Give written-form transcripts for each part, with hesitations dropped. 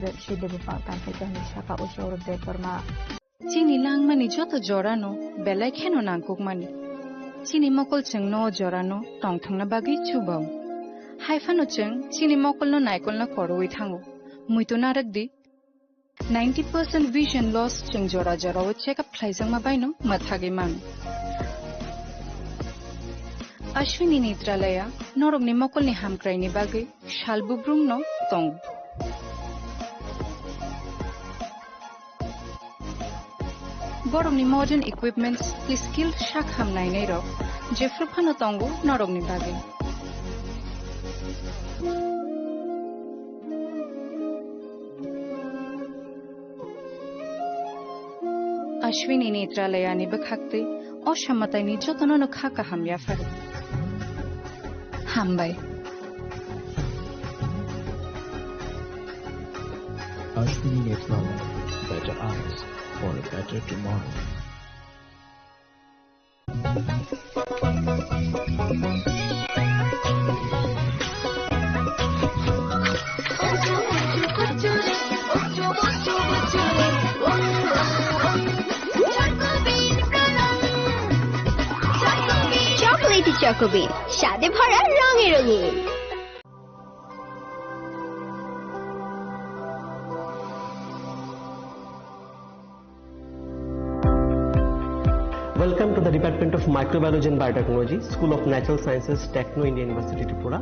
She debufa kanfeta ni shaka ushoro de forma. Chini lang mani joto jorano belai kheno nangkuk mani. Chini mokol cheng no jorano tong thang na bagi chubao. Haifano cheng chini mokol no naikol na koroi thango. Muito narak di 90% vision loss cheng jora jora wo check up thlaisang mabaino mathage man. Ashwini Netralaya norog ni mokol ni hamkrai ni bagi shalbubrum no tong. Borong ni modern equipments ki skill shak hamnai nei ro jefru phano tongo norog ni bagi. Ashwini Netralaya ni bakhakte o shamatai ni jotono no khaka hamya far. Hambai. Ashwini Netralaya, better eyes for a better tomorrow. Chocolatey Chocobean, স্বাদে ভরা রঙে রঙিন। Welcome to the Department of Microbiology and Biotechnology, School of Natural Sciences, Techno India University, Tripura.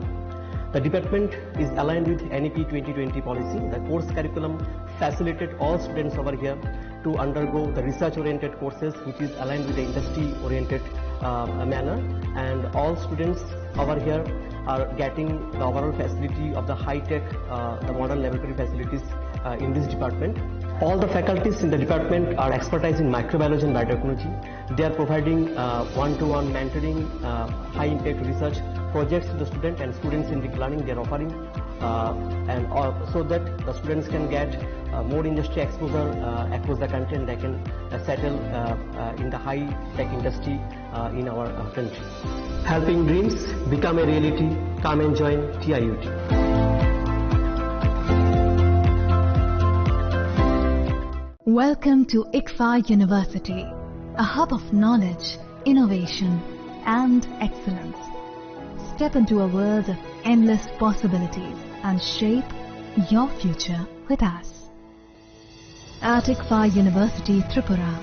The department is aligned with NEP 2020 policy. The course curriculum facilitated all students over here to undergo the research-oriented courses, which is aligned with the industry-oriented manner. And all students over here are getting the overall facility of the high-tech, the modern laboratory facilities in this department. All the faculties in the department are expertise in microbiology and biotechnology. They are providing one-to-one mentoring, high-impact research projects to the student and students in deep learning. They are offering so that the students can get more industry exposure across the country and they can settle in the high-tech industry in our country. Helping dreams become a reality. Come and join TIUT. Welcome to ICFA University, a hub of knowledge, innovation, and excellence. Step into a world of endless possibilities and shape your future with us. At ICFA University, Tripura,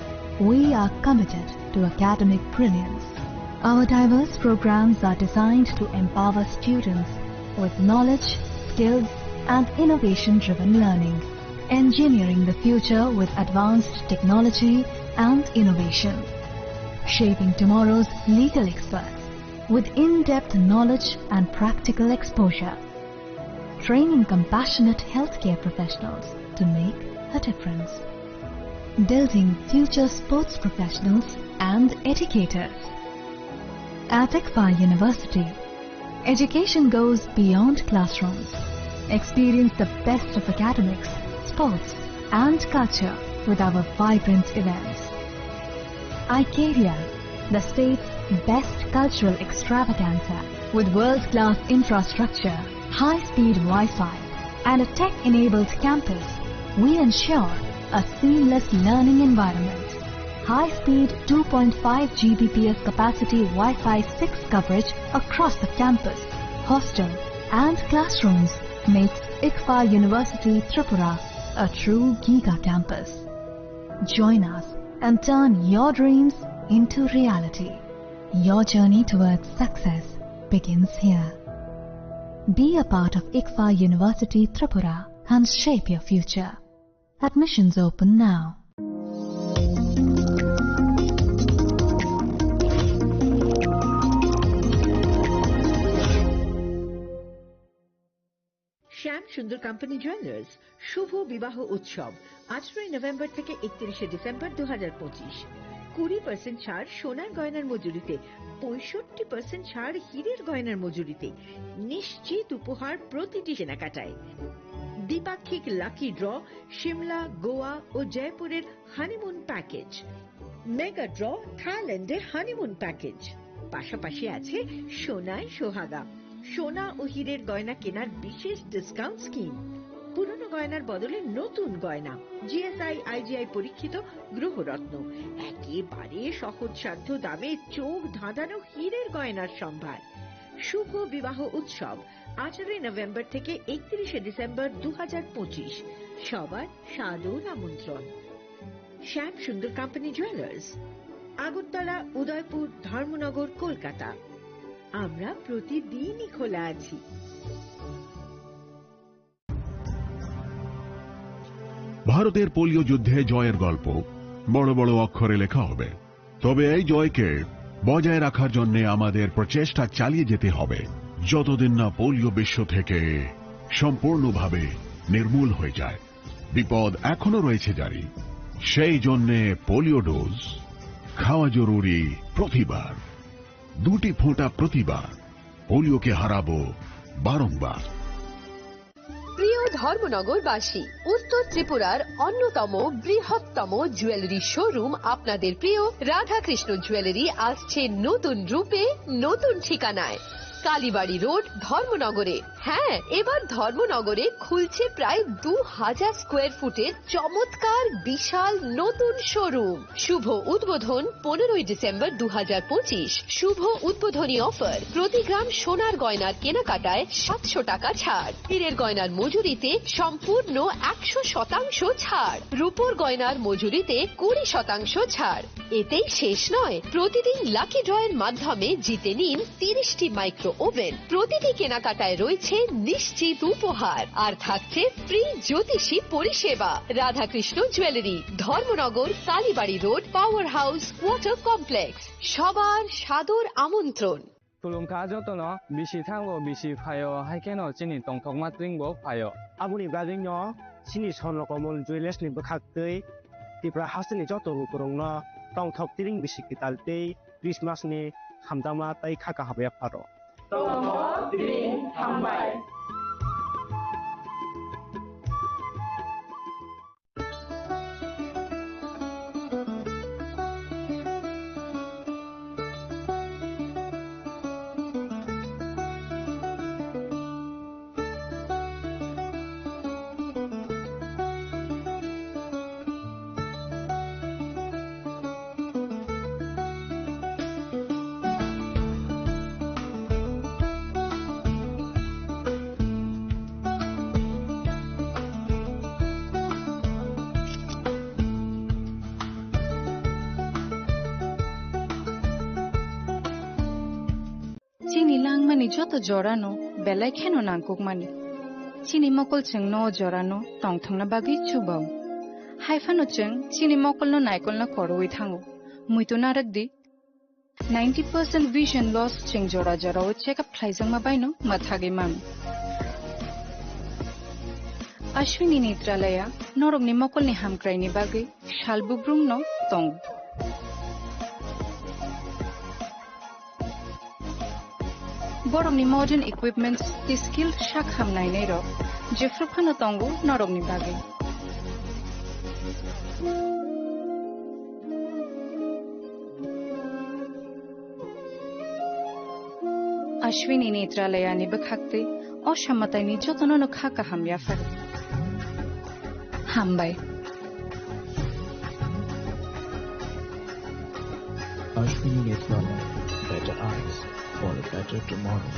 we are committed to academic brilliance. Our diverse programs are designed to empower students with knowledge, skills, and innovation-driven learning. Engineering the future with advanced technology and innovation. Shaping tomorrow's legal experts with in-depth knowledge and practical exposure. Training compassionate healthcare professionals to make a difference. Building future sports professionals and educators. At ICFA University, education goes beyond classrooms. Experience the best of academics, sports and culture with our vibrant events. Icaria, the state's best cultural extravaganza with world-class infrastructure, high-speed Wi-Fi and a tech-enabled campus, we ensure a seamless learning environment. High-speed 2.5 Gbps capacity Wi-Fi 6 coverage across the campus, hostel and classrooms makes ICFA University Tripura a true Giga campus. Join us and turn your dreams into reality. Your journey towards success begins here. Be a part of ICFA University Tripura and shape your future. Admissions open now. শ্যাম সুন্দর company jewellers শুভ বিবাহ উৎসব 18 November থেকে 31 December 2025। 20% ছাড় সোনার গয়নার মজুরিতে, 65% ছাড় হীরের গয়নার মজুরিতে, নিশ্চিত উপহার প্রতিটি কেনাকাটায়। দ্বিপাক্ষিক লাকি ড্র, শিমলা, গোয়া ও জয়পুরের হানিমুন প্যাকেজ, মেগা ড্র থাইল্যান্ডের হানিমুন প্যাকেজ। পাশাপাশি আছে সোনায় সোহাগা, সোনা ও হীরের গয়না কেনার বিশেষ ডিসকাউন্ট স্কিম। পুরনো গয়নার বদলে নতুন গয়না, জিএসআই আইজিআই পরীক্ষিত গ্রহরত্ন, একেবারে সহজসাধ্য দামে চোখ ধাঁধানো হীরের গয়নার সম্ভার। শুভ বিবাহ উৎসব 18 নভেম্বর থেকে 31 ডিসেম্বর 2025। সবার সাদর আমন্ত্রণ। শ্যাম সুন্দর কোম্পানি জুয়েলার্স, আগরতলা, উদয়পুর, ধর্মনগর, কলকাতা। আমরা প্রতিদিনই খোলা আছি। ভারতের পোলিও যুদ্ধে জয়ের গল্প বড় বড় অক্ষরে লেখা হবে, তবে এই জয়কে বজায় রাখার জন্য আমাদের প্রচেষ্টা চালিয়ে যেতে হবে যতদিন না পোলিও বিশ্ব থেকে সম্পূর্ণভাবে নির্মূল হয়ে যায়। বিপদ এখনো রয়েছে জারি, সেই জন্য পোলিও ডোজ খাওয়া জরুরি প্রতিবার, 2টি ফোঁটা প্রতিবার। পোলিওকে হারাবো বারংবার। প্রিয় ধর্মনগরবাসী, উত্তর ত্রিপুরার অন্যতম বৃহত্তম জুয়েলারি শোরুম আপনাদের প্রিয় রাধাকৃষ্ণ জুয়েলারি আসছে নতুন রূপে, নতুন ঠিকানায়, কালীবাড়ি রোড, ধর্মনগরে। হ্যাঁ, এবার ধর্মনগরে খুলছে প্রায় 2000 স্কোয়ার ফুটের চমৎকার বিশাল নতুন শোরুম। শুভ উদ্বোধন 15 ডিসেম্বর 2025। শুভ উদ্বোধনী অফার, প্রতি গ্রাম সোনার গয়নার কেনাকাটায় 700 টাকা ছাড়, হীরের গয়নার মজুরিতে সম্পূর্ণ 100% ছাড়, রূপোর গয়নার মজুরিতে 20% ছাড়। এতেই শেষ নয়, প্রতিদিন লাকি ড্রয়ের মাধ্যমে জিতে নিন 30টি মাইক্রো ওভেন। প্রতিটি কেনাকাটায় রয়েছে নিশ্চিত উপহার, আর থাকছে ফ্রি জ্যোতিষী পরিষেবা। Radhakrishna jewellery, Dharmanagar, Kalibari road, power house, water complex. সবার সাদর আমন্ত্রণ। खुलुमखा जतनो बिसि थांगो बिसि फायो हाइकेनो चिनि तंथकमा त्रिंगो फायो आबुनि बादिनो चिनि सनकमल जुएलार्स नि बखाक्तै तिप्रा हासनि जतनो करंनो तंथक त्रिंग बिसि कितालतै क्रिसमास नि खामदामा तै खाका हाबाया फारो तंथक त्रिंग थांबाय। চিনি লাংমানি যত জরানো বেলায় খেন নাংকুক মানি চিনি মকল চেং ন জরানো টংথংনা বাগি চুবাও হাইফানো চেং চিনি মকল ন নাইকল না করওই থাঙ্গো মুইতো নারক দি 90% vision loss চেং জরা জরাও চেকআপ খাইজাং মা বাইনো মাথাগে মান अश्विनी नेत्रालया नरकनि मकलनि हामक्रायनि बागै सालबुब्रुं न दं बरकनि मॉडर्न इक्विपमेंट्स दि स्किल शाक हामनायनै र जेफ्रुफानो दंगो नरकनि बागै अश्विनी नेत्रालयानि बखाक्तै असामतायनि जतननो खाका हामयाफार हामबाय Ashwini Netralaya, better eyes for a better tomorrow.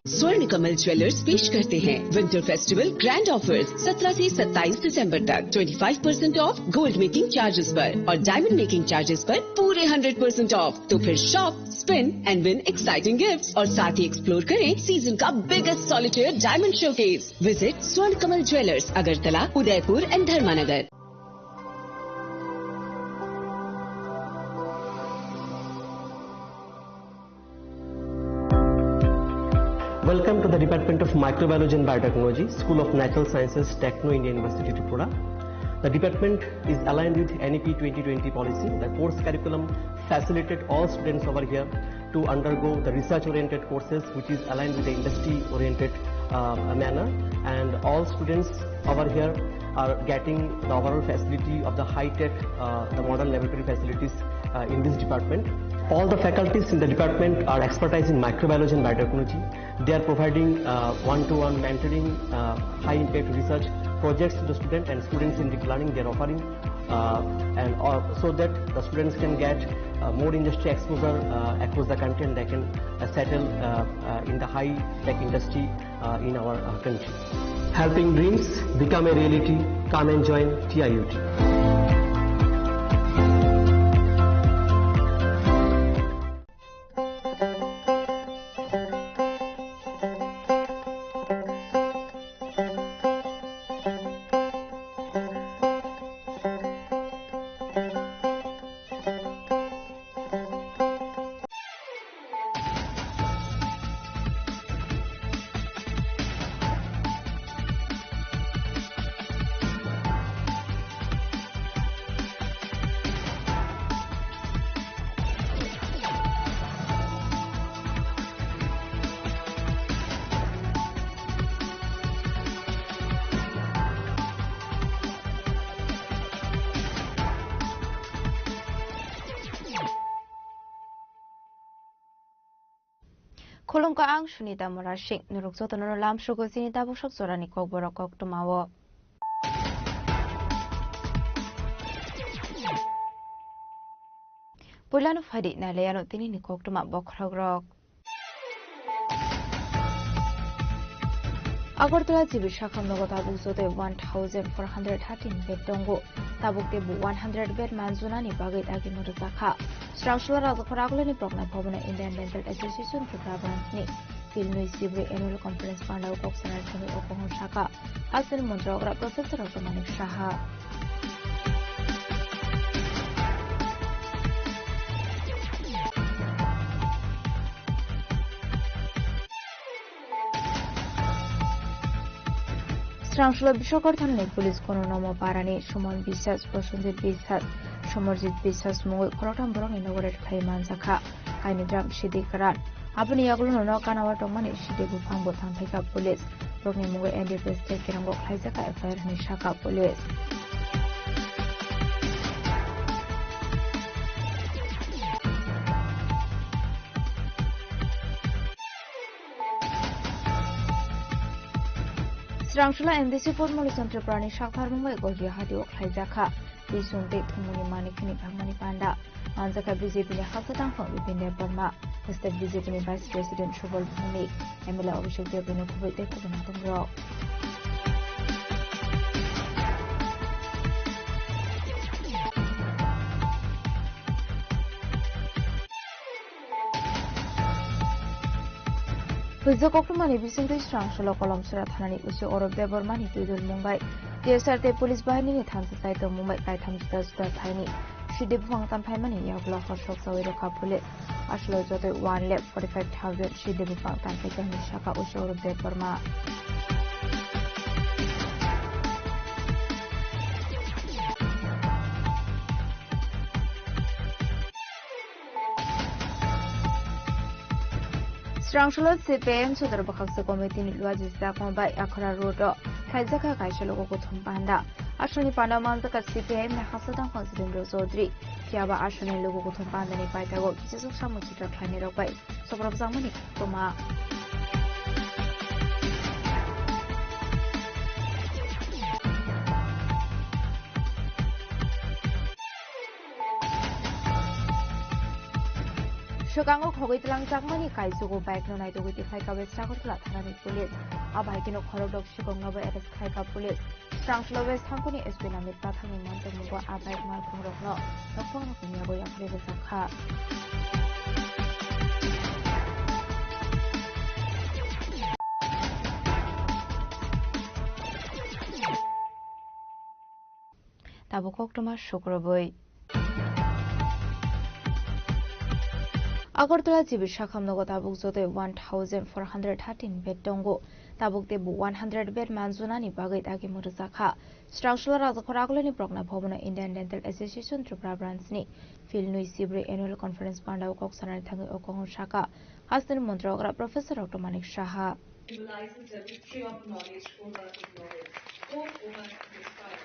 स्वर्ण कमल ज्वेलर्स पेश करते हैं विंटर फेस्टिवल ग्रैंड ऑफर्स 17 से 27 दिसंबर तक 25% ऑफ गोल्ड मेकिंग चार्जेस पर और डायमंड मेकिंग चार्जेस पर पूरे 100% ऑफ। तो फिर shop, spin and win exciting gifts और साथ ही एक्सप्लोर करें सीजन का biggest solitaire diamond showcase. Visit Swarna Kamal jewellers, Agartala, Udaipur and Dharmanagar. Welcome to the Department of Microbiology and Biotechnology, School of Natural Sciences, Techno India University, Tripura. The department is aligned with NEP 2020 policy. The course curriculum facilitated all students over here to undergo the research-oriented courses, which is aligned with the industry-oriented manner. And all students over here are getting the overall facility of the high-tech, the modern laboratory facilities in this department. All the faculties in the department are expertise in microbiology and biotechnology. They are providing one-to-one mentoring, high-impact research projects to the students, and students in deep learning they are offering, so that the students can get more industry exposure across the country, and they can settle in the high-tech industry in our country. Helping dreams become a reality. Come and join TIUT. Kulung ka ang sunita morashing nurukso tono lam shugo sinita bushok zorani kok borok kok tumawo. Pulano fadi na leyano tini ni kok tuma bokragrok. Agartala jibi shakam nogo tabuk zote 1,413 bed dongo tabuk tebu 100 bed manzuna ni bagay agi morazaka. Structural razakoragulo ni progna bhavana Indian Dental Association Programs ni Filnoi Sibre Annual Conference Pandau Kok Sanar Sami Okohon Shaka Asal Montragra Professor Dr. Manik Shaha. Structural Bishokar Thanne Police Kono Nomo Parani Shumon Bisas Prosunjit Bisas Shumorjit Bisas Mungoi Korotam Borong inaugurate Kaiman Zaka Kainidram Shidikaran Apani Yagulo no Kanawa Tomani Shidibu Pambo Thampeka Police Brogni Mungoi NDPS State Kirango Kaizaka FIR Nishaka Police. Strangshula NDC Formula Center Prani Shakar Mumbai Golgia Hadi Oklaizaka, Bisumbe Tumuni Manikini Pamani Panda, Manzaka BJP Hasatan from Vipinde Burma, Mr. BJP Vice President Shubal Bhumi, Emila Abhishek Devino Kubite Kubanatum Rock. Puzo Kokumani Bisumbe Strangshula Kolom Surat Hanani Usu Orob Debormani Tudul Mumbai, Dear Police Bahini ni Thamsa Site Mumbai Kai Thamsa Suda Thaini, Shidib Hong Tampaimani Yagla Hoshok Sawiroka Police, Ashlo Jote 1 lap 45,000 Shidib Hong Tampaimani Shaka Usu Orob Deborma. Strangshula CPM Sudar Bakaksa Committee ni Luajista Kombai Akara Rodo, Kaizaka Kaishalogo Kutumpanda, Ashoni Panda Manzaka CPM Hasatan Consident Rosodri, Kiaba Ashoni Logo Kutumpanda ni Paitago, Jesus Samuchitra Klanirobai, Sobrab Zamani Toma. Shogango Hogitlang Jamani Kaisugo bike no night with the Kaika West Sakotla Tanani Police, a bike in a corridor Shigongaba at Kaika Police, Strangshula West Hamponi has been a mid Batham in Montamugo, a bike Malcolm Rockno, no phone of Yago Yakrivasaka. Tabukok to my sugar boy. Agartala Jibi Shakam Nogo Tabuk Zote 1,413 bed dongo, Tabuk Debu 100 bed manzunani bagay agi morazaka, Structural Razakoragulo ni Progna Bhavana Indian Dental Association Programs ni Filnoi Sibre Annual Conference Pandau Kok Sanar Thangi Okohon Shaka, Asal Montragra Professor Dr. Manik Shaha. Symbolizes a victory of knowledge over ignorance, hope over despair,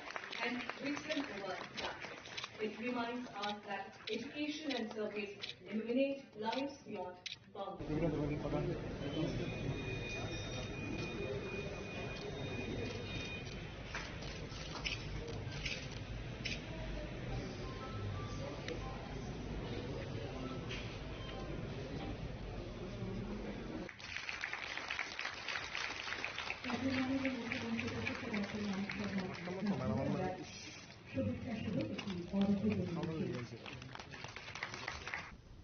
and wisdom over darkness. It reminds us that education and service illuminate lives beyond boundaries.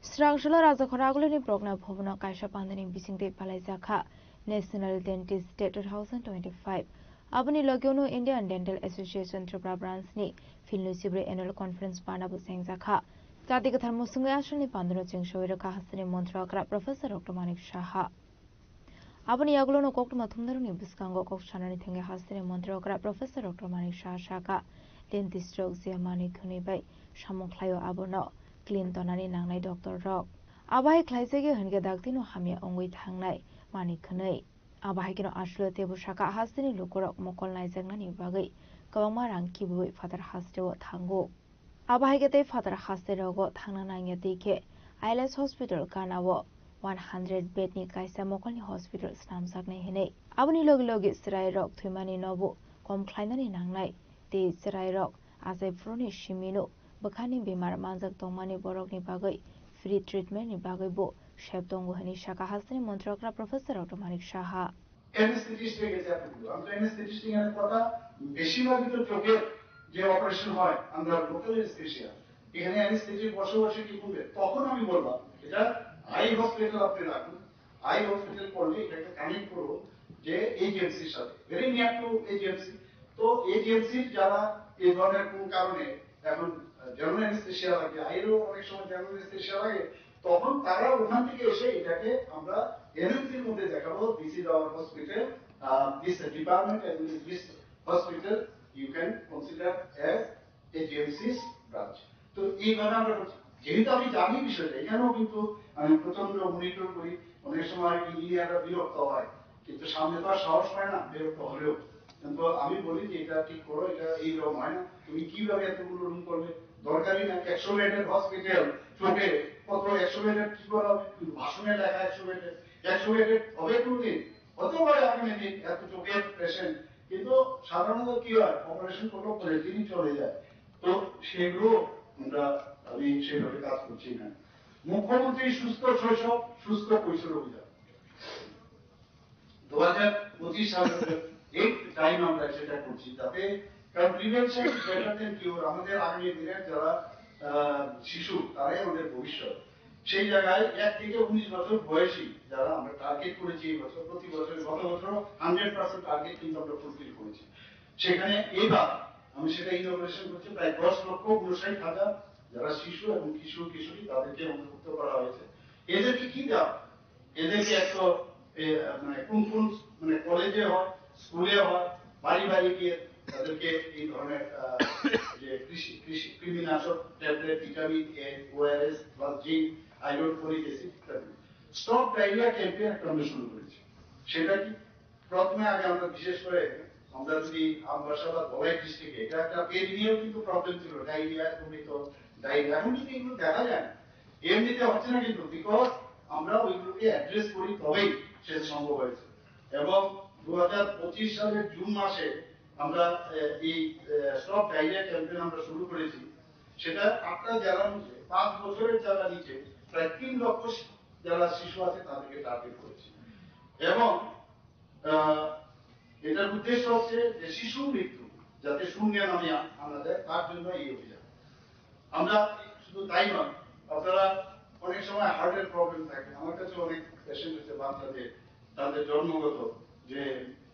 Srangshula Rajakhoragulani Progna Bhovana Kaisha Pandani Bisingde Palaizakha National Dentist Day 2025 Abani Logyono Indian Dental Association Tripura Branch ni Filnu Sibre Annual Conference Panabu Sengzakha Tati Kathar Musunga Ashani Pandano Chingshoira Kahasani Montrakra Professor Dr. Manik Shaha Abani Yagulono Koktuma Thumdaruni Biskango Kokshanani Thenge Hasani Montrakra Professor Dr. Manik Shaha Dentist Stroke Ziamani Thuni Bay Shamonklayo Abono Clean Tonani Nangnai Dr. Rock. Abai Klaisege Henge Dagtino Hamia Ongwi Tangnai, Mani Kanai. Abai Kino Ashlo Tebu Shaka Hasini Lukorok Mokol Naizangani Bagi, Kawamarang Kibu Father Hastewo Tango. Abai Gete Father Hasterogo Tangananga Dike, Isles Hospital Kanawo, 100 Bedni Kaisa Mokolni Hospital Snamsakne Hene. Abani Logi Serai Rock Tumani Nobu, Kom Kleinani Nangnai, De Serai Rock, as a Froni Shimino. Bakani Bimar Manzak Tomani Borok ni Bagai, free treatment ni Bagai Bo, Shep Tongo Hani Shaka Hasani Montrakra Professor Dr. Manik Shaha. Anesthetist গেছে আপনি আমরা anesthetist এর কথা বেশিরভাগই তো চোখের যে operation হয় আমরা লোকাল অ্যানেস্থেসিয়া এখানে অ্যানেস্থেটিক বসে কি করবে তখন আমি বললাম এটা আই হসপিটাল আপনি রাখুন আই হসপিটাল করলে এটাকে কানেক্ট করুন যে এজেন্সির সাথে ভেরি নিয়ার টু এজেন্সি তো এজেন্সির যারা এই ধরনের কোন কারণে এখন জেনারেল অ্যানেস্থেসিয়া লাগে আইরও অনেক সময় জেনারেল অ্যানেস্থেসিয়া লাগে তখন তারা ওখান থেকে এসে এটাকে আমরা এনএমসির মধ্যে দেখাবো this is our hospital this department and this hospital you can consider as agencies branch তো এইভাবে আমরা যেহেতু আমি জানি বিষয়টা এখানেও কিন্তু আমি প্রচন্ড মনিটর করি অনেক সময় ইঞ্জিনিয়াররা বিরক্ত হয় কিন্তু সামনে তো আর সাহস পায় না বিরক্ত হলেও কিন্তু আমি বলি যে এটা ঠিক করো এটা এইরকম হয় না তুমি কিভাবে এতগুলো রুম করবে দরকারই না 100 বেডের হসপিটাল চোখে কত 100 বেডের কি করা হবে কিন্তু ভাষণে লেখা 100 বেডের হবে কোনদিন হতে পারে আগামী দিন এত চোখের পেশেন্ট কিন্তু সাধারণত কি হয় অপারেশন করলো পরে দিনই চলে যায় তো সেগুলো আমরা আমি সেইভাবে কাজ করছি না মুখ্যমন্ত্রী সুস্থ শৈশব সুস্থ কৈশোর অভিযান 2025 সালের এই টাইম আমরা সেটা করছি যাতে কারণ প্রিভেনশন বেটার দেন কিউর আমাদের আগামী দিনের যারা শিশু তারাই আমাদের ভবিষ্যৎ সেই জায়গায় 1 থেকে 19 বছর বয়সী যারা আমরা টার্গেট করেছি এই বছর প্রতি বছর গত বছর 100% টার্গেট কিন্তু আমরা ফুলফিল করেছি সেখানে এবার আমি সেটা ইনোভেশন করছি প্রায় 10,59,000 যারা শিশু এবং কিশোরী তাদেরকে অন্তর্ভুক্ত করা হয়েছে এদেরকে কি দেওয়া এদেরকে একটা মানে কোন মানে কলেজে হয় স্কুলে হয় বাড়ি বাড়ি গিয়ে তাদেরকে এই ধরনের যে কৃমিনাশক tablet vitamin A ORS plus zinc iron folic acid ইত্যাদি স্টপ ডায়রিয়া ক্যাম্পেইন একটা আমরা শুরু করেছি সেটা কি প্রথমে আগে আমরা বিশেষ করে আমরা যদি আমবাসা বা ধলাই ডিস্ট্রিক্টে এটা একটা পেরিনিয়াল কিন্তু প্রবলেম ছিল ডায়রিয়া কমিত ডায়রিয়া এখন যদি এগুলো দেখা যায় এমনিতে হচ্ছে না কিন্তু বিকজ আমরা ওইগুলোকে অ্যাড্রেস করি তবেই সেটা সম্ভব হয়েছে এবং 2025 সালের জুন মাসে আমরা এই স্টপ ডায়রিয়া ক্যাম্পেইন আমরা শুরু করেছি সেটা আপনারা যারা নিচে 5 বছরের যারা নিচে প্রায় 3 লক্ষ যারা শিশু আছে তাদেরকে টার্গেট করেছি এবং এটার উদ্দেশ্য হচ্ছে যে শিশু মৃত্যু যাতে শূন্যে নামে আনা যায় তার জন্য এই অভিযান আমরা শুধু তাই নয় আপনারা অনেক সময় হার্টের প্রবলেম থাকে আমার কাছে অনেক পেশেন্ট আছে বাচ্চাদের তাদের জন্মগত যে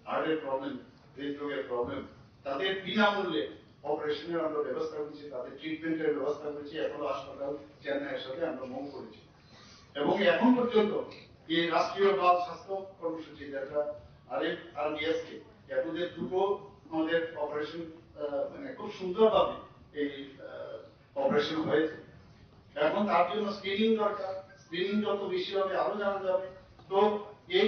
হার্টের প্রবলেম হৃদরোগের প্রবলেম তাদের বিনামূল্যে অপারেশনের আমরা ব্যবস্থা করেছি তাদের ট্রিটমেন্টের ব্যবস্থা করেছি অ্যাপোলো হাসপাতাল চেন্নাইয়ের সাথে আমরা মুভ করেছি এবং এখন পর্যন্ত এই রাষ্ট্রীয় বাল স্বাস্থ্য কর্মসূচি যেটা আরবিএসকে এদের দুটো আমাদের অপারেশন মানে খুব সুন্দরভাবে এই অপারেশন হয়েছে এখন তার জন্য স্ক্রিনিং দরকার স্ক্রিনিং যত বেশি হবে আরো জানা যাবে তো এই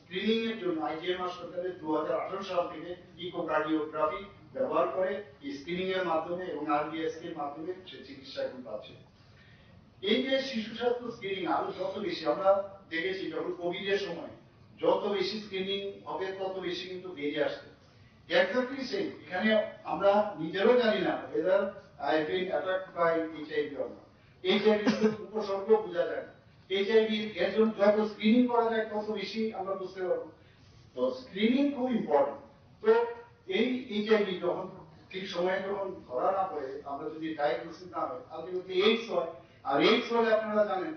স্ক্রিনিং এর জন্য আইজিএম হাসপাতালে 2018 সাল থেকে ইকোকার্ডিওগ্রাফি ব্যবহার করে এই স্ক্রিনিং এর মাধ্যমে এবং আরবিএসকে এর মাধ্যমে সে চিকিৎসা এখন পাচ্ছে। এই যে শিশু স্বাস্থ্য স্ক্রিনিং আরো যত বেশি আমরা দেখেছি যখন কোভিড এর সময় যত বেশি স্ক্রিনিং হবে তত বেশি কিন্তু বেরিয়ে আসছে। এক্স্যাক্টলি সেম এখানে আমরা নিজেরও জানি না whether I have been attacked by HIV or not. HIV এর উপসর্গ বোঝা যায় না। HIV এর জন্য যত স্ক্রিনিং করা যায় তত বেশি আমরা বুঝতে পারবো। তো স্ক্রিনিং খুব ইম্পর্টেন্ট। তো এই HIV যখন ঠিক সময়ে যখন ধরা না পড়ে আমরা যদি ডায়াগনোসিস না হয় আলটিমেটলি এইডস হয়। আর এইডস হলে আপনারা জানেন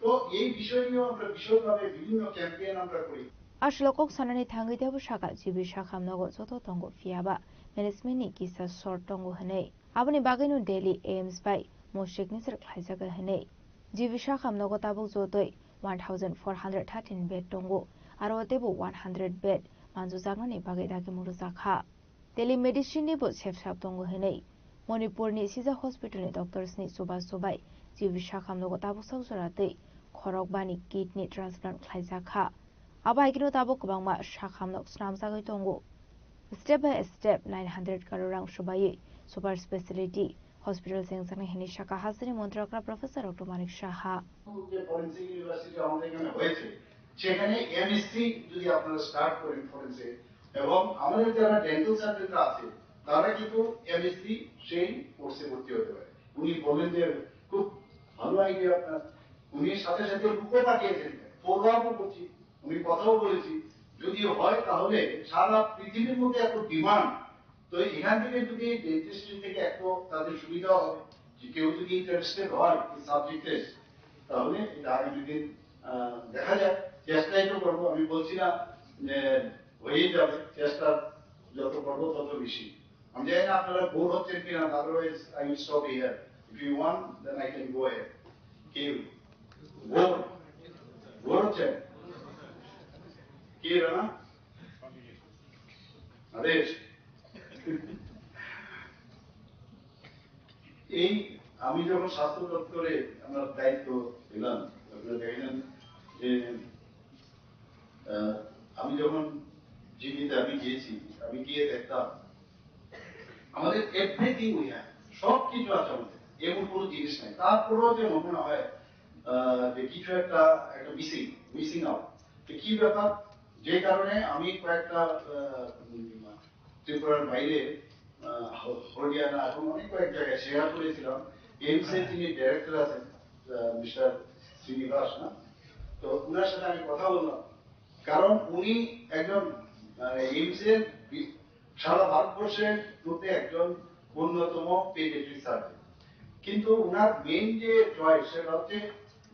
তো এই বিষয় নিয়েও আমরা বিশদভাবে বিভিন্ন ক্যাম্পেইন আমরা করি। Ashlokok sanani thangi debu shaka jibi shakam nogo joto tongo fiaba management kisa sort tongo hane abani baginu daily aims by moshik nisir khlaijaga hane jibi shakam nogo tabuk jotoi 1413 bed tongo aro debu 100 bed manju jagnani bagai dagi muru jakha telemedicine ni bo chepsap tongo hane Manipur ni Sija Hospital ni doctors ni subas subai jibi shakam nogo tabuk saujorate khorok bani kidney transplant khlaijakha Abaikino tabuk kubangma shakhamnok snamsagai tongo. Step by step 900 karorang shubayi super specialty hospital sengsangi hini shaka hasini montrakra professor Dr. Manik Shaha. যে forensic university আমাদের এখানে হয়েছে সেখানে MSc যদি আপনারা start করেন forensic এবং আমাদের যারা ডেন্টাল সার্জনরা আছে তারা কিন্তু এমএসসি সেই কোর্সে ভর্তি হতে পারে। উনি বলেন যে খুব ভালো আইডিয়া আপনার উনি সাথে সাথে লুকো পাঠিয়েছেন ফলো আপও করছি আমি কথাও বলেছি যদি হয় তাহলে সারা পৃথিবীর মধ্যে এত ডিমান্ড তো এখান থেকে যদি ডেন্টিস্ট্রি থেকে একটু তাদের সুবিধা হবে যে কেউ যদি ইন্টারেস্টেড হয় এই সাবজেক্টে তাহলে এটা আগামী দিন দেখা যায় চেষ্টাই তো করবো আমি বলছি না যে হয়ে যাবে চেষ্টা যত করবো তত বেশি আমি জানি না আপনারা বোর হচ্ছেন কিনা otherwise I will stop here if you want then I can go head কেউ বোর হচ্ছেন কি রানা আদেশ এই আমি যখন স্বাস্থ্য দপ্তরে আমার দায়িত্ব দিলাম আপনারা দেখলেন যে আমি যখন জীবিতে আমি গিয়েছি আমি গিয়ে দেখতাম আমাদের এভরিথিং উই হ্যাভ সব কিছু আছে আমাদের এমন কোনো জিনিস নাই তারপরেও যে মনে হয় যে কিছু একটা মিসিং আউট কি ব্যাপার যে কারণে আমি কয়েকটা ত্রিপুরার বাইরে হরিয়ানা এবং অনেক কয়েক জায়গায় শেয়ার করেছিলাম এইমস এর যিনি ডাইরেক্টর আছেন মিস্টার শ্রীনিবাস না তো উনার সাথে আমি কথা বললাম কারণ উনি একজন এইমস এর সারা ভারতবর্ষের মধ্যে একজন অন্যতম পেডিয়াট্রিক সার্জন কিন্তু উনার মেইন যে চয়েস সেটা হচ্ছে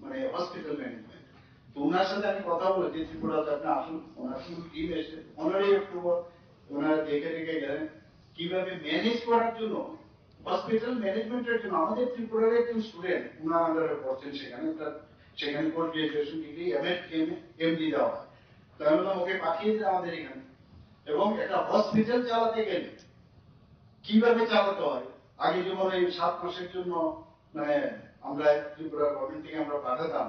মানে হসপিটাল ম্যানেজমেন্ট তো উনার সাথে আমি কথা বলেছি ত্রিপুরাতে আপনি আসুন ওনার ফুল টিম এসে 15 অক্টোবর ওনারা দেখে গেলেন কিভাবে ম্যানেজ করার জন্য হসপিটাল ম্যানেজমেন্টের জন্য আমাদের ত্রিপুরার একজন স্টুডেন্ট উনার আন্ডারে পড়ছেন সেখানে পোস্ট গ্রাজুয়েশন ডিগ্রি এমডি দেওয়া হয় তো আমি বললাম ওকে পাঠিয়ে দিন আমাদের এখানে এবং একটা হসপিটাল চালাতে গেলে কিভাবে চালাতে হয় আগে যেমন এই 7 মাসের জন্য মানে আমরা ত্রিপুরা গভর্নমেন্ট থেকে আমরা পাঠাতাম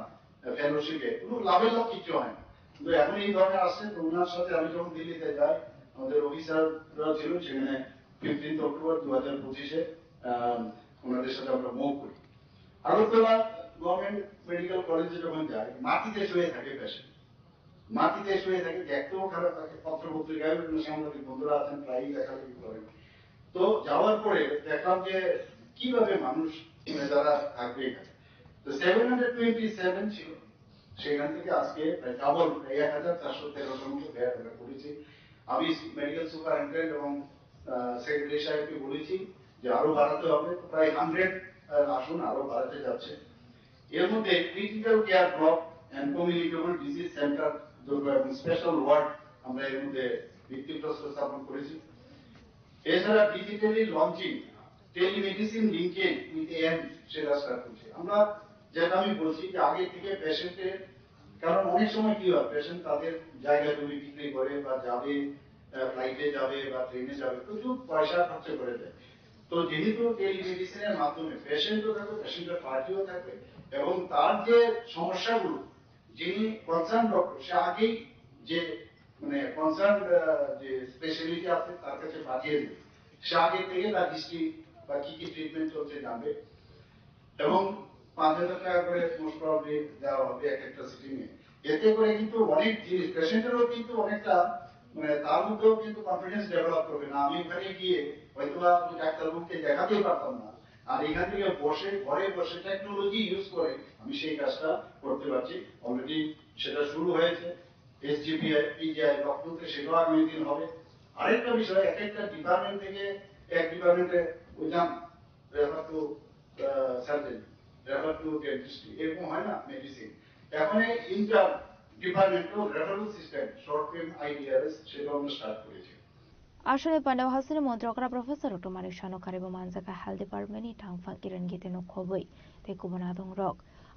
ফেলোশিপে কোনো লাভের লাভ কিছু হয় না কিন্তু এখন এই ধরনের আসছে তো ওনার সাথে আমি যখন দিল্লিতে যাই আমাদের অফিসাররা ছিল সেখানে 15 অক্টোবর 2025-এ ওনাদের সাথে আমরা মুভ করি আগরতলা গভর্নমেন্ট মেডিকেল কলেজে যখন যাই মাটিতে শুয়ে থাকে পেশেন্ট মাটিতে শুয়ে থাকে দেখতেও খারাপ থাকে পত্র পত্রিকায় বিভিন্ন সাংবাদিক বন্ধুরা আছেন প্রায়ই লেখালেখি করেন তো যাওয়ার পরে দেখলাম যে কিভাবে মানুষ যারা থাকবে এখানে তো 727 ছিল সেখান থেকে আজকে প্রায় ডাবল 1413 মতো বেড আমরা করেছি আমি মেডিকেল সুপারিনটেন্ডেন্ট এবং সেক্রেটারি সাহেবকে বলেছি যে আরো বাড়াতে হবে প্রায় 100 আসুন আরো বাড়াতে যাচ্ছে এর মধ্যে critical care block and communicable disease centre Durga এবং স্পেশাল ওয়ার্ড আমরা এর মধ্যে ভিত্তিপ্রস্তর স্থাপন করেছি এছাড়া digitally launching telemedicine linkage with M সেটা স্টার্ট করছি আমরা যেটা আমি বলছি যে আগে থেকে পেশেন্টের কারণ অনেক সময় কি হয় পেশেন্ট তাদের জায়গা জমি বিক্রি করে বা যাবে ফ্লাইটে যাবে বা ট্রেনে যাবে প্রচুর পয়সা খরচ করে দেয় তো যেহেতু টেলিমেডিসিনের মাধ্যমে পেশেন্টও থাকবে পেশেন্টের পার্টিও থাকবে এবং তার যে সমস্যাগুলো যিনি কনসার্ন ডক্টর সে আগেই যে মানে কনসার্ন যে স্পেশালিটি আছে তার কাছে পাঠিয়ে দেবে, সে আগে থেকে তার হিস্ট্রি বা কি কি ট্রিটমেন্ট চলছে জানবে এবং 5,000 টাকা করে মোস্ট প্রবাবলি দেওয়া হবে এক একটা সিটিং এ। এতে করে কিন্তু অনেক জিনিস পেশেন্টেরও কিন্তু অনেকটা মানে তার মধ্যেও কিন্তু কনফিডেন্স ডেভেলপ করবে না, আমি ওখানে গিয়ে হয়তো ডাক্তারবাবুকে দেখাতেই পারতাম না, আর এখান থেকে বসে ঘরে বসে টেকনোলজি ইউজ করে আমি সেই কাজটা করতে পারছি। অলরেডি সেটা শুরু হয়েছে এসজিপিআই পিজিআই লখনৌতে, সেটাও আগামী দিন হবে। আরেকটা বিষয়, এক একটা ডিপার্টমেন্ট থেকে এক ডিপার্টমেন্টে ওইখান refer to surgeon, refer to dentistry, এরকম হয় না মেডিসিন, এখন inter departmental referral system short term IDRS সেটা আমরা স্টার্ট করেছি। আসলে পান্ডাव हासिनी मन्त्रकरा प्रोफेसर टमानि शानकारिबो मानजाका हेल्थ डिपार्टमेन्टनि थांफा किरण गितेनो खबै ते कुबना दं रक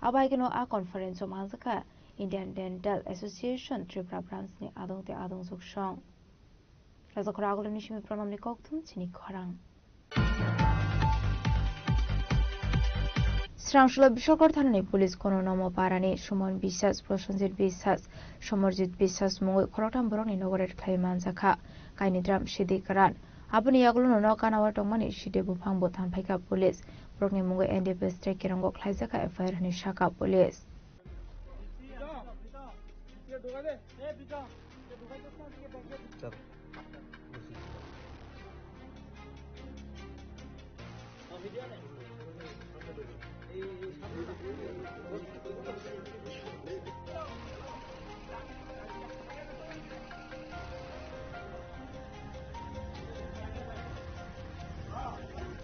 आबायगनो आ कन्फरेन्स मानजाका इंडियन डेंटल एसोसिएशन त्रिपुरा ब्रांचनि आदंते आदं जुगसं राजाखरा आगलनि सिमि प्रणामनि कक्थुम चिनि खरां শ্রাংশলা বিশ্বকর থানানি পুলিশ কোন নম পারানি সুমন বিশ্বাস প্রসঞ্জিত বিশ্বাস সমরজিৎ বিশ্বাস মুঙ্গই খরকথাম বরংনি নগরের খাই মানজাখা কাইনিদ্রাম সিদিকরান আপনি ইয়াগুলো নকানাওয়া টংমানি সিদে বুফাংবো থানফাইকা পুলিশ বরংনি মুঙ্গই এনডিপিএস ট্রেক কেরঙ্গ খাইজাখা এফআইআর হনি শাখা পুলিশ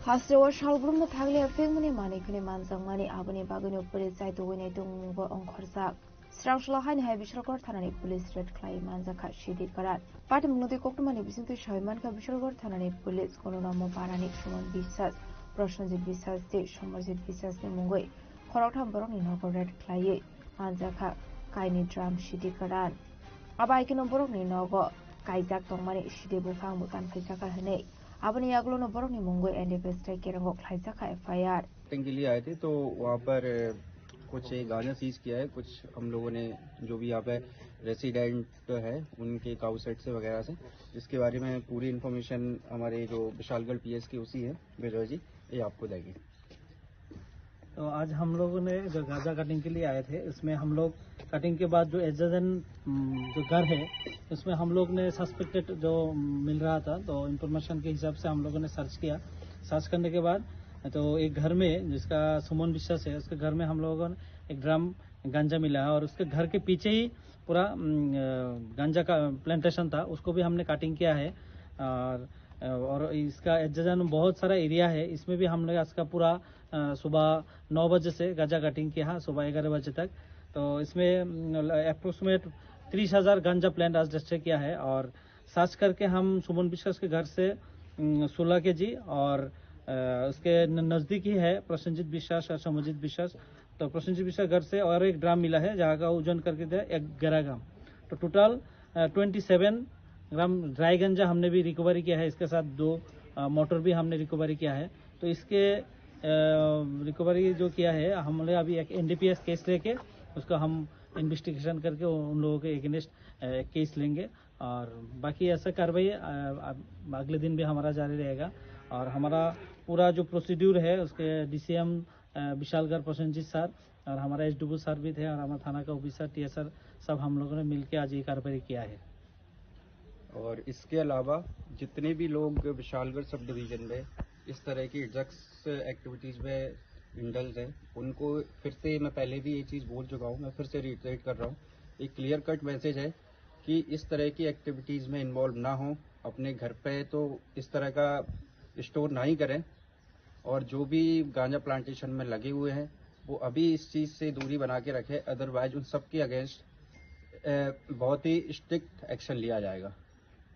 हास्रेवा शालब्रुमनो थागले फेंगमनि मानिखनि मानजांमानि आबनि बागैनो पुलिस जाय दुगैनाय दंमुंबो अंखरजाक श्रांशला हानि हाय बिसरगर थानानि पुलिस रेड क्लाइ मानजाखा सिदिकरान पार्टी मुंगति कक्टमानि बिसिंतु सयमानका बिसरगर थानानि पुलिस कोनो नाम बारानि सुमन বিশ্বাস प्रसन्जित বিশ্বাস दे समरजित বিশ্বাসनि मुंगै खरकथाम बरंनि नगर रेड क्लाइ मानजाखा काइनि ड्राम सिदिकरान आबायकिनो बरंनि नगो काइजाक दंमानि सिदे बुफां बुतान फैसाका हनै अपने यागलो बरंनि मुंगई एनडीपीएस ट्रेक केरंगो खाइजाखा एफआईआर के लिए आए थे, तो वहाँ पर कुछ गांजा सीज किया है। कुछ हम लोगों ने जो भी यहाँ पे रेसिडेंट है उनके काउ सेट से वगैरह से, जिसके बारे में पूरी इन्फॉर्मेशन हमारे जो विशालगढ़ पीएस की उसी है विजय जी, ये आपको देंगे। तो आज हम लोगों ने जो गांजा कटिंग के लिए आए थे, इसमें हम लोग कटिंग के बाद जो एडजन जो घर है उसमें हम लोग ने सस्पेक्टेड जो मिल रहा था, तो इन्फॉर्मेशन के हिसाब से हम लोगों ने सर्च किया। सर्च करने के बाद तो एक घर में जिसका सुमन विश्वास है, उसके घर में हम लोगों ने एक ड्रम गांजा मिला है और उसके घर के पीछे ही पूरा गांजा का प्लांटेशन था, उसको भी हमने कटिंग किया है। और इसका एडजन बहुत सारा एरिया है, इसमें भी हमने इसका पूरा सुबह 9 बजे से गांजा कटिंग किया, सुबह 11 बजे तक। तो इसमें अप्रोक्सीमेट 30,000 गांजा प्लांट आज डिस्ट्रॉय किया है। और सर्च करके हम सुमन विश्वास के घर से 16 kg और उसके नजदीक ही है प्रसन्नजीत विश्वास और समरजीत विश्वास, तो प्रसन्नजीत विश्वास घर से और एक ड्राम मिला है जहाँ का वजन करके दिया 11 ग्राम, तो टोटल 27 ग्राम ड्राई गांजा हमने भी रिकवरी किया है। इसके साथ 2 मोटर भी हमने रिकवरी किया है। तो इसके रिकवरी जो किया है हमने अभी एक एनडीपीएस केस लेके उसका हम इन्वेस्टिगेशन करके उन लोगों के अगेंस्ट केस लेंगे और बाकी ऐसा कार्रवाई अगले दिन भी हमारा जारी रहेगा। और हमारा पूरा जो प्रोसीड्यूर है उसके डीसीएम विशालगढ़ प्रसन्नजीत सर और हमारा एसडब्ल्यू सर भी थे और हमारा थाना का ऑफिसर टीएसआर सब हम लोगों ने मिलकर आज ये कार्रवाई किया है। और इसके अलावा जितने भी लोग विशालगढ़ सब डिवीजन में इस तरह की ड्रग्स एक्टिविटीज में इंडल्ज है, उनको फिर से मैं पहले भी ये चीज़ बोल चुका हूँ, मैं फिर से रिट्रेट कर रहा हूँ। एक क्लियर कट मैसेज है कि इस तरह की एक्टिविटीज़ में इन्वॉल्व ना हो, अपने घर पे तो इस तरह का स्टोर ना ही करें और जो भी गांजा प्लांटेशन में लगे हुए हैं वो अभी इस चीज़ से दूरी बना के रखें, अदरवाइज उन सब के अगेंस्ट बहुत ही स्ट्रिक्ट एक्शन लिया जाएगा।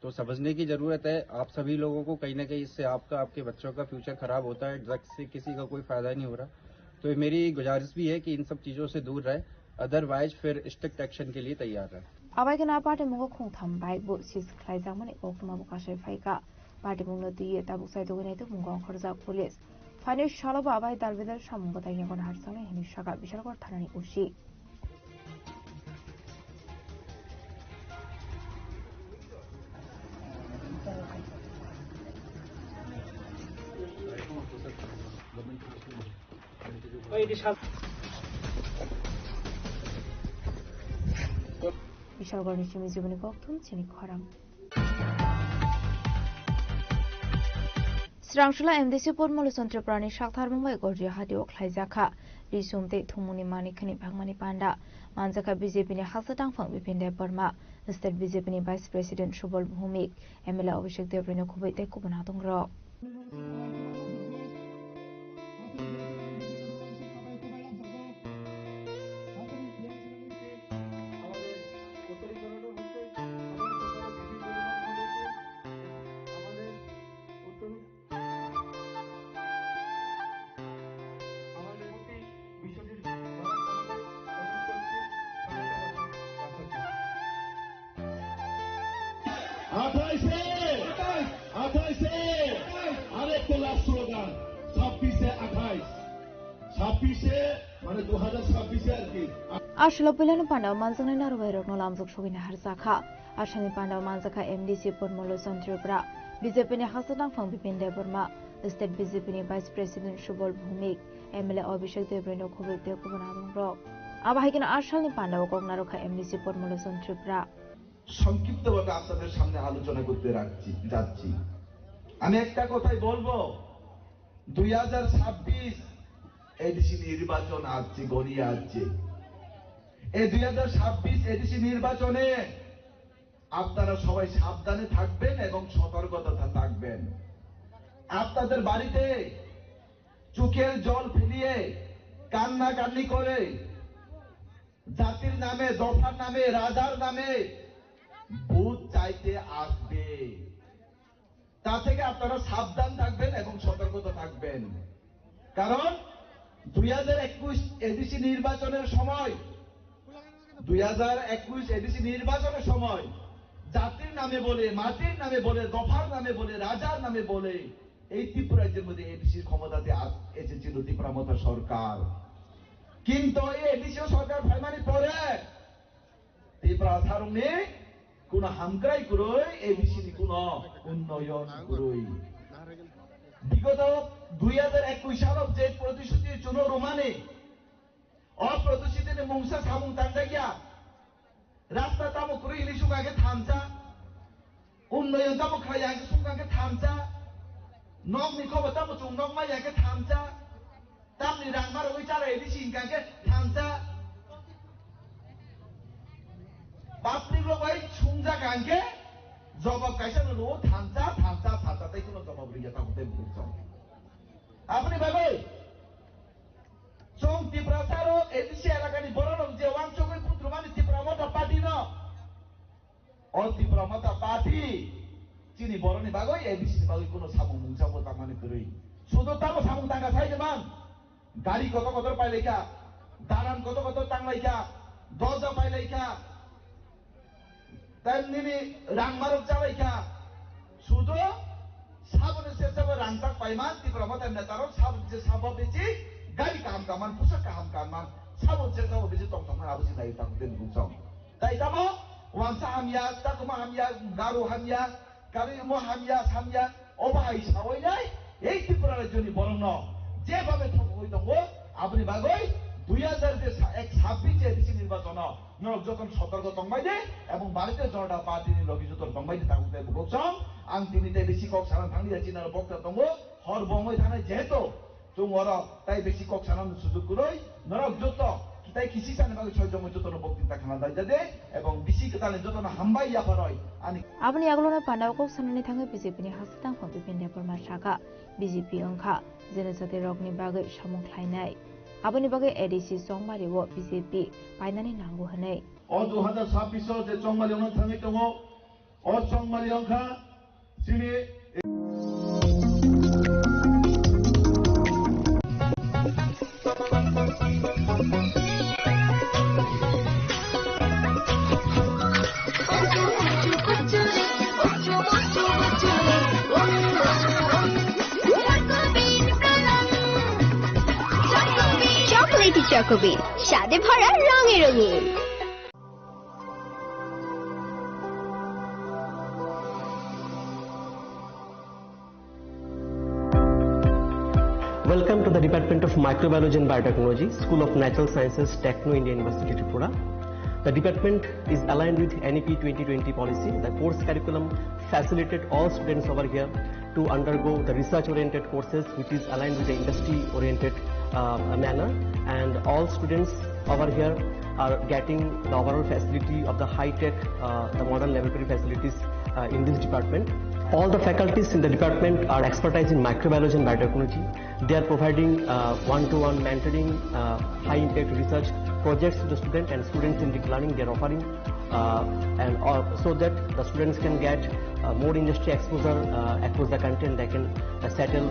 तो समझने की ज़रूरत है आप सभी लोगों को, कहीं ना कहीं इससे आपका आपके बच्चों का फ्यूचर खराब होता है, ड्रग्स से किसी का कोई फ़ायदा नहीं हो रहा। तो मेरी गुजारिश भी है कि इन सब चीज़ों से दूर रहे, अदरवाइज फिर स्ट्रिक्ट एक्शन के लिए तैयार रहे। आबाइके ना पार्टी मुंगो खोंथाम बाइकबो सिस खाइजांमनि ओक्टमा बुकाशे फाइका पार्टी मुंगनो दिए ताबुक साइतो गनायतो मुंगो खरजा पुलिस फाइने शालाबो आबाइ दालबेदर सामुंगो ताइयागन हारसाने हिनि शाखा बिशालगढ़ थानानि उसी তো এটি 비설거리 주미 주문이 꼭통 지니 커람. 스랑슐라 MDC 뽀르몰로 선트르프라니 샥타르몽바이 거지 하디오 클라이자카 리숨테 통무니 마니크니 방마니 판다 만자카 BJP니 하사당팡 비핀데 버마 스테트 BJP니 바이스 프레시덴트 수볼 भूमिक MLA अभिषेक देवरेनो खुबै तेको बनादोंग्र আরেকটা লাস্ট স্লোগান 26 মানে 2026 আর কি Ashla Pilano Panda Manzana Narway no Lamzuk Shogina Harsaka Ashani Panda Manzaka MDC Pormolo Santrupra BJP Hasadang Fang Bipinde Burma State BJP Vice President Shubol Bhumik MLA Abhishek Devreno Kubik de Kubanadong Rock Abahikin Ashani Panda Kognaroka MDC Pormolo Santrupra সংক্ষিপ্তভাবে আপনাদের সামনে আলোচনা করতে যাচ্ছি আমি একটা কথাই বলবো 2026 এডিসি নির্বাচন আসছে গড়িয়ে আসছে এই 2026 এডিসি নির্বাচনে আপনারা সবাই সাবধানে থাকবেন এবং সতর্কতা থাকবেন আপনাদের বাড়িতে চোখের জল ফেলিয়ে কান্নাকান্নি করে জাতির নামে দফার নামে রাজার নামে ভোট চাইতে আসবে তা থেকে আপনারা সাবধান থাকবেন এবং সতর্কতা থাকবেন কারণ 2021 এডিসি নির্বাচনের সময় 2021 এডিসি নির্বাচনের সময় জাতির নামে বলে মাটির নামে বলে দফার নামে বলে রাজার নামে বলে এই ত্রিপুরা রাজ্যের মধ্যে এডিসির ক্ষমতাতে এসেছিল ত্রিপুরা মতো সরকার কিন্তু এই এডিসি সরকার ফাইমানি পরে ত্রিপুরা সারণে কোন হামক্রাই করই এবিসিনি কোন উন্নয়ন করই বিগত 2021 সালত যে প্রতিশ্রুতির জন্য রোমানে অপ্রতিশ্রুতিতে মংসা সামুং তান্ডাগিয়া রাস্তা তামো করে ইলিশুগাকে থামচা উন্নয়ন তামো খায়াকে সুগাকে থামচা নগনি খবর তামো চুং নগমায়াকে থামচা তামনি রাংমার ওই চারা এবিসি ইনকাকে থামচা বাপনিগুলো ভাই সুংজা গানকে জবাব কাইসানো লো থামচা তাই কোনো জবাব রিয়া তাহতে বুঝছো আপনি ভাবে চং ত্রিপুরা সারো এডিসি এলাকানি বড় লোক যে ওয়াংচকে পুত্রমানি ত্রিপুরা মতা পার্টি ন অ ত্রিপুরা মতা পার্টি চিনি বড়নি বাগই এডিসি বাগই কোনো সামুং মুংসাবো তামানে করেই শুধু তারও সামুং তাঙ্গা সাইজমান গাড়ি কত পাইলেখা দালান কত টাংলাইখা দরজা পাইলেখা তেমনি রাংমারক চালাইখা শুধু সাবনের শেষে রাংটাক পাইমান ত্রিপুরা মতা নেতারও সাব বেশি গাড়ি কাহাম কামান পোশাক কাহাম কামান সাবন শেষে বেশি টংটং আবসি নাই তাকে বুঝাম তাই তামো ওয়াংসা হামিয়া তাকুমা হামিয়া গারো হামিয়া কারিমো হামিয়া সামিয়া অবাই সাবই নাই এই ত্রিপুরা রাজ্যনি বরং যেভাবে হই দङ আপনি বাগই 2026 এডিসি নির্বাচন যখন সতর্ক দংবাইদে এবং ভারতীয় জনতা পার্টিনি লগি যত দংবাইদে তাকুতে বুঝছং আং তিনিতে বেশি কক সারান থাংনি চিনার বক্তা দङ হর বমই থানায় যেহেতু जों अरा ताई बेसि कक सानानो सुजुग करई नरक जत किताय किसी साने बागै छय जम जतनो बक्तृता खाना दाय जादे एवं बिसि कताले जतनो हामबाय याफारय आनि आपनि आगलना पान्डाव कक साननि थाङै बिजेपिनि हासतां फं बिपिन देपरमा साखा बिजेपि अंखा जेने सते रकनि बागै सामुं ख्लायनाय आपनि बागै एडिसि संबारि व बिजेपि पाइनानि नांगौ हनै अ 2026 जे चंगमारि नं थाङै दङ अ चंगमारि अंखा जिनि চকোবিন স্বাদে ভরা রঙে রঙিন Welcome to the Department of Microbiology and Biotechnology, School of Natural Sciences, Techno India University, Tripura. The department is aligned with NEP 2020 policy. The course curriculum facilitated all students over here to undergo the research-oriented courses, which is aligned with the industry-oriented manner. And all students over here are getting the overall facility of the high-tech, the modern laboratory facilities in this department. All the faculties in the department are expertise in microbiology and biotechnology. They are providing one-to-one mentoring, high-impact research projects to the student and students in deep learning. They are offering so that the students can get more industry exposure across the country, and they can settle.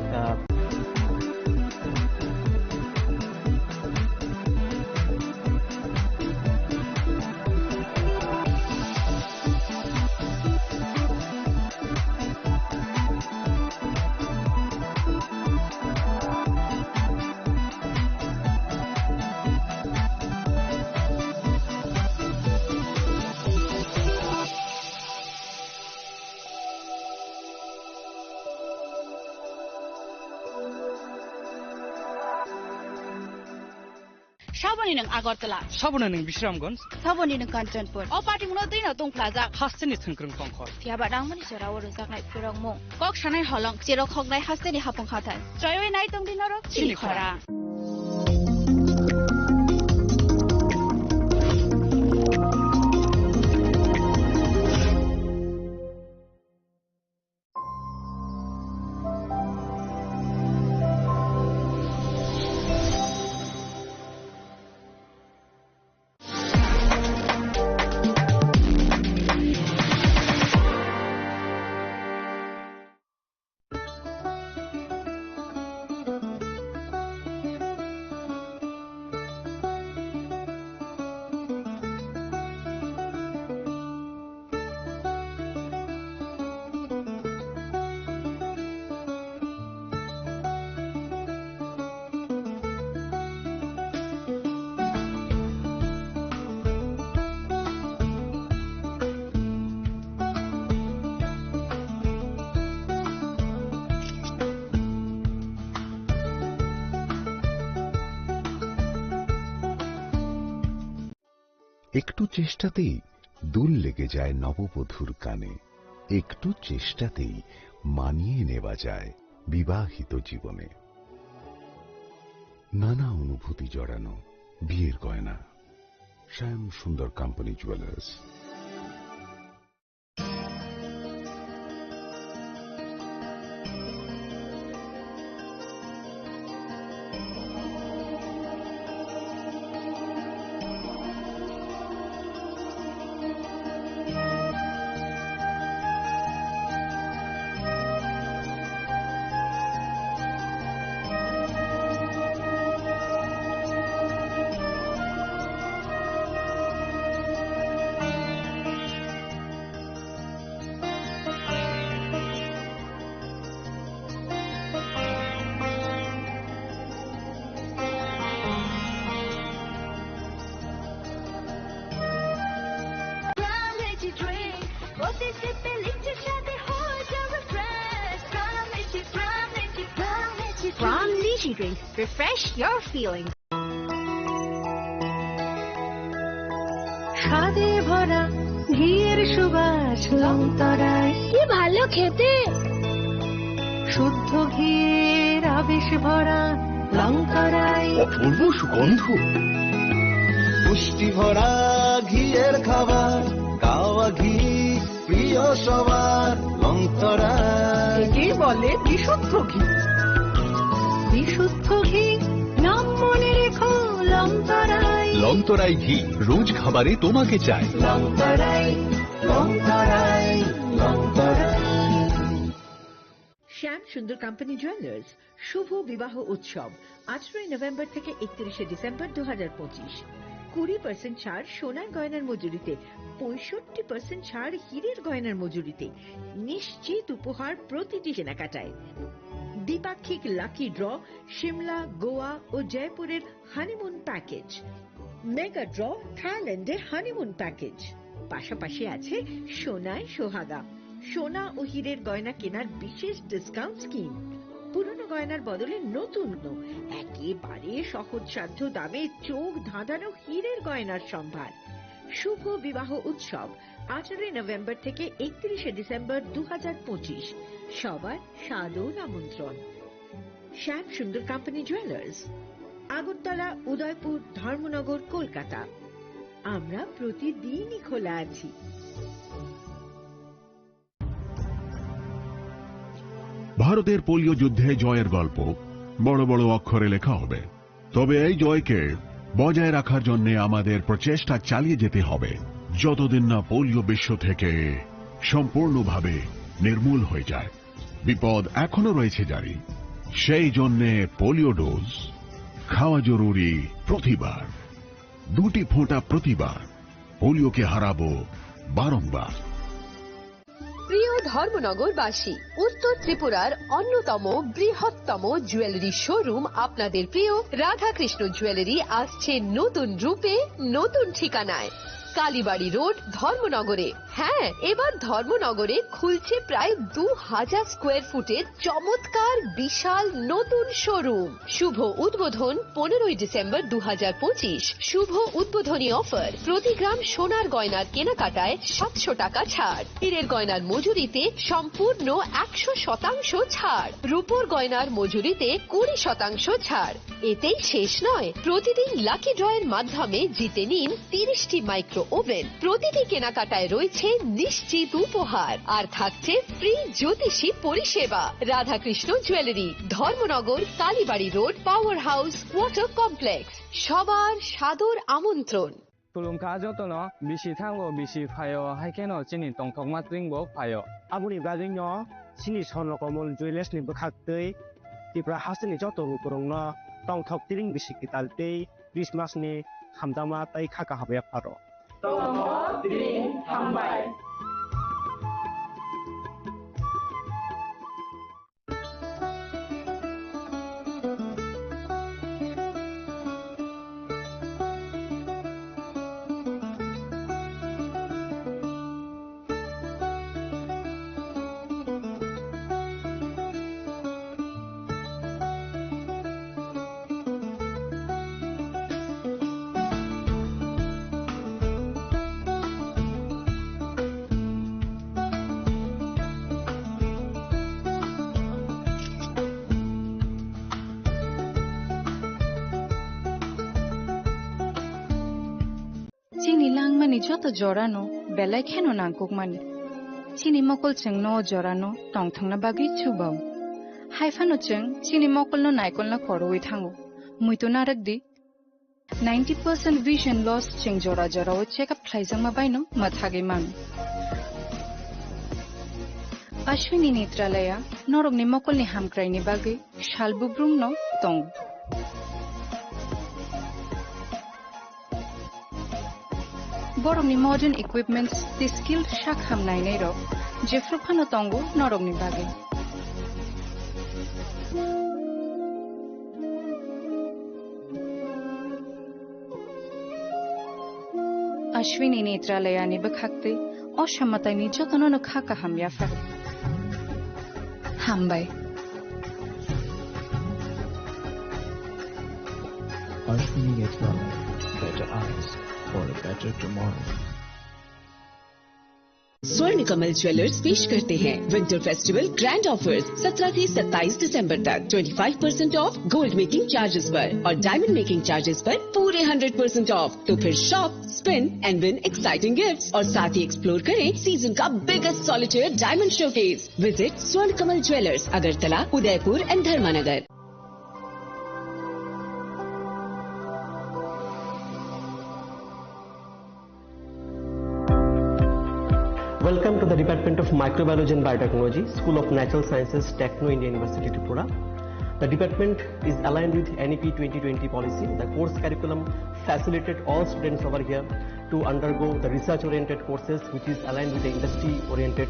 Saboni ng Agartala. Saboni ng Visramganj. Saboni ng Kanchanpur. O party mo din na tong plaza. Hasteni thangkrung tongkhor. Tiaba dang mani sora wor saknai purang mo. Kok sanai holong chiro khognai hasteni hapong khatan. Chayoi nai tong dinaro chini khora. একটু চেষ্টাতেই দুল লেগে যায় নববধূর কানে, একটু চেষ্টাতেই মানিয়ে নেওয়া যায় বিবাহিত জীবনে। নানা অনুভূতি জড়ানো বিয়ের গয়না। শ্যাম সুন্দর company jewellers. From Lychee Drink, refresh your feelings. স্বাদে ভরা ঘিয়ের সুবাস লংতরায়, কি ভালো খেতে। শুদ্ধ ঘিয়ের আবেশ ভরা লংতরায়, অপূর্ব সুগন্ধ। পুষ্টি ভরা ঘিয়ের খাবার, গাওয়া ঘি প্রিয় সবার লংতরায়। একে বলে বিশুদ্ধ ঘি। বিশুদ্ধ ঘি নাম মনে রেখো লংতরাই। লংতরাই ঘি রোজ খাবারে তোমাকে চাই। লংতরাই লংতরাই লংতরাই। শ্যাম সুন্দর কোম্পানি জুয়েলার্স শুভ বিবাহ উৎসব 18 নভেম্বর থেকে 31 ডিসেম্বর 2025। 20% ছাড় সোনার গয়নার মজুরিতে, 65% ছাড় হীরের গয়নার মজুরিতে, নিশ্চিত উপহার প্রতিটি কেনাকাটায়। দ্বিপাক্ষিক লাকি ড্র, শিমলা, গোয়া ও জয়পুরের হানিমুন প্যাকেজ, মেগা ড্র, থাইল্যান্ডে হানিমুন প্যাকেজ। পাশাপাশি আছে সোনায় সোহাগা, সোনা ও হীরের গয়না কেনার বিশেষ ডিসকাউন্ট স্কিম। পুরনো গয়নার বদলে নতুন একেবারে সহজসাধ্য দামে চোখ ধাঁধানো হীরের গয়নার সম্ভার। শুভ বিবাহ উৎসব 18 নভেম্বর থেকে 31 ডিসেম্বর 2025। সবার সাদর আমন্ত্রণ। শ্যাম সুন্দর কোম্পানি জুয়েলার্স, আগরতলা, উদয়পুর, ধর্মনগর, কলকাতা। আমরা প্রতিদিনই খোলা আছি। ভারতের পোলিও যুদ্ধে জয়ের গল্প বড় বড় অক্ষরে লেখা হবে, তবে এই জয়কে বজায় রাখার জন্য আমাদের প্রচেষ্টা চালিয়ে যেতে হবে যতদিন না পোলিও বিশ্ব থেকে সম্পূর্ণভাবে নির্মূল হয়ে যায়। বিপদ এখনো রয়েছে জারি, সেই জন্য পোলিও ডোজ খাওয়া জরুরি প্রতিবার। 2টি ফোঁটা প্রতিবার, পোলিওকে হারাবো বারংবার। প্রিয় ধর্মনগরবাসী, উত্তর ত্রিপুরার অন্যতম বৃহত্তম জুয়েলারি শোরুম আপনাদের প্রিয় রাধাকৃষ্ণ জুয়েলারি আসছে নতুন রূপে, নতুন ঠিকানায়। কালীবাড়ি রোড, ধর্মনগরে। হ্যাঁ, এবার ধর্মনগরে খুলছে প্রায় 2000 স্কোয়ার ফুটের চমৎকার বিশাল নতুন শোরুম। শুভ উদ্বোধন 15 ডিসেম্বর 2025। শুভ উদ্বোধনী অফার, প্রতি গ্রাম সোনার গয়নার কেনাকাটায় 700 টাকা ছাড়, হীরের গয়নার মজুরিতে সম্পূর্ণ 100% ছাড়, রূপোর গয়নার মজুরিতে 20% ছাড়। এতেই শেষ নয়, প্রতিদিন লাকি ড্রয়ের মাধ্যমে জিতে নিন 30টি মাইক্রো ওভেন। প্রতিটি কেনাকাটায় রয়েছে নিশ্চিত উপহার, আর থাকছে ফ্রি জ্যোতিষী পরিষেবা। Radhakrishna jewellery, Dharmanagar, Kalibari road, power house, water complex. সবার সাদর আমন্ত্রণ। Tulungka jotono bisi thango bisi phayo haikeno chini tongthokma tringbo phayo. Abuni bajingno chini sonrokomol jewelers ni bukhaktei tipra hasini joto rukurongno tongthok tiring bisi kitaltei Christmas ni hamdama tai khaka habya pharo. Tongthok tiring hambai. Chini langmani joto jorano belai kheno nangkukmani. Chini mokol cheng no jorano tongthangna bagi chubao. Haifano cheng chini mokol no naikol na koroi thango. Muito narakdi 90% vision loss cheng jora jora o check up thlaijang ma baino mathage man. Ashwini Netralaya norogni mokol ni hamkraini bagi shalbubrum no tong. Borogni modern equipments the skilled shakham nainai ro jefrukhano tongo norogni bage. Ashwini Netralaya ni bakhakte oshamata ni jotono no khaka hamya fa. Hambai. Ashwini Netralaya, better eyes for a better tomorrow. स्वर्ण Kamal jewellers पेश करते हैं winter festival grand offers 17 से 27 दिसंबर तक 25% of gold making charges पर और diamond making charges पर पूरे 100% ऑफ। तो फिर shop, spin and win exciting gifts और साथ ही एक्सप्लोर करें सीजन का biggest solitaire diamond showcase. Visit Swarna Kamal jewellers, Agartala, Udaipur and Dharmanagar. Welcome to the Department of Microbiology and Biotechnology, School of Natural Sciences, Techno India University, Tripura. The department is aligned with NEP 2020 policy. The course curriculum facilitated all students over here to undergo the research-oriented courses, which is aligned with the industry-oriented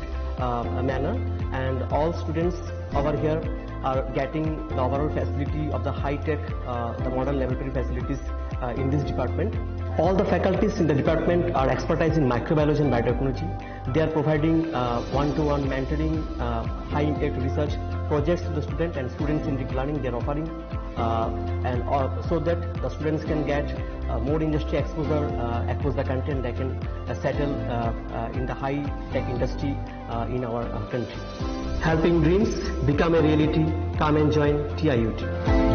manner. And all students over here are getting the overall facility of the high-tech, the modern laboratory facilities in this department. All the faculties in the department are expertise in microbiology and biotechnology. They are providing one-to-one mentoring, high-impact research projects to the student and students in deep learning they are offering, so that the students can get more industry exposure across the country and they can settle in the high-tech industry in our country. Helping dreams become a reality. Come and join TIUT.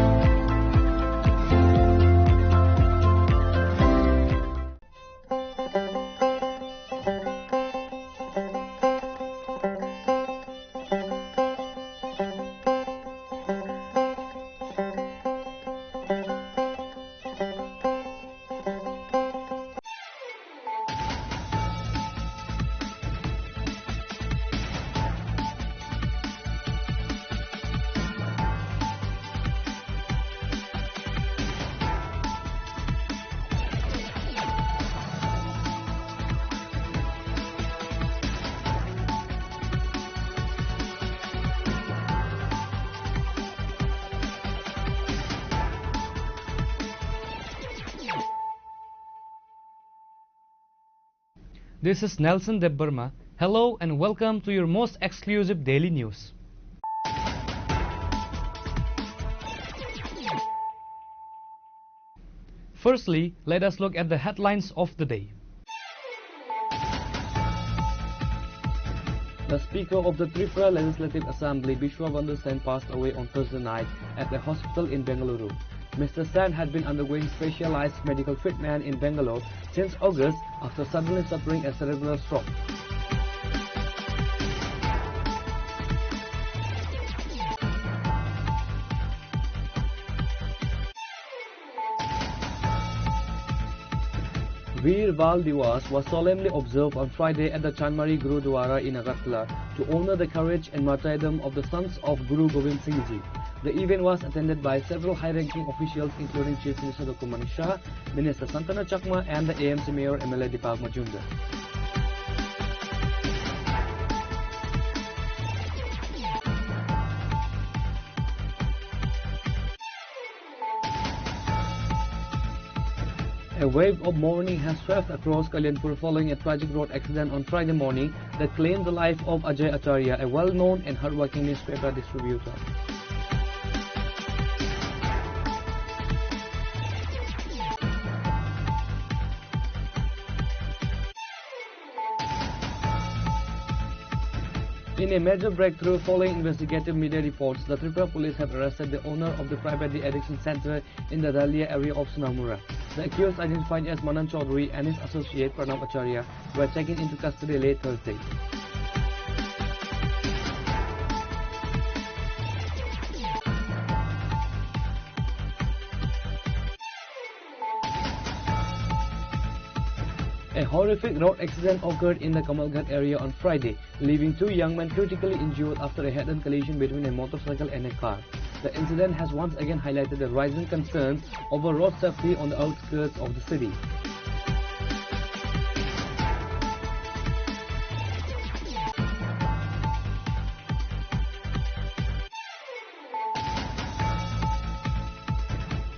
This is Nelson Debbarma. Hello and welcome to your most exclusive daily news. Firstly, let us look at the headlines of the day. The Speaker of the Tripura Legislative Assembly, Bishwabandhu Sen, passed away on Thursday night at a hospital in Bengaluru. Mr. Sen had been undergoing specialized medical treatment in Bangalore since August after suddenly suffering a cerebral stroke. Veer Bal Diwas was solemnly observed on Friday at the Chanmari Gurudwara in Agartala to honor the courage and martyrdom of the sons of Guru Gobind Singh Ji. The event was attended by several high-ranking officials including Chief Minister Dr. Manish Shah, Minister Santana Chakma and the AMC Mayor MLA Deepak Majumdar. A wave of mourning has swept across Kalyanpur following a tragic road accident on Friday morning that claimed the life of Ajay Acharya, a well-known and hard-working newspaper distributor. In a major breakthrough following investigative media reports, the Tripura police have arrested the owner of the private de-addiction center in the Dalia area of Sunamura. The accused, identified as Manan Chaudhary and his associate Pranab Acharya, were taken into custody late Thursday. A horrific road accident occurred in the Kamalghat area on Friday, leaving two young men critically injured after a head-on collision between a motorcycle and a car. The incident has once again highlighted the rising concerns over road safety on the outskirts of the city.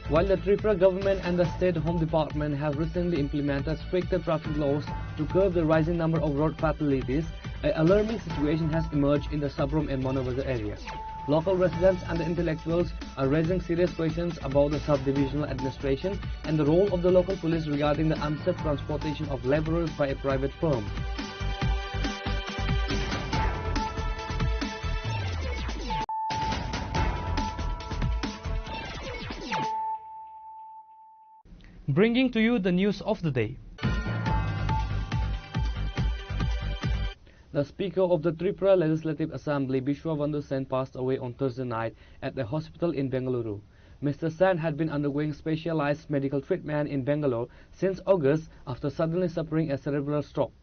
While the Tripura government and the State Home Department have recently implemented stricter traffic laws to curb the rising number of road fatalities, an alarming situation has emerged in the Sabrom and Monobazar areas. Local residents and the intellectuals are raising serious questions about the sub-divisional administration and the role of the local police regarding the unsafe transportation of labourers by a private firm. Bringing to you the news of the day. The Speaker of the Tripura Legislative Assembly, Bishwabandhu Sen, passed away on Thursday night at a hospital in Bengaluru. Mr. Sen had been undergoing specialized medical treatment in Bangalore since August after suddenly suffering a cerebral stroke.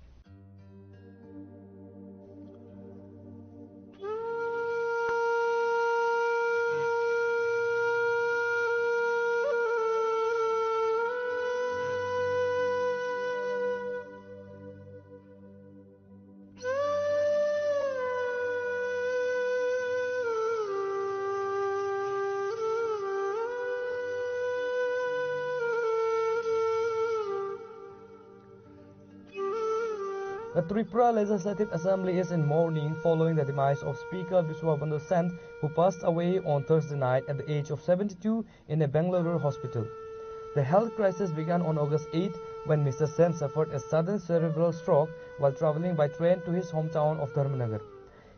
The Tripura Legislative Assembly is in mourning following the demise of Speaker Biswabandhu Sen, who passed away on Thursday night at the age of 72 in a Bengaluru hospital. The health crisis began on August 8 when Mr. Sen suffered a sudden cerebral stroke while traveling by train to his hometown of Dharmanagar.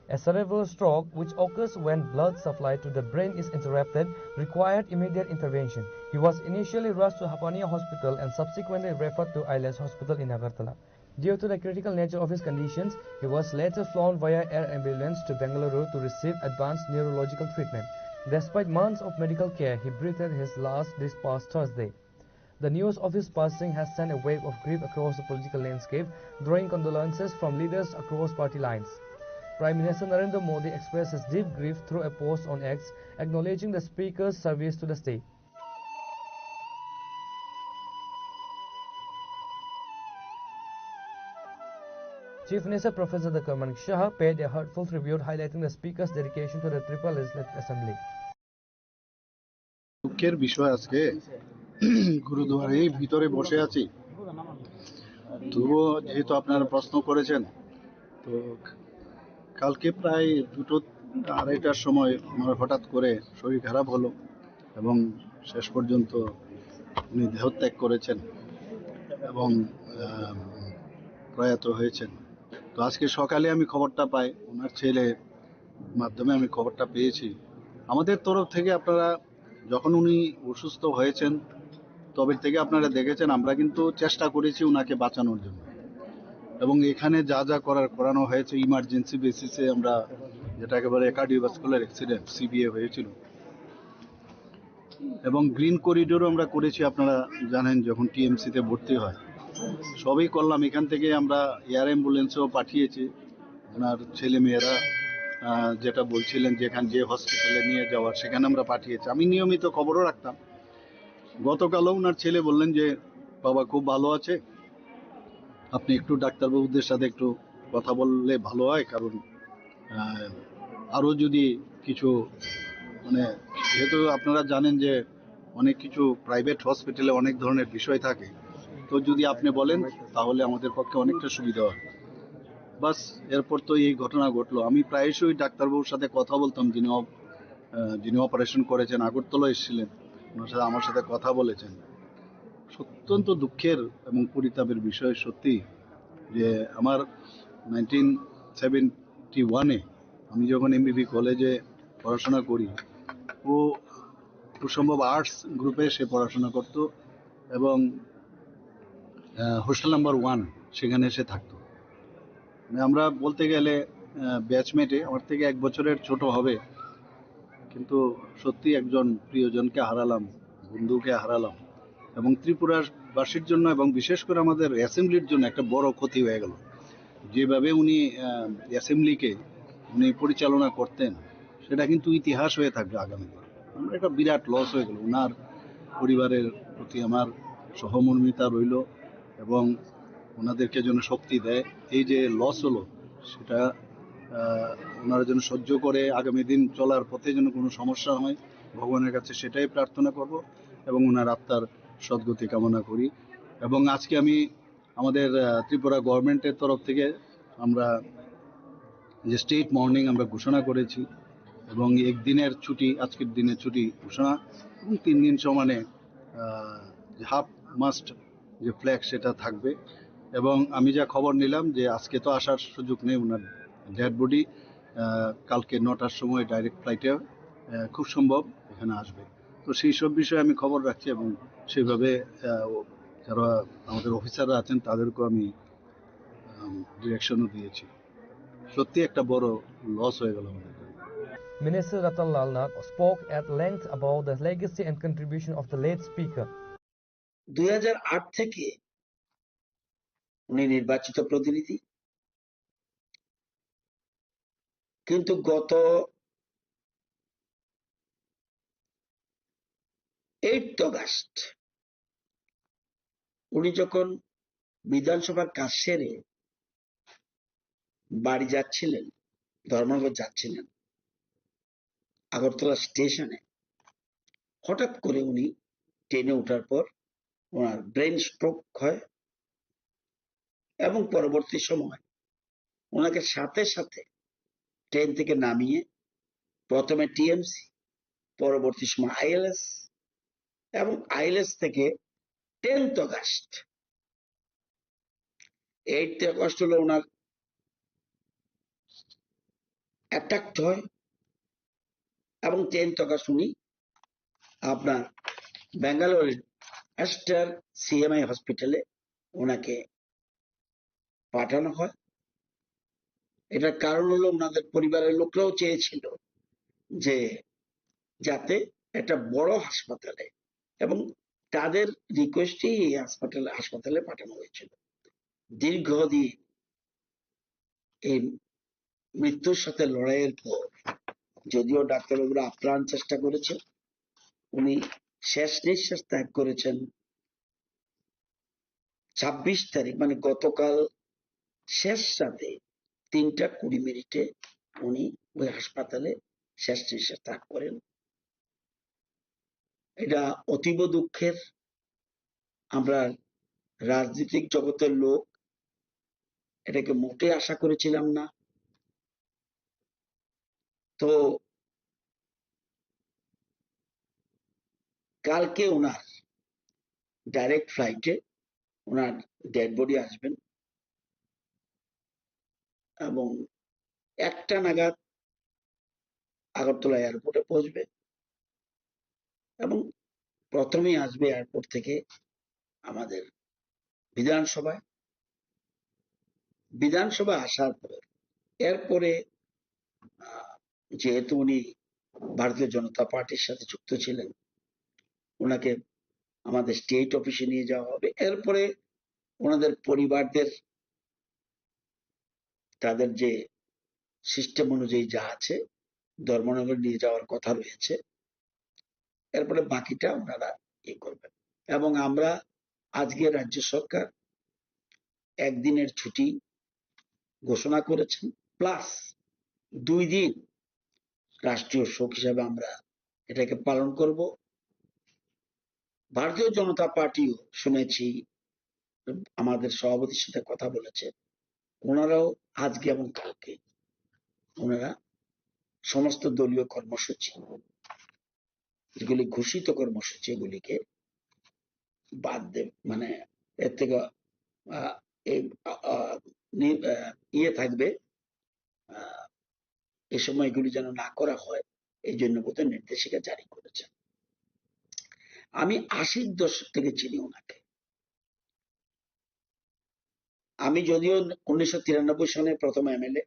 A cerebral stroke, which occurs when blood supply to the brain is interrupted, required immediate intervention. He was initially rushed to Hapania Hospital and subsequently referred to Ailes Hospital in Agartala. Due to the critical nature of his conditions, he was later flown via air ambulance to Bengaluru to receive advanced neurological treatment. Despite months of medical care, he breathed his last this past Thursday. The news of his passing has sent a wave of grief across the political landscape, drawing condolences from leaders across party lines. Prime Minister Narendra Modi expressed his deep grief through a post on X, acknowledging the Speaker's service to the state. Chief Minister Professor Dr. Manik Shah paid a heartful tribute, highlighting the Speaker's dedication to the Tripura Legislative Assembly. দুঃখের বিষয় আজকে গুরুদুয়ারে ভিতরে বসে আছি, তবুও যেহেতু আপনারা প্রশ্ন করেছেন, তো কালকে প্রায় 2-2:30টার সময় আমার হঠাৎ করে শরীর খারাপ হলো এবং শেষ পর্যন্ত উনি দেহত্যাগ করেছেন এবং প্রয়াত হয়েছেন। তো আজকে সকালে আমি খবরটা পাই, ওনার ছেলে মাধ্যমে আমি খবরটা পেয়েছি। আমাদের তরফ থেকে আপনারা যখন উনি অসুস্থ হয়েছেন তবে থেকে আপনারা দেখেছেন আমরা কিন্তু চেষ্টা করেছি ওনাকে বাঁচানোর জন্য, এবং এখানে যা যা করানো হয়েছে ইমার্জেন্সি বেসিসে, আমরা যেটা একেবারে কার্ডিওভাস্কুলার অ্যাক্সিডেন্ট সিবিএ হয়েছিল, এবং গ্রিন করিডোরও আমরা করেছি। আপনারা জানেন যখন টিএমসিতে ভর্তি হয় সবই করলাম। এখান থেকে আমরা এয়ার অ্যাম্বুলেন্সও পাঠিয়েছি। ওনার ছেলে মেয়েরা যেটা বলছিলেন যে হসপিটালে নিয়ে যাওয়ার সেখানে আমরা পাঠিয়েছি। আমি নিয়মিত খবরও রাখতাম। গতকালও ওনার ছেলে বললেন যে বাবা খুব ভালো আছে, আপনি একটু ডাক্তারবাবুদের সাথে একটু কথা বললে ভালো হয়, কারণ আরও যদি কিছু যেহেতু আপনারা জানেন যে অনেক কিছু প্রাইভেট হসপিটালে অনেক ধরনের বিষয় থাকে, তো যদি আপনি বলেন তাহলে আমাদের পক্ষে অনেকটা সুবিধা হয়। বাস এরপর তো এই ঘটনা ঘটলো। আমি প্রায়শই ডাক্তারবাবুর সাথে কথা বলতাম, যিনি অপারেশন করেছেন, আগরতলা এসেছিলেন, ওনার সাথে আমার সাথে কথা বলেছেন। অত্যন্ত দুঃখের এবং পরিতাপের বিষয় সত্যি যে আমার 1971-এ আমি যখন এমবিবি কলেজে পড়াশোনা করি, ও খুব সম্ভব আর্টস গ্রুপে সে পড়াশোনা করত এবং হোস্টেল নাম্বার 1 সেখানে সে থাকতো। আমরা বলতে গেলে ব্যাচমেটে, আমার থেকে 1 বছরের ছোট হবে, কিন্তু সত্যি একজন প্রিয়জনকে হারালাম, বন্ধুকে হারালাম, এবং ত্রিপুরার বাসীর জন্য এবং বিশেষ করে আমাদের অ্যাসেম্বলির জন্য একটা বড় ক্ষতি হয়ে গেল। যেভাবে উনি অ্যাসেম্বলিকে পরিচালনা করতেন সেটা কিন্তু ইতিহাস হয়ে থাকবে আগামী দিনে। আমরা একটা বিরাট লস হয়ে গেল। ওনার পরিবারের প্রতি আমার সহমর্মিতা রইল এবং ওনাদেরকে যেন শক্তি দেয়। এই যে লস হলো সেটা ওনারা যেন সহ্য করে আগামী দিন চলার পথে যেন কোনো সমস্যা হয়, ভগবানের কাছে সেটাই প্রার্থনা করব এবং ওনার আত্মার সদ্গতি কামনা করি। এবং আজকে আমি আমাদের ত্রিপুরা গভর্নমেন্টের তরফ থেকে আমরা যে স্টেট মর্নিং আমরা ঘোষণা করেছি এবং একদিনের ছুটি, আজকের দিনের ছুটি ঘোষণা, এবং 3 দিন সমানে হাফ মাস্ট যে ফ্ল্যাগ সেটা থাকবে। এবং আমি যা খবর নিলাম যে আজকে তো আসার সুযোগ নেই, ওনার ডেড বডি কালকে 9টার সময় ডাইরেক্ট ফ্লাইটে খুব সম্ভব এখানে আসবে। তো সেই সব বিষয়ে আমি খবর রাখছি এবং সেইভাবে যারা আমাদের অফিসাররা আছেন তাদেরকেও আমি ডিরেকশনও দিয়েছি। সত্যি একটা বড় লস হয়ে গেল আমাদের। Minister Ratan Lal Nag spoke at length about the legacy and contribution of the late speaker. 2008 থেকে উনি নির্বাচিত প্রতিনিধি, কিন্তু গত 8 অগাস্ট উনি যখন বিধানসভার কাজ সেরে বাড়ি যাচ্ছিলেন, ধর্মনগর যাচ্ছিলেন, আগরতলা স্টেশনে হঠাৎ করে উনি ট্রেনে ওঠার পর ওনার ব্রেন স্ট্রোক হয় এবং পরবর্তী সময় ওনাকে সাথে সাথে ট্রেন থেকে নামিয়ে প্রথমে টিএমসি, পরবর্তী সময় আইএলএস, এবং আইএলএস থেকে 10th অগাস্ট 8th অগাস্ট হলো ওনার অ্যাটাক হয়, এবং 10th অগাস্ট উনি আপনার ব্যাঙ্গালোরের অ্যাস্টার সিএমআই হসপিটালে ওনাকে পাঠানো হয়। এটার কারণ হলো ওনাদের পরিবারের লোকরাও চেয়েছিল যে যাতে একটা বড় হাসপাতালে, এবং তাদের রিকোয়েস্টেই এই হাসপাতালে পাঠানো হয়েছিল। দীর্ঘদিন এই মৃত্যুর সাথে লড়াইয়ের পর, যদিও ডাক্তারবাবুরা আপ্রাণ চেষ্টা করেছে, উনি শেষ নিঃশ্বাস ত্যাগ করেছেন 26 তারিখ, মানে গতকাল শেষ রাতে 3:20 উনি ওই হাসপাতালে শেষ নিঃশ্বাস ত্যাগ করেন। এটা অতীব দুঃখের। আমরা রাজনৈতিক জগতের লোক এটাকে মোটে আশা করেছিলাম না। তো কালকে ওনার ডাইরেক্ট ফ্লাইটে ওনার ডেড বডি আসবেন, এবং 1টা নাগাদ আগরতলা এয়ারপোর্টে পৌঁছবে, এবং প্রথমেই আসবে এয়ারপোর্ট থেকে আমাদের বিধানসভায়। বিধানসভায় আসার পর এরপরে যেহেতু উনি ভারতীয় জনতা পার্টির সাথে যুক্ত ছিলেন, ওনাকে আমাদের স্টেট অফিসে নিয়ে যাওয়া হবে। এরপরে ওনাদের পরিবারদের তাদের যে সিস্টেম অনুযায়ী যা আছে ধর্মনগর নিয়ে যাওয়ার কথা রয়েছে। এরপরে বাকিটা ওনারা করবেন। এবং আমরা আজকে রাজ্য সরকার একদিনের ছুটি ঘোষণা করেছেন, প্লাস 2 দিন রাষ্ট্রীয় শোক হিসাবে আমরা এটাকে পালন করব। ভারতীয় জনতা পার্টিও শুনেছি আমাদের সভাপতির সাথে কথা বলেছে, ওনারাও আজকে এবং কালকে ওনারা সমস্ত দলীয় কর্মসূচি, যেগুলি ঘোষিত কর্মসূচি, এগুলিকে বাদ দেব, মানে এর থেকে ইয়ে থাকবে, এই সময় এগুলি যেন না করা হয়, এই জন্য বোধ নির্দেশিকা জারি করেছেন। আমি 80-র দশক থেকে চিনি ওনাকে। আমি যদিও 1993 সনে প্রথম এমএলএ,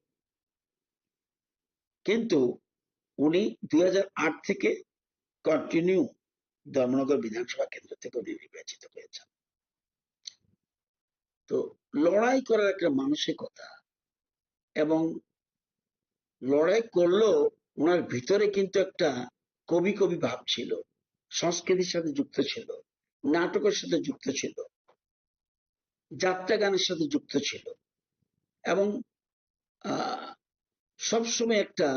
কিন্তু উনি 2008 থেকে কন্টিনিউ ধর্মনগর বিধানসভা কেন্দ্র থেকে উনি নির্বাচিত হয়েছেন। তো লড়াই করার একটা মানসিকতা, এবং লড়াই করলেও ওনার ভিতরে কিন্তু একটা কবি কবি ভাব ছিল, সংস্কৃতির সাথে যুক্ত ছিল, নাটকের সাথে যুক্ত ছিল, যাত্রা গানের সাথে যুক্ত ছিল, এবং সবসময় একটা,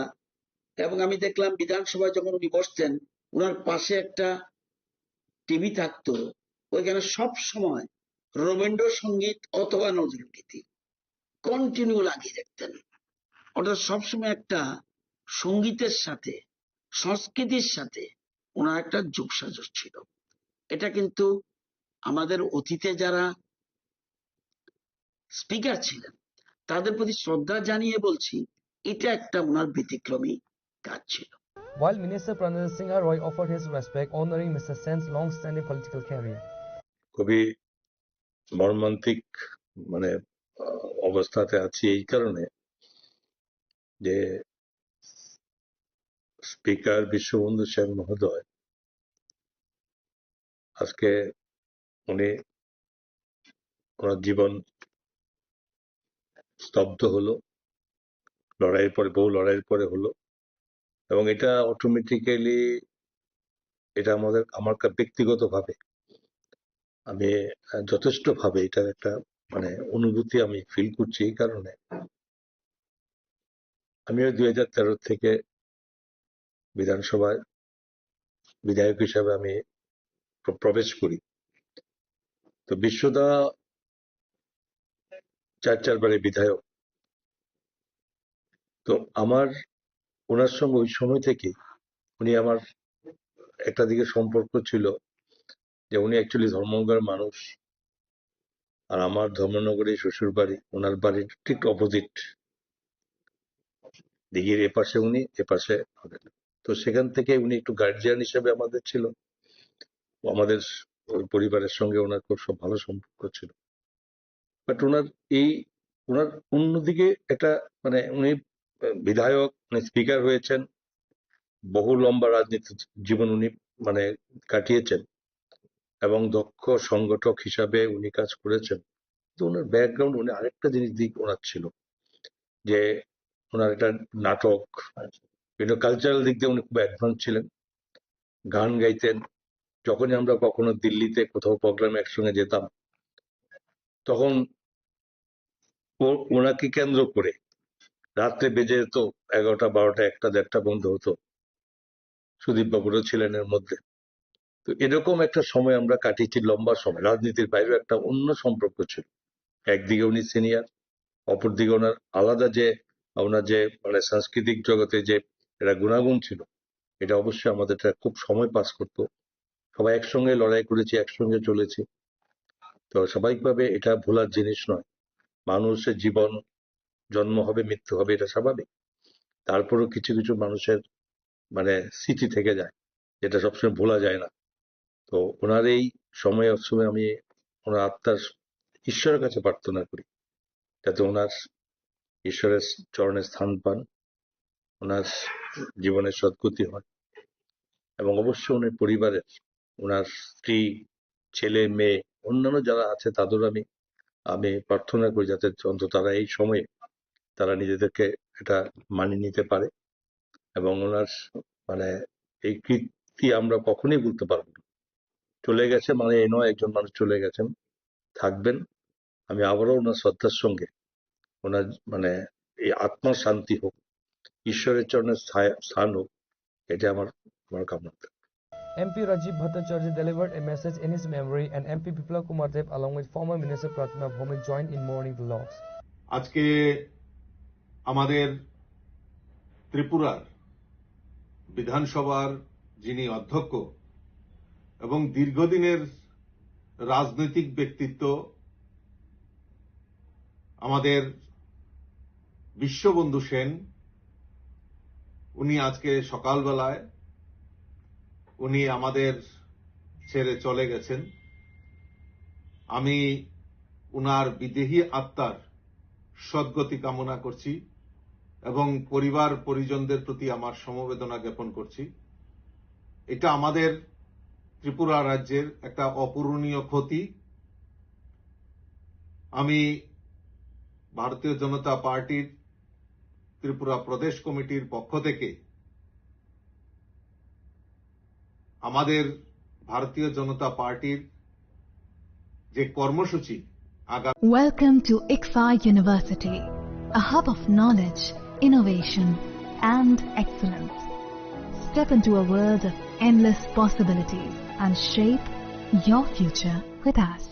এবং আমি দেখলাম বিধানসভায় যখন উনি বসতেন, ওনার পাশে একটা টিভি থাকতো, ওইখানে সব সময় রবীন্দ্রসঙ্গীত অথবা নজরুলগীতি কন্টিনিউ লাগিয়ে রাখতেন। অর্থাৎ সবসময় একটা সঙ্গীতের সাথে, সংস্কৃতির সাথে ওনার একটা যোগসাজশ ছিল। এটা কিন্তু আমাদের অতীতে যারা স্পিকার ছিলেন তাদের প্রতি শ্রদ্ধা জানিয়ে বলছি, এটা একটা ওনার ব্যতিক্রমী কাজ ছিল। While Minister Pranil Singh Roy offered his respect, honoring Mr. Sen's long-standing political career. খুবই মর্মান্তিক মানে অবস্থাতে আছি এই কারণে যে স্পিকার বিশ্ববন্ধু সেন মহোদয় আজকে উনি ওনার জীবন স্তব্ধ হলো, লড়াইয়ের পরে, বহু লড়াইয়ের পরে হলো, এবং এটা অটোমেটিক্যালি, এটা আমার ব্যক্তিগতভাবে আমি যথেষ্ট ভাবে এটার একটা মানে অনুভূতি আমি ফিল করছি। এই কারণে আমিও 2013 থেকে বিধানসভায় বিধায়ক হিসাবে আমি প্রবেশ করি। তো বিশ্বদা 4 বারে বিধায়ক, তো আমার ওনার সঙ্গে ওই সময় থেকে উনি আমার একটা দিকে সম্পর্ক ছিল যে উনি অ্যাকচুয়ালি ধর্মনগর মানুষ, আর আমার ধর্মনগরে শ্বশুর বাড়ি, ওনার বাড়ির ঠিক অপোজিট দিঘির এপাশে উনি, এপাশে আমাদের। তো সেখান থেকে উনি একটু গার্জিয়ান হিসেবে আমাদের ছিল, আমাদের ওই পরিবারের সঙ্গে ওনার খুব সব ভালো সম্পর্ক ছিল। বাট ওনার অন্যদিকে একটা মানে উনি বিধায়ক, স্পিকার হয়েছেন, বহু লম্বা রাজনীতি জীবন উনি মানে কাটিয়েছেন এবং দক্ষ সংগঠক হিসাবে উনি কাজ করেছেন। তো ওনার ব্যাকগ্রাউন্ড, উনি আরেকটা জিনিস দিক ওনার ছিল যে ওনার একটা নাটক, বিভিন্ন কালচারাল দিক দিয়ে উনি খুব অ্যাডভান্স ছিলেন, গান গাইতেন। যখনই আমরা কখনো দিল্লিতে কোথাও প্রোগ্রামে একসঙ্গে যেতাম, তখন ওনাকে কেন্দ্র করে রাত্রে বেজে যেত 11টা 12টা 1টা 1:30 বন্ধ হতো। সুদীপ বাবুরও ছিলেন এর মধ্যে। তো এরকম একটা সময় আমরা কাটিয়েছি, লম্বা সময়। রাজনীতির বাইরেও একটা অন্য সম্পর্ক ছিল। একদিকে উনি সিনিয়র, অপরদিকে ওনার আলাদা যে ওনার যে মানে সাংস্কৃতিক জগতে যে একটা গুণাগুণ ছিল, এটা অবশ্যই আমাদের খুব সময় পাস করতো। সবাই একসঙ্গে লড়াই করেছি, একসঙ্গে চলেছি। তো স্বাভাবিকভাবে এটা ভোলার জিনিস নয়। মানুষের জীবন, জন্ম হবে, মৃত্যু হবে, এটা স্বাভাবিক। তারপরেও কিছু কিছু মানুষের মানে স্মৃতি থেকে যায়, যেটা সবসময় ভোলা যায় না। তো ওনার এই সময় আমি ওনার আত্মার ঈশ্বরের কাছে প্রার্থনা করি যাতে ওনার ঈশ্বরের চরণে স্থান পান, ওনার জীবনের সদ্গতি হয়, এবং অবশ্যই ওনার পরিবারের, ওনার স্ত্রী, ছেলে, মেয়ে, অন্যান্য যারা আছে তাদেরও আমি প্রার্থনা করি যাতে অন্তত তারা এই সময়ে তারা নিজেদেরকে এটা মানিয়ে নিতে পারে। এবং ওনার মানে এই কীর্তি আমরা কখনোই বলতে পারবো না। চলে গেছে মানে এ নয় একজন মানুষ চলে গেছেন, থাকবেন। আমি আবারও ওনার শ্রদ্ধার সঙ্গে ওনার মানে এই আত্মার শান্তি হোক, ঈশ্বরের চরণে স্থান হোক, এটা আমার কামনা। MP Rajiv Bhattacharya delivered a message in his memory, and MP Biplab Kumar Deb along with former Minister Pratima Bhaumik joined in mourning the loss. আজকে আমাদের ত্রিপুরার বিধানসভার যিনি অধ্যক্ষ এবং দীর্ঘদিনের রাজনৈতিক ব্যক্তিত্ব, আমাদের বিশ্ববন্ধু সেন, উনি আজকে সকালবেলায় উনি আমাদের ছেড়ে চলে গেছেন। আমি উনার বিদেহী আত্মার সদ্গতি কামনা করছি এবং পরিবার পরিজনদের প্রতি আমার সমবেদনা জ্ঞাপন করছি। এটা আমাদের ত্রিপুরা রাজ্যের একটা অপূরণীয় ক্ষতি। আমি ভারতীয় জনতা পার্টির ত্রিপুরা প্রদেশ কমিটির পক্ষ থেকে আমাদের ভারতীয় জনতা পার্টির যে কর্মসূচি আগামী Welcome to ICFA University, a hub of knowledge, innovation and excellence. Step into a world of endless possibilities and shape your future with us.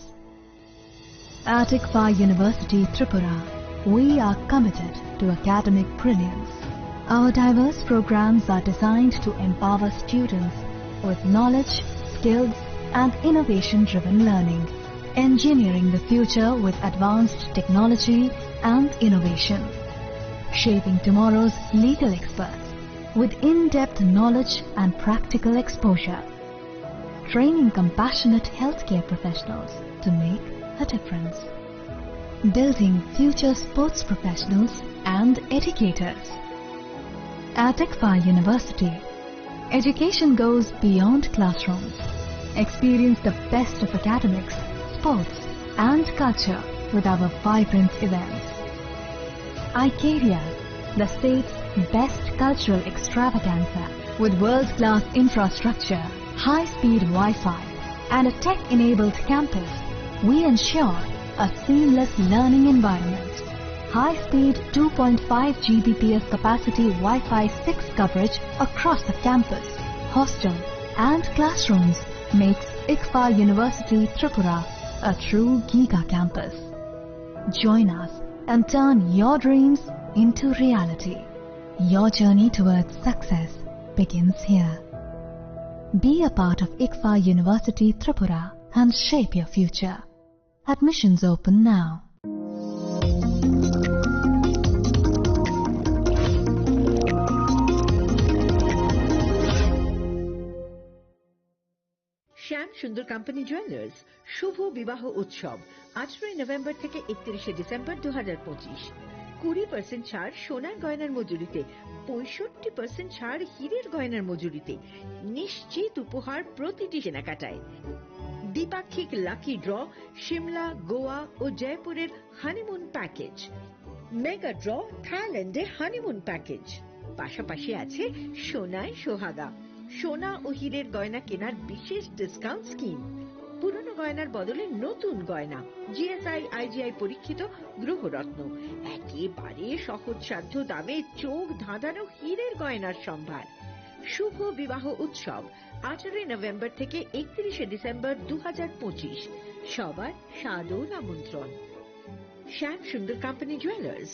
At ICFA University Tripura, we are committed to academic brilliance. Our diverse programs are designed to empower students with knowledge, skills and innovation-driven learning, engineering the future with advanced technology and innovation, shaping tomorrow's legal experts with in-depth knowledge and practical exposure, training compassionate healthcare professionals to make a difference, building future sports professionals and educators. At ICFA University, education goes beyond classrooms. Experience the best of academics, sports and culture with our vibrant events. ICARIA, the state's best cultural extravaganza, with world-class infrastructure, high-speed Wi-Fi and a tech-enabled campus, we ensure a seamless learning environment. High-speed 2.5 Gbps capacity Wi-Fi 6 coverage across the campus, hostel and classrooms makes ICFA University Tripura a true Giga campus. Join us and turn your dreams into reality. Your journey towards success begins here. Be a part of ICFA University Tripura and shape your future. Admissions open now. শ্যাম সুন্দর company jewellers শুভ বিবাহ উৎসব 18 November থেকে 31 December 2025। 20% ছাড় সোনার গয়নার মজুরিতে, 65% ছাড় হীরের গয়নার মজুরিতে, নিশ্চিত উপহার প্রতিটি কেনাকাটায়। দ্বিপাক্ষিক লাকি ড্র, শিমলা, গোয়া ও জয়পুরের হানিমুন প্যাকেজ, মেগা ড্র থাইল্যান্ডে হানিমুন প্যাকেজ। পাশাপাশি আছে সোনায় সোহাগা, সোনা ও হীরের গয়না কেনার বিশেষ ডিসকাউন্ট স্কিম। পুরনো গয়নার বদলে নতুন গয়না, জিএসআই আইজিআই পরীক্ষিত গ্রহরত্ন, একেবারে সহজসাধ্য দামে চোখ ধাঁধানো হীরের গয়নার সম্ভার। শুভ বিবাহ উৎসব 18 নভেম্বর থেকে 31 ডিসেম্বর 2025। সবার সাদর আমন্ত্রণ। শ্যাম সুন্দর কোম্পানি জুয়েলার্স,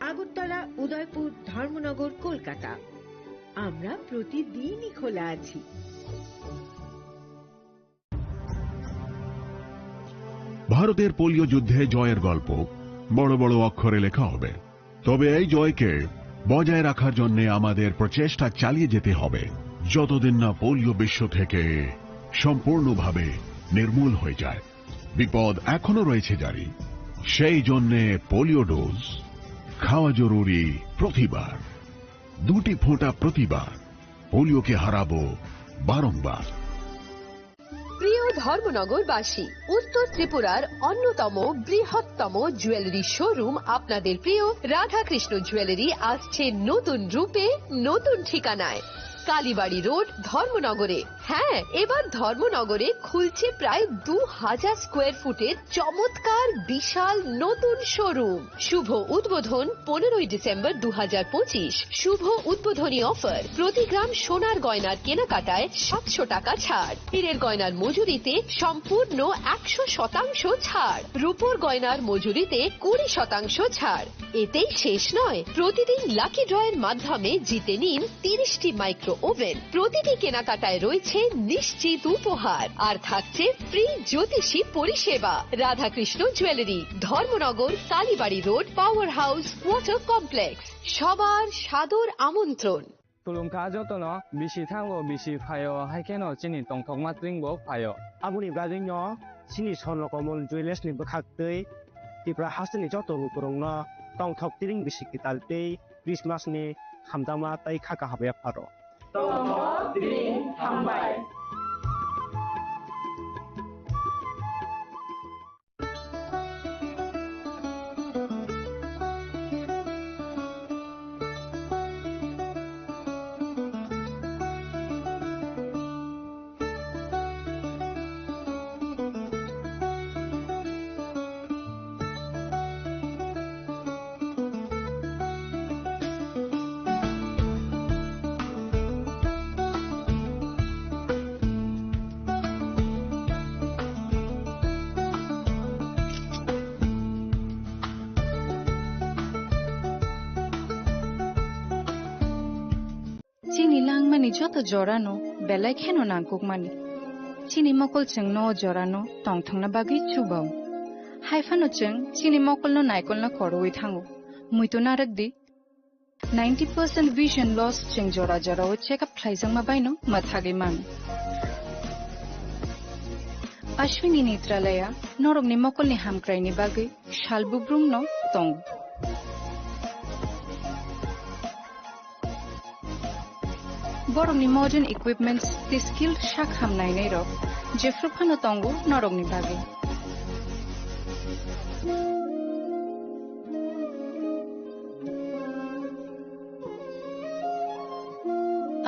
আগরতলা, উদয়পুর, ধর্মনগর, কলকাতা। আমরা প্রতিদিনই খোলা আছি। ভারতের পোলিও যুদ্ধে জয়ের গল্প বড় বড় অক্ষরে লেখা হবে, তবে এই জয়কে বজায় রাখার জন্য আমাদের প্রচেষ্টা চালিয়ে যেতে হবে যতদিন না পোলিও বিশ্ব থেকে সম্পূর্ণভাবে নির্মূল হয়ে যায়। বিপদ এখনো রয়েছে জারি, সেই জন্য পোলিও ডোজ খাওয়া জরুরি প্রতিবার। 2টি ফোঁটা প্রতিবার, পোলিওকে হারাবো বারংবার। প্রিয় ধর্মনগরবাসী, উত্তর ত্রিপুরার অন্যতম বৃহত্তম জুয়েলারি শোরুম আপনাদের প্রিয় রাধাকৃষ্ণ জুয়েলারি আসছে নতুন রূপে, নতুন ঠিকানায়, কালীবাড়ি রোড, ধর্মনগরে। হ্যাঁ, এবার ধর্মনগরে খুলছে প্রায় 2000 স্কোয়ার ফুটের চমৎকার বিশাল নতুন শোরুম। শুভ উদ্বোধন 15 ডিসেম্বর 2025। শুভ উদ্বোধনী অফার, প্রতি গ্রাম সোনার গয়নার কেনাকাটায় 700 টাকা ছাড়, হীরের গয়নার মজুরিতে সম্পূর্ণ 100% ছাড়, রূপোর গয়নার মজুরিতে 20% ছাড়। এতেই শেষ নয়, প্রতিদিন লাকি ড্রয়ের মাধ্যমে জিতে নিন 30টি মাইক্রো ওভেন। প্রতিটি কেনাকাটায় রয়েছে নিশ্চিত উপহার, আর থাকছে ফ্রি জ্যোতিষী পরিষেবা। Radhakrishna jewellery, Dharmanagar, Kalibari road, power house, water complex. সবার সাদর আমন্ত্রণ। তুলুংকা যতন বিশি থাঙ্গো বিশি ফায়ো হাইকেন চিনি টংথক মাত্রিংবো ফায়ো। Abuni bradingno sini sonlokomol jewelers ni bakhaktei tipra hasni joto rukurongno tongthok tiring bisiki taltei Christmas ni hamdama tai khaka habya pharo. Tongthok tiring hambai. চিনি লাংমানি যত জরানো বেলায় খেন নাংকুকমানি চিনি মকল চেং ন জরানো টংথংনা বাগি চুবাও হাইফানো চেং চিনি মকল ন নাইকল ন করওই থাঙ্গো মুইতো নারক দি 90% vision loss চেং জরা জরা ও চেকআপ খাইজাং মা বাইনো মাথাগে মান অশ্বিনী নেত্রালয়া নরগনি মকলনি হামক্রাইনি বাগি শালবুব্রুং ন টং Borongni modern equipments, the skilled shak hamnai nei rok, jefrupano tongo norongni bagi.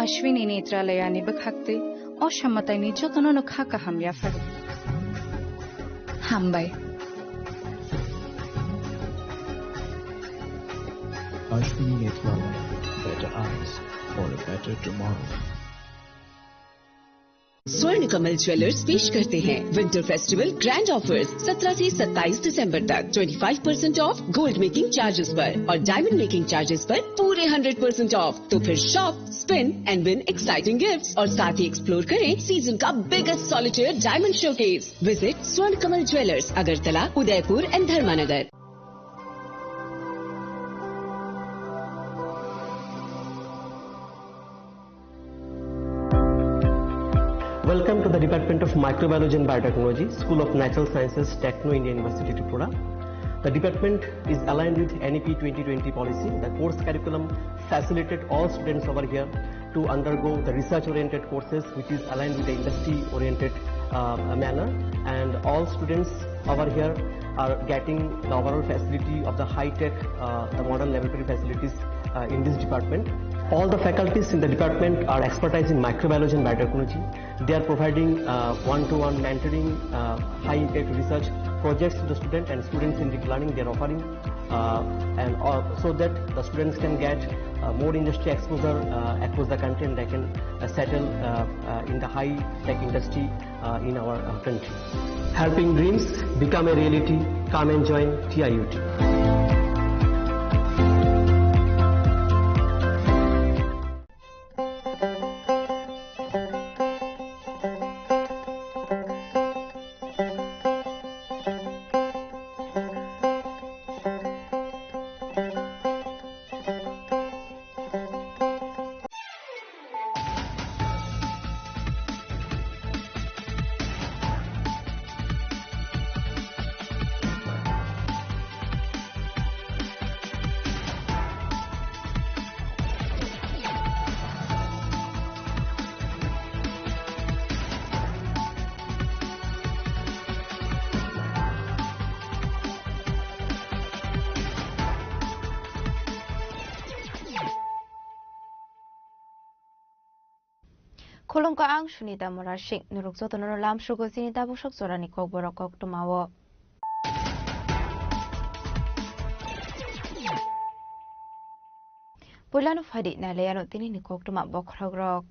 Ashwini Netralaya ni bakhakte, oshammatai ni jotono no khaka hamya faru. Hambai. Ashwini Netralaya, better eyes for a better tomorrow. स्वर्ण Kamal jewellers पेश करते हैं winter festival grand offers 17 से 27 दिसंबर तक 25% of gold making charges पर और diamond making charges पर पूरे 100% ऑफ। तो फिर shop, spin and win exciting gifts और साथ ही एक्सप्लोर करें सीजन का biggest solitaire diamond showcase. Visit Swarna Kamal jewellers, Agartala, Udaipur and Dharmanagar. Welcome to the Department of Microbiology and Biotechnology, School of Natural Sciences, Techno India University, Tripura. The department is aligned with NEP 2020 policy. The course curriculum facilitated all students over here to undergo the research-oriented courses, which is aligned with the industry-oriented manner. And all students over here are getting the overall facility of the high-tech, the modern laboratory facilities in this department. All the faculties in the department are expertise in microbiology and biotechnology. They are providing one-to-one mentoring, high-impact research projects to the student and students in deep learning. They are offering so that the students can get more industry exposure across the country and they can settle in the high-tech industry in our country. Helping dreams become a reality. Come and join TIUT. Kolong ka ang sunita morashik nurukso tono lam shugo sinita busok sorani kok borok kok tumawo. Pulano fadi na layano tini ni kok tuma bokragrok.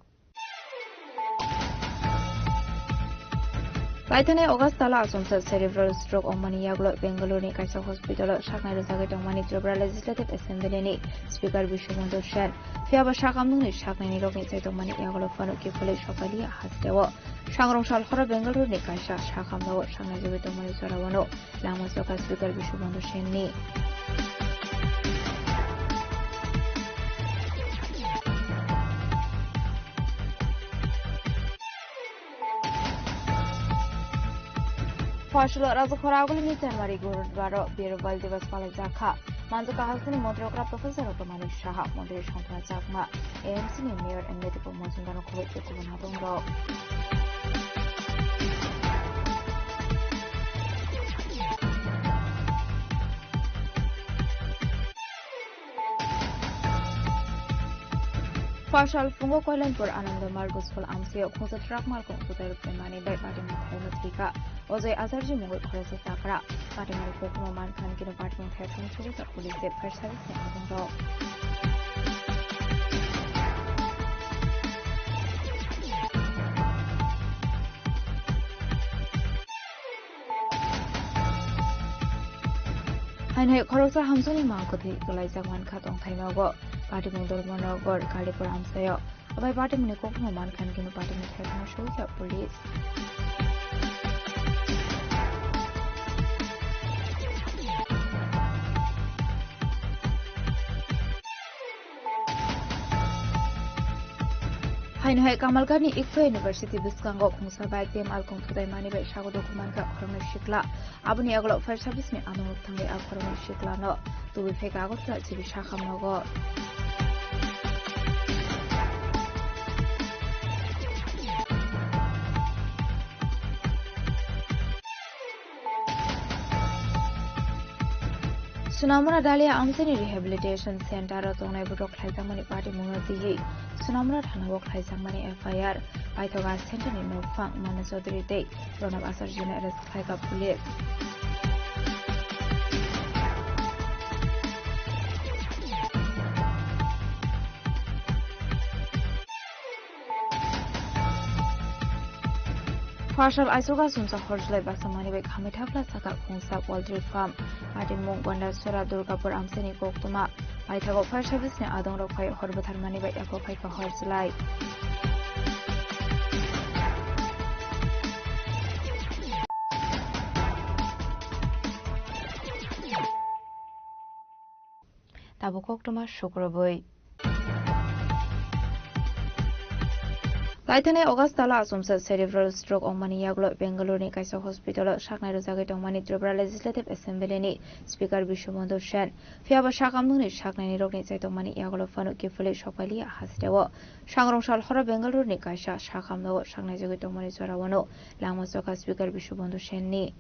Paithane August tala asomsa cerebral stroke omani yaglo Bangalore ni kaisa hospital shaknai rozage tongmani Tripura Legislative Assembly ni Speaker Bishwabandhu Sen fiaba shakamnung ni shaknai ni rogni sai tongmani yaglo fano ki pole shokali hastewo shangrong shal khora Bangalore ni kaisa shakamno shaknai jobe tongmani sarawano lama soka Speaker Bishwabandhu Sen ni ফসল রাজখরাগুলি নিতে মারি গুরুবার বীরবল দিবস পালন জাখা মানজু কাহাসনি মন্ত্রকরা professor অটোমানি সাহা মন্ত্রী সন্তান Chakma AMC নি mayor MDP Majumdar খবর গুবুন হাদং র ফসল ফুঙ্গো কল্যাণপুর আনন্দমার গুসফল আমসিও খুঁজে ট্রাক মার্ক উদার প্রেমানি বাই পার্টি মিঠাই নথিকা অজয় আজারজি মঙ্গল খরচে চাকরা পার্টি মারি কোকমো মান খান কিনো পার্টি মিঠাই খান সুবিধা পুলিশে ফায়ার সার্ভিসে আদং র হাইনে খরচা হামসনি মাংকথি গলাই জাগমান খাতং থাইমাগো পার্টি মুদর মনগর কালীপুর আমসায় আবাই পার্টি মুনি কোকমো মান খান কিনো পার্টি মিঠাই খান সুবিধা পুলিশ হাইনহাই কামালগানি ইকফা ইউনিভার্সিটি বিসকাঙ্গ খুংসা বাইক তে মালকং থুদাই মানিবাই সাগো দকুমান কা খরমে শিকলা আবনি আগলো ফায়ার সার্ভিস নি আনুমুক থাঙ্গে আ খরমে শিকলা ন তুবি ফে কাগজলা GB শাখামনগ Sunamura Dalia Amsani Rehabilitation Center Tonai Budok Haisamani Party Munati Sunamura Hanawok Haisamani FIR Paitoga Center in No Funk Manasodri Day Ronab Asarjuna Arrest Haika Police Farshal Aisuga Sumsa Horsley Baksamani by Kamitapla Saka Kungsa Poultry Farm, Martin Mungwanda Sura Durgapur Amseni Koktuma, Maitago Fire Service ne Adong Rokai Horbatarmani by Yakokai Horsley. Tabo Koktuma Shukraboi. Laitane Augustala Asumsa cerebral stroke on Mani Yaglo Bangalore ni Kaisa Hospital Shaknai Rozagate on Mani Tribal Legislative Assembly ni Speaker Bishomondo Shen Fiaba Shakamuni Shaknai Rogni Saito Mani Yaglo Fanu Kifuli Shopali Hastewo Shangrong Shal Hora Bangalore ni Kaisa Shakamno Shaknai Zagate on Mani Sorawano Lamosoka Speaker Bishomondo Shen ni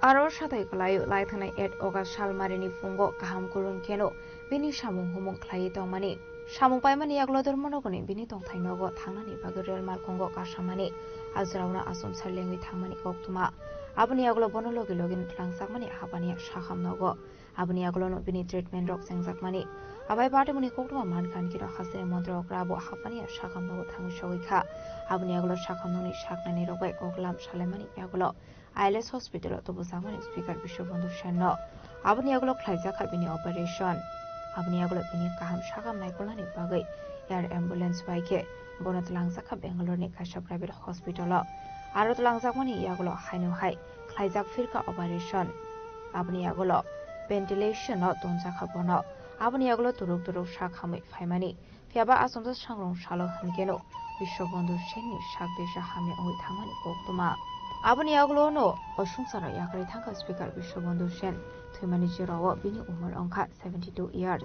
Aror Shatai Kalayu Laitana 8 August Shalmarini Fungo Kaham Kurun Keno Bini Shamung Humung Klai Tomani Shamung Paimani Yaglodor Monogoni Bini Tong Tainogo Tangani Bagurel Malkongo Kashamani Azrauna Asum Salengi Tangmani Koktuma Abani Yaglo Bonologi Login Klangsakmani Habani Shaham Nogo Abani Yaglono Bini Treatment Rock Sangzakmani Abai Batamuni Koktuma Mankan Kiro Hasene Mondro Grabo Habani Shaham Nogo Tangishoika Abani Yaglo Shakamuni Shaknani Rogai Oglam Shalemani Yaglo ILS Hospital to Busamani Speaker Bishop Bondu Shanno. Abniaglo Klaizaka Bini Operation. Abniaglo Bini Kaham Shakam Nikolani Bagay Air Ambulance Bike Bonat Langsaka Bangalore Kasha Private Hospital. Arot Langsakmani Yaglo Hainu Hai Klaizak Firka Operation. Abniaglo Ventilation not Donzaka Bono. Abniaglo Turuk Shakami Faimani. Fiaba Asumsa Shangrong Shalo Hangeno. Bishop Bondu Sheni Shakdesha Hami Owi Tamani Koktuma. Abani Aglono, Oshungsara Yakari Tanka Speaker Bishobondo Shen, Thumani Jirawa, Bini Umar Onka, 72 years.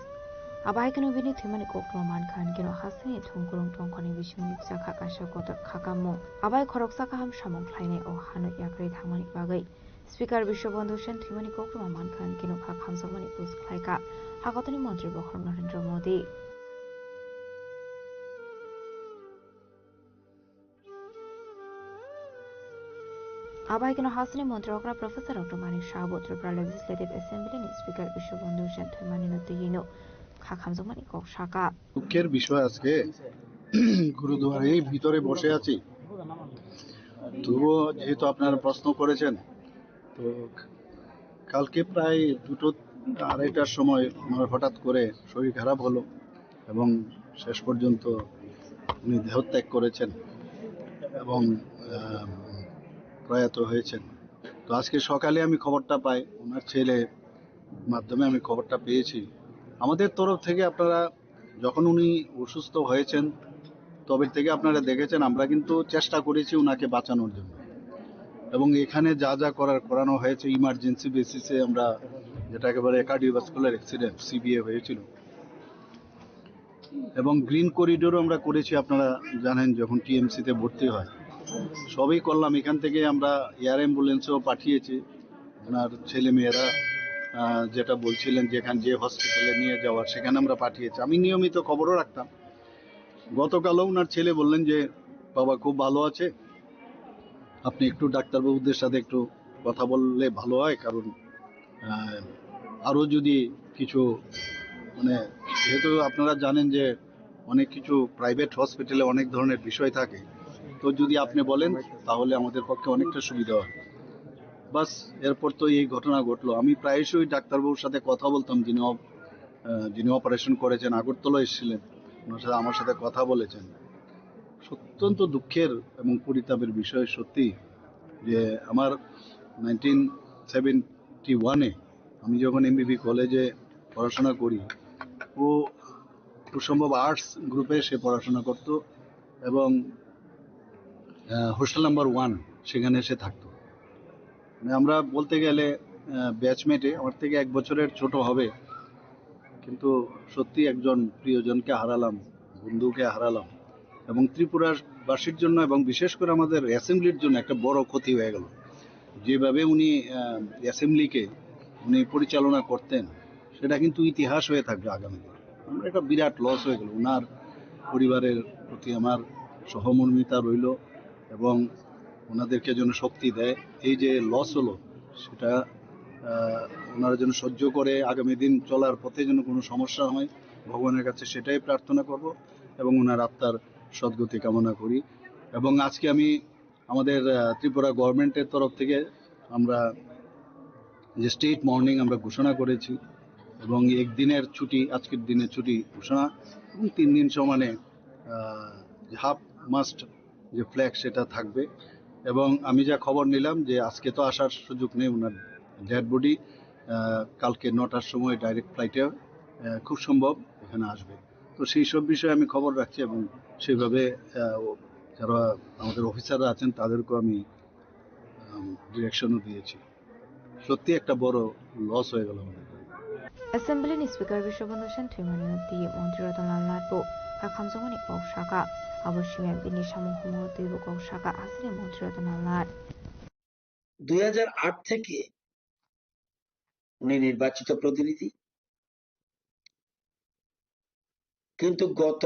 Abaikano Bini Thumani Kokman Kan Gino Hasani, Tunkurung Tonkoni Vishmun Saka Kashakoto Kakamo, Abai Koroksaka Ham Shamon Kleine or Hanu Yakari Tamani Bagay. Speaker Bishobondo Shen, Thumani Kokman Kan Gino Kakamsamani Bus Klaika, Hakotani Montri Bohor Narendra Modi. Abaikano Hasani Montrogra Professor Dr. Mani Shabu Tribal Legislative Assembly Speaker Bishobondo Shen Thumani Notino Kakamsamani Kok Shaka. দুঃখের বিষয় আজকে গুরুদুয়ারে ভিতরে বসে আছি তবুও যেহেতু আপনারা প্রশ্ন করেছেন তো কালকে প্রায় 2-2:30টার সময় আমার হঠাৎ করে শরীর খারাপ হলো এবং শেষ পর্যন্ত উনি দেহত্যাগ করেছেন এবং প্রয়াত হয়েছেন তো আজকে সকালে আমি খবরটা পাই ওনার ছেলে মাধ্যমে আমি খবরটা পেয়েছি আমাদের তরফ থেকে আপনারা যখন উনি অসুস্থ হয়েছেন তবে থেকে আপনারা দেখেছেন আমরা কিন্তু চেষ্টা করেছি ওনাকে বাঁচানোর জন্য এবং এখানে যা যা করানো হয়েছে ইমার্জেন্সি বেসিসে আমরা যেটাকে বলে কার্ডিওভাস্কুলার অ্যাক্সিডেন্ট সিবিএ হয়েছিল এবং গ্রিন করিডোরও আমরা করেছি আপনারা জানেন যখন টিএমসিতে ভর্তি হয় সবই করলাম এখান থেকে আমরা এয়ার অ্যাম্বুলেন্সও পাঠিয়েছি ওনার ছেলে মেয়েরা যেটা বলছিলেন যেখানে যে হসপিটালে নিয়ে যাওয়ার সেখানে আমরা পাঠিয়েছি আমি নিয়মিত খবরও রাখতাম গতকালও ওনার ছেলে বললেন যে বাবা খুব ভালো আছে আপনি একটু ডাক্তারবাবুদের সাথে একটু কথা বললে ভালো হয় কারণ আরও যদি কিছু মানে যেহেতু আপনারা জানেন যে অনেক কিছু প্রাইভেট হসপিটালে অনেক ধরনের বিষয় থাকে তো যদি আপনি বলেন তাহলে আমাদের পক্ষে অনেকটা সুবিধা হয় বাস এরপর তো এই ঘটনা ঘটলো আমি প্রায়শই ডাক্তারবাবুর সাথে কথা বলতাম যিনি অপারেশন করেছেন আগরতলা এসেছিলেন ওনার সাথে আমার সাথে কথা বলেছেন অত্যন্ত দুঃখের এবং পরিতাপের বিষয় সত্যি যে আমার 1971-এ আমি যখন এমবিবি কলেজে পড়াশোনা করি ও খুব সম্ভব আর্টস গ্রুপে সে পড়াশোনা করত এবং হোস্টেল নাম্বার 1 সেখানে সে থাকতো মানে আমরা বলতে গেলে ব্যাচমেটে আমার থেকে 1 বছরের ছোট হবে কিন্তু সত্যি একজন প্রিয়জনকে হারালাম বন্ধুকে হারালাম এবং ত্রিপুরাবাসীর জন্য এবং বিশেষ করে আমাদের অ্যাসেম্বলির জন্য একটা বড় ক্ষতি হয়ে গেল। যেভাবে উনি অ্যাসেম্বলিকে উনি পরিচালনা করতেন সেটা কিন্তু ইতিহাস হয়ে থাকবে আগামী দিনে। আমরা একটা বিরাট লস হয়ে গেল। ওনার পরিবারের প্রতি আমার সহমর্মিতা রইল এবং ওনাদেরকে যেন শক্তি দেয়। এই যে লস হলো সেটা ওনারা যেন সহ্য করে আগামী দিন চলার পথে যেন কোনো সমস্যা হয়, ভগবানের কাছে সেটাই প্রার্থনা করব এবং ওনার আত্মার সদ্গতি কামনা করি। এবং আজকে আমি আমাদের ত্রিপুরা গভর্নমেন্টের তরফ থেকে আমরা যে স্টেট মর্নিং আমরা ঘোষণা করেছি এবং একদিনের ছুটি, আজকের দিনের ছুটি ঘোষণা এবং 3 দিন সমানে হাফ মাস্ট যে ফ্ল্যাগ সেটা থাকবে। এবং আমি যা খবর নিলাম যে আজকে তো আসার সুযোগ নেই, ওনার ডেড বডি কালকে 9টার সময় ডাইরেক্ট ফ্লাইটে খুব সম্ভব এখানে আসবে। তো সেই সব বিষয়ে আমি খবর রাখছি এবং সেইভাবে যারা আমাদের অফিসাররা আছেন তাদেরকেও আমি ডিরেকশনও দিয়েছি। সত্যি একটা বড় লস হয়ে গেল আমাদের। Assembly Speaker Bishobandhu Sen Thimani Montiratan Lalnato Kakamzongani Koshaka Abushime Bini Shamuhumo Tibu Koshaka Asri Montiratan Lalnat 2008 থেকে উনি নির্বাচিত প্রতিনিধি, কিন্তু গত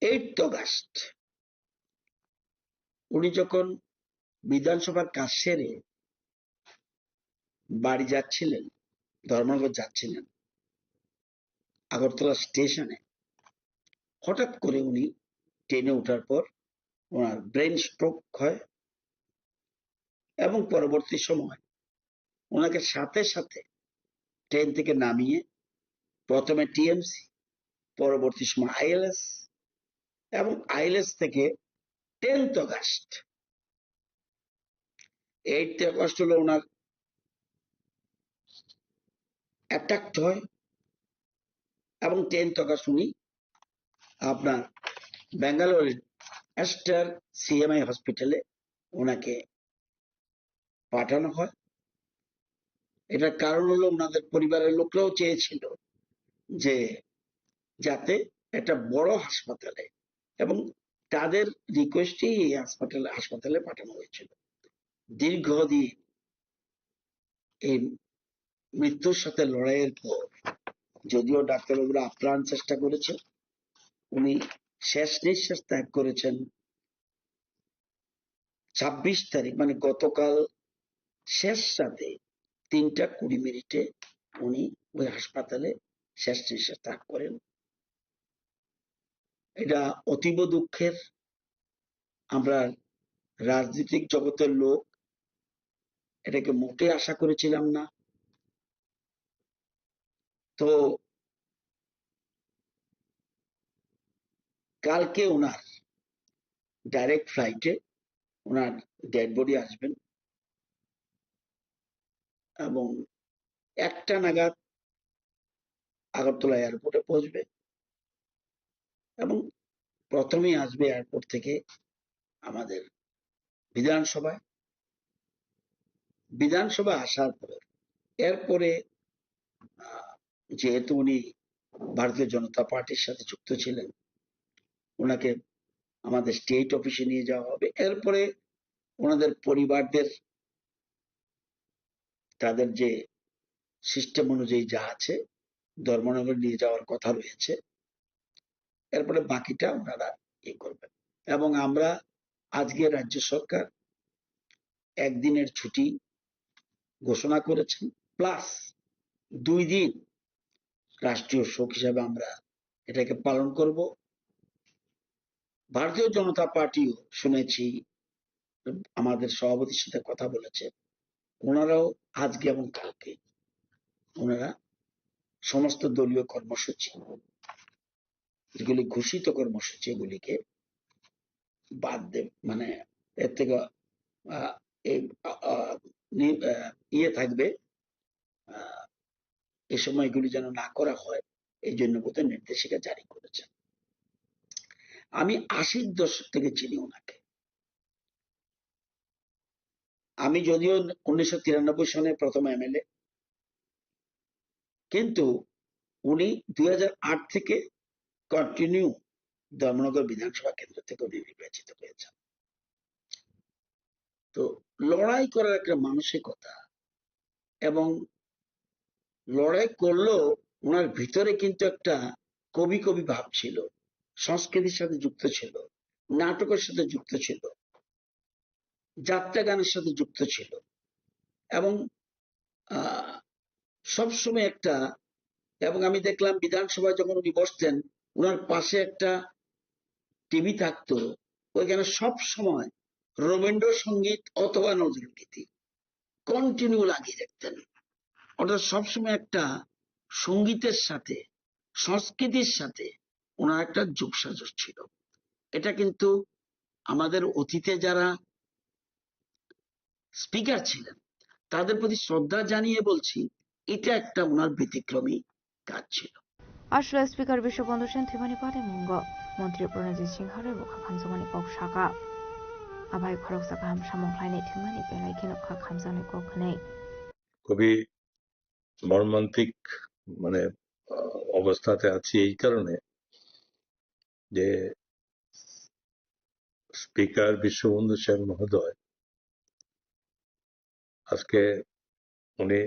8 অগাস্ট উনি যখন বিধানসভার কাজ সেরে বাড়ি যাচ্ছিলেন, ধর্মনগর যাচ্ছিলেন, আগরতলা স্টেশনে হঠাৎ করে উনি ট্রেনে ওঠার পর ওনার ব্রেন স্ট্রোক হয় এবং পরবর্তী সময় ওনাকে সাথে সাথে ট্রেন থেকে নামিয়ে প্রথমে টিএমসি, পরবর্তী সময় আইএলএস এবং আইএলএস থেকে 10th অগাস্ট 8th অগাস্ট হলো ওনার অ্যাটাক হয় এবং 10th অগাস্ট উনি আপনার ব্যাঙ্গালোরের অ্যাস্টার সিএমআই হসপিটালে ওনাকে পাঠানো হয়। এটার কারণ হলো ওনাদের পরিবারের লোকরাও চেয়েছিল যে যাতে একটা বড় হাসপাতালে, এবং তাদের রিকোয়েস্টেই এই হাসপাতালে পাঠানো হয়েছিল। দীর্ঘদিন এই মৃত্যুর সাথে লড়াইয়ের পর যদিও ডাক্তারবাবুরা আপ্রাণ চেষ্টা করেছে, উনি শেষ নিঃশ্বাস ত্যাগ করেছেন 26 তারিখ, মানে গতকাল শেষ রাতে 3:20 উনি ওই হাসপাতালে শেষ নিঃশ্বাস ত্যাগ করেন। এটা অতীব দুঃখের। আমরা রাজনৈতিক জগতের লোক এটাকে মোটে আশা করেছিলাম না। তো কালকে ওনার ডাইরেক্ট ফ্লাইটে ওনার ডেড বডি আসবেন এবং 1টা নাগাদ আগরতলা এয়ারপোর্টে পৌঁছবে এবং প্রথমেই আসবে এয়ারপোর্ট থেকে আমাদের বিধানসভায়। বিধানসভা আসার পর এরপরে যেহেতু উনি ভারতীয় জনতা পার্টির সাথে যুক্ত ছিলেন, ওনাকে আমাদের স্টেট অফিসে নিয়ে যাওয়া হবে। এরপরে ওনাদের পরিবারদের তাদের যে সিস্টেম অনুযায়ী যা আছে ধর্মনগর নিয়ে যাওয়ার কথা রয়েছে। এরপরে বাকিটা ওনারা করবেন। এবং আমরা আজকে রাজ্য সরকার একদিনের ছুটি ঘোষণা করেছেন, প্লাস 2 দিন রাষ্ট্রীয় শোক হিসাবে আমরা এটাকে পালন করব। ভারতীয় জনতা পার্টিও শুনেছি আমাদের সভাপতির সাথে কথা বলেছে, ওনারাও আজকে এবং কালকে ওনারা সমস্ত দলীয় কর্মসূচি, যেগুলি ঘোষিত কর্মসূচি, এগুলিকে বাদ দেব, মানে এর থেকে থাকবে, এই সময় এগুলি যেন না করা হয়, এই জন্য বোধহয় নির্দেশিকা জারি করেছেন। আমি 80-র দশক থেকে চিনি ওনাকে। আমি যদিও 1993 সনে প্রথম এমএলএ, কিন্তু উনি 2008 থেকে কন্টিনিউ ধর্মনগর বিধানসভা কেন্দ্র থেকে উনি নির্বাচিত হয়েছেন। তো লড়াই করার একটা মানসিকতা, এবং লড়াই করলেও ওনার ভিতরে কিন্তু একটা কবি কবি ভাব ছিল, সংস্কৃতির সাথে যুক্ত ছিল, নাটকের সাথে যুক্ত ছিল, যাত্রা গানের সাথে যুক্ত ছিল, এবং সবসময় একটা, এবং আমি দেখলাম বিধানসভায় যখন উনি বসতেন ওনার পাশে একটা টিভি থাকতো, ওইখানে সব সময় রবীন্দ্রসঙ্গীত অথবা নজরুলগীতি কন্টিনিউ লাগিয়ে রাখতেন। অর্থাৎ সবসময় একটা সঙ্গীতের সাথে সংস্কৃতির সাথে ওনার একটা যোগসাজশ ছিল। এটা কিন্তু আমাদের অতীতে যারা স্পিকার ছিলেন তাদের প্রতি শ্রদ্ধা জানিয়ে বলছি, এটা একটা ওনার ব্যতিক্রমী কাজ ছিল। আসলে স্পিকার বিশ্ববন্ধু সেন থিমানি পারে মুঙ্গ মন্ত্রী প্রণজিৎ সিংহারে বুখা খামজামানি কক সাকা আবাই খরকসা গাহাম সামংख्लायनाय থিমানি বেলাই খেনকা খামজানাय কক নেই। খুবই মর্মান্তিক মানে অবস্থাতে আছি এই কারণে যে স্পিকার বিশ্ববন্ধু সেন মহোদয় আজকে উনি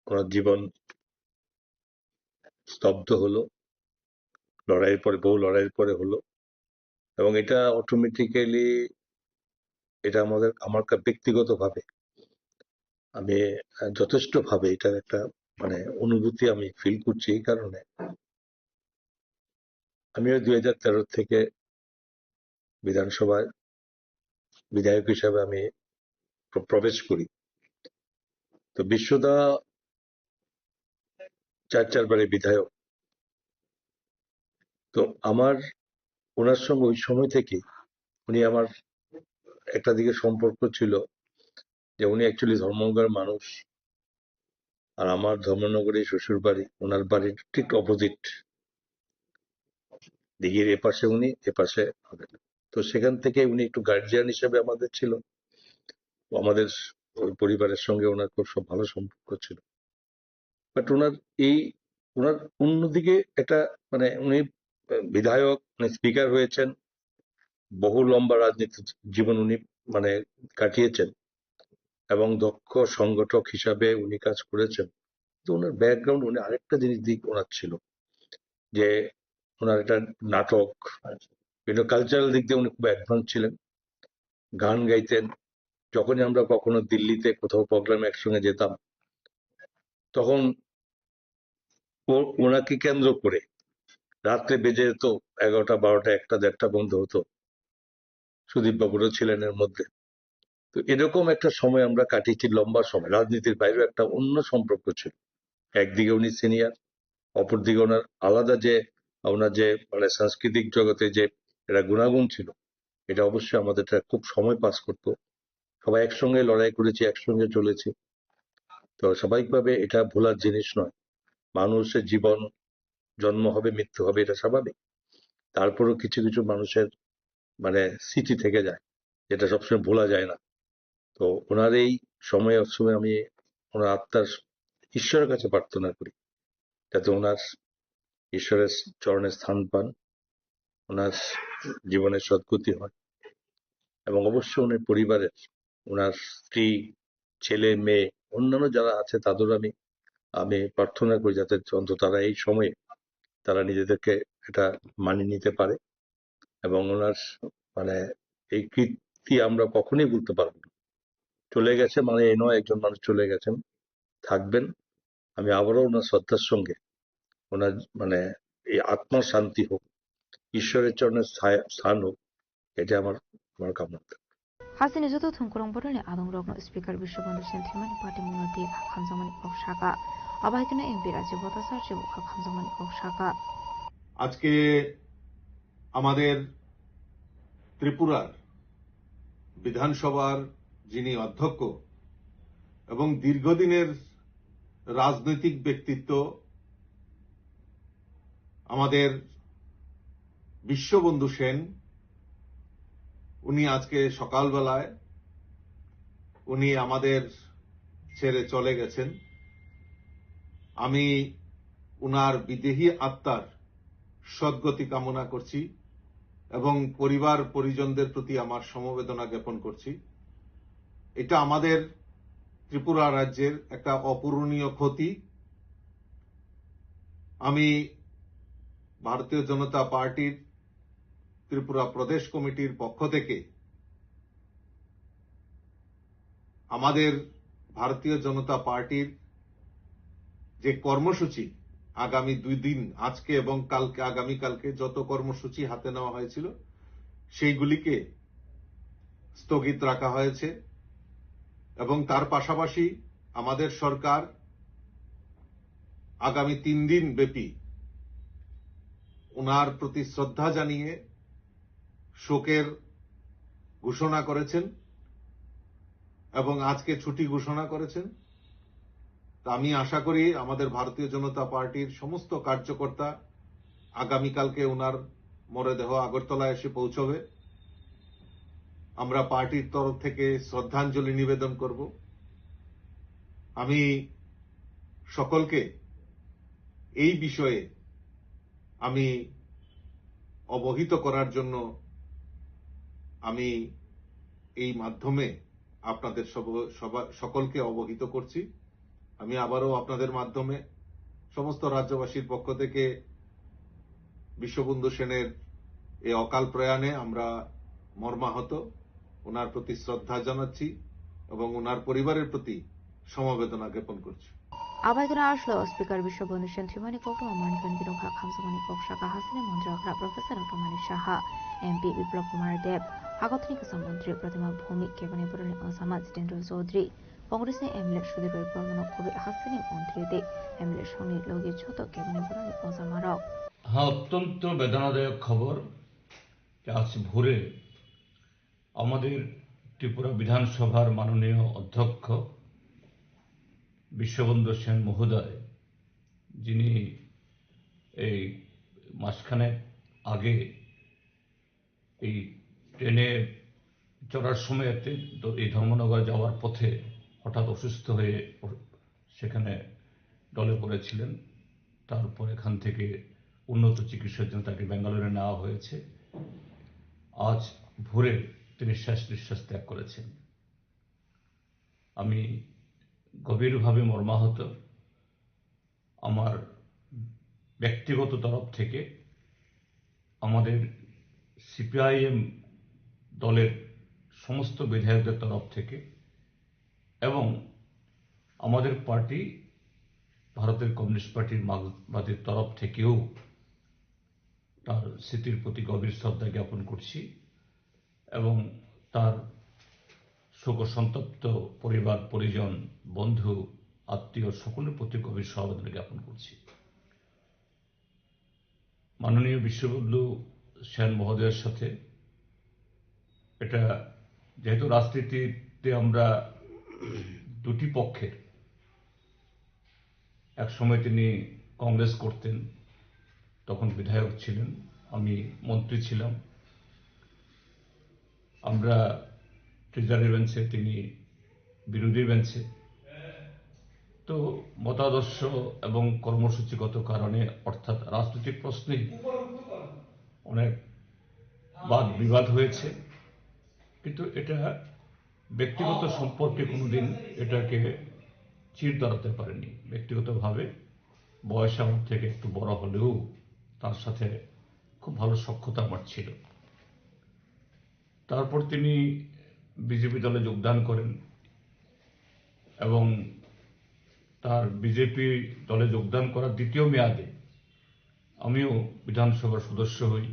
ওনার জীবন স্তব্ধ হলো, লড়াইয়ের পরে বহু লড়াইয়ের পরে হলো, এবং এটা অটোমেটিক্যালি এটা আমার ব্যক্তিগতভাবে আমি যথেষ্ট ভাবে এটার একটা মানে অনুভূতি আমি ফিল করছি। এই কারণে আমিও 2013 থেকে বিধানসভায় বিধায়ক হিসাবে আমি প্রবেশ করি। তো বিশ্বদা 4 বারে বিধায়ক। তো আমার ওনার সঙ্গে ওই সময় থেকে উনি আমার একটা দিকে সম্পর্ক ছিল যে উনি অ্যাকচুয়ালি ধর্মনগর মানুষ, আর আমার ধর্মনগরে শ্বশুর বাড়ি, ওনার বাড়ির ঠিক অপোজিট দিঘির এপাশে উনি, এপাশে আমাদের। তো সেখান থেকে উনি একটু গার্জিয়ান হিসেবে আমাদের ছিল, আমাদের ওই পরিবারের সঙ্গে ওনার খুব সব ভালো সম্পর্ক ছিল। বাট ওনার অন্যদিকে একটা মানে উনি বিধায়ক, স্পিকার হয়েছেন, বহু লম্বা রাজনীতি জীবন উনি মানে কাটিয়েছেন, এবং দক্ষ সংগঠক হিসাবে উনি কাজ করেছেন। তো ওনার ব্যাকগ্রাউন্ড, উনি আরেকটা জিনিস দিক ওনার ছিল যে ওনার একটা নাটক, বিভিন্ন কালচারাল দিক দিয়ে উনি খুব অ্যাডভান্স ছিলেন, গান গাইতেন। যখনই আমরা কখনো দিল্লিতে কোথাও প্রোগ্রামে একসঙ্গে যেতাম তখন ওনাকে কেন্দ্র করে রাত্রে বেজে যেত 11টা 12টা 1টা 1:30 বন্ধ হতো। সুদীপ বাবুরও ছিলেন এর মধ্যে। তো এরকম একটা সময় আমরা কাটিয়েছি, লম্বা সময়। রাজনীতির বাইরেও একটা অন্য সম্পর্ক ছিল। একদিকে উনি সিনিয়র, অপরদিকে ওনার আলাদা যে ওনার যে মানে সাংস্কৃতিক জগতে যে একটা গুণাগুণ ছিল, এটা অবশ্যই আমাদের খুব সময় পাস করতো। সবাই একসঙ্গে লড়াই করেছি, একসঙ্গে চলেছি। তো স্বাভাবিকভাবে এটা ভোলার জিনিস নয়। মানুষের জীবন, জন্ম হবে, মৃত্যু হবে, এটা স্বাভাবিক। তারপরেও কিছু কিছু মানুষের মানে স্মৃতি থেকে যায়, যেটা সবসময় ভোলা যায় না। তো ওনার এই সময় আমি ওনার আত্মার ঈশ্বরের কাছে প্রার্থনা করি যাতে ওনার ঈশ্বরের চরণে স্থান পান, ওনার জীবনের সদ্গতি হয়, এবং অবশ্যই ওনার পরিবারের, ওনার স্ত্রী, ছেলে মেয়ে, অন্যান্য যারা আছে তাদেরও আমি প্রার্থনা করি যাতে অন্তত তারা এই সময়ে তারা নিজেদেরকে এটা মানিয়ে নিতে পারে, এবং ওনার মানে এই কীর্তি আমরা কখনোই বলতে পারবো না। চলে গেছে মানে এ নয় একজন মানুষ চলে গেছেন, থাকবেন। আমি আবারও ওনার শ্রদ্ধার সঙ্গে ওনার মানে এই আত্মার শান্তি হোক, ঈশ্বরের চরণে স্থান হোক, এটা আমার কামনা। হাসিনি যত থুমকুরং বরনে আদং রগ্ন স্পিকার বিশ্ববন্ধু সেন থিমানি পার্টি মুনতি খামজামানি কক সাকা আবাইকনা এমপি রাজ্য বতাসার যে বুখা খামজামানি কক সাকা। আজকে আমাদের ত্রিপুরার বিধানসভার যিনি অধ্যক্ষ এবং দীর্ঘদিনের রাজনৈতিক ব্যক্তিত্ব আমাদের বিশ্ববন্ধু সেন, উনি আজকে সকালবেলায় আমাদের ছেড়ে চলে গেছেন। আমি উনার বিদেহী আত্মার সদ্গতি কামনা করছি এবং পরিবার পরিজনদের প্রতি আমার সমবেদনা জ্ঞাপন করছি। এটা আমাদের ত্রিপুরা রাজ্যের একটা অপূরণীয় ক্ষতি। আমি ভারতীয় জনতা পার্টির ত্রিপুরা প্রদেশ কমিটির পক্ষ থেকে আমাদের ভারতীয় জনতা পার্টির যে কর্মসূচি আগামী 2 দিন, আজকে এবং কালকে, আগামীকালকে যত কর্মসূচি হাতে নেওয়া হয়েছিল সেইগুলিকে স্থগিত রাখা হয়েছে এবং তার পাশাপাশি আমাদের সরকার আগামী 3 দিন ব্যাপী ওনার প্রতি শ্রদ্ধা জানিয়ে শোকের ঘোষণা করেছেন এবং আজকে ছুটি ঘোষণা করেছেন। তা আমি আশা করি আমাদের ভারতীয় জনতা পার্টির সমস্ত কার্যকর্তা আগামীকালকে ওনার মরদেহ আগরতলায় এসে পৌঁছবে। আমরা পার্টির তরফ থেকে শ্রদ্ধাঞ্জলি নিবেদন করব। আমি সকলকে এই বিষয়ে আমি অবহিত করার জন্য আমি এই মাধ্যমে আপনাদের সকলকে অবহিত করছি। আমি আবারও আপনাদের মাধ্যমে সমস্ত রাজ্যবাসীর পক্ষ থেকে বিশ্ববন্ধু সেনের এই অকাল প্রয়াণে আমরা মর্মাহত, ওনার প্রতি শ্রদ্ধা জানাচ্ছি এবং ওনার পরিবারের প্রতি সমবেদনা জ্ঞাপন করছি। আবাইগনা আসলো স্পিকার বিশ্ববন্ধু সেন থিমানি কক মানিকন বিনখা খামসামানি কক শাখা হাসিনে মন্ত্রী প্রফেসর অটোমানি সাহা এমপি বিপ্লব কুমার দেব আগতনী মন্ত্রী প্রতিমা ভৌমিক কেবনে পুরনি অসামা জিতেন্দ্র চৌধুরী কংগ্রেসের এমএলএ সুদীপ বর্মন খুবই হাসিনে মন্ত্রী দে এমএলএ সঙ্গে লগি ছোট কেবনে পুরনি অসামারক। হ্যাঁ, অত্যন্ত বেদনাদায়ক খবর যে আজ ভোরে আমাদের ত্রিপুরা বিধানসভার মাননীয় অধ্যক্ষ বিশ্ববন্ধু সেন মহোদয়, যিনি এই মাসখানেক আগে এই ট্রেনে চড়ার সময়তে এই ধর্মনগর যাওয়ার পথে হঠাৎ অসুস্থ হয়ে সেখানে ডলে পড়েছিলেন। তারপর এখান থেকে উন্নত চিকিৎসার জন্য তাকে ব্যাঙ্গালোরে নেওয়া হয়েছে। আজ ভোরে তিনি শেষ নিঃশ্বাস ত্যাগ করেছেন। আমি গভীরভাবে মর্মাহত। আমার ব্যক্তিগত তরফ থেকে, আমাদের সিপিআইএম দলের সমস্ত বিধায়কদের তরফ থেকে এবং আমাদের পার্টি ভারতের কমিউনিস্ট পার্টির মার্ক্সবাদীর তরফ থেকেও তার স্মৃতির প্রতি গভীর শ্রদ্ধা জ্ঞাপন করছি এবং তার শোকসন্তপ্ত পরিবার পরিজন, বন্ধু, আত্মীয় সকলের প্রতি গভীর সমবেদনা জ্ঞাপন করছি। মাননীয় বিশ্ববন্ধু সেন মহোদয়ের সাথে এটা, যেহেতু রাজনীতিতে আমরা দুটি পক্ষের, এক সময় তিনি কংগ্রেস করতেন, তখন বিধায়ক ছিলেন, আমি মন্ত্রী ছিলাম, আমরা ট্রেজারি বেঞ্চে, তিনি বিরোধী বেঞ্চে। তো মতাদর্শ এবং কর্মসূচিগত কারণে, অর্থাৎ রাজনৈতিক প্রশ্নে অনেক বাদ বিবাদ হয়েছে, কিন্তু এটা ব্যক্তিগত সম্পর্কে কোনোদিন এটাকে চির ধরাতে পারেনি। ব্যক্তিগতভাবে বয়স আমার থেকে একটু বড় হলেও তার সাথে খুব ভালো সখ্যতা আমার ছিল। তারপর তিনি বিজেপি দলে যোগদান করেন এবং তার বিজেপি দলে যোগদান করার দ্বিতীয় মেয়াদে আমিও বিধানসভার সদস্য হই।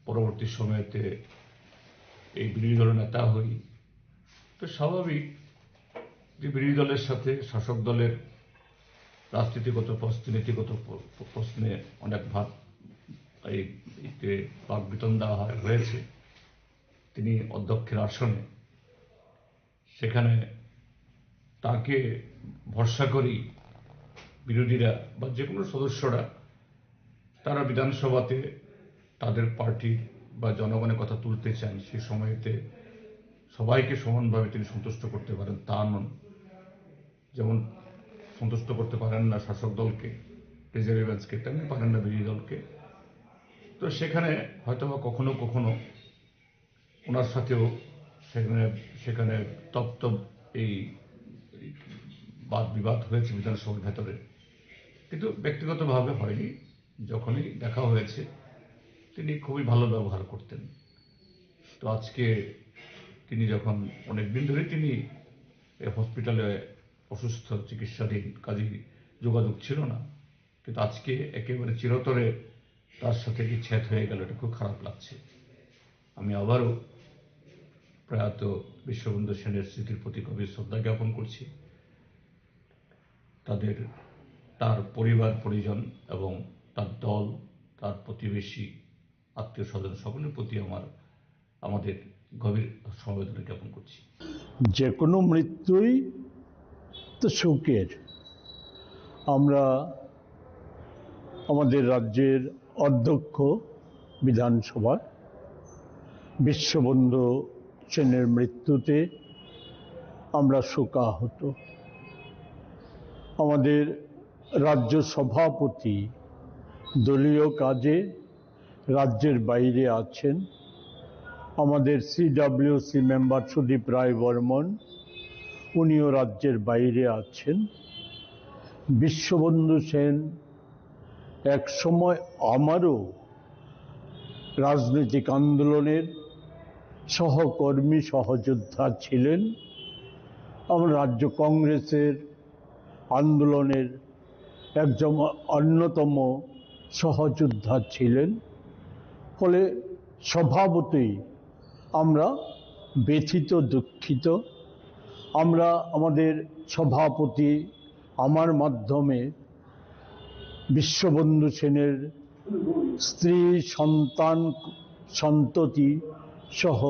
পরবর্তী সময়েতে এই বিরোধী দলের নেতা হই। তো স্বাভাবিক যে বিরোধী দলের সাথে শাসক দলের রাজনীতিগত প্রশ্নে, নীতিগত প্রশ্নে অনেক বাক বিতণ্ডা হয়েছে। তিনি অধ্যক্ষের আসনে, সেখানে তাকে ভরসা করি বিরোধীরা বা যে কোনো সদস্যরা তারা বিধানসভাতে তাদের পার্টি বা জনগণের কথা তুলতে চান। সেই সময়তে সবাইকে সমানভাবে তিনি সন্তুষ্ট করতে পারেন তা নন। যেমন সন্তুষ্ট করতে পারেন না শাসক দলকে, রিজার্ভ বেঞ্চকে তেমনি পারেন না বিরোধী দলকে। তো সেখানে হয়তো বা কখনো কখনো ওনার সাথেও সেখানে তপ্ত এই বাদ বিবাদ হয়েছে বিধানসভার ভেতরে, কিন্তু ব্যক্তিগতভাবে হয়নি। যখনই দেখা হয়েছে তিনি খুবই ভালো ব্যবহার করতেন। তো আজকে তিনি যখন অনেকদিন ধরে তিনি হসপিটালে অসুস্থ চিকিৎসাধীন, কাজেই যোগাযোগ ছিল না, কিন্তু আজকে একেবারে চিরতরে তার সাথে বিচ্ছেদ হয়ে গেল, এটা খুব খারাপ লাগছে। আমি আবারও প্রয়াত বিশ্ববন্ধু সেনের স্মৃতির প্রতি গভীর শ্রদ্ধা জ্ঞাপন করছি। তার পরিবার পরিজন এবং তার দল, তার প্রতিবেশী, আত্মীয় স্বজন সকলের প্রতি আমাদের গভীর সমবেদনা জ্ঞাপন করছি। যে কোনো মৃত্যুই তো শোকের। আমরা আমাদের রাজ্যের অধ্যক্ষ বিধানসভার বিশ্ববন্ধু সেনের মৃত্যুতে আমরা শোকাহত। আমাদের রাজ্য সভাপতি দলীয় কাজে রাজ্যের বাইরে আছেন। আমাদের CWC মেম্বার সুদীপ রায় বর্মন, উনিও রাজ্যের বাইরে আছেন। বিশ্ববন্ধু সেন এক সময় আমারও রাজনৈতিক আন্দোলনের সহকর্মী, সহযোদ্ধা ছিলেন। আমার রাজ্য কংগ্রেসের আন্দোলনের একজন অন্যতম সহযোদ্ধা ছিলেন। ফলে স্বভাবতই আমরা ব্যথিত, দুঃখিত। আমরা আমাদের সভাপতি আমার মাধ্যমে বিশ্ববন্ধু সেনের স্ত্রী, সন্তান, সন্ততি সহ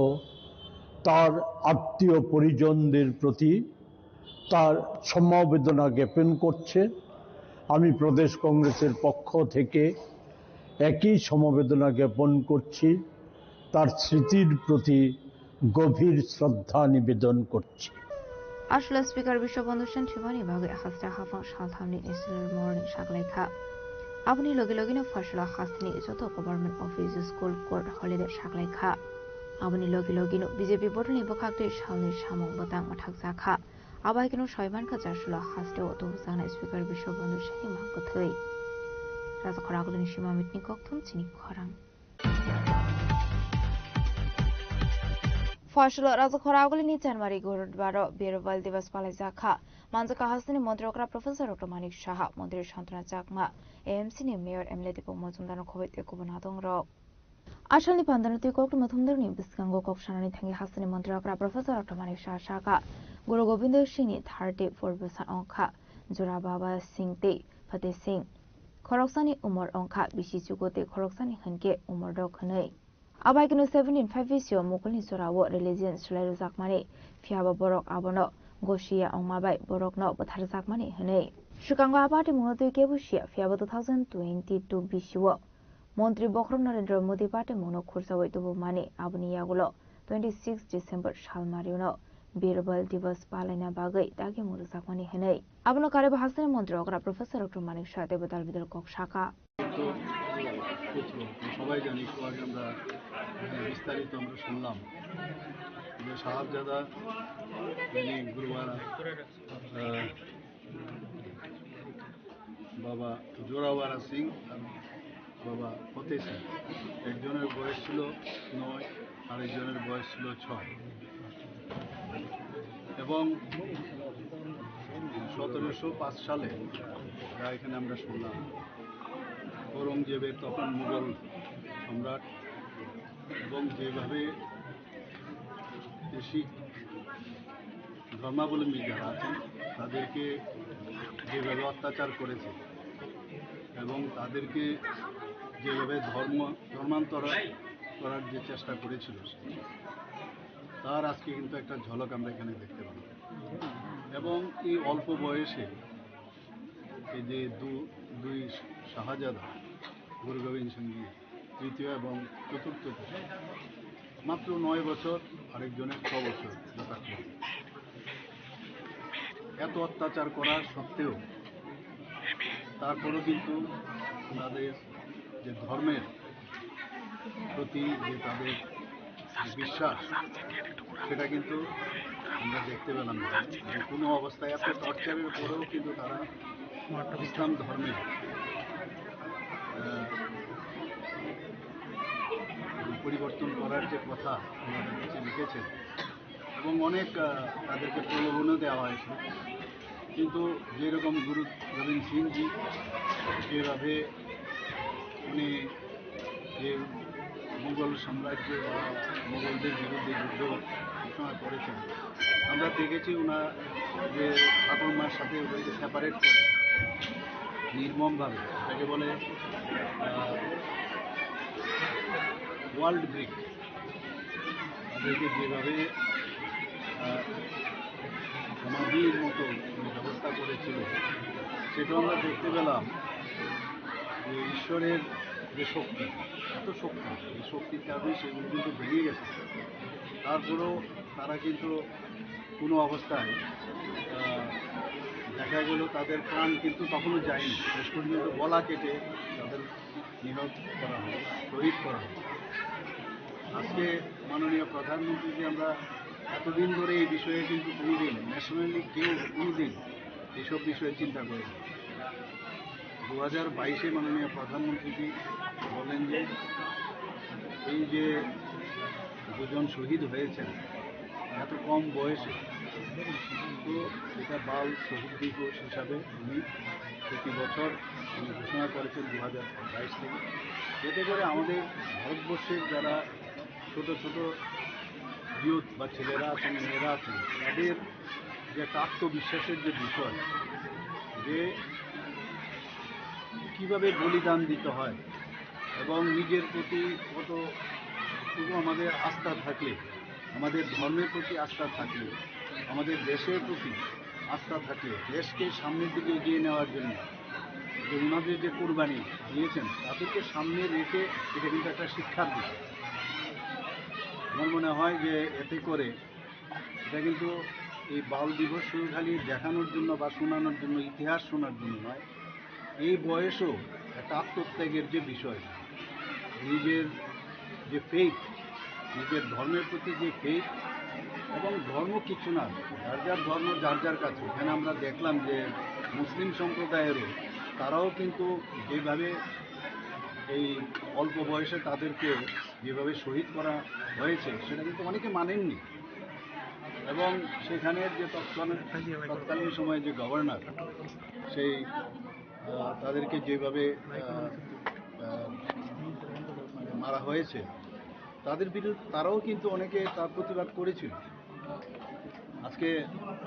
তার আত্মীয় পরিজনদের প্রতি তার সমবেদনা জ্ঞাপন করছে। আমি প্রদেশ কংগ্রেসের পক্ষ থেকে একই সমবেদনা জ্ঞাপন করছি। তার স্মৃতির প্রতি গভীর শ্রদ্ধা নিবেদন করছি। আসলে স্পিকার বিশ্ববন্ধু সেন ঠিমানি বাগে হাসরা হাফাং সালথামনি ন্যাশনাল মর্নিং সাগলাইখা আপনি লগে লগেনো ফসলা হাসনি যত government office school court holiday সাগলাইখা আপনি লগে লগেনো বিজেপি বটনি বখাকতে সালনি সামং বতাং মাথাক জাখা আবাইকেনো সয়মানকা জাসুলা হাসতেও তো জানাই স্পিকার বিশ্ববন্ধু সেনি মাগথৈ রাজা খরাগলনি সীমা মিটনি ককথুম চিনি খরাং ফসল রাজা খরাগলনি জানুয়ারি 12 বীরবল দিবস পালাই জাখা মানজাকা হাসনি মন্ত্রকরা প্রফেসর ডক্টর মানিক সাহা মন্ত্রী সন্তনা Chakma AMC ni mayor MLA Dipok Mojumdar khobit ekubun hatong rok asalni pandanati kok mathumdarni biskango kok sanani thangi hasani mantrakra professor Dr. Manik Shah Shaka Guru Gobind Singh ni 34 bosan ongkha Jura Baba Singh te Fateh Singh Khoroksani umar ongkha bishi chugote khoroksani hanke umar dok khanai abaikino 17 5 isyo mukulni sorawo religion slairu zakmani fiaba borok abono Goshia ongmabai borokno bothar zakmani hanai Shukango Abati Monotui Kebushia Fiaba 2022 Bishuo Montri Bokro Narendra Modi Party Mono Kursawai Tubu Mani Abuni Yagulo 26 December Shalmarino Birbal Divas Palena Bagai Dagi Murusakmani Henei Abuno Kareba Hasan Montrokra Professor Dr. Manik Shah Debatal Vidal Kok Shaka সবাই জানি একটু আগে আমরা বিস্তারিত আমরা শুনলাম যে সাহাবজাদা গুরুবার বাবা জোরাওয়ারা সিং আর বাবা ফতেহ সিং একজনের বয়স ছিল 9 আরেকজনের বয়স ছিল 6 এবং 1705 সালে যা এখানে আমরা শুনলাম ঔরঙ্গজেবের তখন মুঘল সম্রাট এবং যেভাবে শিখ ধর্মাবলম্বী যারা আছেন তাদেরকে যেভাবে অত্যাচার করেছে এবং তাদেরকে যেভাবে ধর্মান্তর করার যে চেষ্টা করেছিল তার আজকে কিন্তু একটা ঝলক আমরা এখানে দেখতে পাই এবং এই অল্প বয়সে এই যে দুই শাহজাদা গুরু গোবিন্দ সিং তৃতীয় এবং চতুর্থ মাত্র 9 বছর আরেকজনের 6 বছর যথাক্রমে এত অত্যাচার করার সত্ত্বেও তারপরেও কিন্তু ওনাদের যে ধর্মের প্রতি যে তাদের বিশ্বাস সেটা কিন্তু আমরা দেখতে পেলাম যে কোনো অবস্থায় এত টর্চারের পরেও কিন্তু তারা ইসলাম ধর্মে পরিবর্তন করার যে কথা ওনাদের কাছে লিখেছেন এবং অনেক তাদেরকে প্রলোভনও দেওয়া হয়েছে, কিন্তু যেরকম গুরু গোবিন্দ সিংজি যেভাবে উনি যে মুঘল সাম্রাজ্য বা মুঘলদের বিরুদ্ধে যুদ্ধ ঘোষণা করেছেন, আমরা দেখেছি ওনার যে ঠাকুরমার সাথে ওদেরকে সেপারেট করে নির্মমভাবে, এটাকে বলে ওয়ার্ল্ড ব্রিক, তাদেরকে যেভাবে সমাধির মতো ব্যবস্থা করেছিল সেটা আমরা দেখতে পেলাম যে ঈশ্বরের যে শক্তি, এত শক্তি, এই শক্তির কারণে সেগুলো কিন্তু ভেঙে গেছে। তারপরেও তারা কিন্তু কোনো অবস্থায় দেখা গেল তাদের প্রাণ কিন্তু তখনও যায়নি, শেষ পর্যন্ত গলা কেটে তাদের নিহত করা হয়, শহীদ করা হয়। আজকে মাননীয় প্রধানমন্ত্রীকে আমরা এতদিন ধরে এই বিষয়ে কিন্তু কোনোদিন ন্যাশনালি কেউ কোনোদিন এইসব বিষয়ে চিন্তা করেনি। 2022-এ মাননীয় প্রধানমন্ত্রীজি বলেন যে এই যে দুজন শহীদ হয়েছেন এত কম বয়সে, তো এটা বাল শহীদ দিবস হিসাবে উনি প্রতি বছর উনি ঘোষণা করেছেন 2022 থেকে। এতে করে আমাদের ভারতবর্ষের যারা ছোট ছোট ইয়ুথ বা ছেলেরা আছেন, মেয়েরা আছেন, তাদের যে একটা আত্মবিশ্বাসের যে বিষয়, যে কীভাবে বলিদান দিতে হয় এবং নিজের প্রতি কতটুকু আমাদের আস্থা থাকলে, আমাদের ধর্মের প্রতি আস্থা থাকলে, আমাদের দেশের প্রতি আস্থা থাকলে, দেশকে সামনের দিকে এগিয়ে নেওয়ার জন্য যে ওনাদের যে কোরবানি দিয়েছেন তাদেরকে সামনে রেখে এটা কিন্তু একটা শিক্ষার দিক। আমার মনে হয় যে এতে করে এটা কিন্তু এই বাল দিবস শুধু খালি দেখানোর জন্য বা শোনানোর জন্য, ইতিহাস শোনার জন্য নয়, এই বয়সেও একটা আত্মত্যাগের যে বিষয়, নিজের যে ফেইথ, নিজের ধর্মের প্রতি যে ফেইথ, এবং ধর্ম কিছু না, যার যার ধর্ম যার যার কাছে। এখানে আমরা দেখলাম যে মুসলিম সম্প্রদায়েরও তারাও কিন্তু যেভাবে এই অল্প বয়সে তাদেরকে যেভাবে শহীদ করা হয়েছে সেটা কিন্তু অনেকে মানেননি, এবং সেখানের যে তৎকালীন সময়ে যে গভর্নর সেই তাদেরকে যেভাবে মারা হয়েছে তাদের বিরুদ্ধে তারাও কিন্তু অনেকে তার প্রতিবাদ করেছিল। আজকে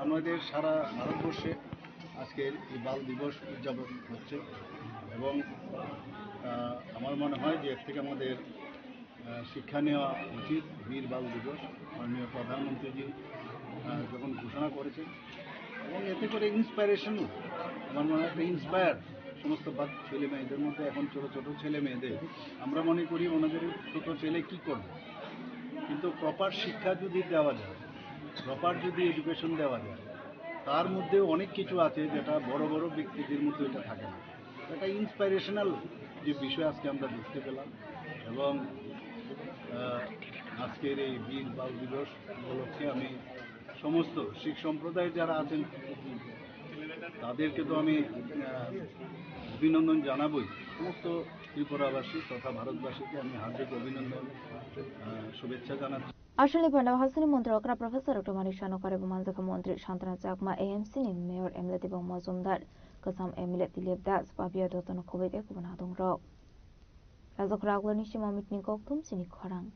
আমাদের সারা ভারতবর্ষে আজকে এই বাল দিবস উদযাপন হচ্ছে, এবং আমার মনে হয় যে এর থেকে আমাদের শিক্ষা নেওয়া উচিত। বীর বাল দিবস মাননীয় প্রধানমন্ত্রীজি যখন ঘোষণা করেছেন, এবং এতে করে ইন্সপায়ারেশনও, আমার মনে হয় একটা ইন্সপায়ার সমস্ত ছেলে মেয়েদের মধ্যে, এখন ছোটো ছোটো ছেলে মেয়েদের আমরা মনে করি ওনাদের ছোটো ছেলে কী করবে, কিন্তু প্রপার শিক্ষা যদি দেওয়া যায়, প্রপার যদি এডুকেশন দেওয়া যায়, তার মধ্যেও অনেক কিছু আছে যেটা বড় বড় ব্যক্তিদের মধ্যে এটা থাকে না। একটা ইন্সপাইরেশনাল যে বিষয় আজকে আমরা দেখতে পেলাম, এবং আজকের এই বীর বাল দিবস উপলক্ষে আমি সমস্ত শিখ সম্প্রদায়ের যারা আছেন তাদেরকে তো আমি অভিনন্দন জানাবই। সমস্ত ত্রিপুরাবাসী তথা ভারতবাসীকে আমি হার্দিক অভিনন্দন, শুভেচ্ছা জানাচ্ছি। Ashley Banda Hasani Montrokra Professor Dr. Manisha Nokare Bumanzaka Montri Shantana Chakma AMC ni Mayor Emlet Ibang Mazumdar Kasam Emlet Dilip Das Babia Dotan Kobe Kubanadong Rock Razokra Glanishi Mamit Nikok Tum Sini Korang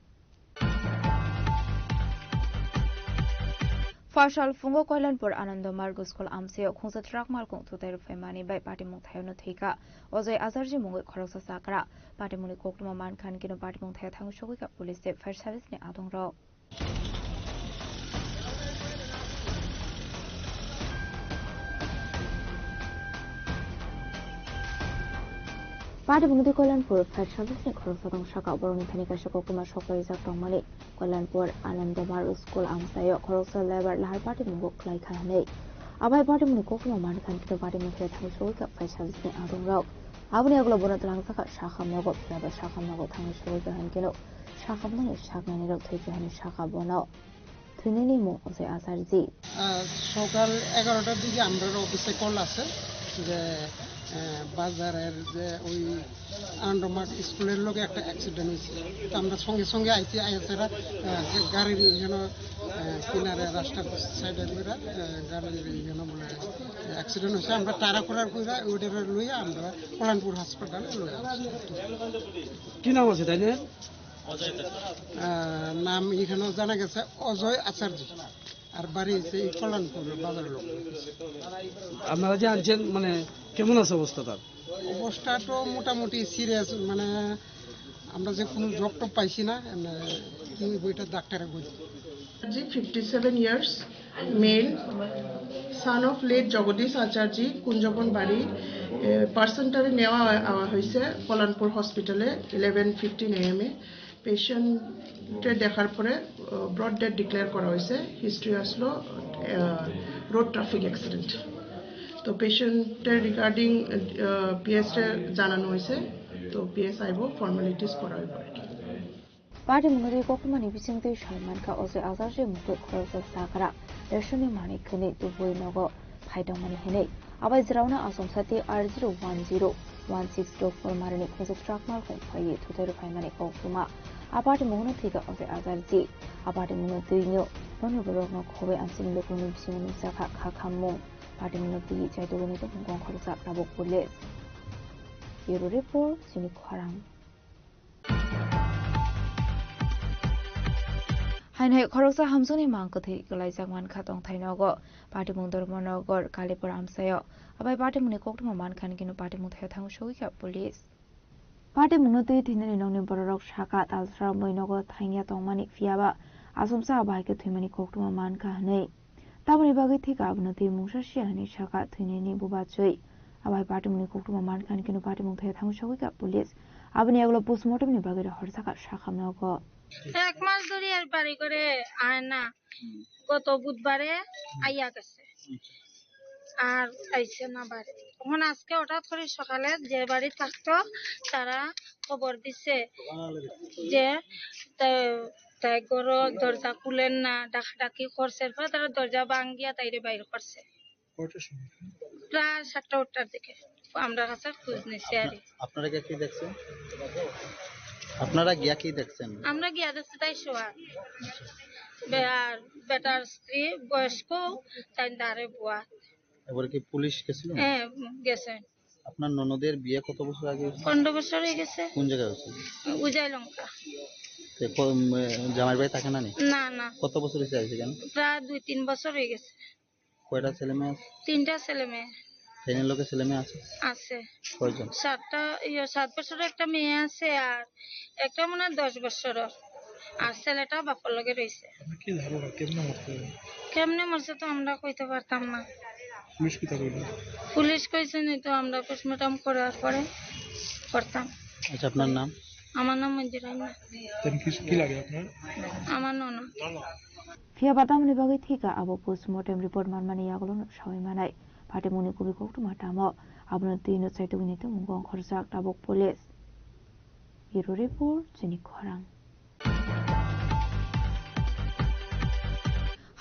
Fashal Fungo Kualanpur Ananda Margus Kol Amseo Khungsa Trak Malkung Tutai Femani by Party Mungtayo Thika Ozoi Azarji Mungu Korosa Sakra Party Muni Kokuma Man Kan Kino Party Mungtayo Tang Shoka Police Fire Service ni Adong Rock Party Mungdi Kualanpur Fire Service ni Korosa Dong Shaka Boroni Thanika Shokokuma Shokari Zakong Mani Kualanpur Ananda Margus Kol Amsayo Korosa Lebar Lahar Party Mungu Klai Khanei abai party muni kokma man kan kita party mun thai thang shoi ka phai service ni adong rao abuni aglo bona tlang saka shakham nago phya shakham nago thang shoi ka han keno shakham nang shakna ni rao thai han shakha bono থুইনেনি মো ওসে আসারজি সকাল 11টার দিকে আমরা অফিসে call আছে যে বাজারের যে ওই আন্ডারমার্ট স্কুলের লোকে একটা অ্যাক্সিডেন্ট হয়েছে তো আমরা সঙ্গে সঙ্গে আইসি আইসারা গাড়ির যেন কিনারে রাস্তার সাইডে গাড়ির যেন বলে অ্যাক্সিডেন্ট হয়েছে আমরা তারা করার করে ওইটা লইয়া আমরা কল্যাণপুর হাসপাতালে লইয়া কি নাম আছে তাই নাম এখানেও জানা গেছে অজয় আচার্য আর বাড়ি হচ্ছে এই কল্যাণপুর বাজারের লোক। আপনারা যে আনছেন মানে কেমন আছে অবস্থা তার? অবস্থা তো মোটামুটি সিরিয়াস, মানে আমরা যে কোনো জব টব পাইছি না, এই বইটা ডাক্তারে বই। 57 years, male, son of late Jagadish আচার্য, কুঞ্জবন বাড়ি। পার্সেন্টারে নেওয়া হয়েছে কল্যাণপুর হসপিটালে 11:15 AM এ। পেশেন্টের দেখার পরে ব্রড ডেথ ডিক্লেয়ার করা হয়েছে। হিস্ট্রি আসলো রোড ট্রাফিক অ্যাক্সিডেন্ট। তো পেশেন্টের রিগার্ডিং পিএসটা জানানো হয়েছে, তো পিএস আইব ফর্মালিটিস করা হইব। পার্টি মুনরি kokmani bisingte sharmanka ose azarje mukhe khorsa sakara reshoni mani khane tuboi nogo phaidamani hene abai jrauna asomsati R01016.4 marani khose truck mal khon phai thuteru phaimani kokuma apati mohno thika ose azarji apati mohno tuinyo nono borokno khobe amsin lokoni bisingni sakha khakhammo party mono ti chaitogoni to gong khorsa nabok police bureau report sini kharang হাইনাই খরকসা হামসুনি মাংকথি গলাই জাগমান খাতং থাইনগো পাটিমুং ধর্মনগর কালীপুর আমসায় আবাই পাটিমুনি কোকটম মানখান কিনু পাটিমুং থাই থাং সগিকা police পাটিমুং তুই থিনানি নংনি বড়রক শাকা তালসরা মইনগো থাইনিয়া তংমানি ফিয়াবা আসমসা আবাইকে থুইমানি কোকটম মানখা হनै তামনি বাগै থিকা আবনতি মুংসাসি হানি শাকা থুইনানি বুবাচৈ আবাই পাটিমুনি কোকটম মানখান কিনু পাটিমুং থাই থাং সগিকা police আবনি এগুলো পোস্টমর্টমনি বাগै হরসাকা শাখামনগো 1 মাস ধরে আর বাড়ি করে আয় না, গত বুধবারে আইয়া গেছে আর আইছে না বাড়ি। তখন আজকে হঠাৎ করে সকালে যে বাড়ি থাকতো তারা খবর দিছে যে দরজা খুলেন না, ডাকাডাকি করছে, তারা দরজা ভাঙ্গিয়া তাইরে বাইর করছে প্রায় 7টা-8টার দিকে। আমরা কাছে খোঁজ নিছি আর আপনারা কি দেখছেন? আপনারা গিয়া কি দেখছেন? আমরা গিয়া দেখছি তাই শোয়া আর বেটার স্ত্রী বয়স্ক তাই দাঁড়ে বুয়া। এবারে কি পুলিশ গেছিল? হ্যাঁ গেছে। আপনার ননদের বিয়ে কত বছর আগে? 15 বছর হয়ে গেছে। কোন জায়গায় হয়েছে? উজাই লঙ্কা। জামাই বাড়ি থাকে না? না না। কত বছর হয়েছে আইছে কেন? প্রায় 2-3 বছর হয়ে গেছে। কয়টা ছেলে মেয়ে আছে? 3টা ছেলে মেয়ে। ট্রেনের লোকে ছেলে মেয়ে আছে? আছে। কয়জন? 7 বছরের একটা মেয়ে আছে আর একটা মনে হয় 10 বছরের, আর ছেলেটা বাপর লগে রয়েছে। কি ধারণা কেমনে মরছে তো আমরা কইতে পারতাম না। পুলিশ কি কইলো? পুলিশ কইছে নি তো আমরা পোস্টমর্টম করার পরে করতাম। আচ্ছা আপনার নাম? আমার নাম মঞ্জুরাইনা। কি লাগে আপনার? আমার ননা। ফিয়া বাতামনি বাগै থিকা আবো পোস্টমর্টম রিপোর্ট মানমানি ইয়াগলন সবাই মানাই পাটিমুনি কুবি কোকটুমা টামো আবনো তিনো চাইটুগনি তো মুগং খরসাক টাবক পুলিশ ব্যুরো রিপোর্ট চিনি খরাং।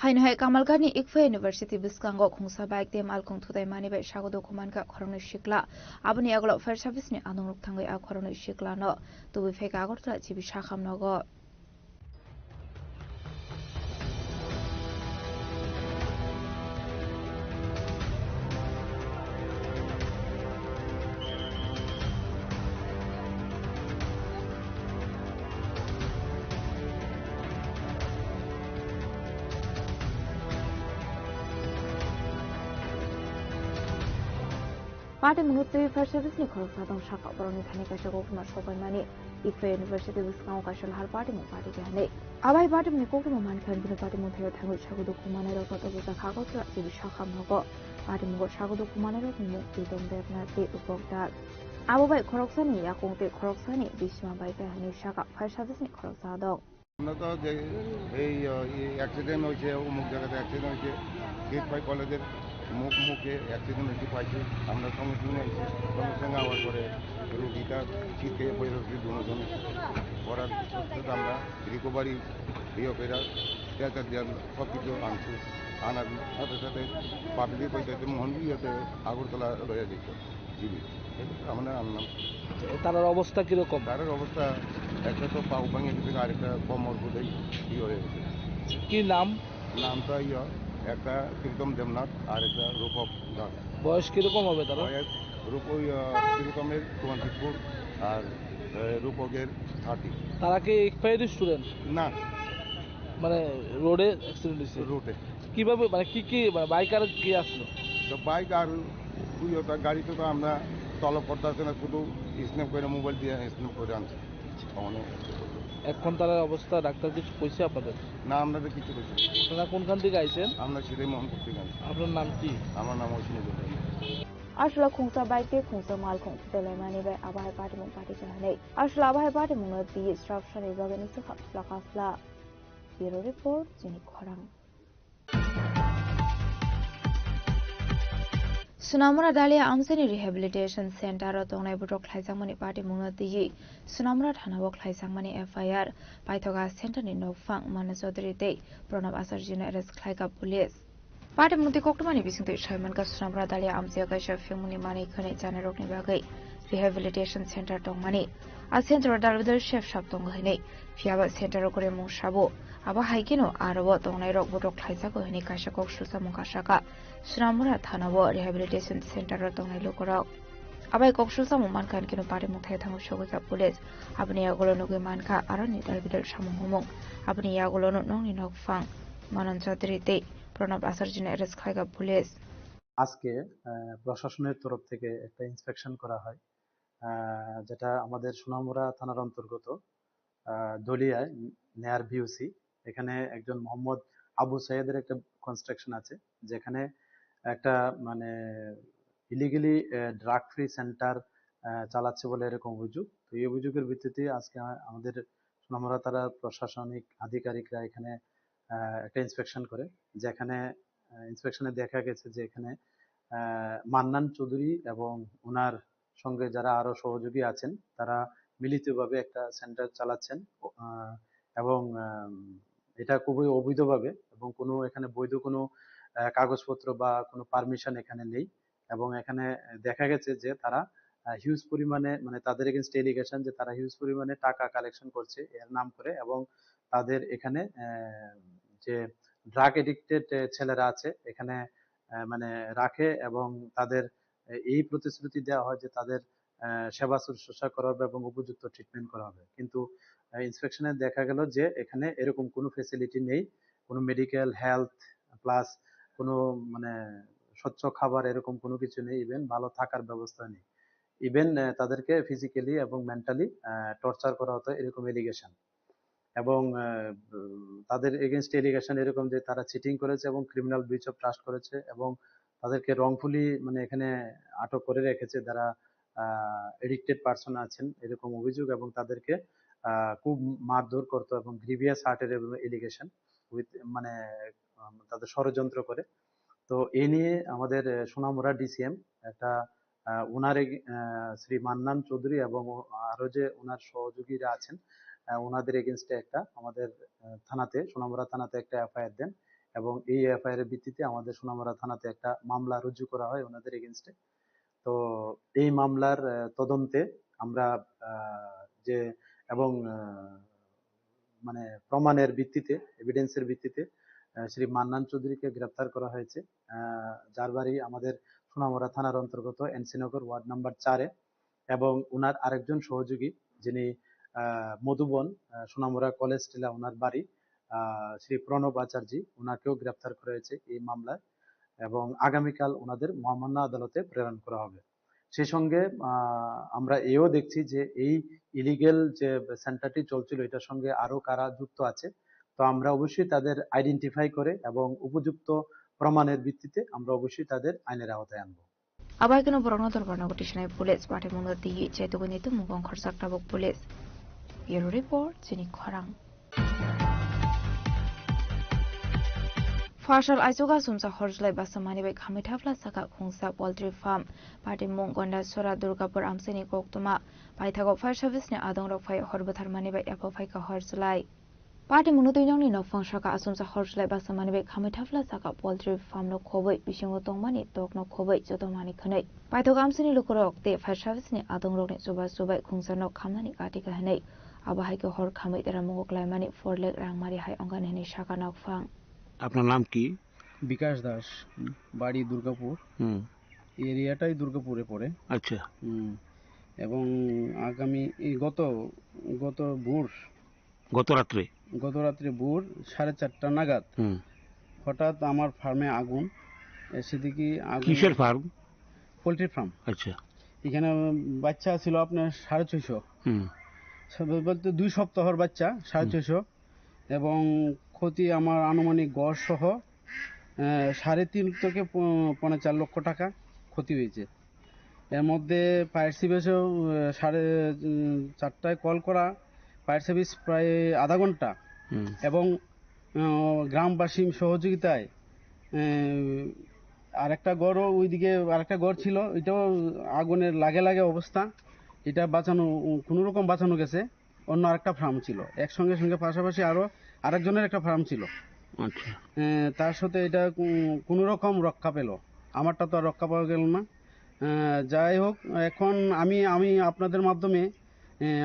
হাইনহাই কামালগানি ইকফা ইউনিভার্সিটি বিসকাঙ্গো খুংসা বাইক দে মালকুং থুদাই মানিবাই সাগদ খুমানকা খরংনি শিকলা আবনি আগলো ফায়ার সার্ভিসনি আনংরুক থাঙ্গৈ আ খরংনি শিকলা ন তুবি ফেকা আগরতলা জিবি শাখামনগো পার্টি মুহূর্তে ফায়ার সার্ভিস নি খরচ সাদং শাখা বরনি থানে কাছে কোকমা সবাই মানে ইকফা ইউনিভার্সিটি বিসকাও কাশল হার পার্টি মু পার্টি জানে আবাই পার্টি মু কোকমা মান খান বিনা পার্টি মু থেকে থাঙ্গু সাগদ কুমানের কত বুঝা খাগত জিবি শাখা মগ পার্টি মু সাগদ কুমানের মু দিদম দেবনাতে উপকদার আবাই খরকসানি ইয়াকংতে খরকসানি বিসমা বাইকা হানি শাখা ফায়ার সার্ভিস নি খরচ সাদং আমরা তো এই অ্যাক্সিডেন্ট হয়েছে অমুক জায়গাতে অ্যাক্সিডেন্ট হয়েছে গেট বাই কলেজের মুখে অ্যাক্সিডেন্ট হয়েছে পাইছে আমরা সঙ্গে সঙ্গে আইছি সঙ্গে সঙ্গে আওয়ার পরে রুগীটা চিটকে বই রয়েছে দুজন করার সত্ত্বেও আমরা রিকভারি ফেরা স্ট্রেচার দিয়ে সব কিছু আনছি আনার সাথে সাথে পাবলিক হইতে মোহন ইয়েতে আগরতলা রয়ে যেত জিবি আমরা আনলাম। তার অবস্থা কিরকম? তার অবস্থা একটা তো পাও ভাঙে গেছে আরেকটা কোমর বোধহয় হয়ে গেছে। কি নাম? নামটা একটা কীর্তম দেবনাথ আর একটা রূপক দাস। বয়স কিরকম হবে তারা? কীর্তমের 24 আর রূপকের 30। তারা কি ফায়ার স্টুডেন্ট? না, মানে রোডে অ্যাক্সিডেন্ট হয়েছে। রোডে কিভাবে মানে কি মানে বাইক আর কি আসলো? তো বাইক আর ওটা গাড়িতে তো আমরা তলব করতে আসছে না, শুধু স্ন্যাপ করে মোবাইল দিয়ে স্ন্যাপ করে আনছি। এখন তার অবস্থা ডাক্তার কিছু কইছে আপনাদের? না, আপনাদের কিছু কইছে। আপনারা কোনখান থেকে আইছেন? আমরা সেটাই মোহনপুর থেকে আনছি। আপনার নাম কি? আমার নাম Ashwini Goswami. Ashla khungsa baike khungsa mal khung telemani bai abai party mong party kahanai ashla abai party mong di instruction ni bagani se khapla khapla bureau report jini khorang Sunamura Dalia Amsani Rehabilitation Center tongnai butok khlaijangmani party mong di Sunamura thana bok khlaijangmani FIR paithoga center ni nokfang manasodri te Pranab Asarjina arrest khlaiga police Party Muti Kokmani Bising to Shaman Kasnabra Dalia Amzia Gasha Filmuni Mani Kane Janarokni Bagai, Rehabilitation Center Tongmani, a center Dalvidal Chef Shop Tonghane, Fiaba Center Okore Mushabo, Aba Haikino, Arabo Tongairo Budok Kaisago, Nikashakok Shusa Mukashaka, Sunamura Tanabo, Rehabilitation Center Tongai Lokoro. Abai Kokshusa Mumankan Kino Party Muthetang Shogusa Police, Abnia Golonugi Manka, Arani Dalvidal Shamuhumong, Abnia Golono Noni Nok Fang, Manan Chatrite. Pranab আসার্জিনা arrest খাইগা police আজকে প্রশাসনের তরফ থেকে একটা inspection করা হয় যেটা আমাদের সোনামুড়া থানার অন্তর্গত দলিয়ায় নেয়ার ভিউসি এখানে একজন মোহাম্মদ আবু সাইদের একটা কনস্ট্রাকশন আছে যেখানে একটা মানে ইলিগালি ড্রাগ ফ্রি সেন্টার চালাচ্ছে বলে এরকম অভিযোগ। তো এই অভিযোগের ভিত্তিতে আজকে আমাদের সোনামুড়া থানার প্রশাসনিক আধিকারিকরা এখানে একটা ইন্সপেকশন করে যেখানে ইন্সপেকশনে দেখা গেছে যে এখানে মান্নান চৌধুরী এবং ওনার সঙ্গে যারা আরো সহযোগী আছেন তারা মিলিতভাবে একটা সেন্টার চালাচ্ছেন এবং এটা খুবই অবৈধভাবে এবং কোনো এখানে বৈধ কোনো কাগজপত্র বা কোনো পারমিশন এখানে নেই এবং এখানে দেখা গেছে যে তারা হিউজ পরিমাণে মানে তাদের এগেইনস্ট এলিগেশন যে তারা হিউজ পরিমাণে টাকা কালেকশন করছে এর নাম করে এবং তাদের এখানে যে ড্রাগ এডিক্টেড ছেলেরা আছে এখানে মানে রাখে এবং তাদের এই প্রতিশ্রুতি দেওয়া হয় যে তাদের সেবা শুশ্রূষা করা হবে এবং উপযুক্ত ট্রিটমেন্ট করা হবে, কিন্তু ইন্সপেকশনে দেখা গেল যে এখানে এরকম কোনো ফেসিলিটি নেই, কোনো মেডিকেল হেলথ প্লাস কোনো মানে স্বচ্ছ খাবার এরকম কোনো কিছু নেই, ইভেন ভালো থাকার ব্যবস্থা নেই, ইভেন তাদেরকে ফিজিক্যালি এবং মেন্টালি টর্চার করা হতো এরকম এলিগেশন এবং তাদের এগেইনস্ট এলিগেশন এরকম যে তারা চিটিং করেছে এবং ক্রিমিনাল ব্রিচ অফ ট্রাস্ট করেছে এবং তাদেরকে রংফুলি মানে এখানে আটক করে রেখেছে যারা এডিক্টেড পারসন আছেন এরকম অভিযোগ এবং তাদেরকে খুব মারধর করতো এবং গ্রিভিয়াস হার্টের এলিগেশন উইথ মানে তাদের ষড়যন্ত্র করে। তো এই নিয়ে আমাদের সোনামুড়া ডিসিএম একটা ওনার শ্রী মান্নান চৌধুরী এবং আরো যে ওনার সহযোগীরা আছেন ওনাদের এগেনস্টে একটা আমাদের থানাতে সোনামুড়া থানাতে একটা এফআইআর দেন এবং এই এফআইআর এর ভিত্তিতে আমাদের সোনামুড়া থানাতে একটা মামলা রুজু করা হয় ওনাদের এগেনস্টে। তো এই মামলার তদন্তে আমরা যে এবং মানে প্রমাণের ভিত্তিতে এভিডেন্সের ভিত্তিতে শ্রী মান্নান চৌধুরীকে গ্রেপ্তার করা হয়েছে, যার বাড়ি আমাদের সোনামুড়া থানার অন্তর্গত এনসিনগর ওয়ার্ড নাম্বার 4-এ এবং ওনার আরেকজন সহযোগী যিনি মধুবন সোনামুড়া কলেজ টিলা ওনার বাড়ি শ্রী প্রণব আচার্যী ওনাকেও গ্রেপ্তার করা হয়েছে এই মামলায় এবং আগামীকাল ওনাদের মহামান্য আদালতে প্রেরণ করা হবে। সেই সঙ্গে আমরা এও দেখছি যে এই ইলিগেল যে সেন্টারটি চলছিল এটার সঙ্গে আরো কারা যুক্ত আছে, তো আমরা অবশ্যই তাদের আইডেন্টিফাই করে এবং উপযুক্ত প্রমাণের ভিত্তিতে আমরা অবশ্যই তাদের আইনের আওতায় আনবো। আবার কেন বরং দরবানা গটিশনায় পুলিশ পাঠে মঙ্গল দিয়ে চেতগনিত মুগং খরচাকটাবক police bureau report jenny খরাং Farshal Aizoga Sumsa Horjlai Basamani by Kamitavla Saka Kungsa Poultry Farm, Party Mongonda Sora Durgapur Amseni Koktuma, Paitago Fire Service ne Adong Rock Fire Horbatarmani by Apofika Horjlai. Party Munudinong no Fangshaka Asumsa Horjlai Basamani by Kamitavla Saka Poultry Farm no Kobe, Bishingotong Mani, Dog no Kobe, Jotomani Kane. Paitog Amseni Lukorok, the Fire Service ne Adong Rock Suba Suba Kungsa no Kamani Katika Hane, Abahaiko Hor Kamit Ramok Laimani 4 leg Rangmari Hai Ongan Shaka Nok Fang. আপনার নাম কি? বিকাশ দাস, বাড়ি দুর্গাপুর। এরিয়াটাই দুর্গাপুরে পড়ে। আচ্ছা। এবং আগামী গত ভোর গত রাত্রে ভোর 4:30 নাগাদ হঠাৎ আমার ফার্মে আগুন এসে দেখি। কিসের ফার্ম? Poultry farm. আচ্ছা। এখানে বাচ্চা ছিল আপনার 650 বলতে 2 সপ্তাহের বাচ্চা 650 এবং ক্ষতি আমার আনুমানিক গড় সহ 3.5 থেকে 4.5 লক্ষ টাকা ক্ষতি হয়েছে। এর মধ্যে ফায়ার সার্ভিসেও 4:30টায় কল করা, ফায়ার সার্ভিস প্রায় আধা ঘন্টা এবং গ্রামবাসীর সহযোগিতায় আরেকটা গড়ও ওইদিকে আরেকটা গড় ছিল, এটাও আগুনের লাগে অবস্থা, এটা বাঁচানো কোনোরকম বাঁচানো গেছে। অন্য আরেকটা ফার্ম ছিল সঙ্গে পাশাপাশি আরো আরেকজনের একটা ফার্ম ছিল। আচ্ছা। তার সাথে এটা কোনো রকম রক্ষা পেল, আমারটা তো আর রক্ষা পাওয়া গেল না। যাই হোক, এখন আমি আপনাদের মাধ্যমে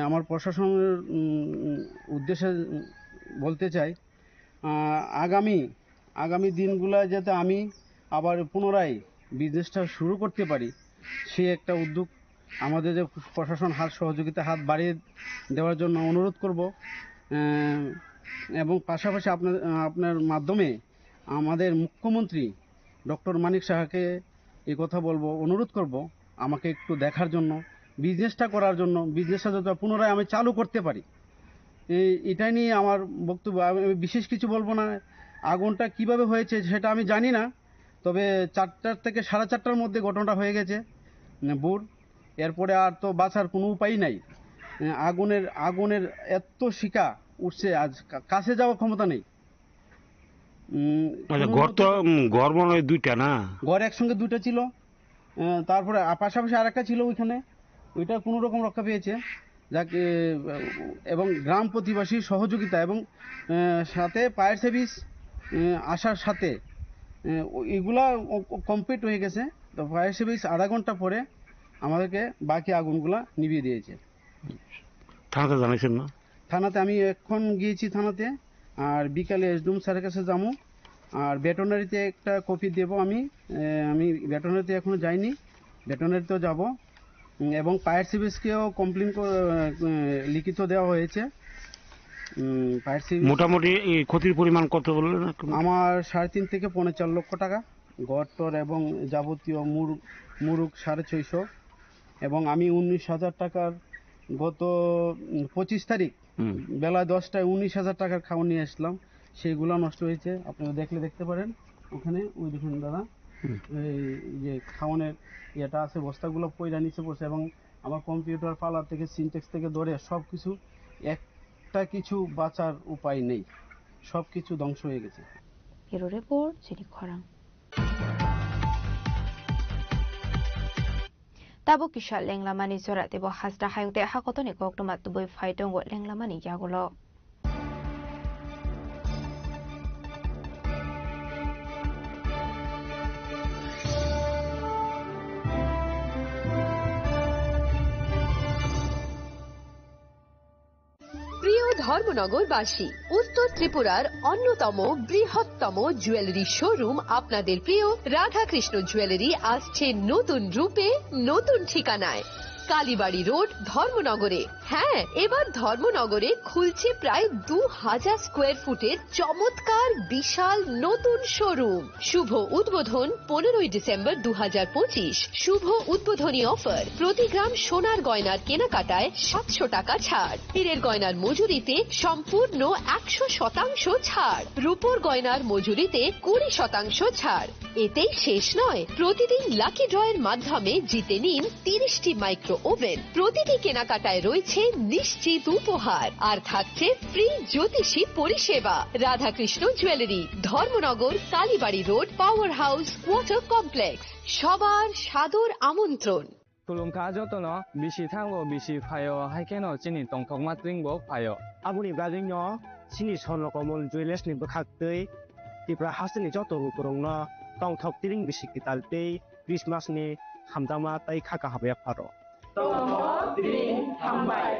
আমার প্রশাসনের উদ্দেশ্যে বলতে চাই, আগামী দিনগুলো যাতে আমি আবার পুনরায় বিজনেসটা শুরু করতে পারি, সে একটা উদ্যোগ আমাদের যে প্রশাসন সহযোগিতা হাত বাড়িয়ে দেওয়ার জন্য অনুরোধ করব। এবং পাশাপাশি আপনার মাধ্যমে আমাদের মুখ্যমন্ত্রী ডক্টর মানিক সাহাকে এই কথা বলবো, অনুরোধ করব আমাকে একটু দেখার জন্য, বিজনেসটা করার জন্য, বিজনেসটা যাতে পুনরায় আমি চালু করতে পারি। এটাই নিয়ে আমার বক্তব্য। আমি বিশেষ কিছু বলবো না। আগুনটা কিভাবে হয়েছে সেটা আমি জানি না, তবে 4টা থেকে 4:30টার মধ্যে ঘটনাটা হয়ে গেছে ভোর। এরপরে আর তো বাঁচার কোনো উপায় নাই। আগুনের এত শিকা উঠছে, আজ কাছে যাওয়ার ক্ষমতা নেই। গড় মনে হয় 2টা না? গড় একসঙ্গে 2টা ছিল, তারপরে পাশাপাশি আরেকটা ছিল ওইখানে, ওইটা কোনো রকম রক্ষা পেয়েছে যাকে, এবং গ্রাম প্রতিবাসীর সহযোগিতা এবং সাথে ফায়ার সার্ভিস আসার সাথে এগুলা কমপ্লিট হয়ে গেছে। তো ফায়ার সার্ভিস আধা ঘন্টা পরে আমাদেরকে বাকি আগুনগুলা নিভিয়ে দিয়েছে। থানাতে জানাইছেন না? থানাতে আমি এখন গিয়েছি থানাতে, আর বিকালে এসডিএম স্যারের কাছে যাবো, আর ভেটেরিনারিতে একটা কপি দেব। আমি ভেটেরিনারিতে এখনো যাইনি, ভেটেরিনারিতেও যাব এবং ফায়ার সার্ভিসকেও কমপ্লেন লিখিত দেওয়া হয়েছে। ফায়ার সার্ভিস মোটামুটি ক্ষতির পরিমাণ কত বললেন? আমার 3.5 থেকে 4.5 লক্ষ টাকা গড়টর এবং যাবতীয় মুরুগ 650, এবং আমি 19,000 টাকার গত 25 তারিখ বেলা 10টায় 19,000 টাকার খাওয়া নিয়ে আসলাম, সেইগুলো নষ্ট হয়েছে। আপনারা দেখতে পারেন ওখানে, ওই দেখুন দাদা, এই যে খাওয়ানোর ইয়েটা আছে, বস্তাগুলো পয়লা নিচে পড়ছে, এবং আমার কম্পিউটার পালা থেকে সিনটেক্স থেকে ধরে সব কিছু, একটা কিছু বাঁচার উপায় নেই, সব কিছু ধ্বংস হয়ে গেছে। ব্যুরো রিপোর্ট, চিনি খরাং। Tabo kisha lenglamani sora tebo hasda hayute hakotoni koktoma tuboi faitong go lenglamani yagulo. প্রিয় ধর্মনগরবাসী, উত্তর ত্রিপুরার অন্যতম বৃহত্তম জুয়েলারি শোরুম আপনাদের প্রিয় রাধাকৃষ্ণ জুয়েলারি আসছে নতুন রূপে, নতুন ঠিকানায়, কালীবাড়ি রোড, ধর্মনগরে। হ্যাঁ, এবার ধর্মনগরে খুলছে প্রায় 2000 স্কোয়ার ফুটের চমৎকার বিশাল নতুন শোরুম। শুভ উদ্বোধন 15ই ডিসেম্বর 2025। শুভ উদ্বোধনী অফার, প্রতি গ্রাম সোনার গয়নার কেনাকাটায় 700 টাকা ছাড়, হীরের গয়নার মজুরিতে সম্পূর্ণ 100% ছাড়, রূপোর গয়নার মজুরিতে 20% ছাড়। এতেই শেষ নয়, প্রতিদিন লাকি ড্রয়ের মাধ্যমে জিতে নিন 30টি মাইক্রো ওভেন। প্রতিটি কেনাকাটায় রয়েছে নিশ্চিত উপহার আর থাকছে ফ্রি জ্যোতিষী পরিষেবা। Radhakrishna jewellery, Dharmanagar, Kalibari road, power house, water complex. সবার সাদর আমন্ত্রণ। Tulungka jotono bisi thango bisi phayo haikeno chini tongthokma twingbo phayo aboni bagino chini sonrokomol jewelers ni bokhaktei tipra hasini joto rukurongno tongthok tiring bisi kitaltei Christmas ni hamdama tai khaka habya pharo tongthok tiring hambai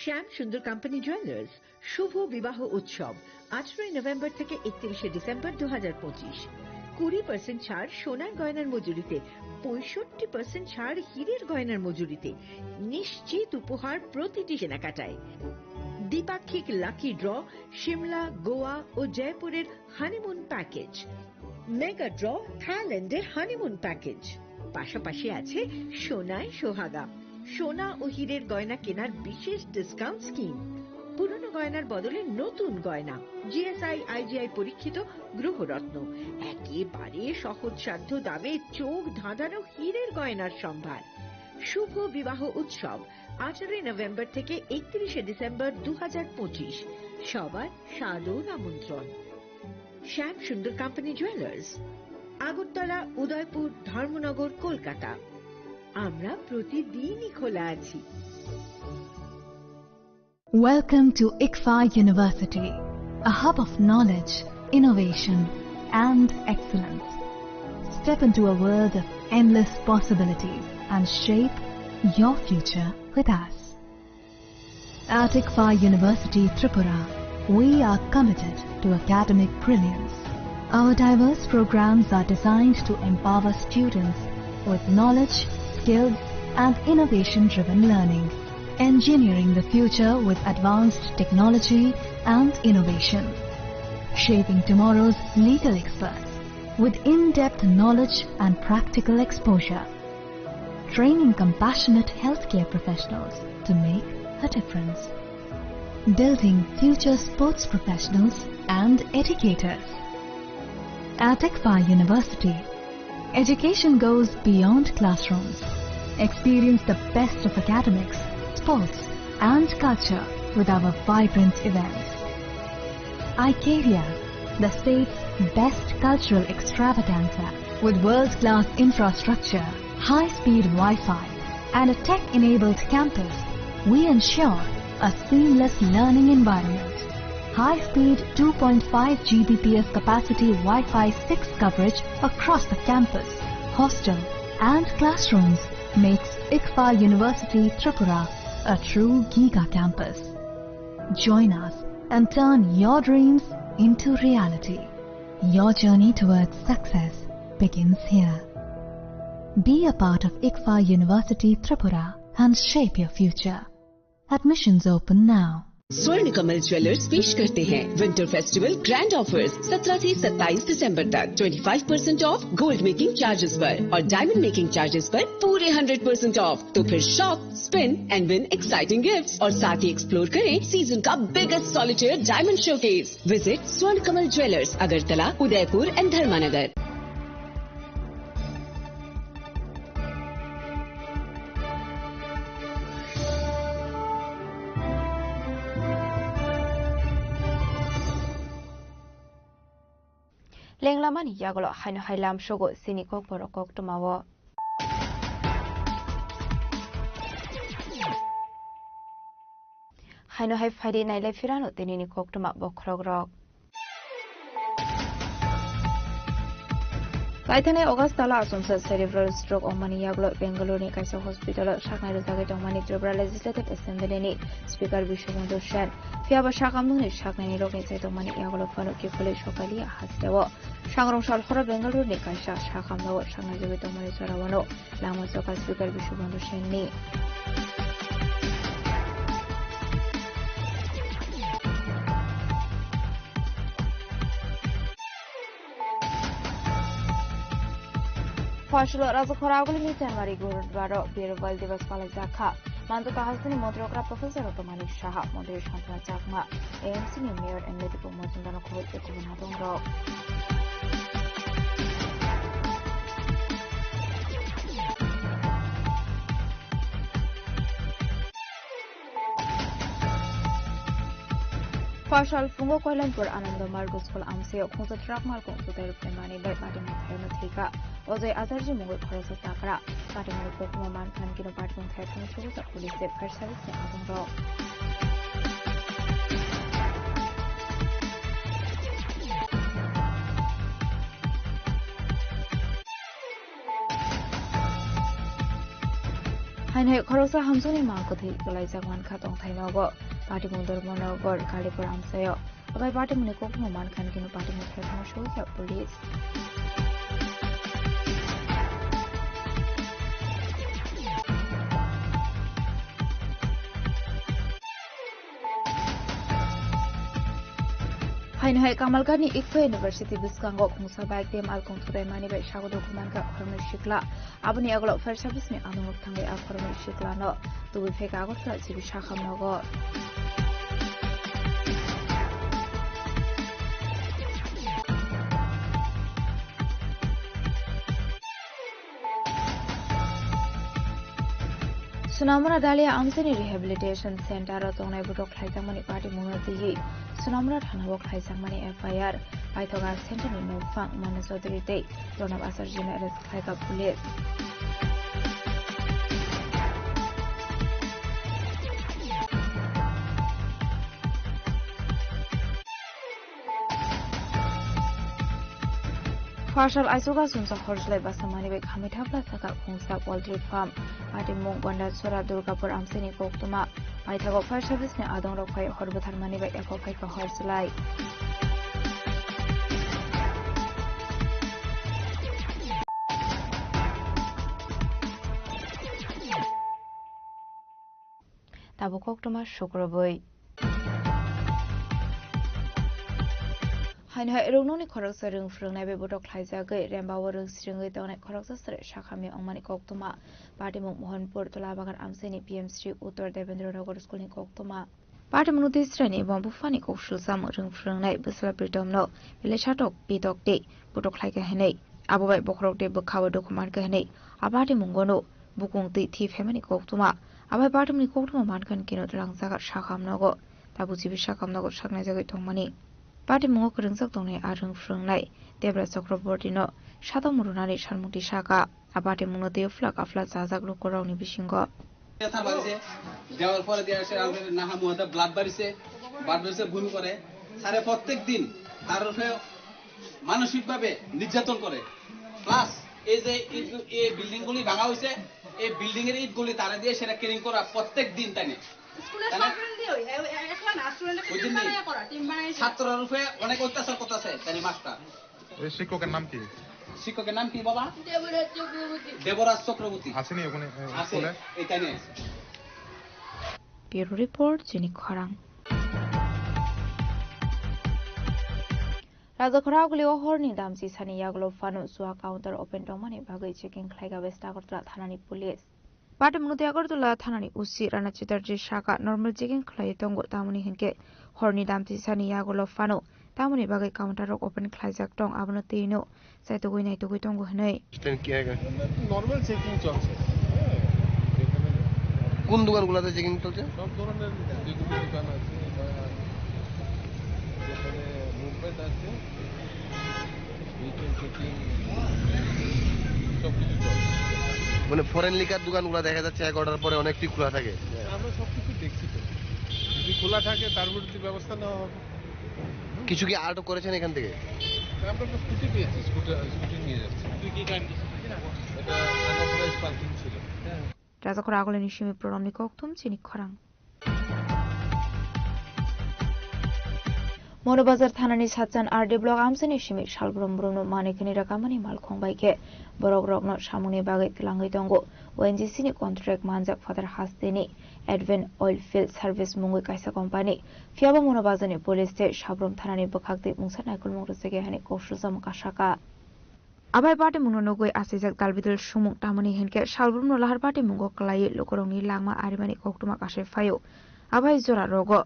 শ্যাম সুন্দর company jewellers শুভ বিবাহ উৎসব 18 November থেকে 31 December 2025। 20% ছাড় সোনার গয়নার মজুরিতে, 65% ছাড় হীরের গয়নার মজুরিতে, নিশ্চিত উপহার প্রতিটি কেনাকাটায়। দ্বিপাক্ষিক লাকি ড্র, শিমলা, গোয়া ও জয়পুরের হানিমুন প্যাকেজ, মেগা ড্র, থাইল্যান্ডে হানিমুন প্যাকেজ। পাশাপাশি আছে সোনায় সোহাগা, সোনা ও হীরের গয়না কেনার বিশেষ ডিসকাউন্ট স্কিম। পুরনো গয়নার বদলে নতুন গয়না, জিএসআই আইজিআই পরীক্ষিত গ্রহরত্ন, একেবারে সহজসাধ্য দামে চোখ ধাঁধানো হীরের গয়নার সম্ভার। শুভ বিবাহ উৎসব 18 নভেম্বর থেকে 31 ডিসেম্বর 2025। সবার সাদর আমন্ত্রণ। শ্যাম সুন্দর কোম্পানি জুয়েলার্স, আগরতলা, উদয়পুর, ধর্মনগর, কলকাতা। আমরা প্রতিদিনই খোলা আছি। Welcome to ICFA University, a hub of knowledge, innovation, and excellence. Step into a world of endless possibilities and shape your future with us. At ICFA University, Tripura, we are committed to academic brilliance. Our diverse programs are designed to empower students with knowledge, skills, and innovation-driven learning, engineering the future with advanced technology and innovation, shaping tomorrow's legal experts with in-depth knowledge and practical exposure, training compassionate healthcare professionals to make a difference, building future sports professionals and educators. At ICFA University, education goes beyond classrooms. Experience the best of academics, sports, and culture with our vibrant events. ICARIA, the state's best cultural extravaganza, with world-class infrastructure, high-speed Wi-Fi, and a tech-enabled campus, we ensure a seamless learning environment. High-speed 2.5 Gbps capacity Wi-Fi 6 coverage across the campus, hostel, and classrooms makes ICFA University Tripura a true Giga campus. Join us and turn your dreams into reality. Your journey towards success begins here. Be a part of ICFA University Tripura and shape your future. Admissions open now. स्वर्ण Kamal jewellers पेश करते हैं winter festival grand offers 17 से 27 दिसंबर तक 25% of gold making charges पर और diamond making charges पर पूरे 100% ऑफ। तो फिर shop, spin and win exciting gifts और साथ ही एक्सप्लोर करें सीजन का biggest solitaire diamond showcase. Visit Swarna Kamal jewellers, Agartala, Udaipur and Dharmanagar. Lenglamani yagolo haino hailam shogo sinikok borokok tumawo. Haino hai faidi nailai firano tenini kok tuma bokrogrok. Kaitane August Tala Asumsa Cerebral Stroke Omani Yaglo Bengaluru Kaisa Hospital Shaknai Ruzage Omani Tripura Legislative Assembly ni Speaker Bishwabandhu Sen Fiaba Shakamuni Shaknai Rokin Omani Yaglo Fano Kifuli Shokali Hasdewo Shangrom Shalhora Bengaluru ni Kaisa Shakamno Shaknai Ruzage Omani Sarawano Lama Soka Speaker Bishwabandhu Sen ni Fashlo Razakharagul ni January Gurudwara Birwal Divas Palazaka Manduka Hasani Modrogra Professor Otomani Shaha Modrish Hantana Chakma AMC ni Mayor and Medical Mozundana Kuwait Kumanadongro Fashal Fungo Kualampur Ananda Margo School Amseo Kunza Truck Margo to their Primani by Batim Thika Ozay Azarji Mungo Korosa Takara Batim Pokemon Kan Kino Batim Thaitan Shows at Police First Service in Adongo Hainhe Korosa Hamsoni Mankoti Gulaizaman Katong Tainogo Party Mundor Monogor Kalipur Amsayo by Party Muniko Man Kan Kino Party Mutan shows at police. Hainhe Kamalgani Ikwe University Biskango Musa Bag Dem Alkon to the Mani by Shago Dokumanka Kormer Shikla Abuni Aglo First Service ni Anung Tangi Akormer Shikla no to be fake Agota Zibi Shakam Nogo. Sunamura Dalia Amsani Rehabilitation Center Tonai Budok Haizamani Party Munati Sunamura Hanawok Haizamani FIR Aitoga Center no Fang Manasodri Day Donab Asarjina Haika Police Partial Isuga Sunsa Horsley Basamani with Hamitapla Saka Kunsa Poultry Farm, Patimung Wanda Sura Durgapur Amsini Koktuma, Aitago First Service ni Adon Rokai Horbatar Mani by Eco Pika Horsley. Tabu Koktuma Shukroboy. Hainha Erunoni Koroksa Ring Frunebe Budok Haizaga, Rambawa Ring Stringy down at Koroksa Shakami Omani Koktuma, Patimuk Mohanpur to Labagan Amsini PM Street Uttar Devendra Rogar School in Koktuma. Patimunuti Strani, Bombufani Kokshul Sam Ring Frunai, Busla Britomno, Villachatok, Pitok Day, Budok like a hene, Abubai Bokrok de Bukawa Dokumanka hene, Abati Mungono, Bukung the Thief Hemani Koktuma, Abai Patimni Koktuma Mankan Kino Langzaga Shakam Nogo, Tabuzi Shakam Nogo Shaknazaga Tomani. Party Mungo Kringsak Tone Arung Frungnai, Debra Sokrobortino, Shadow Murunari Sharmuti Shaka, Abati Munote Flak of Flats Azak Lukoroni Bishingo. দেওয়ার পরে দিয়ে আসে আমাদের Naha মুহাদা blood বাড়িছে ভূমি করে সারে প্রত্যেক দিন তার উপরে মানসিকভাবে নির্যাতন করে প্লাস এই যে এই বিল্ডিংগুলি ভাঙা হইছে এই বিল্ডিং এর ইটগুলি তারা দিয়ে সেটা ক্লিন করা প্রত্যেক দিন তাই স্কুলের স্টুডেন্ট দিয়ে একলা না স্টুডেন্টের টিম বানায় করা টিম বানায় ছাত্ররা রূপে অনেক অত্যাচার করতেছে তাই মাস্টার এই শিক্ষকের নাম কি শিক্ষকের নাম কি বাবা দেবরাজ চক্রবর্তী আসেনি ওখানে আছে এইটাই নেই Bureau Report Jenny Khorang Razakharaguli Horni Damsi Sani Yaglo Fanu Sua Counter Open Domani Bagai Checking Klaiga West Agartala Thanani Police Patimunuti Agartala Thanani Usi Rana Chitarji Shaka Normal Checking Klai Tongo Tamuni Hinke Horni Damsi Sani Yaglo Fanu Tamuni Bagai Counter Open Klaizak Tong Abnotino Saitogui Naitogui Tongo Hene normal checking চলছে কোন দোকানগুলোতে checking চলছে সব ধরনের যেগুলো দোকান আছে যেখানে মুভমেন্ট আছে চেকিং সব কিছু চলছে মানে ফরেন লিকার দোকানগুলো দেখা যাচ্ছে 11টার পরে অনেকটি খোলা থাকে আমরা সব কিছু দেখছি তো যদি খোলা থাকে তার বিরুদ্ধে ব্যবস্থা নেওয়া হবে কিছু কি আটক করেছেন এখান থেকে আমরা তো স্কুটি পেয়েছি, স্কুটি নিয়ে যাচ্ছি। তুই কি টাইম দিছিস? এটা আনাপ্রাইজ পার্কিং ছিল। Razakora agoleni shimi pronomni koktum chini khorang. Monobazar thanani satjan RD block amsani shimi shalbrum brumno manikini rakamani malkhong baike borok rokno samuni bagai tilangai tongo ONGC ni contract manjak father hastini Advent Oil Field Service mungoi kaisa company fiaba monobazani police te shabrum thanani bokhakti mungsa naikul mongrosege hani koshuzam kasaka Abai party munonogoi asijak dalbidel sumung tamani henke shalbrum no lahar party mungo klai lokorongni langma arimani koktuma kashe fayo abai jora rogo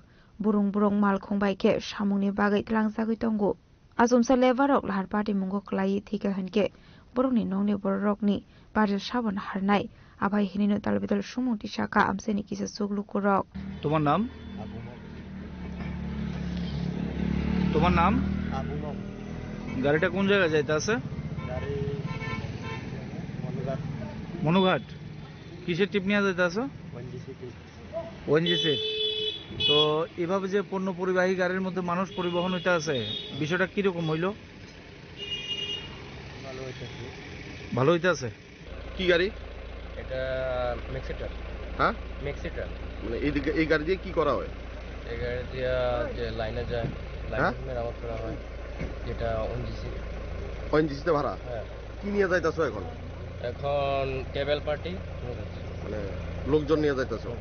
burung malkhong baike samungni bagai tlangjagoi tongo azumsa levarok lahar party mungo klai thika henke borokni nongni borokni party sabon harnai abai hinino dalbidel sumung tisaka amseni kisa suglu korok তোমার নাম? তোমার নাম? গাড়িটা কোন জায়গায় যাইতে আছে? মনুঘাট। কিসের টিপ নিয়ে যাইতে আছো? ওএনজিসি। তো এভাবে যে পণ্য পরিবাহী গাড়ির মধ্যে মানুষ পরিবহন হইতে আছে, বিষয়টা কিরকম হইল? ভালো হইতে আছে। কি গাড়ি? এটা ম্যাক্সিটার। হ্যাঁ, ম্যাক্সিটার। মানে এই গাড়ি দিয়ে কি করা হয়? এই গাড়ি দিয়ে যে লাইনে যায়, লাইনে মেরামত করা হয়, যেটা ওএনজিসিতে ভাড়া। হ্যাঁ। কি নিয়ে যাইতাছো এখন? এখন কেবল পার্টি মানে লোকজন নিয়ে যাইতাছো।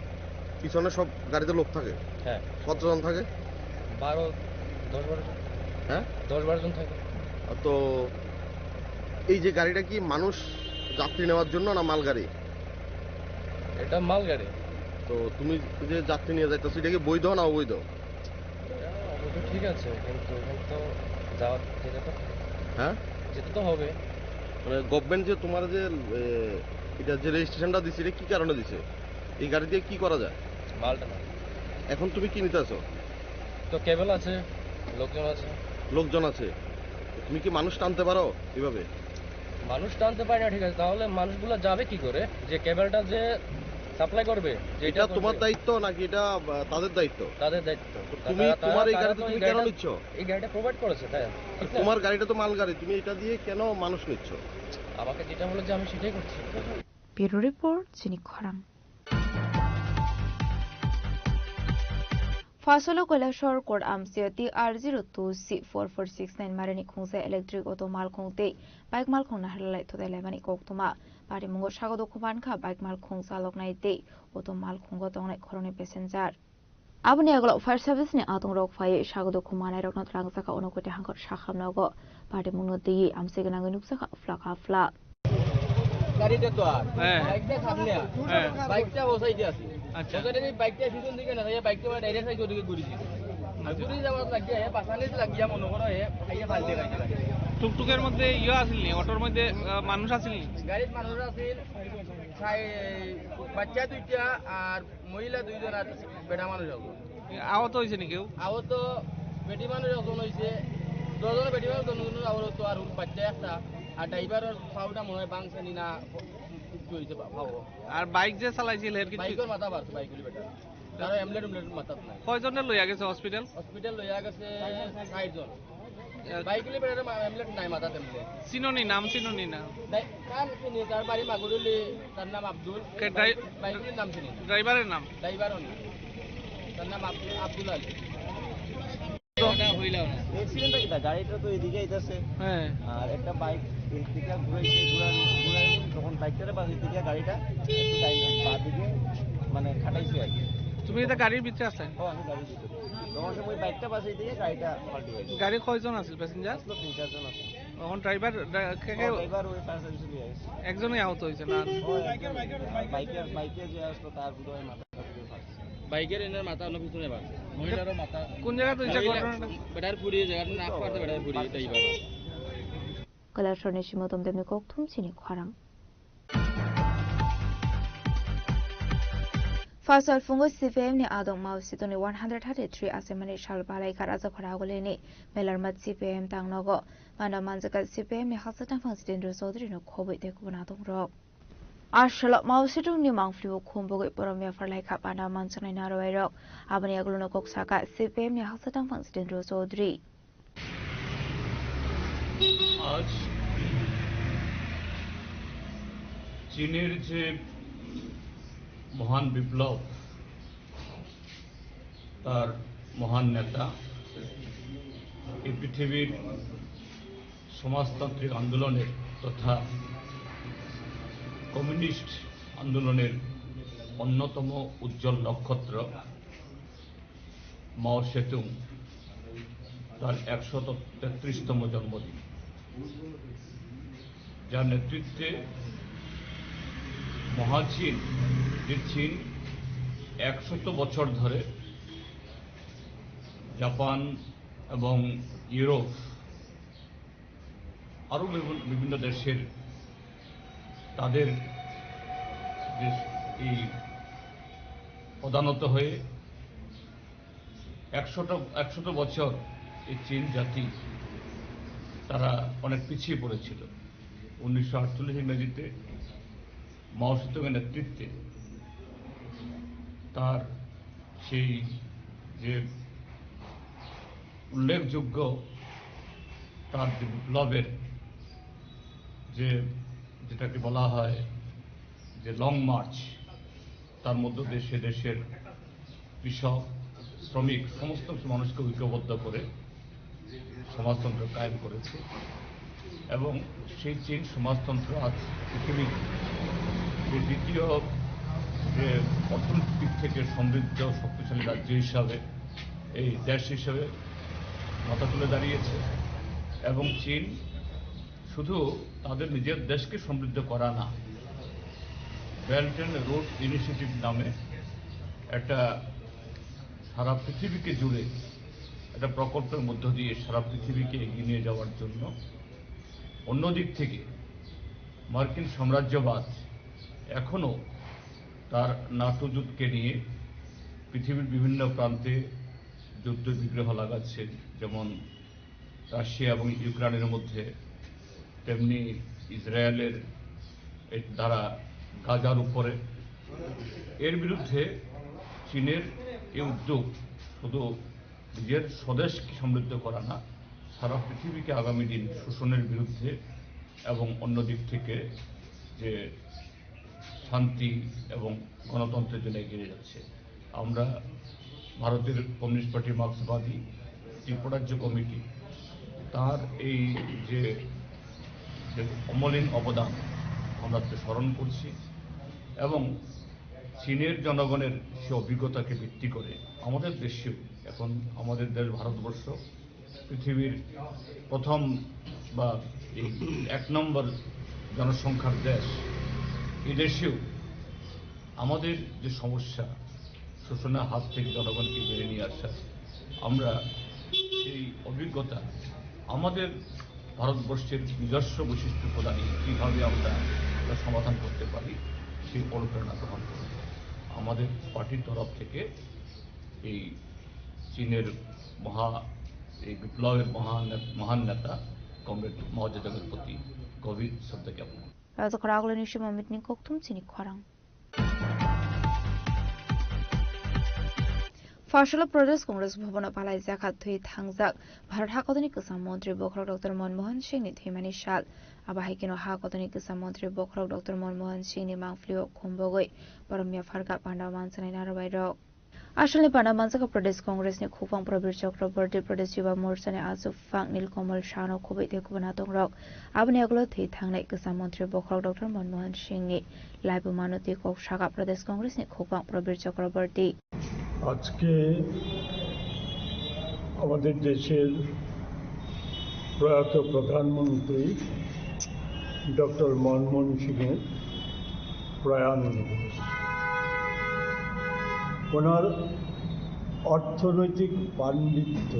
পিছনে সব গাড়িতে লোক থাকে? হ্যাঁ। কতজন থাকে? 10-12 জন। হ্যাঁ, 10-12 জন থাকে। তো এই যে গাড়িটা কি মানুষ যাত্রী নেওয়ার জন্য না মাল গাড়ি? এটা মাল গাড়ি। তো তুমি যে যাত্রী নিয়ে যাইতেছো এটা কি বৈধ না অবৈধ? অবৈধ ঠিক আছে, কিন্তু এখন তো যাওয়া যেতে তো। হ্যাঁ, যেতে তো হবে। মানে গভর্নমেন্ট যে তোমার যে এটা যে রেজিস্ট্রেশনটা দিছে এটা কি কারণে দিছে? এই গাড়ি দিয়ে কি করা যায়? মালটা না। এখন তুমি কি নিতেছো? তো কেবল আছে, লোকজন আছে। লোকজন আছে, তুমি কি মানুষ টানতে পারো এভাবে? মানুষ টানতে পারে না, ঠিক আছে, তাহলে মানুষগুলো যাবে কি করে? যে কেবলটা যে সাপ্লাই করবে, এটা তোমার দায়িত্ব নাকি এটা তাদের দায়িত্ব? তাদের দায়িত্ব। তুমি তোমার এই গাড়িটা তুমি কেন নিচ্ছ? এই গাড়িটা প্রোভাইড করেছে, তাই তোমার গাড়িটা তো মাল গাড়ি, তুমি এটা দিয়ে কেন মানুষ নিচ্ছ? আমাকে যেটা বলে যে আমি সেটাই করছি। ব্যুরো রিপোর্ট চিনি খরাং। Fasolo Kolashor Court Amsiati R02C4469 Marani Khungsa Electric Auto Malkhongte Bike Malkhong Nahalai to the Lemani Koktuma Parimungo Shagodo Kubanka Bike Malkhong Saloknaite Auto Malkhongo Dong Koroni Passenger Abuni Aglo Fire Service ni Atong Rock Fire Shagodo Kumana Rognot Langsaka Onokote Hankot Shakhamnogo Parimuno de Amsegananganupsaka Flaka Fla গাড়িটা তো আর বাইকটা সামনে বাইকটা ও সাইডে আছে। আচ্ছা, যদি বাইকটা পিছন দিকে না যায়, বাইকটা ডাইরেক্ট সাইড ওদিকে ঘুরিছি। আর ঘুরি যাওয়ার লাগিয়া পাছানে লাগিয়া মনে করো আইয়া ফালতে গাইছে। টুকটুকের মধ্যে ইয়া আছিল নি? অটোর মধ্যে মানুষ আছিল নি? গাড়িতে মানুষ আছিল, বাচ্চা দুইটা আর মহিলা দুইজন আর বেটা মানুষ আছে। আহত হইছে নি কেউ? আহত বেটি মানুষ একজন হইছে, 10 জন বেটি মানুষ, 2 জন আহত, আর বাচ্চা একটা। আর ড্রাইভারের পাউটা মনে হয় বাংসানি না কিছু হইছে পাও। আর বাইক যে চালাইছিল এর কিছু? বাইকের মাথা বাড়ছে, বাইকগুলি বেটা। তার এমব্লেট মাথা নাই। কয়জনের লইয়া গেছে হসপিটাল? হসপিটাল লইয়া গেছে 60 জন। বাইকগুলি বেটা এমব্লেট নাই, মাথা এমব্লেট। চিনোনি, নাম চিনোনি না? কার চিনি, তার বাড়ি মাগুরুলি, তার নাম আব্দুল। বাইকের নাম চিনি। ড্রাইভারের নাম? ড্রাইভারও না, তার নাম আব্দুল আলী। অ্যাক্সিডেন্টটা কি? গাড়িটা তো এদিকে আইতাছে, হ্যাঁ, আর একটা বাইক এদিকে ঘুরাইছে, ঘুরাই তখন বাইকটারে বাস এদিকে গাড়িটা বা দিকে মানে খাটাইছে আর কি। তুমি এটা গাড়ির ভিতরে আসলেন? ও, আমি গাড়ির ভিতরে। তখন ওই বাইকটা বাস এদিকে গাড়িটা পাল্টে গেছে। গাড়ি কয়জন আছে প্যাসেঞ্জার? 3-4 জন আছে। এখন ড্রাইভার ড্রাইভার ওই ফায়ার সার্ভিসে নিয়ে আসছে। একজনই আহত হয়েছে না? বাইকে যে আসলো তার বুধহয় মাথা ফাটছে। বাইকের এনার মাথা অন্য পিছনে বাড়ছে, মহিলারও মাথা। কোন জায়গাতে হইছে ঘটনাটা? বেটার পুরি জায়গাটা নাক পাতে better Puri driver. Kolashor Shimotom Demni Koktum Chini Khwarang Fasal Fungo CPM ni Adong Mau Sitoni 133 Asemani Shalbalai Karaza Khoragoleni Melarmat CPM Tangnogo Manda Manzaka CPM ni Hasatan Fangsitin Resodri no Kobe de Kubanatung Rock Ashalot Mau Situng ni Mangflu Kumbogo Poromia for like up and a Mansana Narrow Rock Abani Agluno Koksaka CPM ni Hasatan Fangsitin Resodri আজ চীনের যে মহান বিপ্লব, তার মহান নেতা এই পৃথিবীর সমাজতান্ত্রিক আন্দোলনের তথা কমিউনিস্ট আন্দোলনের অন্যতম উজ্জ্বল নক্ষত্র মাও সেতুং তার 133তম জন্মদিন, যার নেতৃত্বে মহাচীন, যে চীন 100 বছর ধরে জাপান এবং ইউরোপ আরও বিভিন্ন দেশের তাদের এই প্রধানত হয়ে 100 বছর এই চীন জাতি তারা অনেক পিছিয়ে পড়েছিল। 1948 ইংরেজিতে মাও সেতুংয়ের নেতৃত্বে তার সেই যে উল্লেখযোগ্য তার যে বিপ্লবের যেটাকে বলা হয় যে লং মার্চ, তার মধ্য দিয়ে দেশের কৃষক, শ্রমিক, সমস্ত মানুষকে ঐক্যবদ্ধ করে সমাজতন্ত্র কায়েম করেছে এবং সেই চীন সমাজতন্ত্র আজ পৃথিবীর যে দ্বিতীয় যে অর্থনৈতিক দিক থেকে সমৃদ্ধ শক্তিশালী রাজ্য হিসাবে, এই দেশ হিসাবে মাথা তুলে দাঁড়িয়েছে। এবং চীন শুধু তাদের নিজের দেশকে সমৃদ্ধ করা না, বেল্ট অ্যান্ড রোড ইনিশিয়েটিভ নামে একটা সারা পৃথিবীকে জুড়ে একটা প্রকল্পের মধ্য দিয়ে সারা পৃথিবীকে এগিয়ে নিয়ে যাওয়ার জন্য, অন্যদিক থেকে মার্কিন সাম্রাজ্যবাদ এখনও তার নাটো যুদ্ধকে নিয়ে পৃথিবীর বিভিন্ন প্রান্তে যুদ্ধ বিগ্রহ লাগাচ্ছে, যেমন রাশিয়া এবং ইউক্রেনের মধ্যে, তেমনি ইসরায়েলের দ্বারা গাজার উপরে। এর বিরুদ্ধে চীনের এই উদ্যোগ শুধু নিজের স্বদেশকে সমৃদ্ধ করা না, সারা পৃথিবীকে আগামী দিন শোষণের বিরুদ্ধে এবং অন্য দিক থেকে যে শান্তি এবং গণতন্ত্রের জন্য এগিয়ে যাচ্ছে। আমরা ভারতের কমিউনিস্ট পার্টি মার্ক্সবাদী ত্রিপুরাজ্য কমিটি তার এই যে অমলিন অবদান আমরা স্মরণ করছি এবং চীনের জনগণের সে অভিজ্ঞতাকে ভিত্তি করে আমাদের দেশেও, এখন আমাদের দেশ ভারতবর্ষ পৃথিবীর প্রথম বা এই 1 নম্বর জনসংখ্যার দেশ, এই দেশেও আমাদের যে সমস্যা, শোষণের হাত থেকে জনগণকে বেড়ে নিয়ে আসা, আমরা এই অভিজ্ঞতা আমাদের ভারতবর্ষের নিজস্ব বৈশিষ্ট্য প্রদানে কীভাবে আমরা সমাধান করতে পারি সেই অনুপ্রেরণা গ্রহণ করি। আমাদের পার্টির তরফ থেকে এই চীনের এই বিপ্লবের মহান নেতা কমরেড মাও জেদুংয়ের প্রতি গভীর শ্রদ্ধা জ্ঞাপন। রাজকরাগলনি সুমমিতনি koktum chini khwarang ফার্সলা প্রদেশ কংগ্রেস ভবন পালাই জাকাত থুই থাংজাক ভারত হাকতনি কিসাম মন্ত্রী বখরক doctor Manmohan Singh ni thimani sal abahaikino hakotoni kisam মন্ত্রী বখরক doctor Manmohan Singh ni mangflio khombogoi paromya pharga panda mansanai narabai rok আসলে পান্ডা মানসাকা প্রদেশ কংগ্রেস ni khupang প্রবীর চক্রবর্তী প্রদেশ যুব মোর্চা ni asufang নীলকমল শানো খুবই দেখুবনা দংরক abni aglo thei thangnai kisam মন্ত্রী বখরক doctor Manmohan Singh ni laibu manuti kok shaka প্রদেশ Congress ni khupang Prabir Chakraborty আজকে আমাদের দেশের প্রয়াত প্রধানমন্ত্রী ডক্টর মনমোহন সিংয়ের প্রয়াণ দিবস। ওনার অর্থনৈতিক পাণ্ডিত্য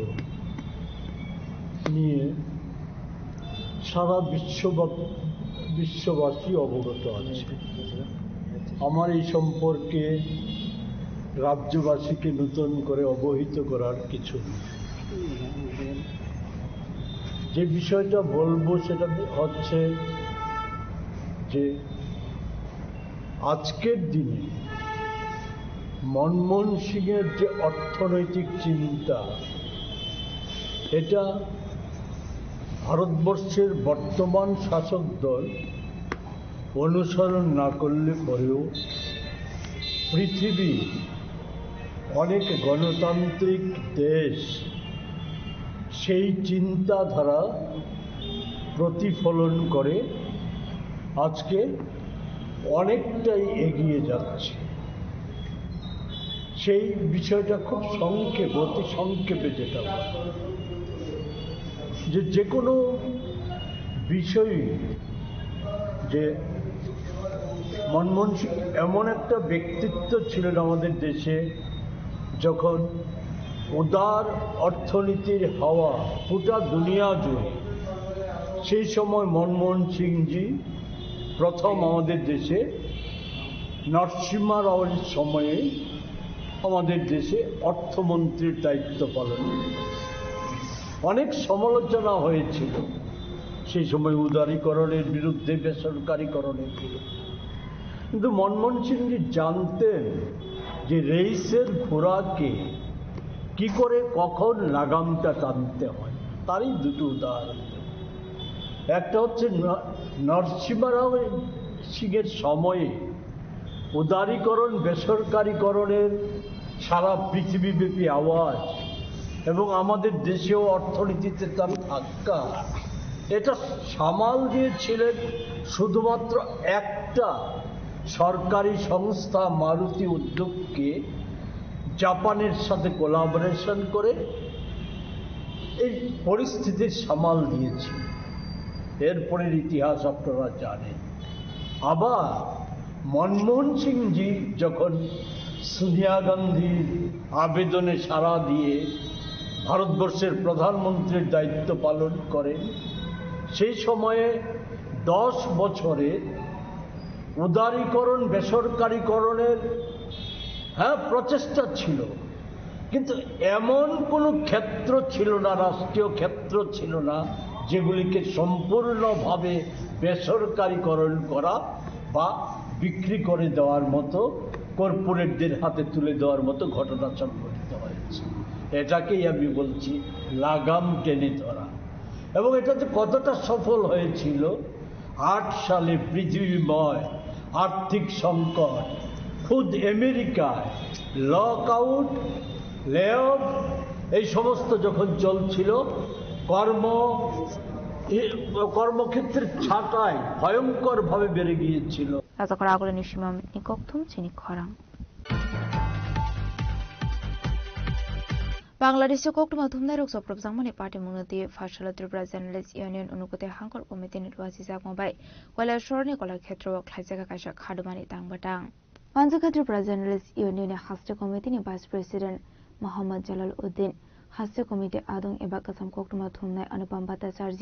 নিয়ে সারা বিশ্ববাসী অবগত আছে। আমার এই সম্পর্কে রাজ্যবাসীকে নতুন করে অবহিত করার কিছু নেই। যে বিষয়টা বলবো সেটা হচ্ছে যে আজকের দিনে মনমোহন সিংয়ের যে অর্থনৈতিক চিন্তা, এটা ভারতবর্ষের বর্তমান শাসক দল অনুসরণ না করলে পরেও পৃথিবী অনেক গণতান্ত্রিক দেশ সেই চিন্তাধারা প্রতিফলন করে আজকে অনেকটাই এগিয়ে যাচ্ছে। সেই বিষয়টা খুব সংক্ষেপে, অতি সংক্ষেপে যেটা যে কোনো বিষয়ই যে মনমোহন সিং এমন একটা ব্যক্তিত্ব ছিলেন আমাদের দেশে, যখন উদার অর্থনীতির হাওয়া গোটা দুনিয়া জুড়ে, সেই সময় মনমোহন সিংজি প্রথম আমাদের দেশে নরসিংহা রাওয়ের সময়ে আমাদের দেশে অর্থমন্ত্রীর দায়িত্ব পালন করেন। অনেক সমালোচনা হয়েছিল সেই সময় উদারীকরণের বিরুদ্ধে, বেসরকারীকরণের বিরুদ্ধে, কিন্তু মনমোহন সিংজি জানতেন যে রেইসের ঘোড়াকে কি করে কখন লাগামটা টানতে হয়। তারই দুটো উদাহরণ। একটা হচ্ছে নরসিংহা রাও সিংয়ের সময়ে উদারীকরণ, বেসরকারীকরণের সারা পৃথিবীব্যাপী আওয়াজ এবং আমাদের দেশেও অর্থনীতিতে তার ধাক্কা, এটা সামাল দিয়েছিলেন শুধুমাত্র একটা সরকারি সংস্থা মারুতি উদ্যোগকে জাপানের সাথে কোলাবোরেশন করে এই পরিস্থিতির সামাল দিয়েছিল। এরপরের ইতিহাস আপনারা জানেন। আবার মনমোহন সিংজি যখন সোনিয়া গান্ধীর আবেদনে সাড়া দিয়ে ভারতবর্ষের প্রধানমন্ত্রীর দায়িত্ব পালন করেন, সেই সময়ে 10 বছরে উদারীকরণ, বেসরকারীকরণের প্রচেষ্টা ছিল, কিন্তু এমন কোনো ক্ষেত্র ছিল না, রাষ্ট্রীয় ক্ষেত্র ছিল না যেগুলিকে সম্পূর্ণভাবে বেসরকারীকরণ করা বা বিক্রি করে দেওয়ার মতো, কর্পোরেটদের হাতে তুলে দেওয়ার মতো ঘটনা সংঘটিত হয়েছে। এটাকেই আমি বলছি লাগাম টেনে ধরা। এবং এটা যে কতটা সফল হয়েছিল, 8 সালে পৃথিবীময় আর্থিক সংকট, খুদ আমেরিকায় লক আউট, লে অফ, এই সমস্ত যখন চলছিল, কর্মক্ষেত্রের ছাঁটাই ভয়ঙ্করভাবে বেড়ে গিয়েছিল। রাজাকর আগলে নিশিমাম নিককথুম চিনি খরাং বাংলাদেশে কোকটুমা ধুমনাই রক সপ্রব জাংমানি পার্টি মুনতি ফাশালা ত্রিপুরা জার্নালিস্ট ইউনিয়ন অনুকতে হাঙ্কর কমিটি নির্বাচি জাগমাবাই কৈলাসরনি কলাক্ষেত্র খাইজাকা কাইসা খাদুমানি তাংবাটাং পাঞ্জাকা ত্রিপুরা জার্নালিস্ট ইউনিয়ন হাস্তে কমিটিনি ভাইস প্রেসিডেন্ট মোহাম্মদ জালাল উদ্দিন, হাস্তে কমিটি আদং এবা কাসাম কোকটুমা ধুমনাই অনুপম ভট্টাচার্য,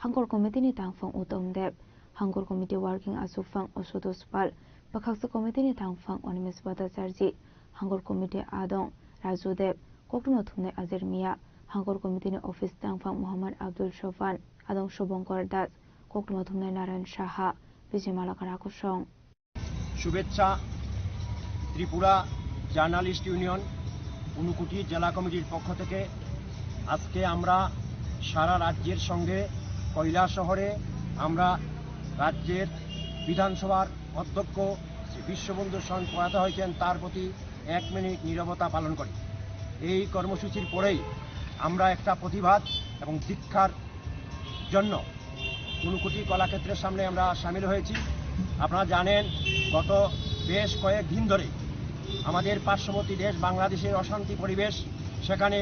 হাঙ্কর কমিটিনি তাংফং উত্তম দেব, হাঙ্কর কমিটি ওয়ার্কিং আসুফাং অসুতোষ পাল, বাখাকসা কমিটিনি তাংফং অনিমেষ ভট্টাচার্য, হাঙ্কর কমিটি আদং রাজু দেব, কোকটুমা ধুমনাই আজির মিয়া, হাঙ্কর কমিটিনি অফিস তাংফং মোহাম্মদ আব্দুল শফান, আদং শুভঙ্কর দাস, কোকটুমা ধুমনাই নারায়ণ সাহা, বিজয় মালাকার আকর্ষণ। শুভেচ্ছা। ত্রিপুরা জার্নালিস্ট ইউনিয়ন ঊনকোটি জেলা কমিটির পক্ষ থেকে আজকে আমরা সারা রাজ্যের সঙ্গে কৈলাসহরে আমরা রাজ্যের বিধানসভার অধ্যক্ষ শ্রী বিশ্ববন্ধু সেন প্রয়াত হয়েছেন, তার প্রতি 1 মিনিট নীরবতা পালন করি। এই কর্মসূচির পরেই আমরা একটা প্রতিবাদ এবং দীক্ষার জন্য ঊনকোটি কলাক্ষেত্রের সামনে আমরা সামিল হয়েছি। আপনারা জানেন, গত বেশ কয়েকদিন ধরে আমাদের পার্শ্ববর্তী দেশ বাংলাদেশের অশান্তি পরিবেশ, সেখানে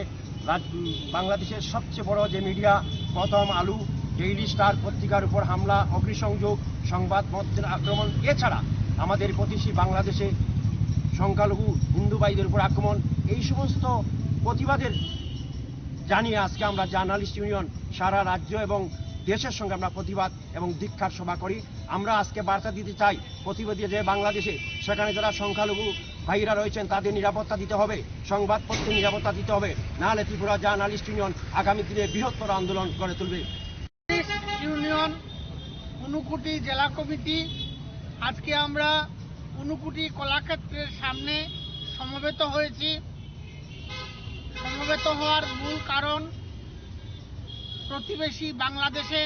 বাংলাদেশের সবচেয়ে বড় যে মিডিয়া প্রথম আলো, ডেইলি স্টার পত্রিকার উপর হামলা, অগ্নিসংযোগ, সংবাদ মাধ্যমের আক্রমণ, এছাড়া আমাদের প্রতিবেশী বাংলাদেশে সংখ্যালঘু হিন্দু ভাইদের উপর আক্রমণ, এই সমস্ত প্রতিবাদের জানিয়ে আজকে আমরা জার্নালিস্ট ইউনিয়ন সারা রাজ্য এবং দেশের সঙ্গে আমরা প্রতিবাদ এবং দীক্ষার সভা করি। আমরা আজকে বার্তা দিতে চাই, প্রতিবাদী যে বাংলাদেশে, সেখানে যারা সংখ্যালঘু ভাইরা রয়েছেন তাদের নিরাপত্তা দিতে হবে, সংবাদপত্রের নিরাপত্তা দিতে হবে, নাহলে ত্রিপুরা জার্নালিস্ট ইউনিয়ন আগামী দিনে বৃহত্তর আন্দোলন গড়ে তুলবে। ইউনিয়ন ঊনকোটি জেলা কমিটি আজকে আমরা ঊনকোটি কলাক্ষেত্রের সামনে সমবেত হয়েছি। সমবেত হওয়ার মূল কারণ প্রতিবেশী বাংলাদেশে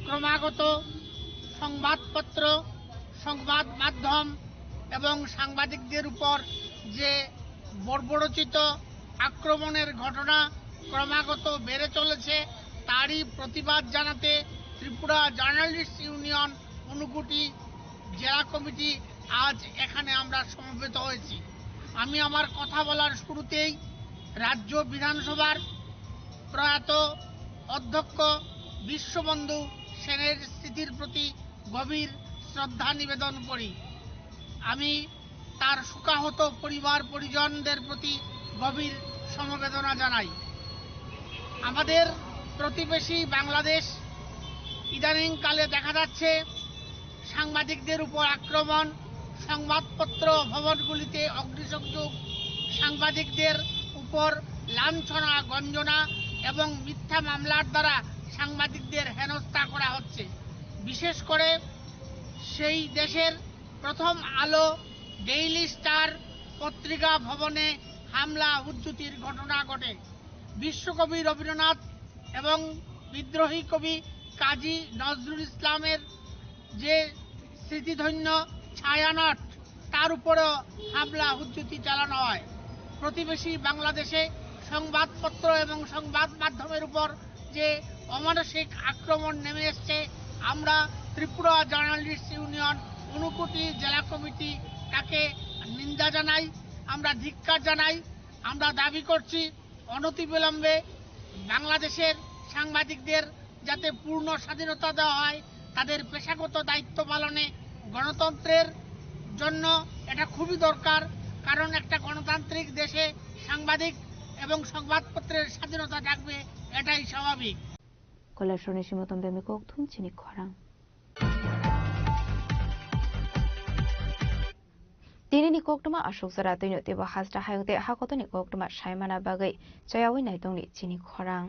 ক্রমাগত সংবাদপত্র, সংবাদ মাধ্যম এবং সাংবাদিকদের উপর যে বর্বরোচিত আক্রমণের ঘটনা ক্রমাগত বেড়ে চলেছে, তারই প্রতিবাদ জানাতে ত্রিপুরা জার্নালিস্ট ইউনিয়ন ঊনকোটি জেলা কমিটি আজ এখানে আমরা সমবেত হয়েছি। আমি আমার কথা বলার শুরুতেই রাজ্য বিধানসভার প্রয়াত অধ্যক্ষ বিশ্ববন্ধু সেনের স্মৃতির প্রতি গভীর শ্রদ্ধা নিবেদন করি। আমি তার শোকাহত পরিবার পরিজনদের প্রতি গভীর সমবেদনা জানাই। আমাদের প্রতিবেশী বাংলাদেশ ইদানিংকালে দেখা যাচ্ছে সাংবাদিকদের উপর আক্রমণ, সংবাদপত্র ভবনগুলিতে অগ্নিসংযোগ, সাংবাদিকদের উপর লাঞ্ছনা, গঞ্জনা এবং মিথ্যা মামলার দ্বারা সাংবাদিকদের হেনস্থা করা হচ্ছে। বিশেষ করে সেই দেশের প্রথম আলো, ডেইলি স্টার পত্রিকা ভবনে হামলা হুজ্জুতির ঘটনা ঘটে। বিশ্বকবি রবীন্দ্রনাথ এবং বিদ্রোহী কবি কাজী নজরুল ইসলামের যে স্মৃতিধন্য ছায়ানট, তার উপরেও হামলা হুজ্জুতি চালানো হয়। প্রতিবেশী বাংলাদেশে সংবাদপত্র এবং সংবাদ মাধ্যমের উপর যে অমানসিক আক্রমণ নেমে এসছে, আমরা ত্রিপুরা জার্নালিস্ট ইউনিয়ন ঊনকোটি জেলা কমিটি তাকে নিন্দা জানাই, আমরা ধিক্কার জানাই। আমরা দাবি করছি অনতিবিলম্বে বাংলাদেশের সাংবাদিকদের যাতে পূর্ণ স্বাধীনতা দেওয়া হয়, তাদের পেশাগত দায়িত্ব পালনে গণতন্ত্রের জন্য এটা খুবই দরকার, কারণ একটা গণতান্ত্রিক দেশে সাংবাদিক এবং সংবাদপত্রের স্বাধীনতা থাকবে, এটাই স্বাভাবিক। 콜라쇼니 시모던 베미콕 퉁치니 커랑 दिनैनि कक्टमा अशोक जरा दैनो तेबो हाजरा हायते हाकतनि कक्टमा सायमाना बागै जयावै नायदंनि चिनि खरां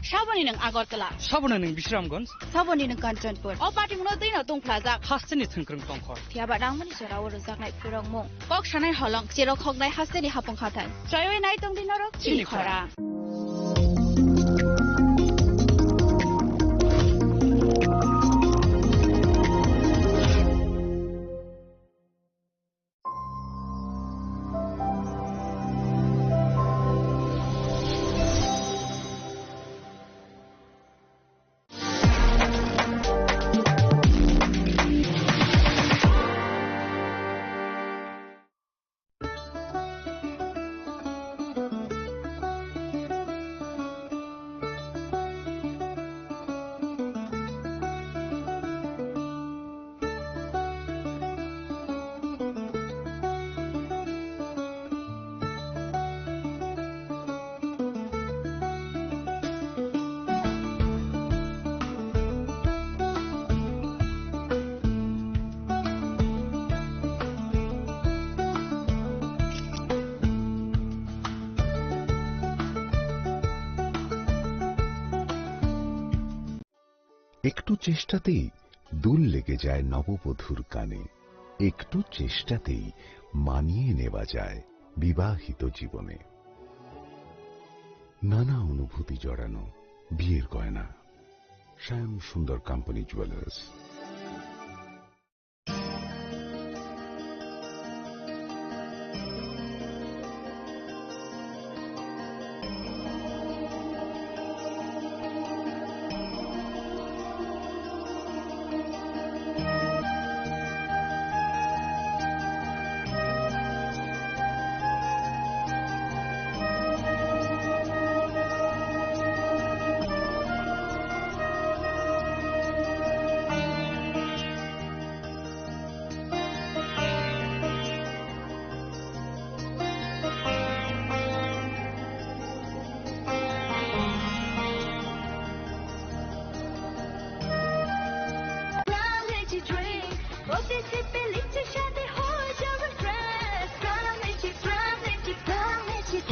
साबोनी नों आगरतला साबोना नों बिश्रामगंज साबोनी नों कांचनपुर ओ पार्टी मुनो दैनो दं प्लाजा हास्टेनि थंख्रों तंखर थियाबा रांमनि जराव रोजाकनाय फोरंमु कक सानाय हलं जेराव खगनाय हास्टेनि हापं खाथाय जयवे नाय दं दिनरो चिनि खरा একটু চেষ্টাতেই দুল লেগে যায় নববধূর কানে, একটু চেষ্টাতেই মানিয়ে নেওয়া যায় বিবাহিত জীবনে। নানা অনুভূতি জড়ানো বিয়ের গয়না। শ্যাম সুন্দর company jewellers.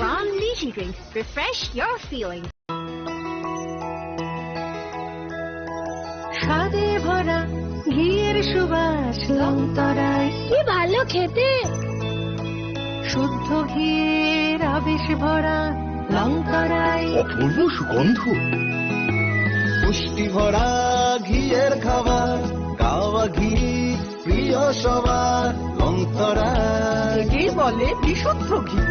From Lychee Drinks, refresh your feelings. স্বাদে ভরা ঘিয়ের সুবাস লংতরায়, কি ভালো খেতে। শুদ্ধ ঘিয়ের আবেশ ভরা লংতরায়, অপূর্ব সুগন্ধ। পুষ্টি ভরা ঘিয়ের খাবার, গাওয়া ঘি প্রিয় সবার লংতরায়। একে বলে বিশুদ্ধ ঘি।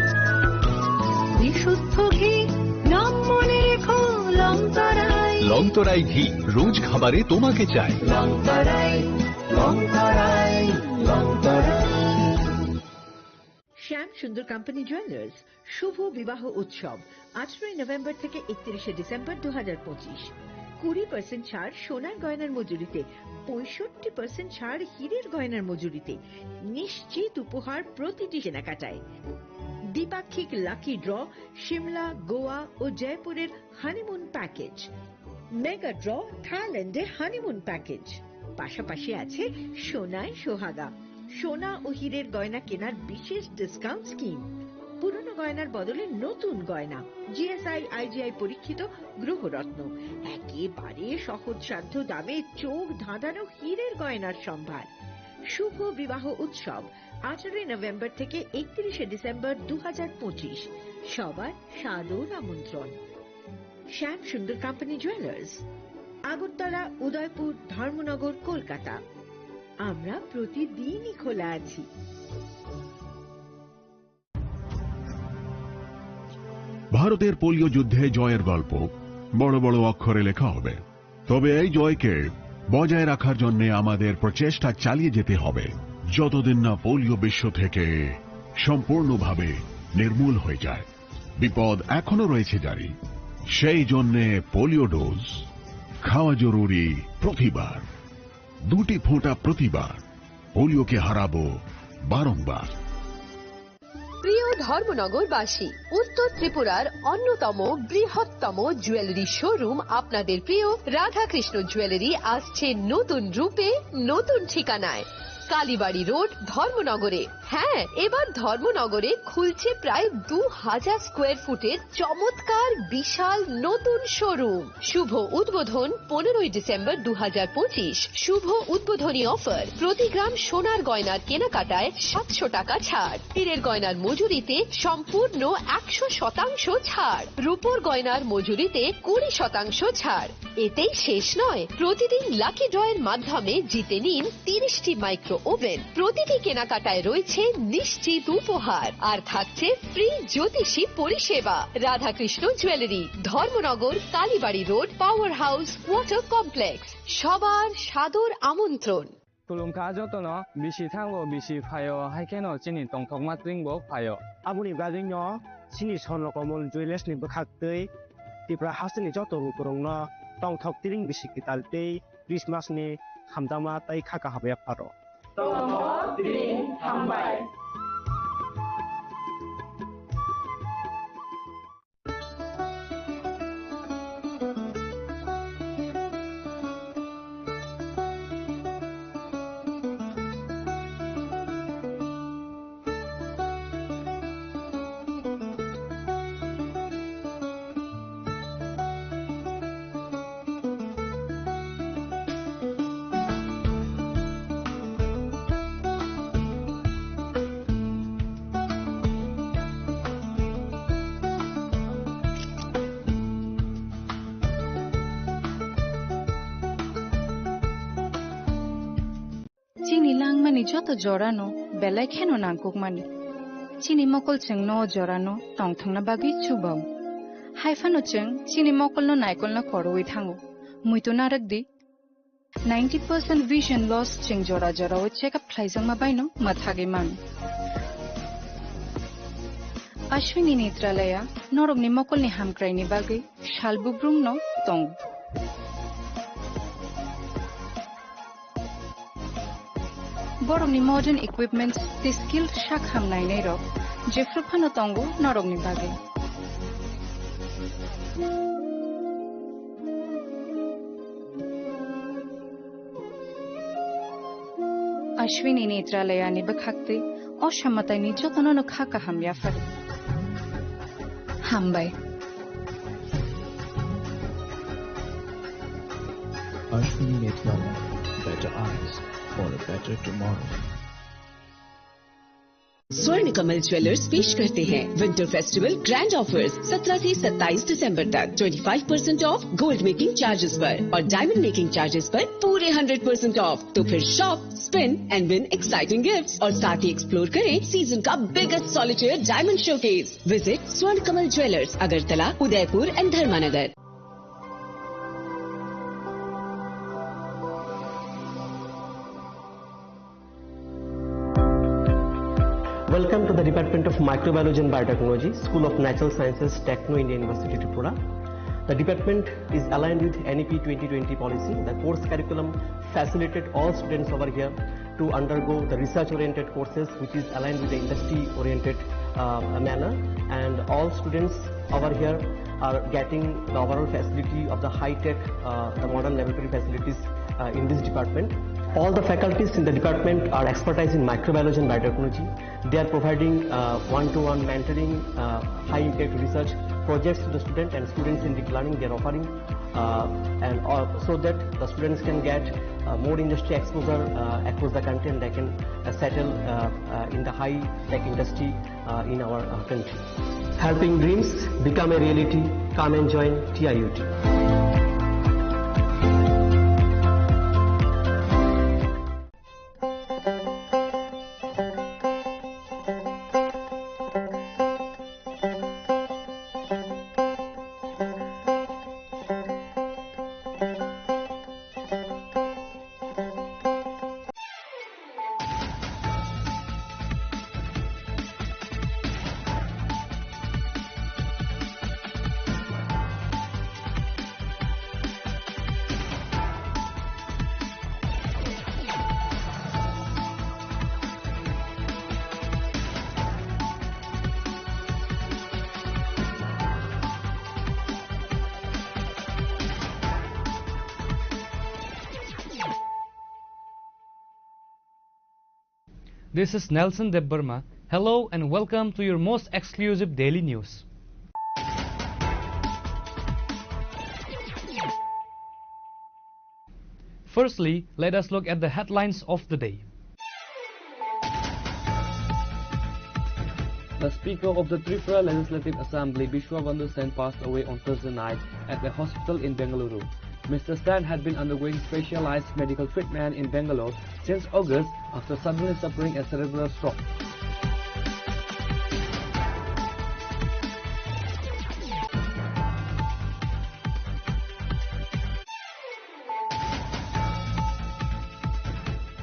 বিশুদ্ধ ঘি নাম মনে রেখো লংতরায়। লংতরাই ঘি রোজ খাবারে তোমাকে চাই। লংতরায়, লংতরায়, লংতরায়। শ্যাম সুন্দর কোম্পানি জুয়েলার্স শুভ বিবাহ উৎসব 18 নভেম্বর থেকে 31 ডিসেম্বর 2025। 20% ছাড় সোনার গয়নার মজুরিতে, 65% ছাড় হীরের গয়নার মজুরিতে, নিশ্চিত উপহার প্রতিটি কেনাকাটায়। দ্বিপাক্ষিক লাকি ড্র, শিমলা, গোয়া ও জয়পুরের হানিমুন প্যাকেজ। মেগা ড্র, থাইল্যান্ডে হানিমুন প্যাকেজ। পাশাপাশি আছে সোনায় সোহাগা, সোনা ও হীরের গয়না কেনার বিশেষ ডিসকাউন্ট স্কিম। পুরনো গয়নার বদলে নতুন গয়না, জিএসআই আইজিআই পরীক্ষিত গ্রহরত্ন, একেবারে সহজসাধ্য দামে চোখ ধাঁধানো হীরের গয়নার সম্ভার। শুভ বিবাহ উৎসব 18 নভেম্বর থেকে 31 ডিসেম্বর 2025। সবার সাদর আমন্ত্রণ। শ্যাম সুন্দর কোম্পানি জুয়েলার্স, আগরতলা, উদয়পুর, ধর্মনগর, কলকাতা। আমরা প্রতিদিনই খোলা আছি। ভারতের পোলিও যুদ্ধে জয়ের গল্প বড় বড় অক্ষরে লেখা হবে, তবে এই জয়কে বজায় রাখার জন্য আমাদের প্রচেষ্টা চালিয়ে যেতে হবে যতদিন না পোলিও বিশ্ব থেকে সম্পূর্ণভাবে নির্মূল হয়ে যায়। বিপদ এখনো রয়েছে জারি, সেই জন্য পোলিও ডোজ খাওয়া জরুরি প্রতিবার। 2টি ফোঁটা প্রতিবার, পোলিওকে হারাবো বারংবার। প্রিয় ধর্মনগরবাসী, উত্তর ত্রিপুরার অন্যতম বৃহত্তম জুয়েলারি শোরুম আপনাদের প্রিয় রাধাকৃষ্ণ জুয়েলারি আসছে নতুন রূপে, নতুন ঠিকানায়। কালীবাড়ি রোড, ধর্মনগরে। হ্যাঁ, এবার ধর্মনগরে খুলছে প্রায় 2000 স্কোয়ার ফুটের চমৎকার বিশাল নতুন শোরুম। শুভ উদ্বোধন 15 ডিসেম্বর 2025। শুভ উদ্বোধনী অফার, প্রতি গ্রাম সোনার গয়নার কেনাকাটায় 700 টাকা ছাড়, হীরের গয়নার মজুরিতে সম্পূর্ণ 100% ছাড়, রূপোর গয়নার মজুরিতে 20% ছাড়। এতেই শেষ নয়, প্রতিদিন লাকি ড্রয়ের মাধ্যমে জিতে নিন 30টি মাইক্রো ওভেন। প্রতিটি কেনাকাটায় রয়েছে নিশ্চিত উপহার, আর থাকছে ফ্রি জ্যোতিষী পরিষেবা। Radhakrishna jewellery, Dharmanagar, Kalibari road, power house, water complex. সবার সাদর আমন্ত্রণ। Tulungka jotono bisi thango bisi phayo haikeno chini tongthokma twingbo phayo. Aboni gadingno chini sonlokomol jewelers ni bkhaktei tipra hasni joto rukurongno tongthok tiring bisi kitaltei Christmas ni hamdama tai khaka habyak paro. Tongthok tiring hambai. Chini langmani joto jorano belai kheno nangkukmani. Chini mokol cheng no jorano tongthangna bagi chubau. Haifano cheng chini mokol no naikol na koroi thango. Muito naragdi 90% vision loss cheng jora o check up thlaijang ma baino mathage mang. Ashwini Netralaya norogni mokolni hamkraini bagi shalbubrung no tong. Borogni modern equipments the skilled shak hamnai nei rok jefruphano tongo norogni bagi. Ashwini Netralaya ni bakhakte oshammatai ni jotono no khaka hamya far. Hambai. Ashwini Netralaya, better eyes for a better tomorrow. स्वर्ण Kamal jewellers पेश करते हैं winter festival grand offers 17 से 27 दिसंबर तक 25% of gold making charges पर और diamond making charges पर पूरे 100% ऑफ। तो फिर shop, spin and win exciting gifts और साथ ही एक्सप्लोर करें सीजन का biggest solitaire diamond showcase. Visit Swarna Kamal jewellers, Agartala, Udaipur and Dharmanagar. Welcome to the Department of Microbiology and Biotechnology, School of Natural Sciences, Techno India University, Tripura. The department is aligned with NEP 2020 policy. The course curriculum facilitated all students over here to undergo the research-oriented courses, which is aligned with the industry-oriented manner. And all students over here are getting the overall facility of the high-tech, the modern laboratory facilities in this department. All the faculties in the department are expertise in microbiology and biotechnology. They are providing one-to-one mentoring, high-impact research projects to the student and students in deep learning. They are offering so that the students can get more industry exposure across the country and they can settle in the high-tech industry in our country. Helping dreams become a reality. Come and join TIUT. This is Nelson Debbarma. Hello and welcome to your most exclusive daily news. Firstly, let us look at the headlines of the day. The Speaker of the Tripura Legislative Assembly, Bishwabandhu Sen, passed away on Thursday night at a hospital in Bengaluru. Mr. Sen had been undergoing specialized medical treatment in Bangalore since August after suddenly suffering a cerebral stroke.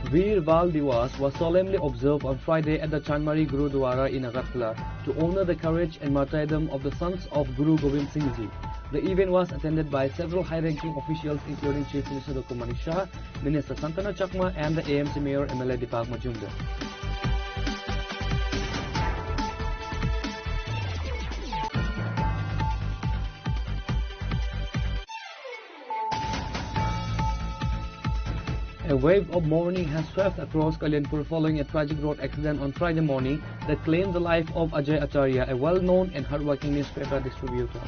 Veer Bal Diwas was solemnly observed on Friday at the Chanmari Gurudwara in Agartala to honor the courage and martyrdom of the sons of Guru Gobind Singh Ji. The event was attended by several high-ranking officials including Chief Minister Dr. Manish Shah, Minister Santana Chakma and the AMC Mayor MLA Deepak Majumdar. A wave of mourning has swept across Kalyanpur following a tragic road accident on Friday morning that claimed the life of Ajay Acharya, a well-known and hardworking newspaper distributor.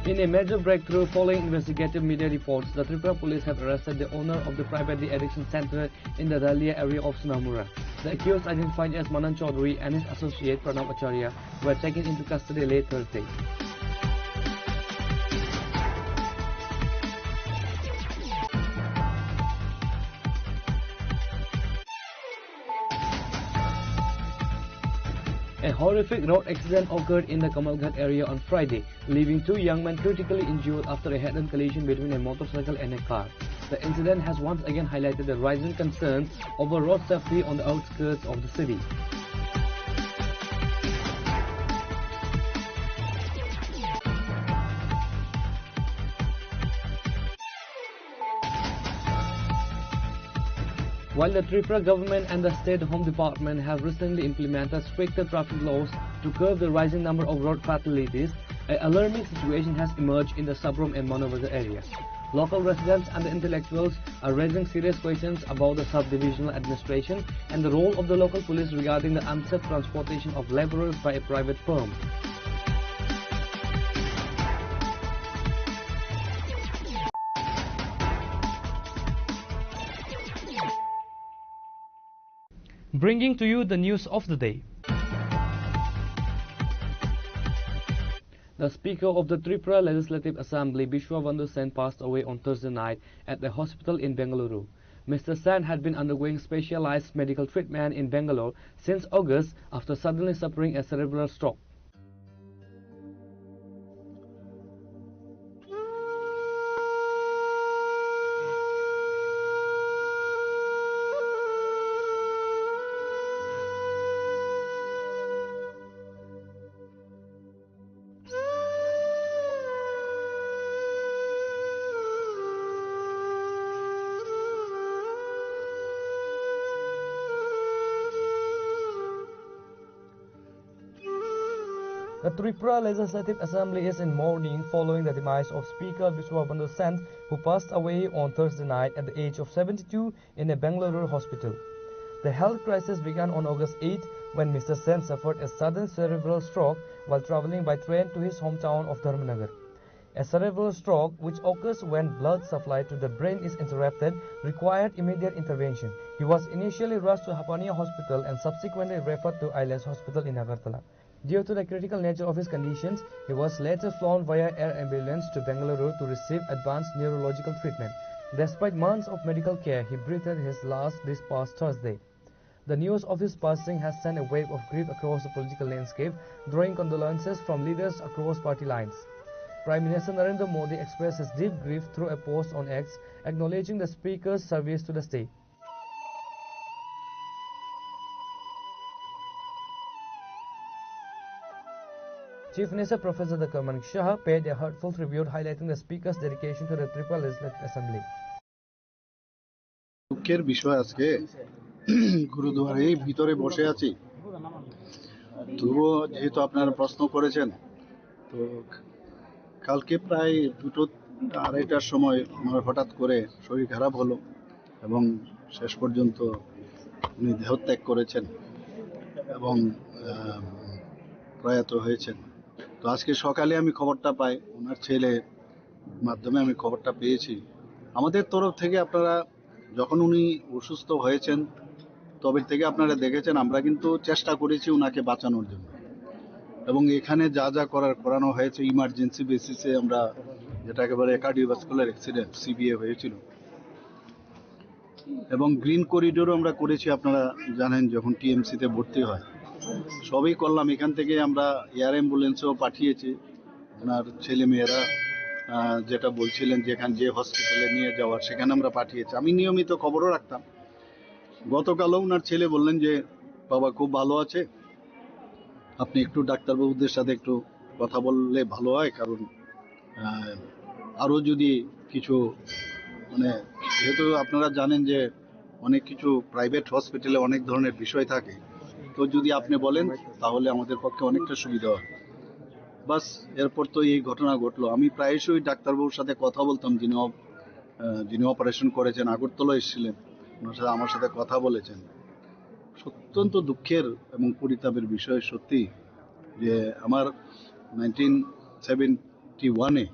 In a major breakthrough following investigative media reports, the Tripura police have arrested the owner of the private de-addiction center in the Dalia area of Sunamura. The accused, identified as Manan Chaudhary and his associate Pranab Acharya, were taken into custody late Thursday. A horrific road accident occurred in the Kamalghat area on Friday, leaving 2 young men critically injured after a head-on collision between a motorcycle and a car. The incident has once again highlighted the rising concerns over road safety on the outskirts of the city. While the Tripura government and the State Home Department have recently implemented stricter traffic laws to curb the rising number of road fatalities, an alarming situation has emerged in the Sabrom and Manobazaar areas. Local residents and the intellectuals are raising serious questions about the sub-divisional administration and the role of the local police regarding the unsafe transportation of labourers by a private firm. Bringing to you the news of the day. The Speaker of the Tripura Legislative Assembly, Bishwabandhu Sen, passed away on Thursday night at the hospital in Bengaluru. Mr. Sen had been undergoing specialized medical treatment in Bangalore since August after suddenly suffering a cerebral stroke. The Tripura Legislative Assembly is in mourning following the demise of Speaker Bishwabandhu Sen, who passed away on Thursday night at the age of 72 in a Bengaluru hospital. The health crisis began on August 8 when Mr. Sen suffered a sudden cerebral stroke while travelling by train to his hometown of Dharmanagar. A cerebral stroke, which occurs when blood supply to the brain is interrupted, required immediate intervention. He was initially rushed to Hapania Hospital and subsequently referred to Islands Hospital in Agartala. Due to the critical nature of his conditions, he was later flown via air ambulance to Bengaluru to receive advanced neurological treatment. Despite months of medical care, he breathed his last this past Thursday. The news of his passing has sent a wave of grief across the political landscape, drawing condolences from leaders across party lines. Prime Minister Narendra Modi expressed his deep grief through a post on X, acknowledging the Speaker's service to the state. Chief Minister Professor Dr. Manik Shah paid a heartfelt tribute, highlighting the Speaker's dedication to the Tripura Legislative Assembly. দুঃখের বিষয় আজকে গুরুদুয়ারের ভিতরে বসে আছি, তবুও যেহেতু আপনারা প্রশ্ন করেছেন, তো কালকে প্রায় 2-2:30টার সময় আমার হঠাৎ করে শরীর খারাপ হলো এবং শেষ পর্যন্ত উনি দেহত্যাগ করেছেন এবং প্রয়াত হয়েছেন। তো আজকে সকালে আমি খবরটা পাই, ওনার ছেলে মাধ্যমে আমি খবরটা পেয়েছি। আমাদের তরফ থেকে আপনারা যখন উনি অসুস্থ হয়েছেন তবে থেকে আপনারা দেখেছেন আমরা কিন্তু চেষ্টা করেছি ওনাকে বাঁচানোর জন্য, এবং এখানে যা যা করানো হয়েছে ইমার্জেন্সি বেসিসে, আমরা যেটাকে বলে কার্ডিওভাস্কুলার অ্যাক্সিডেন্ট সিবিএ হয়েছিল, এবং গ্রিন করিডোরও আমরা করেছি। আপনারা জানেন যখন টিএমসিতে ভর্তি হয় সবই করলাম। এখান থেকে আমরা এয়ার অ্যাম্বুলেন্সও পাঠিয়েছি, ওনার ছেলেমেয়েরা যেটা বলছিলেন যেখানে যে হসপিটালে নিয়ে যাওয়ার সেখানে আমরা পাঠিয়েছি। আমি নিয়মিত খবরও রাখতাম। গতকালও ওনার ছেলে বললেন যে বাবা খুব ভালো আছে, আপনি একটু ডাক্তারবাবুদের সাথে একটু কথা বললে ভালো হয়, কারণ আরও যদি কিছু মানে যেহেতু আপনারা জানেন যে অনেক কিছু প্রাইভেট হসপিটালে অনেক ধরনের বিষয় থাকে, তো যদি আপনি বলেন তাহলে আমাদের পক্ষে অনেকটা সুবিধা হয়। বাস এরপর তো এই ঘটনা ঘটলো। আমি প্রায়শই ডাক্তারবাবুর সাথে কথা বলতাম, যিনি অপারেশন করেছেন, আগরতলা এসেছিলেন, ওনার সাথে আমার সাথে কথা বলেছেন। অত্যন্ত দুঃখের এবং পরিতাপের বিষয় সত্যি যে আমার 1971-এ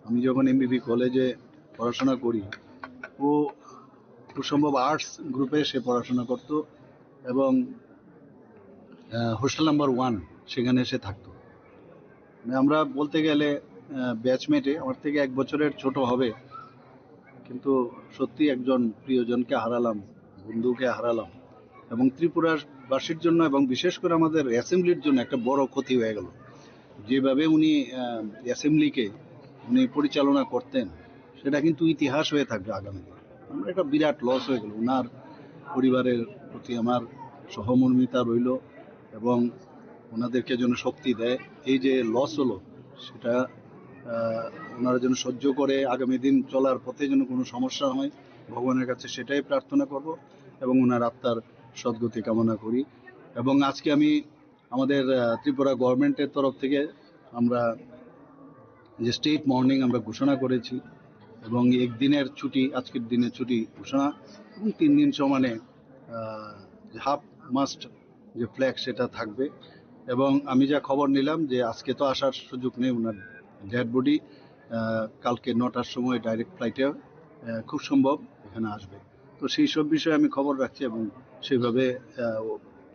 আমি যখন এমবিবি কলেজে পড়াশোনা করি, ও খুব সম্ভব আর্টস গ্রুপে সে পড়াশোনা করত এবং হোস্টেল নাম্বার 1 সেখানে এসে থাকতো। আমরা বলতে গেলে ব্যাচমেটে আমার থেকে 1 বছরের ছোট হবে, কিন্তু সত্যি একজন প্রিয়জনকে হারালাম, বন্ধুকে হারালাম, এবং ত্রিপুরার বাসীর জন্য এবং বিশেষ করে আমাদের অ্যাসেম্বলির জন্য একটা বড় ক্ষতি হয়ে গেল। যেভাবে উনি অ্যাসেম্বলিকে উনি পরিচালনা করতেন সেটা কিন্তু ইতিহাস হয়ে থাকবে আগামী দিনে। আমরা একটা বিরাট লস হয়ে গেল। ওনার পরিবারের প্রতি আমার সহমর্মিতা রইল এবং ওনাদেরকে যেন শক্তি দেয়। এই যে লস হলো সেটা ওনারা যেন সহ্য করে আগামী দিন চলার পথে যেন কোনো সমস্যা হয়, ভগবানের কাছে সেটাই প্রার্থনা করব এবং ওনার আত্মার সদ্গতি কামনা করি। এবং আজকে আমি আমাদের ত্রিপুরা গভর্নমেন্টের তরফ থেকে আমরা যে স্টেট মর্নিং আমরা ঘোষণা করেছি এবং একদিনের ছুটি, আজকের দিনের ছুটি ঘোষণা, এবং 3 দিন সমানে হাফ মাস্ট যে ফ্ল্যাগ সেটা থাকবে। এবং আমি যা খবর নিলাম যে আজকে তো আসার সুযোগ নেই, ওনার ডেড বডি কালকে 9টার সময় ডাইরেক্ট ফ্লাইটে খুব সম্ভব এখানে আসবে। তো সেই সব বিষয়ে আমি খবর রাখছি এবং সেইভাবে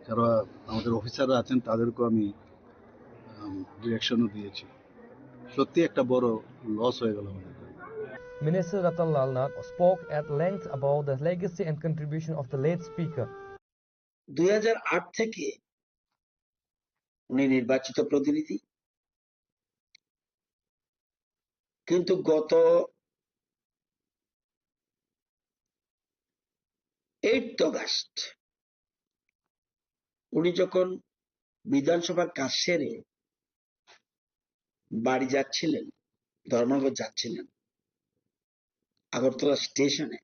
যারা আমাদের অফিসাররা আছেন তাদেরকেও আমি ডিরেকশনও দিয়েছি। সত্যি একটা বড় লস হয়ে গেল আমাদের। Minister Ratan Lal Nath spoke at length about the legacy and contribution of the late speaker. 2008 থেকে উনি নির্বাচিত প্রতিনিধি, কিন্তু গত 8 অগাস্ট উনি যখন বিধানসভার কাজ সেরে বাড়ি যাচ্ছিলেন, ধর্মনগর যাচ্ছিলেন, আগরতলা স্টেশনে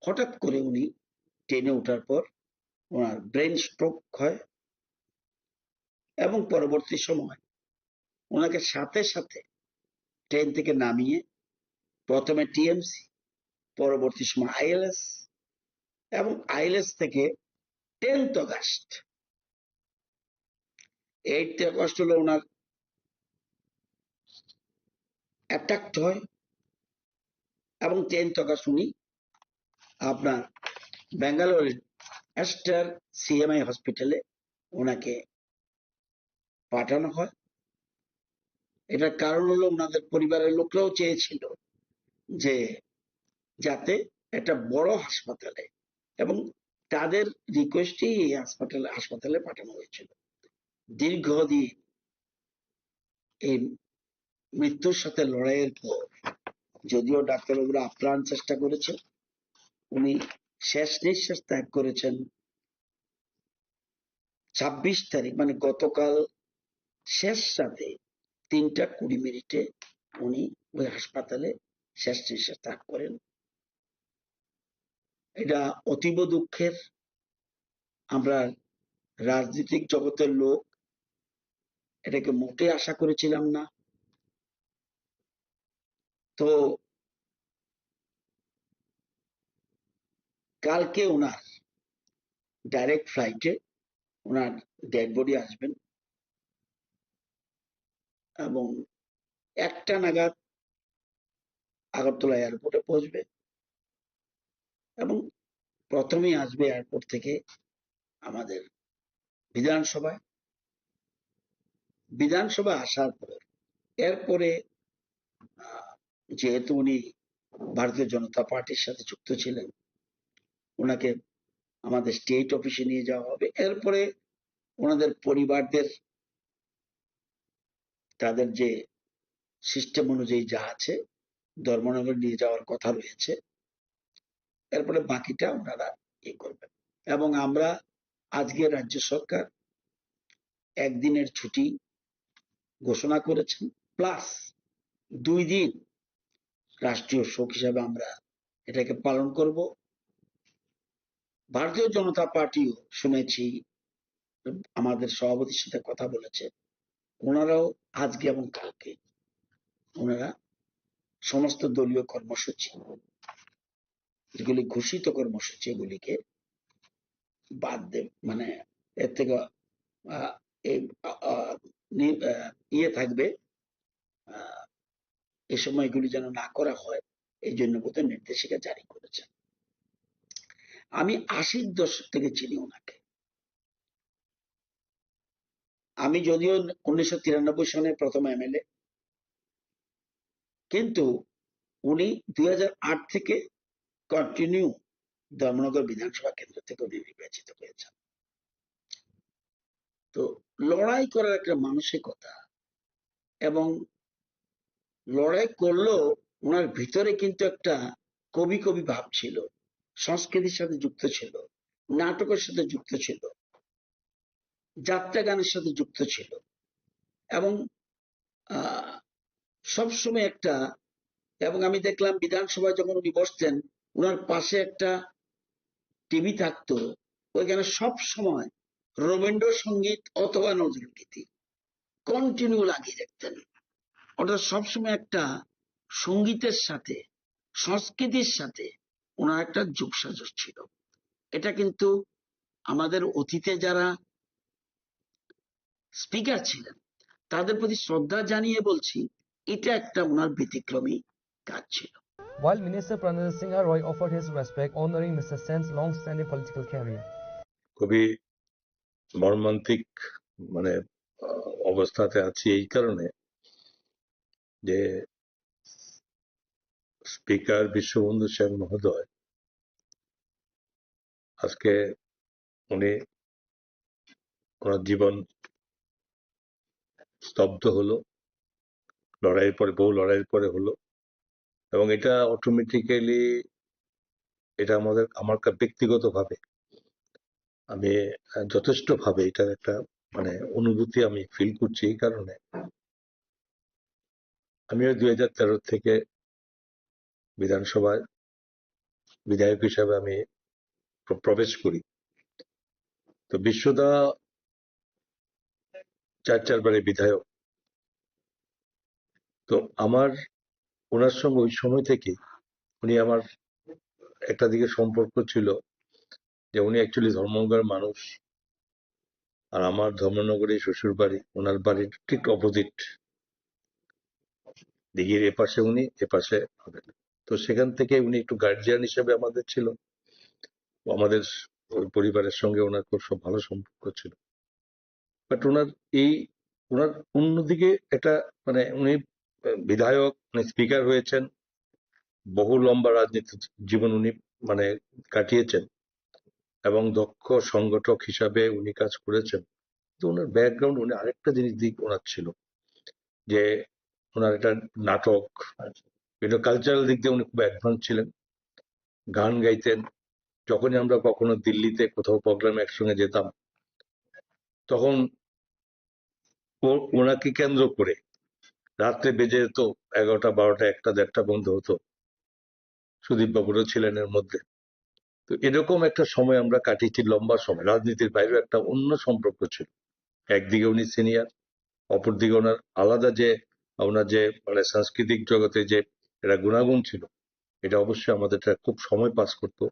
হঠাৎ করে উনি ট্রেনে ওঠার পর ওনার ব্রেন স্ট্রোক হয় এবং পরবর্তী সময় ওনাকে সাথে সাথে ট্রেন থেকে নামিয়ে প্রথমে টিএমসি, পরবর্তী সময় আইএলএস, এবং আইএলএস থেকে 10th অগাস্ট 8th অগাস্ট হলো ওনার অ্যাটাক হয় এবং 10th অগাস্ট উনি আপনার ব্যাঙ্গালোরের অ্যাস্টার সিএমআই হসপিটালে ওনাকে পাঠানো হয়। এটার কারণ হলো ওনাদের পরিবারের লোকরাও চেয়েছিল যে যাতে একটা বড় হাসপাতালে, এবং তাদের রিকোয়েস্টেই এই হাসপাতালে পাঠানো হয়েছিল। দীর্ঘদিন এই মৃত্যুর সাথে লড়াইয়ের পর যদিও ডাক্তারবাবুরা আপ্রাণ চেষ্টা করেছে, উনি শেষ নিঃশ্বাস ত্যাগ করেছেন 26 তারিখ, মানে গতকাল শেষ রাতে 3:20 উনি ওই হাসপাতালে শেষ নিঃশ্বাস ত্যাগ করেন। এটা অতীব দুঃখের। আমরা রাজনৈতিক জগতের লোক এটাকে মোটে আশা করেছিলাম না। তো কালকে ওনার ডাইরেক্ট ফ্লাইটে ওনার ডেড বডি আসবেন এবং 1টা নাগাদ আগরতলা এয়ারপোর্টে পৌঁছবে এবং প্রথমেই আসবে এয়ারপোর্ট থেকে আমাদের বিধানসভা আসার পর এরপরে যেহেতু উনি ভারতীয় জনতা পার্টির সাথে যুক্ত ছিলেন, ওনাকে আমাদের স্টেট অফিসে নিয়ে যাওয়া হবে। এরপরে ওনাদের পরিবারদের তাদের যে সিস্টেম অনুযায়ী যা আছে ধর্মনগর নিয়ে যাওয়ার কথা রয়েছে। এরপরে বাকিটা ওনারা করবেন। এবং আমরা আজকে রাজ্য সরকার একদিনের ছুটি ঘোষণা করেছেন, প্লাস 2 দিন রাষ্ট্রীয় শোক হিসাবে আমরা এটাকে পালন করব। ভারতীয় জনতা পার্টিও শুনেছি আমাদের সভাপতির সাথে কথা বলেছে, ওনারাও আজকে এবং কালকে ওনারা সমস্ত দলীয় কর্মসূচি যেগুলি ঘোষিত কর্মসূচি এগুলিকে বাদ দেব, মানে এর থেকে থাকবে, এই সময়গুলি যেন না করা হয় এই জন্য বোধহয় নির্দেশিকা জারি করেছেন। আমি 80-র দশক থেকে চিনি ওনাকে। আমি যদিও 1993 সনে প্রথম এমএলএ, কিন্তু উনি 2008 থেকে কন্টিনিউ ধর্মনগর বিধানসভা কেন্দ্র থেকে উনি নির্বাচিত হয়েছেন। তো লড়াই করার একটা মানসিকতা, এবং লড়াই করলেও ওনার ভিতরে কিন্তু একটা কবি কবি ভাব ছিল, সংস্কৃতির সাথে যুক্ত ছিল, নাটকের সাথে যুক্ত ছিল, যাত্রা গানের সাথে যুক্ত ছিল, এবং সবসময় একটা, এবং আমি দেখলাম বিধানসভায় যখন উনি বসতেন ওনার পাশে একটা টিভি থাকতো, ওইখানে সব সময় রবীন্দ্রসঙ্গীত অথবা নজরুল গীতি কন্টিনিউ লাগিয়ে রাখতেন। অর্থাৎ সবসময় একটা সঙ্গীতের সাথে সংস্কৃতির সাথে ওনার একটা যোগসাজশ ছিল। এটা কিন্তু আমাদের অতীতে যারা স্পিকার ছিলেন তাদের প্রতি শ্রদ্ধা জানিয়ে বলছি, এটা একটা ওনার ব্যতিক্রমী কাজ ছিল। While Minister Pranil Singha Roy offered his respect, honoring Mr. Sen's long-standing political career. খুবই মর্মান্তিক অবস্থাতে আছি এই কারণে যে স্পিকার বিশ্ববন্ধু সেন মহোদয় আজকে উনি ওনার জীবন স্তব্ধ হলো, লড়াইয়ের পরে, বহু লড়াইয়ের পরে হলো, এবং এটা অটোমেটিক্যালি এটা আমার ব্যক্তিগতভাবে আমি যথেষ্ট ভাবে এটার একটা অনুভূতি আমি ফিল করছি। এই কারণে আমিও 2013 থেকে বিধানসভায় বিধায়ক হিসাবে আমি প্রবেশ করি। তো বিশ্বদা 4 বারে বিধায়ক। তো আমার ওনার সঙ্গে ওই সময় থেকে উনি আমার একটা দিকে সম্পর্ক ছিল যে উনি অ্যাকচুয়ালি ধর্মনগরের মানুষ, আর আমার ধর্মনগরে শ্বশুর বাড়ি, ওনার বাড়ির ঠিক অপোজিট দিঘির এপাশে উনি, এপাশে হবেন। তো সেখান থেকে উনি একটু গার্জিয়ান হিসেবে আমাদের ছিল, আমাদের ওই পরিবারের সঙ্গে ওনার খুব সব ভালো সম্পর্ক ছিল। বাট ওনার অন্যদিকে একটা উনি বিধায়ক, স্পিকার হয়েছেন, বহু লম্বা রাজনীতি জীবন উনি কাটিয়েছেন, এবং দক্ষ সংগঠক হিসাবে উনি কাজ করেছেন। তো ওনার ব্যাকগ্রাউন্ড, উনি আরেকটা দিক ওনার ছিল যে ওনার একটা নাটক, কালচারাল দিক দিয়ে উনি খুব অ্যাডভান্স ছিলেন, গান গাইতেন। যখনই আমরা কখনো দিল্লিতে কোথাও প্রোগ্রামে একসঙ্গে যেতাম, তখন ওনাকে কেন্দ্র করে রাত্রে বেজে যেত 11টা, 12টা, 1টা, 1:30 বন্ধ হতো। সুদীপ বাবুরও ছিলেন এর মধ্যে। তো এরকম একটা সময় আমরা কাটিয়েছি, লম্বা সময়। রাজনীতির বাইরেও একটা অন্য সম্পর্ক ছিল। একদিকে উনি সিনিয়র, অপরদিকে ওনার আলাদা যে ওনার যে সাংস্কৃতিক জগতে যে একটা গুণাগুণ ছিল, এটা অবশ্যই আমাদের খুব সময় পাস করতো।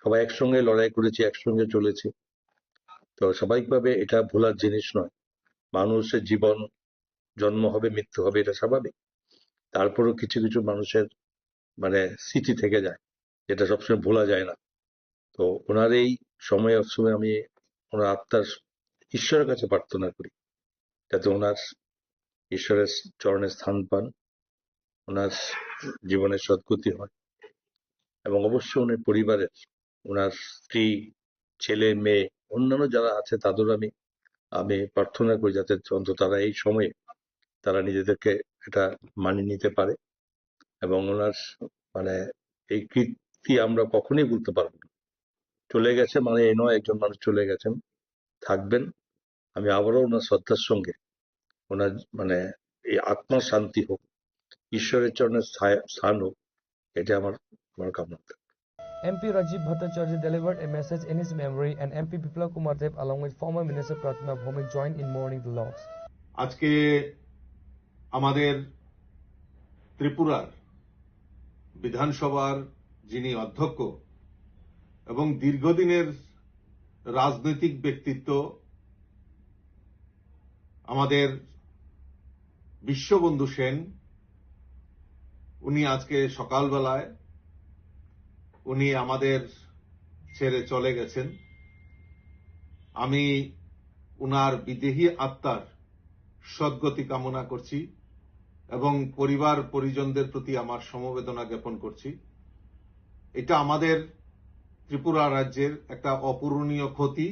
সবাই একসঙ্গে লড়াই করেছি, একসঙ্গে চলেছি। তো স্বাভাবিকভাবে এটা ভোলার জিনিস নয়। মানুষের জীবন, জন্ম হবে, মৃত্যু হবে, এটা স্বাভাবিক। তারপরেও কিছু কিছু মানুষের স্মৃতি থেকে যায়, যেটা সবসময় ভোলা যায় না। তো ওনার এই সময় আমি ওনার আত্মার ঈশ্বরের কাছে প্রার্থনা করি যাতে ওনার ঈশ্বরের চরণে স্থান পান, ওনার জীবনের সদ্গতি হয়, এবং অবশ্যই ওনার পরিবারের, ওনার স্ত্রী, ছেলে, মেয়ে, অন্যান্য যারা আছে তাদেরও আমি প্রার্থনা করি যাতে অন্তত তারা এই সময়ে তারা নিজেদেরকে এটা মানিয়ে নিতে পারে, এবং ওনার এই কীর্তি আমরা কখনোই বলতে পারবো না। চলে গেছে এই নয়, একজন মানুষ চলে গেছেন, থাকবেন। আমি আবারও ওনার শ্রদ্ধার সঙ্গে ওনার এই আত্মার শান্তি হোক, ঈশ্বরের চরণে স্থান হোক, এটা আমার কামনা। MP Rajiv Bhattacharya delivered a message in his memory, and MP Biplab Kumar Dev along with former Minister Pratima Bhaumik joined in mourning the loss. আজকে আমাদের ত্রিপুরার বিধানসভার যিনি অধ্যক্ষ এবং দীর্ঘদিনের রাজনৈতিক ব্যক্তিত্ব, আমাদের বিশ্ববন্ধু সেন, উনি আজকে সকালবেলায় উনি আমাদের ছেড়ে চলে গেছেন। আমি উনার বিদেহী আত্মার সদ্গতি কামনা করছি এবং পরিবার পরিজনদের প্রতি আমার সমবেদনা জ্ঞাপন করছি। এটা আমাদের ত্রিপুরা রাজ্যের একটা অপূরণীয় ক্ষতি।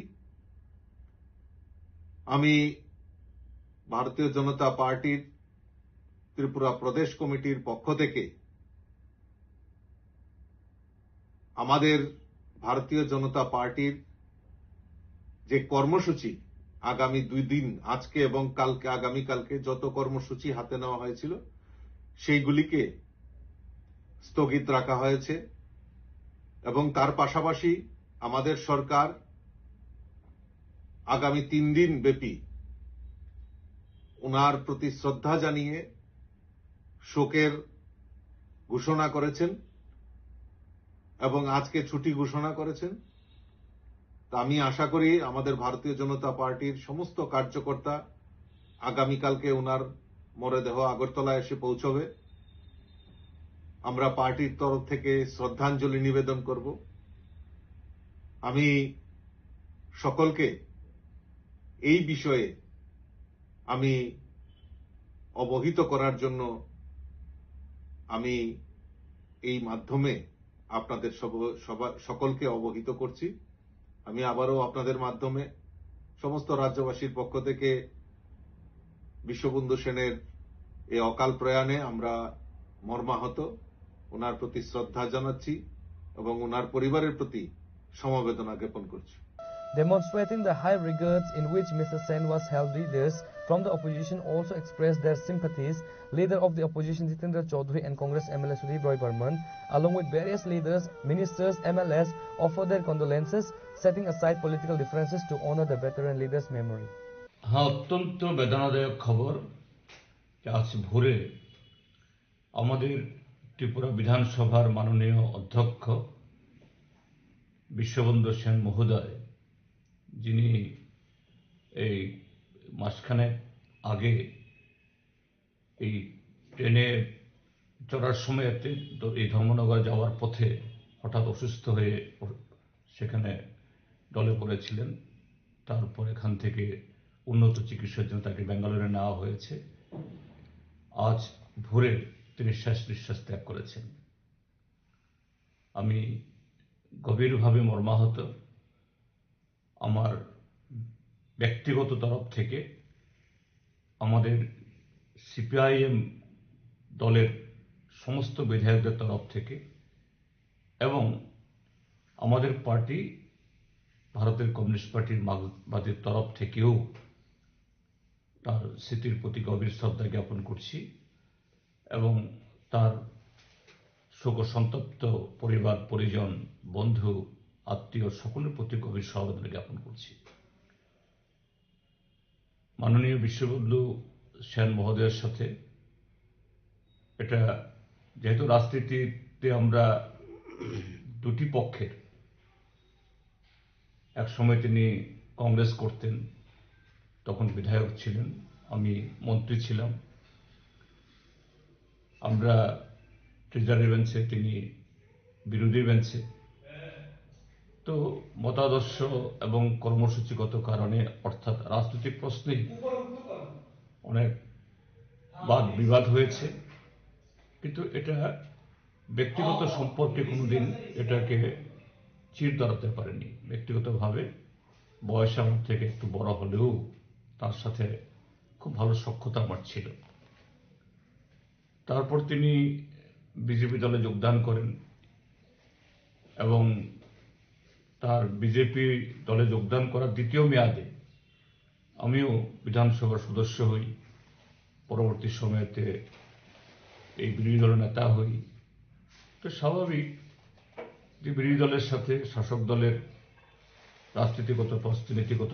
আমি ভারতীয় জনতা পার্টির ত্রিপুরা প্রদেশ কমিটির পক্ষ থেকে আমাদের ভারতীয় জনতা পার্টির যে কর্মসূচি আগামী 2 দিন, আজকে এবং কালকে, আগামীকালকে যত কর্মসূচি হাতে নেওয়া হয়েছিল সেইগুলিকে স্থগিত রাখা হয়েছে এবং তার পাশাপাশি আমাদের সরকার আগামী 3 দিন ব্যাপী উনার প্রতি শ্রদ্ধা জানিয়ে শোকের ঘোষণা করেছেন এবং আজকে ছুটি ঘোষণা করেছেন। তা আমি আশা করি আমাদের ভারতীয় জনতা পার্টির সমস্ত কার্যকর্তা আগামীকালকে উনার মরদেহ আগরতলা এসে পৌঁছবে। আমরা পার্টির তরফ থেকে শ্রদ্ধাঞ্জলি নিবেদন করব। আমি সকলকে এই বিষয়ে আমি অবহিত করার জন্য আমি এই মাধ্যমে আপনাদের সকলকে অবহিত করছি। আমি আবারও আপনাদের মাধ্যমে সমস্ত রাজ্যবাসীর পক্ষ থেকে বিশ্ববন্ধু সেনের এই অকাল প্রয়াণে আমরা মর্মাহত, ওনার প্রতি শ্রদ্ধা জানাচ্ছি এবং ওনার পরিবারের প্রতি সমবেদনা জ্ঞাপন করছি। Demonstrating the high regards in which Mr. Sen was held, leaders from the opposition also expressed their sympathies. Leader of the opposition Jitendra Chaudhary and Congress MLA Sudhir Roy Burman, along with various leaders, ministers, MLAs, offered their condolences, setting aside political differences to honor the veteran leader's memory. হ্যাঁ, অত্যন্ত বেদনাদায়ক খবর যে আজ ভোরে আমাদের ত্রিপুরা বিধানসভার মাননীয় অধ্যক্ষ বিশ্ববন্ধু সেন মহোদয়, যিনি এই মাসখানেক আগে এই ট্রেনে চড়ার সময়তে এই ধর্মনগর যাওয়ার পথে হঠাৎ অসুস্থ হয়ে সেখানে ডলে পড়েছিলেন। তারপর এখান থেকে উন্নত চিকিৎসার জন্য তাকে ব্যাঙ্গালোরে নেওয়া হয়েছে। আজ ভোরে তিনি শেষ নিঃশ্বাস ত্যাগ করেছেন। আমি গভীরভাবে মর্মাহত। আমার ব্যক্তিগত তরফ থেকে, আমাদের সিপিআইএম দলের সমস্ত বিধায়কদের তরফ থেকে এবং আমাদের পার্টি ভারতের কমিউনিস্ট পার্টির মার্ক্সবাদীর তরফ থেকেও তার স্মৃতির প্রতি গভীর শ্রদ্ধা জ্ঞাপন করছি এবং তার শোকসন্তপ্ত পরিবার পরিজন, বন্ধু, আত্মীয় সকলের প্রতি গভীর সমবেদনা জ্ঞাপন করছি। মাননীয় বিশ্ববন্ধু সেন মহোদয়ের সাথে এটা, যেহেতু রাজনীতিতে আমরা দুটি পক্ষের, এক সময় তিনি কংগ্রেস করতেন, তখন বিধায়ক ছিলেন, আমি মন্ত্রী ছিলাম, আমরা ট্রেজারি বেঞ্চে, তিনি বিরোধী বেঞ্চে। তো মতাদর্শ এবং কর্মসূচিগত কারণে, অর্থাৎ রাজনৈতিক প্রশ্নে অনেক বাদ বিবাদ হয়েছে, কিন্তু এটা ব্যক্তিগত সম্পর্কে কোনোদিন এটাকে চির ধরাতে পারেনি। ব্যক্তিগতভাবে বয়স আমার থেকে একটু বড় হলেও তার সাথে খুব ভালো সখ্যতা আমার ছিল। তারপর তিনি বিজেপি দলে যোগদান করেন এবং তার বিজেপি দলে যোগদান করার দ্বিতীয় মেয়াদে আমিও বিধানসভার সদস্য হই। পরবর্তী সময়েতে এই বিরোধী দলের নেতা হই। তো স্বাভাবিক যে বিরোধী দলের সাথে শাসক দলের রাজনীতিগত প্রশ্নে, নীতিগত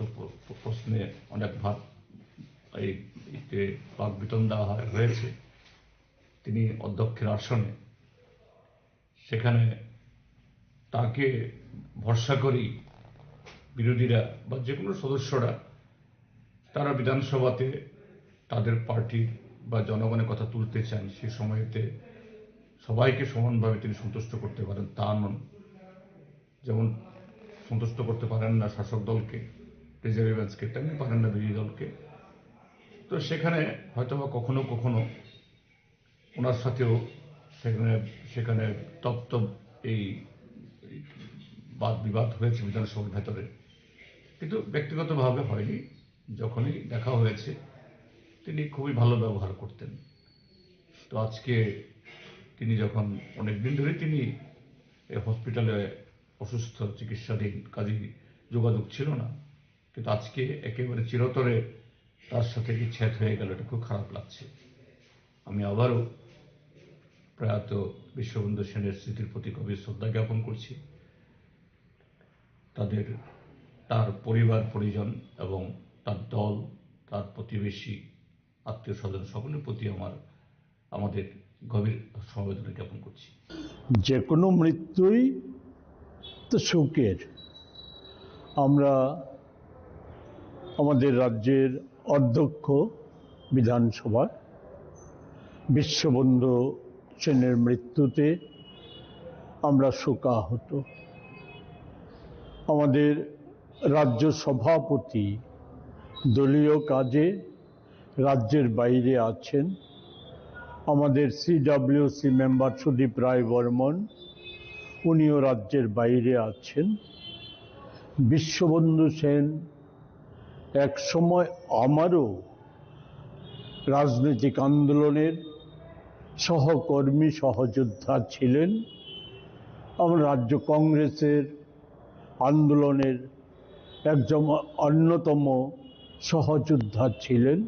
প্রশ্নে অনেক বাক বিতণ্ডা হয়েছে। তিনি অধ্যক্ষের আসনে, সেখানে তাকে ভরসা করি বিরোধীরা বা যে কোনো সদস্যরা, তারা বিধানসভাতে তাদের পার্টি বা জনগণের কথা তুলতে চান। সে সময়তে সবাইকে সমানভাবে তিনি সন্তুষ্ট করতে পারেন তা নন। যেমন সন্তুষ্ট করতে পারেন না শাসক দলকে, প্রেসিডেন্টকে, তেমনি পারেন না বিরোধী দলকে। তো সেখানে হয়তোবা কখনো কখনো ওনার সাথেও সেখানে তপ্ত এই বাদ বিবাদ হয়েছে বিধানসভার ভেতরে, কিন্তু ব্যক্তিগতভাবে হয়নি। যখনই দেখা হয়েছে তিনি খুবই ভালো ব্যবহার করতেন। তো আজকে তিনি যখন অনেকদিন ধরে তিনি হসপিটালে অসুস্থ চিকিৎসাধীন, কাজেই যোগাযোগ ছিল না, কিন্তু আজকে একেবারে চিরতরে তার সাথে বিচ্ছেদ হয়ে গেল, এটা খুব খারাপ লাগছে। আমি আবারও প্রয়াত বিশ্ববন্ধু সেনের স্মৃতির প্রতি গভীর শ্রদ্ধা জ্ঞাপন করছি। তার পরিবার পরিজন এবং তার দল, তার প্রতিবেশী, আত্মীয় স্বজন সকলের প্রতি আমাদের গভীর সমবেদনা জ্ঞাপন করছি। যে কোনো মৃত্যুই তো শোকের। আমরা আমাদের রাজ্যের অধ্যক্ষ বিধানসভা বিশ্ববন্ধু সেনের মৃত্যুতে আমরা শোকাহত। আমাদের রাজ্য সভাপতি দলীয় কাজে রাজ্যের বাইরে আছেন। আমাদের CWC মেম্বার সুদীপ রায় বর্মন, উনিও রাজ্যের বাইরে আছেন। বিশ্ববন্ধু সেন এক সময় আমারও রাজনৈতিক আন্দোলনের সহকর্মী, সহযোদ্ধা ছিলেন। আমার রাজ্য কংগ্রেসের আন্দোলনের একজন অন্যতম সহযোদ্ধা ছিলেন।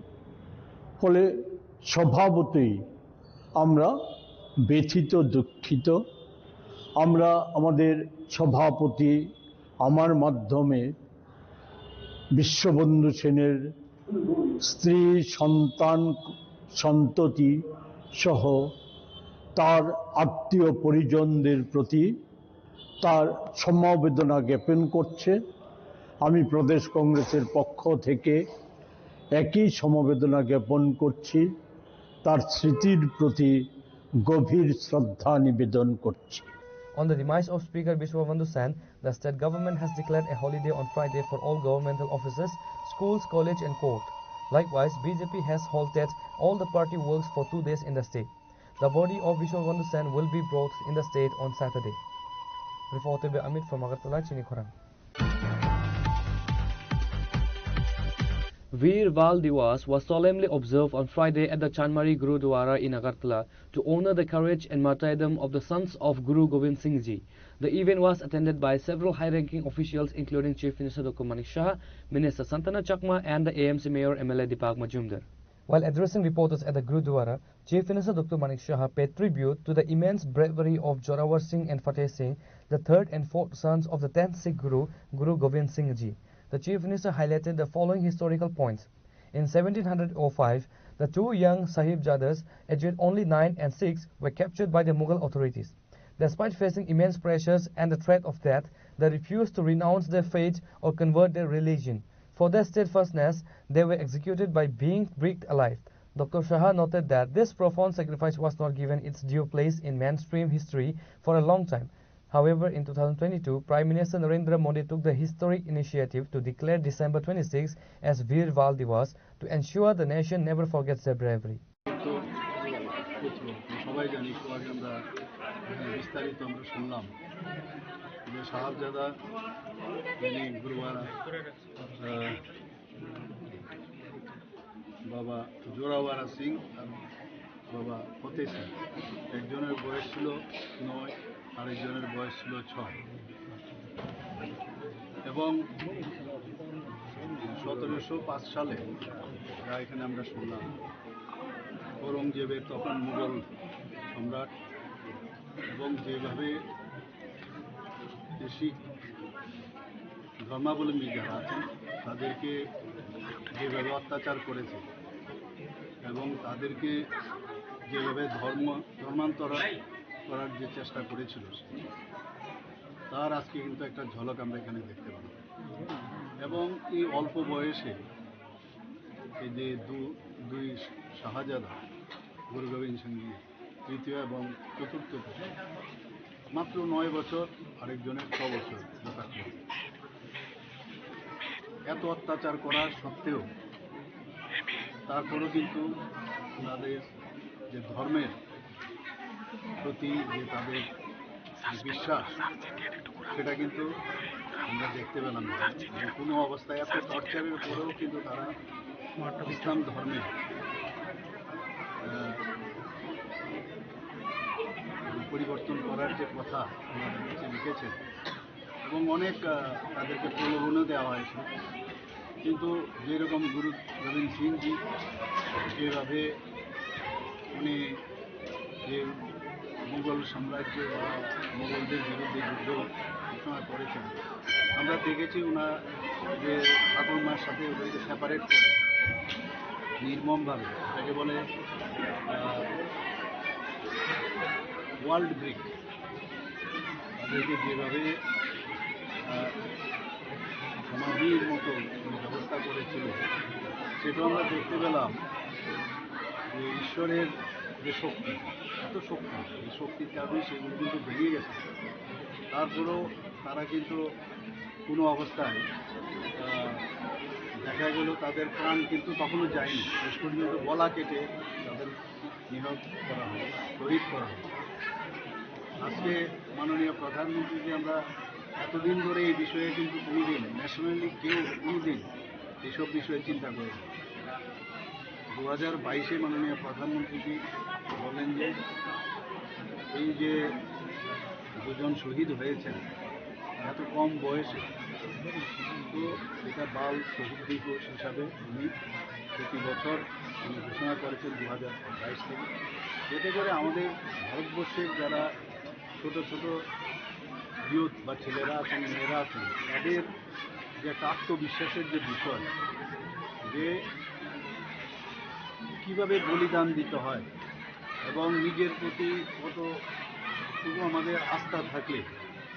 ফলে স্বভাবতই আমরা ব্যথিত, দুঃখিত। আমরা আমাদের সভাপতি আমার মাধ্যমে বিশ্ববন্ধু সেনের স্ত্রী, সন্তান, সন্ততি সহ তার আত্মীয় পরিজনদের প্রতি তার সমবেদনা জ্ঞাপন করছে। আমি প্রদেশ কংগ্রেসের পক্ষ থেকে একই সমবেদনা জ্ঞাপন করছি। তার স্মৃতির প্রতি গভীর শ্রদ্ধা নিবেদন করছি। On the demise of Speaker Biswabandhu Sen, the state government has declared a holiday on Friday for all governmental offices, schools, college and court. Likewise, BJP has halted all the party works for 2 days in the state. The body of Biswabandhu Sen will be brought in the state on Saturday. Reported by Amit from Agartala, Chinikhorang. Veer Val Diwas was solemnly observed on Friday at the Chanmari Gurudwara in Agartala to honor the courage and martyrdom of the sons of Guru Gobind Singh Ji. The event was attended by several high-ranking officials including Chief Minister Dr. Manik Shah, Minister Santana Chakma and the AMC Mayor MLA Deepak Majumdar. While addressing reporters at the Gurudwara, Chief Minister Dr. Manik Shah paid tribute to the immense bravery of Jorawar Singh and Fateh Singh, the third and fourth sons of the 10th Sikh Guru, Guru Gobind Singh Ji. The Chief Minister highlighted the following historical points. In 1705, the two young Sahibjadas, aged only 9 and 6, were captured by the Mughal authorities. Despite facing immense pressures and the threat of death, they refused to renounce their faith or convert their religion. For their steadfastness, they were executed by being bricked alive. Dr. Shah noted that this profound sacrifice was not given its due place in mainstream history for a long time. However, in 2022, Prime Minister Narendra Modi took the historic initiative to declare December 26 as Veer Val Diwas to ensure the nation never forgets their bravery. সবাই জানি, সবাই আমরা বিস্তারিত আমরা শুনলাম যে সাহাবজাদা যিনি গুরুওয়ারা বাবা জোরাওয়ারা সিং আর বাবা ফতেহ সিং, একজনের বয়স ছিল 9, আরেকজনের বয়স ছিল 6 এবং 1705 সালে যা এখানে আমরা শুনলাম, ঔরঙ্গজেবের তখন মুঘল সম্রাট এবং যেভাবে শিখ ধর্মাবলম্বী যারা আছেন তাদেরকে যেভাবে অত্যাচার করেছে এবং তাদেরকে যেভাবে ধর্মান্তর করার যে চেষ্টা করেছিল, তার আজকে কিন্তু একটা ঝলক আমরা এখানে দেখতে পাই। এবং এই অল্প বয়সে এই যে দুই শাহজাদা গুরু গোবিন্দ সিং জি, তৃতীয় এবং চতুর্থ, মাত্র 9 বছর, আরেকজনের 6 বছর যথাক্রমে। এত অত্যাচার করার সত্ত্বেও তারপরেও কিন্তু তাদের যে ধর্মের প্রতি যে তাদের বিশ্বাস সেটা কিন্তু আমরা দেখতে পেলাম না। যে কোনো অবস্থায় এত টর্চারের পরেও কিন্তু তারা ইসলাম ধর্মে পরিবর্তন করার যে কথা আমাদের কাছে লিখেছেন এবং অনেক তাদেরকে প্রলোভনও দেওয়া হয়েছে। কিন্তু যেরকম গুরু গোবিন্দ সিংজি যেভাবে উনি যে মুঘল সাম্রাজ্য বা মুঘলদের বিরুদ্ধে যুদ্ধ ঘোষণা করেছেন, আমরা দেখেছি ওনার যে ঠাকুরমার সাথে ওদেরকে সেপারেট করে নির্মমভাবে, এটাকে বলে ওয়ার্ল্ড ব্রিক, তাদেরকে যেভাবে সমাধির মতো ব্যবস্থা করেছিল সেটাও আমরা দেখতে পেলাম যে ঈশ্বরের যে শক্তি, এত শক্তি, এই শক্তির কারণে সেগুলো কিন্তু বেরিয়ে গেছে। তারপরেও তারা কিন্তু কোনো অবস্থায় দেখা গেল তাদের প্রাণ কিন্তু তখনও যায়নি, শেষ পর্যন্ত গলা কেটে তাদের নিহত করা হয়, শহীদ করা হয়। আজকে মাননীয় প্রধানমন্ত্রীকে আমরা এতদিন ধরে এই বিষয়ে কিন্তু কোনোদিন ন্যাশনালি কেউ কোনোদিন এইসব বিষয়ে চিন্তা করে 2022-এ মাননীয় প্রধানমন্ত্রীজি বলেন যে এই যে দুজন শহীদ হয়েছেন এত কম বয়সে, তো এটা বাল শহীদ দিবস হিসাবে উনি প্রতি বছর উনি ঘোষণা করেছেন 2022 থেকে, এতে করে আমাদের ভারতবর্ষের যারা ছোট ছোট ইয়ুথ বা ছেলেরা আছেন, মেয়েরা আছেন, তাদের যে একটা আত্মবিশ্বাসের যে বিষয়, যে কীভাবে বলিদান দিতে হয় এবং নিজের প্রতি কতটুকু আমাদের আস্থা থাকলে,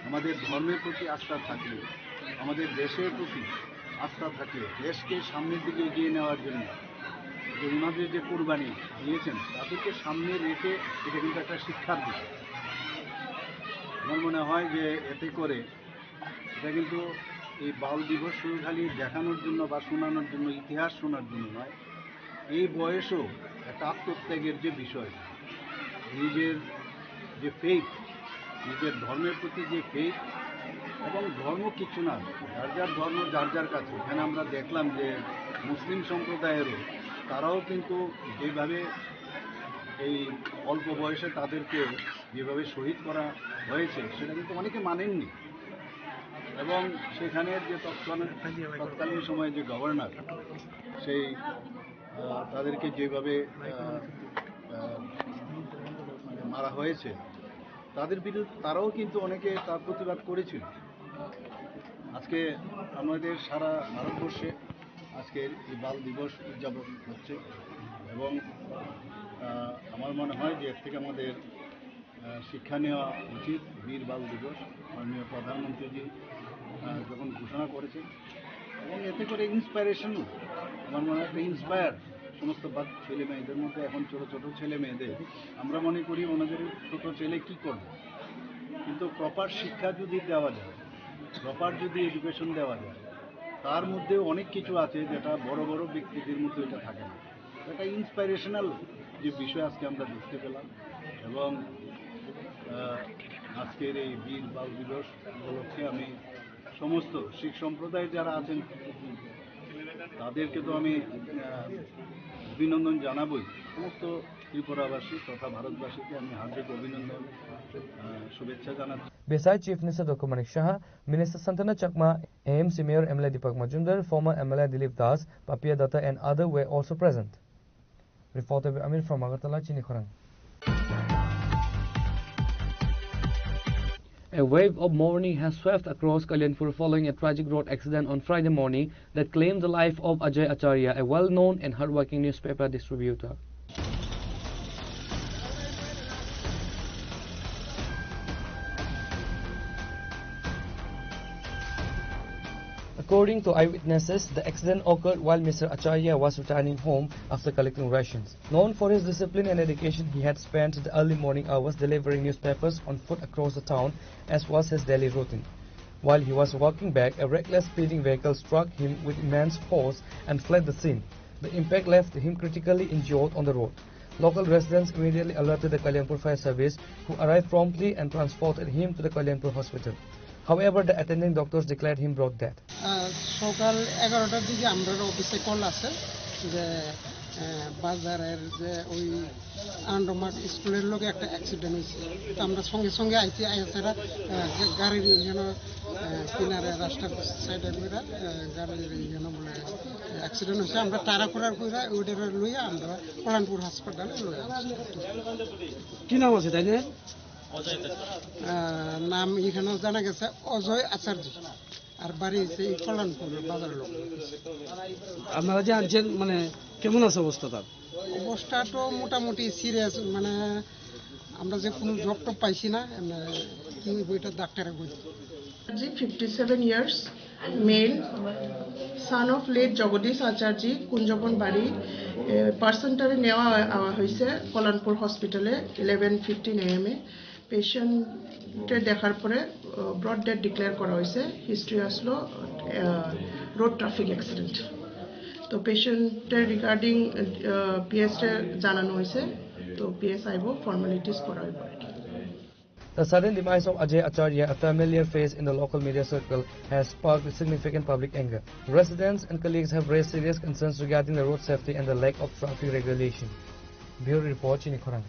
আমাদের ধর্মের প্রতি আস্থা থাকলে, আমাদের দেশের প্রতি আস্থা থাকলে, দেশকে সামনের দিকে এগিয়ে নেওয়ার জন্য যে ওনাদের যে কোরবানি দিয়েছেন তাদেরকে সামনে রেখে এটা কিন্তু একটা শিক্ষার দিক। আমার মনে হয় যে এতে করে এটা কিন্তু এই বাল দিবস শুধু খালি দেখানোর জন্য বা শোনানোর জন্য, ইতিহাস শোনার জন্য নয়, এই বয়সেও একটা আত্মত্যাগের যে বিষয়, নিজের যে ফেইথ, নিজের ধর্মের প্রতি যে ফেইথ, এবং ধর্ম কিছু না, যার যার ধর্ম যার যার কাছে। এখানে আমরা দেখলাম যে মুসলিম সম্প্রদায়েরও তারাও কিন্তু যেভাবে এই অল্প বয়সে তাদেরকে যেভাবে শহীদ করা হয়েছে সেটা কিন্তু অনেকে মানেননি, এবং সেখানের যে তৎকালীন সময়ে যে গভর্নর সেই তাদেরকে যেভাবে মারা হয়েছে তাদের বিরুদ্ধে তারাও কিন্তু অনেকে তার প্রতিবাদ করেছিল। আজকে আমাদের সারা ভারতবর্ষে আজকের এই বাল দিবস উদযাপন হচ্ছে এবং আমার মনে হয় যে এর থেকে আমাদের শিক্ষা নেওয়া উচিত। বীর বাল দিবস মাননীয় প্রধানমন্ত্রীজি যখন ঘোষণা করেছেন, এবং এতে করে ইন্সপায়ারেশনও, আমার মনে হয় একটা ইন্সপায়ার সমস্ত ছেলে মেয়েদের মধ্যে, এখন ছোটো ছোটো ছেলে মেয়েদের আমরা মনে করি ওনাদের ছোটো ছেলে কি করবে, কিন্তু প্রপার শিক্ষা যদি দেওয়া যায়, প্রপার যদি এডুকেশন দেওয়া যায়, তার মধ্যে অনেক কিছু আছে যেটা বড় বড় ব্যক্তিদের মধ্যে এটা থাকে না। একটা ইন্সপাইরেশনাল যে বিষয় আজকে আমরা দেখতে পেলাম, এবং আজকের এই বীর বাল দিবস উপলক্ষে আমি সমস্ত শিখ সম্প্রদায় যারা আছেন তাদেরকে তো আমি অভিনন্দন জানাবই, সমস্ত ত্রিপুরাবাসী তথা ভারতবাসীকে আমি হার্দিক অভিনন্দন শুভেচ্ছা জানাচ্ছি। Besides Chief Minister Dr. Manik Shah, Minister Santana Chakma, AMC Mayor MLA Deepak Majumdar, former MLA Dilip Das, Papiya Datta and others were also present. Reporter Amir from Agartala, Chinikhorang. A wave of mourning has swept across Kalyanpur following a tragic road accident on Friday morning that claimed the life of Ajay Acharya, a well-known and hard-working newspaper distributor. According to eyewitnesses, the accident occurred while Mr. Acharya was returning home after collecting rations. Known for his discipline and dedication, he had spent the early morning hours delivering newspapers on foot across the town, as was his daily routine. While he was walking back, a reckless speeding vehicle struck him with immense force and fled the scene. The impact left him critically injured on the road. Local residents immediately alerted the Kalyanpur Fire Service, who arrived promptly and transported him to the Kalyanpur hospital. However, the attending doctors declared him brought death. সকাল 11টার দিকে আমরা অফিসে call আছে যে বাজারের যে ওই আন্ডারমার্ট স্কুলের লোকে একটা অ্যাক্সিডেন্ট হয়েছে। তো আমরা সঙ্গে সঙ্গে আইছি আইসারা গাড়ির যেন কিনারে রাস্তার সাইডে করে গাড়ির যেন বলে অ্যাক্সিডেন্ট হয়েছে। আমরা টারা করার করে ওইটার লইয়া আমরা কল্যাণপুর হাসপাতালে লইয়া কি নাম আছে তাই না? নাম এখানেও জানা গেছে অজয় আচার্য, আর বাড়ি হচ্ছে এই কল্যাণপুর বাজার লোক। আপনারা যে আনছেন মানে কেমন আছে অবস্থা তার? অবস্থা তো মোটামুটি সিরিয়াস, মানে আমরা যে কোনো জব টব পাইছি না, কি বইটা ডাক্তারে বলছি। 57 years, male, son of late Jagadish Acharji, Kunjaban বাড়ি। পার্সেন্টারে নেওয়া হয়েছে কল্যাণপুর হসপিটালে 11:15 AM এ। পেশেন্টে দেখার পরে ব্রড ডেথ ডিক্লেয়ার করা হয়েছে। হিস্ট্রি আসলো রোড ট্রাফিক অ্যাক্সিডেন্ট। তো পেশেন্টের রিগার্ডিং পিএসে জানানো হয়েছে, তো পিএস আইব ফর্মালিটিস করা হইব। The sudden demise of Ajay Acharya, a familiar face in the local media circle, has sparked significant public anger. Residents and colleagues have raised serious concerns regarding the road safety and the lack of traffic regulation. Bureau Report, Chini Khorang.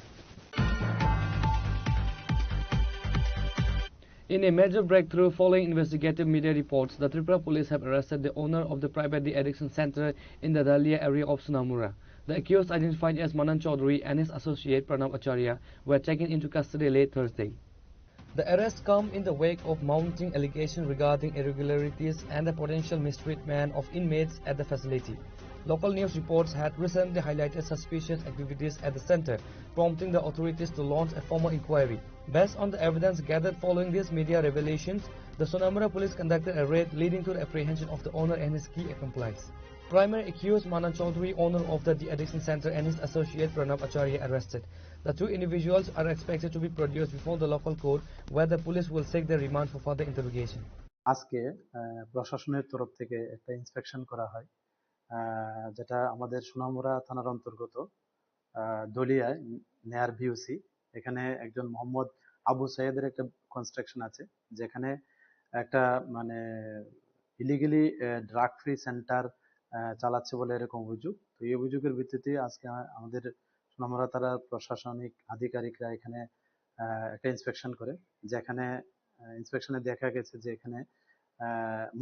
In a major breakthrough following investigative media reports, the Tripura police have arrested the owner of the private de-addiction center in the Dalia area of Sunamura. The accused, identified as Manan Chaudhary and his associate Pranab Acharya, were taken into custody late Thursday. The arrests come in the wake of mounting allegations regarding irregularities and the potential mistreatment of inmates at the facility. Local news reports had recently highlighted suspicious activities at the center, prompting the authorities to launch a formal inquiry. Based on the evidence gathered following these media revelations, the Sonamura police conducted a raid leading to the apprehension of the owner and his key accomplice. Primary accused Manan Chaudhary, owner of the de-addiction center, and his associate Pranab Acharya arrested. The two individuals are expected to be produced before the local court, where the police will seek their remand for further interrogation. আজকে প্রশাসনের তরফ থেকে একটা inspection করা হয়, যেটা আমাদের সোনামুড়া থানার অন্তর্গত দলিয়ায় নেয়ার ভিউসি। এখানে একজন মোহাম্মদ আবু সাইদের একটা কনস্ট্রাকশন আছে, যেখানে একটা মানে ইলিগালি ড্রাগ ফ্রি সেন্টার চালাচ্ছে বলে এরকম অভিযোগ। তো এই অভিযোগের ভিত্তিতে আজকে আমাদের সোনামুড়া থানার প্রশাসনিক আধিকারিকরা এখানে একটা ইন্সপেকশন করে, যেখানে ইন্সপেকশনে দেখা গেছে যে এখানে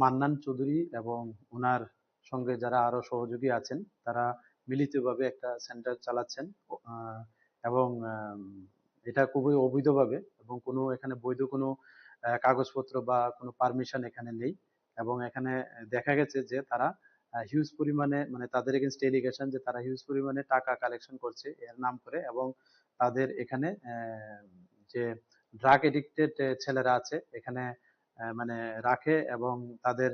মান্নান চৌধুরী এবং ওনার সঙ্গে যারা আরো সহযোগী আছেন তারা মিলিতভাবে একটা সেন্টার চালাচ্ছেন, এবং এটা খুবই অবৈধভাবে, এবং কোনো এখানে বৈধ কোনো কাগজপত্র বা কোনো পারমিশন এখানে নেই। এবং এখানে দেখা গেছে যে তারা হিউজ পরিমাণে, মানে তাদের এগেইনস্ট এলিগেশন যে তারা হিউজ পরিমাণে টাকা কালেকশন করছে এর নাম করে, এবং তাদের এখানে যে ড্রাগ এডিক্টেড ছেলেরা আছে এখানে মানে রাখে, এবং তাদের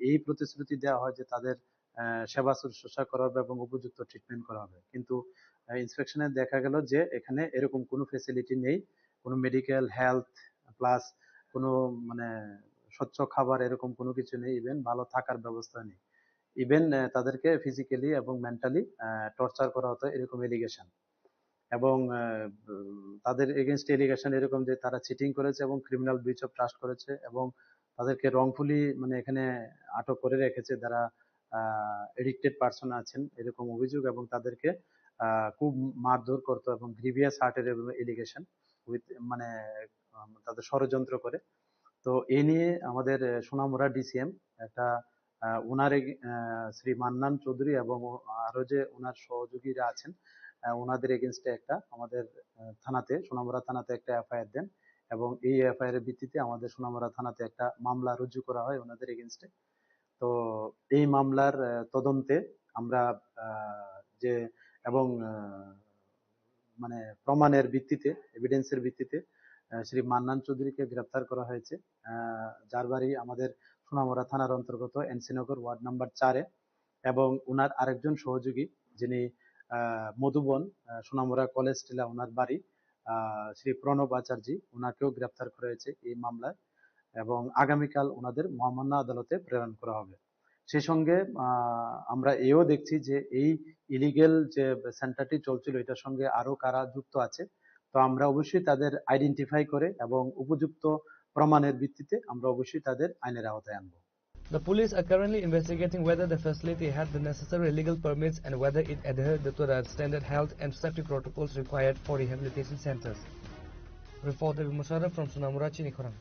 এই প্রতিশ্রুতি দেওয়া হয় যে তাদের সেবা শুশ্রূষা করা হবে এবং উপযুক্ত ট্রিটমেন্ট করা হবে। কিন্তু ইন্সপেকশনে দেখা গেল যে এখানে এরকম কোনো ফেসিলিটি নেই, কোনো মেডিকেল হেলথ প্লাস কোনো মানে স্বচ্ছ খাবার এরকম কোনো কিছু নেই, ইভেন ভালো থাকার ব্যবস্থা নেই, ইভেন তাদেরকে ফিজিক্যালি এবং মেন্টালি টর্চার করা হতো এরকম এলিগেশন। এবং তাদের এগেইনস্ট এলিগেশন এরকম যে তারা চিটিং করেছে এবং ক্রিমিনাল ব্রিচ অফ ট্রাস্ট করেছে, এবং তাদেরকে রংফুলি মানে এখানে আটক করে রেখেছে যারা এডিক্টেড পারসন আছেন এরকম অভিযোগ, এবং তাদেরকে খুব মারধর করতো এবং গ্রিভিয়াস হার্টের এলিগেশন উইথ মানে তাদের ষড়যন্ত্র করে। তো এই নিয়ে আমাদের সোনামুড়া ডিসিএম একটা ওনার শ্রী মান্নান চৌধুরী এবং আরো যে ওনার সহযোগীরা আছেন ওনাদের এগেনস্টে একটা আমাদের থানাতে সোনামুড়া থানাতে একটা এফআইআর দেন, এবং এই এফআইআর এর ভিত্তিতে আমাদের সোনামুড়া থানাতে একটা মামলা রুজু করা হয় ওনাদের এগেনস্টে। তো এই মামলার তদন্তে আমরা যে এবং মানে প্রমাণের ভিত্তিতে এভিডেন্সের ভিত্তিতে শ্রী মান্নান চৌধুরীকে গ্রেপ্তার করা হয়েছে, যার বাড়ি আমাদের সোনামুড়া থানার অন্তর্গত এনসিনগর ওয়ার্ড নাম্বার 4-এ, এবং ওনার আরেকজন সহযোগী যিনি মধুবন সোনামুড়া কলেজ টিলা ওনার বাড়ি শ্রী প্রণব আচার্য, ওনাকেও গ্রেপ্তার করা হয়েছে এই মামলায়। এবং আগামীকাল ওনাদের মহামান্য আদালতে প্রেরণ করা হবে। সেই সঙ্গে আমরা এও দেখছি যে এই ইলিগেল যে সেন্টারটি চলছিল এটার সঙ্গে আরো কারা যুক্ত আছে, তো আমরা অবশ্যই তাদের আইডেন্টিফাই করে এবং উপযুক্ত প্রমাণের ভিত্তিতে আমরা অবশ্যই তাদের আইনের আওতায় আনবো। The police are currently investigating whether the facility had the necessary legal permits and whether it adhered to the standard health and safety protocols required for rehabilitation centers. Reporter Musharraf from Sunamura, Chinikhorang.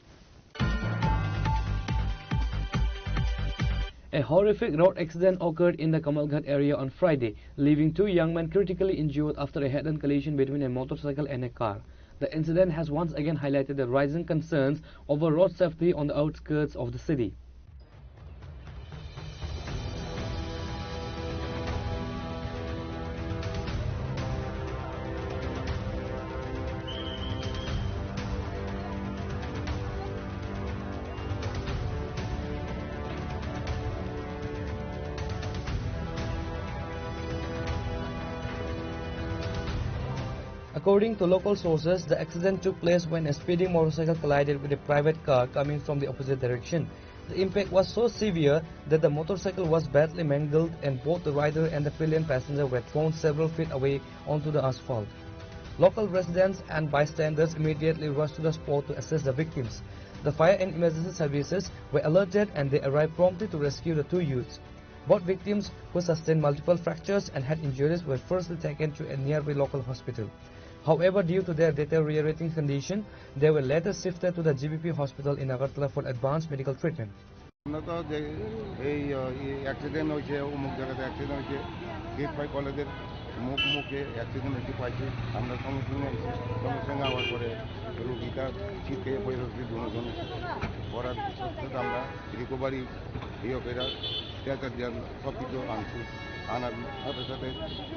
A horrific road accident occurred in the Kamalghat area on Friday, leaving 2 young men critically injured after a head-on collision between a motorcycle and a car. The incident has once again highlighted the rising concerns over road safety on the outskirts of the city. According to local sources, the accident took place when a speeding motorcycle collided with a private car coming from the opposite direction. The impact was so severe that the motorcycle was badly mangled and both the rider and the pillion passenger were thrown several feet away onto the asphalt. Local residents and bystanders immediately rushed to the spot to assess the victims. The fire and emergency services were alerted and they arrived promptly to rescue the 2 youths. Both victims, who sustained multiple fractures and had injuries, were firstly taken to a nearby local hospital. However, due to their deteriorating condition, they were later shifted to the GBP hospital in Agartala for advanced medical treatment. Accident হয়েছে অমুক জায়গাতে accident হয়েছে গেটপাই কলেজের মুখে accident হয়েছে পাইছি আমরা সঙ্গে সঙ্গে সঙ্গে সঙ্গে আবার পরে রুগীটা শীতে বৈরসি দুজন করার সাথে আমরা রিকভারি ইয়েরা ট্যাচার দিয়ে সব কিছু আনছি আনার সাথে সাথে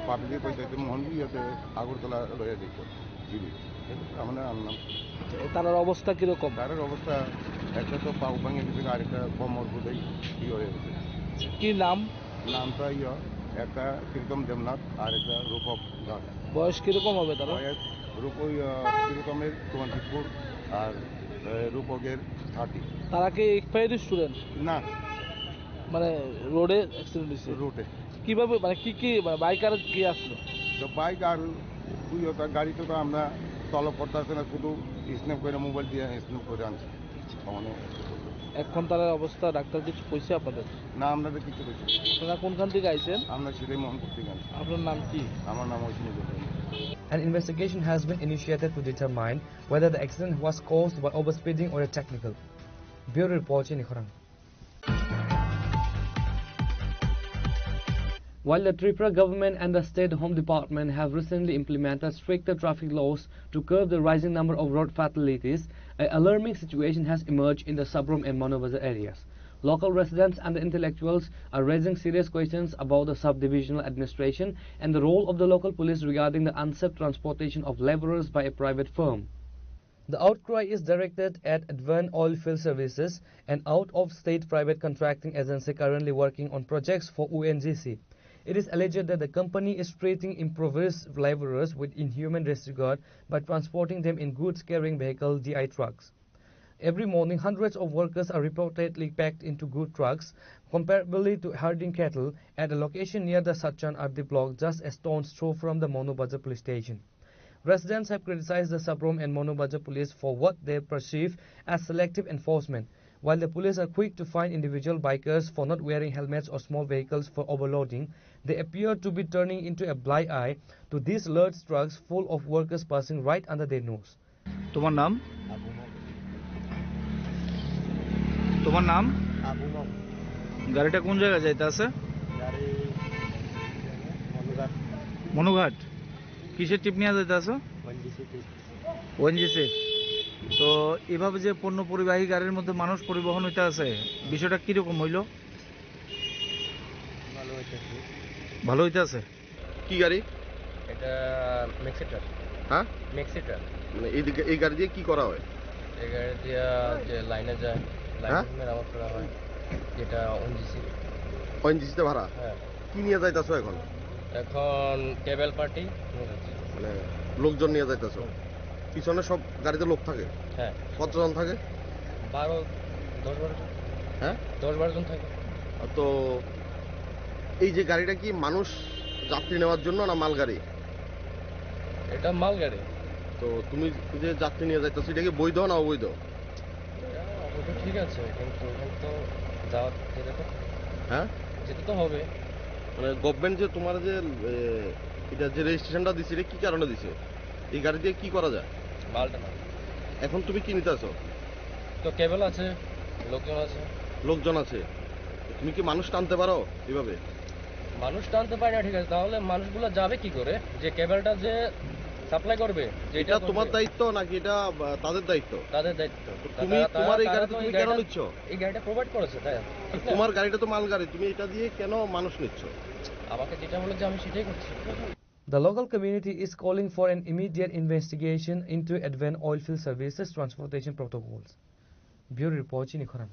পাবলিক পয়সাতে মোহন ইয়েতে আগরতলা রয়ে যেত জিবি আমরা আনলাম। তার অবস্থা কিরকম? তার অবস্থা একটা তো পাও ভাঙে গেছে আরেকটা কমর বোধহয় হয়ে গেছে। কি নাম? নামটা একটা কীর্তম দেবনাথ আর একটা রূপক দাস। বয়স কিরকম হবে তার? কীর্তমের 24 আর রূপকের 30। তারা কি এক্সপায়ার্ড স্টুডেন্ট? না, মানে রোডে অ্যাক্সিডেন্ট হয়েছে। রোডে কিভাবে মানে কি বাইক আর কি আসলো? তো বাইক আর গাড়িতে তো আমরা তলব করতে আসছে না, শুধু স্ন্যাপ করে মোবাইল দিয়ে স্ন্যাপ করে আনছি। এখন তার অবস্থা ডাক্তার কিছু কইছে আপনাদের? না, আপনাদের কিছু কইছে। আপনারা কোনখান থেকে আইছেন? আমরা সিধে মোহনপুর থেকে আনছি। আপনার নাম কি? আমার নাম Oishi. An investigation has been initiated to determine whether the accident was caused by overspeeding or a technical. Bureau Report, Chinikhorang. While the Tripura government and the State Home Department have recently implemented stricter traffic laws to curb the rising number of road fatalities, an alarming situation has emerged in the Sabrom and Manobazar areas. Local residents and the intellectuals are raising serious questions about the subdivisional administration and the role of the local police regarding the unsafe transportation of laborers by a private firm. The outcry is directed at Advent Oilfield Services, an out-of-state private contracting agency currently working on projects for ONGC. It is alleged that the company is treating impoverished laborers with inhuman disregard by transporting them in goods-carrying vehicle DI trucks. Every morning, hundreds of workers are reportedly packed into good trucks, comparably to herding cattle, at a location near the Sachan Ardi block, just a stone's throw from the Manobazar police station. Residents have criticized the Sabrom and Manobazar police for what they perceive as selective enforcement. While the police are quick to fine individual bikers for not wearing helmets or small vehicles for overloading, they appear to be turning into a blind eye to these large trucks full of workers passing right under their nose. তোমার নাম? তোমার নাম? গাড়িটা কোন জায়গায় যাইতে আছে? মনুঘাট। কিসের টিপ নিয়ে যাইতে আছে? ওএনজিসি। তো এভাবে যে পণ্য পরিবাহী গাড়ির মধ্যে মানুষ পরিবহন হইতে আছে, বিষয়টা কিরকম হইল? ভালো হইতে আছে। কি গাড়ি এটা? Maxi truck. হ্যাঁ, ম্যাক্সি ট্রাক। মানে এই গাড়ি দিয়ে কি করা হয়? এই গাড়ি দিয়ে যে লাইনে যায়, লাইনে মেরামত করা হয়, যেটা ওএনজিসিতে ভাড়া। হ্যাঁ। কি নিয়ে যাইতাছো এখন? এখন কেবল পার্টি মানে লোকজন নিয়ে যাইতাছো? পিছনে সব গাড়িতে লোক থাকে? হ্যাঁ। কতজন থাকে? 12 10-12 জন। হ্যাঁ 10-12 জন থাকে। তো এই যে গাড়িটা কি মানুষ যাত্রী নেওয়ার জন্য না মালগাড়ি? এটা মালগাড়ি। তো তুমি যে যাত্রী নিয়ে যাইতেছো এটা কি বৈধ না অবৈধ? ওটা ঠিক আছে, কিন্তু এখানে তো যাওয়া যেতে তো হ্যাঁ যেতে তো হবে। মানে গভর্নমেন্ট যে তোমার যে এটা যে রেজিস্ট্রেশনটা দিছে এটা কি কারণে দিছে? এই গাড়ি দিয়ে কি করা যায়? মালটা না। এখন তুমি কি নিতেছো? তো কেবল আছে, লোকজন আছে। লোকজন আছে, তুমি কি মানুষ টানতে পারো এভাবে? মানুষ টানতে পারে না, ঠিক আছে, তাহলে মানুষগুলো যাবে কি করে? যে কেবলটা যে সাপ্লাই করবে, এটা তোমার দায়িত্ব নাকি এটা তাদের দায়িত্ব? তাদের দায়িত্ব। তুমি তোমার এই গাড়িতে তুমি কেন নিচ্ছ? এই গাড়িটা প্রোভাইড করেছে, তাই তোমার গাড়িটা তো মালগাড়ি, তুমি এটা দিয়ে কেন মানুষ নিচ্ছ? আমাকে যেটা বলেছে আমি সেটাই করছি। The local community is calling for an immediate investigation into Advent Oilfield Services transportation protocols. Bureau Report, Chini Khoran.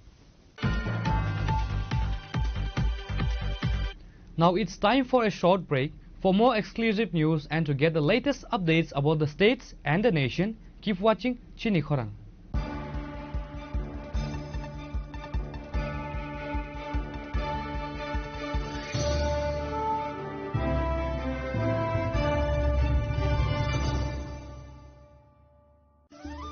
Now it's time for a short break. For more exclusive news and to get the latest updates about the states and the nation, keep watching Chini Khoran.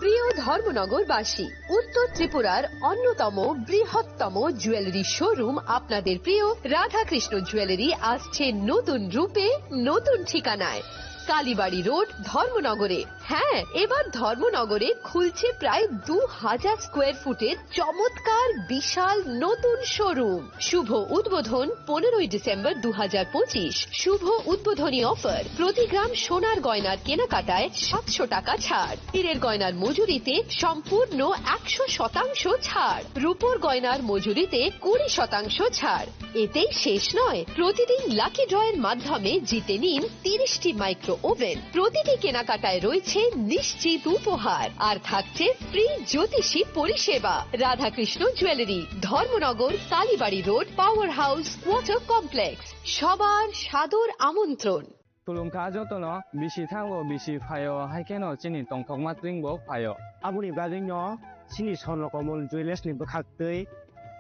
প্রিয় ধর্মনগরবাসী, উত্তর ত্রিপুরার অন্যতম বৃহত্তম jewellery showroom আপনাদের প্রিয় Radhakrishna jewellery আসছে নতুন রূপে, নতুন ঠিকানায়, কালীবাড়ি রোড, ধর্মনগরে। হ্যাঁ, এবার ধর্মনগরে খুলছে প্রায় 2000 স্কোয়ার ফুটের চমৎকার বিশাল নতুন শোরুম। শুভ উদ্বোধন 15ই ডিসেম্বর 2025। শুভ উদ্বোধনী অফার, প্রতি গ্রাম সোনার গয়নার কেনাকাটায় 700 টাকা ছাড়, হীরের গয়নার মজুরিতে সম্পূর্ণ 100% ছাড়, রূপোর গয়নার মজুরিতে 20% ছাড়। এতেই শেষ নয়, প্রতিদিন লাকি ড্রয়ের মাধ্যমে জিতে নিন 30টি মাইক্রো ওভেন। প্রতিটি কেনাকাটায় রয়েছে নিশ্চিত উপহার, আর থাকছে ফ্রি জ্যোতিষী পরিষেবা। Radhakrishna jewellery, Dharmanagar, Kalibari road, power house, water complex. সবার সাদর আমন্ত্রণ। Tulungka jotono bisi thango bisi phayo haikeno chini tongthokma twingbo phayo. Abuni gadingno chini sonrokomol jewelers ni bokhaktei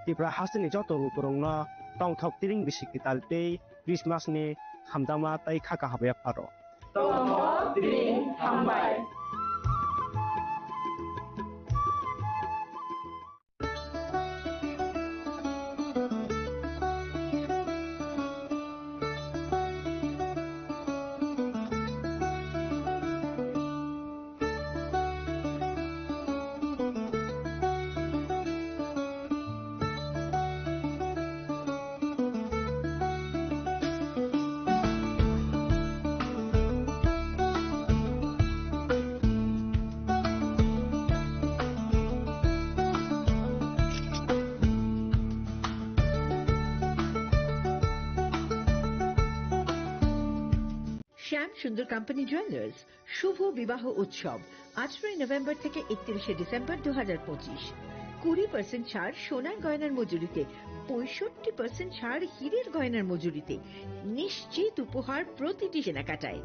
Tripura hasini joto rukurongno tongthok tiring bisi kitaltei Christmas ni hamdama tai khaka habya paro. Tomo Dring Hambai. শ্যাম সুন্দর company jewellers শুভ বিবাহ উৎসব 18 November থেকে 31 December 2025। 20% ছাড় সোনার গয়নার মজুরিতে, 65% ছাড় হীরের গয়নার মজুরিতে, নিশ্চিত উপহার প্রতিটি কেনাকাটায়,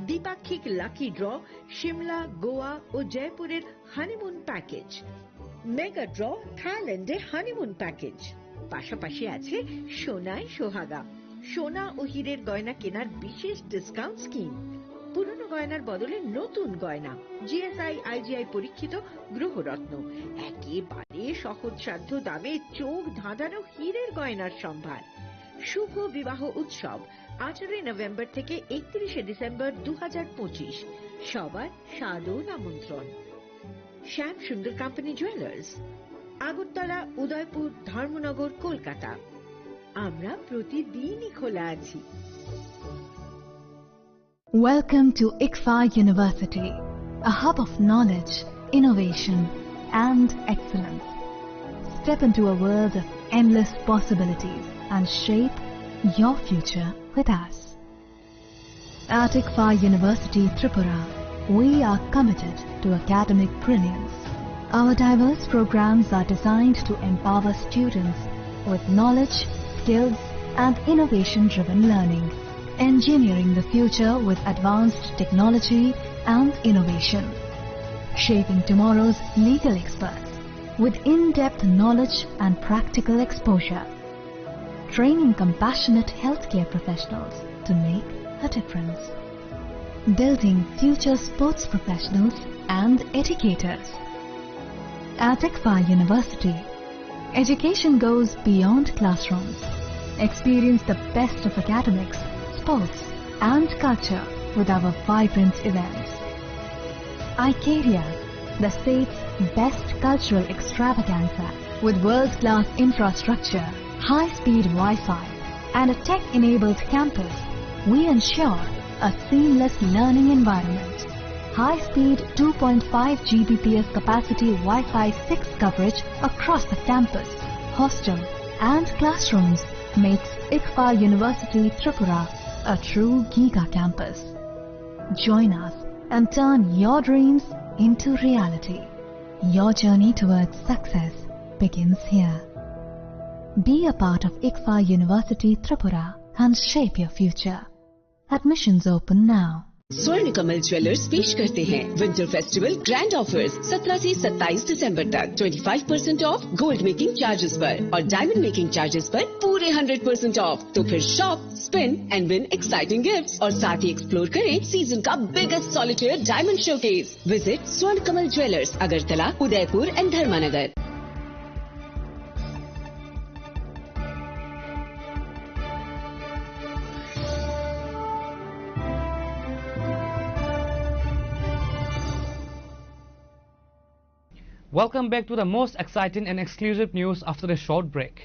দ্বিপাক্ষিক লাকি ড্র, শিমলা, গোয়া ও জয়পুরের হানিমুন প্যাকেজ, মেগা ড্র, থাইল্যান্ডে হানিমুন প্যাকেজ। পাশাপাশি আছে সোনায় সোহাগা, সোনা ও হীরের গয়না কেনার বিশেষ ডিসকাউন্ট স্কিম, পুরনো গয়নার বদলে নতুন গয়না, জিএসআই আইজিআই পরীক্ষিত গ্রহরত্ন, একেবারে সহজসাধ্য দামে চোখ ধাঁধানো হীরের গয়নার সম্ভার। শুভ বিবাহ উৎসব 18 নভেম্বর থেকে 31 ডিসেম্বর 2025। সবার সাদর আমন্ত্রণ। শ্যাম সুন্দর কোম্পানি জুয়েলার্স, আগরতলা, উদয়পুর, ধর্মনগর, কলকাতা। আমরা প্রতিদিনই খোলা আছি। Welcome to ICFA University, a hub of knowledge, innovation, and excellence. Step into a world of endless possibilities and shape your future with us. At ICFA University, Tripura, we are committed to academic brilliance. Our diverse programs are designed to empower students with knowledge, skills, and innovation-driven learning, engineering the future with advanced technology and innovation, shaping tomorrow's legal experts, with in-depth knowledge and practical exposure, training compassionate healthcare professionals to make a difference, building future sports professionals and educators. At ICFA University, education goes beyond classrooms. Experience the best of academics, sports and culture with our vibrant events. Icaria, the state's best cultural extravaganza, with world-class infrastructure, high-speed Wi-Fi and a tech-enabled campus, we ensure a seamless learning environment. High-speed 2.5 Gbps capacity Wi-Fi 6 coverage across the campus, hostel and classrooms makes ICFA University Tripura a true Giga campus. Join us and turn your dreams into reality. Your journey towards success begins here. Be a part of ICFA University Tripura and shape your future. Admissions open now. स्वर्ण Kamal jewellers पेश करते हैं winter festival grand offers 17 से 27 दिसंबर तक 25% of gold making charges पर और diamond making charges पर पूरे 100% ऑफ। तो फिर shop, spin and win exciting gifts और साथ ही एक्सप्लोर करें सीजन का biggest solitaire diamond showcase. Visit Swarna Kamal jewellers, Agartala, Udaipur and Dharmanagar. Welcome back to the most exciting and exclusive news after a short break.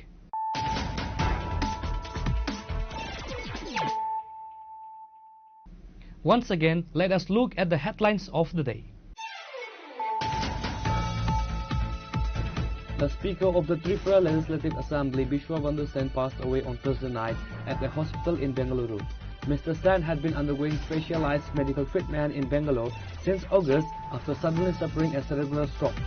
Once again, let us look at the headlines of the day. The Speaker of the Tripura Legislative Assembly, Bishwabandhu Sen, passed away on Thursday night at a hospital in Bengaluru. Mr. Sen had been undergoing specialized medical treatment in Bangalore since August after suddenly suffering a cerebral stroke.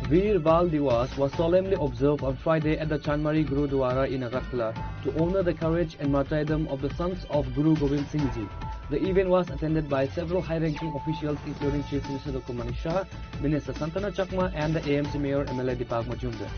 Veer Bal Diwas was solemnly observed on Friday at the Chanmari Gurudwara in Agartala to honour the courage and martyrdom of the sons of Guru Gobind Singh Ji. The event was attended by several high-ranking officials including Chief Minister Dr. Manish Shah, Minister Santana Chakma and the AMC Mayor MLA Deepak Majumdar.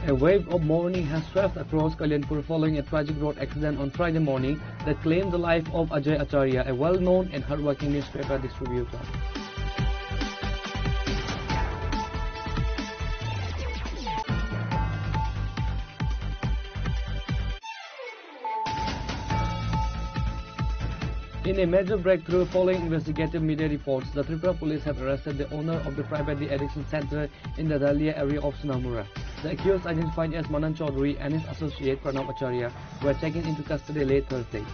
A wave of mourning has swept across Kalyanpur following a tragic road accident on Friday morning that claimed the life of Ajay Acharya, a well-known and hard-working newspaper distributor. In a major breakthrough following investigative media reports, the Tripura police have arrested the owner of the private de-addiction center in the Dalia area of Sunamura. The accused, identified as Manan Chaudhary and his associate Pranab Acharya, were taken into custody late Thursday.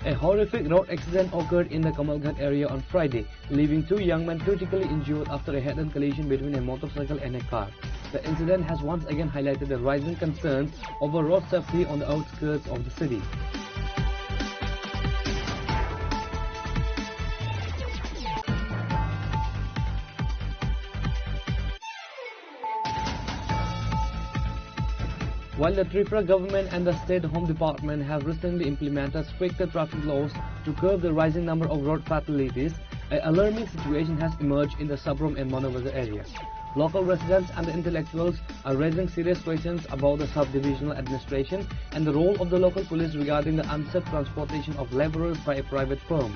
A horrific road accident occurred in the Kamalghat area on Friday, leaving two young men critically injured after a head-on collision between a motorcycle and a car. The incident has once again highlighted the rising concerns over road safety on the outskirts of the city. While the Tripura government and the State Home Department have recently implemented stricter traffic laws to curb the rising number of road fatalities, an alarming situation has emerged in the Sabrom and Manobazar areas. Local residents and the intellectuals are raising serious questions about the sub-divisional administration and the role of the local police regarding the unsafe transportation of labourers by a private firm.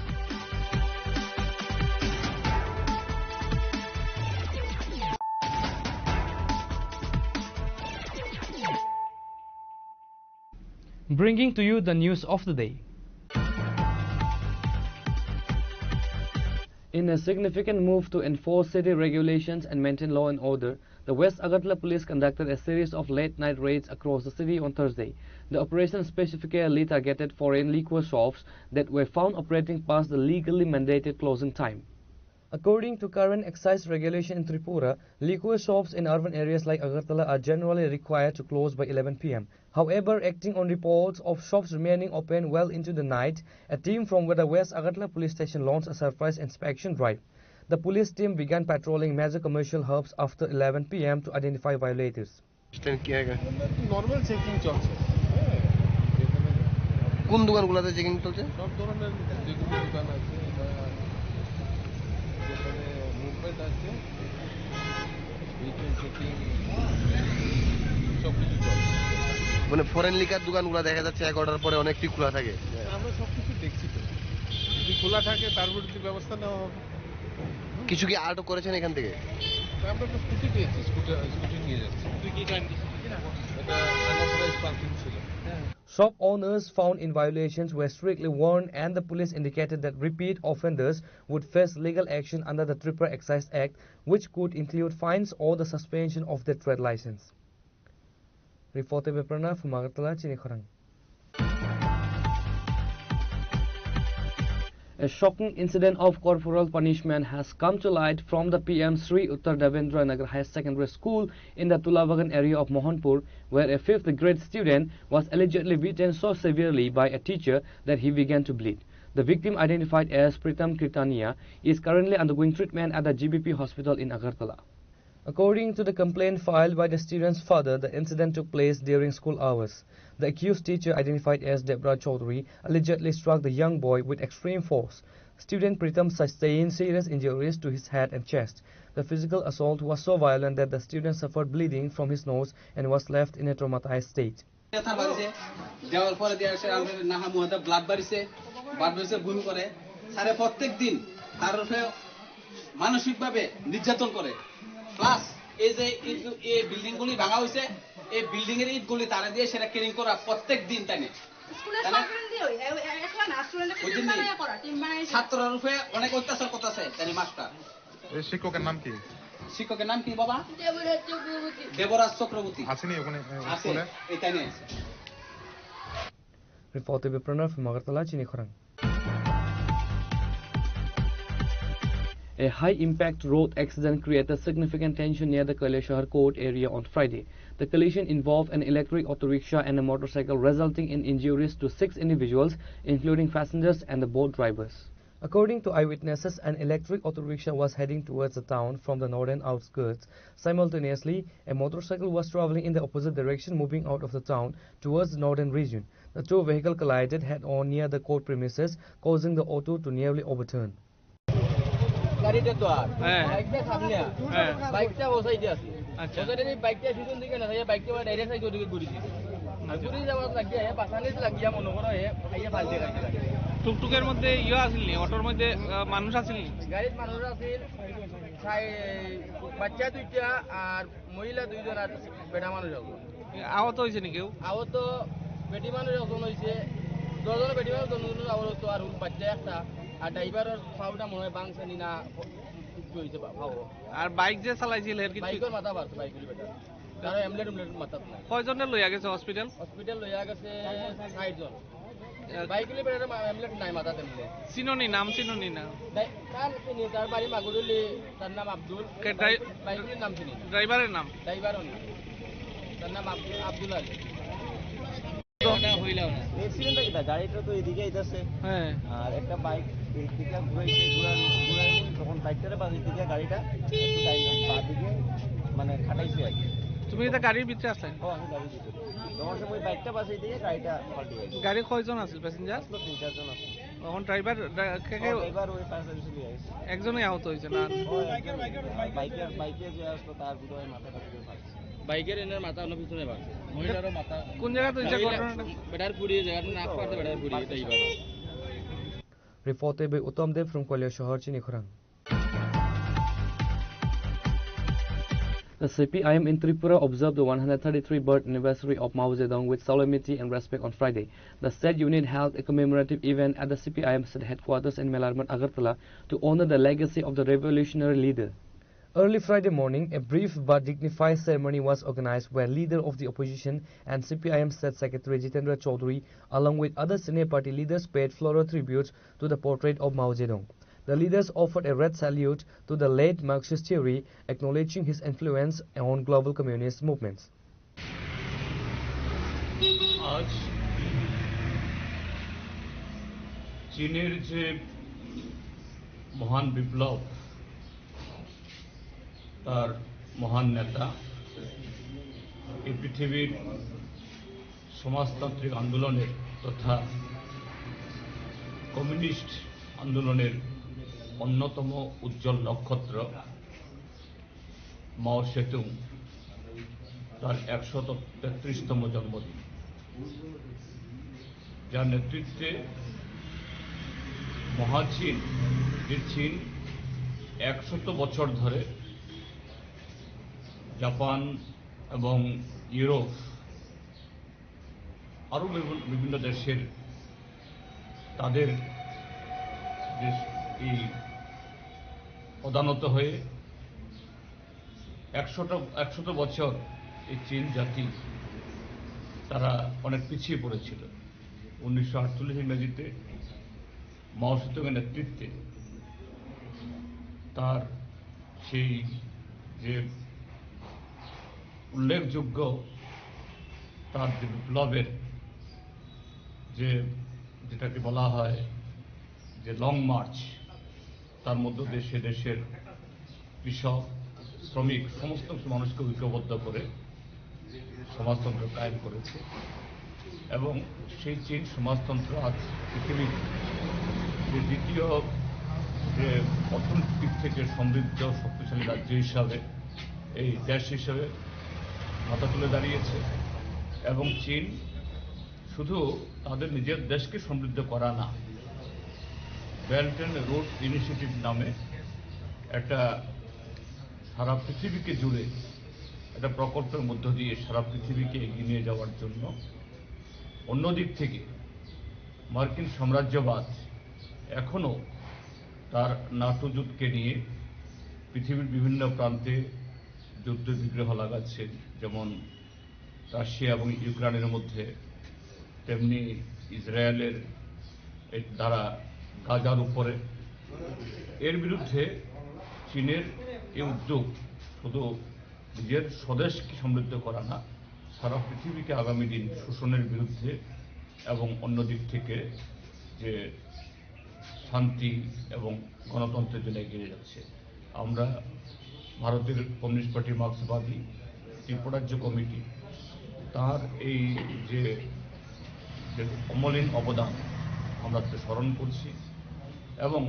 Bringing to you the news of the day. In a significant move to enforce city regulations and maintain law and order, the West Agartala police conducted a series of late-night raids across the city on Thursday. The operation specifically targeted foreign liquor shops that were found operating past the legally mandated closing time. According to current excise regulation in Tripura, liquor shops in urban areas like Agartala are generally required to close by 11 p.m. However, acting on reports of shops remaining open well into the night, a team from the West Agartala police station launched a surprise inspection drive. The police team began patrolling major commercial hubs after 11 p.m. to identify violators. Normal checking চলছে কোন দোকানগুলোতে checking চলছে সব ধরনের যেগুলো দোকান আছে বা যেখানে মুভমেন্ট আছে রিটেল চেকিং সব কিছু চলছে মানে ফরেন লিকার দোকানগুলো দেখা যাচ্ছে 11টার পরে অনেকটি খোলা থাকে আমরা সব কিছু দেখছি তো যদি খোলা থাকে তার বিরুদ্ধে ব্যবস্থা নেওয়া হবে কিছু কি আটক করেছেন এখান থেকে আমরা তো স্কুটি পেয়েছি স্কুটি নিয়ে যাচ্ছি তুই কি গাড়ি এটা আনঅথরাইজড পার্কিং ছিল Shop owners found in violations were strictly warned, and the police indicated that repeat offenders would face legal action under the Tripura Excise Act, which could include fines or the suspension of their trade license. Reported by Pranav from Agartala, Chinikhorang. A shocking incident of corporal punishment has come to light from the PM Sri Uttar Devendra Nagar High Secondary School in the Tulabagan area of Mohanpur, where a 5th grade student was allegedly beaten so severely by a teacher that he began to bleed. The victim, identified as Pritam Kirtania, is currently undergoing treatment at the GBP hospital in Agartala. According to the complaint filed by the student's father, the incident took place during school hours. The accused teacher, identified as Debra Chaudhary, allegedly struck the young boy with extreme force. Student Pritam sustained serious injuries to his head and chest. The physical assault was so violent that the student suffered bleeding from his nose and was left in a traumatized state. মানসিকভাবে নির্যাতন করে plus এই যে এই building গুলি ভাঙা হয়েছে এই বিল্ডিং এর ইট গুলি তারা দিয়ে সেটা ক্লিন করা প্রত্যেক দিন তাই ছাত্ররা রূপে অনেক অত্যাচার করতেছে তাই মাস্টার শিক্ষকের নাম কি শিক্ষকের নাম কি বাবা দেবরাজ চক্রবর্তী আসেনি ওখানে আছে এটাই নিয়ে আছে Reported by Pranav from Agartala, Chinikhorang. A high-impact road accident created significant tension near the Kailashahar Court area on Friday. The collision involved an electric auto rickshaw and a motorcycle, resulting in injuries to 6 individuals, including passengers and the boat drivers. According to eyewitnesses, an electric auto rickshaw was heading towards the town from the northern outskirts. Simultaneously, a motorcycle was traveling in the opposite direction, moving out of the town towards the northern region. The two vehicles collided head-on near the court premises, causing the auto to nearly overturn. গাড়িটা তো আর বাইকটা সামনে বাইকটা বসাই দিয়ে আছে বসাইতে এই বাইকটা পিছন দিকে না যায় বাইকটা ডাইরেক্ট সাইড ওদিকে ঘুরি দিছে আর ঘুরি যাওয়ার লাগিয়া হে পাছানে লাগিয়া মনে করো হে আইয়া ফালতে গাড়ি টুকটুকের মধ্যে ইয়া আছিল নি অটোর মধ্যে মানুষ আছিল নি গাড়ির মানুষ আছিল বাচ্চা দুইটা আর মহিলা দুইজন আর বেটা মানুষ আছে আহত হইছে নি কেউ আহত বেটি মানুষ একজন হইছে দুজন বেটি মানুষ দুজন আহত আর বাচ্চা একটা আর ড্রাইভারের পাউটা মনে হয় বাংছে নি না কিছু হইছে পাও আর বাইক যে চালাইছিল এর কিছু বাইকের মাথা বাড়ছে বাইকের বেটা তার এমব্লেট মাথা না কয়জনের লইয়া গেছে হসপিটাল লইয়া গেছে 60 জন বাইকের বেটা এমব্লেট নাই মাথা তেমনি চিনোনি নাম চিনোনি না তার চিনি তার বাড়ি মাগুরুলি তার নাম আব্দুল বাইকের নাম চিনি ড্রাইভারের নাম তার নাম আব্দুল আলী এক্সিডেন্টটা কি গাড়িটা তো এদিকে আইতাছে হ্যাঁ আর একটা বাইক এই দিকে ঘুরাইছে ঘুরাই তখন বাইকটারে বাজে দিকে গাড়িটা পা দিকে মানে খাটাইছে আর কি তুমি এটা গাড়ির ভিতরে আসলেন ও আমি গাড়ির ভিতরে তখন সময় বাইকটা বাজে দিয়ে গাড়িটা পাল্টে গেছে গাড়ি কয়জন আছিল প্যাসেঞ্জার আসলো 3-4 জন আছে এখন ড্রাইভার ওই পাশে চলে গেছে একজনই আহত হইছে না বাইকে যে আসলো তার ভিতরে মাথাটা পুরো ফাটছে বাইকের এনের মাথা অন্য পিছনে বাড়ছে মহিলারও মাথা কোন জায়গা তো ঘটনাটা বেটার পুড়িয়ে জায়গাটা নাক পাড়তে বেটার পুড়িয়ে এটাই বাড়ে Reported by Uttam Dev from Kailashahar, Chinikhorang. The CPIM in Tripura observed the 133rd anniversary of Mao Zedong with solemnity and respect on Friday. The state unit held a commemorative event at the CPIM state headquarters in Melarmat, Agartala, to honor the legacy of the revolutionary leader. Early Friday morning, a brief but dignified ceremony was organized where leader of the opposition and CPIM State Secretary Jitendra Chaudhary, along with other senior party leaders, paid floral tributes to the portrait of Mao Zedong. The leaders offered a red salute to the late Marxist theory, acknowledging his influence on global communist movements. আজ চীনের যে মহান বিপ্লব, তার মহান নেতা এই পৃথিবীর সমাজতান্ত্রিক আন্দোলনের তথা কমিউনিস্ট আন্দোলনের অন্যতম উজ্জ্বল নক্ষত্র মাও সেতুং তার 133তম জন্মদিন, যার নেতৃত্বে মহাচীন, যে চীন 100 বছর ধরে জাপান এবং ইউরোপ আরও বিভিন্ন দেশের তাদের এই প্রধানত হয়ে 100 বছর এই চীন জাতি তারা অনেক পিছিয়ে পড়েছিল। 1948 ইংরেজিতে মাও সেতুংয়ের নেতৃত্বে তার সেই যে উল্লেখযোগ্য তার যে বিপ্লবের যেটাকে বলা হয় যে লং মার্চ, তার মধ্যে দেশের কৃষক, শ্রমিক, সমস্ত মানুষকে ঐক্যবদ্ধ করে সমাজতন্ত্র কায়েম করেছে এবং সেই চীন সমাজতন্ত্র আজ পৃথিবীর যে দ্বিতীয় যে অর্থনৈতিক থেকে সমৃদ্ধ শক্তিশালী রাজ্য হিসাবে, এই দেশ হিসাবে মাথা তুলে দাঁড়িয়েছে। এবং চীন শুধু তাদের নিজের দেশকে সমৃদ্ধ করা না, বেল্ট অ্যান্ড রোড ইনিশিয়েটিভ নামে একটা সারা পৃথিবীকে জুড়ে একটা প্রকল্পের মধ্য দিয়ে সারা পৃথিবীকে এগিয়ে নিয়ে যাওয়ার জন্য, অন্যদিক থেকে মার্কিন সাম্রাজ্যবাদ এখনও তার নাটো জোটকে নিয়ে পৃথিবীর বিভিন্ন প্রান্তে যুদ্ধ বিগ্রহ লাগাচ্ছে, যেমন রাশিয়া এবং ইউক্রেনের মধ্যে, তেমনি ইসরায়েলের দ্বারা গাজার উপরে। এর বিরুদ্ধে চীনের এই উদ্যোগ শুধু নিজের স্বদেশকে সমৃদ্ধ করা না, সারা পৃথিবীকে আগামী দিন শোষণের বিরুদ্ধে এবং অন্যদিক থেকে যে শান্তি এবং গণতন্ত্রের জন্য এগিয়ে যাচ্ছে। আমরা ভারতের কমিউনিস্ট পার্টি মার্ক্সবাদী ত্রিপুরাজ্য কমিটি তার এই যে অমলিন অবদান আমরা স্মরণ করছি এবং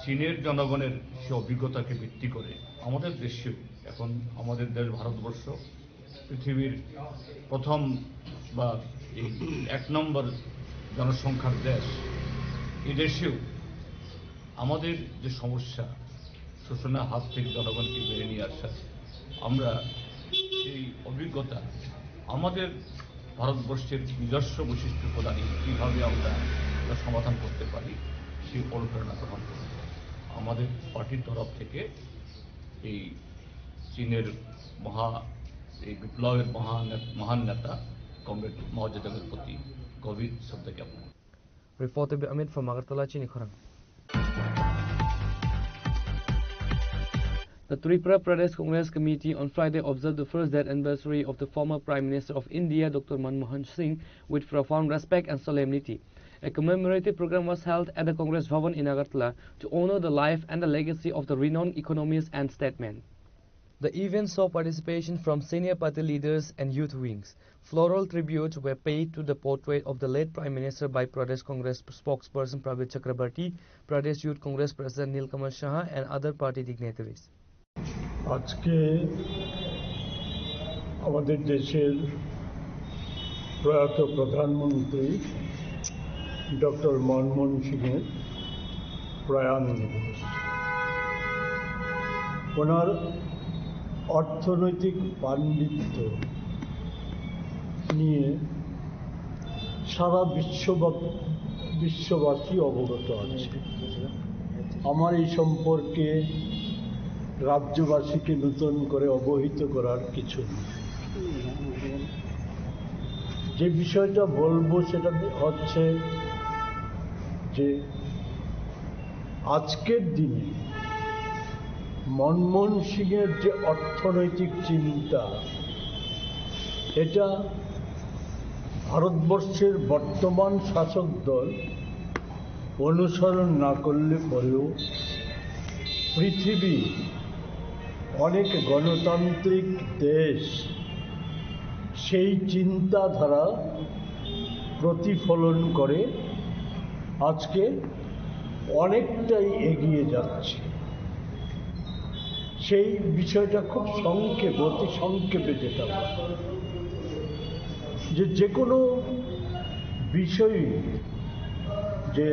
চীনের জনগণের সে অভিজ্ঞতাকে ভিত্তি করে আমাদের দেশেও, এখন আমাদের দেশ ভারতবর্ষ পৃথিবীর প্রথম বা এই 1 নম্বর জনসংখ্যার দেশ, এই দেশেও আমাদের যে সমস্যা, শোষণের হাত থেকে জনগণকে বেড়ে নিয়ে আসা, আমরা সেই অভিজ্ঞতা আমাদের ভারতবর্ষের নিজস্ব বৈশিষ্ট্য প্রদানে কীভাবে আমরা সমাধান করতে পারি সেই অনুপ্রেরণা গ্রহণ করব। আমাদের পার্টির তরফ থেকে এই চীনের এই বিপ্লবের মহান নেতা কমরেড মাও জেদুংয়ের প্রতি গভীর শ্রদ্ধা জ্ঞাপন। Reporter Amit from Agartala, Chini Khorang. The Tripura Pradesh Congress Committee on Friday observed the first death anniversary of the former Prime Minister of India, Dr. Manmohan Singh, with profound respect and solemnity. A commemorative program was held at the Congress Bhavan in Agartala to honor the life and the legacy of the renowned economist and statesman. The event saw participation from senior party leaders and youth wings. Floral tributes were paid to the portrait of the late Prime Minister by Pradesh Congress spokesperson Pravit Chakrabarti, Pradesh Youth Congress President Nilkamal Saha and other party dignitaries. আজকে আমাদের দেশের প্রয়াত প্রধানমন্ত্রী doctor Manmohan সিংয়ের প্রয়াণ দিবস। ওনার অর্থনৈতিক পাণ্ডিত্য নিয়ে সারা বিশ্ববাসী অবগত আছে। আমার এই সম্পর্কে রাজ্যবাসীকে নতুন করে অবহিত করার কিছু নেই। যে বিষয়টা বলবো সেটা হচ্ছে যে আজকের দিনে মনমোহন সিংয়ের যে অর্থনৈতিক চিন্তা, এটা ভারতবর্ষের বর্তমান শাসক দল অনুসরণ না করলে পরেও পৃথিবী অনেক গণতান্ত্রিক দেশ সেই চিন্তাধারা প্রতিফলন করে আজকে অনেকটাই এগিয়ে যাচ্ছে। সেই বিষয়টা খুব সংক্ষেপে, অতি সংক্ষেপে যেটা যে কোনো বিষয়, যে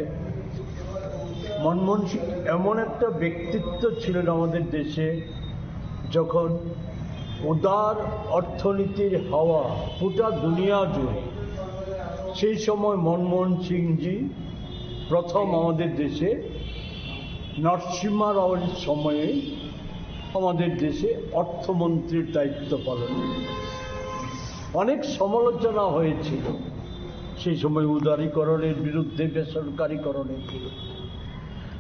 মনমোহন সিং এমন একটা ব্যক্তিত্ব ছিলেন আমাদের দেশে, যখন উদার অর্থনীতির হাওয়া গোটা দুনিয়া জুড়ে, সেই সময় মনমোহন সিংজি প্রথম আমাদের দেশে নরসিংহ রাওয়ের সময়ে আমাদের দেশে অর্থমন্ত্রীর দায়িত্ব পালন করেন। অনেক সমালোচনা হয়েছিল সেই সময় উদারীকরণের বিরুদ্ধে, বেসরকারীকরণের বিরুদ্ধে,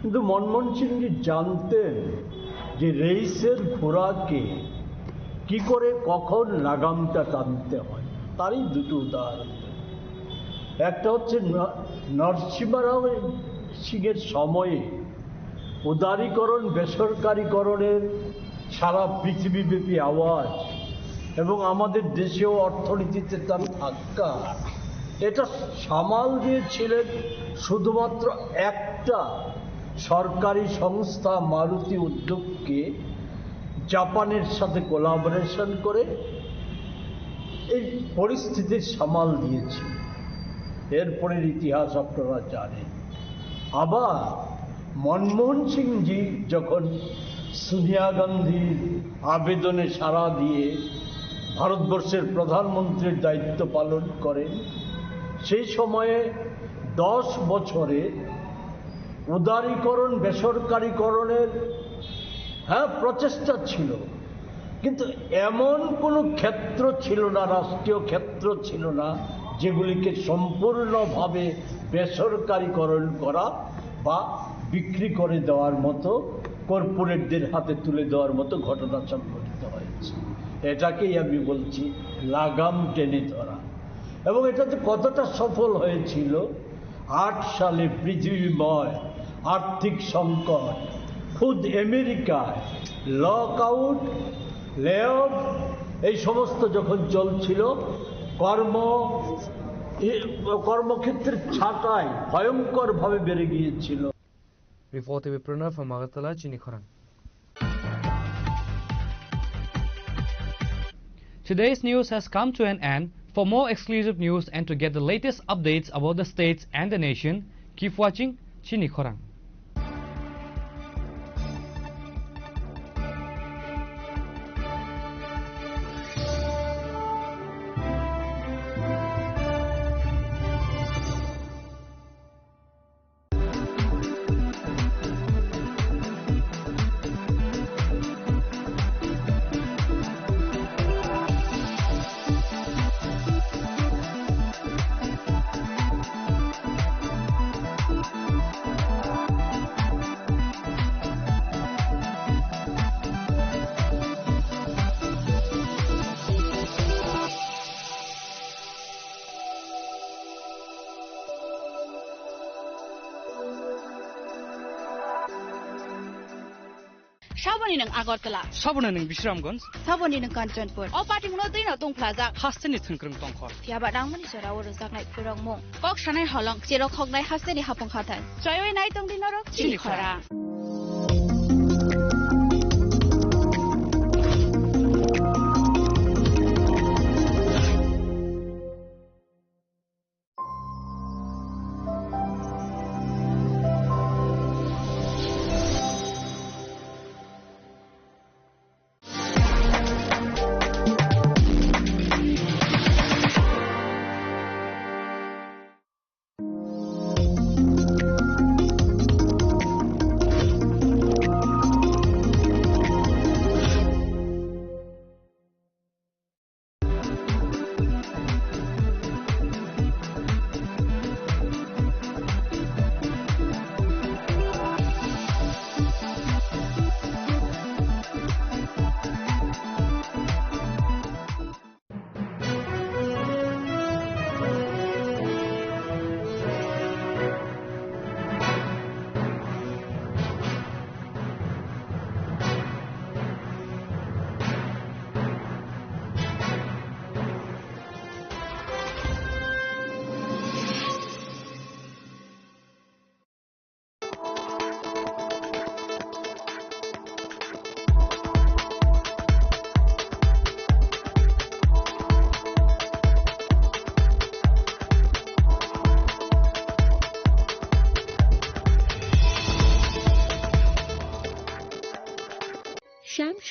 কিন্তু মনমোহন সিংজি জানতেন যে রেইসের ঘোড়াকে কি করে কখন লাগামটা টানতে হয়। তারই দুটো উদাহরণ। একটা হচ্ছে নরসিংহ রাও সিংয়ের সময়ে উদারীকরণ, বেসরকারীকরণের সারা পৃথিবীব্যাপী আওয়াজ এবং আমাদের দেশেও অর্থনীতিতে তার ধাক্কা, এটা সামাল দিয়েছিলেন শুধুমাত্র একটা সরকারি সংস্থা মারুতি উদ্যোগকে জাপানের সাথে কোলাবোরেশন করে এই পরিস্থিতির সামাল দিয়েছে। এরপরের ইতিহাস আপনারা জানেন। আবার মনমোহন সিংজি যখন সোনিয়া গান্ধীর আবেদনে সাড়া দিয়ে ভারতবর্ষের প্রধানমন্ত্রীর দায়িত্ব পালন করেন, সেই সময়ে 10 বছরে উদারীকরণ, বেসরকারীকরণের প্রচেষ্টা ছিল, কিন্তু এমন কোনো ক্ষেত্র ছিল না, রাষ্ট্রীয় ক্ষেত্র ছিল না যেগুলিকে সম্পূর্ণভাবে বেসরকারীকরণ করা বা বিক্রি করে দেওয়ার মতো, কর্পোরেটদের হাতে তুলে দেওয়ার মতো ঘটনা সংঘটিত হয়েছে। এটাকেই আমি বলছি লাগাম টেনে ধরা। এবং এটাতে কতটা সফল হয়েছিল, 8 সালে পৃথিবীময় আর্থিক সংকট, খুদ আমেরিকায় লকআউট, লে অফ, এই সমস্ত যখন চলছিল, কর্মক্ষেত্রের ছাঁটাই ভয়ঙ্করভাবে বেড়ে গিয়েছিল। Reported with Pranav from Agartala, Chini Khorang. Today's news has come to an end. For more exclusive news and to get the latest updates about the states and the nation, keep watching Chini Khorang. Saboni ng Agartala. Saboni ng Bishramganj. Saboni ng Kanchanpur. O party mo na din atong plaza. Hasteni thungkrung tongkhor. Fiaba dang mani sora oro zaknai purong mo. Kok shanai holong chiro khognai hasteni hapong khatan. Choyoi nai tong din norok chili khora.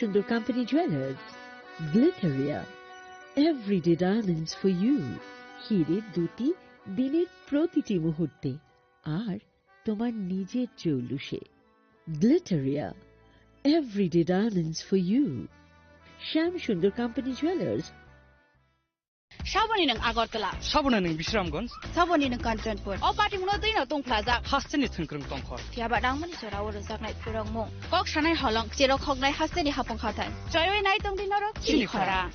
Sundar Company Jewelers, Glitteria, everyday diamonds for you. হীরের দুটি দিনের প্রতিটি মুহূর্তে আর তোমার নিজের জৌলুসে। Glitteria, everyday diamonds for you. Sham Sundar Company Jewelers, Shaboni ng Agartala, Sabona ng Bisramgons, Saboni ng Kanchanpur, o pati mo din atong plaza. Hasteni Tungkrung Tongkor. Tiaba dang mani sora uro zaknai purong mo. Kok shanai holong zero khognai hasteni hapong khatan. Joyoi nai tong din norok chili khara.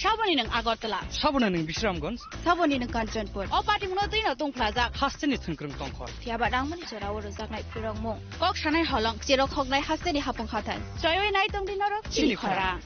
Shaboni ng Agartala, Sabona ng Bisramgons, Saboni ng Kanchanpur, o pati mo din atong plaza. Hasteni Tungkrung Tongkor. Tiaba dang mani sora uro zaknai purong mo. Kok shanai holong zero khognai hasteni hapong khatan. Joyoi nai tong din norok chili khara.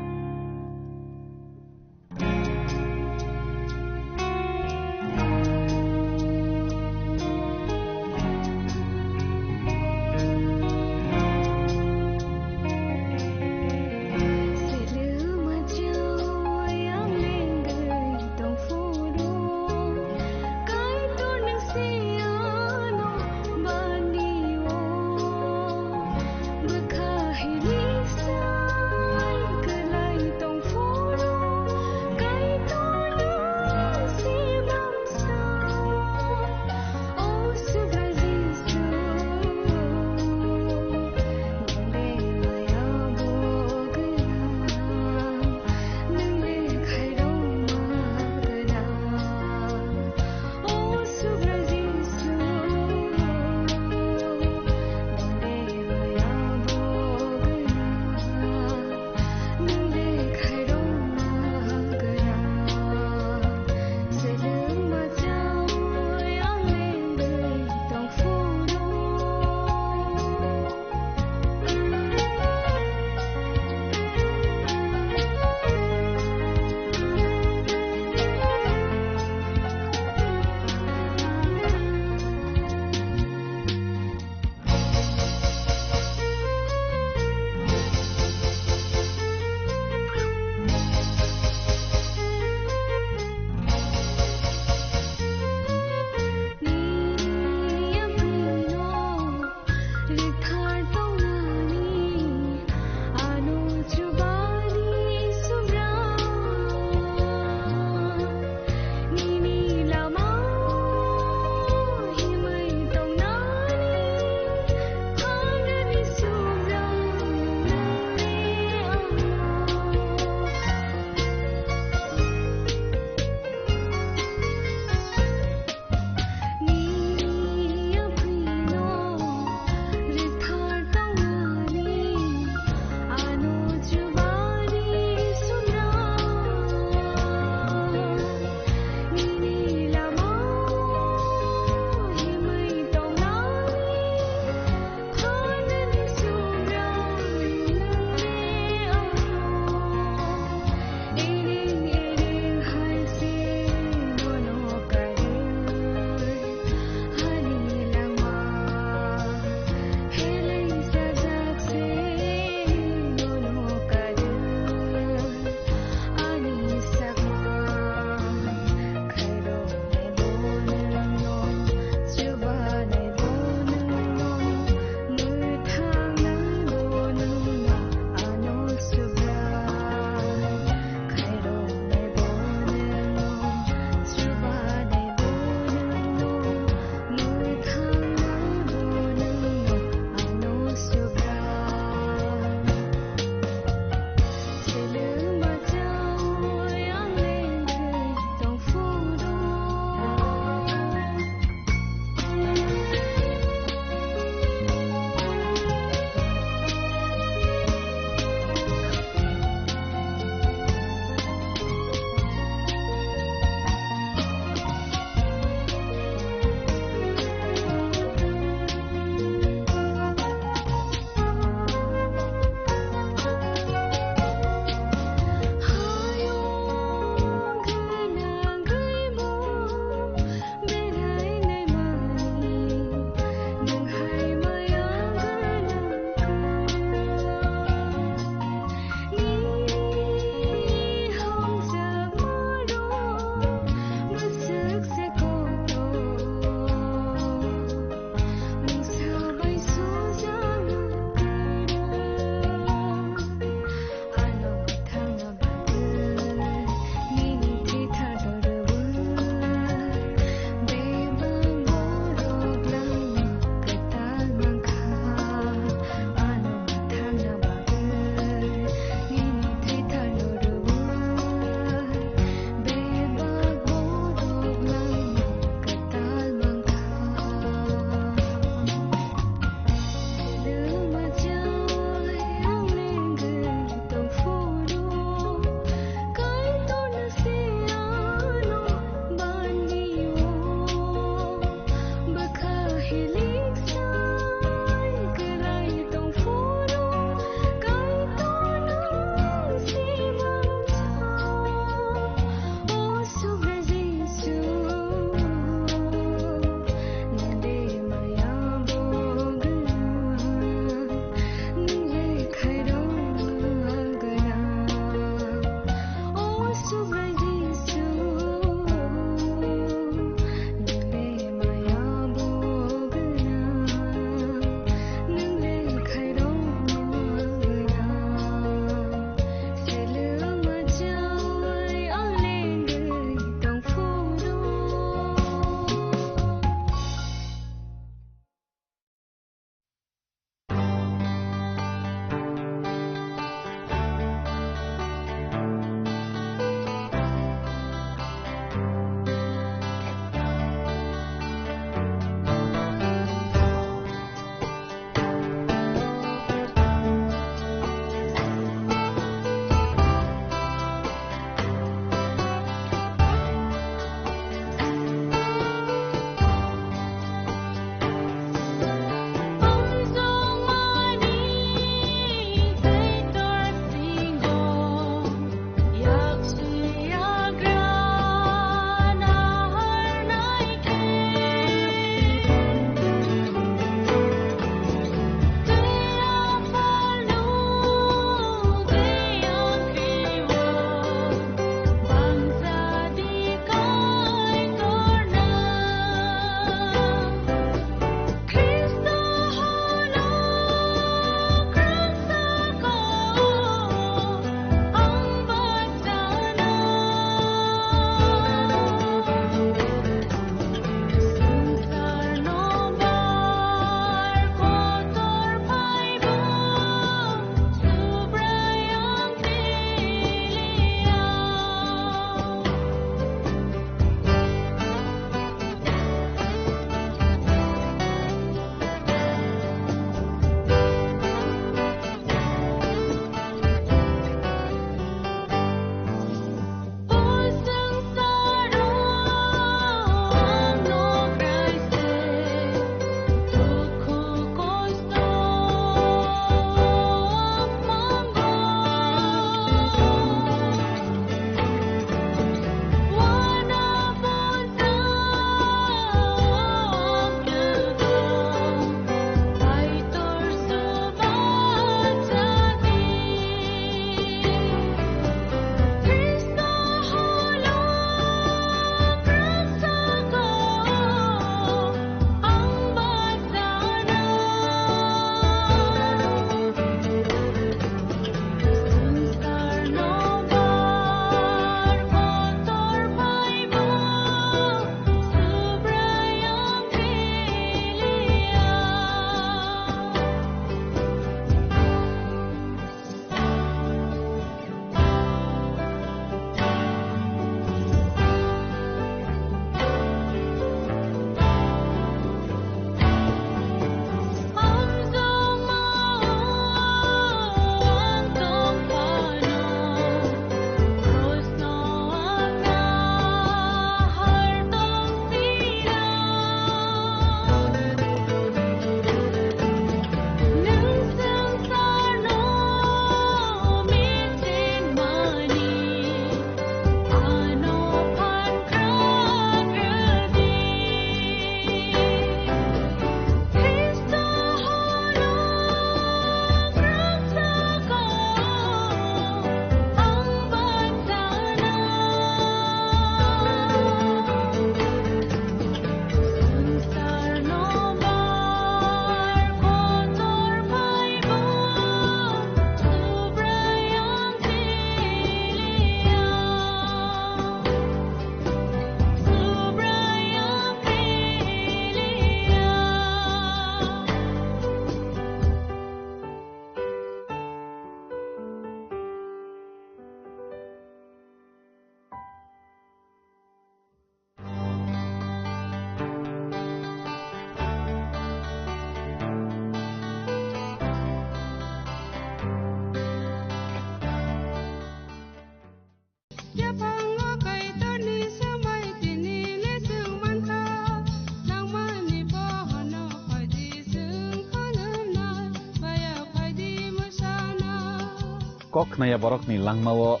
koknaya borokni langmao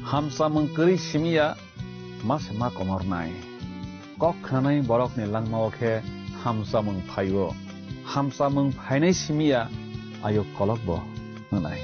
hamsamung kuri simia mas ma komornai koknai borokni langmao khe hamsamung phainai simia ayo kolokbo nai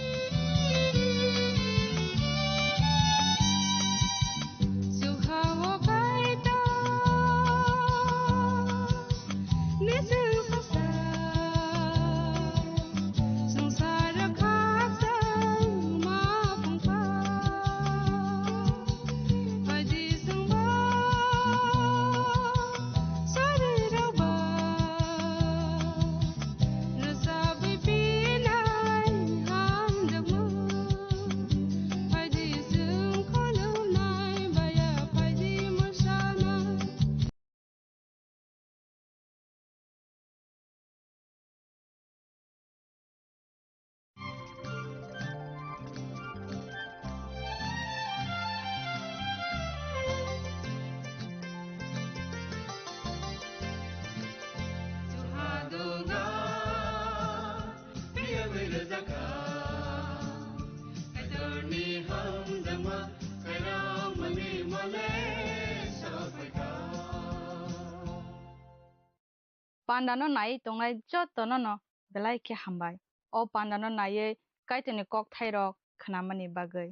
Pandano nai tongai jotono no belai ke hambai o pandano nai kaitoni kok thairok khnamani bagai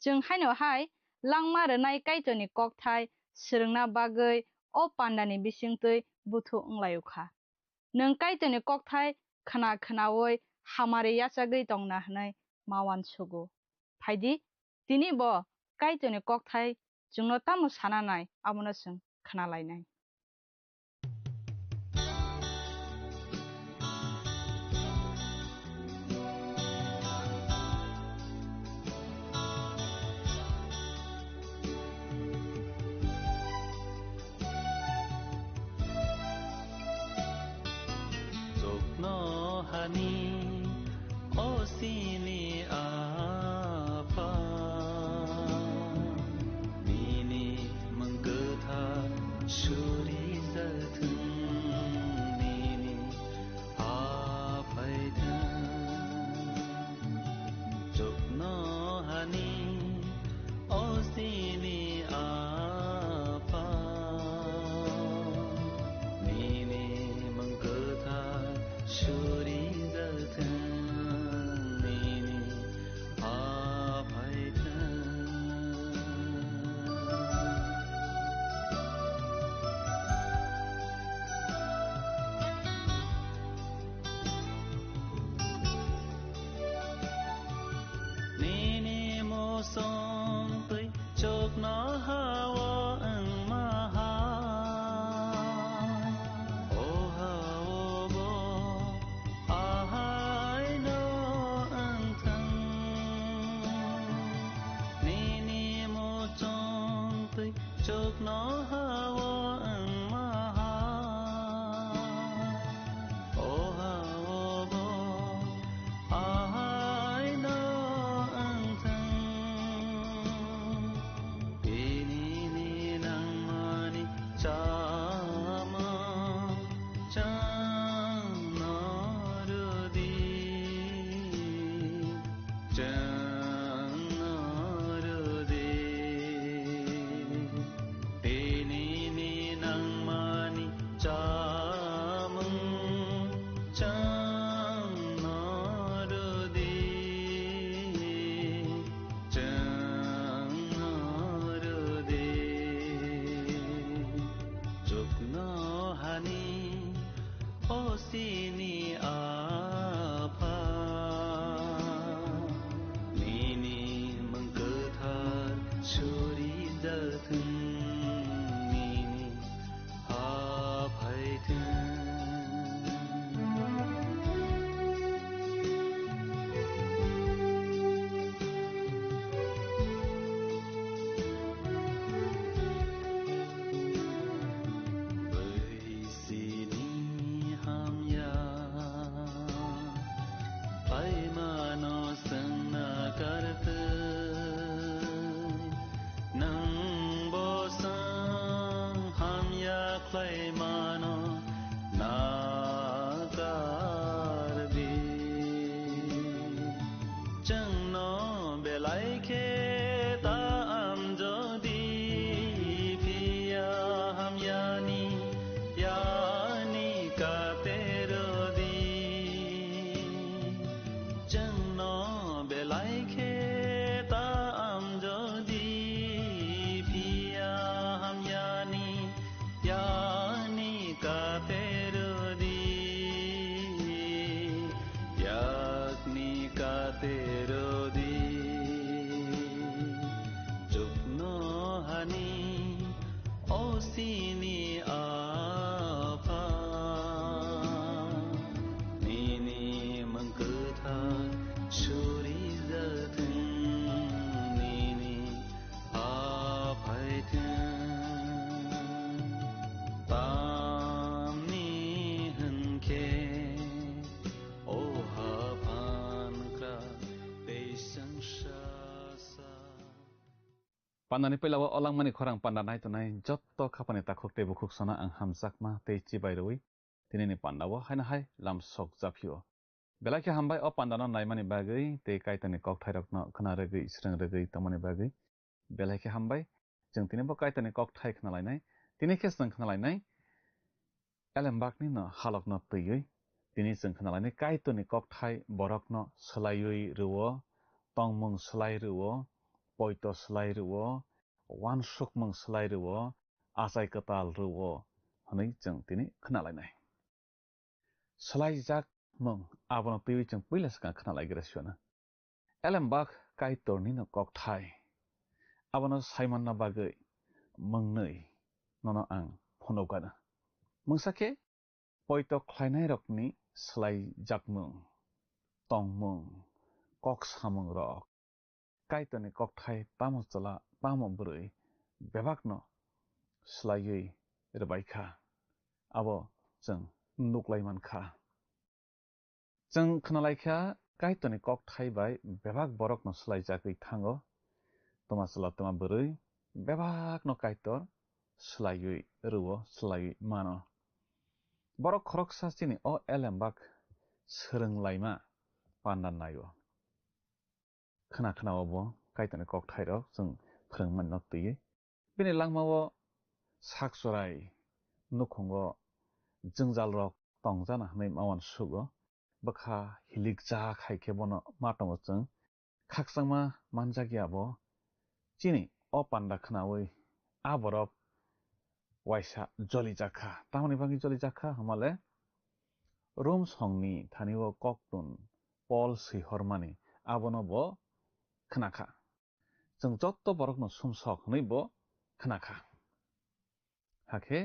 jung haino hai langma renai kaitoni kok thai srungna bagai o pandani bisingtui buthu onglayukha nung kaitoni kok thai khnaoi hamari yachagui tongna hnai mawan sugo phaidi tini bo kaitoni kok thai jungno tamu sananai amono sung khnalainai Osini apa Nini menggetha suri zatun Nini apaitan Jokno hani Osini apa Nini menggetha suri zatun जोंनो बेलाइखे ता आम जदि फिया हम यानी कातेरो दी जोंनो बेलाइखे ता आम जदि फिया हम यानी कातेरो दी याकनी कातेरो दी जुगनो हानी ओसिनी आफा नीनी मंकथा शुरी जथं नीनी आफायथं तामनी हनखे ओहा फानक्रा बेसंशासा Pandani pelawa olang mani khorang pandanai tunai jotto khapani takhok te bukhuk sona ang hamjakma te chibairoi tinini pandawo haina hai lam sok japio belaki hambai o pandano naimani bagai te kaitani kok thairokno khna regi srang regi tamani bagai belaki hambai jeng tini bo kaitani kok thai khna lainai tini khesang khna lainai elembakni no halokno tuyoi tini jeng khna lainai kaitoni kok thai borokno slayoi ruwo tongmung slai ruwo poito slai ruwo wan sukmung slai ruwo asai katal ruwo hanai jeng tini khna lainai slai jak mung abono tui jeng puilas ka khna laigira siona elembak kaitorni no kok thai abono saiman na bagai mungnei nono ang phonogana mungsake poito khlainai rokni slai jakmung tongmung kok samung rok kaitoni kok thai pamo chala pamo burui bebakno slaiui rebaikha abo jeng nuklai mankha jeng khnalaikha kaitoni kok thai bai bebak borokno slai jakui thango toma chala toma burui bebakno kaitor slaiui ruwo slaiui mano borok khoroksa chini o elembak srunglaima pandan nayo khna khna obo kaitoni kok thai rok jeng phrungman no tuye bini langmao saksorai nukhungo jengjal rok tongjana hanai mawan sugo bakha hilikja khaike bono matongo jeng khaksangma manjagya bo chini o panda khnawi a borok waisa joli jakha tamani bangi joli jakha hamale rum songni thaniwo koktun pol sihormani abono bo khnakha jeng jotto borokno sumsok hnai bo khnakha hakhe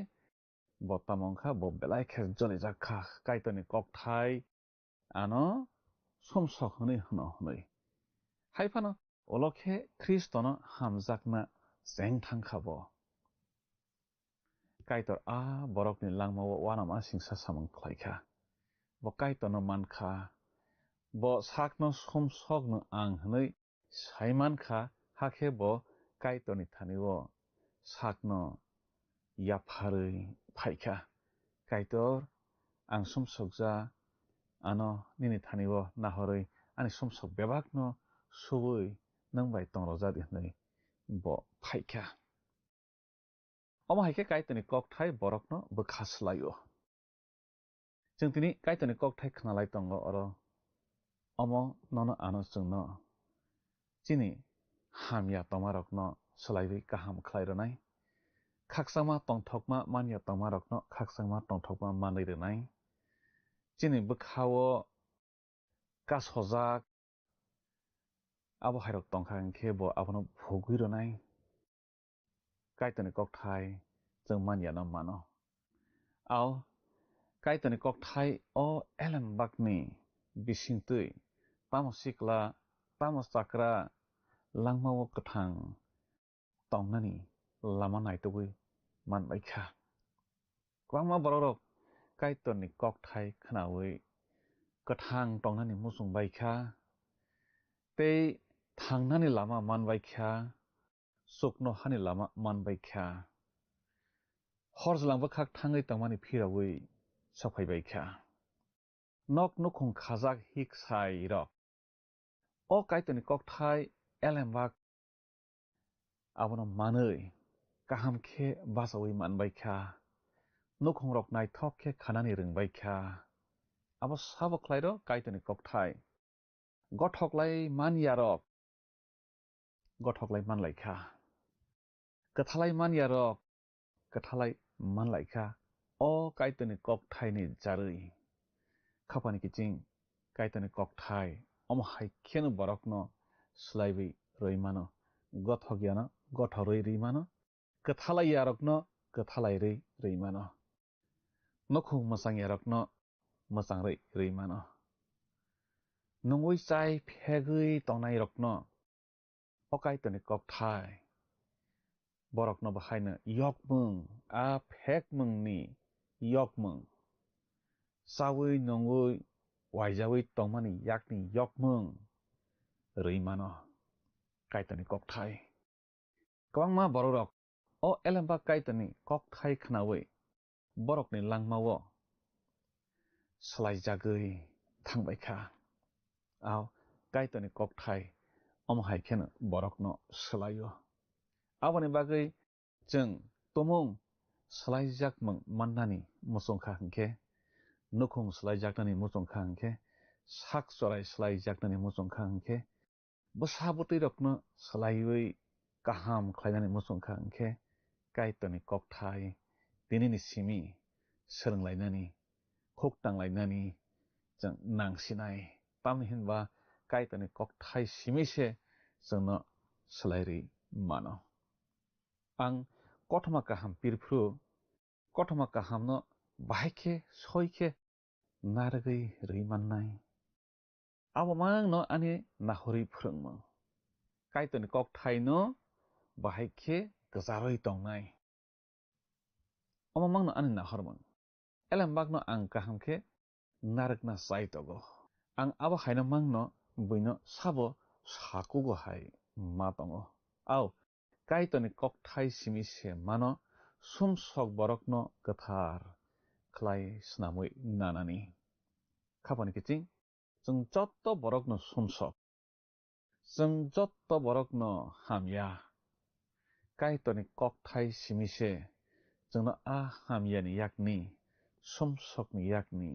bo tamongkha bo belai khe joli jakha kaitoni kok thai ano sumsok hnai hno hnai haifano olokhe kristono hamjakna jeng thangkha bo kaitor a borokni langmao wanama singsa samung khlaikha bo kaitono mankha bo sakno sumsokno ang hnai saimankha hakhe bo kaitoni thaniwo sakno yapharui phaikha kaitor ang sumsokja ano nini thaniwo nahorui ani sumsok bebakno subui nangbai tongrojak hnai bo phaikha omo haike kaitoni kok thai borokno bokhaslaio jeng tini kaitoni kok thai khnalai tongo oro omo nono ano jengno chini hamya tomarokno slaiwi kaham khlaironai khaksangma tongthokma manya tomarokno khaksangma tongthokma manui rwnai chini bwkhao kasojak abo hairok tongkha hinkhe bo abono phugui ronai kaitoni kok thai jeng manya no mano ao kaitoni kok thai o elembakni bisingtui tamo sikla tamo chakra langmao kathang tongnani lama naitugui manbaikha kwangma borok kaitoni kok thai khnawi kathang tongnani musung baikha tei thangnani lama manbaikha sukno hani lama manbaikha horjlangbo khak thangui tongmani phirawi safaibaikha nok nukhung khajak hiksai rok o kaitoni kok thai elembak abono manui kaham khe basawi manbai kha nukhong rok naithok khe khanani rungbai kha abo sabo khlairo kaitoni kok thai gothoklai maniyarok gothoklai manlaikha kathalai maniyarok kathalai manlaikha o kaitoni kok thai ni jarui khapani kiching kaitoni kok thai omo haikhenu borokno slaibi roimano gothogyano gothorui rimano kathalai yarokno kathalai rimano nukhung masang yarokno masangrai rimano nungui chai phegui tongnai rokno o kaitoni kok thai borokno bahaino yokmung a phegmungni yokmung chawi nongui waijawi tongmani yakni yokmung rɨimano kaitoni kok thai kwbangma borokrok o elembak kaitoni kok thai khnawi borokni langmao slaijagui thangbaikha aw kaitoni kok thai omo haikheno borokno slaio aboni bagui जों tomung slaijakmung mannani muchungkha hinkhe nukhung slaijaknani muchungkha hinkhe sak chorai slaijaknani muchungkha hinkhe bwsa bwtui rokno slaiwi kaham khlainani muchungkha hinkhe kaitoni kok thai tinini simi swrunglainani huktanglainani जों nangsinai tamni hinba kaitoni kok thai simise जोंनो slairi mano ang kothoma kaham pirphru kothoma kahamno bahaikhe soikhe nargui rɨimannai abo mangno ani nahori phwrwngmung kaitoni kok thai no bahaikhe gjarui tongnai omo mangno ani nahormung elembakno ang kahamkhe narwkna chai tongo ang abo haino mangno buino sabo sakugo hai ma tongo aw kaitoni kok thai simise mano sumsok borokno kwthar khlai swnamwi nanani khapani kiching जों jotto borokno sumsok जों jotto borokno hamya kaitoni kok thai simise जोंनो a hamyani yakni sumsokni yakni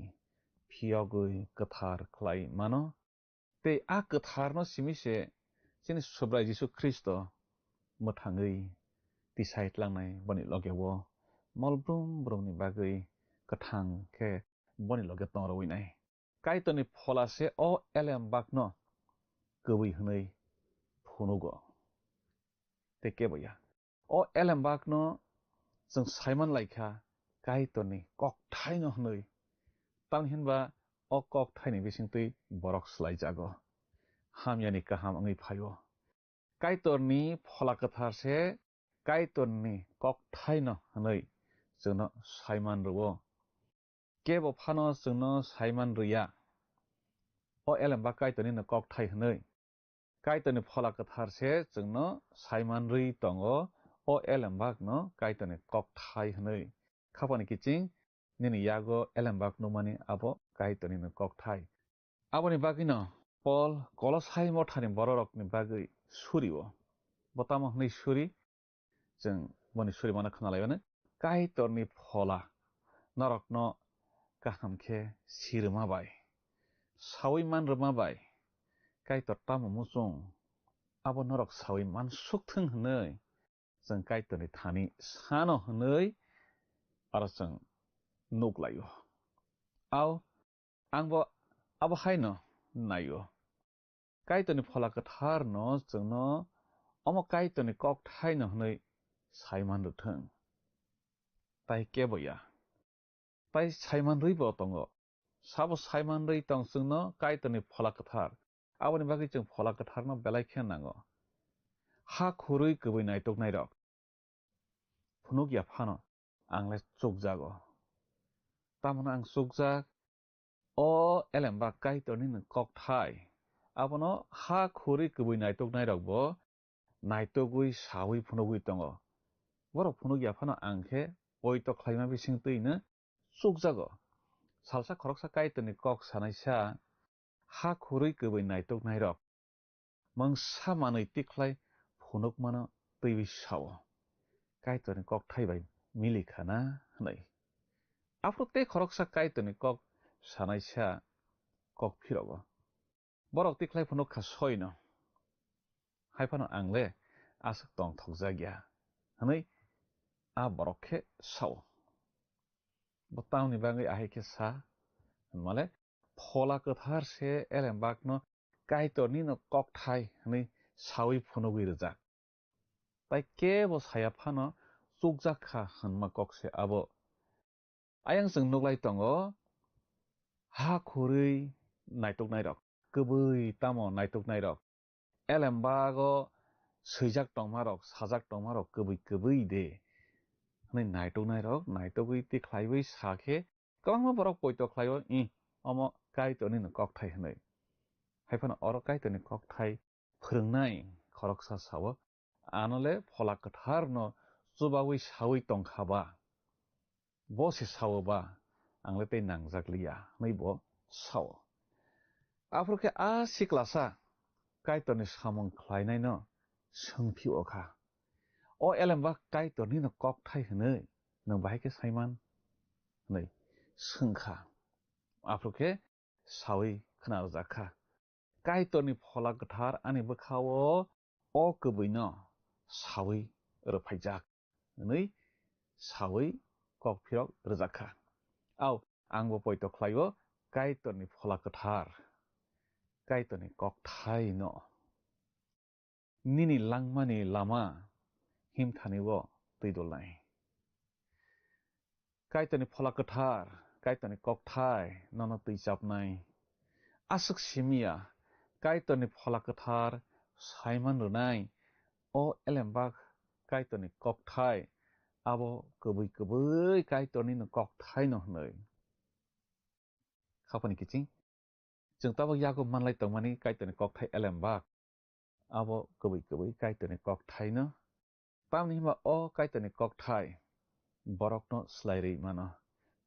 phiyogui kwthar khlai mano tei a kwtharno simise chini subrai Jisu Kristo mwthangui tisaitlanghnai boni logeo molbrum brumni bagui kwthang khe boni loge tongrowinai kaitoni pholase o elembakno kwbui hwnui phunugo tei keboya o elembakno जों saiman laikha kaitoni kok thai no hwnui tamhinba o kok thai ni bisingtui borok slaijago hamyani kaham wngui phaio kaitorni phola kwtharse kaitorni kok thai no hwnui जोंनो saiman rwo kebo phano जोंनो saiman rwya o elembak kaitoni no kok thai hwnui kaitoni phola kwtharse जोंनो saiman rwi tongo o elembak no kaitoni kok thai hwnui khapani kiching nini yago elembak numani abo kaitoni no kok thai aboni bagui no Paul Kolosai mothani bororokni bagui surio botamo hnui suri जों boni suri mano khwnalaibano kaitorni phola norokno kahamkhe sirma bai sawi manrwma bai kaitor tamo muchung abo norok sawi mansukthung hnui जों kaitorni thani sano hnui aro जों nuklaio aw angbo abo haino naio kaitorni phola kwthar no जोंनो omo kaitorni kok thai no hnui saiman rwthung tai keboya tai saiman rwibo tongo sabo saiman rwi tong जोंनो kaitorni phola kwthar aboni bagui जों phola kwthar no belai khe nango ha khurui kwbui naitoknai rok phunukya phano angle chukjago tamno ang chukjak o elembak kaitorni no kok thai abono ha khurui kwbui naitoknai rok bo naitogui sawi phunugui tongo borok phunukya phano angkhe oito khlaima bisingtui no chukjago salsa khoroksa kaitorni kok sanaisa ha khurui kwbui naitoknai rok mong sa manai tiklai phunuk mano tui sao kaito ni kok thai bai mili khana nei afro te khorok sa kaito ni kok sanai sa kok phirogo borok tiklai phunuk kha soino haifano angle asak tong thokjagya nei a borok khe sao botang ni bangai ahe ke sa male phola kathar se elembak no kaito ni no kok thai nei sawi phunugui rejak tai ke bo saya phano chukjak kha hanma kok se abo ayang jeng nuglai tongo ha khurui naitok nairok kubui tamo naitok nairok elembago swijak tongmarok sajak tongmarok kubui de nei naitok nairok naitogui tiklaiwi sakhe kwbangma borok poito khlaio omo kaito ni no kok thai hnei haifano oro kaito ni kok thai phwrwngnai khoroksa sao anole phola kathar no chubawi sawi tongkhaba bo se sawoba angle tei nangjakliya nei bo sao afroke a siklasa kaito ni samung khlainai no songphio kha o elemba kaito ni no kok thai hnei nang bahai ke saiman nei songkha afroke sawi khnajakha kaito ni phola kathar ani bkhao o kubui no sawi rwphaijak nei sawi kok phirok rwjakha au angbo poito khlaio kaito ni phola kathar kaito ni kok thai no nini langmani lama himthaniwo tuidolnai kaito ni phola kathar kaito ni kok thai nono tuichapnai asuk simia kaito ni phola kathar saiman runai o elembak kaito ni kok thai abo kubui kaito ni no kok thai no hnei khapani kiching jeng tabo yago manlai tongmani kaito ni kok thai elembak abo kubui kaito ni kok thai no tamni hima o kaito ni kok thai borok no slairi mano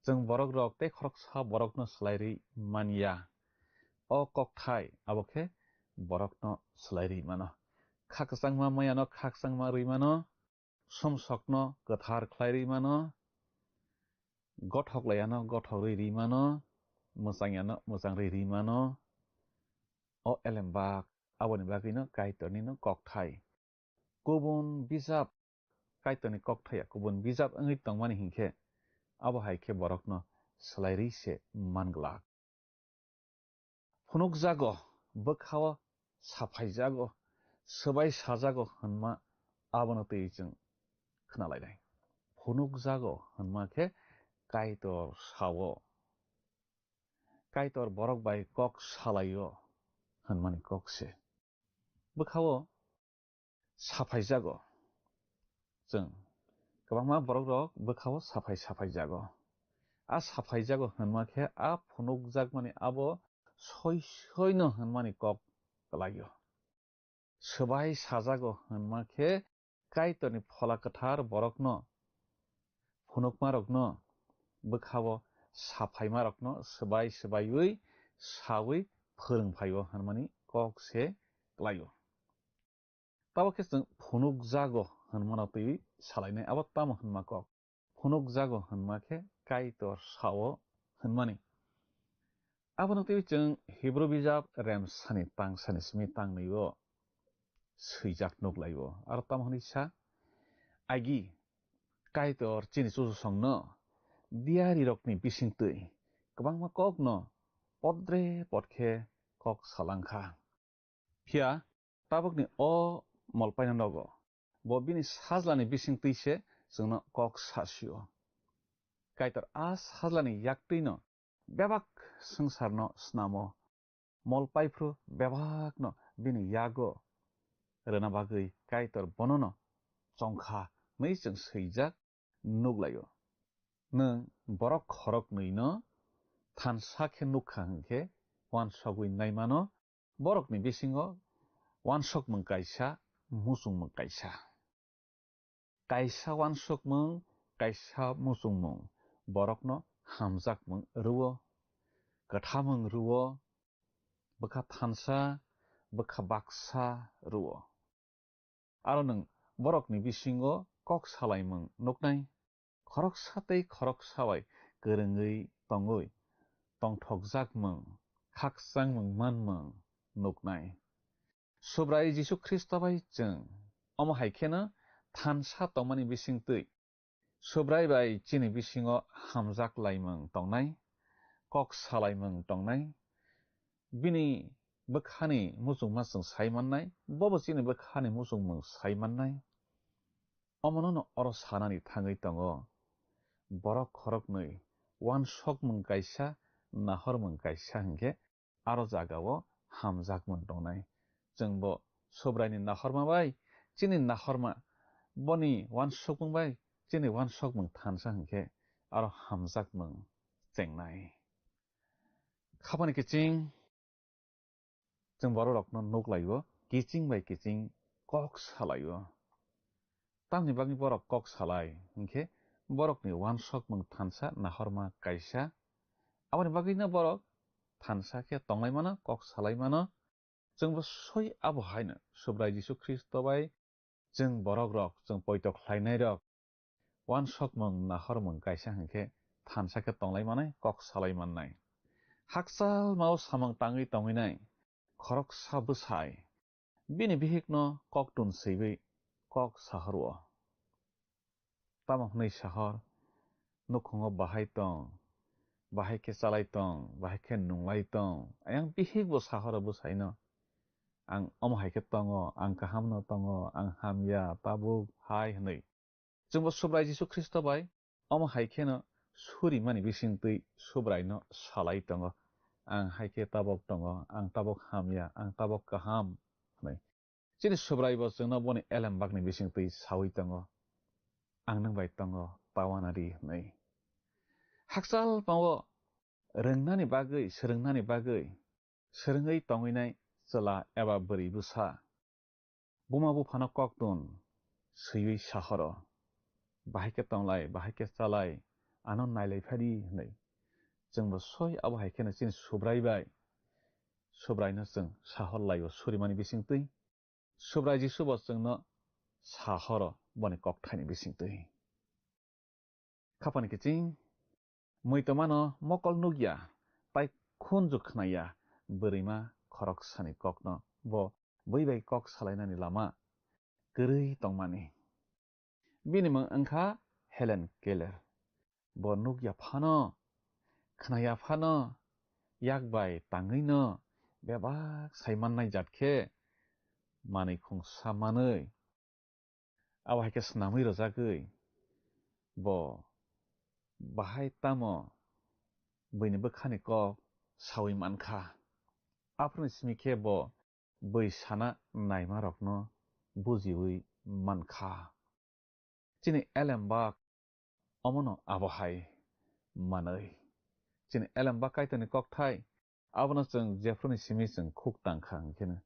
jeng borok rok te khorok sa borok no slairi mania o kok thai abo khe borok no slairi mano khaksangma maya no khaksangma rui mano somsok no kathar khlairi mano gothok layano gothok ri mano musangya no musang ri mano o elembak aboni bagui no kaito ni no kok thai kubun bijap kaito ni kok thai kubun bijap wngui tongmani hinkhe abo haikhe borok no slairi se manglak phunuk jago bkhao saphaijago sbai sajago hanma abono tei jeng khnalainai phunuk jago hanma khe kaitor sao kaitor borok bai kok salaio hanmani kok se bkhao saphaijago jeng kwbangma borok rok bkhao saphai jago a saphaijago hanma khe a phunuk jakmani abo soi no hanmani kok klaio sbai sajago hanma khe kaito ni phola kathar borok no phunukma rok no bkhao saphai marok no sbaiui sawi phwrwngphaio hanmani kok se klaio tabo khe jeng phunuk jago hanmano tui salainai abo tamo hanma kok phunuk jago hanma khe kaitor sao hanmani abono tui jeng hebrew bijap remsani tangsani simi tangnio swijak nuklaio aro tamo hini sa agi kaitor chini chusong no diari rokni bisingtui kwbangma kok no podre podkhe kok salangkha phia tabukni o molpaina nogo bo bini sajlani bisingtui se jengno kok sasio kaitor a sajlani yaktui no bebak sangsar no snamo molpaifru bebak no bini yago rwna bagui kaitor bono no chongkha nei jeng swijak nuglaio nung borok khorok nui no thansa khe nukha hingkhe wansogui naimano borokni bisingo wansokmung kaisa musungmung kaisa wansokmung kaisa musungmung borokno hamjakmung ruo kathamung ruo bkha thansa bokha baksa ruo aro nung borokni bisingo kok salaimung nuknai khorok satei khorok sawai korongoi tongoi tongthokjakmung khaksangmung manmung nuknai subrai Jisu Christo bai chung omo haikeno thansa tongmani bisingtui subrai bai chini bisingo hamjak laimung tongnai kok salaimung tongnai bini bokhani musungmasung saimannai bobo chini bokhani musungmung saimannai omonono oro sanani thangoi tongo borok khoroknui wansokmung kaisa nahormung kaisa hingke aro jagao hamjakmung tongnai jungbo subraini nahorma bai chini nahorma boni wansokmung bai chini wansokmung thansa hingke aro hamjakmung chengnai khapani kiching jung borok no nuklaio kiching bai kiching kok salaio tamni bagni borok kok salai hingke borokni wansokmung thansa nahorma kaisa aboni bagino borok thansa ke tonglai mano kok salai mano jungbo soi abo haino subrai Jisu Christo bai jung borok rok jung poitok khlainai rok wansokmung nahormung kaisa hingke thansa ke tonglai manai kok salai mannai haksal mao samang tangoi tonginai khorok sa bwsai bini bihikno kok tun seibai kok sahoro tamo hnei sahor nukhungo bahai tong bahai ke chalai tong bahai ke nunglai tong ayang bihik bo sahoro bwsaino ang omo haike tongo ang kahamno tongo ang hamya tabuk hai hnei jungbo subrai Jisu Christo bai omo haikeno suri mani bisingtui subrai no salai tongo ang haike tabok tongo ang tabok hamya ang tabok kaham hnei chini subrai bo jungno boni elem bakni bisingtui sawi tongo ang nang bai tongo tawanari hnei haksal pawo rwngnani bagui srwngai tonginai chela eba bwri bwsa buma bufano koktun swiwi sahoro bahai tonglai bahai chalai ano nailai phari hnei jungbo soi abo haikeno chini subrai bai subrai no jung sahor laio surimani bisingtui subrai Jisu bo jungno sahoro boni kokthaini bisingtui khapani kiching muitomano mokol nugya tai khunju khnaya bwrima khorok sani kokno bo bwibai kok salainani lama kwrui tongmani bini mung wngkha Helen Keller bo nugya phano khnaya phano yakbai tangui no bebak saimannai jatkhe manui khungsa manui abo haike snamui rojagui bo bahai tamo bwini bwkhani kok sawi mankha aproni simikhe bo bwui sana naima rokno bujiwi mankha chini elembak omono abo hai manui chini elembak kaitoni kokthai abono chung jefroni simi chung khuk tangkha hingkheno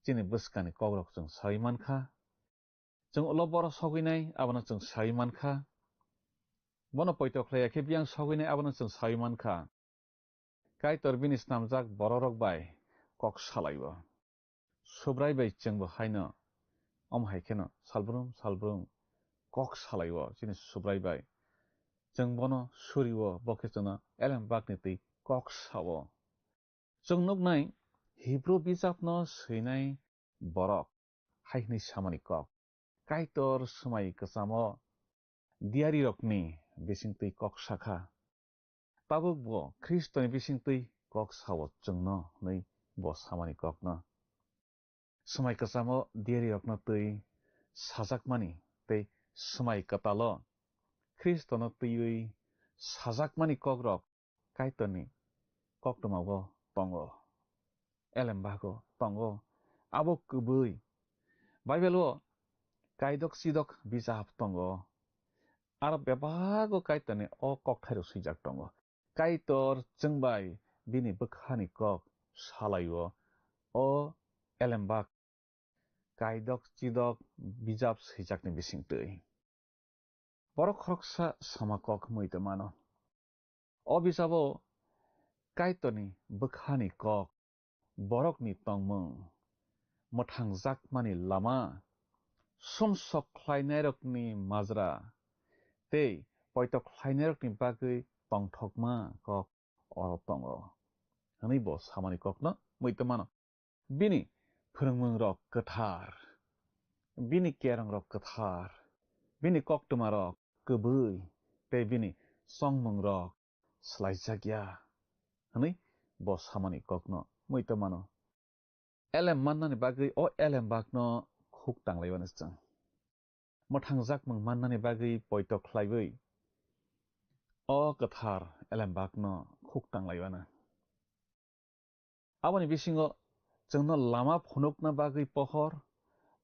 chini bwskani kokrok chung sawi mankha chung ulo boro soginai abono chung sawi mankha bono poitok khlaiya khe biang soginai abono chung sawi mankha kaitor bini snamjak bororok bai kok salaio subrai bai chungbo haino omo haikeno salbrum kok salaio chini subrai bai chung bono surio bokhe chungno elem bakni tui kok sawo chung nugnai Hebrew bijapno swinai borok haikni samani kok kaitor swmai kwchamo diari rokni bisingtui kok sakha tabuk bo Kristoni bisingtui kok sawo chungno nei bo samani kokno swmai kwchamo diari rokno tui sajakmani tei swmai kwtalo Kristono tuiwi sajakmani kokrok kaitorni koktwmago tongo elembago tongo abo kubui Bible o kaidok sidok bijap tongo aro bebago kaitorni o kokthairo swijak tongo kaitor chungbai bini bwkhani kok salaio o elembak kaidok chidok bijap swijakni bisingtui borok khoroksa samakok muitomano o bijabo kaitorni bwkhani kok borokni tongmung mothang mani lama somsok khlainai rokni majra tei poitok khlainai rokni bagui tongthokma kok tongo hani bo samani kokno muitamano bini phurungmung rok kathar bini kerang rok kathar bini koktuma rok kubui tei bini songmung rok slaijagya hani bo samani kokno muitamano elem mannani bagui o elem bagno khuk tanglaiwana chang mothang mung mannani bagui poitok khlaibui o kathar elem bagno khuk tanglaiwana aboni bisingo जोंनो लामा फुनुकना बागै पहर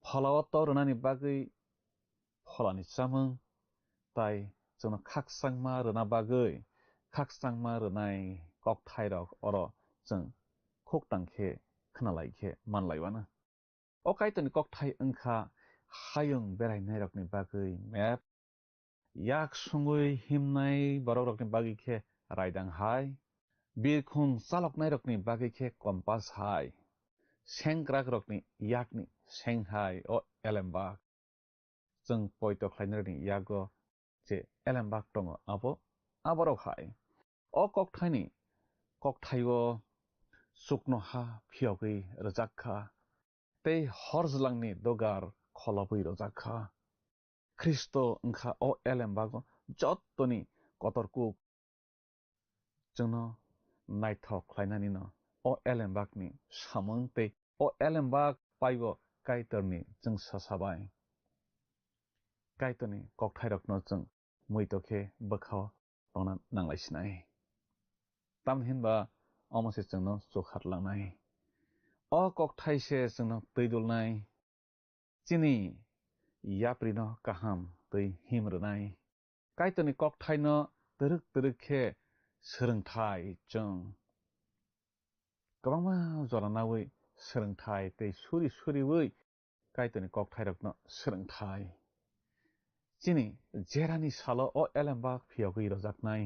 फलाव तरनानि बागै फलानि चामung ताई जोंनो खाकसांमा रना बागै खाकसांमा रनाय कक थाइरक अर जों खुक तांखे खोनालाइखे मानलाइवाना अ काइतनि कक थाइ ओंखा हायुं बेरायनाय रकनि बागै मेप याक सुंगुइ हिमनाय बरक रकनि बागै खे रायदां हाय बिरखुं चालकनाय रकनि बागै खे कम्पास हाय Sengkrak rokni yakni senghai o elembak जों poito khlainarni yago je elembak tongo aborok hai o kokthaio sukno ha phiogui rojakha tei horzlangni dogar kholabui rojakha Kristo onkha o elembago jottoni kotorkuk जोंनो नायथok khlainani no o elembakni samung tei o elembak paibo kaitorni जों sasabai kaitorni kokthairokno जों muitokhe bokhaw tongna nanglaisinai tamhinba omose जोंनो chokhatlangnai o kokthaise जोंनो twiidulnai chini yaprino kaham tei himrwnai kaitorni kokthaino torok khe सोलोंथाइ जों गोबांमा जरानावै सोलोंथाइ तै सुरिवै काइतनि ककथाइरकनो सोलोंथाइ चिनि जेरानि साल अ एलेम्बाक फियावगै रजाकनाय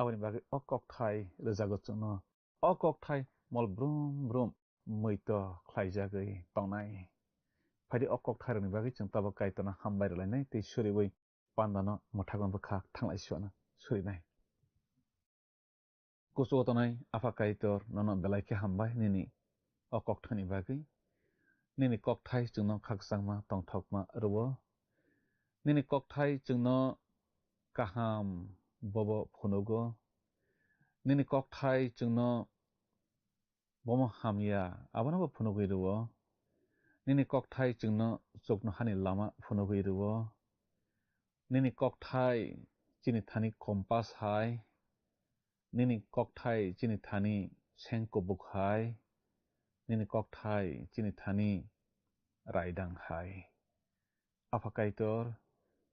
आवनि बागै अ ककथाइ रोजागोचनो अ ककथाइ मल ब्रुम मैत ख्लाइजागै तंनाय फाइदि अ ककथाइरनि बागै जों ताबो काइतना हामबाय रलायनाय तै सुरिवै पान्दानो मथागन बखा थांलायसिवानो सुरिनाय Kusuotonai afakaitor nono belaike hambai nini o kokthani bagui nini kokthai jungno khaksangma tongthokma ruwo nini kokthai jungno kaham bobo phunugo nini kokthai jungno bomo hamya abonobo phunugui ruwo nini kokthai jungno chokno hani lama phunugui ruwo nini kokthai chini thani kompas hai nini kokthai chini thani sengko bukhai nini kokthai chini thani raidang hai afakaitor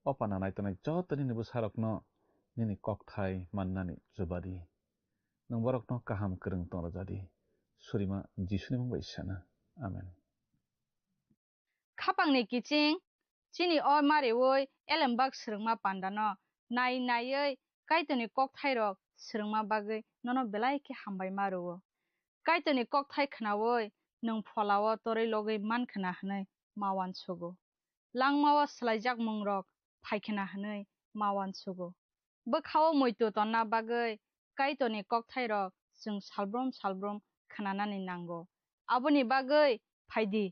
opana naitanai jotoni ni busarokno nini kokthai mannani jubadi nang borokno kaham krung tongrojadi surima jisuni mungbai sana amen khapangni kiching chini o mariwoi elembak srungma pandano naiye kaitoni kokthairok srungma bagui nono belai ke hambai maruwo kaitoni kokthai khnawoi nung pholawo toroi logoi mankhana hnai mawan sugo langmawo slaijak mungrok phaikena hnai mawan sugo bokhawo moito tonna bagui kaitoni kokthairok jung salbrom khnanani nango aboni bagui phaidi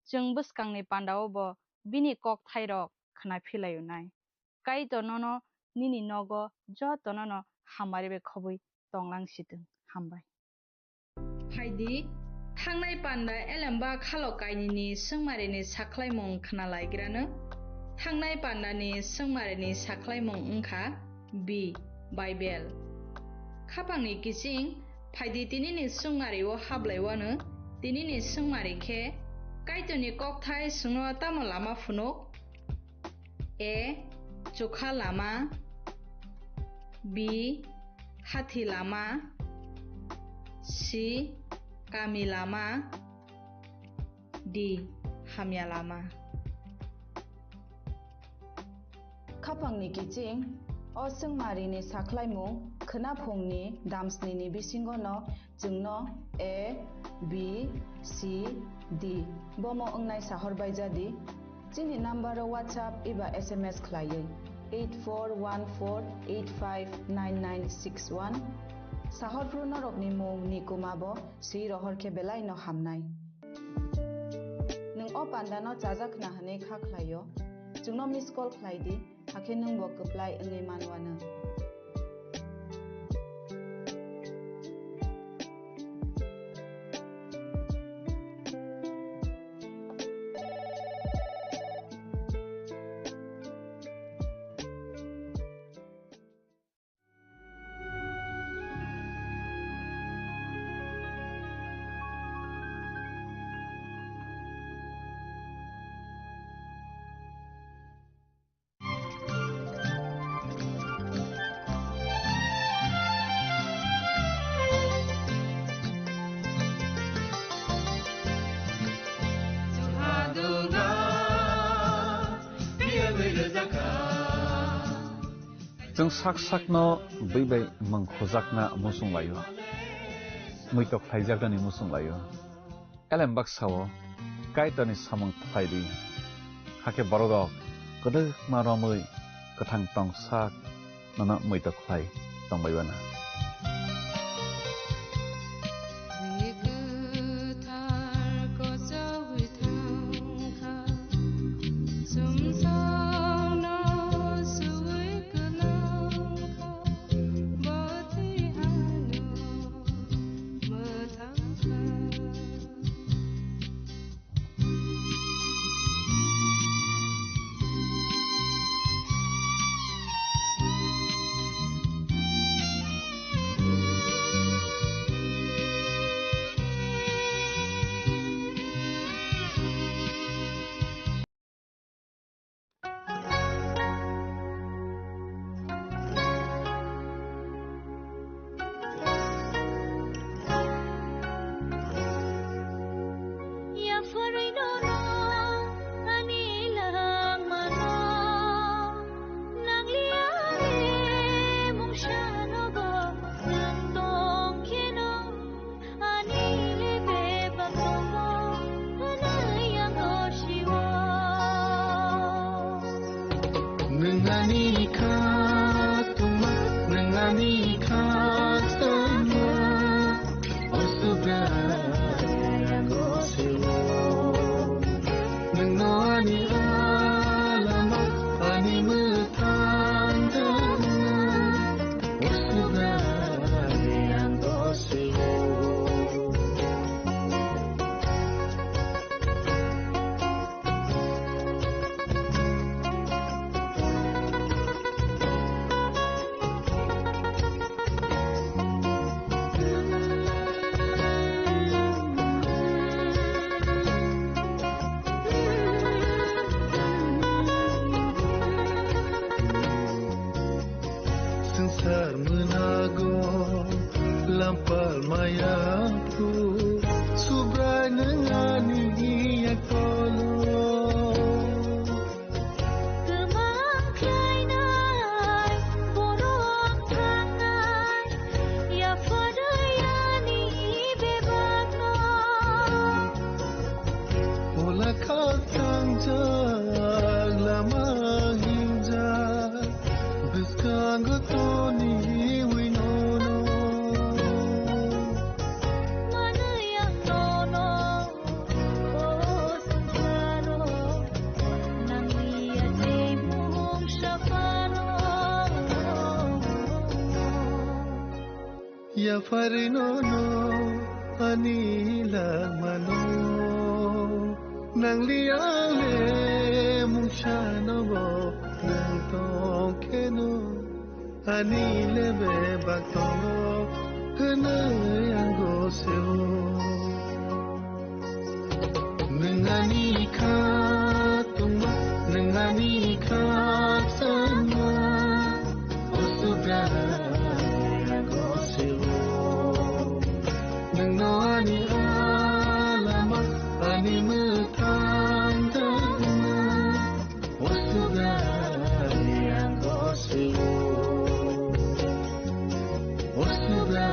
jung buskangni pandao bo bini kokthairok khna philayunai kaito nono nini nogo jotonono hamaribe khobui tonglangsitong hambai phaidi thangnai panda elembak khalokainini sungmarini saklaimung khnalaigrano thangnai pandani sungmarini saklaimung wngkha B Bible khapangni kiching phaidi tinini sungmario hablaiwano tinini sungmari khe kaitoni kokthai sungno tamo lama phunuk A chokha lama B hathi lama C kami lama D hamya lama khapangni kiching o sungmarini saklaimung khna phungni damsnini bisingo no jungno A B C D bomo ongnai sahor baijadi chini number WhatsApp iba SMS khlaiye 8414859961 sahor prunorok ni mung ni kumabo si rohor ke belai no hamnai nung o pandano chajak na hane kha khlayo jungno miss call khlaidi hake nung bo apply ngai manwana जों sak no by mangkhojakna musung layo muitok thaijagdani musung layo elem baksao kaitani samung thaidi hake barodok kodok maromui kathang tong sak nana muitok thai tongbaibana Farinono anila mano nang liale mushano bo nang tokeno anile be baktono hana yango seo nangani kha tuma nangani kha sama osubra Osubra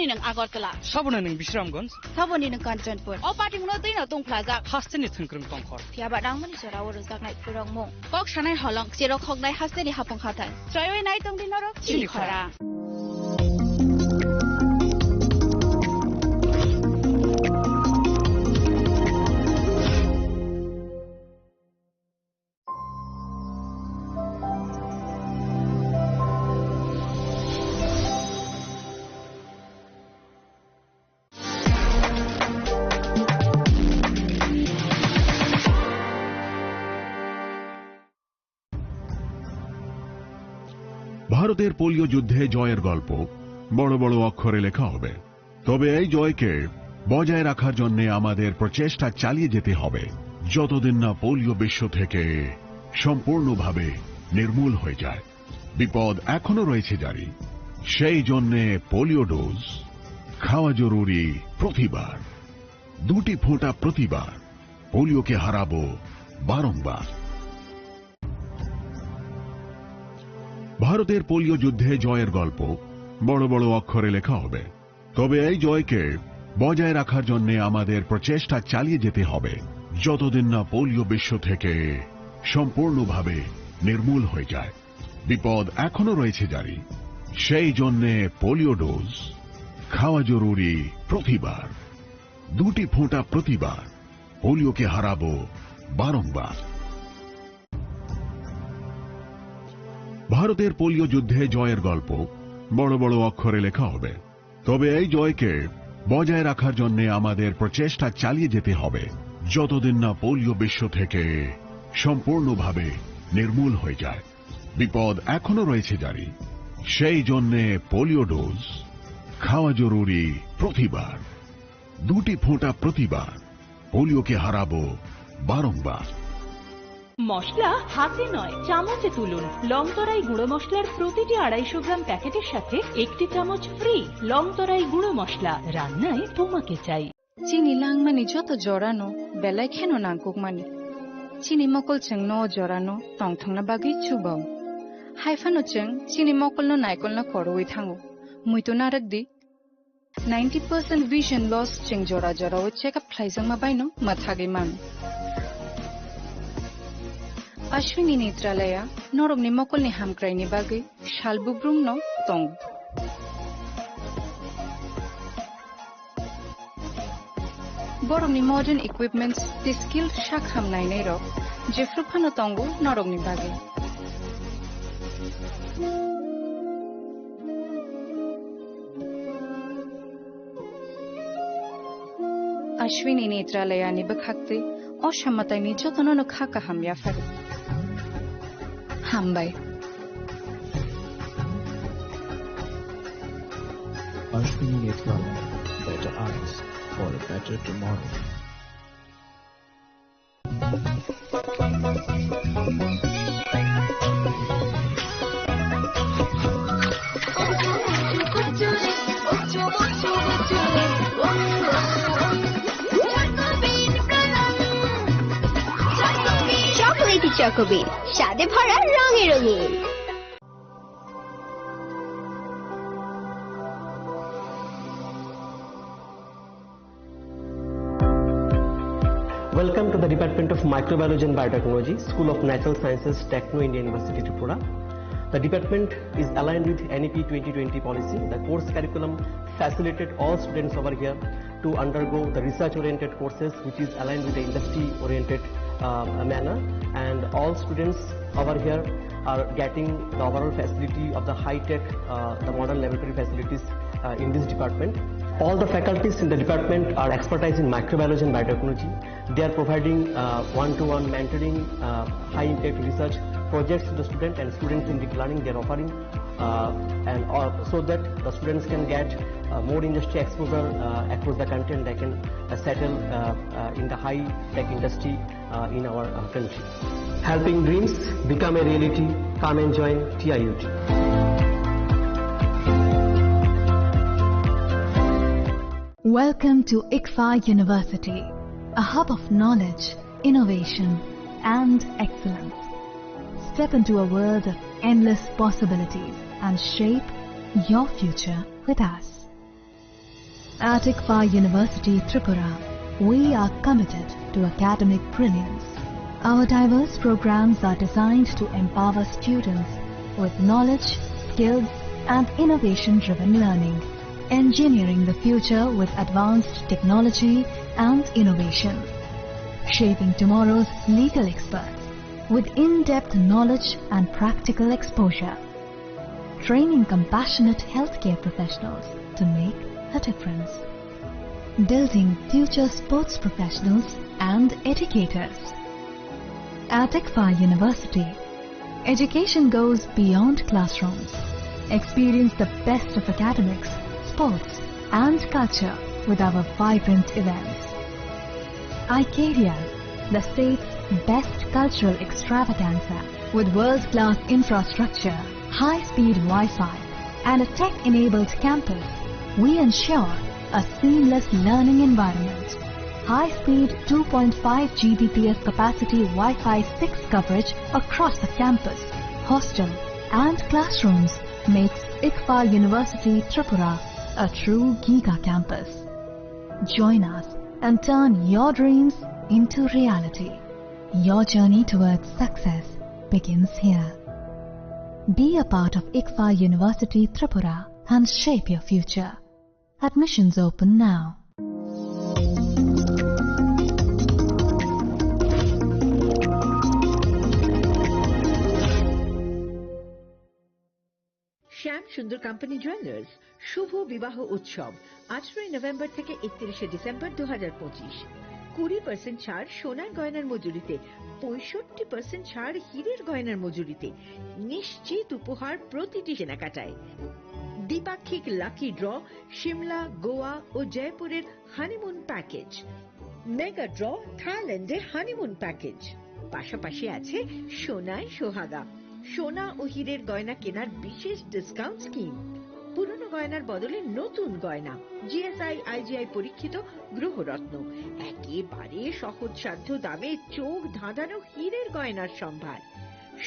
Saboni ng Agartala. Saboni ng Bishramganj. Saboni ng Kanchanpur. O parting no tino tung plaza. Hasteni thungkrung tongkhor. Fiaba dang mani sora woro zaknai purong mo. Kok shanai holong sirok hognai hasteni hapung khatan. Troyoi nai tong dinoro chili khora. ভারতের polio যুদ্ধে জয়ের গল্প বড় বড় অক্ষরে লেখা হবে, তবে এই জয়কে বজায় রাখার জন্য আমাদের প্রচেষ্টা চালিয়ে যেতে হবে যতদিন না পোলিও বিশ্ব থেকে সম্পূর্ণভাবে নির্মূল হয়ে যায়। বিপদ এখনো রয়েছে জারি, সেই জন্য পোলিও ডোজ খাওয়া জরুরি প্রতিবার, 2টি ফোঁটা প্রতিবার। পোলিওকে হারাবো বারংবার। ভারতের পোলিও যুদ্ধে জয়ের গল্প বড় বড় অক্ষরে লেখা হবে, তবে এই জয়কে বজায় রাখার জন্য আমাদের প্রচেষ্টা চালিয়ে যেতে হবে যতদিন না পোলিও বিশ্ব থেকে সম্পূর্ণভাবে নির্মূল হয়ে যায়। বিপদ এখনো রয়েছে জারি, সেই জন্য পোলিও ডোজ খাওয়া জরুরি প্রতিবার, 2টি ফোঁটা প্রতিবার। পোলিওকে হারাবো বারংবার। ভারতের পোলিও যুদ্ধে জয়ের গল্প বড় বড় অক্ষরে লেখা হবে, তবে এই জয়কে বজায় রাখার জন্য আমাদের প্রচেষ্টা চালিয়ে যেতে হবে যতদিন না পোলিও বিশ্ব থেকে সম্পূর্ণভাবে নির্মূল হয়ে যায়। বিপদ এখনো রয়েছে জারি, সেই জন্য পোলিও ডোজ খাওয়া জরুরি প্রতিবার, 2টি ফোঁটা প্রতিবার। পোলিওকে হারাবো বারংবার। মশলা হাতে নয় চামচে তুলুন। লংতরাই গুঁড়ো মশলার প্রতিটি 250 গ্রাম প্যাকেটের সাথে 1টি চামচ ফ্রি। লংতরাই গুঁড়ো মশলা, রান্নায় তোমাকে চাই। চিনি লাংমানি যত জরানো বেলায় খেনো নাংকুকমানি চিনি মকল চেং ন জরানো টংথংনা বাগै চুবাও হাইফানো চেং চিনি মকলনো নাইকলনো খরওই থাঙो मुइतो नारकदि 90% vision loss ching jora jora o checkup khlaijang ma baino mathage man Ashwini Netralaya norogni mokolni hamkraini bagai shalbubrum no tong Borogni modern equipments the skilled shakham nainai rok jefruphano tongo norogni bagai Ashwini Netralaya ni bakhakte oshammatai ni jotono no khaka hamya fare hambai Ashwini Netralaya, better eyes for a better tomorrow. চকোবিন স্বাদে ভরা রঙে রঙিন Welcome to the Department of Microbiology and Biotechnology, School of Natural Sciences, Techno India University, Tripura. The department is aligned with NEP 2020 policy. The course curriculum facilitated all students over here to undergo the research-oriented courses, which is aligned with the industry-oriented manner, and all students over here are getting the overall facility of the high-tech, the modern laboratory facilities in this department. All the faculties in the department are expertise in microbiology and biotechnology. They are providing one-to-one mentoring, high-impact research projects to the student, and students in deep learning they are offering, and so that the students can get more industry exposure across the country, and they can settle in the high-tech industry in our country. Helping dreams become a reality. Come and join TIUT. Welcome to ICFA University, a hub of knowledge, innovation, and excellence. Step into a world of endless possibilities and shape your future with us. At ICFA University, Tripura, we are committed to academic brilliance. Our diverse programs are designed to empower students with knowledge, skills, and innovation-driven learning, engineering the future with advanced technology and innovation, shaping tomorrow's legal experts with in-depth knowledge and practical exposure, training compassionate healthcare professionals to make a difference, building future sports professionals and educators. At ICFA University, education goes beyond classrooms. Experience the best of academics, sports and culture with our vibrant events. Icaria, the state's best cultural extravaganza with world-class infrastructure, high-speed Wi-Fi and a tech-enabled campus, we ensure a seamless learning environment. High-speed 2.5 Gbps capacity Wi-Fi 6 coverage across the campus, hostel and classrooms makes ICFA University Tripura a true Giga campus. Join us and turn your dreams into reality. Your journey towards success begins here. Be a part of ICFA University Tripura and shape your future. Admissions open now. শ্যাম সুন্দর company jewellers শুভ বিবাহ উৎসব 18 November থেকে 31 December 2025। 20% ছাড় সোনার গয়নার মজুরিতে, 65% ছাড় হীরের গয়নার মজুরিতে, নিশ্চিত উপহার প্রতিটি কেনাকাটায়। দ্বিপাক্ষিক লাকি ড্র, শিমলা, গোয়া ও জয়পুরের হানিমুন প্যাকেজ, মেগা ড্র থাইল্যান্ডের হানিমুন প্যাকেজ। পাশাপাশি আছে সোনায় সোহাগা, সোনা ও হীরের গয়না কেনার বিশেষ ডিসকাউন্ট স্কিম। পুরনো গয়নার বদলে নতুন গয়না, জিএসআই আইজিআই পরীক্ষিত গ্রহরত্ন, একেবারে সহজসাধ্য দামে চোখ ধাঁধানো হীরের গয়নার সম্ভার।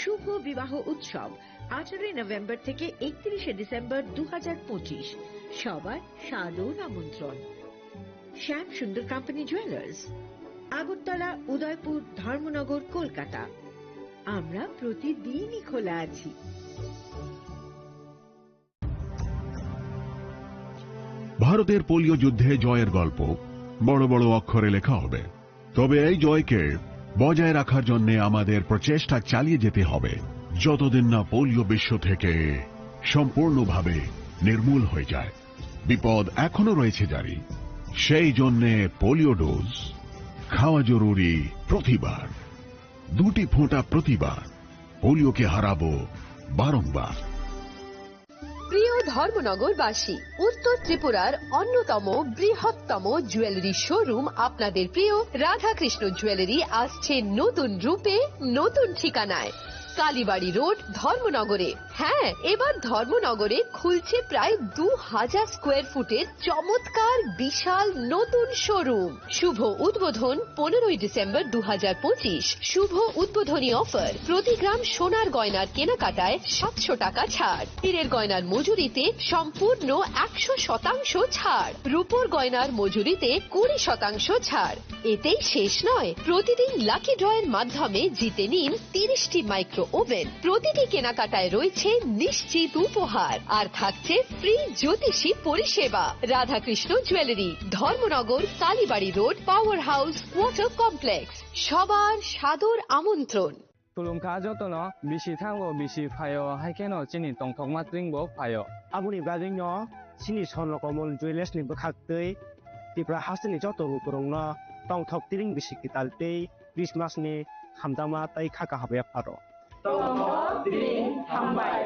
শুভ বিবাহ উৎসব 18 নভেম্বর থেকে 31 ডিসেম্বর 2025। সবার সাদর আমন্ত্রণ। শ্যাম সুন্দর কোম্পানি জুয়েলার্স, আগরতলা, উদয়পুর, ধর্মনগর, কলকাতা। আমরা প্রতিদিনই খোলা আছি। ভারতের পোলিও যুদ্ধে জয়ের গল্প বড় বড় অক্ষরে লেখা হবে, তবে এই জয়কে বজায় রাখার জন্য আমাদের প্রচেষ্টা চালিয়ে যেতে হবে যতদিন না পোলিও বিশ্ব থেকে সম্পূর্ণভাবে নির্মূল হয়ে যায়। বিপদ এখনো রয়েছে জারি, সেই জন্যে পোলিও ডোজ খাওয়া জরুরি প্রতিবার। 2টি ফোঁটা প্রতিবার, পোলিওকে হারাবো বারংবার। প্রিয় ধর্মনগরবাসী, উত্তর ত্রিপুরার অন্যতম বৃহত্তম জুয়েলারি শোরুম আপনাদের প্রিয় রাধাকৃষ্ণ জুয়েলারি আসছে নতুন রূপে, নতুন ঠিকানায়, কালীবাড়ি রোড, ধর্মনগরে। হ্যাঁ, এবার ধর্মনগরে খুলছে প্রায় 2000 স্কোয়ার ফুটের চমৎকার বিশাল নতুন শোরুম। শুভ উদ্বোধন 15 ডিসেম্বর 2025। শুভ উদ্বোধনী অফার, প্রতি গ্রাম সোনার গয়নার কেনাকাটায় 700 টাকা ছাড়, হীরের গয়নার মজুরিতে সম্পূর্ণ 100% ছাড়, রূপোর গয়নার মজুরিতে 20% ছাড়। এতেই শেষ নয়, প্রতিদিন লাকি ড্রয়ের মাধ্যমে জিতে নিন 30টি মাইক্রো ওভেন। প্রতিটি কেনাকাটায় রয়েছে নিশ্চিত উপহার, আর থাকছে ফ্রি জ্যোতিষী পরিষেবা। Radhakrishna jewellery, Dharmanagar, Kalibari road, power house, water complex. সবার সাদর আমন্ত্রণ। Tulungka jotono bisi thango bisi phayo haikeno chini tongthokma tringbo phayo abuni gadingno chini sonlokomol jewelers ni bokhaktei tipra hasni joto rukurongno tongthok tiring bisi kitaltei Christmas ni hamdama tai khaka habe pharo tongthok tiring hambai।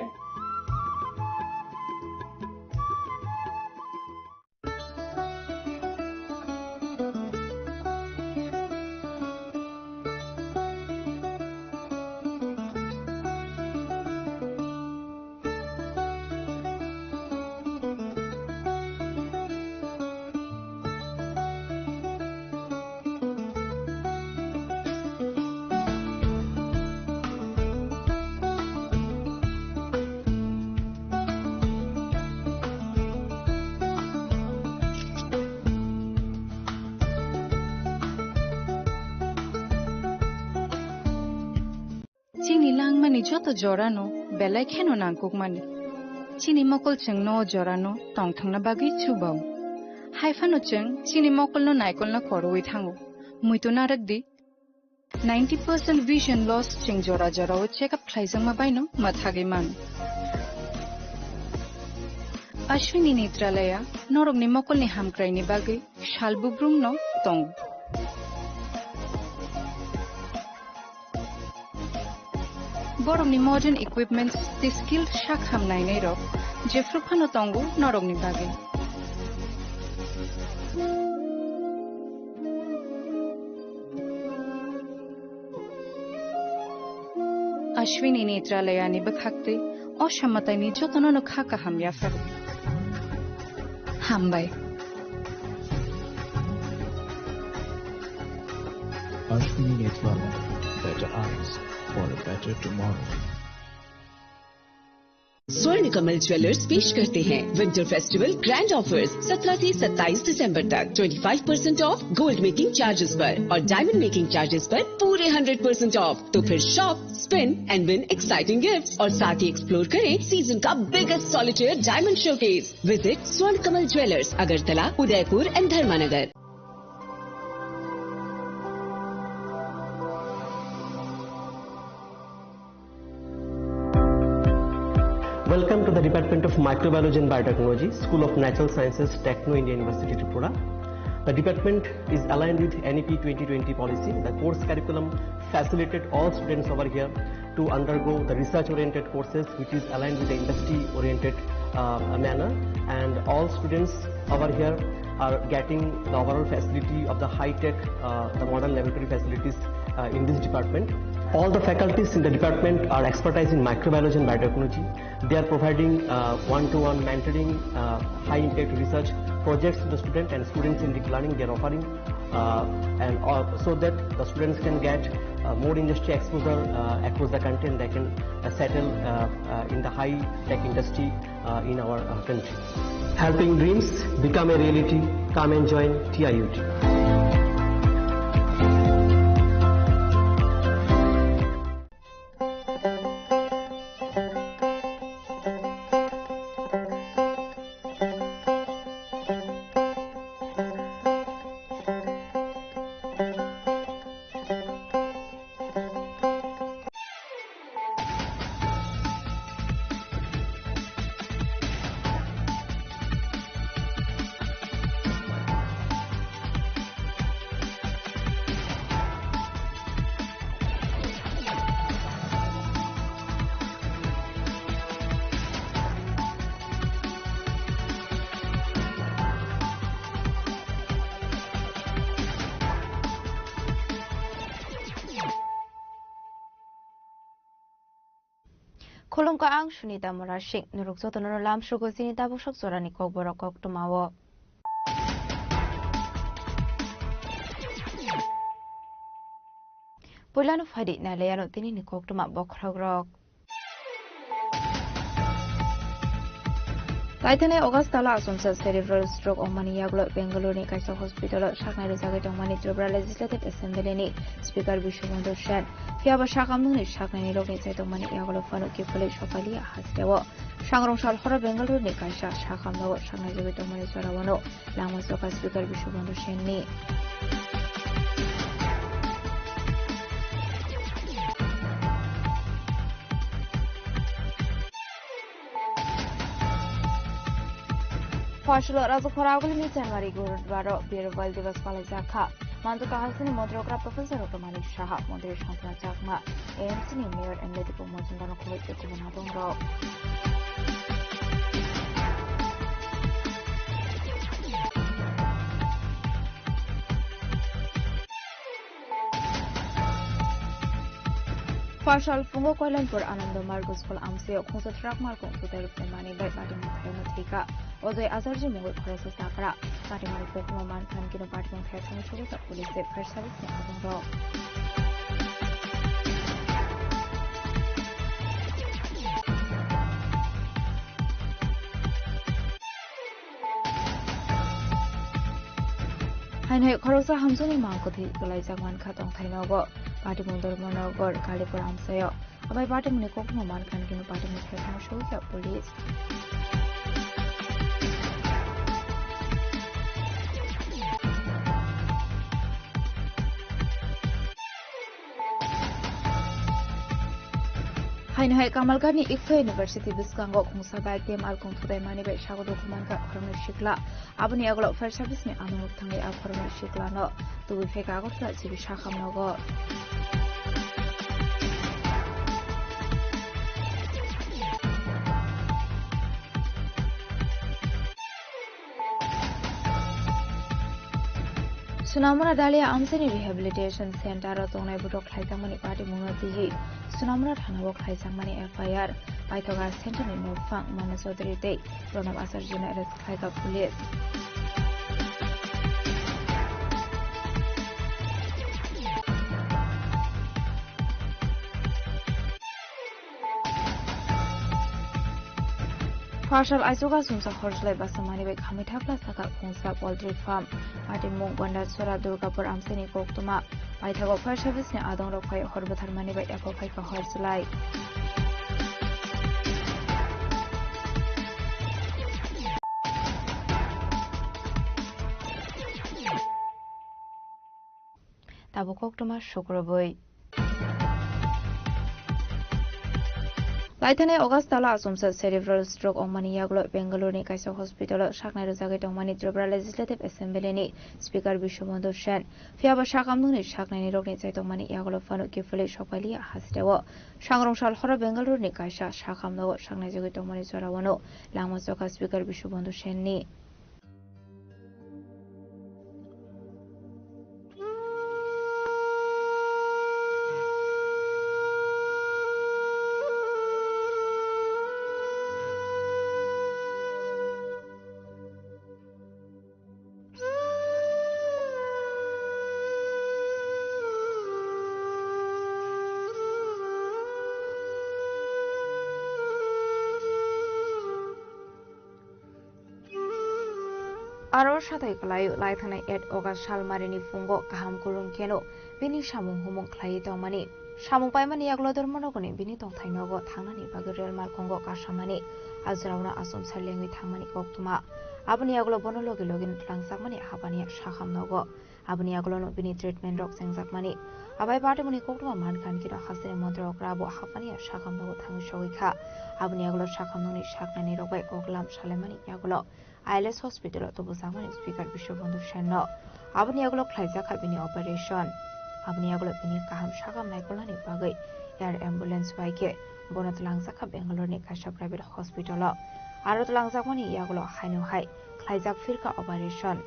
Chini langmani joto jorano belai kheno nangkukmani. Chini mokol cheng no jorano tongthangna bagi chubao. Haifano cheng chini mokol no naikol na koroi thango. Muito narakdi 90% vision loss cheng jora jora o check up khlaijang ma baino mathage man. Ashwini Netralaya norog ni mokol ni hamkrai ni bagi shalbubrum no tong. Borong ni modern equipments the skilled shakham nainai rok जेफ्रु फानो तंगु नरकनि बागै अश्विनी नेत्रालयानि बखाक्ते असामतानि जतननो खाका हामया फर हामबाय Ashwini Netralaya, better eyes for a better tomorrow. स्वर्ण Kamal jewellers पेश करते हैं winter festival grand offers 17 से 27 दिसंबर तक 25% ऑफ गोल्ड मेकिंग चार्जेस पर और डायमंड मेकिंग चार्जेस पर पूरे 100% ऑफ। तो फिर shop, spin and win exciting gifts और साथ ही एक्सप्लोर करें सीजन का biggest solitaire diamond showcase. Visit Swarna Kamal jewellers, Agartala, Udaipur and Dharmanagar. Welcome to the Department of Microbiology and Biotechnology, School of Natural Sciences, Techno India University, Tripura. The department is aligned with NEP 2020 policy. The course curriculum facilitated all students over here to undergo the research-oriented courses, which is aligned with the industry-oriented manner. And all students over here are getting the overall facility of the high-tech, the modern laboratory facilities in this department. All the faculties in the department are expertise in microbiology and biotechnology. They are providing one-to-one mentoring, high-impact research projects to the student and students in deep learning. They are offering so that the students can get more industry exposure across the country and they can settle in the high-tech industry in our country. Helping dreams become a reality. Come and join TIUT. Kolong ka ang sunita morashik nuruk so tono lam shugo sinita busok sorani kok borok kok tumawo. Pulano fadi na layano tini ni kok tuma bokragrok. Kaitane August tala asumsa cerebral stroke omani yaglo Bengaluru ni kaisa hospital shaknai rosaga tongmani Tripura Legislative Assembly ni Speaker Bishwabandhu Sen fiaba shakamnu ni shaknai rok ni tongmani yaglo fanu ki pole shokali hasdewo Shangrong shal hora Bengaluru ni kaisa shakamnu shaknai jogi tongmani sorawano lama soka Speaker Bishwabandhu Sen ni Partial Raza Koragul ni January Gurudwaro Birwal Divas Palazaka Mandu Kahasini Modrogra Professor Otomani Shaha Modri Shankar Chakma AMC ni Mayor and Medical Mojindano Kuwait Kumanadongo Partial Fungo Kuala Anando Marcos School Amseo Kunsa Track Marco Kuter Mani by Fatima Thika Ozoy Azarji Mugul Korasa Sakra Fatima Pokemon Kan Kino Partimon Thaitan Shogusa Police First Service Nakadongo Hainai Korosa Hamsoni Mankoti Gulai Zagman Katong Thainogo Partimon Dormonogor Kalipur Amseo Abai Partimon Pokemon Kan Kino Partimon Thaitan Shogusa Police Hainai Kamalgani Ikfa University Biskango Kungsa Bag Game Alkong Today Mani Bay Shago Dokumanka Korona Shikla Abani Aglo Fire Service ni Anu Tangi Akorona Shikla no to be fake Agotla Sibi Shakam Nogo Sunamuna Dalia Amsani Rehabilitation Center Tonai Budok Haitamani Party Munati Sunamuna Tanawok Haisamani FIR Paitoga Center in no funk Manasotri Day Ronam Asarjuna at Kaika Police. Partial Isoga Sumsa Horsley Basamani by Kamitapla Saka Kunsa Poultry Farm, Martin Mung Wanda Sura Durgapur Amsini Koktuma, Paitago Fire Service ne Adon Rokai Horbatarmani by Apopaika Horsley. Tabu Koktuma Shukroboy. Laitane Augustala Asumsa cerebral stroke on Mani Yaglo Bengaluru ni Kaisa Hospital Shakna Zagat on Mani Tribal Legislative Assembly ni Speaker Bishomondo Shen Fiaba Shakamnu ni Shakna ni Rogni Saito Mani Yaglo Fanu Kifuli Shopalia Hastewo Shangrong Shal Hora Bengaluru ni Kaisa Shakamno Shakna Zagat on Mani Sorawano Lamasoka Speaker Bishomondo Shen ni Aro Shatai Kalayu Laitana at Oga Shalmarini Fungo Kaham Kurun Keno, Bini Shamu Humon Klai Domani, Shamu Paimani Agloder Monogoni, Binito Tainogo, Tangani Bagurel Malcongo Kashamani, Azrauna Asum Saling with Tamani Koktuma, Abaniaglo Bonologi Login Tlangsakmani, Habania Shaham Nogo, Abaniaglo Bini Treatment Dogs and Zakmani, Abai Batamani Koktuma Mankan Kira Hasan Montro Grabo, Hafania Shaham Nogo Tang Showika, Abaniaglo Shakamuni Shaknani Robe Oglam Shalemani Yagolo. ILS Hospital to Busamani Speaker Bishop on the Shanno. Abniaglo Klaizaka Bini Operation. Abniaglo Bini Kaham Shakam Nakolani Bagay, Air Ambulance Bike, Bonat Langsaka Bengaloni Kasha Private Hospital. Arot Langzakmani Yaglo Hainu High, Klaizak Firka Operation.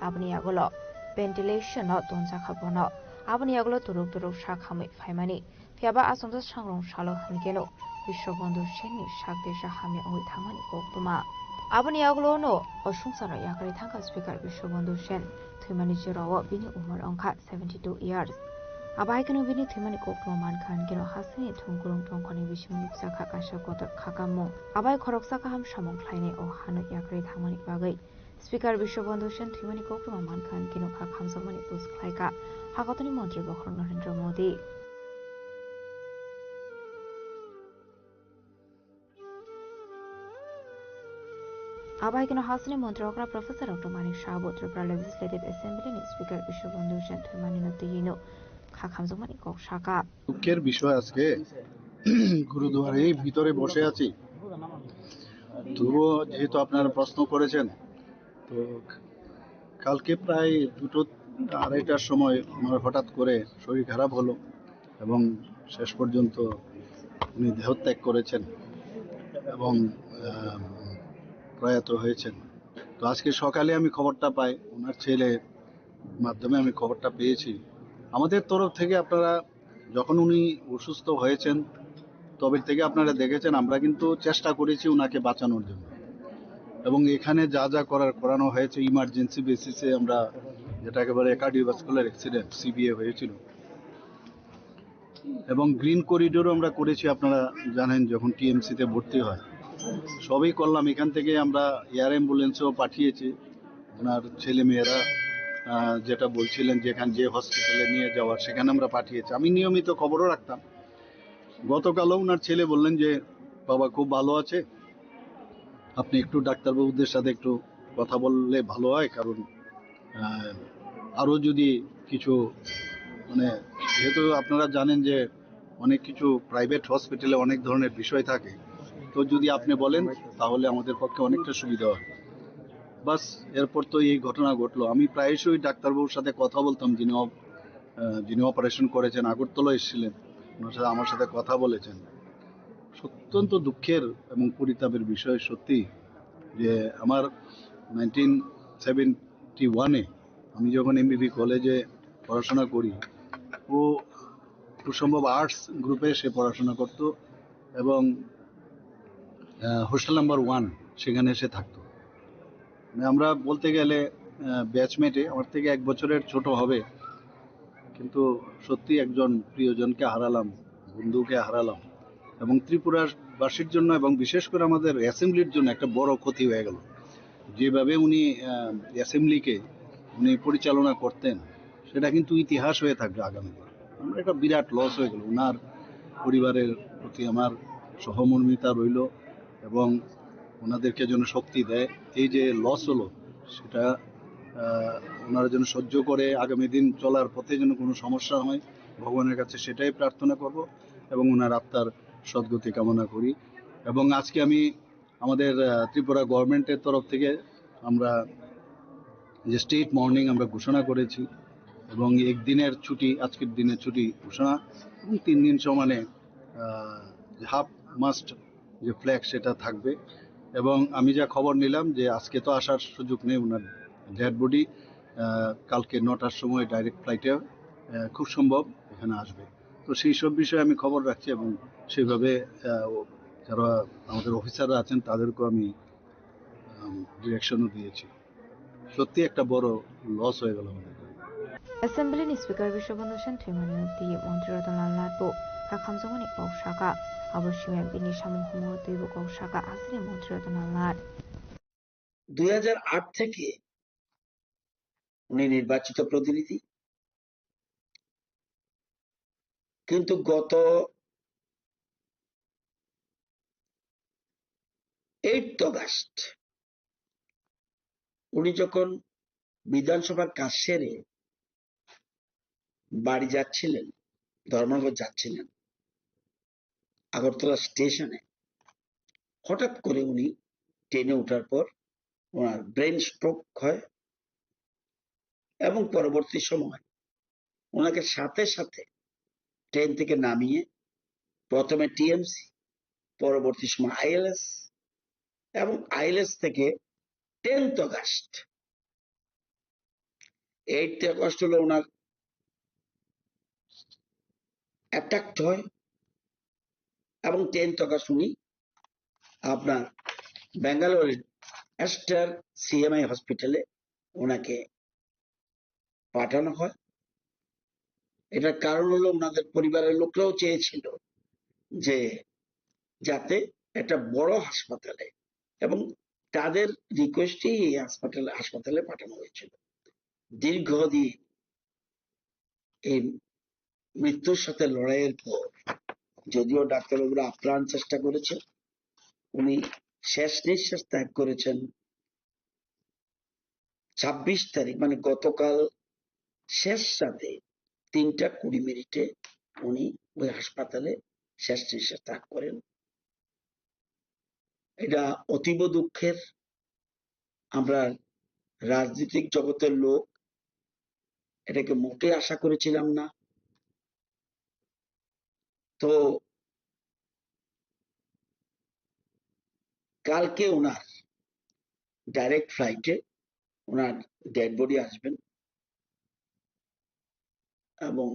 Abniaglo Ventilation not Donzaka Bono. Abniaglo Turuk Shakami Faimani. Fiaba Asonto Shangrong Shalo Hangeno. Bishop on the Sheni Shak de Shahami with Hamani Koktuma. Abaniaglo no, or Shumsara Yakari Tanka Speaker Bishobondo Shen, Timani Jirawa, Bini Umar Onka, 72 years. Abaikano Bini Timani Kokno Mankan, Gino Hasani, Tungurung Tonkoni Bishim Saka Kasha Koto Kakamo, Abai Koroksaka Ham Shamon Kleine or Hano Yakari Tamani Bagay. Speaker Bishobondo Shen, Timani Kokno Mankan, Gino Kakamsamani Bus Klaika, Hakotani Montri Bokron Narendra Modi. Abaikano Hasani Montrogra Professor of Domani Shabo Tribal Legislative Assembly Speaker Bishobondo Shen Timani Notino Kakamsamani Kok Shaka. দুঃখের বিষয় আজকে গুরুদুয়ারে ভিতরে বসে আছি তবুও যেহেতু আপনারা প্রশ্ন করেছেন তো কালকে প্রায় 2:30টার সময় আমার হঠাৎ করে শরীর খারাপ হলো এবং শেষ পর্যন্ত উনি দেহত্যাগ করেছেন এবং প্রয়াত হয়েছেন তো আজকে সকালে আমি খবরটা পাই ওনার ছেলে মাধ্যমে আমি খবরটা পেয়েছি আমাদের তরফ থেকে আপনারা যখন উনি অসুস্থ হয়েছেন তবে থেকে আপনারা দেখেছেন আমরা কিন্তু চেষ্টা করেছি উনাকে বাঁচানোর জন্য এবং এখানে যা যা করানো হয়েছে ইমার্জেন্সি বেসিসে আমরা যেটাকে বলে কার্ডিওভাস্কুলার অ্যাক্সিডেন্ট সিবিএ হয়েছিল এবং গ্রিন করিডোরও আমরা করেছি আপনারা জানেন যখন টিএমসিতে ভর্তি হয় সবই করলাম এখান থেকে আমরা এয়ার অ্যাম্বুলেন্সও পাঠিয়েছি ওনার ছেলে মেয়েরা যেটা বলছিলেন যেখানে যে হসপিটালে নিয়ে যাওয়ার সেখানে আমরা পাঠিয়েছি আমি নিয়মিত খবরও রাখতাম গতকালও ওনার ছেলে বললেন যে বাবা খুব ভালো আছে আপনি একটু ডাক্তারবাবুদের সাথে একটু কথা বললে ভালো হয় কারণ আরও যদি কিছু মানে যেহেতু আপনারা জানেন যে অনেক কিছু প্রাইভেট হসপিটালে অনেক ধরনের বিষয় থাকে তো যদি আপনি বলেন তাহলে আমাদের পক্ষে অনেকটা সুবিধা হয় বাস এরপর তো এই ঘটনা ঘটলো আমি প্রায়শই ডাক্তারবাবুর সাথে কথা বলতাম যিনি অপারেশন করেছেন আগরতলা এসেছিলেন ওনার সাথে আমার সাথে কথা বলেছেন অত্যন্ত দুঃখের এবং পরিতাপের বিষয় সত্যি যে আমার 1971-এ আমি যখন এমবিবি কলেজে পড়াশোনা করি, ও খুব সম্ভব আর্টস গ্রুপে সে পড়াশোনা করত এবং হোস্টেল নাম্বার 1 সেখানে সে থাকতো। মানে আমরা বলতে গেলে ব্যাচমেটে, আমার থেকে 1 বছরের ছোট হবে, কিন্তু সত্যি একজন প্রিয়জনকে হারালাম, বন্ধুকে হারালাম, এবং ত্রিপুরাবাসীর জন্য এবং বিশেষ করে আমাদের অ্যাসেম্বলির জন্য একটা বড় ক্ষতি হয়ে গেল। যেভাবে উনি অ্যাসেম্বলিকে উনি পরিচালনা করতেন সেটা কিন্তু ইতিহাস হয়ে থাকবে আগামীবার। আমার একটা বিরাট লস হয়ে গেল। ওনার পরিবারের প্রতি আমার সহমর্মিতা রইল এবং ওনাদেরকে যেন শক্তি দেয়। এই যে লস হলো সেটা ওনারা যেন সহ্য করে আগামী দিন চলার পথে যেন কোনো সমস্যা হয়, ভগবানের কাছে সেটাই প্রার্থনা করব এবং ওনার আত্মার সদ্গতি কামনা করি। এবং আজকে আমি আমাদের ত্রিপুরা গভর্নমেন্টের তরফ থেকে আমরা যে স্টেট মর্নিং আমরা ঘোষণা করেছি এবং একদিনের ছুটি, আজকের দিনের ছুটি ঘোষণা, এবং 3 দিন সমানে হাফ মাস্ট যে ফ্ল্যাগ সেটা থাকবে। এবং আমি যা খবর নিলাম যে আজকে তো আসার সুযোগ নেই, ওনার ডেড বডি কালকে 9টার সময় ডাইরেক্ট ফ্লাইটে খুব সম্ভব এখানে আসবে। তো সেই সব বিষয়ে আমি খবর রাখছি এবং সেইভাবে যারা আমাদের অফিসাররা আছেন তাদেরকেও আমি ডিরেকশনও দিয়েছি। সত্যি একটা বড় লস হয়ে গেল আমাদের। Assembly Speaker Bishobandhu Shantimani Ti Montratan Lato Rakamzamani Koshaka Aboshimen Bini Shamuhumo Tibu Koshaka Asri Montratan Lat 2008 থেকে উনি নির্বাচিত প্রতিনিধি, কিন্তু গত 8 অগাস্ট উনি যখন বিধানসভার কাজ সেরে বাড়ি যাচ্ছিলেন, ধর্মনগর যাচ্ছিলেন, আগরতলা স্টেশনে হঠাৎ করে উনি ট্রেনে ওঠার পর ওনার ব্রেন স্ট্রোক হয় এবং পরবর্তী সময় ওনাকে সাথে সাথে ট্রেন থেকে নামিয়ে প্রথমে টিএমসি, পরবর্তী সময় আইএলএস এবং আইএলএস থেকে 10th অগাস্ট 8th অগাস্ট হলো ওনার অ্যাটাক হয় এবং 10th অগাস্ট উনি আপনার ব্যাঙ্গালোরের অ্যাস্টার সিএমআই হসপিটালে ওনাকে পাঠানো হয়। এটার কারণ হলো ওনাদের পরিবারের লোকরাও চেয়েছিল যে যাতে একটা বড় হাসপাতালে, এবং তাদের রিকোয়েস্টেই এই হাসপাতালে পাঠানো হয়েছিল। দীর্ঘদিন এই মৃত্যুর সাথে লড়াইয়ের পর যদিও ডাক্তারবাবুরা আপ্রাণ চেষ্টা করেছে, উনি শেষ নিঃশ্বাস ত্যাগ করেছেন 26 তারিখ, মানে গতকাল শেষ রাতে 3:20 উনি ওই হাসপাতালে শেষ নিঃশ্বাস ত্যাগ করেন। এটা অতীব দুঃখের। আমরা রাজনৈতিক জগতের লোক এটাকে মোটে আশা করেছিলাম না। তো কালকে ওনার ডাইরেক্ট ফ্লাইটে ওনার ডেড বডি আসবেন এবং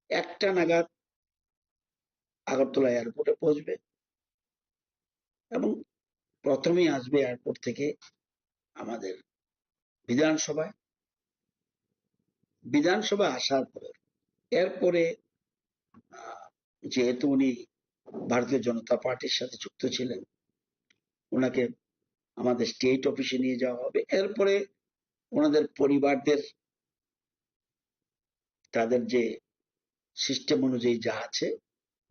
1টা নাগাদ আগরতলা এয়ারপোর্টে পৌঁছবে এবং প্রথমেই আসবে এয়ারপোর্ট থেকে আমাদের বিধানসভায়। বিধানসভা আসার পর এরপরে যেহেতু উনি ভারতীয় জনতা পার্টির সাথে যুক্ত ছিলেন, ওনাকে আমাদের স্টেট অফিসে নিয়ে যাওয়া হবে। এরপরে ওনাদের পরিবারদের তাদের যে সিস্টেম অনুযায়ী যা আছে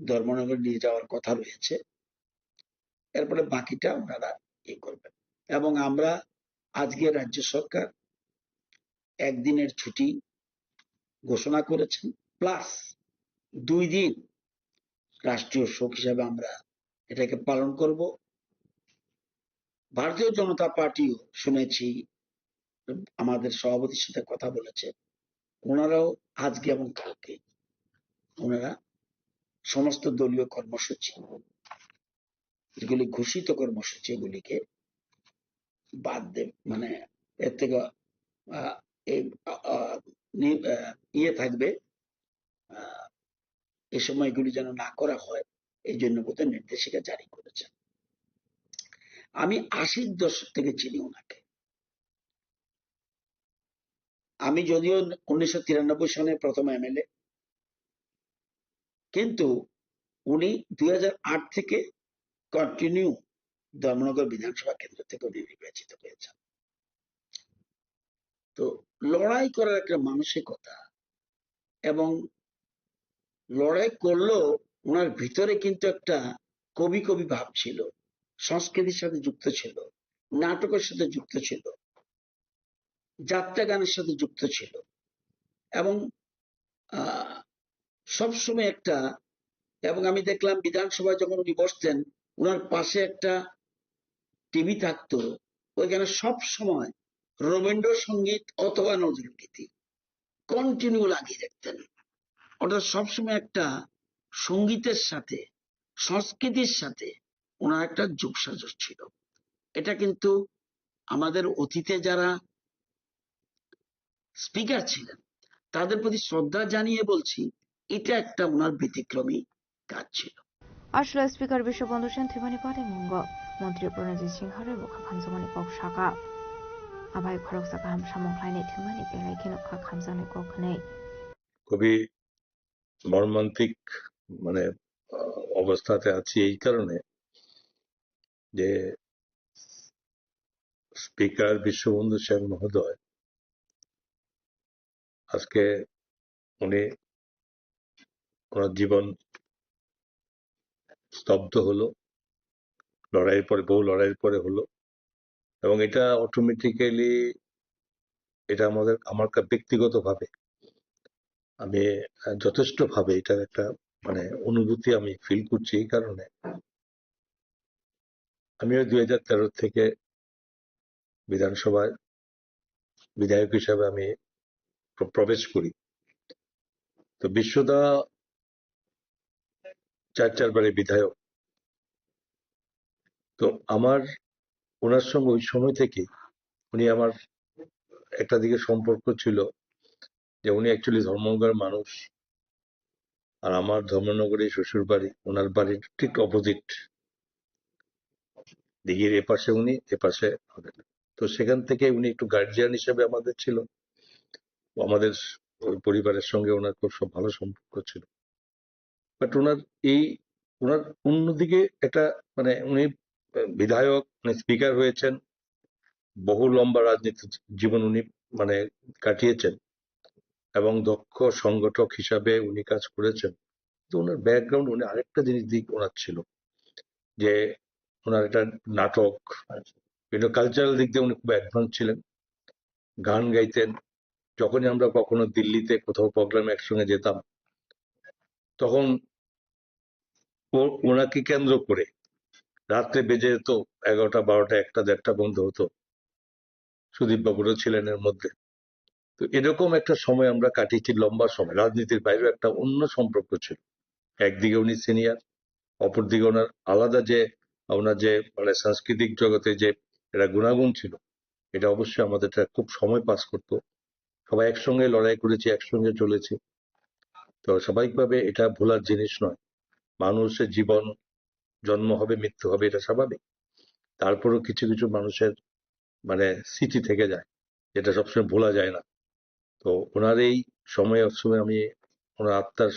ধর্মনগর নিয়ে যাওয়ার কথা রয়েছে। এরপরে বাকিটা ওনারা করবেন। এবং আমরা আজকে রাজ্য সরকার একদিনের ছুটি ঘোষণা করেছেন, প্লাস 2 দিন রাষ্ট্রীয় শোক হিসাবে আমরা এটাকে পালন করব। ভারতীয় জনতা পার্টিও শুনেছি আমাদের সভাপতির সাথে কথা বলেছে, ওনারাও আজকে এবং কালকে ওনারা সমস্ত দলীয় কর্মসূচি, যেগুলি ঘোষিত কর্মসূচি, এগুলিকে বাদ দেব, মানে এর থেকে এই ইয়ে থাকবে, এই সময়গুলি যেন না করা হয়, এই জন্য বোধহয় নির্দেশিকা জারি করেছেন। আমি 80-র দশক থেকে চিনি ওনাকে। আমি যদিও 1993 সালে প্রথম এমএলএ, কিন্তু উনি 2008 থেকে কন্টিনিউ ধর্মনগর বিধানসভা কেন্দ্র থেকে উনি নির্বাচিত হয়েছেন। তো লড়াই করার একটা মানসিকতা, এবং লড়াই করলেও ওনার ভিতরে কিন্তু একটা কবি কবি ভাব ছিল, সংস্কৃতির সাথে যুক্ত ছিল, নাটকের সাথে যুক্ত ছিল, যাত্রা গানের সাথে যুক্ত ছিল, এবং সবসময় একটা, এবং আমি দেখলাম বিধানসভায় যখন উনি বসতেন, ওনার পাশে একটা টিভি থাকতো, ওইখানে সব সময় রবীন্দ্রসঙ্গীত অথবা নজরুল গীতি কন্টিনিউ লাগিয়ে রাখতেন। অর্থাৎ সবসময় একটা সঙ্গীতের সাথে, সংস্কৃতির সাথে ওনার একটা যোগসাজশ ছিল। এটা কিন্তু আমাদের অতীতে যারা স্পিকার ছিলেন তাদের প্রতি শ্রদ্ধা জানিয়ে বলছি, এটা একটা ওনার ব্যতিক্রমী কাজ ছিল। আসলে স্পিকার বিশ্ববন্ধু সেন থিমানি পারে মঙ্গ মন্ত্রী প্রণজিৎ সিংহরে বুখা খামজামানি কক সাকা আবাই খরক সাকা হাম সামংখ্লাইনি থিমানি বেলাই কিনকা খামজানি কক নেই। খুবই মর্মান্তিক অবস্থাতে আছি এই কারণে যে স্পিকার বিশ্ববন্ধু সেন মহোদয় আজকে উনি ওনার জীবন স্তব্ধ হলো, লড়াইয়ের পরে, বহু লড়াইয়ের পরে হলো, এবং এটা অটোমেটিক্যালি এটা আমার ব্যক্তিগতভাবে আমি যথেষ্ট ভাবে এটার একটা অনুভূতি আমি ফিল করছি। এই কারণে আমিও 2013 থেকে বিধানসভায় বিধায়ক হিসাবে আমি প্রবেশ করি। তো বিশ্বদা 4 বারে বিধায়ক। তো আমার ওনার সঙ্গে ওই সময় থেকে উনি আমার একটা দিকে সম্পর্ক ছিল যে উনি অ্যাকচুয়ালি ধর্মনগরের মানুষ, আর আমার ধর্মনগরে শ্বশুর বাড়ি, ওনার বাড়ির ঠিক অপোজিট দিঘির এপাশে উনি, এপাশে। তো সেখান থেকে উনি একটু গার্জিয়ান হিসেবে আমাদের ছিল, আমাদের ওই পরিবারের সঙ্গে ওনার খুব ভালো সম্পর্ক ছিল। বাট ওনার অন্যদিকে একটা উনি বিধায়ক, স্পিকার হয়েছেন, বহু লম্বা রাজনীতি জীবন উনি কাটিয়েছেন, এবং দক্ষ সংগঠক হিসাবে উনি কাজ করেছেন। তো ওনার ব্যাকগ্রাউন্ড, উনি আরেকটা দিক ওনার ছিল যে ওনার একটা নাটক, কালচারাল দিক দিয়ে উনি খুব অ্যাডভান্স ছিলেন, গান গাইতেন। যখনই আমরা কখনো দিল্লিতে কোথাও প্রোগ্রামে একসঙ্গে যেতাম, তখন ওনাকে কেন্দ্র করে রাত্রে বেজে যেত 11টা, 12টা, 1টা, 1:30 বন্ধ হতো। সুদীপ বাবুরও ছিলেন এর মধ্যে। তো এরকম একটা সময় আমরা কাটিয়েছি, লম্বা সময়। রাজনীতির বাইরেও একটা অন্য সম্পর্ক ছিল। একদিকে উনি সিনিয়র, অপরদিকে ওনার আলাদা যে ওনার যে সাংস্কৃতিক জগতে যে একটা গুণাগুণ ছিল, এটা অবশ্যই আমাদের খুব সময় পাস করতো। সবাই একসঙ্গে লড়াই করেছি, একসঙ্গে চলেছি। তো স্বাভাবিকভাবে এটা ভোলার জিনিস নয়। মানুষের জীবন, জন্ম হবে, মৃত্যু হবে, এটা স্বাভাবিক। তারপরেও কিছু কিছু মানুষের স্মৃতি থেকে যায়, যেটা সবসময় ভোলা যায় না। তো ওনার এই সময় আমি ওনার আত্মার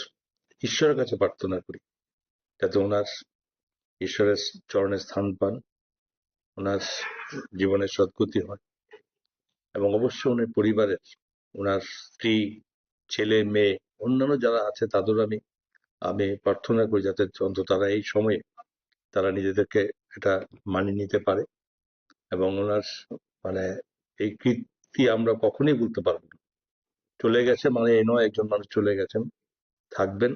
ঈশ্বরের কাছে প্রার্থনা করি যাতে ওনার ঈশ্বরের চরণে স্থান পান, ওনার জীবনের সদ্গতি হয়, এবং অবশ্যই ওনার পরিবারের, ওনার স্ত্রী, ছেলে, মেয়ে, অন্যান্য যারা আছে তাদেরও আমি প্রার্থনা করি যাতে অন্তত তারা এই সময়ে তারা নিজেদেরকে এটা মানিয়ে নিতে পারে, এবং ওনার এই কীর্তি আমরা কখনোই বলতে পারবো না। চলে গেছে এ নয় একজন মানুষ চলে গেছেন, থাকবেন।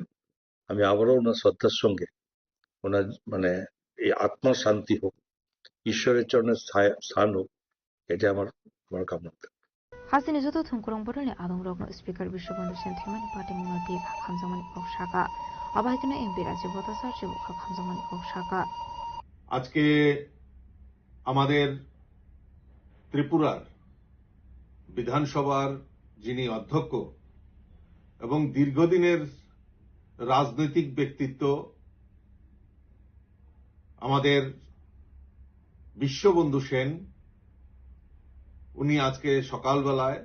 আমি আবারও ওনার শ্রদ্ধার সঙ্গে ওনার এই আত্মার শান্তি হোক, ঈশ্বরের চরণে স্থান হোক, এটা আমার কামনা। হাসিনি যত থুমকুরং বদলনি আদং রগ্ন স্পিকার বিশ্ববন্ধু সেন থিমানি পার্টি মঙ্গলতি খামজামানি কক সাকা আবাহিকনা এমপি রাজীব ভট্টাচার্য বুখা খামজামানি কক সাকা। আজকে আমাদের ত্রিপুরার বিধানসভার যিনি অধ্যক্ষ এবং দীর্ঘদিনের রাজনৈতিক ব্যক্তিত্ব আমাদের বিশ্ববন্ধু সেন, উনি আজকে সকালবেলায়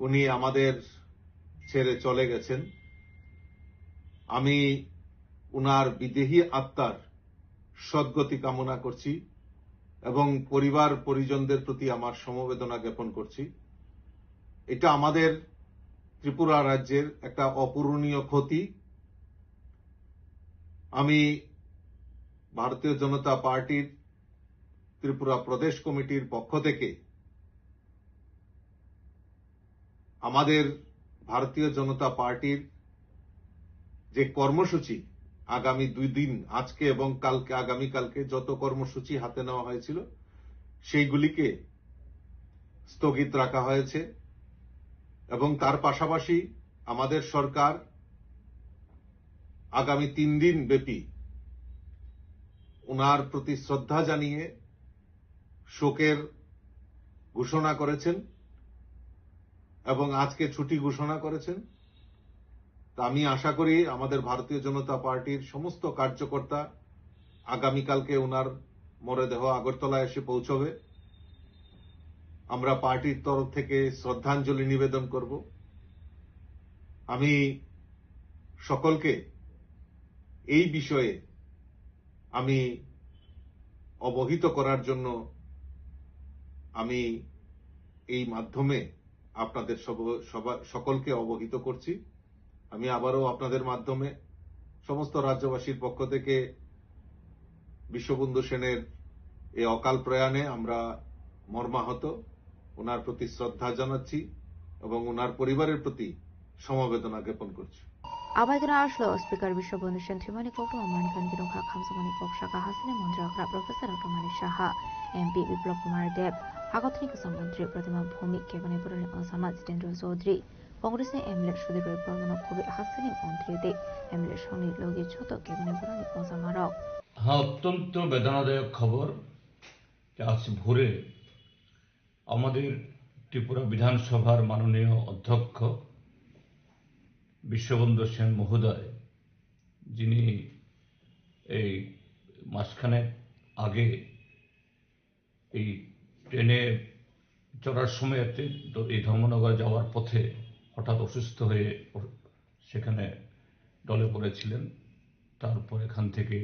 উনি আমাদের ছেড়ে চলে গেছেন। আমি উনার বিদেহী আত্মার সদ্গতি কামনা করছি এবং পরিবার পরিজনদের প্রতি আমার সমবেদনা জ্ঞাপন করছি। এটা আমাদের ত্রিপুরা রাজ্যের একটা অপূরণীয় ক্ষতি। আমি ভারতীয় জনতা পার্টির ত্রিপুরা প্রদেশ কমিটির পক্ষ থেকে আমাদের ভারতীয় জনতা পার্টির যে কর্মসূচি আগামী 2 দিন, আজকে এবং কালকে, আগামীকালকে যত কর্মসূচি হাতে নেওয়া হয়েছিল সেইগুলিকে স্থগিত রাখা হয়েছে এবং তার পাশাপাশি আমাদের সরকার আগামী 3 দিন ব্যাপী ওনার প্রতি শ্রদ্ধা জানিয়ে শোকের ঘোষণা করেছেন এবং আজকে ছুটি ঘোষণা করেছেন। তা আমি আশা করি আমাদের ভারতীয় জনতা পার্টির সমস্ত কার্যকর্তা আগামীকালকে ওনার মরদেহ আগরতলায় এসে পৌঁছবে। আমরা পার্টির তরফ থেকে শ্রদ্ধাঞ্জলি নিবেদন করব। আমি সকলকে এই বিষয়ে আমি অবহিত করার জন্য আমি এই মাধ্যমে আপনাদের সকলকে অবহিত করছি। আমি আবারও আপনাদের মাধ্যমে সমস্ত রাজ্যবাসীর পক্ষ থেকে বিশ্ববন্ধু সেনের এই অকাল প্রয়াণে আমরা মর্মাহত, ওনার প্রতি শ্রদ্ধা জানাচ্ছি এবং ওনার পরিবারের প্রতি সমবেদনা জ্ঞাপন করছি। আবাইগনা আসলো স্পিকার বিশ্ববন্ধু সেন থিমানি কক্ট অমানিকান গিরংখা খামসামানি কক শাখা হাসিনে মন্ত্রী প্রফেসর অটোমানি সাহা, এমপি বিপ্লব কুমার দেব, আগতনি কসম মন্ত্রী প্রতিমা ভৌমিক, কেবনে বরণী অসামা জিতেন্দ্র চৌধুরী, কংগ্রেসনি এমএলএ সুদীপ বর্মন কবি হাসিনি মন্ত্রী দে এমএলএ সঙ্গী লগি ছোট কেবনে বরণী অসামা রক। হ্যাঁ, অত্যন্ত বেদনাদায়ক খবর যে আজ ভোরে আমাদের ত্রিপুরা বিধানসভার মাননীয় অধ্যক্ষ বিশ্ববন্ধু সেন মহোদয়, যিনি এই মাসখানেক আগে এই ট্রেনে চড়ার সময় এই ধর্মনগর যাওয়ার পথে হঠাৎ অসুস্থ হয়ে সেখানে ডলে পড়েছিলেন। তারপর এখান থেকে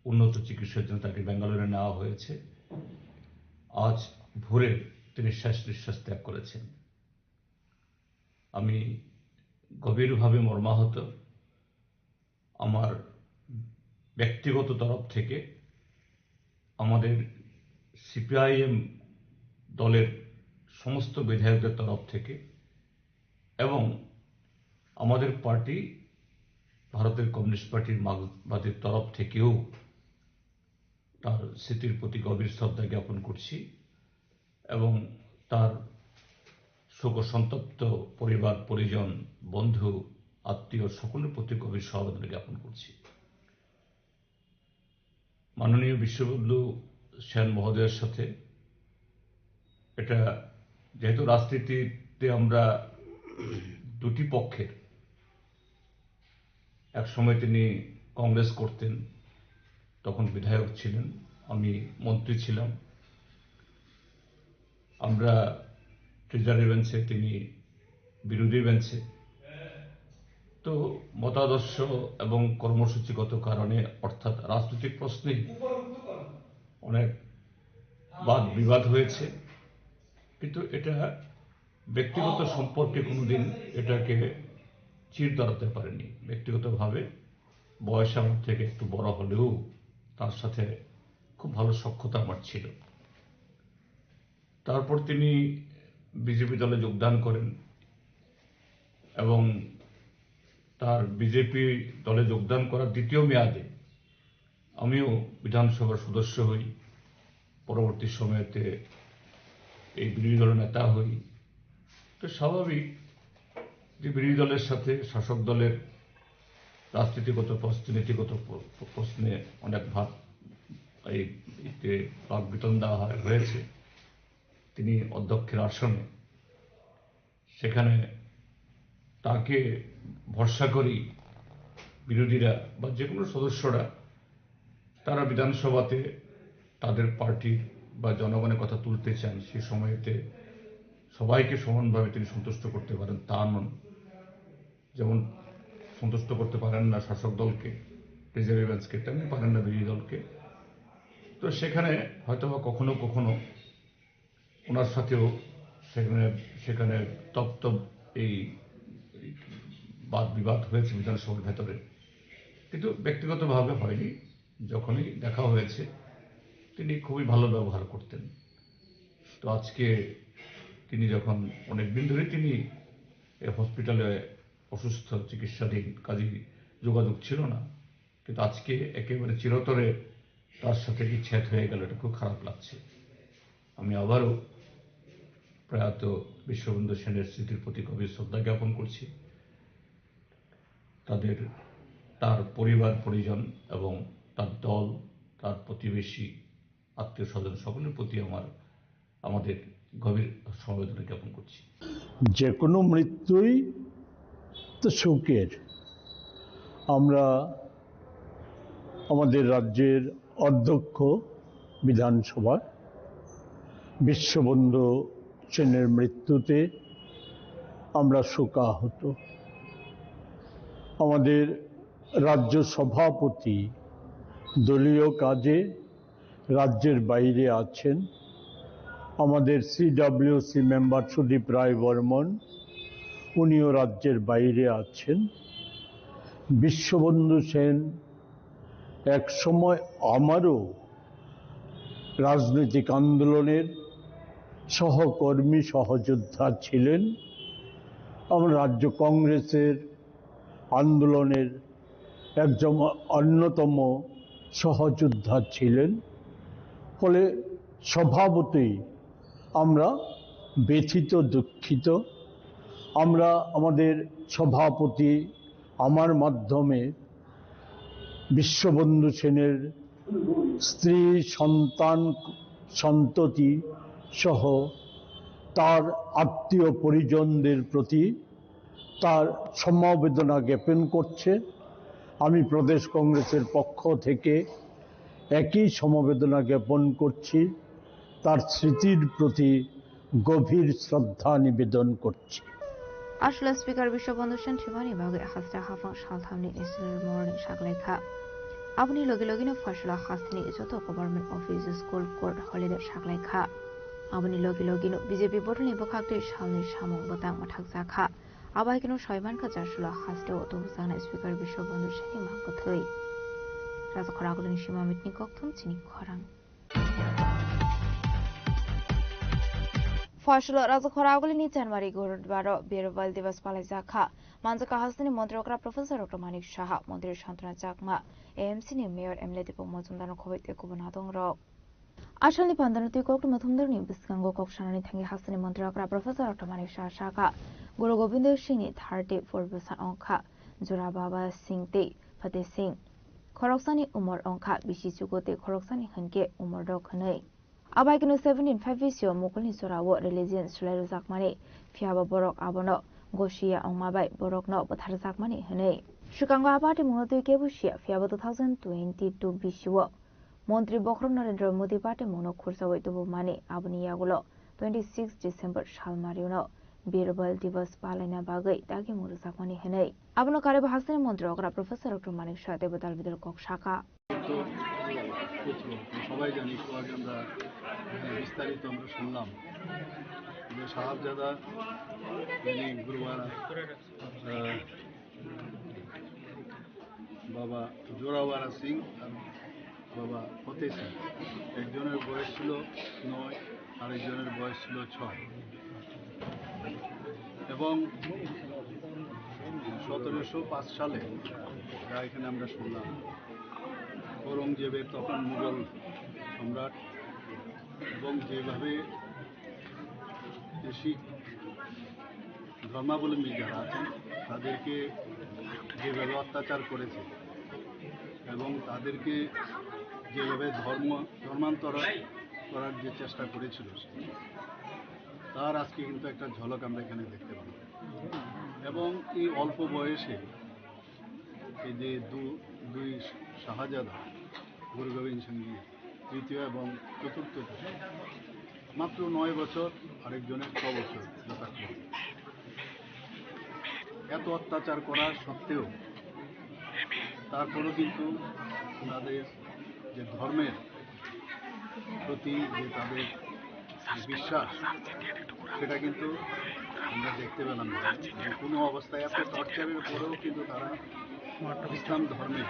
উন্নত চিকিৎসার জন্য তাকে ব্যাঙ্গালোরে নেওয়া হয়েছে। আজ ভোরে তিনি শেষ নিঃশ্বাস ত্যাগ করেছেন। আমি গভীরভাবে মর্মাহত। আমার ব্যক্তিগত তরফ থেকে, আমাদের সিপিআইএম দলের সমস্ত বিধায়কদের তরফ থেকে এবং আমাদের পার্টি ভারতের কমিউনিস্ট পার্টির মার্ক্সবাদের তরফ থেকেও তার স্মৃতির প্রতি গভীর শ্রদ্ধা জ্ঞাপন করছি এবং তার শোকসন্তপ্ত পরিবার পরিজন, বন্ধু, আত্মীয় সকলের প্রতি গভীর সমবেদনা জ্ঞাপন করছি। মাননীয় বিশ্ববন্ধু সেন মহোদয়ের সাথে এটা, যেহেতু রাজনীতিতে আমরা দুটি পক্ষের, এক সময় তিনি কংগ্রেস করতেন, তখন বিধায়ক ছিলেন, আমি মন্ত্রী ছিলাম, আমরা ট্রেজারি বেঞ্চে, তিনি বিরোধী বেঞ্চে। তো মতাদর্শ এবং কর্মসূচিগত কারণে, অর্থাৎ রাজনৈতিক প্রশ্নে অনেক বাদ বিবাদ হয়েছে, কিন্তু এটা ব্যক্তিগত সম্পর্কে কোনোদিন এটাকে চির ধরাতে পারেনি। ব্যক্তিগতভাবে বয়স আমার থেকে একটু বড় হলেও তার সাথে খুব ভালো সখ্যতা আমার ছিল। তারপর তিনি বিজেপি দলে যোগদান করেন এবং তার বিজেপি দলে যোগদান করার দ্বিতীয় মেয়াদে আমিও বিধানসভার সদস্য হই। পরবর্তী সময়েতে এই বিরোধী দলের নেতা হই। তো স্বাভাবিক যে বিরোধী দলের সাথে শাসক দলের রাজনীতিগত প্রশ্নে, নীতিগত প্রশ্নে অনেক ভাগ বিতণ্ডা হয়েছে। তিনি অধ্যক্ষের আসনে, সেখানে তাকে ভরসা করি বিরোধীরা বা যে কোনো সদস্যরা তারা বিধানসভাতে তাদের পার্টির বা জনগণের কথা তুলতে চান, সে সময়তে সবাইকে সমানভাবে তিনি সন্তুষ্ট করতে পারেন তা নন। যেমন সন্তুষ্ট করতে পারেন না শাসক দলকে, প্রেজারিভ্যান্সকে, তেমনি পারেন না বিরোধী দলকে। তো সেখানে হয়তোবা কখনো কখনো ওনার সাথেও সেখানে তপ্ত এই বাদ বিবাদ হয়েছে বিধানসভার ভেতরে, কিন্তু ব্যক্তিগতভাবে হয়নি। যখনই দেখা হয়েছে তিনি খুবই ভালো ব্যবহার করতেন। তো আজকে তিনি যখন অনেকদিন ধরে তিনি হসপিটালে অসুস্থ চিকিৎসাধীন, কাজী যোগাযোগ ছিল না, কিন্তু আজকে একেবারে চিরতরে তার সাথে বিচ্ছেদ হয়ে গেল, এটা খুব খারাপ লাগছে। আমি আবারও প্রয়াত বিশ্ববন্ধু সেনের স্মৃতির প্রতি গভীর শ্রদ্ধা জ্ঞাপন করছি। তার পরিবার পরিজন এবং তার দল, তার প্রতিবেশী, আত্মীয় স্বজন সকলের প্রতি আমাদের গভীর সমবেদনা জ্ঞাপন করছি। যে কোনো মৃত্যুই তো শোকের। আমরা আমাদের রাজ্যের অধ্যক্ষ বিধানসভার বিশ্ববন্ধু সেনের মৃত্যুতে আমরা শোকাহত। আমাদের রাজ্য সভাপতি দলীয় কাজে রাজ্যের বাইরে আছেন। আমাদের CWC মেম্বার সুদীপ রায় বর্মন, উনিও রাজ্যের বাইরে আছেন। বিশ্ববন্ধু সেন এক সময় আমারও রাজনৈতিক আন্দোলনের সহকর্মী, সহযোদ্ধা ছিলেন। আমার রাজ্য কংগ্রেসের আন্দোলনের একজন অন্যতম সহযোদ্ধা ছিলেন। ফলে স্বভাবতই আমরা ব্যথিত, দুঃখিত। আমরা আমাদের সভাপতি আমার মাধ্যমে বিশ্ববন্ধু সেনের স্ত্রী, সন্তান, সন্ততি সহ তার আত্মীয় পরিজনদের প্রতি তার সমবেদনা জ্ঞাপন করছে। আমি প্রদেশ কংগ্রেসের পক্ষ থেকে একই সমবেদনা জ্ঞাপন করছি। তার স্মৃতির প্রতি গভীর শ্রদ্ধা নিবেদন করছি। আসলে স্পিকার বিশ্ববন্ধু সেন শিবানী বাগে হাসরা হাফাং সালথামনি ন্যাশনাল মর্নিং সাগলাইখা আপনি লগে লগিনো ফসলা হাসনি যত গভর্নমেন্ট অফিস, স্কুল, কোর্ট হলিডे সাগলাইখা আপনি লগে লগিনো বিজেপি বটলनि বখাকदै সালनि সামং বতাं माथाकजाखा आबायकिनो सयमानखा जासुला हासदेव दौजानाय स्पिकार बिश्वबन्धु सेननि मांगथै राजखरागलनि सीमा मिटनि कक्थम चिनि खरां फसल राजखरागलनि जनवरी 12 बीरबल दिवस पालायजाखा मानजाका हासनि मन्त्रीकरा प्रोफेसर डॉक्टर मानिक साहा मन्त्री सन्तना चाकमा एएमसीनि मेयर एमएलए दीपक मजुमदार खबैते गुबुना दं र आसामनि पान्दानति कक्ट मथुमदारनि बिस्कांगो कक्सानानि थांगि हासनि मन्त्रीकरा प्रोफेसर डॉक्टर मानिक साहा गुरु गोविंद सिंहनि 34 बोसोर अंखा जुरा बाबा सिंह ते फतेह सिंह खरकसानि उमर अंखा बिसि जुगोते खरकसानि हनके उमर दखनै आबायकिनो 17 बिसियो मुकुलनि जरावो रिलिजियन सुलाय जाकमानि फियाबा बरक आबनो गसिया अंमाबाय बरकनो बथार जाकमानि हनै सुकांगो आबादि मुनतै केबुसिया फियाबा 2022 बिसियो मन्त्री बख्र नरेंद्र मोदी पार्टी मुनो खुरसावै दुबुमानि आबनि यागुलो 26 डिसेम्बर सालमारिउनो बीरबल दिवस पालायना बागै दागे मुरु जाकमानि हनै आबनो कारे भासनि मन्त्री अग्रा प्रोफेसर डॉक्टर मानिक शाह देवदाल बिदल कक शाखा সবাই জানি তো আগে আমরা বিস্তারিত আমরা শুনলাম যে সাহাবজাদা গুরুওয়ারা বাবা জোরাওয়ারা সিং আর বাবা ফতেহ সিং একজনের বয়স ছিল 9 আরেকজনের বয়স ছিল 6 এবং 1705 সালে যা এখানে আমরা শুনলাম औरंगजेबेर तখন मुगल सम्राट এবং যেভাবে শিখ ধর্মাবলম্বী যারা আছেন তাদেরকে যেভাবে অত্যাচার করেছে এবং তাদেরকে যেভাবে ধর্মান্তর করার যে চেষ্টা করেছিল তার আজকে কিন্তু একটা ঝলক আমরা এখানে দেখতে পাবো। এবং এই অল্প বয়সে এই যে দুই শাহজাদা গুরু গোবিন্দ সিংজি তৃতীয় এবং চতুর্থ মাত্র 9 বছর, আরেকজনের 6 বছর যথাক্রমে। এত অত্যাচার করার সত্ত্বেও তারপরও কিন্তু তাদের যে ধর্মের প্রতি যে তাদের বিশ্বাস সেটা কিন্তু আমরা দেখতে পেলাম না। কোনো অবস্থায় এত টর্চারের পরেও কিন্তু তারা ইসলাম ধর্মে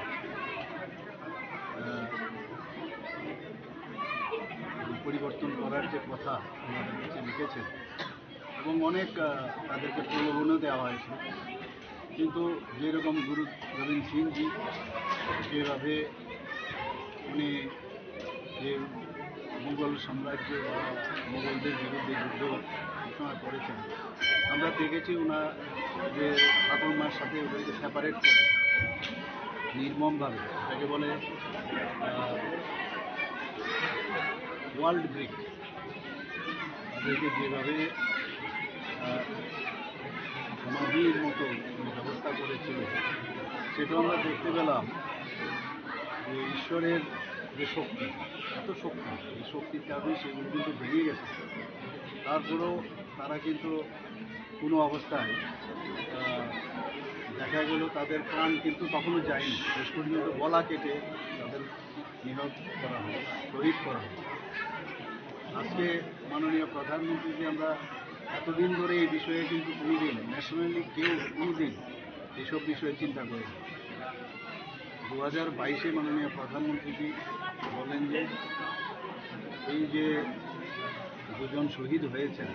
পরিবর্তন করার যে কথা আমাদের কাছে লিখেছেন এবং অনেক তাদেরকে প্রলোভনও দেওয়া হয়েছে। কিন্তু যেরকম গুরু গোবিন্দ সিংজি যেভাবে উনি যে মুঘল সাম্রাজ্য বা মুঘলদের বিরুদ্ধে যুদ্ধ ঘোষণা করেছেন, আমরা দেখেছি ওনার যে ঠাকুরমার সাথে ওদেরকে সেপারেট করে নির্মমভাবে, যাকে বলে ওয়ার্ল্ড ব্রিক, তাদেরকে যেভাবে সমাধির মতো ব্যবস্থা করেছিল সেটাও আমরা দেখতে পেলাম যে ঈশ্বরের যে শক্তি, এত শক্তি, এই শক্তির কারণে সেগুলো কিন্তু ভেঙে গেছে। তারপরেও তারা কিন্তু কোনো অবস্থায় দেখা গেল তাদের প্রাণ কিন্তু তখনও যায়নি, শেষ পর্যন্ত গলা কেটে তাদের নিহত করা হয়, শহীদ করা হয়। আজকে মাননীয় প্রধানমন্ত্রীকে আমরা এতদিন ধরে এই বিষয়ে কিন্তু কোনোদিন ন্যাশনালি কেউ কোনোদিন এইসব বিষয়ে চিন্তা করেনি। 2022-এ মাননীয় প্রধানমন্ত্রীজি বলেন যে এই যে দুজন শহীদ হয়েছেন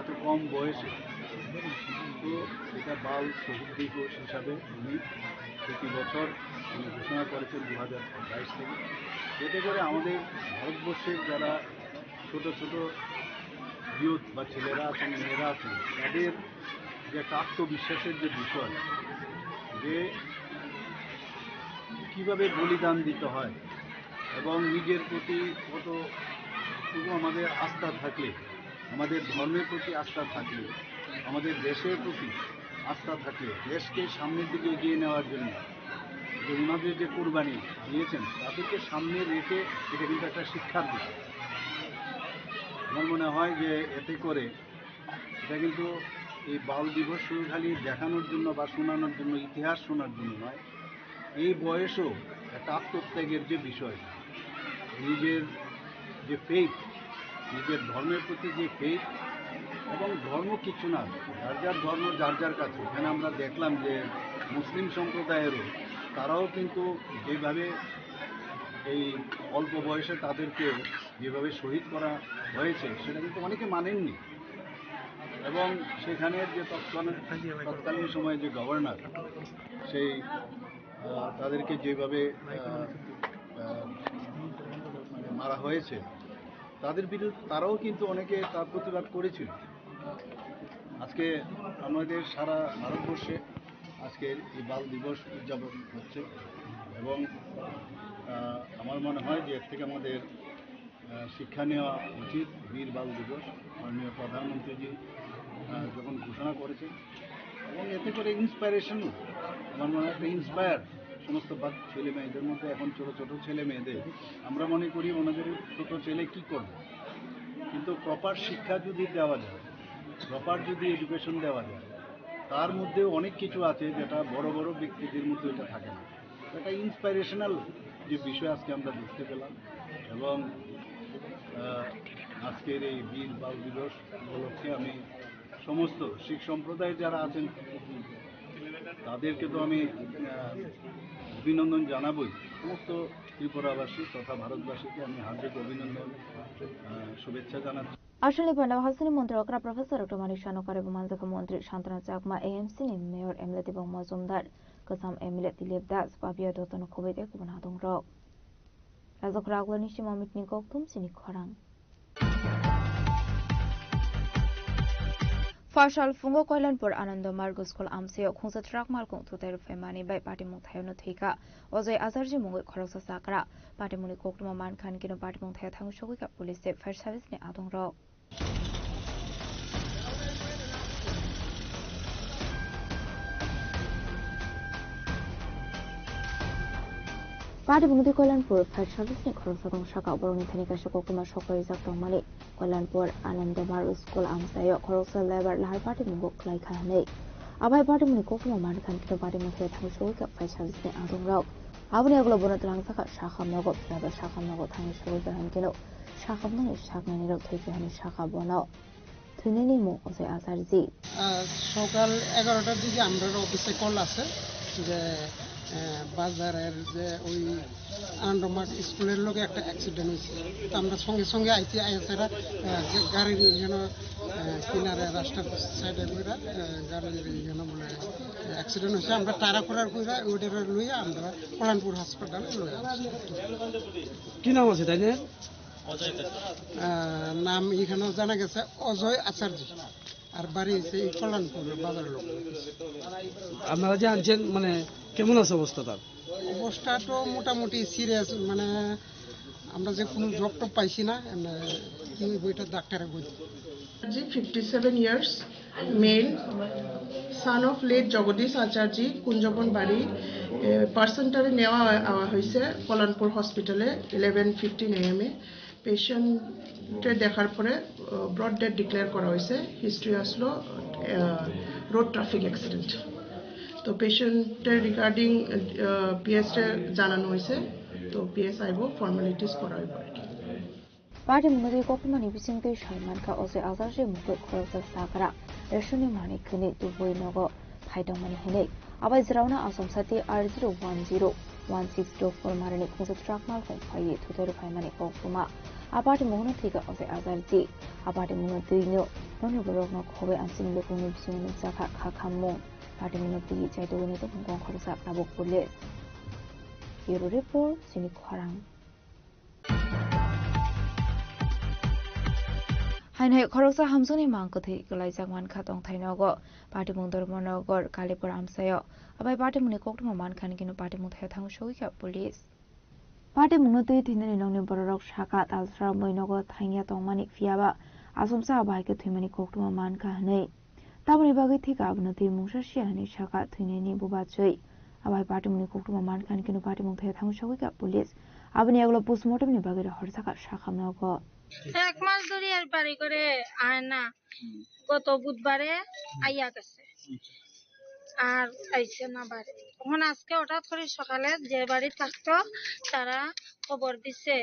এত কম বয়সে, তো এটা বাল শহীদ দিবস হিসাবে উনি প্রতি বছর উনি ঘোষণা করেছেন 2022 থেকে। এতে করে আমাদের ভারতবর্ষের যারা ছোট ছোট ইউথ বা ছেলেরা আছেন, মেয়েরা আছেন, তাদের যে একটা আত্মবিশ্বাসের যে বিষয়, যে কীভাবে বলিদান দিতে হয় এবং নিজের প্রতি কতটুকু আমাদের আস্থা থাকলে, আমাদের ধর্মের প্রতি আস্থা থাকলে, আমাদের দেশের প্রতি আস্থা থাকলে দেশকে সামনের দিকে এগিয়ে নেওয়ার জন্য যে ওনাদের যে কোরবানি দিয়েছেন তাদেরকে সামনে রেখে এটা কিন্তু একটা শিক্ষার বিষয়। আমার মনে হয় যে এতে করে এটা কিন্তু এই বাল দিবস শুধু খালি দেখানোর জন্য বা শোনানোর জন্য, ইতিহাস শোনার জন্য নয়, এই বয়সেও একটা আত্মত্যাগের যে বিষয়, নিজের যে ফেইথ, নিজের ধর্মের প্রতি যে ফেইথ, এবং ধর্ম কিছু না, যার যার ধর্ম যার যার কাছে। এখানে আমরা দেখলাম যে মুসলিম সম্প্রদায়েরও তারাও কিন্তু যেভাবে এই অল্প বয়সে তাদেরকে যেভাবে শহীদ করা হয়েছে সেটা কিন্তু অনেকে মানেননি। এবং সেখানের যে তৎকালীন সময়ে যে গভর্নর, সেই তাদেরকে যেভাবে মারা হয়েছে তাদের বিরুদ্ধে তারাও কিন্তু অনেকে তার প্রতিবাদ করেছিল। আজকে আমাদের সারা ভারতবর্ষে আজকে এই বাল দিবস উদযাপন হচ্ছে এবং আমার মনে হয় যে এর থেকে আমাদের শিক্ষা নেওয়া উচিত। বীর বাল দিবস মাননীয় প্রধানমন্ত্রীজি যখন ঘোষণা করেছেন, এবং এতে করে ইন্সপায়ারেশনও, আমার মনে হয় ইন্সপায়ার সমস্ত ছেলে মেয়েদের মধ্যে, এখন ছোটো ছোটো ছেলে মেয়েদের আমরা মনে করি ওনাদের ছোটো ছেলে কী করবে, কিন্তু প্রপার শিক্ষা যদি দেওয়া যায়, প্রপার যদি এডুকেশন দেওয়া যায়, তার মধ্যেও অনেক কিছু আছে যেটা বড় বড় ব্যক্তিদের মধ্যে এটা থাকে না। এটা ইন্সপাইরেশনাল যে বিষয় আজকে আমরা দেখতে পেলাম। এবং আজকের এই বীর বাল দিবস উপলক্ষে আমি সমস্ত শিখ সম্প্রদায় যারা আছেন তাদেরকে তো আমি অভিনন্দন জানাবই। সমস্ত ত্রিপুরাবাসী তথা ভারতবাসীকে আমি হার্দিক অভিনন্দন, শুভেচ্ছা জানাচ্ছি। Ashali Panda Hasani Montrokra Professor Dr. Manisha Nokare Bumanzaka Montri Shantana Chakma AMC ni Mayor Emlet Ibang Mazumdar Kasam Emlet Dilip Das Babia Dotono Kobede Kubanadong Rok Razok Ragla Nishima Mitni Koktum Sini Korang Fashal Fungo Koilanpur Ananda Margo School Amseo Khungsa Trak Malkong Tuter Femani by Party Mungthayono Thika Ozoi Azarji Mungo Khorosa Sakra Party Muni Koktuma Man Khan Kino Party Mungthayo Thang Shogika Police Fire Service ni Adong Rok Party Mungdi Kailanpur Fire Service ni khoroksa dong saka boroni thani kaisa kokoma sokoi jak tongmani Kailanpur Anandamar School amsayo khoroksa lebar lahar party mungo klai khane abai party muni kokoma man khan kino party mungse thang soi ka Fire Service ni adong rao abuni aglo bona tlang saka shakha nago yaba shakha nago thang soi ka han kino shakha nang shakha ni rao thoi han shakha bono thuneni mo ose asarji সকাল 11টার দিকে আমরা অফিসে call আছে যে বাজারের যে ওই আন্ডারমার্ট স্কুলের লোকে একটা অ্যাক্সিডেন্ট হয়েছে তো আমরা সঙ্গে সঙ্গে আইসি আইসেরা গাড়ির যেন কিনারে রাস্তার সাইডে করে গাড়ির যেন বলে অ্যাক্সিডেন্ট হয়েছে আমরা তারা করার করে ওইটার লইয়া আমরা কল্যাণপুর হাসপাতালে লইয়া কি নাম আছে তাই নাম এখানেও জানা গেছে অজয় আচার্য আর বাড়ি হচ্ছে এই কল্যাণপুর বাজারের লোক আপনারা যে আনছেন মানে কেমন আছে অবস্থা তার অবস্থা তো মোটামুটি সিরিয়াস মানে আমরা যে কোনো জব টব পাইছি না কি বইটা ডাক্তারে বলছি 57 years male son of late Jagadish Acharji Kunjaban বাড়ি পার্সেন্টারে নেওয়া হয়েছে কল্যাণপুর হসপিটালে 11:15 am পেশেন্টে দেখার পরে ব্রড ডেথ ডিক্লেয়ার করা হয়েছে হিস্ট্রি আসলো রোড ট্রাফিক অ্যাক্সিডেন্ট তো পেশেন্টের রিগার্ডিং পিএসে জানানো হয়েছে তো পিএস আইব ফর্মালিটিস করা হইব Party Mungdi Kokmani Bisingte Shalmanka Ose Azarje Mukut Khoroksa Sakara Reshuni Mani Kuni Duboi Nogo Thaidamani Hene Abai Zrauna Asam Sati R010162 Marani Kusa Trakmal Kong Paye Tutoru Paimani Kokuma Apati Mungna Tiga Ose Azarji Apati Mungna Dino Noni Borokno Kobe Ansin Lokuni Bisingi Saka Kakamung Party Mungna Tigi Chaido Winito Kong Khoroksa Nabok Police Bureau Report Sini Kwarang Hainai khoroksa hamsoni mangkothi kulai jangman khatong thainogo party mung dormonogor kalipur amsayo abai party muni koktuma man khan kinu party mung thai thang shoi kha police party mung no tei thinani nongni borok shaka talsra moinogo thainya tongmani fiaba asomsa abai ke thimani koktuma man kha nei tabuni bagai thika abnati mungsa siani shaka thinani buba choi abai party muni koktuma man khan kinu party mung thai thang shoi kha police abni aglo postmortem ni bagai horsaka shakhamnogo এক মাস ধরে আর বাড়ি করে আয় না গত বুধবারে আইয়া গেছে আর আইছে না বাড়ি তখন আজকে হঠাৎ করে সকালে যে বাড়ি থাকতো তারা খবর দিছে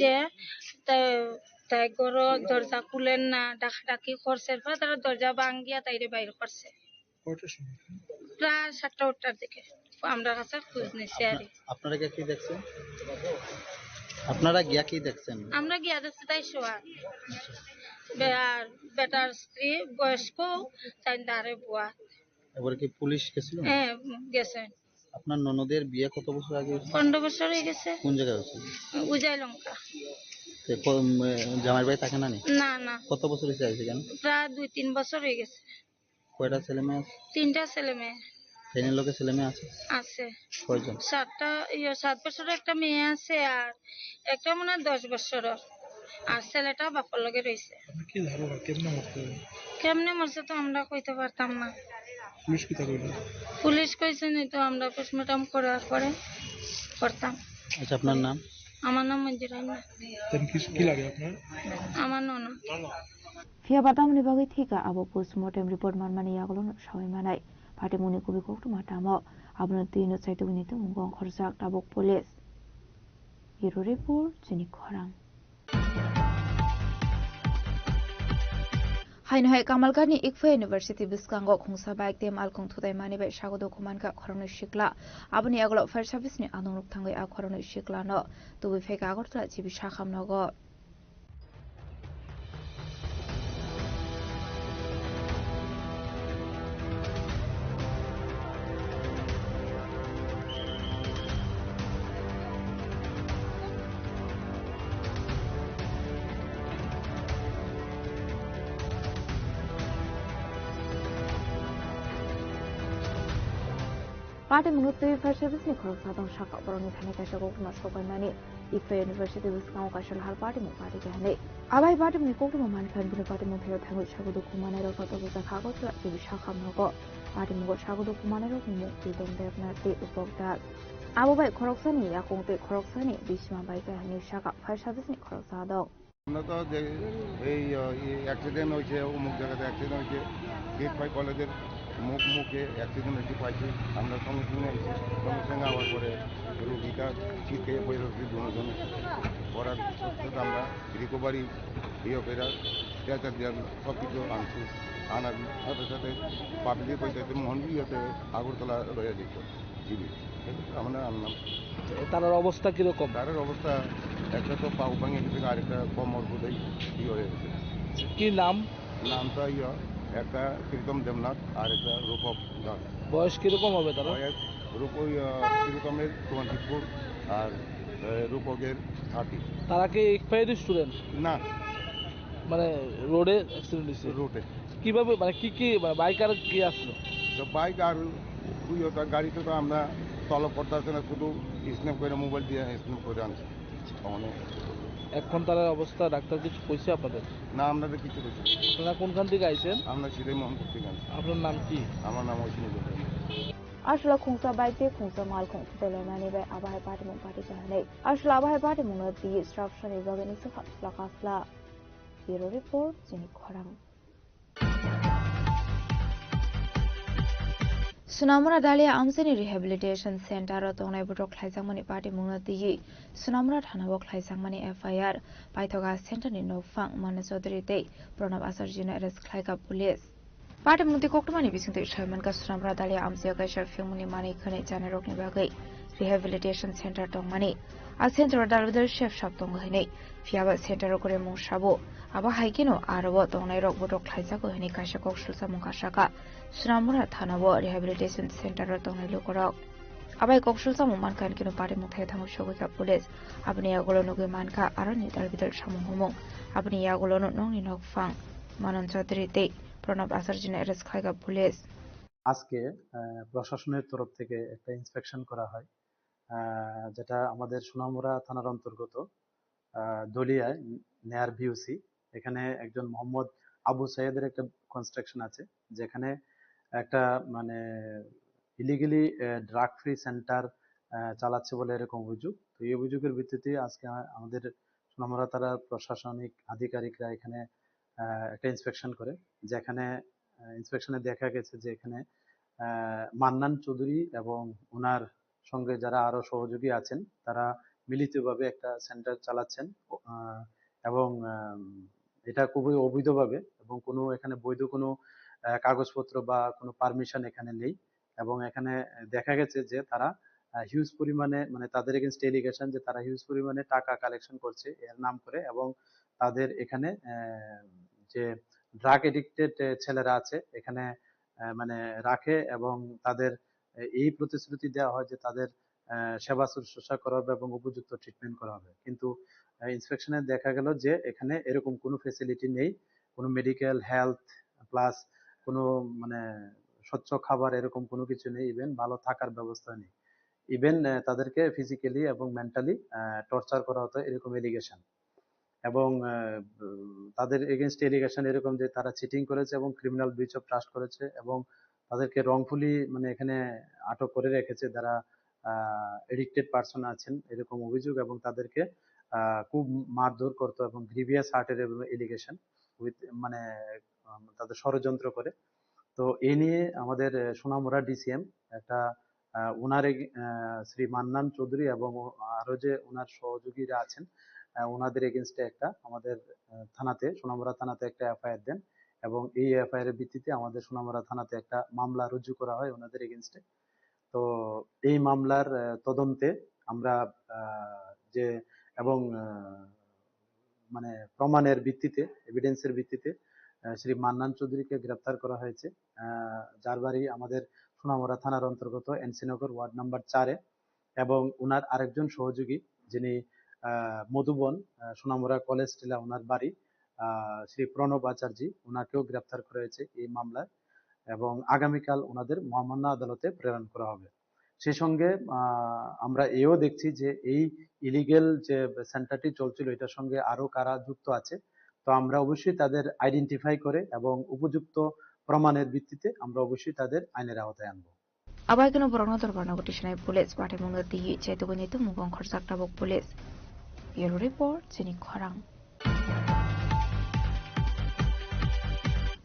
যে তাই গরো দরজা খুলেন না ডাকাডাকি করছে তারা দরজা ভাঙ্গিয়া তাইরে বাইরে করছে প্রায় 7টা দিকে আমরা কাছে খোঁজ নিছি আর আপনারা কি দেখছেন আপনারা গিয়া কি দেখছেন আমরা গিয়া দেখছি তাই শোয়া বেটার স্ত্রী বয়স্ক তাই দাঁড়ে বুয়া এবারে কি পুলিশ গেছিল হ্যাঁ গেছে আপনার ননদের বিয়ে কত বছর আগে হয়েছে 15 বছর হয়ে গেছে কোন জায়গায় হয়েছে উজাই লঙ্কা জামাই ভাই থাকে না না না কত বছর হয়েছে আইছে কেন প্রায় 2-3 বছর হয়ে গেছে কয়টা ছেলে মেয়ে আছে 3টা ছেলে মেয়ে ট্রেনের লোকে ছেলে মেয়ে আছে আছে কয়জন 7 বছরের একটা মেয়ে আছে আর একটা মনে 10 বছরের আর ছেলেটা বাপর লগে রইছে কি ধারণা কেমনে মরছে তো আমরা কইতে পারতাম না পুলিশ কি কইলো পুলিশ কইছে নি তো আমরা পোস্টমর্টম করার পরে করতাম আচ্ছা আপনার নাম আমার নাম মঞ্জুরাইনা কি লাগে আপনার আমার ননদ Fia batamni bagai thika abo postmortem report manmani yagolon shoi manai party muni kubi koktuma tamo abno tino chaito winito mungong khorjak tabok police Bureau Report Jini Khorang Hainhai Kamalgani Ikfa University Biskango Khungsa Baik Tem Alkong Thudai Mani Bai Shagodo Kumanka Khoronu Shikla Abuni Aglo Fire Service ni Anungruk Thangai A Khoronu Shikla no Tubi Feka Agortla Chibi Shakham Nogo Party Munutu Fire Service ni khoroksa dong shaka boroni thani kaisa koktuma sokai mani Ikfa University Biskango kaisa hal party mu party gane abai party mu koktuma man khan binu party mu thero thangu shagodo kumanai ro koto buza khago tla tibi shakha nogo party mu shagodo kumanai ro mu ti dong devna ti upokta Abo bai khoroksani yakung te khoroksani bishma bai ka ni shaka fire service ni khoroksa dong. আমরা তো যে এই accident হয়েছে অমুক জায়গাতে accident হয়েছে gate phi কলেজের মুখে অ্যাক্সিডেন্ট হয়েছে পাইছি আমরা সঙ্গে সঙ্গে আইছি সঙ্গে সঙ্গে আবার পরে রুগীটা ঠিক খেয়ে বই রয়েছি দুজন করার সত্ত্বেও আমরা রিকভারি ফেরা স্ট্রেচার দিয়ে সব কিছু আনছি আনার সাথে সাথে পাবলিক পয়সাতে মন্দিরতে আগরতলা রয়ে যেত জিবি আমরা আনলাম। তার অবস্থা কিরকম? তার অবস্থা একটা তো পাও ভাঙে গেছে আরেকটা কোমর বোধহয় হয়ে গেছে। কি নাম? নামটা একটা প্রীতম দেবনাথ আর একটা রূপক দাস। বয়স কিরকম হবে তারা? বয়স প্রীতমের 24 আর রূপকের 30। তারা কি এক্সপায়ার্ড স্টুডেন্ট? না, মানে রোডে অ্যাক্সিডেন্ট হয়েছে। রোডে কিভাবে মানে কি বাইক আর কি আসলো? তো বাইক আর গাড়িতে তো আমরা তলব করতে আসছে না, শুধু স্ন্যাপ করে মোবাইল দিয়ে স্ন্যাপ করে আনছি। এখন তার অবস্থা ডাক্তার কিছু কইছে আপনাদের? না, আমাদের কিছু কইছে। আপনারা কোনখান থেকে আইছেন? আমরা সিধে মোহাম্মদ থেকে আনছি। আপনার নাম কি? আমার নাম ঐশী নিগম। Ashla khungsa bai te khungsa mal khung tele mani bai abahai party mong party jahanai. Ashla abahai party mong the instruction is organized khasla khasla. Bureau report jini khorang. Sunamura Dalia Amsani Rehabilitation Center tongnai butok khlaisangmani party mong the Sunamura thana bok khlaisangmani FIR Paithoga Center ni nofang Mane Chaudhary te Pranab Asarjina arrest khlaika police. Party mungti koktumani bisingte Sharman ka Sunamura Dalia Amsia ka Sharfingmuni mani khane jane rokni bagai Rehabilitation Center tongmani a center dalweder chef shop tonghine fiaba center kore mongshabo aba haikino arabo tongnai rok butok khlaisa ko hini kaisa koksulsa mongkasaka Sunamura thanabo Rehabilitation Center tongnai lokorok abai koksulsa mongman kan kino party mungthai thangu shogoja police abni agolo nugi manka aroni dalweder samung homong abni agolo nongni nokfang Manan Chaudhary te Pranab আসার্জিনা arrest খাইগা police. আজকে প্রশাসনের তরফ থেকে একটা inspection করা হয়, যেটা আমাদের সোনামুড়া থানার অন্তর্গত দলিয়ায় নেয়ার ভিউসি। এখানে একজন মোহাম্মদ আবু সাইদের একটা কনস্ট্রাকশন আছে, যেখানে একটা মানে ইলিগালি ড্রাগ ফ্রি সেন্টার চালাচ্ছে বলে এরকম অভিযোগ। তো এই অভিযোগের ভিত্তিতে আজকে আমাদের সোনামুড়া থানার প্রশাসনিক আধিকারিকরা এখানে একটা ইন্সপেকশন করে, যেখানে ইন্সপেকশনে দেখা গেছে যে এখানে মান্নান চৌধুরী এবং ওনার সঙ্গে যারা আরো সহযোগী আছেন তারা মিলিতভাবে একটা সেন্টার চালাচ্ছেন এবং এটা খুবই অবৈধভাবে এবং কোনো এখানে বৈধ কোনো কাগজপত্র বা কোনো পারমিশন এখানে নেই। এবং এখানে দেখা গেছে যে তারা হিউজ পরিমাণে মানে তাদের এগেইনস্ট এলিগেশন যে তারা হিউজ পরিমাণে টাকা কালেকশন করছে এর নাম করে, এবং তাদের এখানে যে ড্রাগ এডিক্টেড ছেলেরা আছে এখানে মানে রাখে এবং তাদের এই প্রতিশ্রুতি দেওয়া হয় যে তাদের সেবা শুশ্রূষা করা হবে এবং উপযুক্ত ট্রিটমেন্ট করা হবে। কিন্তু ইন্সপেকশনে দেখা গেল যে এখানে এরকম কোনো ফেসিলিটি নেই, কোনো মেডিকেল হেলথ প্লাস কোনো মানে স্বচ্ছ খাবার এরকম কোনো কিছু নেই, ইভেন ভালো থাকার ব্যবস্থা নেই, ইভেন তাদেরকে ফিজিক্যালি এবং মেন্টালি টর্চার করা হতো এরকম এলিগেশন। এবং তাদের এগেইনস্ট এলিগেশন এরকম যে তারা চিটিং করেছে এবং ক্রিমিনাল ব্রিচ অফ ট্রাস্ট করেছে এবং তাদেরকে রংফুলি মানে এখানে আটক করে রেখেছে যারা এডিক্টেড পারসন আছেন এরকম অভিযোগ, এবং তাদেরকে খুব মারধর করতো এবং গ্রিভিয়াস হার্টের এলিগেশন উইথ মানে তাদের ষড়যন্ত্র করে। তো এই নিয়ে আমাদের সোনামুড়া ডিসিএম একটা ওনার শ্রী মান্নান চৌধুরী এবং আরো যে ওনার সহযোগীরা আছেন ওনাদের এগেনস্টে একটা আমাদের থানাতে সোনামুড়া থানাতে একটা এফআইআর দেন, এবং এই এফআইআর এর ভিত্তিতে আমাদের সোনামুড়া থানাতে একটা মামলা রুজু করা হয় ওনাদের এগেনস্টে। তো এই মামলার তদন্তে আমরা যে এবং মানে প্রমাণের ভিত্তিতে এভিডেন্সের ভিত্তিতে শ্রী মান্নান চৌধুরীকে গ্রেপ্তার করা হয়েছে, যার বাড়ি আমাদের সোনামুড়া থানার অন্তর্গত এনসিনগর ওয়ার্ড নাম্বার 4-এ, এবং ওনার আরেকজন সহযোগী যিনি মধুবন সোনামুড়া কলেজ টিলা ওনার বাড়ি শ্রী প্রণব আচার্য, ওনাকেও গ্রেপ্তার করা হয়েছে এই মামলায়, এবং আগামীকাল ওনাদের মহামান্য আদালতে প্রেরণ করা হবে। সেই সঙ্গে আমরা এও দেখছি যে এই ইলিগেল যে সেন্টারটি চলছিল এটার সঙ্গে আরো কারা যুক্ত আছে, তো আমরা অবশ্যই তাদের আইডেন্টিফাই করে এবং উপযুক্ত প্রমাণের ভিত্তিতে আমরা অবশ্যই তাদের আইনের আওতায় আনবো। Abai kono borong dor no gotisnai police pate mungno di chaitu ni tu mugong khorsak tabok police. Bureau report chini khorang.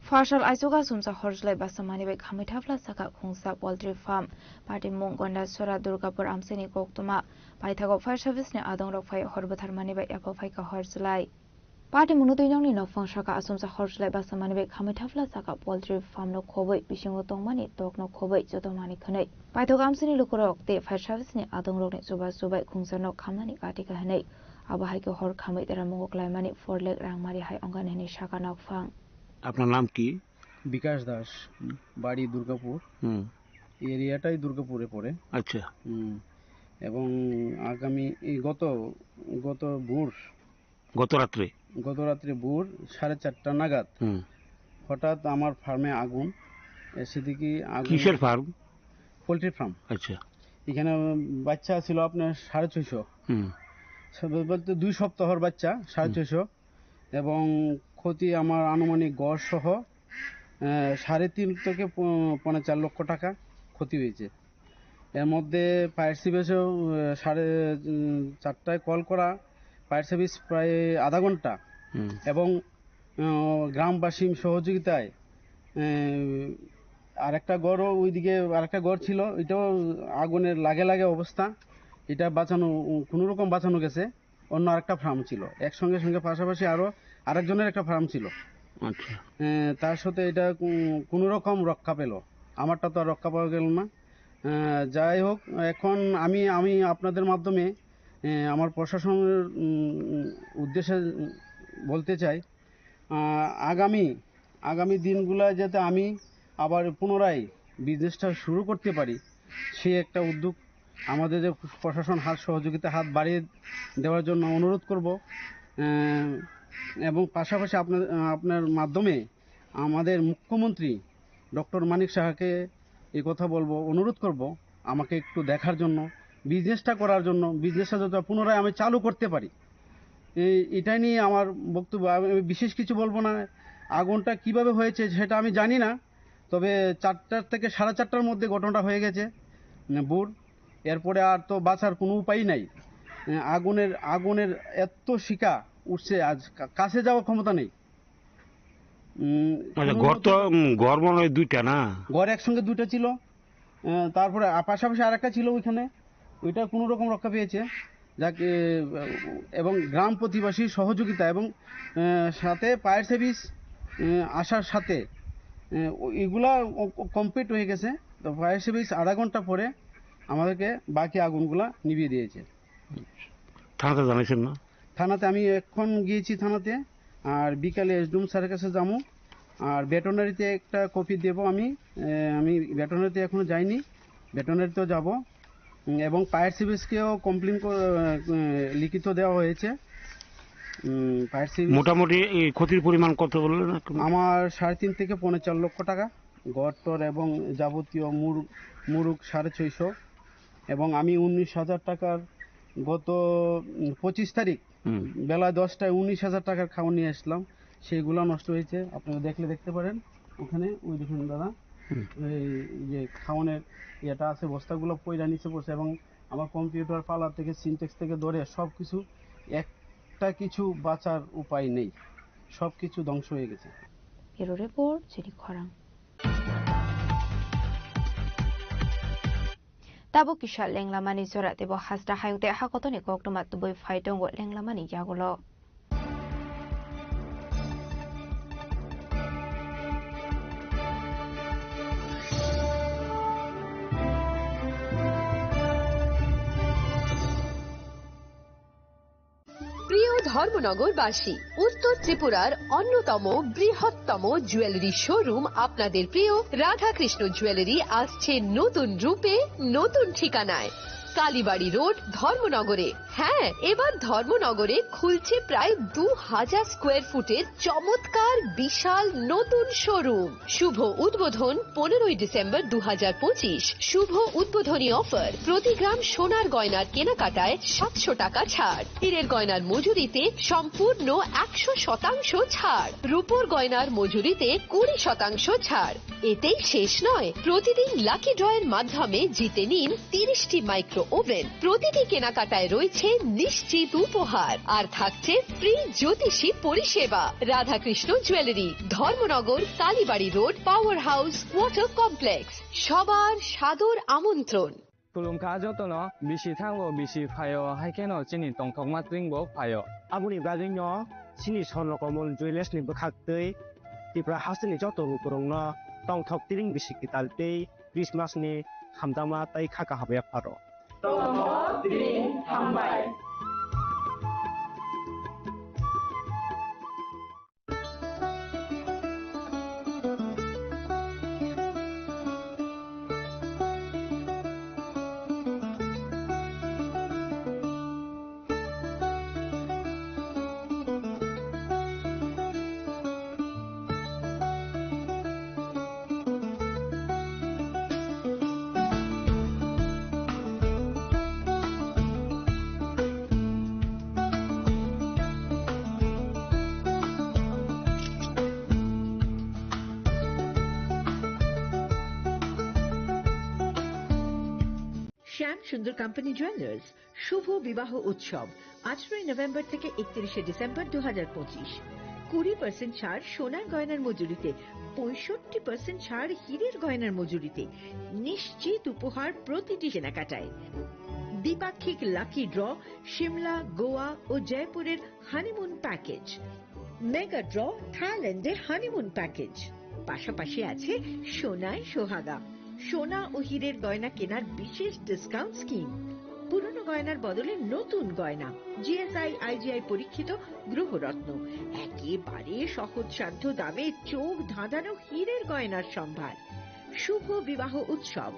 Farshal Aisuga Sumsa Horjlai Basamani by Kamitafla Saka Kungsa Poultry Farm, Party Mungonda Sora Durgapur Amseni Koktuma, Paitago Fire Service ne Adong Rock Fire Horbatarmani by Apofaika Horjlai. Party Munudong no Fonshaka Asumsa Horjlai Basamani by Kamitafla Saka Poultry Farm no Kobe, Bishingotong Mani, Dog no Kobe, Jotomani Kane. Paitog Amseni Lukurok, the Fire Service ne Adong Rock Suba Suba Kungsa no Kamani Katika Hane, Abahiko Hor Kamit Ramogok Mani 4 leg Rangmari High Ongan Shaka Nok Fang. আপনার নাম কি? বিকাশ দাস, বাড়ি দুর্গাপুর। এরিয়াটাই দুর্গাপুরে পড়ে। আচ্ছা। এবং আগামী গত ভোর গত রাত্রে ভোর 4:30 নাগাদ হঠাৎ আমার ফার্মে আগুন এসে দেখি। কিসের ফার্ম? Poultry farm. আচ্ছা। এখানে বাচ্চা ছিল আপনার 650 বলতে 2 সপ্তাহের বাচ্চা 650 এবং ক্ষতি আমার আনুমানিক গড় সহ 3.5 থেকে 4.5 লক্ষ টাকা ক্ষতি হয়েছে। এর মধ্যে ফায়ার সার্ভিসেও 4:30টায় কল করা, ফায়ার সার্ভিস প্রায় আধা ঘন্টা এবং গ্রামবাসীর সহযোগিতায় আরেকটা ঘরও ওইদিকে আরেকটা ঘর ছিল, এটাও আগুনের লাগে অবস্থা, এটা বাঁচানো কোনোরকম বাঁচানো গেছে। অন্য আরেকটা ফার্ম ছিল, একসঙ্গে পাশাপাশি আরেকজনের একটা ফার্ম ছিল। আচ্ছা। তার সাথে এটা কোনো রকম রক্ষা পেল, আমারটা তো আর রক্ষা পাওয়া গেল না। যাই হোক, এখন আমি আপনাদের মাধ্যমে আমার প্রশাসনের উদ্দেশ্যে বলতে চাই, আগামী দিনগুলো যাতে আমি আবার পুনরায় বিজনেসটা শুরু করতে পারি, সেই একটা উদ্যোগ আমাদের যে প্রশাসন সহযোগিতা হাত বাড়িয়ে দেওয়ার জন্য অনুরোধ করব। এবং পাশাপাশি আপনার মাধ্যমে আমাদের মুখ্যমন্ত্রী ডক্টর মানিক সাহাকে এই কথা বলবো, অনুরোধ করব আমাকে একটু দেখার জন্য, বিজনেসটা করার জন্য, বিজনেসটা যাতে পুনরায় আমি চালু করতে পারি। এটাই নিয়ে আমার বক্তব্য। আমি বিশেষ কিছু বলবো না। আগুনটা কিভাবে হয়েছে সেটা আমি জানি না, তবে 4টা থেকে 4:30টার মধ্যে ঘটনাটা হয়ে গেছে ভোর। এরপরে আর তো বাঁচার কোনো উপায় নাই। আগুনের এত শিকা উঠছে, আজ কাছে যাওয়ার ক্ষমতা নেই। ঘর মনে হয় 2টা না? ঘর একসঙ্গে 2টা ছিল, তারপরে পাশাপাশি আরেকটা ছিল ওইখানে, ওইটা কোনো রকম রক্ষা পেয়েছে যাকে। এবং গ্রাম প্রতিবাসীর সহযোগিতা এবং সাথে ফায়ার সার্ভিস আসার সাথে এগুলা কমপ্লিট হয়ে গেছে। তো ফায়ার সার্ভিস আধা ঘন্টা পরে আমাদেরকে বাকি আগুনগুলা নিভিয়ে দিয়েছে। থানাতে জানাইছেন না? থানাতে আমি এখন গিয়েছি থানাতে, আর বিকালে এসডিএম স্যারের কাছে যাবো, আর ভেটেরিনারিতে একটা কপি দেব। আমি ভেটেরিনারিতে এখনো যাইনি, ভেটেরিনারিতেও যাব। এবং ফায়ার সার্ভিসকেও কমপ্লেন লিখিত দেওয়া হয়েছে। ফায়ার সার্ভিস মোটামুটি ক্ষতির পরিমাণ কত বললেন? আমার 3.5 থেকে 4.5 লক্ষ টাকা গড়টর এবং যাবতীয় মুরুগ 650, এবং আমি 19,000 টাকার গত 25 তারিখ বেলা 10টায় 19,000 টাকার খাওয়া নিয়ে আসলাম, সেইগুলো নষ্ট হয়েছে। আপনারা দেখতে পারেন ওখানে, ওই দেখুন দাদা, এই যে খাওয়ানোর ইয়েটা আছে, বস্তাগুলো পয়লা নিচে পড়ছে, এবং আমার কম্পিউটার পার্লার থেকে সিনটেক্স থেকে ধরে সব কিছু, একটা কিছু বাঁচার উপায় নেই, সব কিছু ধ্বংস হয়ে গেছে। এর রিপোর্ট চিনি খরাং। Tabo kisha lenglamani sora tebo hasda hayute hakotoni koktomat tuboy faitongo lenglamani yagulo. প্রিয় ধর্মনগরবাসী, উত্তর ত্রিপুরার অন্যতম বৃহত্তম জুয়েলারি শোরুম আপনাদের প্রিয় রাধাকৃষ্ণ জুয়েলারি আসছে নতুন রূপে, নতুন ঠিকানায়। কালীবাড়ি রোড, ধর্মনগরে। হ্যাঁ, এবার ধর্মনগরে খুলছে প্রায় 2000 স্কোয়ার ফুটের চমৎকার বিশাল নতুন শোরুম। শুভ উদ্বোধন 15ই ডিসেম্বর 2025। শুভ উদ্বোধনী অফার, প্রতি গ্রাম সোনার গয়নার কেনাকাটায় 700 টাকা ছাড়, হীরের গয়নার মজুরিতে সম্পূর্ণ 100% ছাড়, রূপোর গয়নার মজুরিতে 20% ছাড়। এতেই শেষ নয়, প্রতিদিন লাকি ড্রয়ের মাধ্যমে জিতে নিন 30টি মাইক্রো ওভেন। প্রতিটি কেনাকাটায় রয়েছে নিশ্চিত উপহার, আর থাকছে ফ্রি জ্যোতিষী পরিষেবা। Radhakrishna jewellery, Dharmanagar, Kalibari road, power house, water complex. সবার সাদর আমন্ত্রণ। তুলুমকা যতন বিশি থাঙ্গো বিশি ফায় হাইকেন চিনি টংথক মাত্রিংবো ফায় Abuni Bradinho, Sini Son Locomol Julius Limbo Haktei, Tipra Hasini Joto Lukurongno, Tong Tok Tiring Bishikitalte, Christmas Ni, Hamdama Tai Kaka Habia Paro. শ্যাম সুন্দর কোম্পানি জুয়েলার্স শুভ বিবাহ উৎসব 18 November থেকে 31 December 2025। 20% ছাড় সোনার গয়নার মজুরিতে, 65% ছাড় হীরের গয়নার মজুরিতে, নিশ্চিত উপহার প্রতিটি কেনাকাটায়। দ্বিপাক্ষিক লাকি ড্র, শিমলা, গোয়া ও জয়পুরের হানিমুন প্যাকেজ, মেগা ড্র থাইল্যান্ডের হানিমুন প্যাকেজ। পাশাপাশি আছে সোনায় সোহাগা, সোনা ও হীরের গয়না কেনার বিশেষ ডিসকাউন্ট স্কিম। পুরনো গয়নার বদলে নতুন গয়না, জিএসআই আইজিআই পরীক্ষিত গ্রহরত্ন, একেবারে সহজসাধ্য দামে চোখ ধাঁধানো হীরের গয়নার সম্ভার। শুভ বিবাহ উৎসব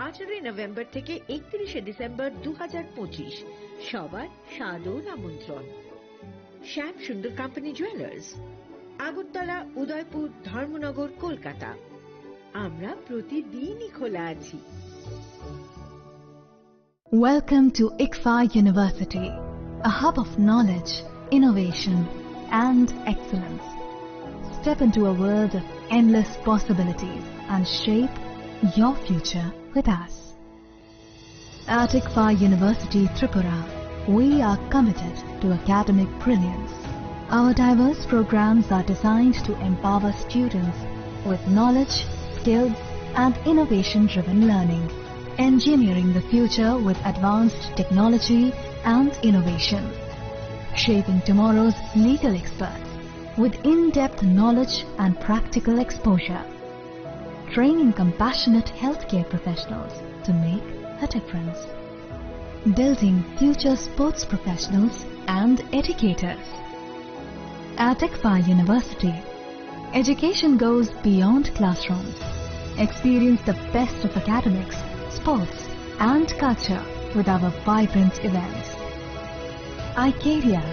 18 নভেম্বর থেকে 31 ডিসেম্বর 2025। সবার সাদর আমন্ত্রণ। শ্যাম সুন্দর কোম্পানি জুয়েলার্স, আগরতলা, উদয়পুর, ধর্মনগর, কলকাতা। আমরা প্রতিদিনই খোলা আছি। Welcome to ICFA University, a hub of knowledge, innovation, and excellence. Step into a world of endless possibilities and shape your future with us. At ICFA University, Tripura, we are committed to academic brilliance. Our diverse programs are designed to empower students with knowledge, skills, and innovation-driven learning, engineering the future with advanced technology and innovation, shaping tomorrow's legal experts with in-depth knowledge and practical exposure, training compassionate healthcare professionals to make a difference, building future sports professionals and educators. At ICFA University, education goes beyond classrooms. Experience the best of academics, sports, and culture with our vibrant events. ICARIA,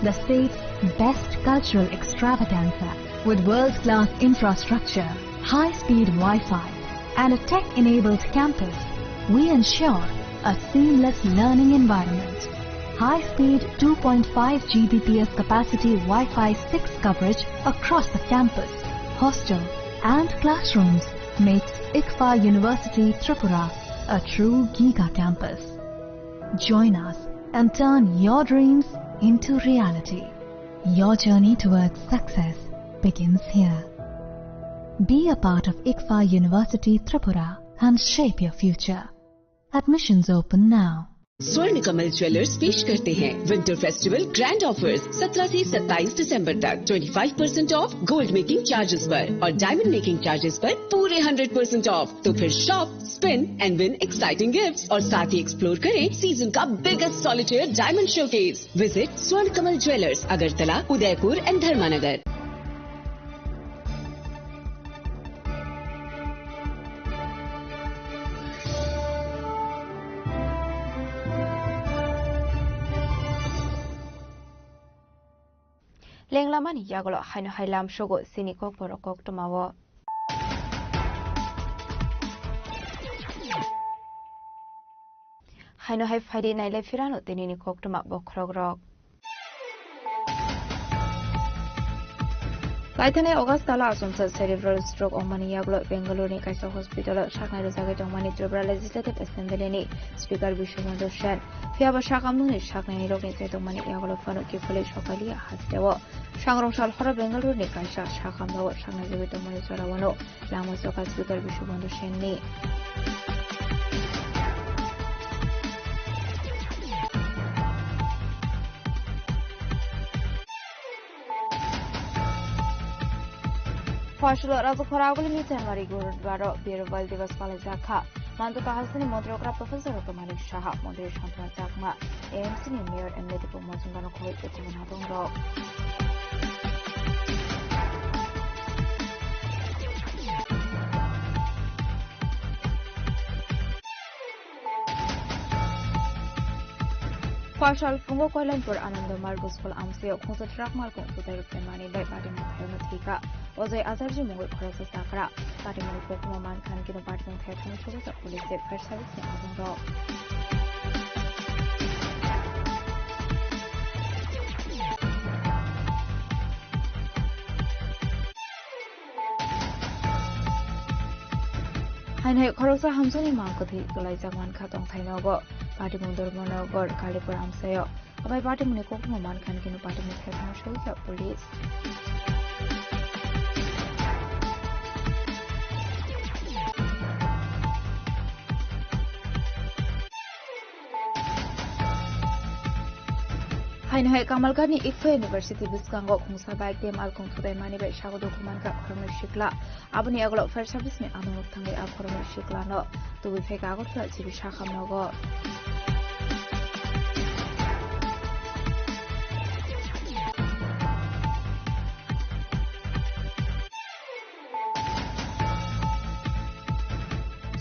the state's best cultural extravaganza, with world-class infrastructure, high-speed Wi-Fi, and a tech-enabled campus, we ensure a seamless learning environment. High-speed 2.5 Gbps capacity Wi-Fi 6 coverage across the campus, hostel, and classrooms makes ICFA University Tripura a true Giga campus. Join us and turn your dreams into reality. Your journey towards success begins here. Be a part of ICFA University Tripura and shape your future. Admissions open now. स्वर्ण Kamal jewellers पेश करते हैं winter festival grand offers 17 से 27 दिसंबर तक 25% of gold making charges पर और diamond making charges पर पूरे 100% ऑफ। तो फिर shop, spin and win exciting gifts और साथ ही एक्सप्लोर करें सीजन का biggest solitaire diamond showcase. Visit Swarna Kamal jewellers, Agartala, Udaipur and Dharmanagar. লেংলামানি ইয়াগলো হাইনো হাইলাম সগো সিনি কক বড় কক টমাও হাইনো হাই ফাইডে নাইলে ফিরানো তিনিনি কক টমা বখরগ রক Laitane August Tala Asumsa cerebral stroke Omani Yaglo Bengaluru Kaisa Hospital Shakna Rezage Omani Tribal Legislative Assembly ni Speaker Bishumondo Shen Fiaba Shakamuni Shakna Rokin Setomani Yaglo Fano Kifuli Shokali Hastewo Shangrom Shal Hora Bengaluru Kaisa Shakamno Shakna Zevitomani Sarawano Lamosoka Speaker Bishumondo Shen ni Fashlo Razakoragul Mitanmari Gurudwaro Birval Divas Palazaka Manduka Hasani Modrogra Professor Malik Shaha Moderation Jakma AMC Mayor and Medical Mozungano Kuwait Kumanadongo Fashal Fungo Koilanpur Ananda Margus Full Amseo Konsa Trak Malkon to the Mani by Patim Thika Ozay Azarji Mugul Crossa Sakra Patim Pokemon Khan Kino Patim Thaitan Sugar Police First Service in Avongo Hainai Korosa Hamsoni Mankothi Tulai Zaman Katong Thainogo Party Mundur Monogor Kalipur Amsayo Abai Party Muniko Man Khan Kino Party Muthaitan Sugar Police Hainai Kamalgani Ikfa University Biskango Kungsa Bike Dem Alkong Tudai Mani Bai Shago Dokumanka Kormer Shikla Abuni Aglo First Service ni Anu Tangi Akormer Shikla no Tubi Feka Agotla Chibi Shakam Nogo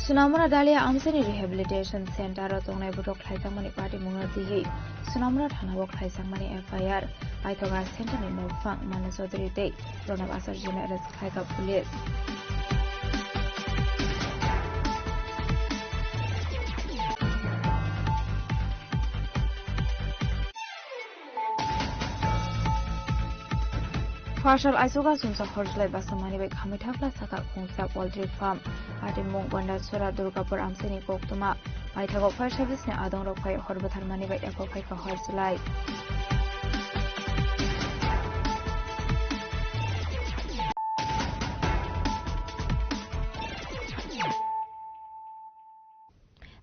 Sunamura Dalia Amsani Rehabilitation Center Tongai Budok Haizamani Party Munati Sunamura Tanawok Haizamani FIR Aitoga Center in Mofang Manasodri Day Ronab Asarjina Res Haika Police Fashal Aisuga Sumsa Horsley Basamani by Kamitafla Saka Kungsa Poultry Farm Party Mung Wanda Sura Durgapur Amsani Koktuma Aitago Fire Service ni Adong Rokai Horbatharmani by Ekokai Horsley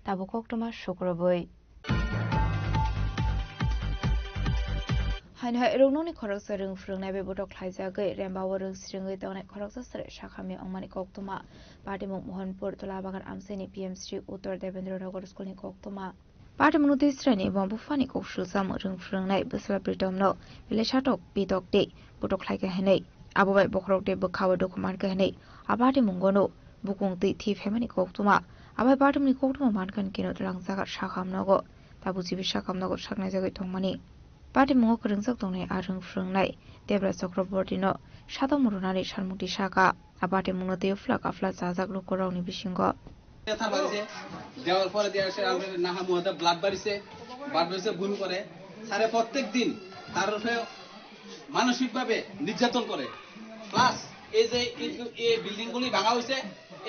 Tabu Koktuma Shukroboy Hainha Erunoni Koroksa Ring Frungai Budok Haizagai Rembawa Ring Stringai Donai Koroksa Shakami Omani Koktuma Party Mohanpur Tulabagan Amseni PM3 Uttar Devendra Nagar School ni Koktuma Party Munuti Strani Bombufani Kokshu Sam Ring Frungai Bisla Britomno Villachatok Bidok Day Budok Haika Henei Abubai Bokrok de Bukawa Dokuman Henei Abati Mungono Bukung Ti Thief Hemani Koktuma Abai Party Muni Koktuma Mankan Kino Langzagat Shakam Nago Tabuzi Shakam Nago Shaknazagai Tomani Party Mungo Kringsak Tongai Arung Frungai Debra Sokrabordino Shadow Murunari Sharmuti Shaka Abati Munote Flak Afla Zazak Lukoroni Bishingo দেওয়ার পরে Naha মুহাতে blood বাড়িছে গুণ করে সারে প্রত্যেক দিন তার উপরে মানসিকভাবে নির্যাতন করে প্লাস এই যে এই বিল্ডিং গুলি ভাঙা হইছে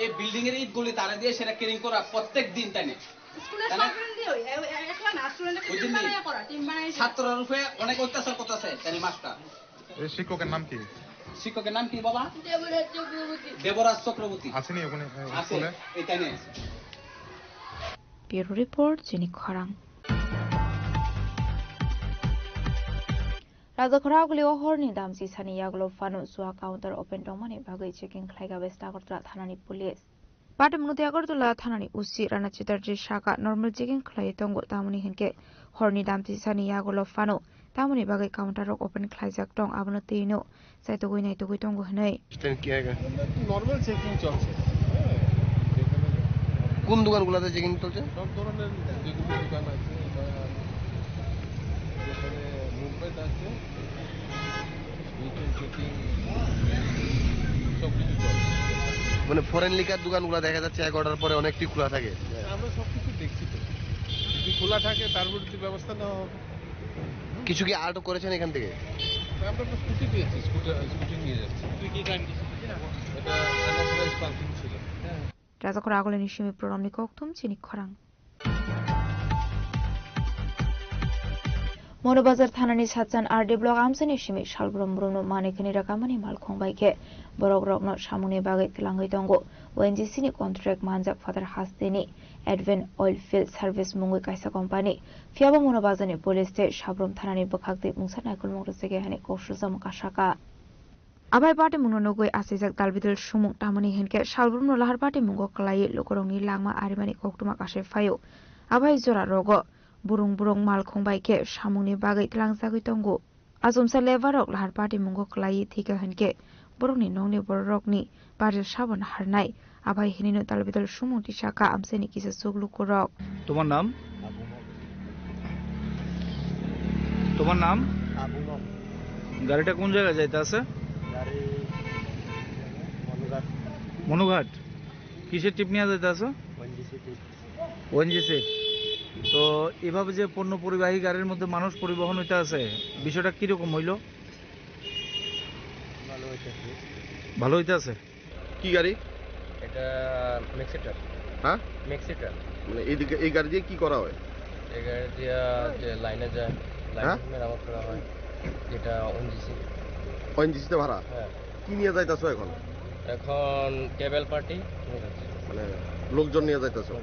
এই বিল্ডিং এর ইটগুলি তারা দিয়ে সেটা ক্লিন করা প্রত্যেক দিন তাই না ছাত্রর উপরে অনেক অত্যাচার করতেছে তাই মাস্টার শিক্ষকের নাম কি শিক্ষকের নাম কি বাবা দেবরাজ চক্রবর্তী আসেনি ওখানে আছে এটাই নেই Bureau Report Jini Khorang Razakoraguli Ohorni Damsi Sani Yaglo Fanu Sua Counter Open Domani Bagai Checking Klaiga Vestagotra Thanani Police Party Munuti Agortula Thanani Usi Rana Chitarji Shaka Normal Checking Klai Tongo Tamani Henke Horni Damsi Sani Yaglo Fanu Tamani Bagai Counter Open Klaizak Tong Abnotino Saitogui Naitogui Tongo Henei normal checking চলছে কোন দোকানগুলোতে checking চলছে সব ধরনের যেগুলো দোকান আছে বা যেখানে মুভমেন্ট আছে মিটিং টিটিং সবকিছু চলছে। মানে ফরেন লিকার দোকানগুলো দেখা যাচ্ছে 11টার পরে অনেকটি খোলা থাকে। আমরা সবকিছু দেখছি তো, যদি খোলা থাকে তার বিরুদ্ধে ব্যবস্থা নেওয়া হবে। কিছু কি আটক করেছেন এখান থেকে? আমরা তো স্কুটি পেয়েছি, স্কুটি নিয়ে যাচ্ছি। তুই কি গাড়ি এটা আনঅথরাইজড পার্কিং ছিল। রাজাখর আগলে নিশিমি প্রণামনি কক্তম চিনি খরাং মনোবাজার থানানি সাতজান আরডি ব্লক আমসানি সিমি সালব্রম ব্রুনো মানিকনি রাকামানি মালখং বাইকে বরক রকন সামুনি বাগै তিলাঙ্গै दंगो ONGC नि कन्ट्रेक्ट मानजाक फादार हास्तेनि एडभेन अइल फिल्ड सार्भिस मुंगै काइसा कम्पानी फियाबा मনোबाजारनि पुलिसते साब्रम थानानि बखागदि मुंसा नायकुल मंगरसेगे हानि कौशलजम काशाका आबाय पार्टी मुंनो नगै आसिजाक दालबिदल सुमुं तामनि हेनके सालब्रम नो लाहार पार्टी मुंगो क्लायै लोकरंनि लांमा आरिमानि कक्तुमा कासे फायो आबाय जरा रगो बुरुं बुरुं मालखं बाइके सामुंनि बागै तिलांजागै दंगो आजमसा लेबारक लाहार पार्टी मुंगो क्लायै थिका हेनके बरंनि नंनि बररकनि बारे साबन हारनाय आबाय हिनिनो दालबिदल सुमुं तिसाका आमसेनि किसे सुगलु करक। তোমার নাম? তোমার নাম? গাড়িটা কোন জায়গায় যাইতে আছে? মনুঘাট। কিসের টিপ নিয়ে যাইতে আছে? ওএনজিসি। তো এভাবে যে পণ্য পরিবাহী গাড়ির মধ্যে মানুষ পরিবহন হইতে আছে, বিষয়টা কিরকম হইল? ভালো হইতে আছে। কি গাড়ি? এটা ম্যাক্সিটার। হ্যাঁ, ম্যাক্সিটার। মানে এই গাড়ি দিয়ে কি করা হয়? এই গাড়ি দিয়ে যে লাইনে যায়, লাইনে মেরামত করা হয়, যেটা ওএনজিসি তে ভাড়া। হ্যাঁ। কি নিয়ে যাইতাছো এখন? এখন কেবল পার্টি মানে লোকজন নিয়ে যাইতাছো?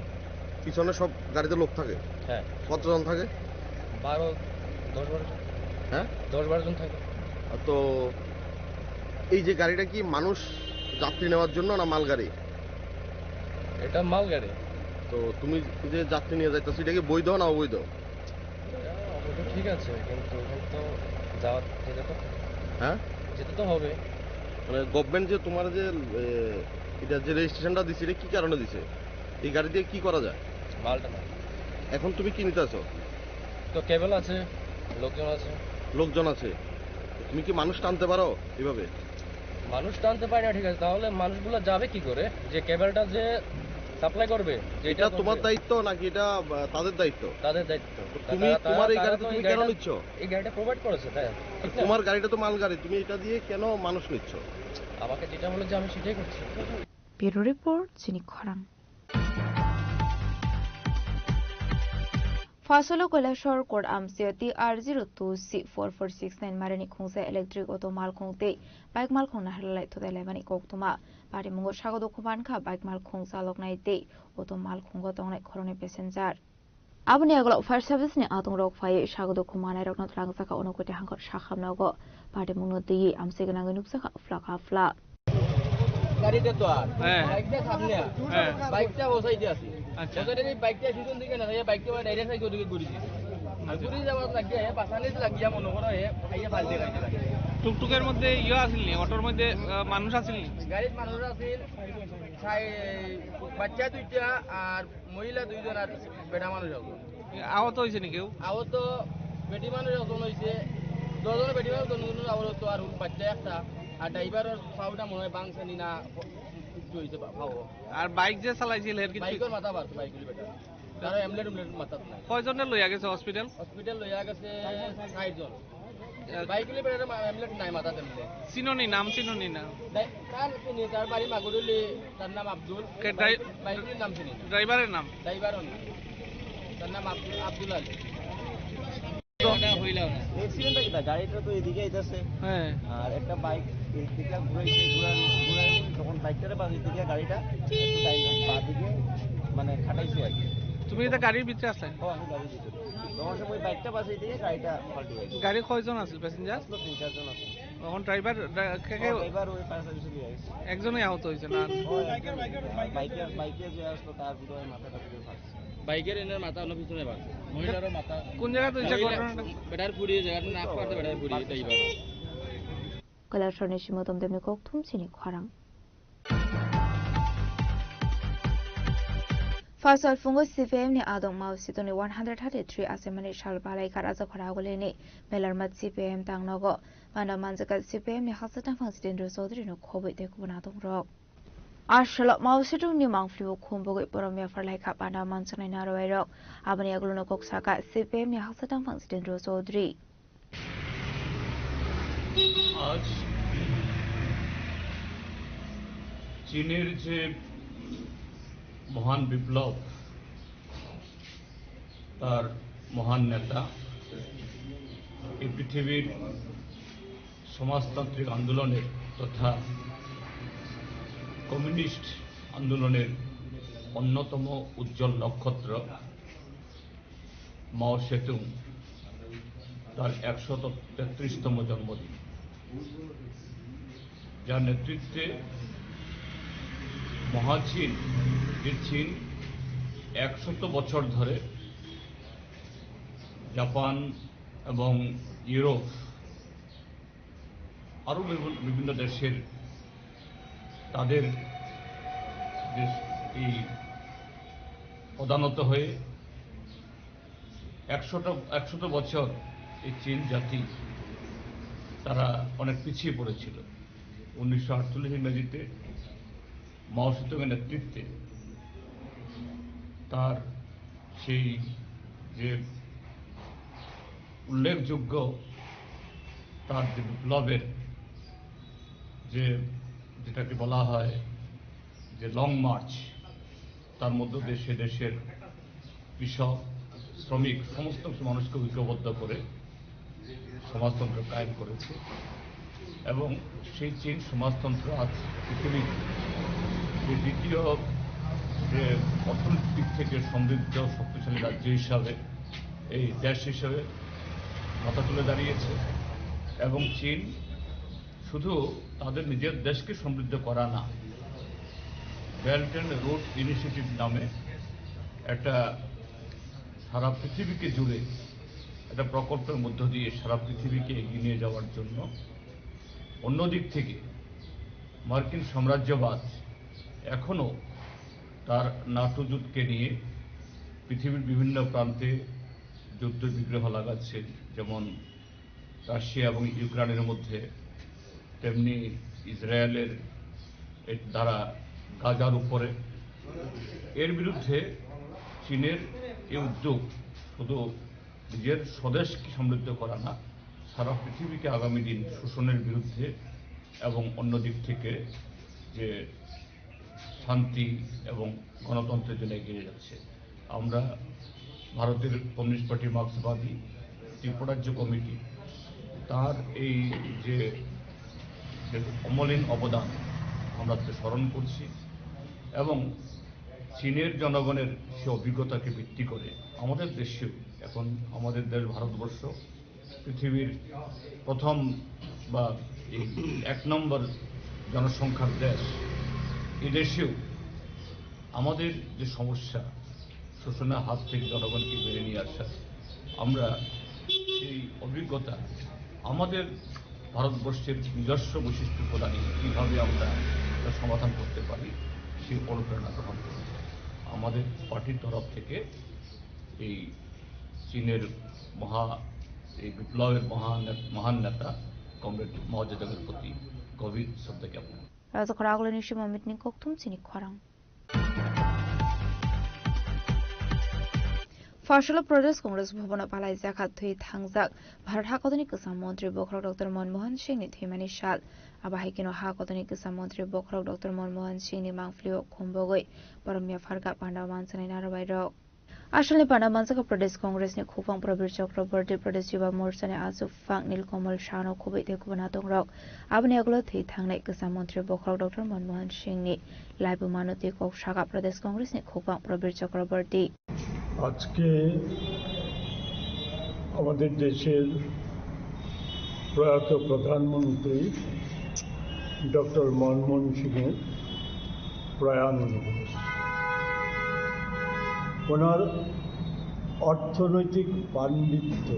পিছনে সব গাড়িতে লোক থাকে? হ্যাঁ। কতজন থাকে? 10-12 জন। হ্যাঁ, 10-12 জন থাকে। তো এই যে গাড়িটা কি মানুষ যাত্রী নেওয়ার জন্য না মাল গাড়ি? এটা মাল গাড়ি। তো তুমি যে যাত্রী নিয়ে যাইতেছো, এটা কি বৈধ না অবৈধ? অবৈধ ঠিক আছে, কিন্তু এখন তো যাওয়া যেতে তো। হ্যাঁ, যেতে তো হবে। মানে গভর্নমেন্ট যে তোমার যে এটা যে রেজিস্ট্রেশনটা দিছে, এটা কি কারণে দিছে? এই গাড়ি দিয়ে কি করা যায়? মালটা না। এখন তুমি কি নিতেছো? তো কেবল আছে, লোকজন আছে। লোকজন আছে, তুমি কি মানুষ টানতে পারো এভাবে? মানুষ টানতে পারে না, ঠিক আছে, তাহলে মানুষগুলো যাবে কি করে? যে কেবলটা যে সাপ্লাই করবে, এটা তোমার দায়িত্ব নাকি এটা তাদের দায়িত্ব? তাদের দায়িত্ব। তুমি তোমার এই গাড়িতে তুমি কেন নিচ্ছ? এই গাড়িটা প্রোভাইড করেছে, তাই তোমার গাড়িটা তো মাল গাড়ি, তুমি এটা দিয়ে কেন মানুষ নিচ্ছ? আমাকে যেটা বলে যে আমি সেটাই করছি। ব্যুরো রিপোর্ট চিনি খরাং। फासलो कैलाशर कोड आमसियती R02C4469 मारिनि खुंसे इलेक्ट्रिक ऑटो माल खुंते बाइक माल खुंना हरलाय तो देलायमानि कोक्तुमा पारि मुंगो सागो खुबानखा बाइक माल खुं चालक नायते ऑटो माल खुंगो तंगनाय खरने पैसेंजार आबनि आगला फायर सार्भिस नि आतंग रक फाय सागो खुमानाय रकना त्रांगसाका अनकोटे हांखर साखामनागो पारि मुंनो देयि आमसे गनांगै नुकसाखा फ्लाका फ्ला গাড়িতে তো আর বাইকটা সামনে বাইকটা বসাই দিয়ে আসি। আচ্ছা, এই বাইকটা সিজন দিকে না, এই বাইকটা ডাইরেক্ট সাইড ওদিকে ঘুরি দিই। আর ঘুরি যাওয়ার লাগিয়া পাছানে লাগিয়া মনে করো আইয়া ফালতে গাড়ি লাগে। টুকটুকের মধ্যে ইয়া আছিল নি? অটোর মধ্যে মানুষ আছিল নি? গাড়ির মানুষ আছিল, বাচ্চা দুইটা আর মহিলা দুইজন আর বেটা মানুষ একজন। আহত হয়েছে নি কেউ? আহত বেটি মানুষ একজন হয়েছে, 10 জন বেটি মানুষ, 2 জন আহত, আর বাচ্চা একটা। আর ড্রাইভারের পাউটা মনে হয় বাংছে নি না কিছু হইছে পাও। আর বাইক যে চালাইছিল এর কিছু? বাইকের মাথা বাড়ছে, বাইকগুলি বেটা। তার এমলেট মাথা নাই। কয়জনে লইয়া গেছে হসপিটাল? হসপিটাল লইয়া গেছে 60 জন। বাইকগুলি বেটা এমলেট নাই, মাথা তেমলে। চিনোনি? নাম চিনোনি না? তার চিনি, তার বাড়ি মাগুরুলি, তার নাম আব্দুল। বাইকগুলির নাম চিনি। ড্রাইভারের নাম? ড্রাইভারও না, তার নাম আব্দুল আলী। অ্যাক্সিডেন্টটা কি? গাড়িটা তো এদিকে আইতাছে, হ্যাঁ, আর একটা বাইক এদিকে ঘুরাইছে, ঘুরাই তখন বাইকটারে বাঁ দিকে গাড়িটা বাঁ দিকে মানে খাটাইছে আর কি। তুমি এটা গাড়ির ভিতরে আসলে? আমি গাড়ির ভিতরে তখন সময় বাইকটা বাসে দিকে গাড়িটা পাল্টে গেছে। গাড়ি কয়জন আছিল প্যাসেঞ্জার? 3-4 জন আছে। তখন ড্রাইভার ওই ফায়ার সার্ভিসে নিয়ে গেছে। একজনই আহত হয়েছে না? বাইকে যে আসলো তার ভিতরে মাথাটা ভিতরে ফাটছে। বাইকের এনের মাথা অন্য পিছনে বাড়ছে, মহিলারও মাথা। কোন জায়গাতে হয়েছে ঘটনাটা? বেটার পুড়িয়ে জায়গাটা নাক পাড়তে বেটার পুড়িয়ে ড্রাইভার। কৈলাসরনি সিমতম দেমনি কোকথুম চিনি খরাং। Fasal fungo CPM ni adong mau sitoni 133 asemani shal balai karaza khara goleni melarmat CPM tangnogo Panda Manjaka CPM ni Hasatan President Chaudhary no khoboi de kubana dongrok. Ashalok Mausitung ni Mangfliu Kumbogoi Boromia for like up Panda Manjaka Narway Abani Agluno Koksaka CPM ni Hasatan President Chaudhary. আজ চীনের যে মহান বিপ্লব তার মহান নেতা এই পৃথিবীর সমাজতান্ত্রিক আন্দোলনের তথা কমিউনিস্ট আন্দোলনের অন্যতম উজ্জ্বল নক্ষত্র মাও সেতুং তার 133তম জন্মদিন, যার নেতৃত্বে মহাচীন যে চীন 100 বছর ধরে জাপান এবং ইউরোপ আরও বিভিন্ন দেশের তাদের এই প্রধানত হয়ে 100 বছর এই চীন জাতি তারা অনেক পিছিয়ে পড়েছিল। 1948 ইংরেজিতে মাও সেতুংয়ের নেতৃত্বে তার সেই যে উল্লেখযোগ্য তার যে বিপ্লবের যেটাকে বলা হয় যে লং মার্চ, তার মধ্য দিয়ে দেশের কৃষক শ্রমিক সমস্ত মানুষকে ঐক্যবদ্ধ করে সমাজতন্ত্র কায়েম করেছে এবং সেই চীন সমাজতন্ত্র আজ পৃথিবীর যে দ্বিতীয় যে অর্থনৈতিক থেকে সমৃদ্ধ শক্তিশালী রাজ্য হিসাবে এই দেশ হিসাবে মাথা তুলে দাঁড়িয়েছে। এবং চীন শুধু তাদের নিজের দেশকে সমৃদ্ধ করা না, বেল্ট অ্যান্ড রোড ইনিশিয়েটিভ নামে একটা সারা পৃথিবীকে জুড়ে একটা প্রকল্পের মধ্য দিয়ে সারা পৃথিবীকে এগিয়ে নিয়ে যাওয়ার জন্য, অন্যদিক থেকে মার্কিন সাম্রাজ্যবাদ এখনও তার নাটো জোটকে নিয়ে পৃথিবীর বিভিন্ন প্রান্তে যুদ্ধ বিগ্রহ লাগাচ্ছে, যেমন রাশিয়া এবং ইউক্রেনের মধ্যে, তেমনি ইসরায়েলের দ্বারা গাজার উপরে। এর বিরুদ্ধে চীনের এই উদ্যোগ শুধু নিজের স্বদেশকে সমৃদ্ধ করা না, সারা পৃথিবীকে আগামী দিন শোষণের বিরুদ্ধে এবং অন্য দিক থেকে যে শান্তি এবং গণতন্ত্রের জন্য এগিয়ে যাচ্ছে। আমরা ভারতের কমিউনিস্ট পার্টি মার্ক্সবাদী ত্রিপুরাজ্য কমিটি তার এই যে অমলিন অবদান আমরা স্মরণ করছি এবং চীনের জনগণের সে অভিজ্ঞতাকে ভিত্তি করে আমাদের দেশেও এখন আমাদের দেশ ভারতবর্ষ পৃথিবীর প্রথম বা 1 নম্বর জনসংখ্যার দেশ, এই দেশেও আমাদের যে সমস্যা শোষণের হাত থেকে জনগণকে বেরিয়ে নিয়ে আসা, আমরা এই অভিজ্ঞতা আমাদের ভারতবর্ষের নিজস্ব বৈশিষ্ট্য প্রদানে কীভাবে আমরা সমাধান করতে পারি সেই অনুপ্রেরণা গ্রহণ করি। আমাদের পার্টির তরফ থেকে এই চীনের এই বিপ্লবের মহান নেতা কমরেড মাও জেদুংয়ের প্রতি গভীর শ্রদ্ধা জ্ঞাপন। রাজকরাগলনি সীমামিতনি koktum sini khwarang Fashala Pradesh Congress Bhavana Palai Zakat Thui Thangjak Bharat Hakotoni Kisam Mantri Bokhrok Dr. Manmohan Singh ni Thimani Shal Abahikino Hakotoni Kisam Mantri Bokhrok Dr. Manmohan Singh ni Mangfliu Khumbogoi Baromia Farga Panda Mansanai Narabairo আসলে পানামানসাকা প্রদেশ কংগ্রেস নি খুফাং প্রবীর চক্রবর্তী প্রদেশ যুব মোর্চা নি আজু ফাং নীলকমল শানো খুবই দেখুবনা দংরক আবনি আগলো থি থাংনাই কিসাম মন্ত্রী বখরক doctor Manmohan Singh নি লাইবু মানতি কক শাখা প্রদেশ কংগ্রেস নি খুফাং প্রবীর চক্রবর্তী আজকে আমাদের দেশের প্রয়াত প্রধানমন্ত্রী ডক্টর মনমোহন সিংয়ের প্রয়াণ দিবস। ওনার অর্থনৈতিক পাণ্ডিত্য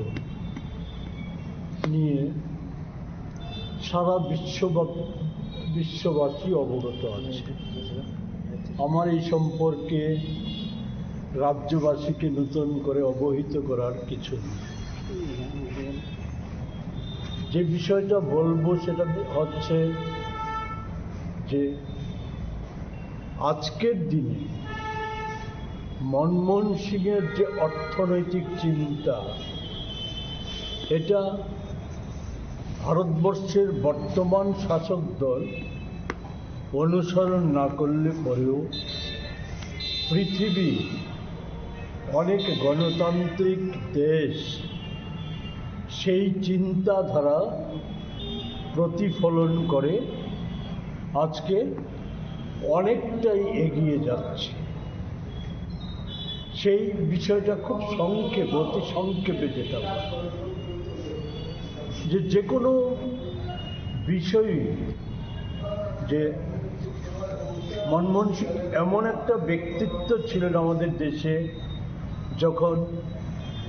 নিয়ে সারা বিশ্ববাসী অবগত আছে। আমার এই সম্পর্কে রাজ্যবাসীকে নতুন করে অবহিত করার কিছু নেই। যে বিষয়টা বলবো সেটা হচ্ছে যে আজকের দিনে মনমোহন সিংয়ের যে অর্থনৈতিক চিন্তা, এটা ভারতবর্ষের বর্তমান শাসক দল অনুসরণ না করলে পরেও পৃথিবী অনেক গণতান্ত্রিক দেশ সেই চিন্তাধারা প্রতিফলন করে আজকে অনেকটাই এগিয়ে যাচ্ছে। সেই বিষয়টা খুব সংক্ষেপে, অতি সংক্ষেপে যেটা যে কোনো বিষয়, যে মনমোহন সিং এমন একটা ব্যক্তিত্ব ছিলেন আমাদের দেশে, যখন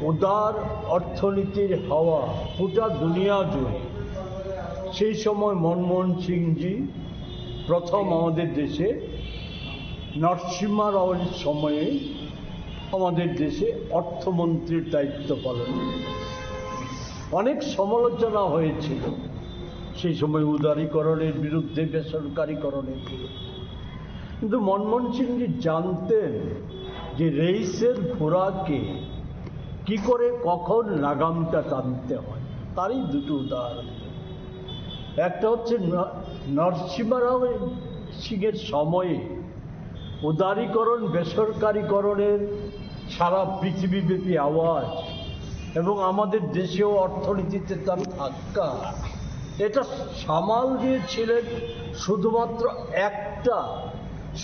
উদার অর্থনীতির হাওয়া গোটা দুনিয়া জুড়ে, সেই সময় মনমোহন সিংজি প্রথম আমাদের দেশে নরসিংহ রাওয়ের সময়ে আমাদের দেশে অর্থমন্ত্রীর দায়িত্ব পালন করেন। অনেক সমালোচনা হয়েছিল সেই সময় উদারীকরণের বিরুদ্ধে, বেসরকারীকরণের বিরুদ্ধে, কিন্তু মনমোহন সিংজি জানতেন যে রেইসের ঘোড়াকে কি করে কখন লাগামটা টানতে হয়। তারই দুটো উদাহরণ। একটা হচ্ছে নরসিংহ রাও সিংয়ের সময়ে উদারীকরণ, বেসরকারীকরণের সারা পৃথিবীব্যাপী আওয়াজ এবং আমাদের দেশেও অর্থনীতিতে তার ধাক্কা, এটা সামাল দিয়েছিলেন শুধুমাত্র একটা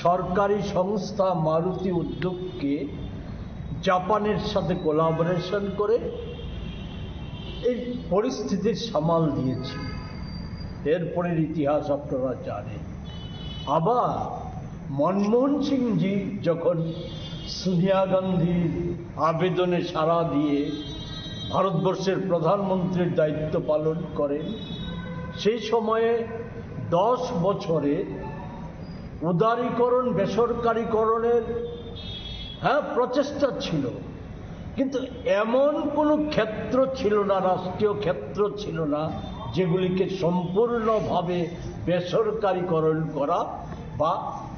সরকারি সংস্থা মারুতি উদ্যোগকে জাপানের সাথে কোলাবোরেশন করে এই পরিস্থিতির সামাল দিয়েছে। এরপরের ইতিহাস আপনারা জানেন। আবার মনমোহন সিংজি যখন সোনিয়া গান্ধীর আবেদনে সাড়া দিয়ে ভারতবর্ষের প্রধানমন্ত্রীর দায়িত্ব পালন করেন, সেই সময়ে 10 বছরে উদারীকরণ, বেসরকারীকরণের প্রচেষ্টা ছিল, কিন্তু এমন কোনো ক্ষেত্র ছিল না, রাষ্ট্রীয় ক্ষেত্র ছিল না যেগুলিকে সম্পূর্ণভাবে বেসরকারীকরণ করা বা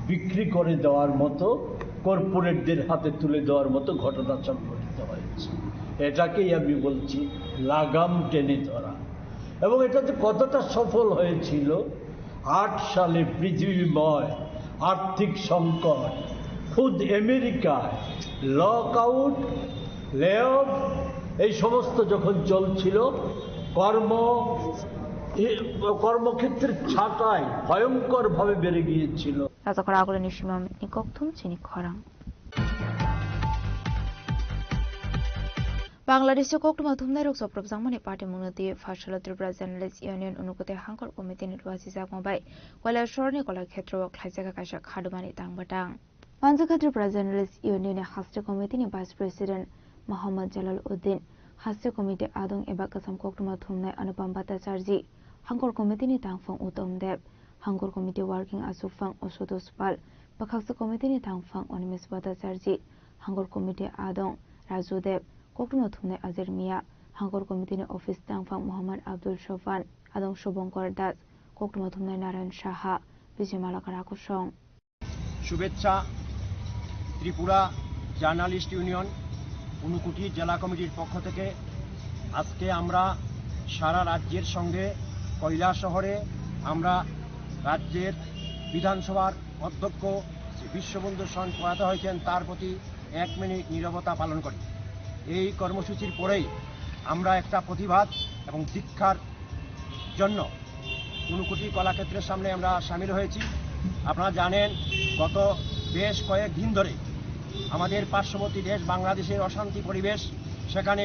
বিক্রি করে দেওয়ার মতো, কর্পোরেটদের হাতে তুলে দেওয়ার মতো ঘটনা সংঘটিত হয়েছে। এটাকেই আমি বলছি লাগাম টেনে ধরা। এবং এটাতে কতটা সফল হয়েছিল, 8 সালে পৃথিবীময় আর্থিক সংকট, খুদ আমেরিকায় লকআউট, লে অফ, এই সমস্ত যখন চলছিল, কর্মক্ষেত্রের ছাঁটাই ভয়ঙ্করভাবে বেড়ে গিয়েছিল। রাজাকর আগলে নিশিমা নিকথুম চিনি খরাং বাংলাদেশে কোকটুমা ধুমনাই রক সপ্রব জাংমানি পার্টি মুনতি ফাশাল ত্রিপুরা জার্নালিস্ট ইউনিয়ন অনুকতে হাঙ্কর কমিটি নির্বাচি জাকমাबाय কয়লা শহরনি কলা ক্ষেত্র খাইজাকা কাইসা খাদুমানি তাংবাটাং পাঞ্জাকা ত্রিপুরা জার্নালিস্ট ইউনিয়নে হাস্তে কমিটিनि ভাইস প্রেসিডেন্ট মোহাম্মদ জালাল উদ্দিন, হাস্তে কমিটি আদং এবা কাসাম কোকটুমা ধুমনাই অনুপম ভট্টাচার্য, হাঙ্কর কমিটিनि তাংফং উত্তম দেব, হাঙ্কর কমিটি ওয়ার্কিং আসুফাং অসুতোষ পাল, বাখাকসা কমিটিनि তাংফং অনিমেষ ভট্টাচার্য, হাঙ্কর কমিটি আদং রাজু দেব, কোকটুমা ধুমনাই আজের মিয়া, হাঙ্কর কমিটিनि অফিস তাংফং মোহাম্মদ আব্দুল সোফান, আদং শুভঙ্কর দাস, কোকটুমা ধুমনাই নারায়ণ সাহা, বিজয় মালাকার আকর্ষণ। শুভেচ্ছা। ত্রিপুরা জার্নালিস্ট ইউনিয়ন ঊনকোটি জেলা কমিটির পক্ষ থেকে আজকে আমরা সারা রাজ্যের সঙ্গে কৈলাসহরে আমরা রাজ্যের বিধানসভার অধ্যক্ষ বিশ্ববন্ধু সেন প্রয়াত হয়েছেন, তার প্রতি 1 মিনিট নীরবতা পালন করি। এই কর্মসূচির পরেই আমরা একটা প্রতিবাদ এবং দীক্ষার জন্য ঊনকোটি কলাক্ষেত্রের সামনে আমরা সামিল হয়েছি। আপনারা জানেন, গত বেশ কয়েকদিন ধরে আমাদের পার্শ্ববর্তী দেশ বাংলাদেশের অশান্তি পরিবেশ, সেখানে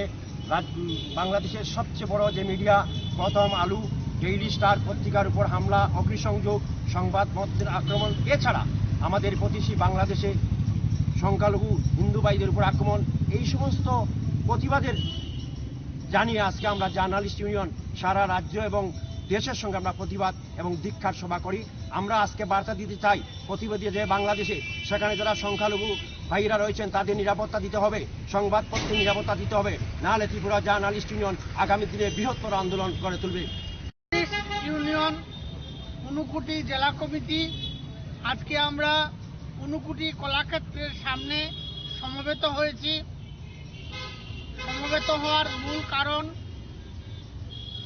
বাংলাদেশের সবচেয়ে বড় যে মিডিয়া প্রথম আলো, ডেইলি স্টার পত্রিকার উপর হামলা, অগ্নিসংযোগ, সংবাদ মাধ্যমের আক্রমণ, এছাড়া আমাদের প্রতিবেশী বাংলাদেশে সংখ্যালঘু হিন্দু ভাইদের উপর আক্রমণ, এই সমস্ত প্রতিবাদের জানিয়ে আজকে আমরা জার্নালিস্ট ইউনিয়ন সারা রাজ্য এবং দেশের সঙ্গে আমরা প্রতিবাদ এবং দীক্ষার সভা করি। আমরা আজকে বার্তা দিতে চাই, প্রতিবাদী যে বাংলাদেশে সেখানে যারা সংখ্যালঘু ভাইরা রয়েছেন তাদের নিরাপত্তা দিতে হবে, সংবাদপত্রের নিরাপত্তা দিতে হবে, নাহলে ত্রিপুরা জার্নালিস্ট ইউনিয়ন আগামী দিনে বৃহত্তর আন্দোলন গড়ে তুলবে। ইউনিয়ন ঊনকোটি জেলা কমিটি আজকে আমরা ঊনকোটি কলাক্ষেত্রের সামনে সমবেত হয়েছি। সমবেত হওয়ার মূল কারণ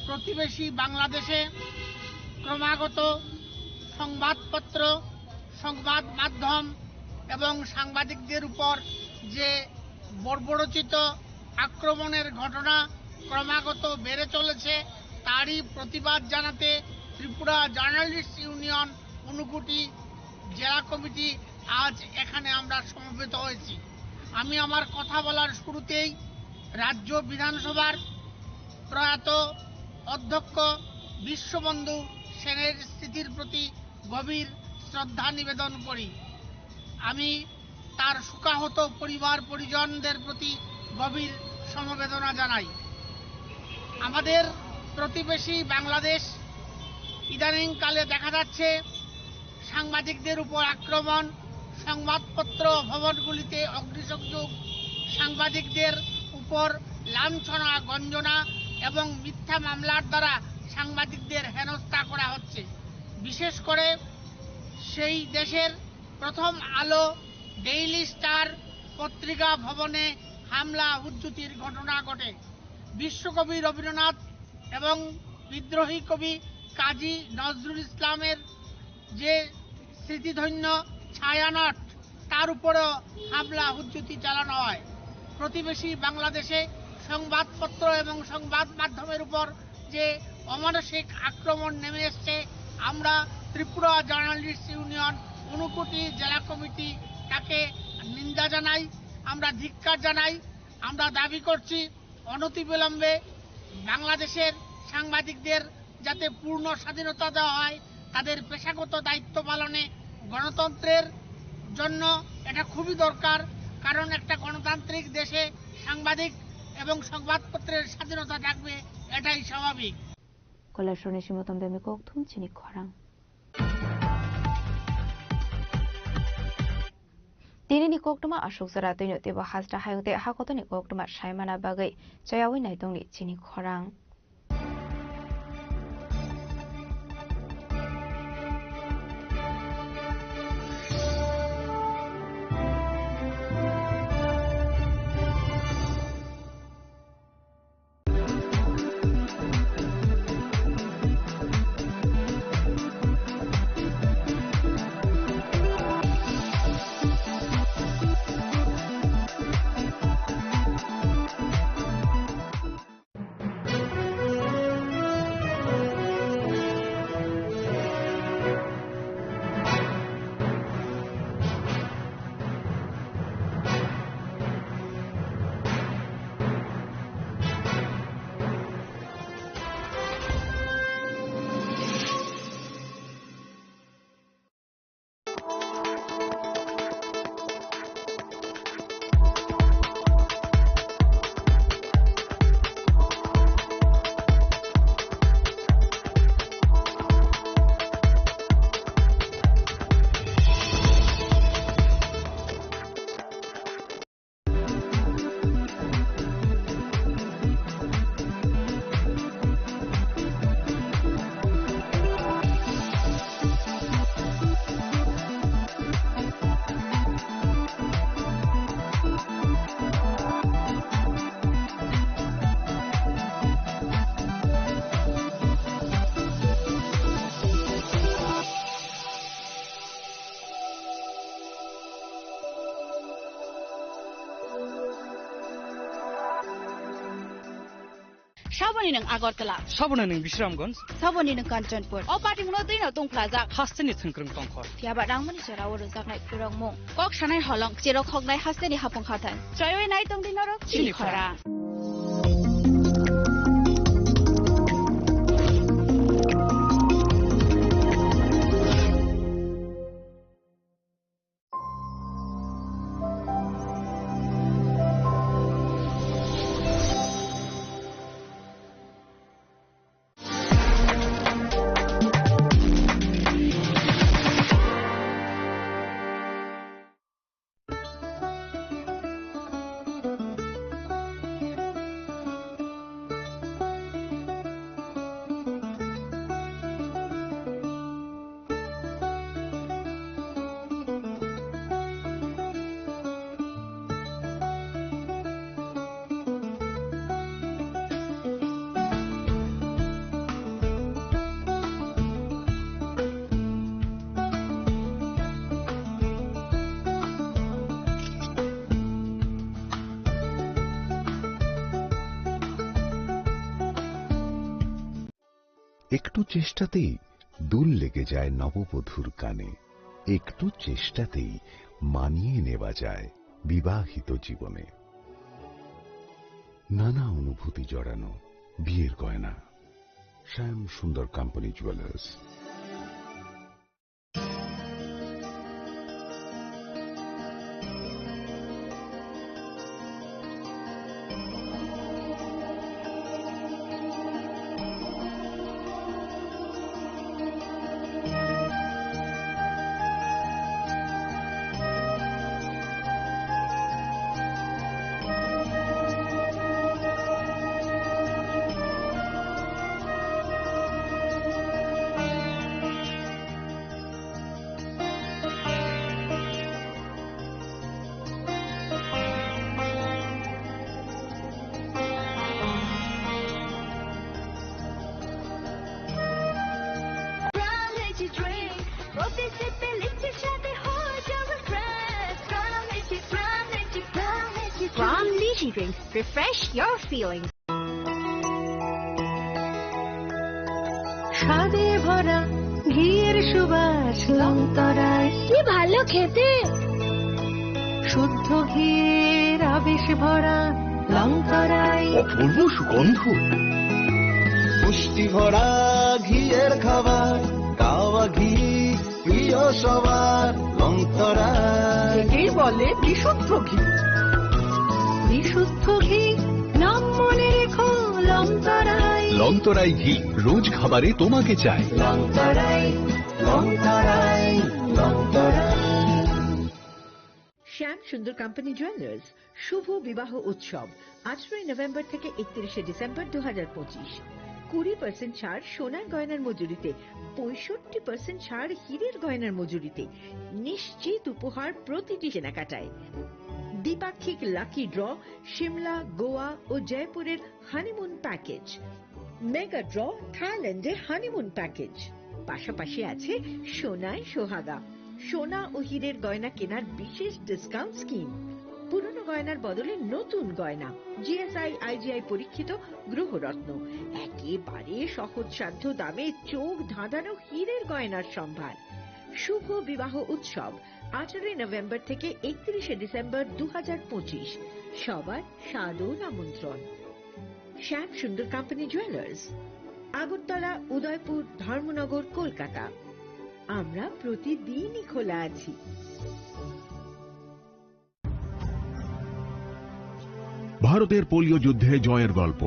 প্রতিবেশী বাংলাদেশে ক্রমাগত সংবাদপত্র, সংবাদ মাধ্যম এবং সাংবাদিকদের উপর যে বর্বরোচিত আক্রমণের ঘটনা ক্রমাগত বেড়ে চলেছে, তারই প্রতিবাদ জানাতে ত্রিপুরা জার্নালিস্ট ইউনিয়ন ঊনকোটি জেলা কমিটি আজ এখানে আমরা সমবেত হয়েছি। আমি আমার কথা বলার শুরুতেই রাজ্য বিধানসভার প্রয়াত অধ্যক্ষ বিশ্ববন্ধু সেনের স্মৃতির প্রতি গভীর শ্রদ্ধা নিবেদন করি। আমি তার শোকাহত পরিবার পরিজনদের প্রতি গভীর সমবেদনা জানাই। আমাদের প্রতিবেশী বাংলাদেশ ইদানিংকালে দেখা যাচ্ছে সাংবাদিকদের উপর আক্রমণ, সংবাদপত্র ভবনগুলিতে অগ্নিসংযোগ, সাংবাদিকদের উপর লাঞ্ছনা, গঞ্জনা এবং মিথ্যা মামলার দ্বারা সাংবাদিকদের হেনস্থা করা হচ্ছে। বিশেষ করে সেই দেশের প্রথম আলো, ডেইলি স্টার পত্রিকা ভবনে হামলা হুজ্জুতির ঘটনা ঘটে। বিশ্বকবি রবীন্দ্রনাথ এবং বিদ্রোহী কবি কাজী নজরুল ইসলামের যে স্মৃতিধন্য ছায়ানট, তার উপরেও হামলা হুজ্জুতি চালানো হয়। প্রতিবেশী বাংলাদেশে সংবাদপত্র এবং সংবাদ মাধ্যমের উপর যে অমানসিক আক্রমণ নেমে এসছে, আমরা ত্রিপুরা জার্নালিস্ট ইউনিয়ন ঊনকোটি জেলা কমিটি তাকে নিন্দা জানাই, আমরা ধিক্কার জানাই। আমরা দাবি করছি অনতিবিলম্বে বাংলাদেশের সাংবাদিকদের যাতে পূর্ণ স্বাধীনতা দেওয়া হয়, তাদের পেশাগত দায়িত্ব পালনে গণতন্ত্রের জন্য এটা খুবই দরকার। কারণ একটা গণতান্ত্রিক দেশে সাংবাদিক এবং সংবাদপত্রের স্বাধীনতা থাকবে, এটাই স্বাভাবিক। কলাশনে সিমতম বেমি kokthum chini khorang Dinini koktuma ashok sara tino tebo hasra hayute hakotoni koktuma shaimana bagai chayawi naitongni chini khorang Saboni nang Agartala, Saboni nang Bishramganj, Saboni nang Kanchanpur, O party mo din tong plaza, Hasteni Thangkrung Tongkhor. Tiaba rangmani charawo rozak nai purong mo. Kok shanai holong chero khok nai hasteni hapong khatan. Choyoi nai tong dinaro chini khora. একটু চেষ্টাতেই দুল লেগে যায় নববধূর কানে, একটু চেষ্টাতেই মানিয়ে নেওয়া যায় বিবাহিত জীবনে। নানা অনুভূতি জড়ানো বিয়ের গয়না। শ্যাম সুন্দর company jewellers. From Lychee Drinks, refresh your feelings. স্বাদে ভরা ঘিয়ের সুবাস লংতরায়, কি ভালো খেতে। শুদ্ধ ঘিয়ের আবেশ ভরা লংতরায়, অপূর্ব সুগন্ধ। পুষ্টি ভরা ঘিয়ের খাবার, গাওয়া ঘি প্রিয় সবার লংতরায়। একেই বলে বিশুদ্ধ ঘি। বিশুদ্ধ ঘি নাম মনে রেখো লংতরায়। লংতরাই ঘি রোজ খাবারে তোমাকে চাই। লংতরায়, লংতরায়, লংতরায়। শ্যাম সুন্দর কোম্পানি জুয়েলার্স শুভ বিবাহ উৎসব 18 নভেম্বর থেকে 31 ডিসেম্বর 2025। 20% ছাড় সোনার গয়নার মজুরিতে, 65% ছাড় হীরের গয়নার মজুরিতে, নিশ্চিত উপহার প্রতিটি কেনাকাটায়। দ্বিপাক্ষিক লাকি ড্র, সিমলা, গোয়া ও জয়পুরের হানিমুন প্যাকেজ। মেগা ড্র, থাইল্যান্ডে হানিমুন প্যাকেজ। পাশাপাশি আছে সোনায় সোহাগা, সোনা ও হীরের গয়না কেনার বিশেষ ডিসকাউন্ট স্কিম। পুরনো গয়নার বদলে নতুন গয়না, জিএসআই আইজিআই পরীক্ষিত গ্রহরত্ন, একেবারে সহজসাধ্য দামে চোখ ধাঁধানো হীরের গয়নার সম্ভার। শুভ বিবাহ উৎসব 18 নভেম্বর থেকে 31 ডিসেম্বর 2025। সবার সাদর আমন্ত্রণ। শ্যাম সুন্দর কোম্পানি জুয়েলার্স, আগরতলা, উদয়পুর, ধর্মনগর, কলকাতা। আমরা প্রতিদিনই খোলা আছি। ভারতের পোলিও যুদ্ধে জয়ের গল্প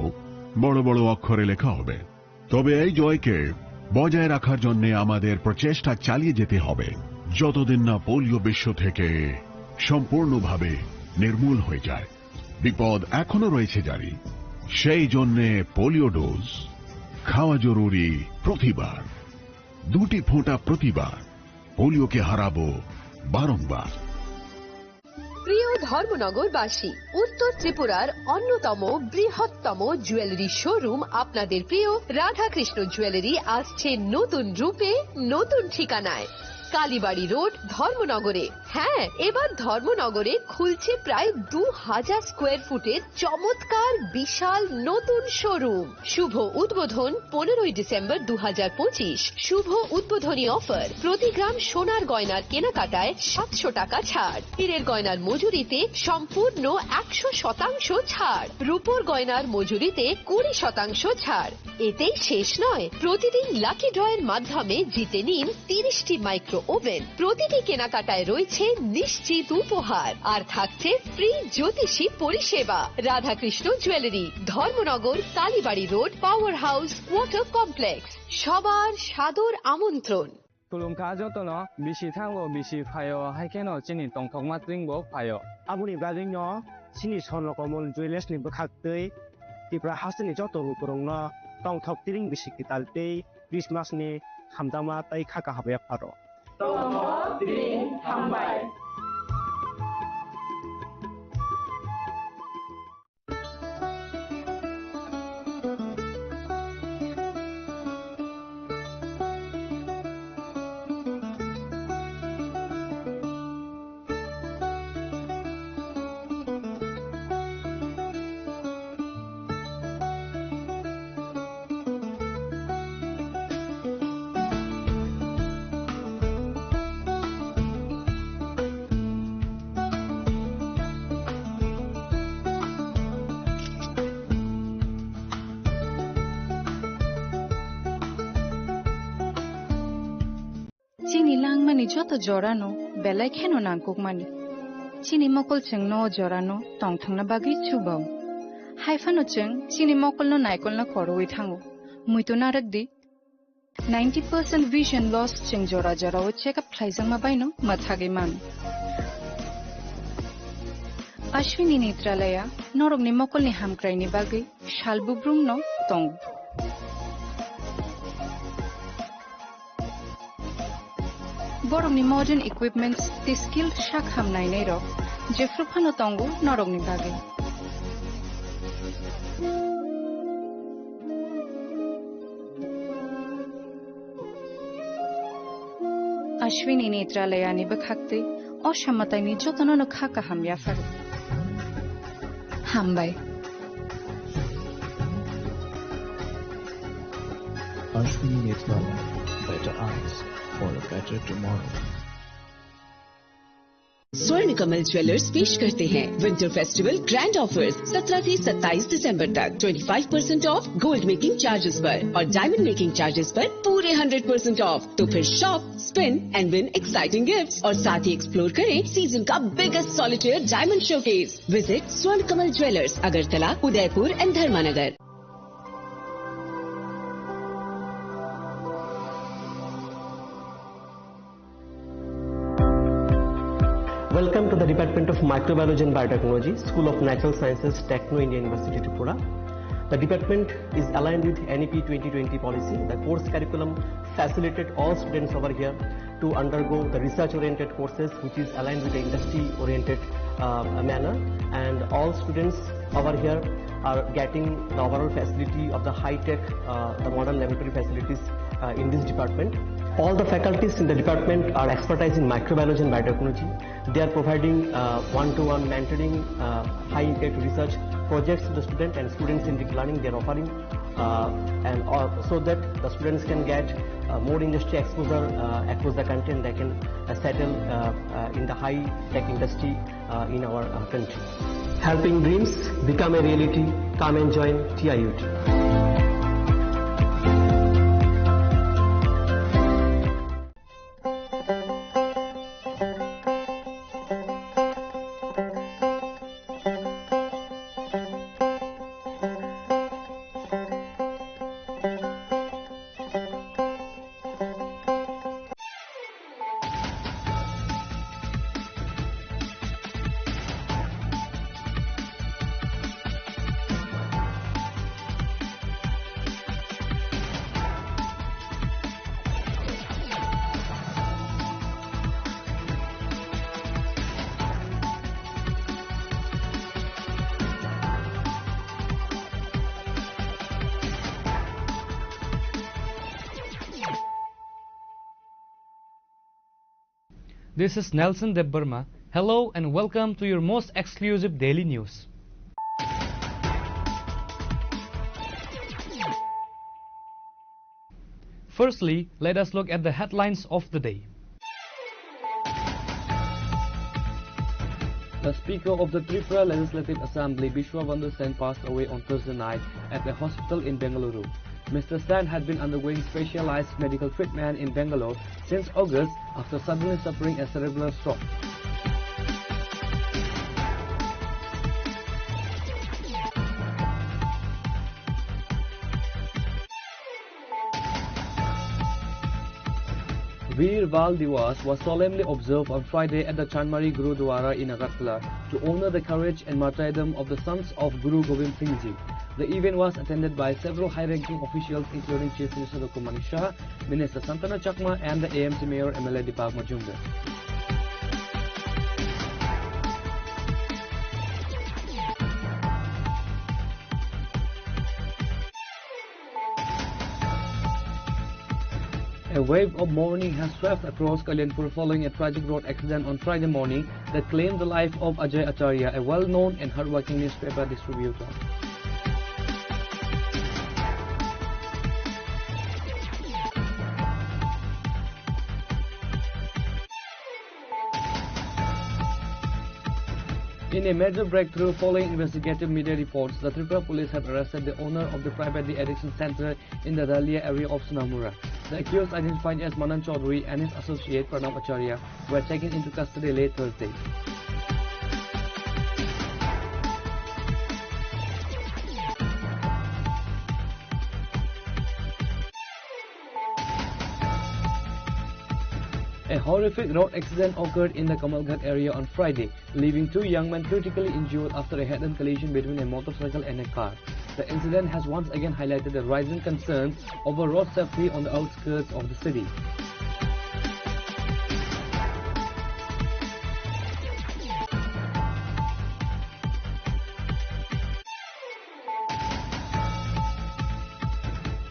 বড় বড় অক্ষরে লেখা হবে, তবে এই জয়কে বজায় রাখার জন্য আমাদের প্রচেষ্টা চালিয়ে যেতে হবে যতদিন না পোলিও বিশ্ব থেকে সম্পূর্ণভাবে নির্মূল হয়ে যায়। বিপদ এখনো রয়েছে জারি, সেই জন্য পোলিও ডোজ খাওয়া জরুরি প্রতিবার। 2টি ফোঁটা প্রতিবার, পোলিওকে হারাবো বারংবার। প্রিয় ধর্মনগরবাসী, উত্তর ত্রিপুরার অন্যতম বৃহত্তম জুয়েলারি শোরুম আপনাদের প্রিয় রাধাকৃষ্ণ জুয়েলারি আসছে নতুন রূপে, নতুন ঠিকানায়। কালীবাড়ি রোড, ধর্মনগরে। হ্যাঁ, এবার ধর্মনগরে খুলছে প্রায় 2000 স্কোয়ার ফুটের চমৎকার বিশাল নতুন শোরুম। শুভ উদ্বোধন 15 ডিসেম্বর 2025। শুভ উদ্বোধনী অফার, প্রতি গ্রাম সোনার গয়নার কেনাকাটায় 700 টাকা ছাড়, হীরের গয়নার মজুরিতে সম্পূর্ণ 100% ছাড়, রূপোর গয়নার মজুরিতে 20% ছাড়। এতেই শেষ নয়, প্রতিদিন লাকি ড্রয়ের মাধ্যমে জিতে নিন 30টি মাইক্রো ওভেন। প্রতিটি কেনাকাটায় রয়েছে নিশ্চিত উপহার, আর থাকছে ফ্রি জ্যোতিষী পরিষেবা। Radhakrishna jewellery, Dharmanagar, Kalibari road, power house, water complex. সবার সাদর আমন্ত্রণ। Tulungka jotono bisi thango bisi phayo haikeno chini tongthokma tringbo phayo. Abuni gadingno chini sonlokomol jewelers ni bkhaktei tipra hasini joto rukurongno tongthok tiring bisi kitaltei Christmas ni hamdama tai khaka habya pharo. Tongthok tiring hambai. ni joto jorano belai kheno nangkukmani chini mokol cheng no jorano tongthangna bagi chubau haifano cheng chini mokol no naikol na koroi thango muito narakdi 90% vision loss cheng jora o check up thaijang ma baino mathage man Ashwini Netralaya norok ni mokol ni hamkrai ni bagi shalbubrung no tong borok ni modern equipments the skilled shak hamnai nei ro jefru phano tongo norok ni bagi Ashwini Netralaya ni bakhakte অসামাতাই নি যতন ন খাকা হামিয়া fur হামবাই Ashwini Netralaya, better eyes for a better tomorrow. स्वर्ण Kamal jewellers पेश करते हैं winter festival grand offers 17 से 27 दिसंबर तक 25% of gold making charges पर और डायमंड मेकिंग चार्जेस पर पूरे 100% ऑफ। तो फिर shop, spin and win exciting gifts और साथ ही एक्सप्लोर करें सीजन का biggest solitaire diamond showcase. Visit Swarna Kamal jewellers, Agartala, Udaipur and Dharmanagar. Welcome to the Department of Microbiology and Biotechnology, School of Natural Sciences, Techno India University, Tripura. The department is aligned with NEP 2020 policy. The course curriculum facilitated all students over here to undergo the research-oriented courses, which is aligned with the industry-oriented manner. And all students over here are getting the overall facility of the high-tech, the modern laboratory facilities in this department. All the faculties in the department are expertise in microbiology and biotechnology. They are providing one-to-one mentoring, high-impact research projects to the student and student-centric learning they are offering, and so that the students can get more industry exposure across the country and they can settle in the high-tech industry in our country. Helping dreams become a reality. Come and join TIUT. This is Nelson Debbarma. Hello and welcome to your most exclusive daily news. Firstly, let us look at the headlines of the day. The Speaker of the Tripura Legislative Assembly, Bishwabandhu Sen, passed away on Thursday night at a hospital in Bengaluru. Mr. Sen had been undergoing specialized medical treatment in Bangalore since August after suddenly suffering a cerebral stroke. Veer Val Diwas was solemnly observed on Friday at the Chanmari Gurudwara in Agartala to honor the courage and martyrdom of the sons of Guru Gobind Singh Ji. The event was attended by several high-ranking officials including Chief Minister Dr. Manish Shah, Minister Santana Chakma and the AMC Mayor MLA Deepak Majumdar. A wave of mourning has swept across Kalyanpur following a tragic road accident on Friday morning that claimed the life of Ajay Acharya, a well-known and hard-working newspaper distributor. In a major breakthrough following investigative media reports, the Tripura police have arrested the owner of the private de-addiction center in the Dalia area of Sunamura. The accused, identified as Manan Chaudhary and his associate Pranam Acharya, were taken into custody late Thursday. A horrific road accident occurred in the Kamalghat area on Friday, leaving 2 young men critically injured after a head-on collision between a motorcycle and a car. The incident has once again highlighted the rising concerns over road safety on the outskirts of the city.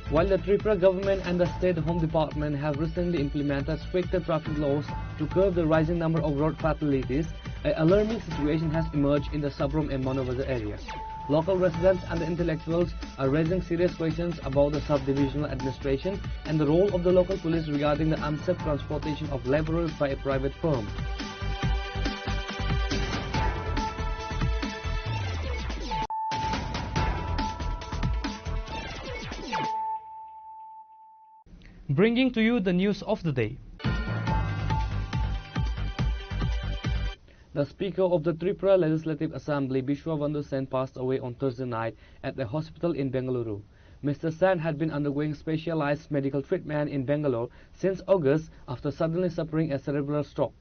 While the Tripura government and the State Home Department have recently implemented stricter traffic laws to curb the rising number of road fatalities, an alarming situation has emerged in the Sabrom and Manobazar area. Local residents and the intellectuals are raising serious questions about the sub-divisional administration and the role of the local police regarding the unsafe transportation of laborers by a private firm. Bringing to you the news of the day. The Speaker of the Tripura Legislative Assembly, Bishwabandhu Sen, passed away on Thursday night at a hospital in Bengaluru. Mr. Sen had been undergoing specialized medical treatment in Bangalore since August after suddenly suffering a cerebral stroke.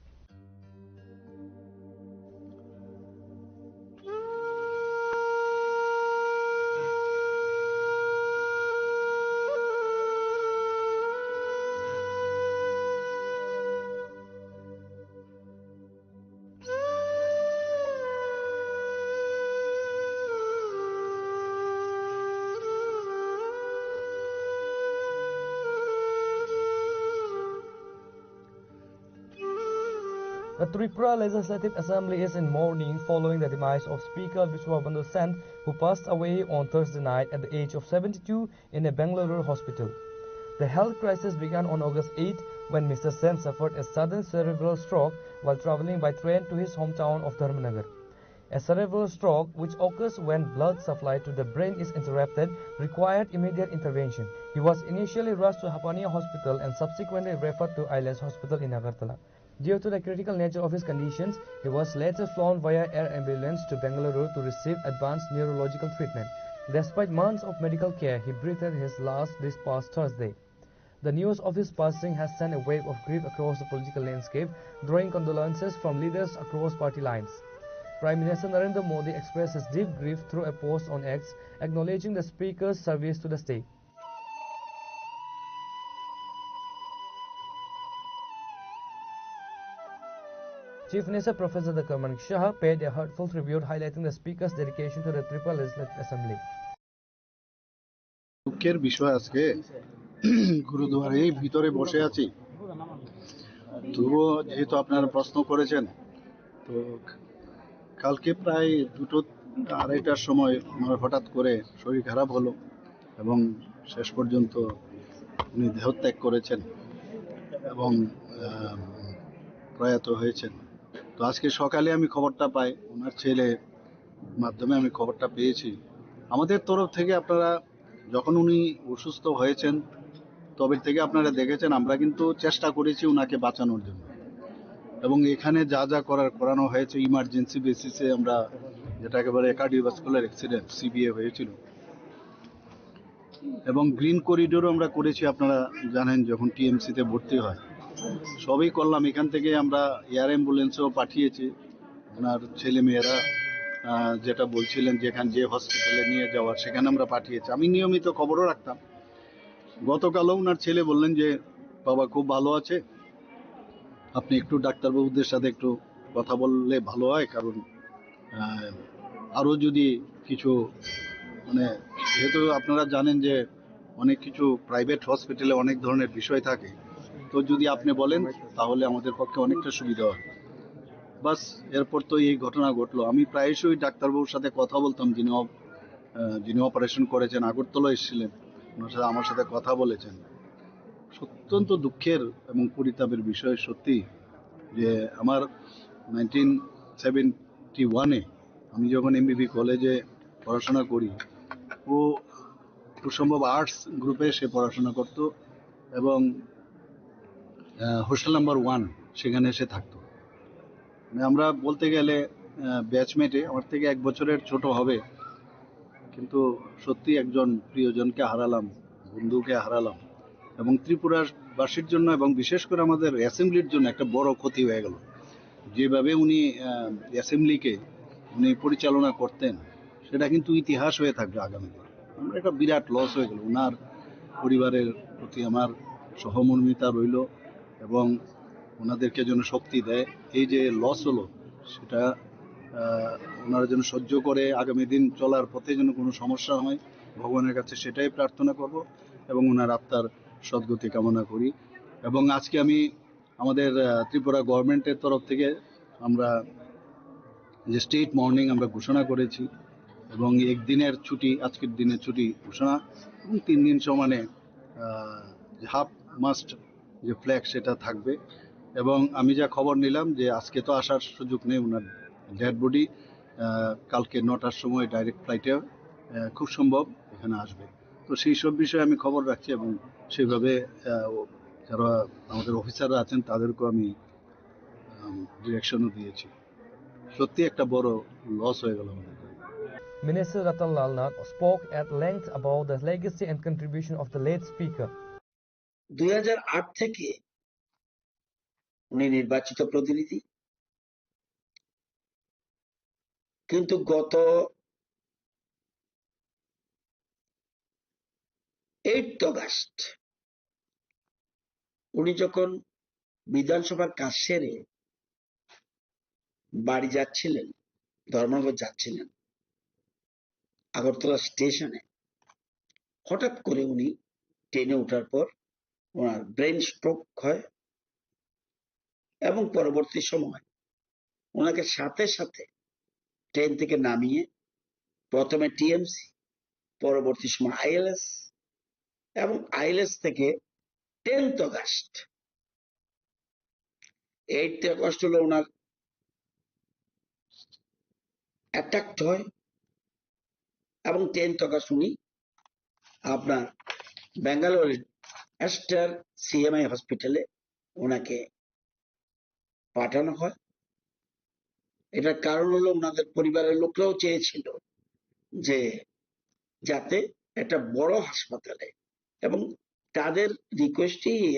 The Tripura Legislative Assembly is in mourning following the demise of Speaker Bishwabandhu Sen, who passed away on Thursday night at the age of 72 in a Bengaluru hospital. The health crisis began on August 8 when Mr. Sen suffered a sudden cerebral stroke while travelling by train to his hometown of Dharmanagar. A cerebral stroke, which occurs when blood supply to the brain is interrupted, required immediate intervention. He was initially rushed to Hapania Hospital and subsequently referred to Islands Hospital in Agartala. Due to the critical nature of his conditions, he was later flown via air ambulance to Bengaluru to receive advanced neurological treatment. Despite months of medical care, he breathed his last this past Thursday. The news of his passing has sent a wave of grief across the political landscape, drawing condolences from leaders across party lines. Prime Minister Narendra Modi expressed his deep grief through a post on X, acknowledging the Speaker's service to the state. Chief Minister Professor Dr. Manik Shah paid a heartfelt tribute, highlighting the Speaker's dedication to the Tripura Legislative Assembly. দুঃখের বিষয় আজকে গুরুদুয়ারের ভিতরে বসে আছি, তবুও যেহেতু আপনারা প্রশ্ন করেছেন, তো কালকে প্রায় 2-2:30টার সময় আমার হঠাৎ করে শরীর খারাপ হলো এবং শেষ পর্যন্ত উনি দেহত্যাগ করেছেন এবং প্রয়াত হয়েছেন। তো আজকে সকালে আমি খবরটা পাই, ওনার ছেলে মাধ্যমে আমি খবরটা পেয়েছি। আমাদের তরফ থেকে আপনারা যখন উনি অসুস্থ হয়েছেন তবে থেকে আপনারা দেখেছেন আমরা কিন্তু চেষ্টা করেছি ওনাকে বাঁচানোর জন্য, এবং এখানে যা যা করানো হয়েছে ইমার্জেন্সি বেসিসে, আমরা যেটাকে বলে কার্ডিওভাস্কুলার অ্যাক্সিডেন্ট সিবিএ হয়েছিল, এবং গ্রিন করিডোরও আমরা করেছি। আপনারা জানেন যখন টিএমসিতে ভর্তি হয় সবই করলাম। এখান থেকে আমরা এয়ার অ্যাম্বুলেন্সও পাঠিয়েছি, ওনার ছেলে মেয়েরা যেটা বলছিলেন যেখানে যে হসপিটালে নিয়ে যাওয়ার সেখানে আমরা পাঠিয়েছি। আমি নিয়মিত খবরও রাখতাম। গতকালও ওনার ছেলে বললেন যে বাবা খুব ভালো আছে, আপনি একটু ডাক্তারবাবুদের সাথে একটু কথা বললে ভালো হয়, কারণ আরও যদি কিছু যেহেতু আপনারা জানেন যে অনেক কিছু প্রাইভেট হসপিটালে অনেক ধরনের বিষয় থাকে, তো যদি আপনি বলেন তাহলে আমাদের পক্ষে অনেকটা সুবিধা হয়। বাস এরপর তো এই ঘটনা ঘটলো। আমি প্রায়শই ডাক্তারবাবুর সাথে কথা বলতাম, যিনি অপারেশন করেছেন, আগরতলা এসেছিলেন, ওনার সাথে আমার সাথে কথা বলেছেন। অত্যন্ত দুঃখের এবং পরিতাপের বিষয় সত্যি যে আমার 1971-এ আমি যখন এমবিবি কলেজে পড়াশোনা করি, ও খুব সম্ভব আর্টস গ্রুপে সে পড়াশোনা করত এবং হোস্টেল নাম্বার 1 সেখানে এসে থাকতো। মানে আমরা বলতে গেলে ব্যাচমেটে আমার থেকে 1 বছরের ছোট হবে, কিন্তু সত্যি একজন প্রিয়জনকে হারালাম, বন্ধুকে হারালাম, এবং ত্রিপুরাবাসীর জন্য এবং বিশেষ করে আমাদের অ্যাসেম্বলির জন্য একটা বড় ক্ষতি হয়ে গেল। যেভাবে উনি অ্যাসেম্বলিকে উনি পরিচালনা করতেন সেটা কিন্তু ইতিহাস হয়ে থাকবে আগামীতে। আমরা একটা বিরাট লস হয়ে গেল। ওনার পরিবারের প্রতি আমার সহমর্মিতা রইল এবং ওনাদেরকে যেন শক্তি দেয়। এই যে লস হলো সেটা ওনারা যেন সহ্য করে আগামী দিন চলার পথে যেন কোনো সমস্যা হয়, ভগবানের কাছে সেটাই প্রার্থনা করব এবং ওনার আত্মার সদ্গতি কামনা করি। এবং আজকে আমি আমাদের ত্রিপুরা গভর্নমেন্টের তরফ থেকে আমরা যে স্টেট মর্নিং আমরা ঘোষণা করেছি এবং একদিনের ছুটি, আজকের দিনের ছুটি ঘোষণা, এবং 3 দিন সমানে হাফ মাস্ট যে ফ্ল্যাগ সেটা থাকবে। এবং আমি যা খবর নিলাম যে আজকে তো আসার সুযোগ নেই, ওনার ডেড বডি কালকে 9টার সময় ডাইরেক্ট ফ্লাইটে খুব সম্ভব এখানে আসবে। তো সেই সব বিষয়ে আমি খবর রাখছি এবং সেইভাবে যারা আমাদের অফিসাররা আছেন তাদেরকেও আমি ডিরেকশনও দিয়েছি। সত্যি একটা বড় লস হয়ে গেল আমাদের। Minister Ratan Lal Nath spoke at length about the legacy and contribution of the late speaker. 2008 থেকে উনি নির্বাচিত প্রতিনিধি, কিন্তু গত 8 অগাস্ট উনি যখন বিধানসভার কাজ সেরে বাড়ি যাচ্ছিলেন, ধর্মনগর যাচ্ছিলেন, আগরতলা স্টেশনে হঠাৎ করে উনি ট্রেনে ওঠার পর ওনার ব্রেন স্ট্রোক হয় এবং পরবর্তী সময় ওনাকে সাথে সাথে ট্রেন থেকে নামিয়ে প্রথমে টিএমসি, পরবর্তী সময় আইএলএস, এবং আইএলএস থেকে 10th অগাস্ট 8th অগাস্ট হলো ওনার অ্যাটাক হয় এবং 10th অগাস্ট উনি আপনার ব্যাঙ্গালোরের অ্যাস্টার সিএমআই হসপিটালে ওনাকে পাঠানো হয়। এটার কারণ হলো ওনাদের পরিবারের লোকরাও চেয়েছিল যে যাতে একটা বড় হাসপাতালে, এবং তাদের রিকোয়েস্টেই এই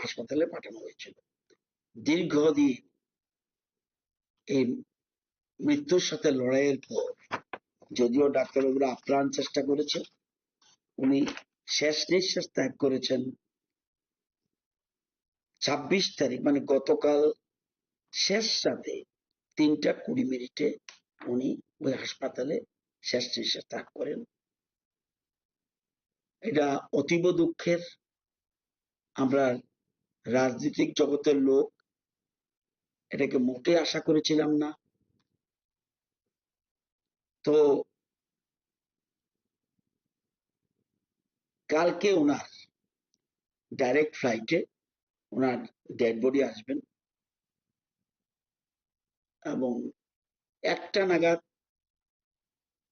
হাসপাতালে পাঠানো হয়েছিল। দীর্ঘদিন এই মৃত্যুর সাথে লড়াইয়ের পর যদিও ডাক্তারবাবুরা আপ্রাণ চেষ্টা করেছে, উনি শেষ নিঃশ্বাস ত্যাগ করেছেন 26 তারিখ, মানে গতকাল শেষ রাতে 3:20 উনি ওই হাসপাতালে শেষ নিঃশ্বাস ত্যাগ করেন। এটা অতীব দুঃখের। আমরা রাজনৈতিক জগতের লোক এটাকে মোটে আশা করেছিলাম না। তো কালকে ওনার ডাইরেক্ট ফ্লাইটে ওনার ডেড বডি আসবেন এবং 1টা নাগাদ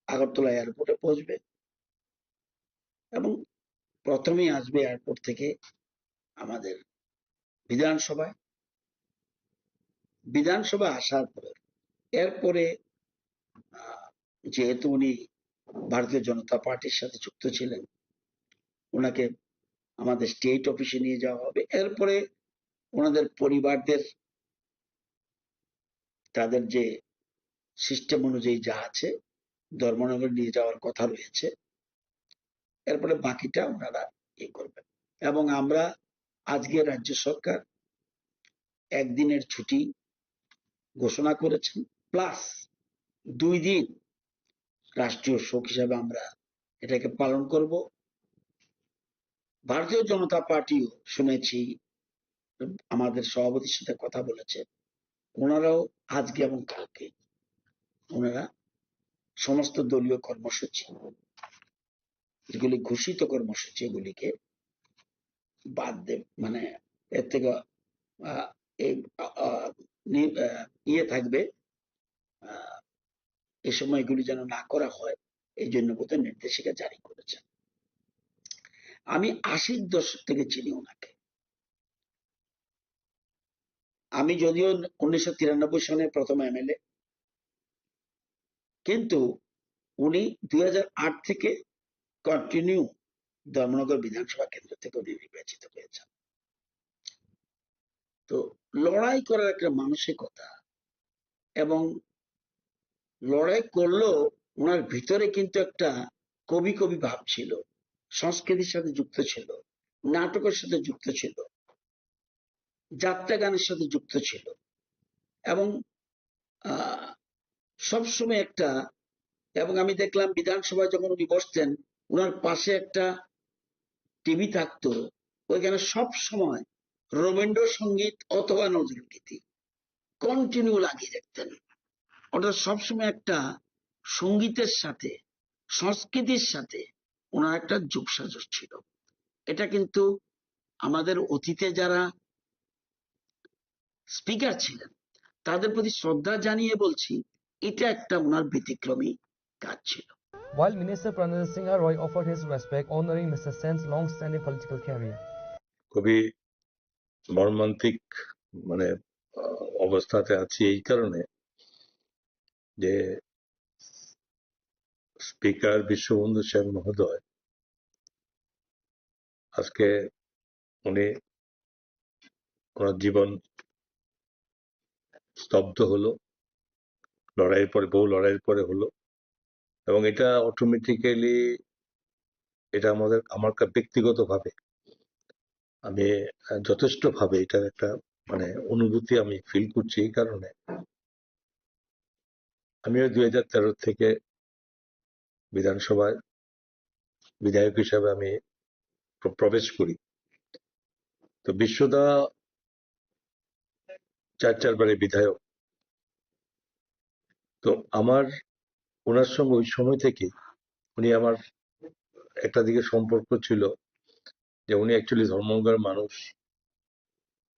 আগরতলা এয়ারপোর্টে পৌঁছবে এবং প্রথমেই আসবে এয়ারপোর্ট থেকে আমাদের বিধানসভা আসার পর এরপরে যেহেতু উনি ভারতীয় জনতা পার্টির সাথে যুক্ত ছিলেন, ওনাকে আমাদের স্টেট অফিসে নিয়ে যাওয়া হবে। এরপরে ওনাদের পরিবারদের তাদের যে সিস্টেম অনুযায়ী যা আছে ধর্মনগর নিয়ে যাওয়ার কথা রয়েছে। এরপরে বাকিটা ওনারা করবেন। এবং আমরা আজকে রাজ্য সরকার একদিনের ছুটি ঘোষণা করেছেন, প্লাস 2 দিন রাষ্ট্রীয় শোক হিসাবে আমরা এটাকে পালন করব। ভারতীয় জনতা পার্টিও শুনেছি আমাদের সভাপতির সাথে কথা বলেছে, ওনারাও আজকে এবং কালকে ওনারা সমস্ত দলীয় কর্মসূচি, যেগুলি ঘোষিত কর্মসূচি, এগুলিকে বাদ দেব, মানে এর থেকে থাকবে, এই সময় এগুলি যেন না করা হয়, এই জন্য বোধহয় নির্দেশিকা জারি করেছেন। আমি 80-র দশক থেকে চিনি ওনাকে। আমি যদিও 1993 সনে প্রথম এমএলএ, কিন্তু উনি 2008 থেকে কন্টিনিউ ধর্মনগর বিধানসভা কেন্দ্র থেকে উনি নির্বাচিত হয়েছেন। তো লড়াই করার একটা মানসিকতা, এবং লড়াই করলেও ওনার ভিতরে কিন্তু একটা কবি কবি ভাব ছিল, সংস্কৃতির সাথে যুক্ত ছিল, নাটকের সাথে যুক্ত ছিল, যাত্রা গানের সাথে যুক্ত ছিল, এবং সবসময় একটা, এবং আমি দেখলাম বিধানসভায় যখন উনি বসতেন ওনার পাশে একটা টিভি থাকতো, ওইখানে সব সময় রবীন্দ্রসঙ্গীত অথবা নজরুল গীতি কন্টিনিউ লাগিয়ে রাখতেন। অর্থাৎ সবসময় একটা সঙ্গীতের সাথে সংস্কৃতির সাথে ওনার একটা যোগসাজশ ছিল। এটা কিন্তু আমাদের অতীতে যারা স্পিকার ছিলেন তাদের প্রতি শ্রদ্ধা জানিয়ে বলছি, এটা একটা ওনার ব্যতিক্রমী কাজ ছিল। While Minister Pranil Singha Roy offered his respect, honoring Mr. Sen's long-standing political career. খুবই মর্মান্তিক অবস্থাতে আছি এই কারণে যে স্পিকার বিশ্ববন্ধু সেন মহোদয় আজকে উনি ওনার জীবন স্তব্ধ হলো, লড়াইয়ের পরে, বহু লড়াইয়ের পরে হলো, এবং এটা অটোমেটিক্যালি এটা আমার ব্যক্তিগতভাবে আমি যথেষ্ট ভাবে এটার একটা অনুভূতি আমি ফিল করছি। এই কারণে আমিও 2013 থেকে বিধানসভায় বিধায়ক হিসাবে আমি প্রবেশ করি। তো বিশ্বদা 4 বারে বিধায়ক। তো আমার ওনার সঙ্গে ওই সময় থেকে উনি আমার একটা দিকে সম্পর্ক ছিল যে উনি অ্যাকচুয়ালি ধর্মনগরের মানুষ,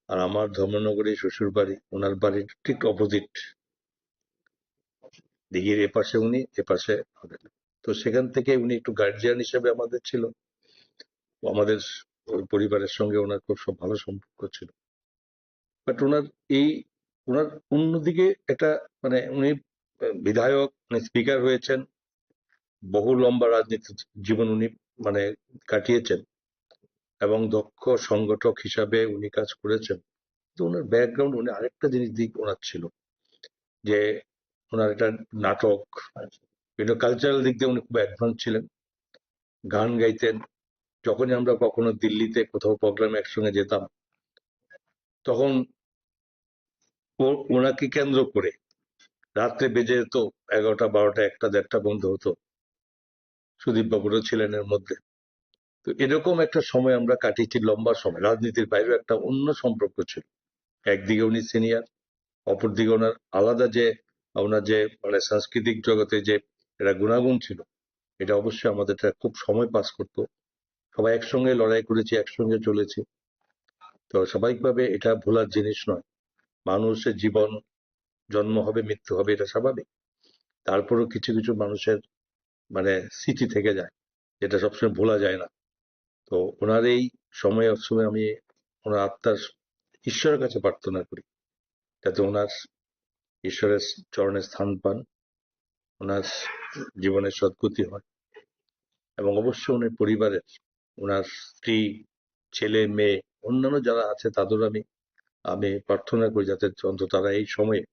আর আমার ধর্মনগরে শ্বশুর বাড়ি, ওনার বাড়ির ঠিক অপোজিট দিঘির এপাশে উনি, এপাশে। তো সেখান থেকে উনি একটু গার্জিয়ান হিসেবে আমাদের ছিল, আমাদের পরিবারের সঙ্গে ওনার খুব ভালো সম্পর্ক ছিল। বাট ওনার অন্যদিকে একটা উনি বিধায়ক, স্পিকার হয়েছেন, বহু লম্বা রাজনীতি জীবন উনি কাটিয়েছেন, এবং দক্ষ সংগঠক হিসাবে উনি কাজ করেছেন। তো ওনার ব্যাকগ্রাউন্ড, উনি আরেকটা দিক ওনার ছিল যে ওনার একটা নাটক, কালচারাল দিক দিয়ে উনি খুব অ্যাডভান্স ছিলেন, গান গাইতেন। যখনই আমরা কখনো দিল্লিতে কোথাও প্রোগ্রামে একসঙ্গে যেতাম, তখন ওনাকে কেন্দ্র করে রাত্রে বেজে যেত 11টা, 12টা, 1টা, 1:30 বন্ধ হতো। সুদীপ বাবুরও ছিলেন এর মধ্যে। তো এরকম একটা সময় আমরা কাটিয়েছি, লম্বা সময়। রাজনীতির বাইরেও একটা অন্য সম্পর্ক ছিল। একদিকে উনি সিনিয়র, অপরদিকে ওনার আলাদা যে ওনার যে সাংস্কৃতিক জগতে যে একটা গুণাগুণ ছিল, এটা অবশ্যই আমাদের খুব সময় পাস করতো। সবাই একসঙ্গে লড়াই করেছি, একসঙ্গে চলেছি। তো স্বাভাবিকভাবে এটা ভোলার জিনিস নয়। মানুষের জীবন, জন্ম হবে, মৃত্যু হবে, এটা স্বাভাবিক। তারপরেও কিছু কিছু মানুষের স্মৃতি থেকে যায়, যেটা সবসময় ভোলা যায় না। তো ওনার এই সময় আমি ওনার আত্মার ঈশ্বরের কাছে প্রার্থনা করি যাতে ওনার ঈশ্বরের চরণে স্থান পান, ওনার জীবনের সদ্গতি হয়, এবং অবশ্যই ওনার পরিবারের, ওনার স্ত্রী, ছেলে, মেয়ে, অন্যান্য যারা আছে তাদেরও আমি প্রার্থনা করি যাতে অন্তত তারা এই সময়ে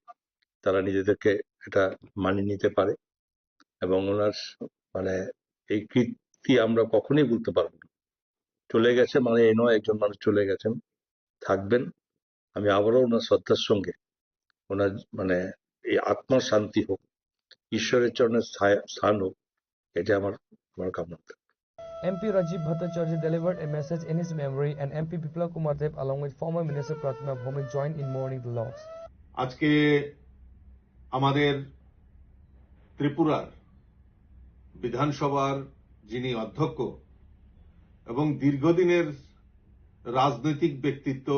তারা নিজেদেরকে এটা মানিয়ে নিতে পারে, এবং ওনার এই কীর্তি আমরা কখনোই বলতে পারবো না। চলে গেছে এ নয়, একজন মানুষ চলে গেছেন, থাকবেন। আমি আবারও ওনার শ্রদ্ধার সঙ্গে ওনার এই আত্মার শান্তি হোক, ঈশ্বরের চরণে স্থান হোক, এটা আমার কামনা। MP Rajiv Bhattacharya delivered a message in his memory, and MP Biplab Kumar Deb along with former Minister Pratima Bhaumik joined in mourning the loss. আজকে আমাদের ত্রিপুরার বিধানসভার যিনি অধ্যক্ষ এবং দীর্ঘদিনের রাজনৈতিক ব্যক্তিত্ব,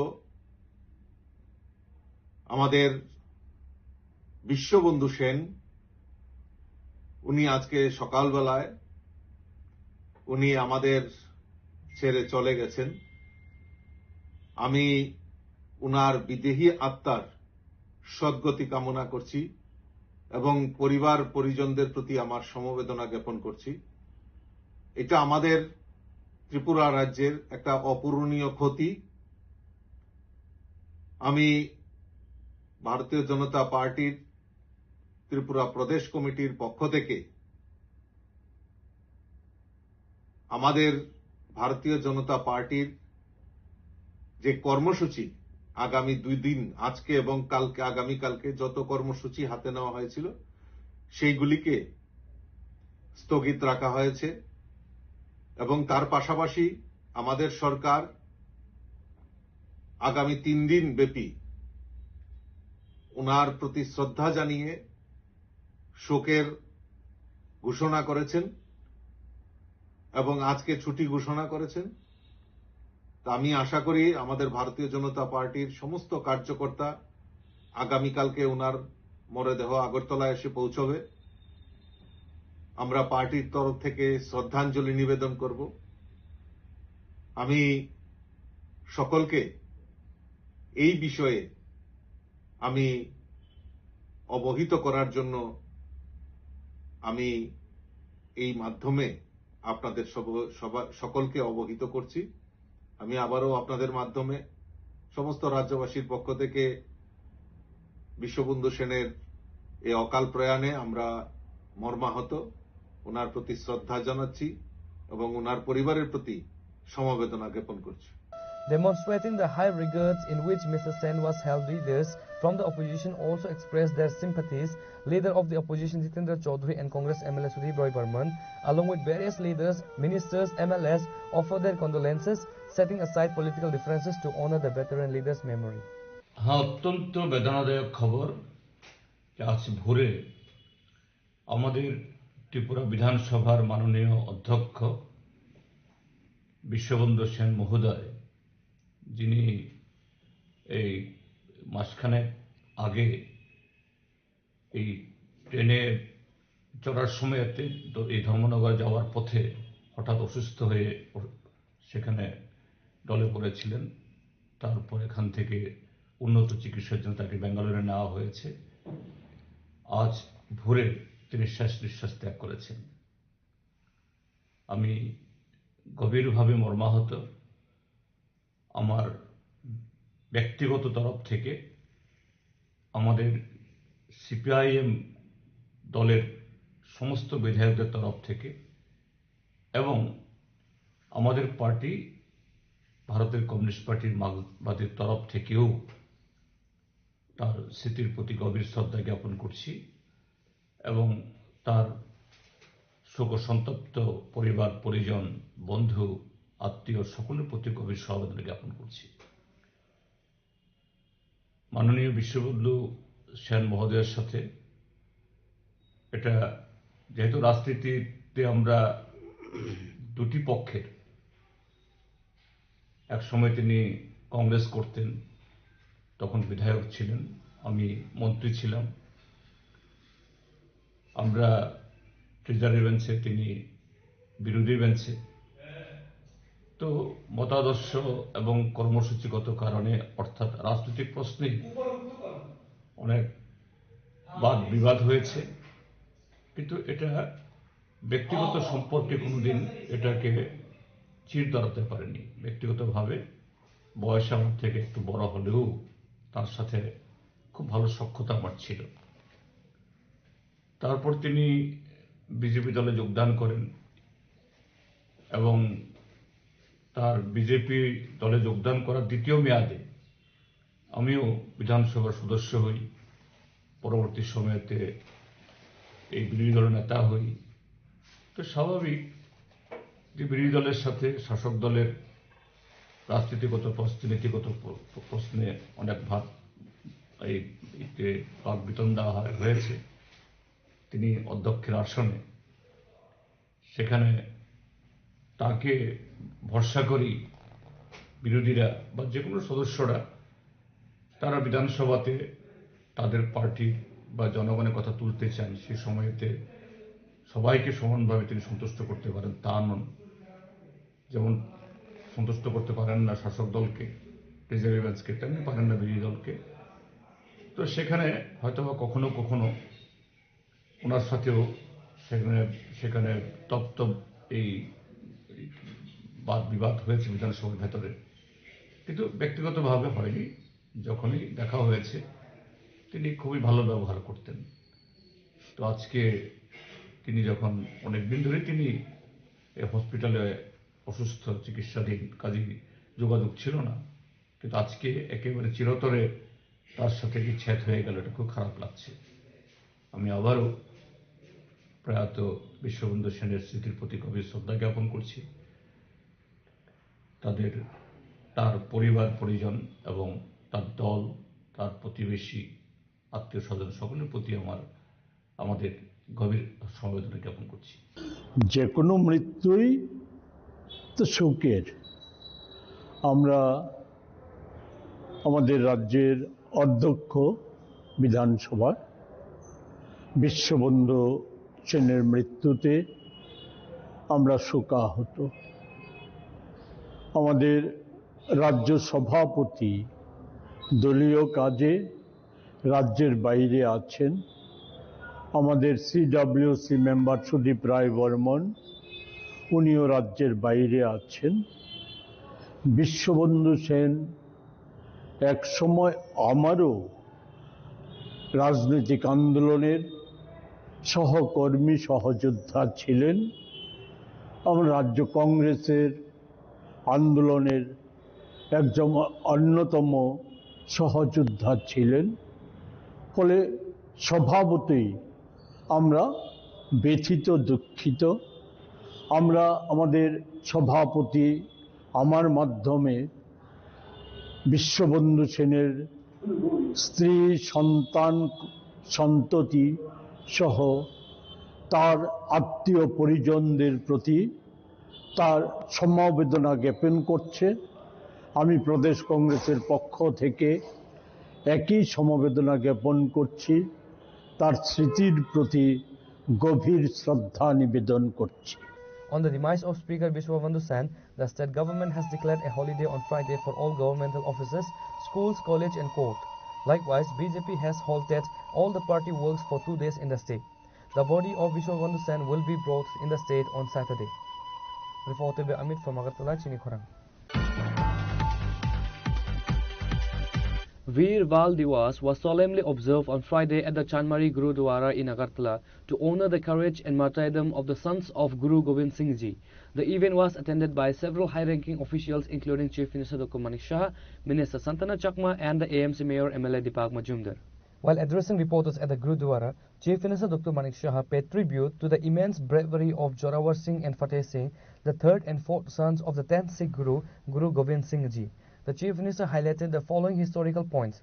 আমাদের বিশ্ববন্ধু সেন, উনি আজকে সকালবেলায় উনি আমাদের ছেড়ে চলে গেছেন। আমি উনার বিদেহী আত্মার সদ্গতি কামনা করছি এবং পরিবার পরিজনদের প্রতি আমার সমবেদনা জ্ঞাপন করছি। এটা আমাদের ত্রিপুরা রাজ্যের একটা অপূরণীয় ক্ষতি। আমি ভারতীয় জনতা পার্টির ত্রিপুরা প্রদেশ কমিটির পক্ষ থেকে আমাদের ভারতীয় জনতা পার্টির যে কর্মসূচি আগামী 2 দিন, আজকে এবং কালকে, আগামীকালকে যত কর্মসূচি হাতে নেওয়া হয়েছিল সেইগুলিকে স্থগিত রাখা হয়েছে এবং তার পাশাপাশি আমাদের সরকার আগামী 3 দিন ব্যাপী ওনার প্রতি শ্রদ্ধা জানিয়ে শোকের ঘোষণা করেছেন এবং আজকে ছুটি ঘোষণা করেছেন। তা আমি আশা করি আমাদের ভারতীয় জনতা পার্টির সমস্ত কার্যকর্তা আগামীকালকে ওনার মরদেহ আগরতলা এসে পৌঁছবে। আমরা পার্টির তরফ থেকে শ্রদ্ধাঞ্জলি নিবেদন করব। আমি সকলকে এই বিষয়ে আমি অবহিত করার জন্য আমি এই মাধ্যমে আপনাদের সকলকে অবহিত করছি। আমি আবারও আপনাদের মাধ্যমে সমস্ত রাজ্যবাসীর পক্ষ থেকে বিশ্ববন্ধু সেনের এই অকাল প্রয়াণে আমরা মর্মাহত, ওনার প্রতি শ্রদ্ধা জানাচ্ছি এবং ওনার পরিবারের প্রতি সমবেদনা জ্ঞাপন করছি। Demonstrating the high regards in which Mr. Sen was held, leaders from the opposition also expressed their sympathies. Leader of the opposition Jitendra Chaudhary and Congress MLA Sudhir Roy Burman, along with various leaders, ministers, MLAs, offered their condolences, setting aside political differences to honor the veteran leader's memory. হ্যাঁ, অত্যন্ত বেদনাদায়ক খবর যে আজ ভোরে আমাদের ত্রিপুরা বিধানসভার মাননীয় অধ্যক্ষ বিশ্ববন্ধু সেন মহোদয়, যিনি এই মাসখানেক আগে এই ট্রেনে চড়ার সময়তে এই ধর্মনগর যাওয়ার পথে হঠাৎ অসুস্থ হয়ে সেখানে ডলে পড়েছিলেন। তারপর এখান থেকে উন্নত চিকিৎসার জন্য তাকে ব্যাঙ্গালোরে নেওয়া হয়েছে। আজ ভোরে তিনি শেষ নিঃশ্বাস ত্যাগ করেছেন। আমি গভীরভাবে মর্মাহত। আমার ব্যক্তিগত তরফ থেকে, আমাদের সিপিআইএম দলের সমস্ত বিধায়কদের তরফ থেকে এবং আমাদের পার্টি ভারতের কমিউনিস্ট পার্টির মার্ক্সবাদীর তরফ থেকেও তার স্মৃতির প্রতি গভীর শ্রদ্ধা জ্ঞাপন করছি এবং তার শোকসন্তপ্ত পরিবার পরিজন, বন্ধু, আত্মীয় সকলের প্রতি গভীর সমবেদনা জ্ঞাপন করছি। মাননীয় বিশ্ববন্ধু সেন মহোদয়ের সাথে এটা, যেহেতু রাজনীতিতে আমরা দুটি পক্ষের, এক সময় তিনি কংগ্রেস করতেন, তখন বিধায়ক ছিলেন, আমি মন্ত্রী ছিলাম, আমরা ট্রেজারি বেঞ্চে, তিনি বিরোধী বেঞ্চে। তো মতাদর্শ এবং কর্মসূচিগত কারণে, অর্থাৎ রাজনৈতিক প্রশ্নে অনেক বাদ বিবাদ হয়েছে, কিন্তু এটা ব্যক্তিগত সম্পর্কে কোনোদিন এটাকে চির ধরাতে পারেনি। ব্যক্তিগতভাবে বয়স আমার থেকে একটু বড় হলেও তার সাথে খুব ভালো সখ্যতা আমার ছিল। তারপর তিনি বিজেপি দলে যোগদান করেন এবং তার বিজেপি দলে যোগদান করার দ্বিতীয় মেয়াদে আমিও বিধানসভার সদস্য হই। পরবর্তী সময়তে এই বিরোধী দলের নেতা হই। তো স্বাভাবিক যে বিরোধী দলের সাথে শাসক দলের রাজনীতিগত প্রশ্নে, নীতিগত প্রশ্নে অনেক ভাগ বিতণ্ডা হয়েছে। তিনি অধ্যক্ষের আসনে, সেখানে তাকে ভরসা করি বিরোধীরা বা যে কোনো সদস্যরা, তারা বিধানসভাতে তাদের পার্টি বা জনগণের কথা তুলতে চান। সে সময়তে সবাইকে সমানভাবে তিনি সন্তুষ্ট করতে পারেন তা নন। যেমন সন্তুষ্ট করতে পারেন না শাসক দলকে, প্রেসিডেন্টকে, তেমনি পারেন না বিরোধী দলকে। তো সেখানে হয়তো কখনো কখনো ওনার সাথেও সেখানে তপ্ত এই বাদ বিবাদ হয়েছে বিধানসভার ভেতরে, কিন্তু ব্যক্তিগতভাবে হয়নি। যখনই দেখা হয়েছে তিনি খুবই ভালো ব্যবহার করতেন। তো আজকে তিনি যখন অনেকদিন ধরে তিনি হসপিটালে অসুস্থ চিকিৎসাধীন, কাজেই যোগাযোগ ছিল না, কিন্তু আজকে একেবারে চিরতরে তার সাথে বিচ্ছেদ হয়ে গেল, এটা খুব খারাপ লাগছে। আমি আবারও প্রয়াত বিশ্ববন্ধু সেনের স্মৃতির প্রতি গভীর শ্রদ্ধা জ্ঞাপন করছি। তার পরিবার পরিজন এবং তার দল, তার প্রতিবেশী, আত্মীয় স্বজন সকলের প্রতি আমাদের গভীর সমবেদনা জ্ঞাপন করছি। যে কোনো মৃত্যুই তো শোকের। আমরা আমাদের রাজ্যের অধ্যক্ষ বিধানসভার বিশ্ববন্ধু সেনের মৃত্যুতে আমরা শোকাহত। আমাদের রাজ্য সভাপতি দলীয় কাজে রাজ্যের বাইরে আছেন। আমাদের CWC মেম্বার সুদীপ রায় বর্মন, উনিও রাজ্যের বাইরে আছেন। বিশ্ববন্ধু সেন এক সময় আমারও রাজনৈতিক আন্দোলনের সহকর্মী, সহযোদ্ধা ছিলেন। আমার রাজ্য কংগ্রেসের আন্দোলনের একজন অন্যতম সহযোদ্ধা ছিলেন। ফলে স্বভাবতই আমরা ব্যথিত, দুঃখিত। আমরা আমাদের সভাপতি আমার মাধ্যমে বিশ্ববন্ধু সেনের স্ত্রী, সন্তান, সন্ততি সহ তার আত্মীয় পরিজনদের প্রতি তার সমবেদনা জ্ঞাপন করছে। আমি প্রদেশ কংগ্রেসের পক্ষ থেকে একই সমবেদনা জ্ঞাপন করছি। তার স্মৃতির প্রতি গভীর শ্রদ্ধা নিবেদন করছি। On the demise of Speaker Biswabandhu Sen, the state government has declared a holiday on Friday for all governmental offices, schools, college and court. Likewise, BJP has halted all the party works for 2 days in the state. The body of Biswabandhu Sen will be brought in the state on Saturday. Reported by Amit from Agartala, Chinikhorang. Veer Val Diwas was solemnly observed on Friday at the Chanmari Gurudwara in Agartala to honor the courage and martyrdom of the sons of Guru Gobind Singh Ji. The event was attended by several high-ranking officials including Chief Minister Dr. Manik Shah, Minister Santana Chakma and the AMC Mayor MLA Deepak Majumdar. While addressing reporters at the Gurudwara, Chief Minister Dr. Manik Shah paid tribute to the immense bravery of Jorawar Singh and Fateh Singh, the third and fourth sons of the 10th Sikh Guru, Guru Gobind Singh Ji. The Chief Minister highlighted the following historical points.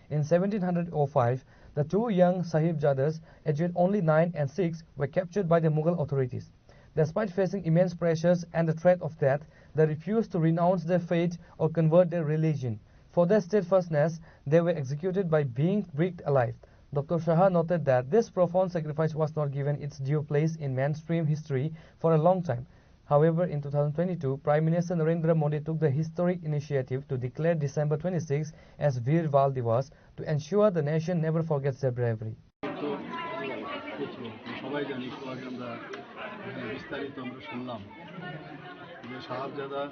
In 1705, the two young Sahibjadas, aged only 9 and 6, were captured by the Mughal authorities. Despite facing immense pressures and the threat of death, they refused to renounce their faith or convert their religion. For their steadfastness, they were executed by being bricked alive. Dr. Shah noted that this profound sacrifice was not given its due place in mainstream history for a long time. However, in 2022, Prime Minister Narendra Modi took the historic initiative to declare December 26 as Veer Val Diwas to ensure the nation never forgets their bravery. সবাই জানি, একটু আগে আমরা বিস্তারিত আমরা শুনলাম যে সাহাবজাদা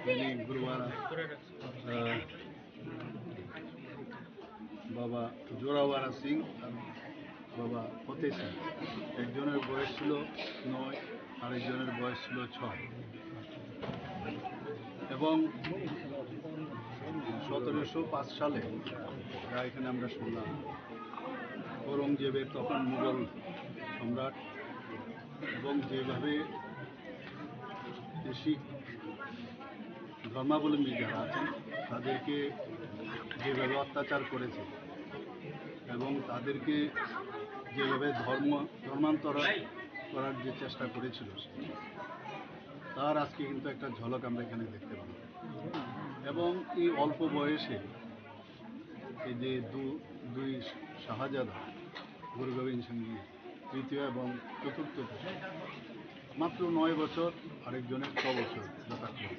যিনি গুরুবারা বাবা জোরাওয়ারা সিং আর বাবা ফতেহ সিং, একজনের বয়স ছিল 9, আরেকজনের বয়স ছিল 6 এবং 1705 সালে যা এখানে আমরা শুনলাম, ঔরঙ্গজেবের তখন মুঘল সম্রাট এবং যেভাবে শিখ ধর্মাবলম্বী যারা আছেন তাদেরকে যেভাবে অত্যাচার করেছে এবং তাদেরকে যেভাবে ধর্মান্তর করার যে চেষ্টা করেছিল, তার আজকে কিন্তু একটা ঝলক আমরা এখানে দেখতে পাবো। এবং এই অল্প বয়সে এই যে দুই শাহজাদা গুরু গোবিন্দ সিং জি, তৃতীয় এবং চতুর্থ, মাত্র 9 বছর, আরেকজনের 6 বছর যথাক্রমে।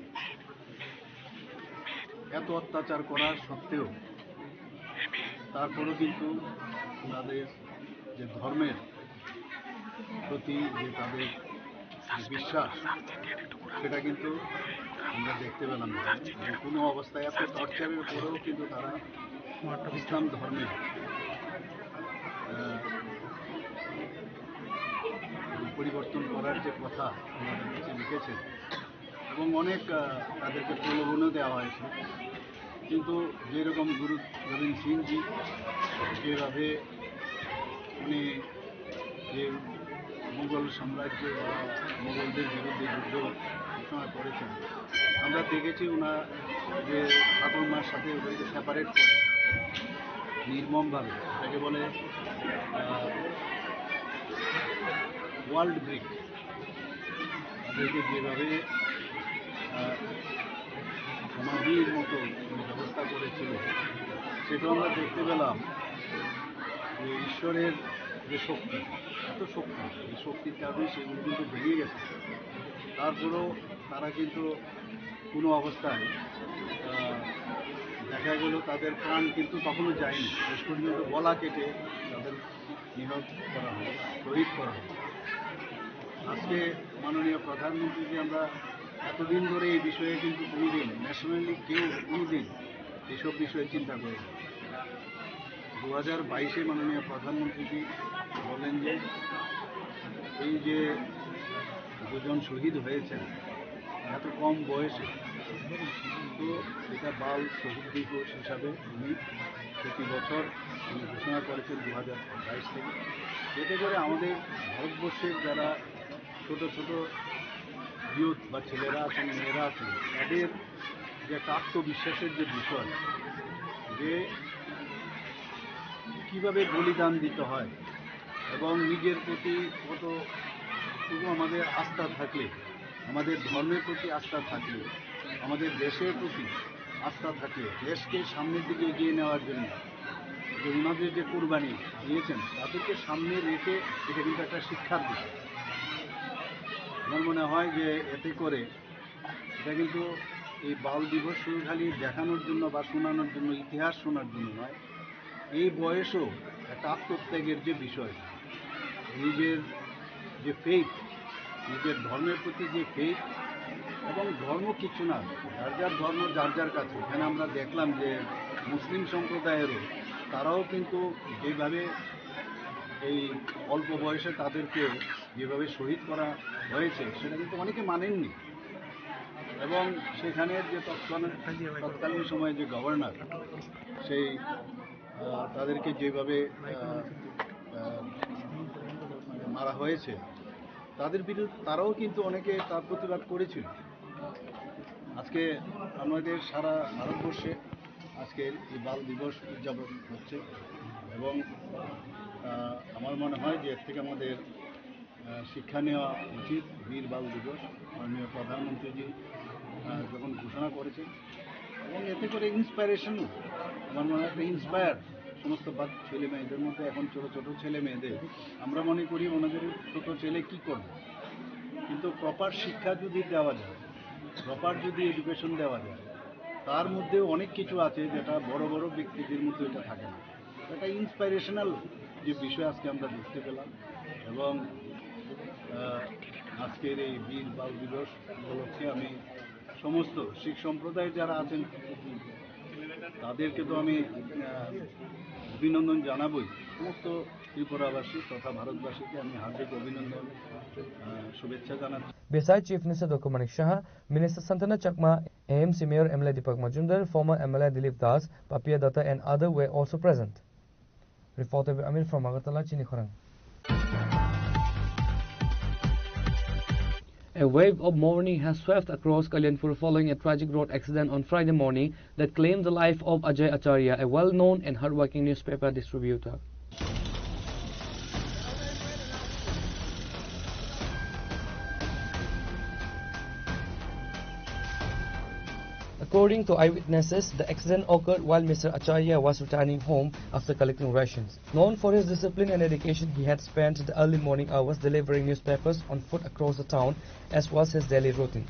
এত অত্যাচার করার সত্ত্বেও তারপরেও কিন্তু তাদের যে ধর্মের প্রতি যে তাদের বিশ্বাস সেটা কিন্তু আমরা দেখতে পেলাম না। কোনো অবস্থায় এত টর্চারের পরেও কিন্তু তারা ইসলাম ধর্মে পরিবর্তন করার যে কথা আমাদের কাছে লিখেছেন এবং অনেক তাদেরকে প্রলোভনও দেওয়া হয়েছে। কিন্তু যেরকম গুরু গোবিন্দ সিংজি যেভাবে উনি যে মুঘল সাম্রাজ্য বা মুঘলদের বিরুদ্ধে যুদ্ধ ঘোষণা করেছেন, আমরা দেখেছি ওনার যে ঠাকুরমার সাথে ওদেরকে সেপারেট করে নির্মমভাবে, তাকে বলে ওয়ার্ল্ড ব্রিক, তাদেরকে যেভাবে সমাধির মতো ব্যবস্থা করেছিল সেটাও আমরা দেখতে পেলাম যে ঈশ্বরের যে শক্তি, এত শক্তি, এই শক্তির কারণে সেগুলো কিন্তু বেরিয়ে গেছে। তারপরেও তারা কিন্তু কোনো অবস্থায় দেখা গেল তাদের প্রাণ কিন্তু কখনো যায়নি, শেষ পর্যন্ত গলা কেটে তাদের নিহত করা হয়, শহীদ করা হয়। আজকে মাননীয় প্রধানমন্ত্রীকে আমরা এতদিন ধরে এই বিষয়ে কিন্তু কোনোদিন ন্যাশনালি কেউ কোনোদিন এইসব বিষয়ে চিন্তা করে 2022-এ মাননীয় প্রধানমন্ত্রীজি বলেন যে এই যে দুজন শহীদ হয়েছেন এত কম বয়সে, তো এটা বাল শহীদ দিবস হিসাবে উনি প্রতি বছর উনি ঘোষণা করেছেন 2022 থেকে। এতে করে আমাদের ভারতবর্ষের যারা ছোট ছোট ইউথ বা ছেলেরা আছেন, মেয়েরা আছেন, তাদের যে একটা আত্মবিশ্বাসের যে বিষয়, যে কীভাবে বলিদান দিতে হয় এবং নিজের প্রতি কতটুকু আমাদের আস্থা থাকলে, আমাদের ধর্মের প্রতি আস্থা থাকলে, আমাদের দেশের প্রতি আস্থা থাকলে দেশকে সামনের দিকে এগিয়ে নেওয়ার জন্য যে ওনাদের যে কোরবানি দিয়েছেন তাদেরকে সামনে রেখে এটা কিন্তু একটা শিক্ষার দিক। আমার মনে হয় যে এতে করে এটা কিন্তু এই বাল দিবস শুধু খালি দেখানোর জন্য বা শোনানোর জন্য, ইতিহাস শোনার জন্য নয়, এই বয়সেও একটা আত্মত্যাগের যে বিষয়, নিজের যে ফেইথ, নিজের ধর্মের প্রতি যে ফেইথ, এবং ধর্ম কিছু না, যার যার ধর্ম যার যার কাছে। এখানে আমরা দেখলাম যে মুসলিম সম্প্রদায়েরও তারাও কিন্তু যেভাবে এই অল্প বয়সে তাদেরকে যেভাবে শহীদ করা হয়েছে সেটা কিন্তু অনেকে মানেননি। এবং সেখানের যে তৎকালীন সময়ে যে গভর্নর, সেই তাদেরকে যেভাবে মারা হয়েছে তাদের বিরুদ্ধে তারাও কিন্তু অনেকে তার প্রতিবাদ করেছিল। আজকে আমাদের সারা ভারতবর্ষে আজকের এই বাল দিবস উদযাপন হচ্ছে এবং আমার মনে হয় যে এর থেকে আমাদের শিক্ষা নেওয়া উচিত। বীর বাল দিবস মাননীয় প্রধানমন্ত্রীজি যখন ঘোষণা করেছেন, এবং এতে করে ইন্সপায়ারেশনও, আমার মনে হয় ইন্সপায়ার সমস্ত ছেলে মেয়েদের মধ্যে, এখন ছোটো ছোটো ছেলে মেয়েদের আমরা মনে করি ওনাদের ছোটো ছেলে কি করবে, কিন্তু প্রপার শিক্ষা যদি দেওয়া যায়, প্রপার যদি এডুকেশন দেওয়া যায়, তার মধ্যেও অনেক কিছু আছে যেটা বড় বড় ব্যক্তিদের মধ্যে এটা থাকে না। এটা ইন্সপাইরেশনাল যে বিষয় আজকে আমরা দেখতে পেলাম। এবং আজকের এই বীর বাল দিবস উপলক্ষে আমি সমস্ত শিখ সম্প্রদায় যারা আছেন তাদেরকে তো আমি অভিনন্দন জানাবই। সমস্ত ত্রিপুরাবাসী তথা ভারতবাসীকে আমি হার্দিক অভিনন্দন, শুভেচ্ছা জানাচ্ছি। Besides Chief Minister Dr. Manik Shah, Minister Santana Chakma, AMC Mayor MLA Deepak Majumdar, former MLA Dilip Das, Papia Datta and others were also present. Reporter Amir from Agartala, Chinikhorang. A wave of mourning has swept across Kalyanpur following a tragic road accident on Friday morning that claimed the life of Ajay Acharya, a well-known and hard-working newspaper distributor. According to eyewitnesses, the accident occurred while Mr. Acharya was returning home after collecting rations. Known for his discipline and dedication, he had spent the early morning hours delivering newspapers on foot across the town, as was his daily routine.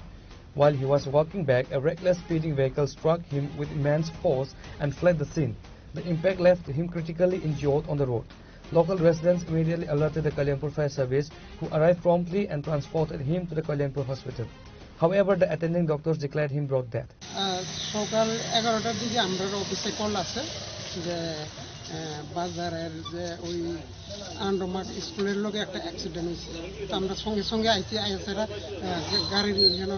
While he was walking back, a reckless speeding vehicle struck him with immense force and fled the scene. The impact left him critically injured on the road. Local residents immediately alerted the Kalyanpur Fire Service, who arrived promptly and transported him to the Kalyanpur hospital. However, the attending doctors declared him brought death. সকাল 11টার দিকে আমরা অফিসে call আছে যে বাজারের যে ওই আন্ডারমার্ক স্কুলের লোকে একটা অ্যাক্সিডেন্ট হয়েছে। তো আমরা সঙ্গে সঙ্গে আইসি আইসেরা গাড়ির যেন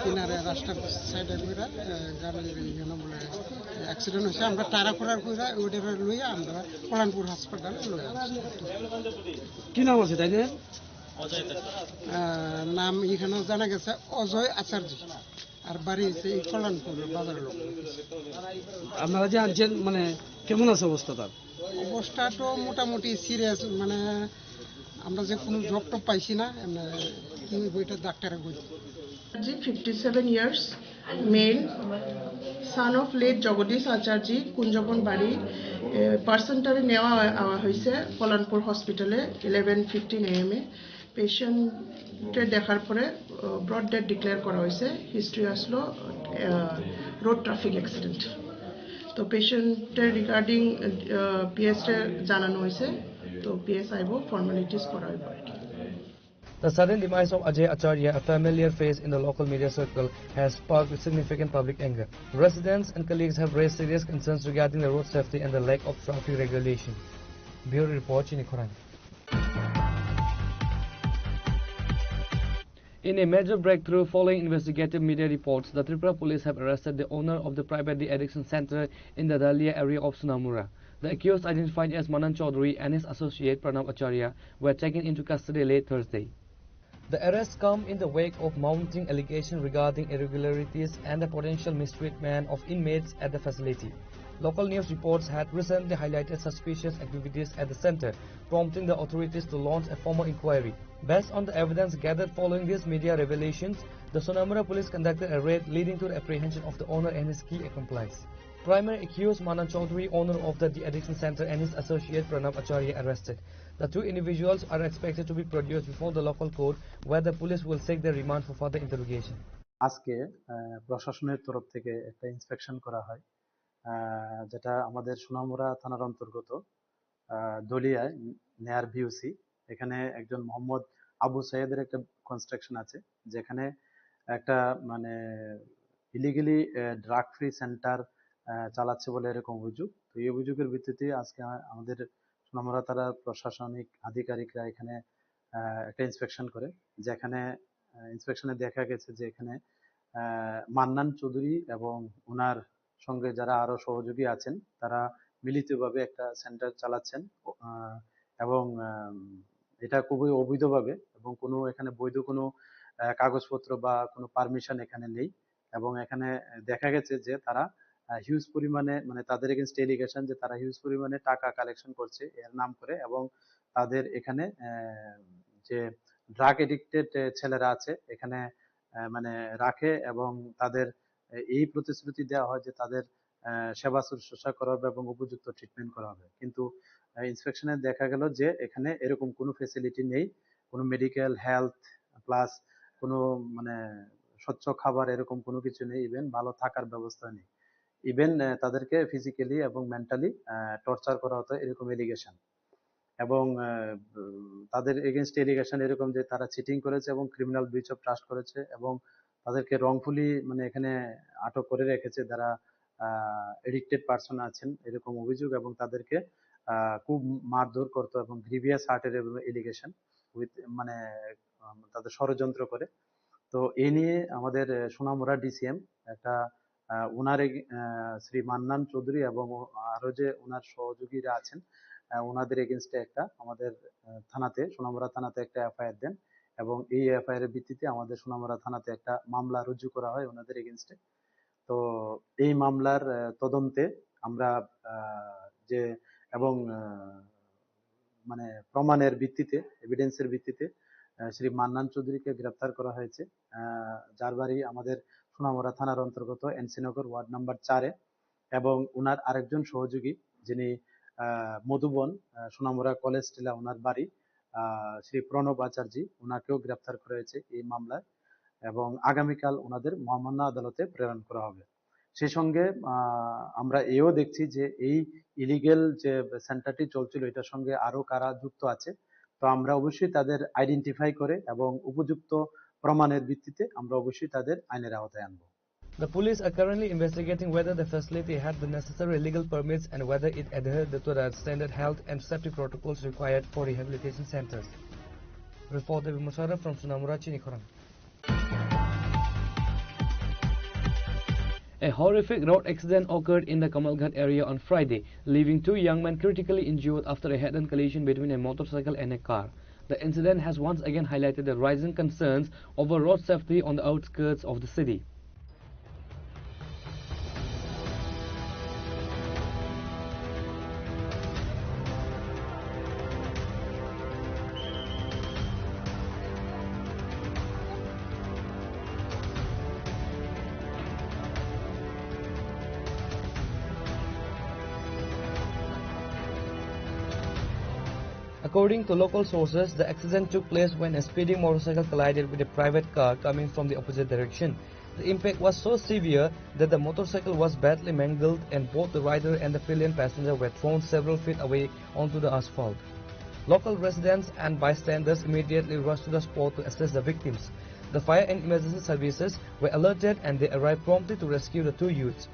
কিনারে রাস্তার সাইডে ঘুরা গাড়ির যেন বলে অ্যাক্সিডেন্ট হয়েছে। আমরা টারা করার ঘুরা ওইটা লইয়া আমরা কল্যাণপুর হাসপাতালে লইয়া। কি নাম আছে তাই নাম এখানেও জানা গেছে অজয় আচার্য, আর বাড়ি হচ্ছে এই কল্যাণপুর বাজারের লোক। আপনারা যে আনছেন মানে কেমন আছে অবস্থা তার? অবস্থা তো মোটামুটি সিরিয়াস, মানে আমরা যে কোনো জব টব পাইছি না, বইটা ডাক্তারে বই। 57 years, male, son of late Jagadish Acharji, Kunjaban বাড়ি। পার্সেন্টারে নেওয়া হয়েছে কল্যাণপুর হসপিটালে 11:15 AM এ। পেশেন্টে দেখার পরে ব্রড ডেথ ডিক্লেয়ার করা হয়েছে। হিস্ট্রি আসলো রোড ট্রাফিক অ্যাক্সিডেন্ট। তো পেশেন্টের রিগার্ডিং পিএসে জানানো হয়েছে, তো পিএস আইব ফর্মালিটিস করা হইব। The sudden demise of Ajay Acharya, a familiar face in the local media circle, has sparked significant public anger. Residents and colleagues have raised serious concerns regarding the road safety and the lack of traffic regulation. Bureau Report, Chini Khorang. In a major breakthrough following investigative media reports, the Tripura police have arrested the owner of the private de-addiction center in the Dalia area of Sunamura. The accused, identified as Manan Chaudhary and his associate Pranab Acharya, were taken into custody late Thursday. The arrests come in the wake of mounting allegations regarding irregularities and the potential mistreatment of inmates at the facility. Local news reports had recently highlighted suspicious activities at the center, prompting the authorities to launch a formal inquiry. Based on the evidence gathered following these media revelations, the Sonamura police conducted a raid leading to the apprehension of the owner and his key accomplice. Primary accused Manan Chaudhary, owner of the de-addiction center, and his associate Pranab Acharya arrested. The two individuals are expected to be produced before the local court, where the police will seek their remand for further interrogation. আজকে প্রশাসনের তরফ থেকে একটা inspection করা হয়, যেটা আমাদের সোনামুড়া থানার অন্তর্গত দলিয়ায় নেয়ার ভিউসি। এখানে একজন মোহাম্মদ আবু সাইদের একটা কনস্ট্রাকশন আছে, যেখানে একটা মানে ইলিগালি ড্রাগ ফ্রি সেন্টার চালাচ্ছে বলে এরকম অভিযোগ। তো এই অভিযোগের ভিত্তিতে আজকে আমাদের সোনামুড়া থানার প্রশাসনিক আধিকারিকরা এখানে একটা ইন্সপেকশন করে, যেখানে ইন্সপেকশনে দেখা গেছে যে এখানে মান্নান চৌধুরী এবং ওনার সঙ্গে যারা আরো সহযোগী আছেন তারা মিলিতভাবে একটা সেন্টার চালাচ্ছেন, এবং এটা খুবই অবৈধভাবে, এবং কোনো এখানে বৈধ কোনো কাগজপত্র বা কোনো পারমিশন এখানে নেই। এবং এখানে দেখা গেছে যে তারা হিউজ পরিমাণে, মানে তাদের এগেইনস্ট এলিগেশন যে তারা হিউজ পরিমাণে টাকা কালেকশন করছে এর নাম করে, এবং তাদের এখানে যে ড্রাগ এডিক্টেড ছেলেরা আছে এখানে মানে রাখে, এবং তাদের এই প্রতিশ্রুতি দেওয়া হয় যে তাদের সেবা শুশ্রূষা করা হবে এবং উপযুক্ত ট্রিটমেন্ট করা হবে। কিন্তু ইন্সপেকশনে দেখা গেল যে এখানে এরকম কোনো ফেসিলিটি নেই, কোনো মেডিকেল হেলথ প্লাস কোনো মানে স্বচ্ছ খাবার এরকম কোনো কিছু নেই, ইভেন ভালো থাকার ব্যবস্থা নেই, ইভেন তাদেরকে ফিজিক্যালি এবং মেন্টালি টর্চার করা হতো এরকম এলিগেশন। এবং তাদের এগেইনস্ট এলিগেশন এরকম যে তারা চিটিং করেছে এবং ক্রিমিনাল ব্রিচ অফ ট্রাস্ট করেছে, এবং তাদেরকে রংফুলি মানে এখানে আটক করে রেখেছে যারা এডিক্টেড পারসন আছেন এরকম অভিযোগ, এবং তাদেরকে খুব মারধর করতো এবং গ্রিভিয়াস হার্টের এলিগেশন উইথ মানে তাদের ষড়যন্ত্র করে। তো এই নিয়ে আমাদের সোনামুড়া ডিসিএম একটা ওনার শ্রী মান্নান চৌধুরী এবং আরো যে ওনার সহযোগীরা আছেন ওনাদের এগেনস্টে একটা আমাদের থানাতে সোনামুড়া থানাতে একটা এফআইআর দেন, এবং এই এফআইআর এর ভিত্তিতে আমাদের সোনামুড়া থানাতে একটা মামলা রুজু করা হয় ওনাদের এগেনস্টে। তো এই মামলার তদন্তে আমরা যে এবং মানে প্রমাণের ভিত্তিতে এভিডেন্সের ভিত্তিতে শ্রী মান্নান চৌধুরীকে গ্রেপ্তার করা হয়েছে, যার বাড়ি আমাদের সোনামুড়া থানার অন্তর্গত এনসিনগর ওয়ার্ড নাম্বার 4-এ, এবং ওনার আরেকজন সহযোগী যিনি মধুবন সোনামুড়া কলেজ টিলা ওনার বাড়ি শ্রী প্রণব আচার্য, ওনাকেও গ্রেপ্তার করা হয়েছে এই মামলায়। এবং আগামীকাল ওনাদের মহামান্য আদালতে প্রেরণ করা হবে। সেই সঙ্গে আমরা এও দেখছি যে এই ইলিগেল যে সেন্টারটি চলছিল এটার সঙ্গে আরো কারা যুক্ত আছে, তো আমরা অবশ্যই তাদের আইডেন্টিফাই করে এবং উপযুক্ত প্রমাণের ভিত্তিতে আমরা অবশ্যই তাদের আইনের আওতায় আনবো। The police are currently investigating whether the facility had the necessary legal permits and whether it adhered to the standard health and safety protocols required for rehabilitation centers. Reporter Musharraf from Sunamura, Chinikhorang. A horrific road accident occurred in the Kamalghat area on Friday, leaving 2 young men critically injured after a head-on collision between a motorcycle and a car. The incident has once again highlighted the rising concerns over road safety on the outskirts of the city. According to local sources, the accident took place when a speeding motorcycle collided with a private car coming from the opposite direction. The impact was so severe that the motorcycle was badly mangled and both the rider and the pillion passenger were thrown several feet away onto the asphalt. Local residents and bystanders immediately rushed to the spot to assess the victims. The fire and emergency services were alerted and they arrived promptly to rescue the 2 youths.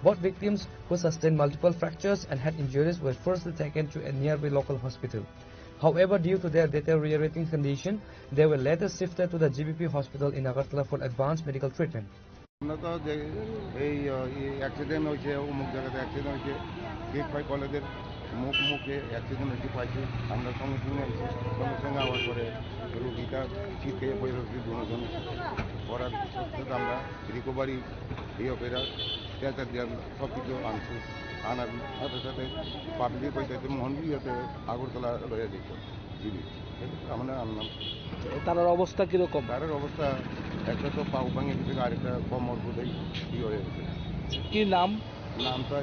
Both victims, who sustained multiple fractures and had injuries, were firstly taken to a nearby local hospital. However, due to their deteriorating condition, they were later shifted to the GBP hospital in Agartala for advanced medical treatment. আমরা তো যে এই accident হয়েছে অমুক জায়গাতে accident হয়েছে কেকপাই কলেজের মুখে অ্যাক্সিডেন্ট হয়েছে পাইছি, আমরা সঙ্গে সঙ্গে সঙ্গে আওয়ার পরে রুগীটা শীতে বৈরসি দুজন করার সাথে আমরা রিকভারি ইয়েরা স্ট্রেচার দিয়ে সব কিছু আনছি, আনার সাথে সাথে পাবলিক হইতে মোহন ইয়েতে আগরতলা রয়ে যেত জিবি আমরা আনলাম। তার অবস্থা কিরকম? তার অবস্থা একটা তো পাউ ভাঙে গেছে, আরেকটা কমর বোধহয় হয়ে গেছে। কি নাম? নামটা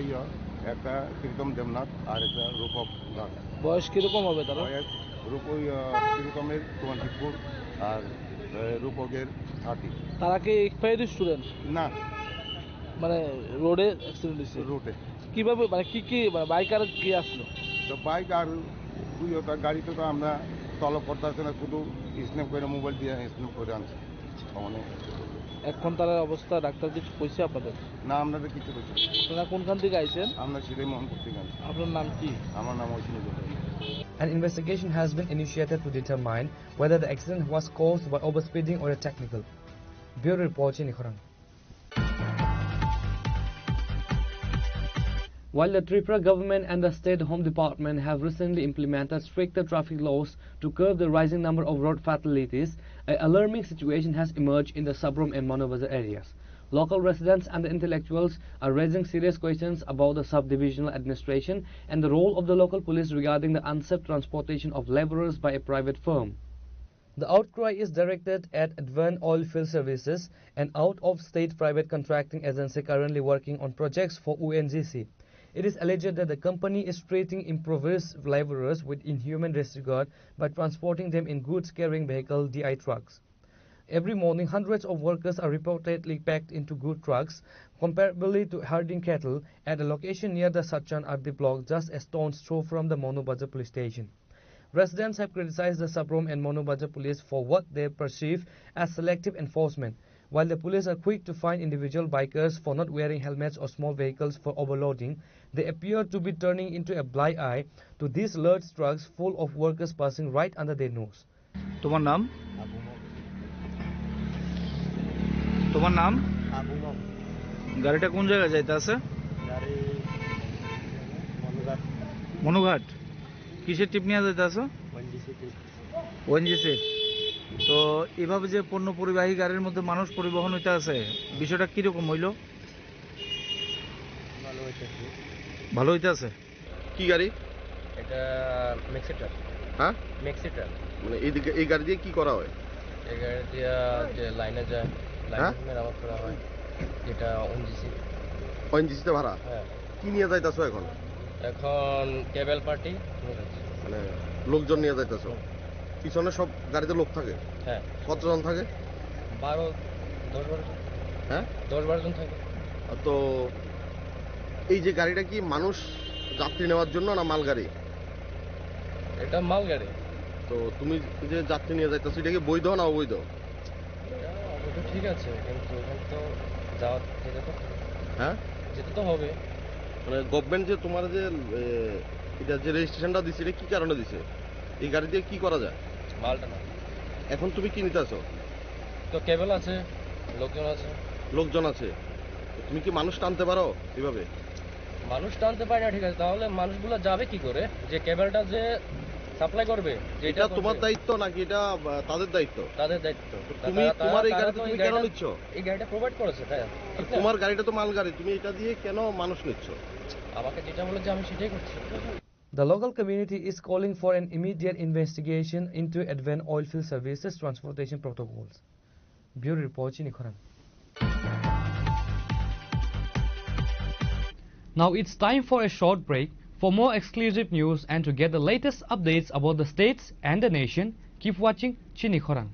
একটা প্রীতম দেবনাথ আর একটা রূপক দাস। বয়স কিরকম হবে তারা? প্রীতমের 24 আর রূপকের 30। তারা কি এক্সপায়ারি স্টুডেন্ট? না, মানে রোডে অ্যাক্সিডেন্ট হয়েছে। রোডে কিভাবে, মানে কি মানে বাইক আর কি আসলো? তো বাইক আর দুইটা গাড়িতে তো আমরা তলব করতে আসছে না, শুধু স্ন্যাপ করে মোবাইল দিয়ে স্ন্যাপ করে আনছি। এখন তার অবস্থা ডাক্তার কিছু কইছে আপনাদের? না, আপনাদের কিছু কইছে। আপনারা কোনখান থেকে আইছেন? আমরা সিরাই মোহনপুর থেকে আনছি। আপনার নাম কি? আমার নাম Oishi. An investigation has been initiated to determine whether the accident was caused by overspeeding or a technical. Bureau Report, Chinikhorang. While the Tripura government and the State Home Department have recently implemented stricter traffic laws to curb the rising number of road fatalities, an alarming situation has emerged in the Sabrom and Manobazar areas. Local residents and the intellectuals are raising serious questions about the subdivisional administration and the role of the local police regarding the unsafe transportation of laborers by a private firm. The outcry is directed at Advent Oilfield Services, an out-of-state private contracting agency currently working on projects for ONGC. It is alleged that the company is treating impoverished laborers with inhuman disregard by transporting them in goods-carrying vehicle DI trucks. Every morning, hundreds of workers are reportedly packed into good trucks, comparably to herding cattle, at a location near the Sachan Ardi block, just a stone's throw from the Manobazar police station. Residents have criticized the Sabrom and Manobazar police for what they perceive as selective enforcement. While the police are quick to fine individual bikers for not wearing helmets or small vehicles for overloading, they appear to be turning into a blind eye to these large trucks full of workers passing right under their nose. তোমার নাম? তোমার নাম? গাড়িটা কোন জায়গায় যাইতে আছে? মনুঘাট। কিসের টিপ নিয়ে যাইতে আছে? ওএনজিসি। তো এভাবে যে পণ্য পরিবাহী গাড়ির মধ্যে মানুষ পরিবহন হইতে আছে, বিষয়টা কিরকম হইল? ভালো হইতে আছে। কি গাড়ি এটা? Maxi truck. হ্যাঁ, ম্যাক্সি ট্রাক। মানে এই গাড়ি দিয়ে কি করা হয়? এই গাড়ি দিয়ে যে লাইনে যায়, লাইনে মেরামত করা হয়। এটা ওএনজিসিতে ভাড়া। হ্যাঁ। কি নিয়ে যাইতাছো এখন? এখন কেবল পার্টি মানে লোকজন নিয়ে যাইতাছো? পিছনে সব গাড়িতে লোক থাকে? হ্যাঁ। কতজন থাকে? 12 10-12 জন। হ্যাঁ 10-12 জন থাকে। তো এই যে গাড়িটা কি মানুষ যাত্রী নেওয়ার জন্য না মালগাড়ি? এটা মালগাড়ি। তো তুমি যে যাত্রী নিয়ে যাইতেছো এটা কি বৈধ না অবৈধ? এটা অবশ্য ঠিক আছে, কিন্তু এখানে তো যেতে তো হ্যাঁ যেতে তো হবে। মানে গভর্নমেন্ট যে তোমার যে এটা যে রেজিস্ট্রেশনটা দিছে এটা কি কারণে দিছে? এই গাড়ি দিয়ে কি করা যায়? মালটা না। এখন তুমি কি নিতেছো? তো কেবল আছে, লোকজন আছে। লোকজন আছে, তুমি কি মানুষ টানতে পারো এভাবে? মানুষ টানতে পারে না, ঠিক আছে, তাহলে মানুষগুলো যাবে কি করে? যে কেবলটা যে সাপ্লাই করবে, এটা তোমার দায়িত্ব নাকি এটা তাদের দায়িত্ব? তাদের দায়িত্ব। তুমি তোমার এই গাড়িতে তুমি কেন নিচ্ছ? এই গাড়িটা প্রোভাইড করেছে, তাই তোমার গাড়িটা তো মালগাড়ি, তুমি এটা দিয়ে কেন মানুষ নিচ্ছ? আমাকে যেটা বলেছে আমি সেটাই করছি। The local community is calling for an immediate investigation into Advent Oilfield Services transportation protocols. Bureau Report, Chini Khoran. Now it's time for a short break. For more exclusive news and to get the latest updates about the states and the nation, keep watching Chini Khoran.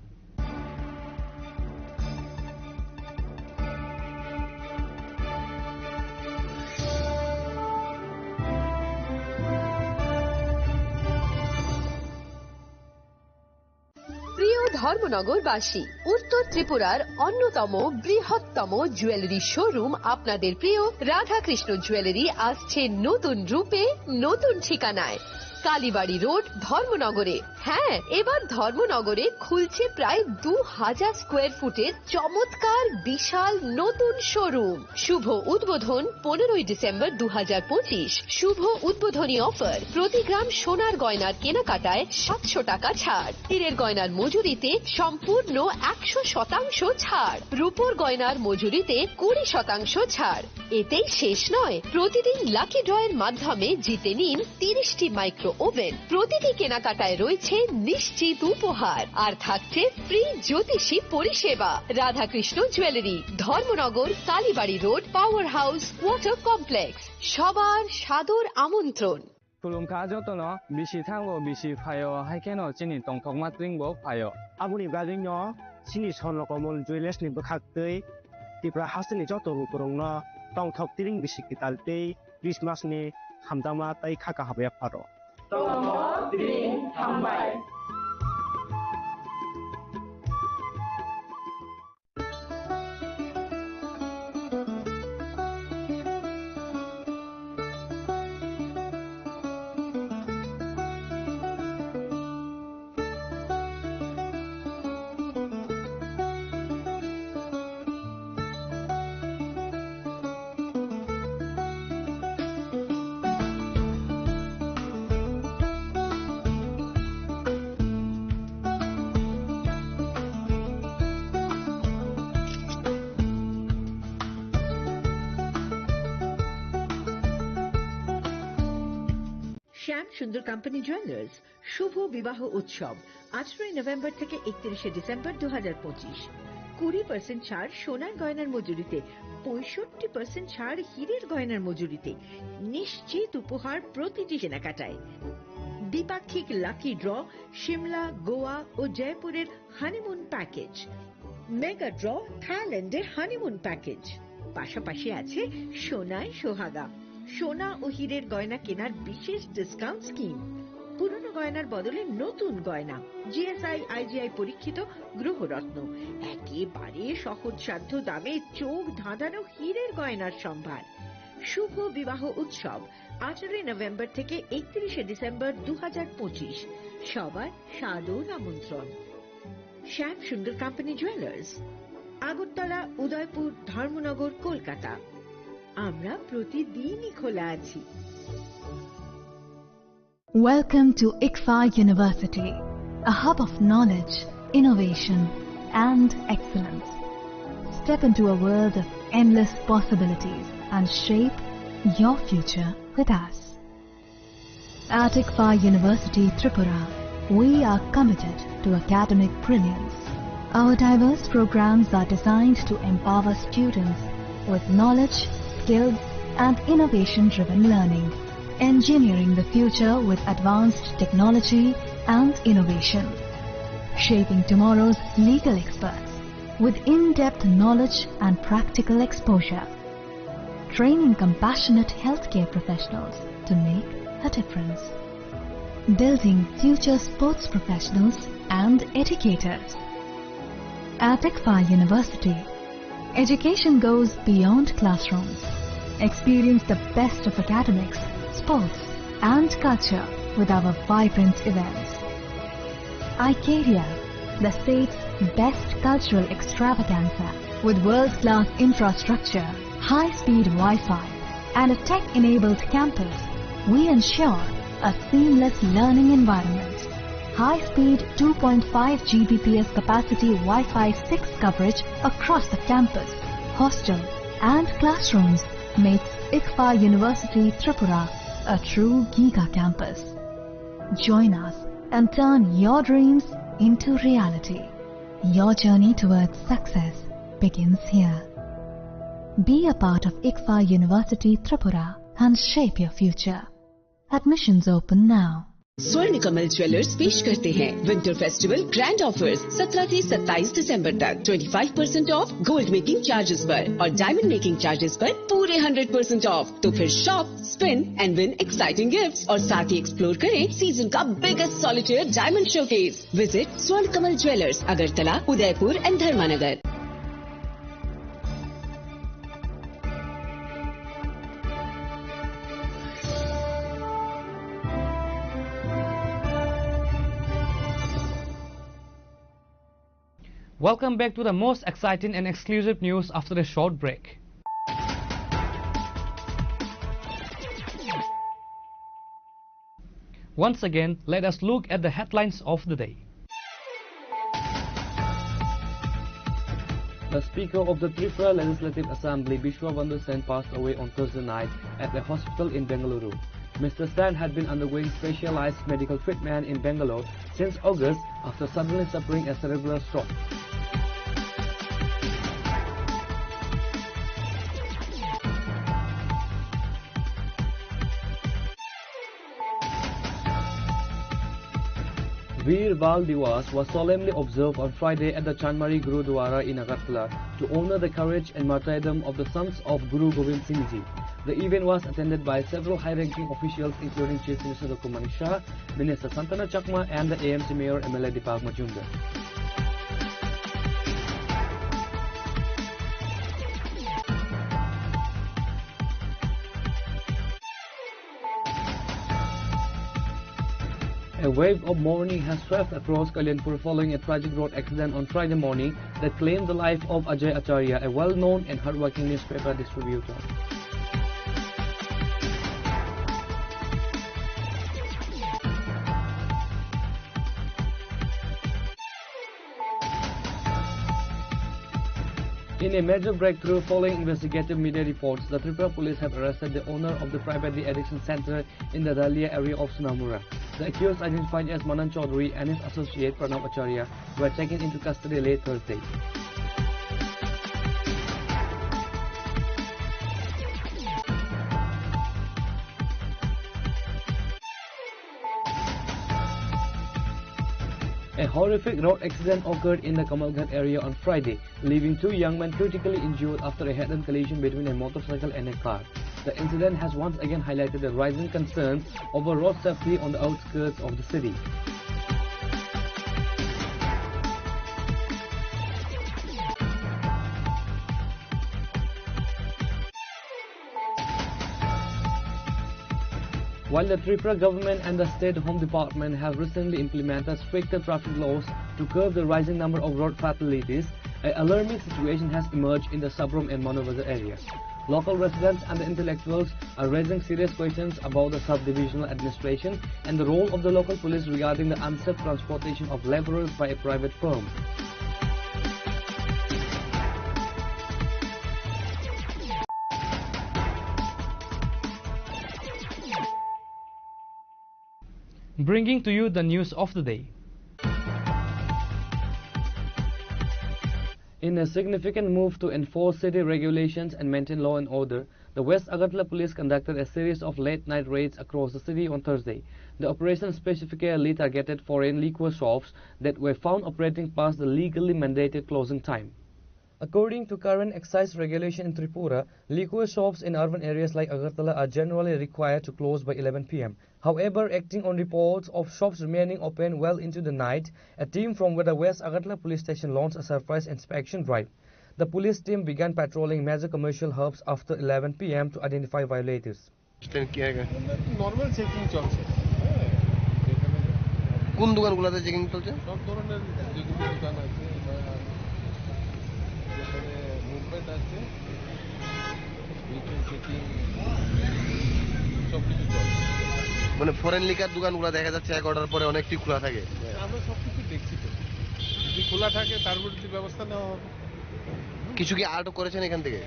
প্রিয় ধর্মনগরবাসী, উত্তর ত্রিপুরার অন্যতম বৃহত্তম jewellery showroom আপনাদের প্রিয় Radhakrishna jewellery আসছে নতুন রূপে, নতুন ঠিকানায়, কালীবাড়ি রোড, ধর্মনগরে। হ্যাঁ, এবার ধর্মনগরে খুলছে প্রায় 2000 স্কোয়ার ফুটের চমৎকার বিশাল নতুন শোরুম। শুভ উদ্বোধন 15ই ডিসেম্বর 2025। শুভ উদ্বোধনী অফার, প্রতি গ্রাম সোনার গয়নার কেনাকাটায় 700 টাকা ছাড়, হীরের গয়নার মজুরিতে সম্পূর্ণ 100% ছাড়, রূপোর গয়নার মজুরিতে 20% ছাড়। এতেই শেষ নয়, প্রতিদিন লাকি ড্রয়ের মাধ্যমে জিতে নিন 30টি মাইক্রো ওভেন। প্রতিটি কেনাকাটায় রয়েছে নিশ্চিত উপহার, আর থাকছে ফ্রি জ্যোতিষী পরিষেবা। Radhakrishna jewellery, Dharmanagar, Kalibari road, power house, water complex. সবার সাদর আমন্ত্রণ। खुलुमखा जतन बिसि थांगो बिसि फायो हाइकेनो चिनि तंथक मात्रिंगबो फायो आबुनि गाजिनो चिनि सनकमल जुएलार्सनि बखाक्तै तिप्रा हासनि जत रुकुरंनो तंथक तिरिं बिसि कितालतै क्रिसमासनि हामदामा तै खाका हाबाया फारो तंथक तिरिं हामबाय। শ্যাম সুন্দর কোম্পানি জুয়েলার্স শুভ বিবাহ উৎসব 18 নভেম্বর থেকে 31 ডিসেম্বর 2025। 20% ছাড় সোনার গয়নার মজুরিতে, 65% ছাড় হীরের গয়নার মজুরিতে, নিশ্চিত উপহার প্রতিটি কেনাকাটায়, দ্বিপাক্ষিক লাকি ড্র, শিমলা, গোয়া ও জয়পুরের হানিমুন প্যাকেজ, মেগা ড্র থাইল্যান্ডের হানিমুন প্যাকেজ। পাশাপাশি আছে সোনায় সোহাগা, সোনা ও হীরের গয়না কেনার বিশেষ ডিসকাউন্ট স্কিম, পুরনো গয়নার বদলে নতুন গয়না, জিএসআই আইজিআই পরীক্ষিত গ্রহরত্ন, একেবারে সহজসাধ্য দামে চোখ ধাঁধানো হীরের গয়নার সম্ভার। শুভ বিবাহ উৎসব 18 নভেম্বর থেকে 31 ডিসেম্বর 2025। সবার সাদর আমন্ত্রণ। শ্যাম সুন্দর কোম্পানি জুয়েলার্স, আগরতলা, উদয়পুর, ধর্মনগর, কলকাতা। আমরা প্রতিদিনই খোলা আছি। Welcome to ICFA University, a hub of knowledge, innovation, and excellence. Step into a world of endless possibilities and shape your future with us. At ICFA University, Tripura, we are committed to academic brilliance. Our diverse programs are designed to empower students with knowledge, skills, and innovation-driven learning, engineering the future with advanced technology and innovation, shaping tomorrow's legal experts, with in-depth knowledge and practical exposure, training compassionate healthcare professionals to make a difference, building future sports professionals and educators. At ICFA University, education goes beyond classrooms. Experience the best of academics, sports, and culture with our vibrant events. ICARIA, the state's best cultural extravaganza, with world-class infrastructure, high-speed Wi-Fi, and a tech-enabled campus, we ensure a seamless learning environment. High-speed 2.5 Gbps capacity Wi-Fi 6 coverage across the campus, hostel, and classrooms makes ICFA University Tripura a true Giga campus. Join us and turn your dreams into reality. Your journey towards success begins here. Be a part of ICFA University Tripura and shape your future. Admissions open now. स्वर्ण Kamal jewellers पेश करते हैं winter festival grand offers 17 से 27 दिसंबर तक 25% of gold making charges पर और diamond making charges पर पूरे 100% ऑफ। तो फिर shop, spin and win exciting gifts और साथ ही एक्सप्लोर करें सीजन का biggest solitaire diamond showcase. Visit Swarna Kamal jewellers, Agartala, Udaipur and Dharmanagar. Welcome back to the most exciting and exclusive news after a short break. Once again, let us look at the headlines of the day. The Speaker of the Tripura Legislative Assembly, Bishwabandhu Sen, passed away on Thursday night at a hospital in Bengaluru. Mr. Sen had been undergoing specialized medical treatment in Bangalore since August after suddenly suffering a cerebral stroke. Veer Bal Diwas was solemnly observed on Friday at the Chanmari Gurudwara in Agartala to honor the courage and martyrdom of the sons of Guru Gobind Singh Ji. The event was attended by several high-ranking officials including Chief Minister Dr. Mani Shah, Minister Santana Chakma and the AMC Mayor MLA Deepak Majumdar. A wave of mourning has swept across Kalyanpur following a tragic road accident on Friday morning that claimed the life of Ajay Acharya, a well-known and hardworking newspaper distributor. In a major breakthrough following investigative media reports, the Tripura police have arrested the owner of the private de-addiction center in the Dalia area of Sunamura. The accused, identified as Manan Chaudhary and his associate Pranab Acharya, were taken into custody late Thursday. A horrific road accident occurred in the Kamalghat area on Friday, leaving two young men critically injured after a head-on collision between a motorcycle and a car. The incident has once again highlighted the rising concerns over road safety on the outskirts of the city. While the Tripura government and the State Home Department have recently implemented stricter traffic laws to curb the rising number of road fatalities, an alarming situation has emerged in the Sabrom and Manobazar areas. Local residents and the intellectuals are raising serious questions about the sub-divisional administration and the role of the local police regarding the unsafe transportation of laborers by a private firm. Bringing to you the news of the day. In a significant move to enforce city regulations and maintain law and order, the West Agartala police conducted a series of late-night raids across the city on Thursday. The operation specifically targeted foreign liquor shops that were found operating past the legally mandated closing time. According to current excise regulation in Tripura, liquor shops in urban areas like Agartala are generally required to close by 11 p.m. However, acting on reports of shops remaining open well into the night, a team from the West Agartala police station launched a surprise inspection drive. The police team began patrolling major commercial hubs after 11 p.m. to identify violators. Normal checking চলছে কোন দোকানগুলোতে checking চলছে সব ধরনের যেগুলো দোকান আছে বা যেখানে মুভমেন্ট আছে ভিডিও চেকিং সব কিছু চলছে মানে ফরেন লিকার দোকানগুলো দেখা যাচ্ছে 11টার পরে অনেকটি খোলা থাকে আমরা সব কিছু দেখছি তো যদি খোলা থাকে তার বিরুদ্ধে ব্যবস্থা নেওয়া হবে কিছু কি আটক করেছেন এখান থেকে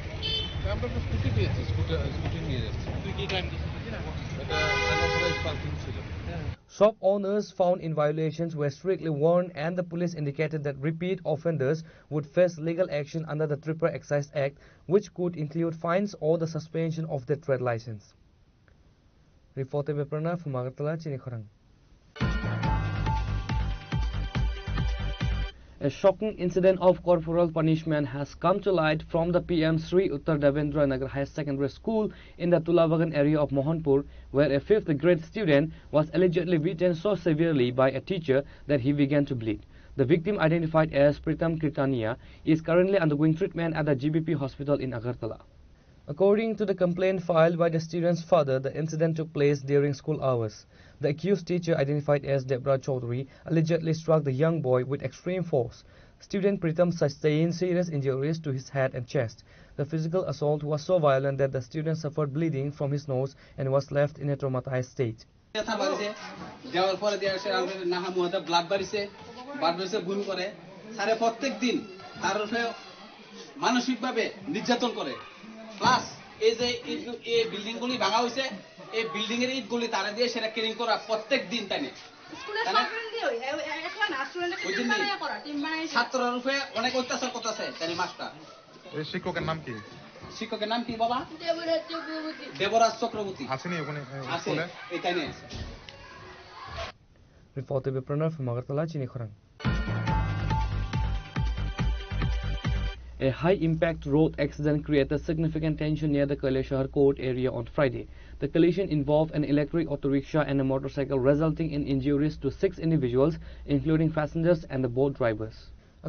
আমরা তো স্কুটি পেয়েছি স্কুটি নিয়ে যাচ্ছি তুই কি টাইম দিছিস এটা আনঅথরাইজড পার্কিং ছিল Shop owners found in violations were strictly warned, and the police indicated that repeat offenders would face legal action under the Tripura Excise Act, which could include fines or the suspension of their trade license. Reported by Pranav from Agartala, Chinikhorang. A shocking incident of corporal punishment has come to light from the PM Sri Uttar Devendra Nagar High Secondary School in the Tulabagan area of Mohanpur, where a 5th grade student was allegedly beaten so severely by a teacher that he began to bleed. The victim, identified as Pritam Kirtania, is currently undergoing treatment at the GBP hospital in Agartala. According to the complaint filed by the student's father, the incident took place during school hours. The accused teacher, identified as Debra Chaudhary, allegedly struck the young boy with extreme force. Student Pritam sustained serious injuries to his head and chest. The physical assault was so violent that the student suffered bleeding from his nose and was left in a traumatized state. Plus এই যে এই building গুলি ভাঙা হয়েছে এই building এর ইট গুলি তারা দিয়ে সেটা ক্লিন করা প্রত্যেক দিন তাই ছাত্রর রূপে অনেক অত্যাচার করতেছে তাই মাস্টার শিক্ষকের নাম কি শিক্ষকের নাম কি বাবা দেবরাজ চক্রবর্তী আসেনি ওখানে আছে এখানে আছে Reported by Pranav from Agartala, Chinikhorang. A high-impact road accident created significant tension near the Kailashahar Court area on Friday. The collision involved an electric auto rickshaw and a motorcycle, resulting in injuries to 6 individuals, including passengers and the boat drivers.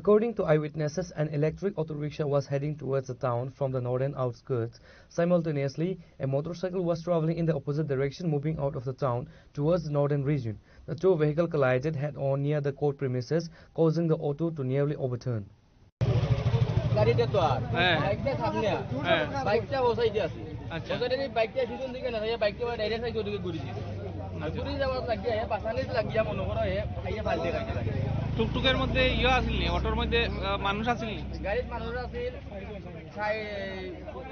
According to eyewitnesses, an electric auto rickshaw was heading towards the town from the northern outskirts. Simultaneously, a motorcycle was traveling in the opposite direction, moving out of the town towards the northern region. The two vehicles collided head-on near the court premises, causing the auto to nearly overturn. গাড়িটা তো আর বাইকটা সামনে বাইকটা ওই সাইডে আছে ওখানে বাইকটা পিছন দিকে না যায় বাইকটা ডাইরেক্ট সাইডে ওদিকে ঘুরে দিছে আর ঘুরে যাওয়ার লাগিয়া পাছানে লাগিয়া মনে করো আইয়া ফালতে গাড়ি টুকটুকের মধ্যে ইয়া আছিল নি অটোর মধ্যে মানুষ আছিল নি গাড়ির মানুষ আছিল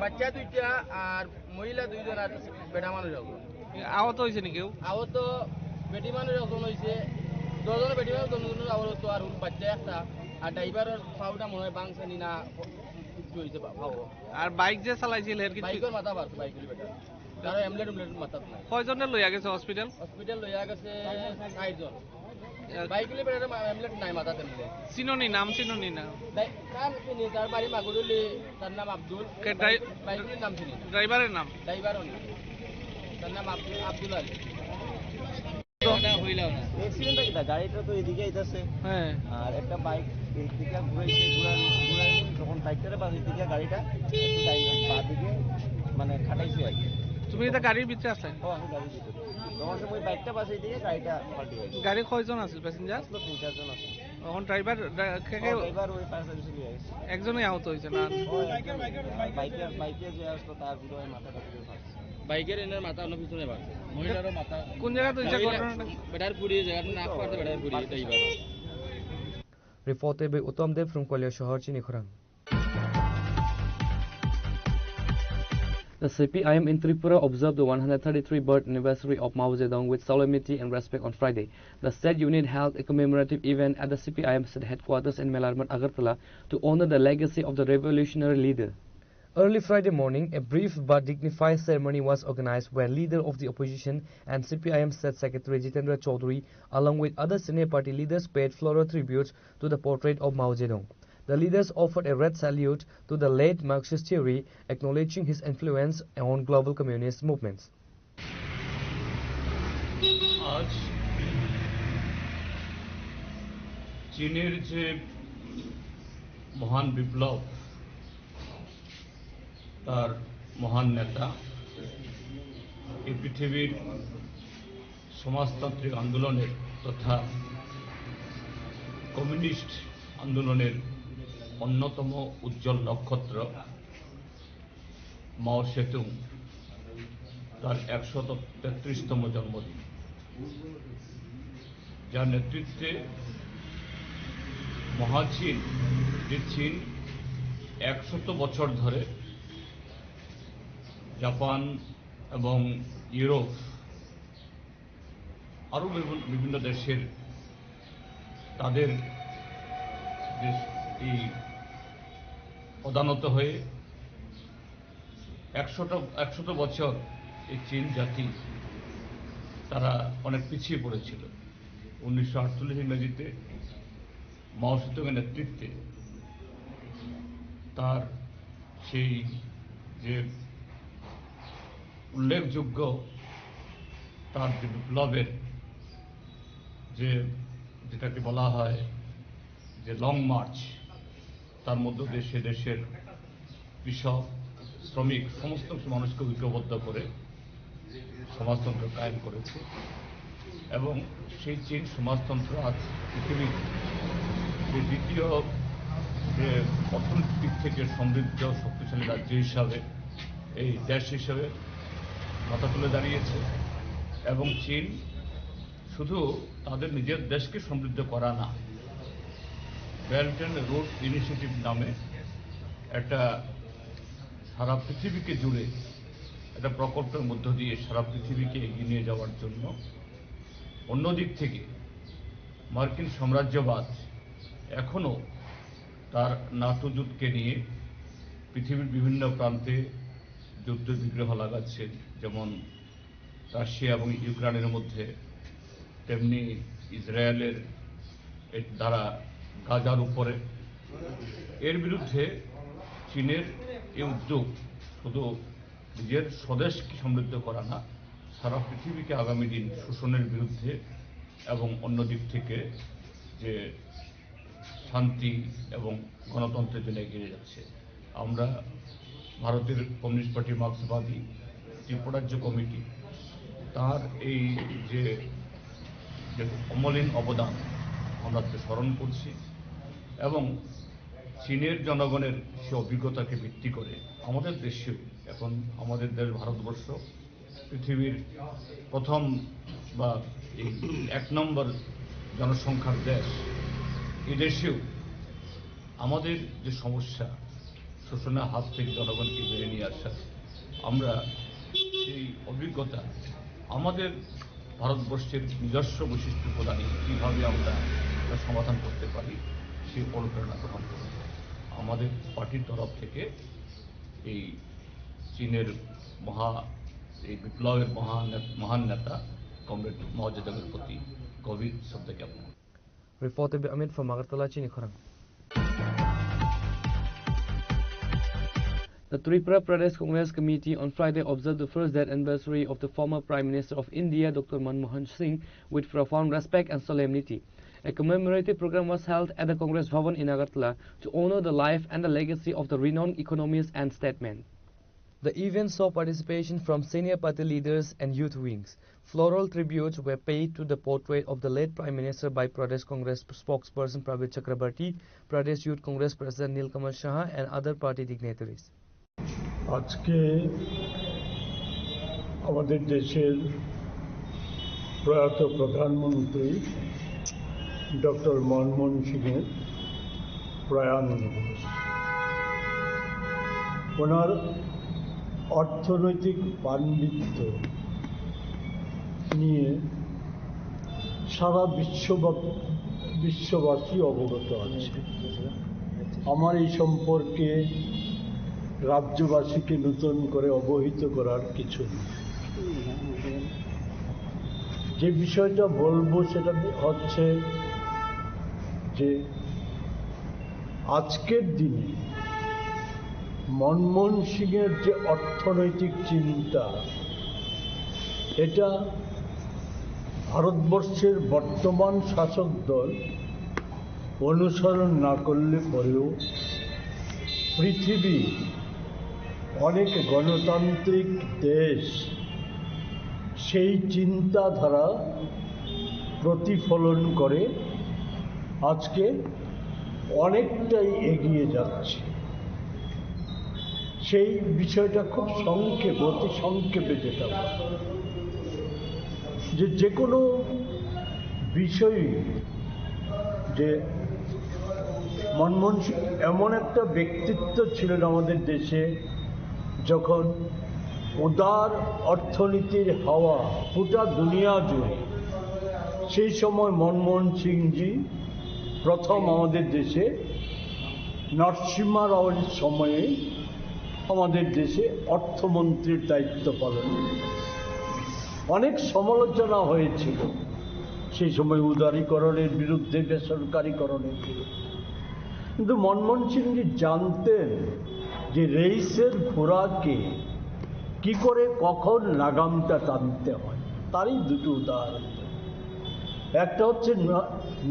বাচ্চা দুইটা আর মহিলা দুইজন আর বেটা মানুষ আছে আহত হইছে নি কেউ আহত বেটি মানুষ একজন হইছে দুজন বেটি মানুষ দুজন আহত আর বাচ্চা একটা আর ড্রাইভারের পাউটা মনে হয় বাংসানি না কিছু হইছে পাও আর বাইক যে চালাইছিল এর কিছু বাইকের মাথা বাড়ছে বাইকগুলি বেটা তার অ্যাম্বুলেন্স মাথা নাই কয়জনের লইয়া গেছে হসপিটাল লইয়া গেছে 6 জন বাইকগুলি বেটা অ্যাম্বুলেন্স নাই মাথা তেমনি চিনোনি নাম চিনোনি না নাম চিনি তার বাড়ি মাগুরুলি তার নাম আব্দুল বাইকগুলির নাম চিনি ড্রাইভারের নাম ড্রাইভারও না তার নাম আব্দুল আলী অ্যাক্সিডেন্টটা কি গাড়িটা তো এদিকে আইতাছে হ্যাঁ আর একটা বাইক এইদিকে ঘুরাইছে ঘুরাই যখন বাইকটারে বাস দিকে গাড়িটা বা দিকে মানে খাটাইছে আর কি তুমি এটা গাড়ির ভিতরে আসলে ও আমি গাড়ির ভিতরে যখন ওই বাইকটা বাসে দিকে গাড়িটা পাল্টে গেছে গাড়ি কয়জন আছে প্যাসেঞ্জার আসলো 3-4 জন আছে এখন ড্রাইভার ওই ফায়ার সার্ভিসে নিয়ে গেছে একজনই আহত হয়েছে না বাইকে যে আসলো তার পুরো মাথাটা পুরো ফাটছে বাইকের এনার মাথা অন্য পিছনে বাড়ছে মহিলারও মাথা কোন জায়গা তো ঘটনাটা বেটার পুড়িয়ে জায়গাটা নাক পাড়তে বেটার পুড়িয়ে driver Reported by Uttam Dev from Kailashahar, Chinikhorang. The CPIM in Tripura observed the 133rd anniversary of Mao Zedong with solemnity and respect on Friday. The state unit held a commemorative event at the CPIM state headquarters in Melarmat, Agartala, to honor the legacy of the revolutionary leader. Early Friday morning, a brief but dignified ceremony was organized where leader of the opposition and CPIM State Secretary Jitendra Chaudhary, along with other senior party leaders, paid floral tributes to the portrait of Mao Zedong. The leaders offered a red salute to the late Marxist theory, acknowledging his influence on global communist movements. আজ চীনের যে মহান বিপ্লব, তার মহান নেতা এই পৃথিবীর সমাজতান্ত্রিক আন্দোলনের তথা কমিউনিস্ট আন্দোলনের অন্যতম উজ্জ্বল নক্ষত্র মাও সেতুং তার 133তম জন্মদিন, যার নেতৃত্বে মহাচীন, যে চীন 100 বছর ধরে জাপান এবং ইউরোপ আরও বিভিন্ন দেশের তাদের এই প্রধানত হয়ে 100 বছর এই চীন জাতি তারা অনেক পিছিয়ে পড়েছিল। 1948 ইংরেজিতে মাও সেতুংয়ের নেতৃত্বে তার সেই যে উল্লেখযোগ্য তার যে বিপ্লবের যেটাকে বলা হয় যে লং মার্চ, তার মধ্যে দেশের কৃষক, শ্রমিক সমস্ত মানুষকে ঐক্যবদ্ধ করে সমাজতন্ত্র কায়েম করেছে এবং সেই চীন সমাজতন্ত্র আজ পৃথিবীর যে দ্বিতীয় যে অর্থনৈতিক দিক থেকে সমৃদ্ধ শক্তিশালী রাজ্য হিসাবে, এই দেশ হিসাবে মাথা তুলে দাঁড়িয়েছে। এবং চীন শুধু তাদের নিজের দেশকে সমৃদ্ধ করা না, বেল্ট অ্যান্ড রোড ইনিশিয়েটিভ নামে একটা সারা পৃথিবীকে জুড়ে একটা প্রকল্পের মধ্য দিয়ে সারা পৃথিবীকে এগিয়ে নিয়ে যাওয়ার জন্য, অন্যদিক থেকে মার্কিন সাম্রাজ্যবাদ এখনও তার নাটো জোটকে নিয়ে পৃথিবীর বিভিন্ন প্রান্তে যুদ্ধ বিগ্রহ লাগাচ্ছে, যেমন রাশিয়া এবং ইউক্রেনের মধ্যে, তেমনি ইসরায়েলের দ্বারা গাজার উপরে। এর বিরুদ্ধে চীনের এই উদ্যোগ শুধু নিজের স্বদেশকে সমৃদ্ধ করা না, সারা পৃথিবীকে আগামী দিন শোষণের বিরুদ্ধে এবং অন্যদিক থেকে যে শান্তি এবং গণতন্ত্রের জন্য এগিয়ে যাচ্ছে। আমরা ভারতের কমিউনিস্ট পার্টি মার্ক্সবাদী ত্রিপুরাজ্য কমিটি তার এই যে অমলিন অবদান আমরা স্মরণ করছি এবং চীনের জনগণের সে অভিজ্ঞতাকে ভিত্তি করে আমাদের দেশেও এখন আমাদের দেশ ভারতবর্ষ পৃথিবীর প্রথম বা এই 1 নম্বর জনসংখ্যার দেশ, এই দেশেও আমাদের যে সমস্যা শোষণের হাত থেকে জনগণকে বেরিয়ে নিয়ে আসা, আমরা সেই অভিজ্ঞতা আমাদের ভারতবর্ষের নিজস্ব বৈশিষ্ট্য প্রদানে কীভাবে আমরা সমাধান করতে পারি সেই অনুপ্রেরণা গ্রহণ করব। আমাদের পার্টির তরফ থেকে এই চীনের এই বিপ্লবের মহান নেতা কমরেড মাও জেদুংয়ের প্রতি গভীর শ্রদ্ধা জ্ঞাপন। Reporter Amit from Agartala, Chini Khorang. The Tripura Pradesh Congress Committee on Friday observed the first death anniversary of the former Prime Minister of India, Dr. Manmohan Singh, with profound respect and solemnity. A commemorative program was held at the Congress Bhavan in Agartala to honor the life and the legacy of the renowned economist and statesman. The event saw participation from senior party leaders and youth wings. Floral tributes were paid to the portrait of the late Prime Minister by Pradesh Congress spokesperson Pravit Chakrabarti, Pradesh Youth Congress President Nilkamal Saha and other party dignitaries. আজকে আমাদের দেশের প্রয়াত প্রধানমন্ত্রী doctor Manmohan সিংয়ের প্রয়াণ দিবস। ওনার অর্থনৈতিক পাণ্ডিত্য নিয়ে সারা বিশ্ববাসী অবগত আছে। আমার এই সম্পর্কে রাজ্যবাসীকে নতুন করে অবহিত করার কিছু নেই। যে বিষয়টা বলবো সেটা হচ্ছে যে আজকের দিনে মনমোহন সিংয়ের যে অর্থনৈতিক চিন্তা, এটা ভারতবর্ষের বর্তমান শাসক দল অনুসরণ না করলে পরেও পৃথিবী অনেক গণতান্ত্রিক দেশ সেই চিন্তাধারা প্রতিফলন করে আজকে অনেকটাই এগিয়ে যাচ্ছে। সেই বিষয়টা খুব সংক্ষেপে, অতি সংক্ষেপে যেটা যে কোনো বিষয়, যে মনমোহন সিং এমন একটা ব্যক্তিত্ব ছিলেন আমাদের দেশে, যখন উদার অর্থনীতির হাওয়া গোটা দুনিয়া জুড়ে, সেই সময় মনমোহন সিংজি প্রথম আমাদের দেশে নরসিংহ রাওয়ের সময়ে আমাদের দেশে অর্থমন্ত্রীর দায়িত্ব পালন করেন। অনেক সমালোচনা হয়েছিল সেই সময় উদারীকরণের বিরুদ্ধে, বেসরকারীকরণের বিরুদ্ধে, কিন্তু মনমোহন সিংজি জানতেন যে রেইসের ঘোড়াকে কি করে কখন লাগামটা টানতে হয়। তারই দুটো উদাহরণ। একটা হচ্ছে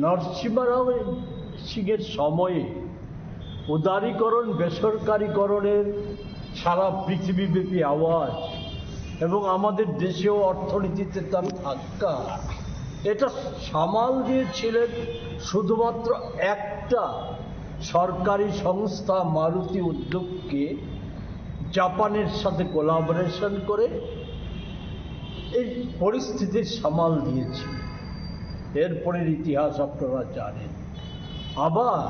নরসিংহ রাও সিংয়ের সময়ে উদারীকরণ, বেসরকারীকরণের সারা পৃথিবীব্যাপী আওয়াজ এবং আমাদের দেশেও অর্থনীতিতে তার ধাক্কা, এটা সামাল দিয়েছিলেন শুধুমাত্র একটা সরকারি সংস্থা মারুতি উদ্যোগকে জাপানের সাথে কোলাবোরেশন করে এই পরিস্থিতির সামাল দিয়েছিল। এরপরের ইতিহাস আপনারা জানেন। আবার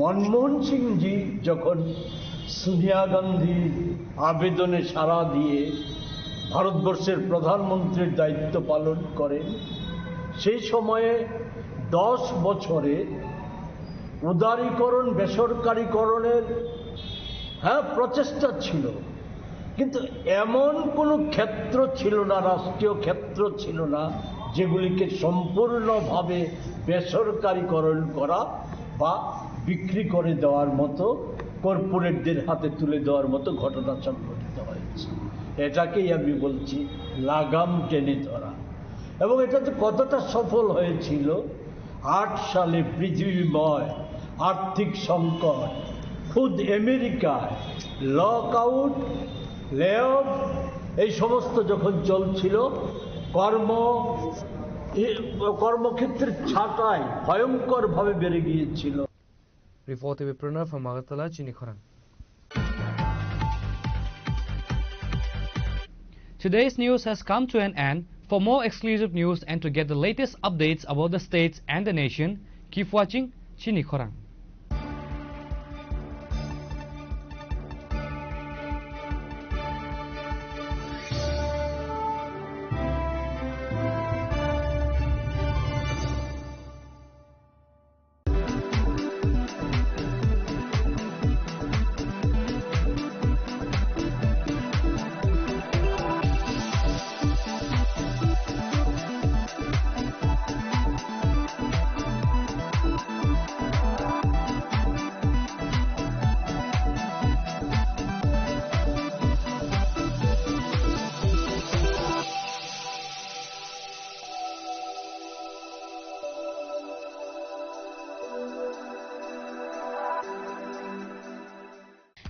মনমোহন সিংজি যখন সোনিয়া গান্ধীর আবেদনে সাড়া দিয়ে ভারতবর্ষের প্রধানমন্ত্রীর দায়িত্ব পালন করেন, সেই সময়ে 10 বছরে উদারীকরণ, বেসরকারীকরণের প্রচেষ্টা ছিল, কিন্তু এমন কোনো ক্ষেত্র ছিল না, রাষ্ট্রীয় ক্ষেত্র ছিল না যেগুলিকে সম্পূর্ণভাবে বেসরকারীকরণ করা বা বিক্রি করে দেওয়ার মতো, কর্পোরেটদের হাতে তুলে দেওয়ার মতো ঘটনা সংঘটিত হয়েছে। এটাকেই আমি বলছি লাগাম টেনে ধরা। এবং এটাতে কতটা সফল হয়েছিল, 8 সালে পৃথিবীময় আর্থিক সংকট, খুদ আমেরিকায় লকআউট, লে অফ, এই সমস্ত যখন চলছিল, কর্মক্ষেত্রের ছাঁটাই ভয়ঙ্করভাবে বেড়ে গিয়েছিল। Reported with Pranav from Agartala, Chini Khorang. Today's news has come to an end. For more exclusive news and to get the latest updates about the states and the nation, keep watching Chini Khorang.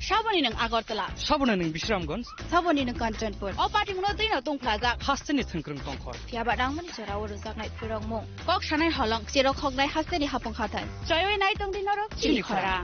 Saboni nang Agartala. Saboni nang Bishramganj. Saboni nang Kanchanpur. O party mo din tong plaza. Hasteni thangkrung tongkhor. Pia ba dang mani chara ur jak nai purong mo. Kok shanai halong chero khok nai hasteni hapong khatai. Choyoi nai tong din ro chini khora.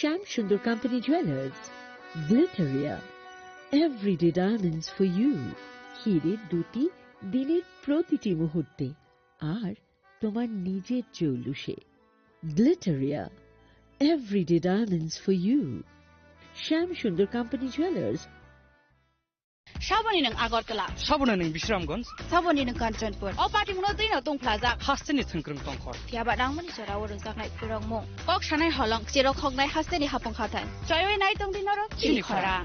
Sham Sundar Company Jewelers, Glitteria, everyday diamonds for you. হিরের দুটি দিনের প্রতিটি মুহূর্তে আর তোমার নিজের জৌলুসে। Glitteria, everyday diamonds for you. Sham Sundar Company Jewelers. Shaboni nang Agartala. Sabona ning Bishramganj. Saboni nang Kanchanpur. O party muno dino tong plaza. Hasteni thungkrung tongkhor. Tiaba dangmani sora woro jaknai purong mo. Kok shanai holong chirok hognai hasteni hapong khatai. Choyoi nai tong dinoro chini khara.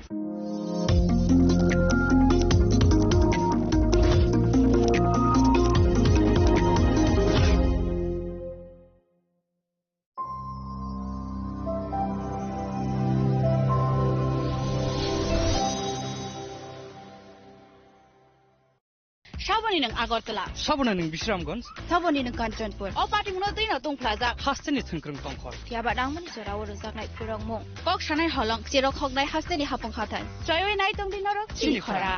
Shaboni nang Agartala. Sabona ning Bishramganj. Saboni nang Kanchanpur. O party muno dino tong plaza. Hasteni thungkrung tongkhor. Tiaba dangmani sora woro jaknai purong mo. Kok shanai holong chirok hognai hasteni hapong khatai. Choyoi nai tong dinoro chini khara.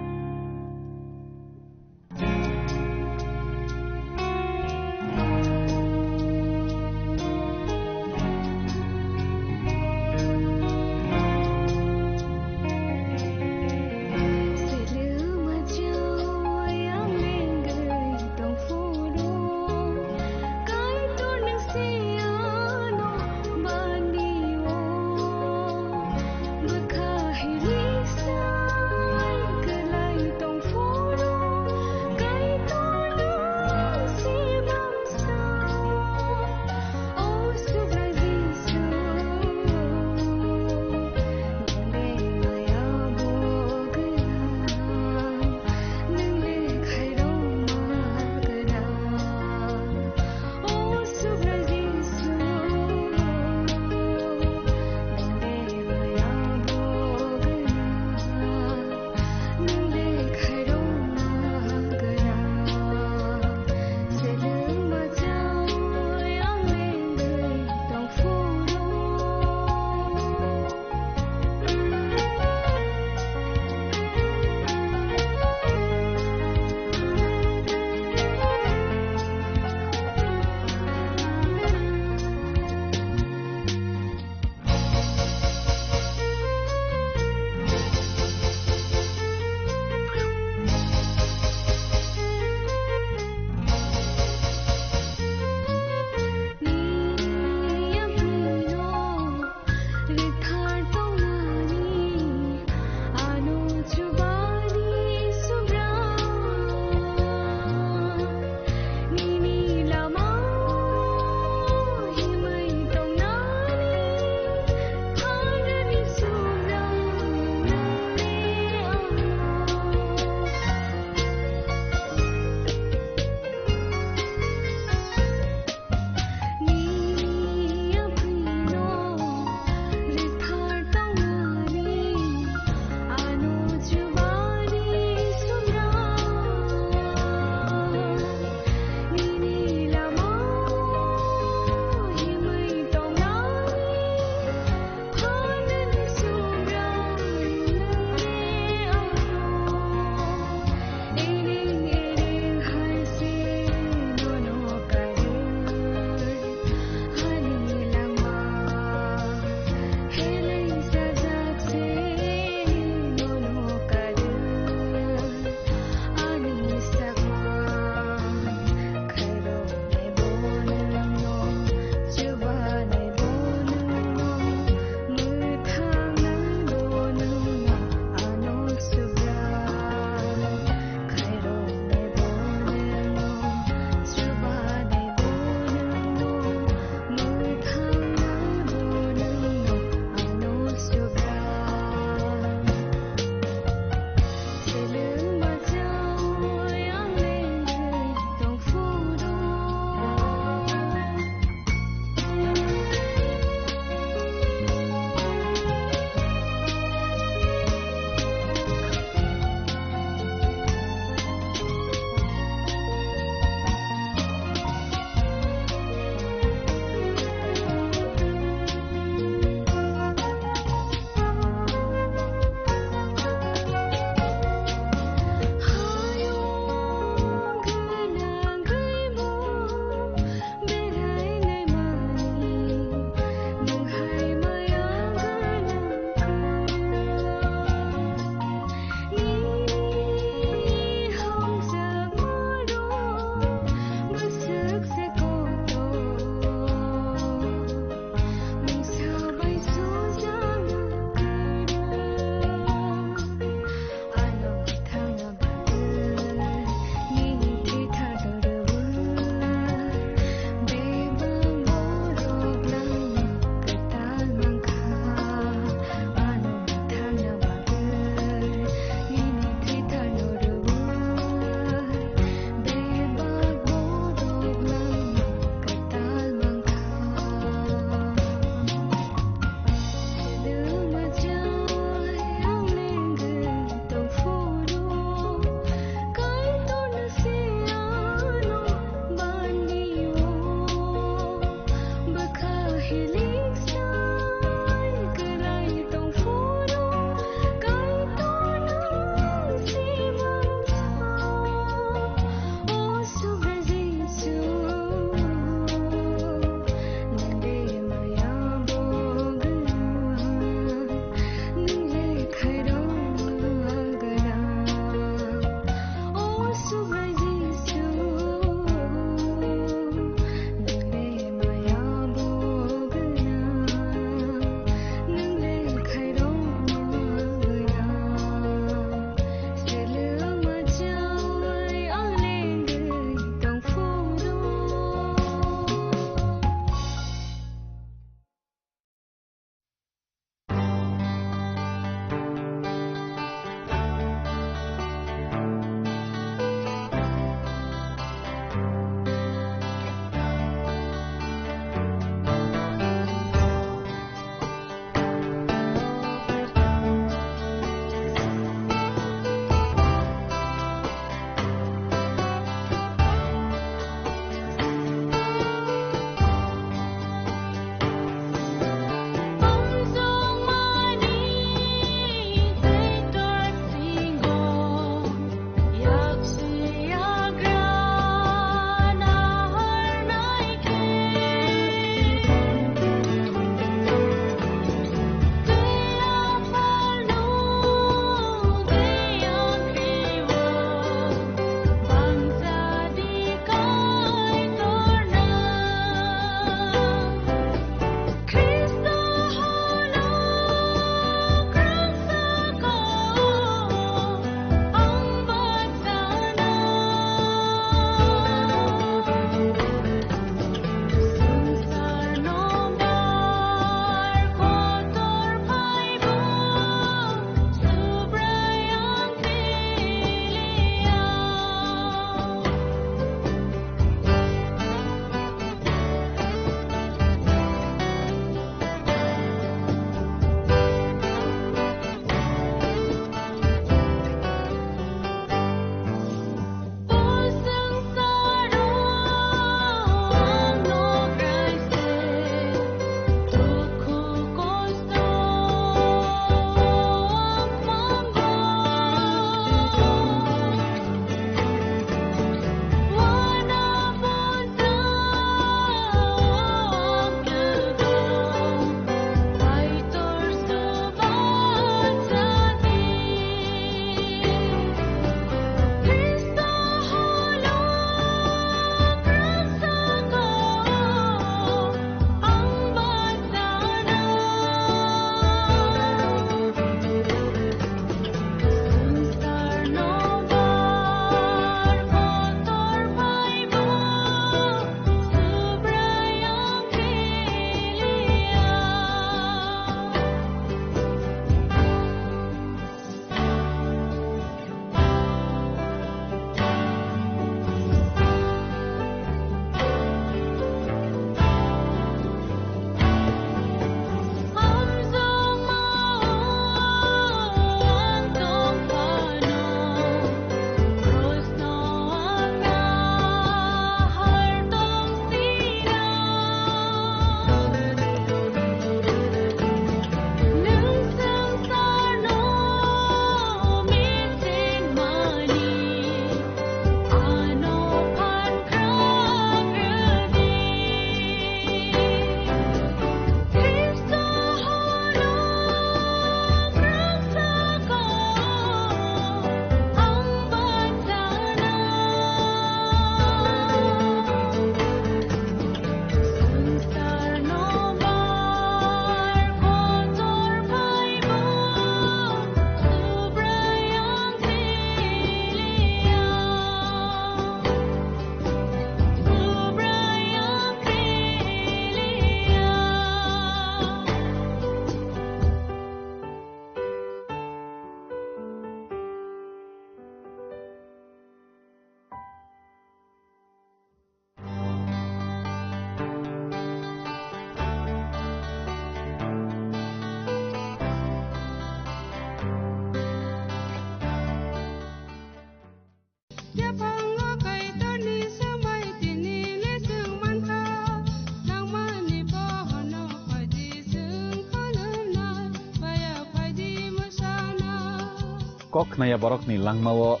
koknaya borokni langmao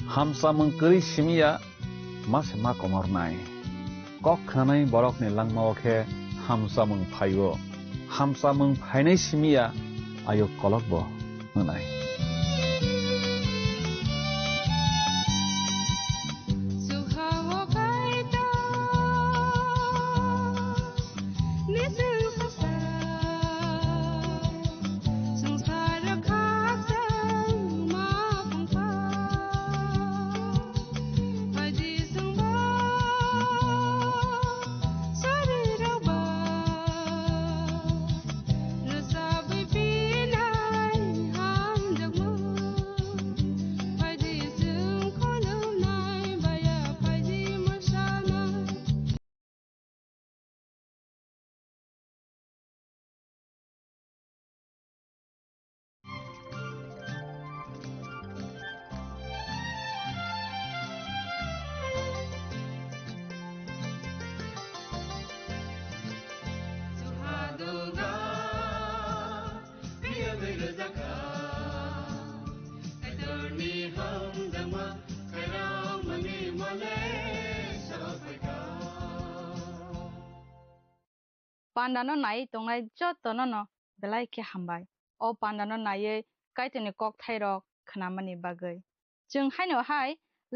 hamsamung kuri simia mas ma komornai koknai borokni langmao khe hamsamung phaibo hamsamung phainai simia ayo kolokbo nai Pandano nai tongnai jotono no belai ke hambai o pandano nai kaitoni kok thairok khnamani bagoi jung haino hai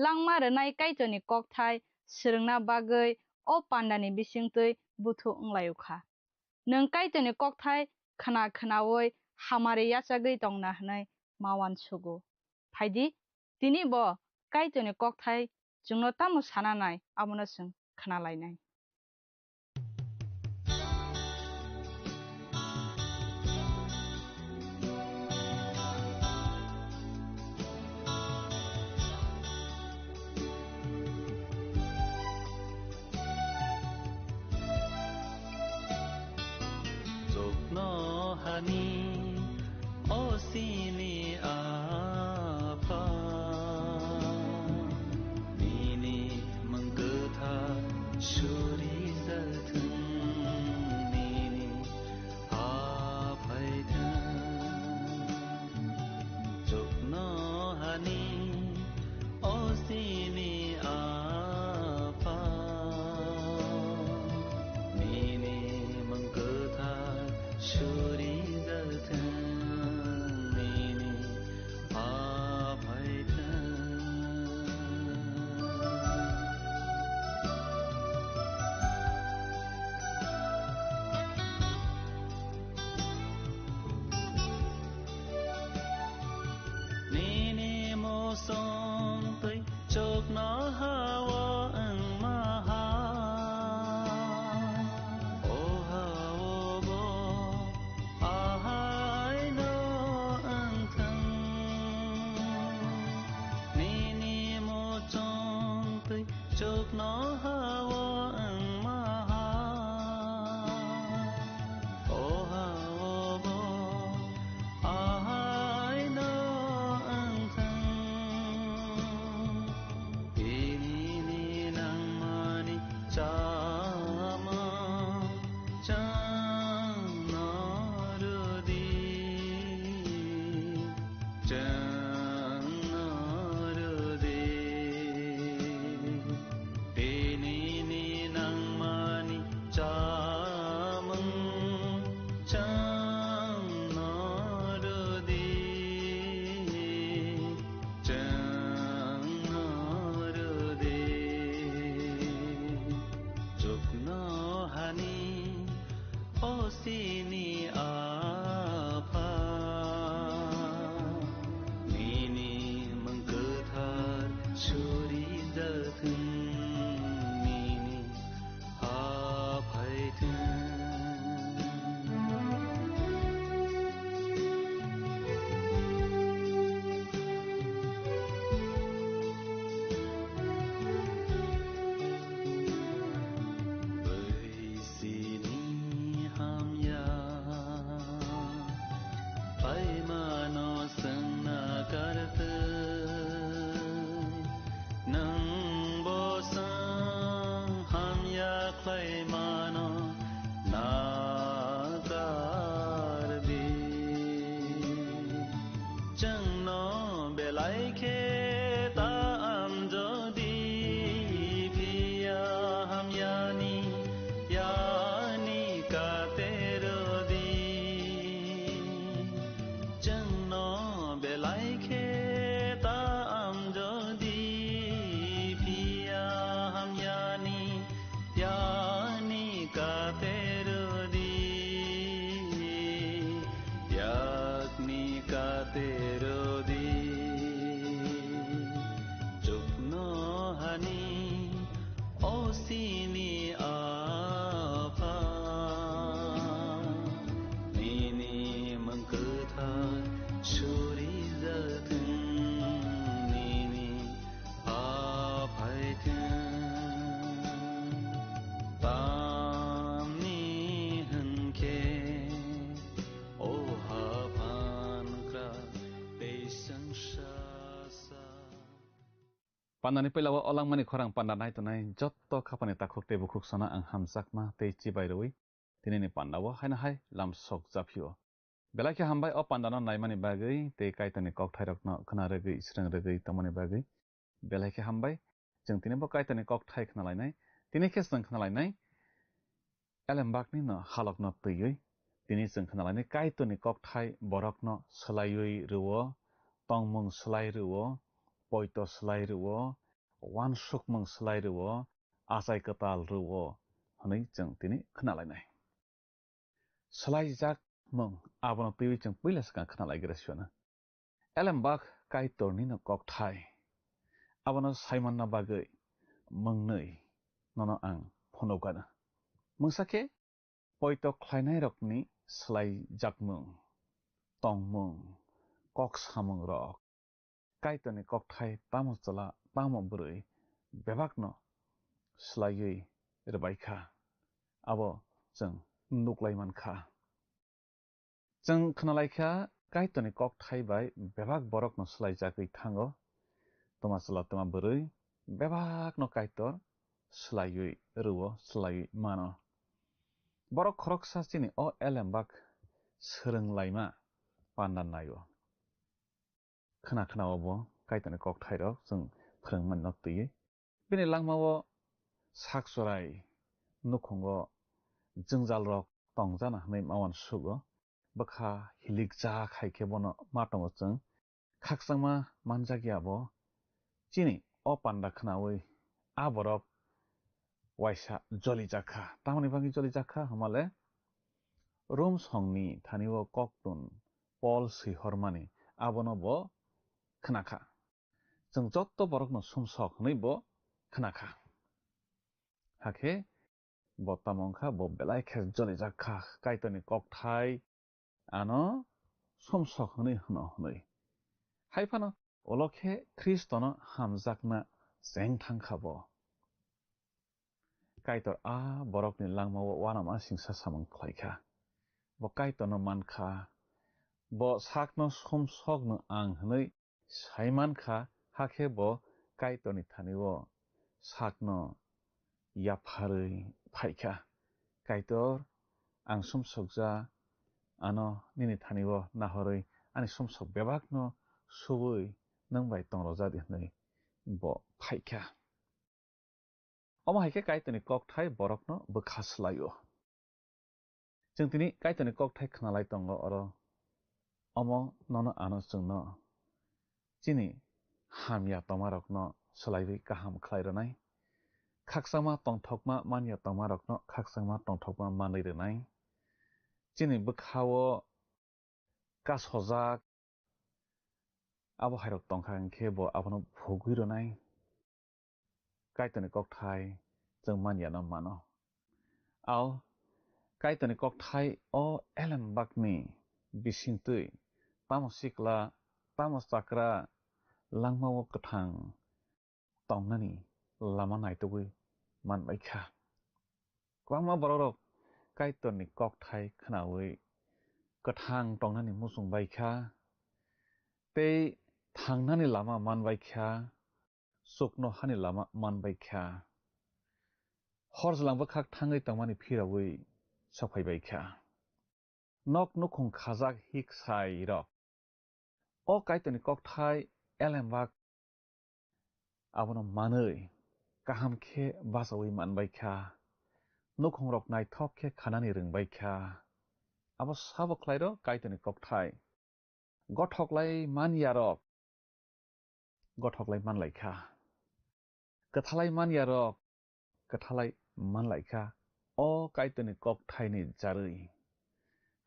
langma rnai kaitoni kok thai srungna bagoi o pandani bisingtui buthu unglayukha nung kaitoni kok thai khnaoi hamari yachagui tongna hnai mawan sugo phaidi tini bo kaitoni kok thai jungno tamu sananai amono sung khnalainai Osini apa Nini menggetha Shuri zatun Nini apaithan Jokno hani Osini apa Nini menggetha Shuri zatun जोंनो बेलाइखे ताम जदि भिया हमयानि यानि कातेरो दी जोंनो बेलाइखे ताम जदि भिया हमयानि यानि कातेरो दी याकनि कातेरो दी जुगनो हानि ओसिनी आफा निनि मंकथा सुरि जाथों निनि आफायथों तामनि होनखे ओहा फानख्रा दैसंसा Pandani pelawa olang mani khorang pandanai tunai jotto khapani takhuk te bukhuk sana ang hamjakma te chibairoi tinini pandawo haina hai lam sok japio belakhe hambai o pandano naimani bagai te kaitani kok thairokno khna regi srang regi tamani bagai belakhe hambai jeng tini bo kaitani kok thai khna lainai tini khesang khna lainai elembakni no halokno tuyoi tini jeng khna lainai kaitani kok thai borokno slayoi ruwo tongmung slai ruwo poito slai ruwo wan sukmung slai ruwo asai katal ruwo hanai jeng tini khna lainai slai jak mung abono tui jeng puilas ka khna laigira siona elembak kaitorni no kok thai abono saiman na bagai mungnei nono ang phonogana mungsake poito khlainai rokni slai jakmung tongmung kok samung rok kaitoni kok thai tamo chala tamo burui bebakno slaiui rebaikha abo jeng nuklai mankha jeng khnalaikha kaitoni kok thai bai bebak borokno slai jakui thango toma chala toma burui bebakno kaitor slaiui ruwo slaiui mano borok khoroksa chini o elembak srunglaima pandan nayo khana khana obo kaitani kok thairok jeng phwrungmani no tui bini langmao sak sorai nukhungo jengjal rok tongjana hnai mawan sugo bakha hilikja khaike bono matongo jeng khaksangma manjagya bo chini o panda khnawi a borok waisa joli jakha tamani bagi joli jakha hamale rum songni thaniwo koktun pol sihormani abono bo khnakha jeng jotto borokno sumsok hnai bo khnakha hakhe bo tamongkha bo belai khe joli jakha kaitoni kok thai ano sumsok hnai hno hnai haifano olokhe kristono hamjakna jeng thangkha bo kaitor a borokni langmao wanama singsa samung khlaikha bo kaitono mankha bo sakno sumsokno ang hnai saimankha hakhe bo kaitoni thaniwo sakno yapharui phaikha kaitor ang sumsokja ano nini thaniwo nahorui ani sumsok bebakno subui nangbai tongrojadi hnai bo phaikha omo haike kaitoni kok thai borokno bukhaslaio jeng tini kaitoni kok thai khnalai tongo oro omo nono ano jengno chini hamya tomarokno slaiwi kaham khlaironai khaksangma tongthokma manya tomarokno khaksangma tongthokma manui rwnai chini bukhao kasojak abo hairok tongkha hingkhe bo abono phugui ronai kaitoni kok thai jeng manya no mano ao kaitoni kok thai o elembakni bisingtui tamo sikla tamo chakra langmao kathang tongnani lama naitugui manbaikha kwangma borok kaitoni kok thai khnawi kathang tongnani musungbaikha tei thangnani lama manbaikha sukno hani lama manbaikha horjlangbo khak thangui tongmani phirawi safaibaikha nok nukhung khajak hiksai rok o kaitoni kok thai elembak abono manui kaham khe basawi manbai kha nukhong rok nai thok khe khanani rungbai kha abo sabo khlairo kaitoni kok thai gothoklai man yarok gothoklai man laikha kathalai man yarok kathalai man laikha o kaitoni kok thai ni jarui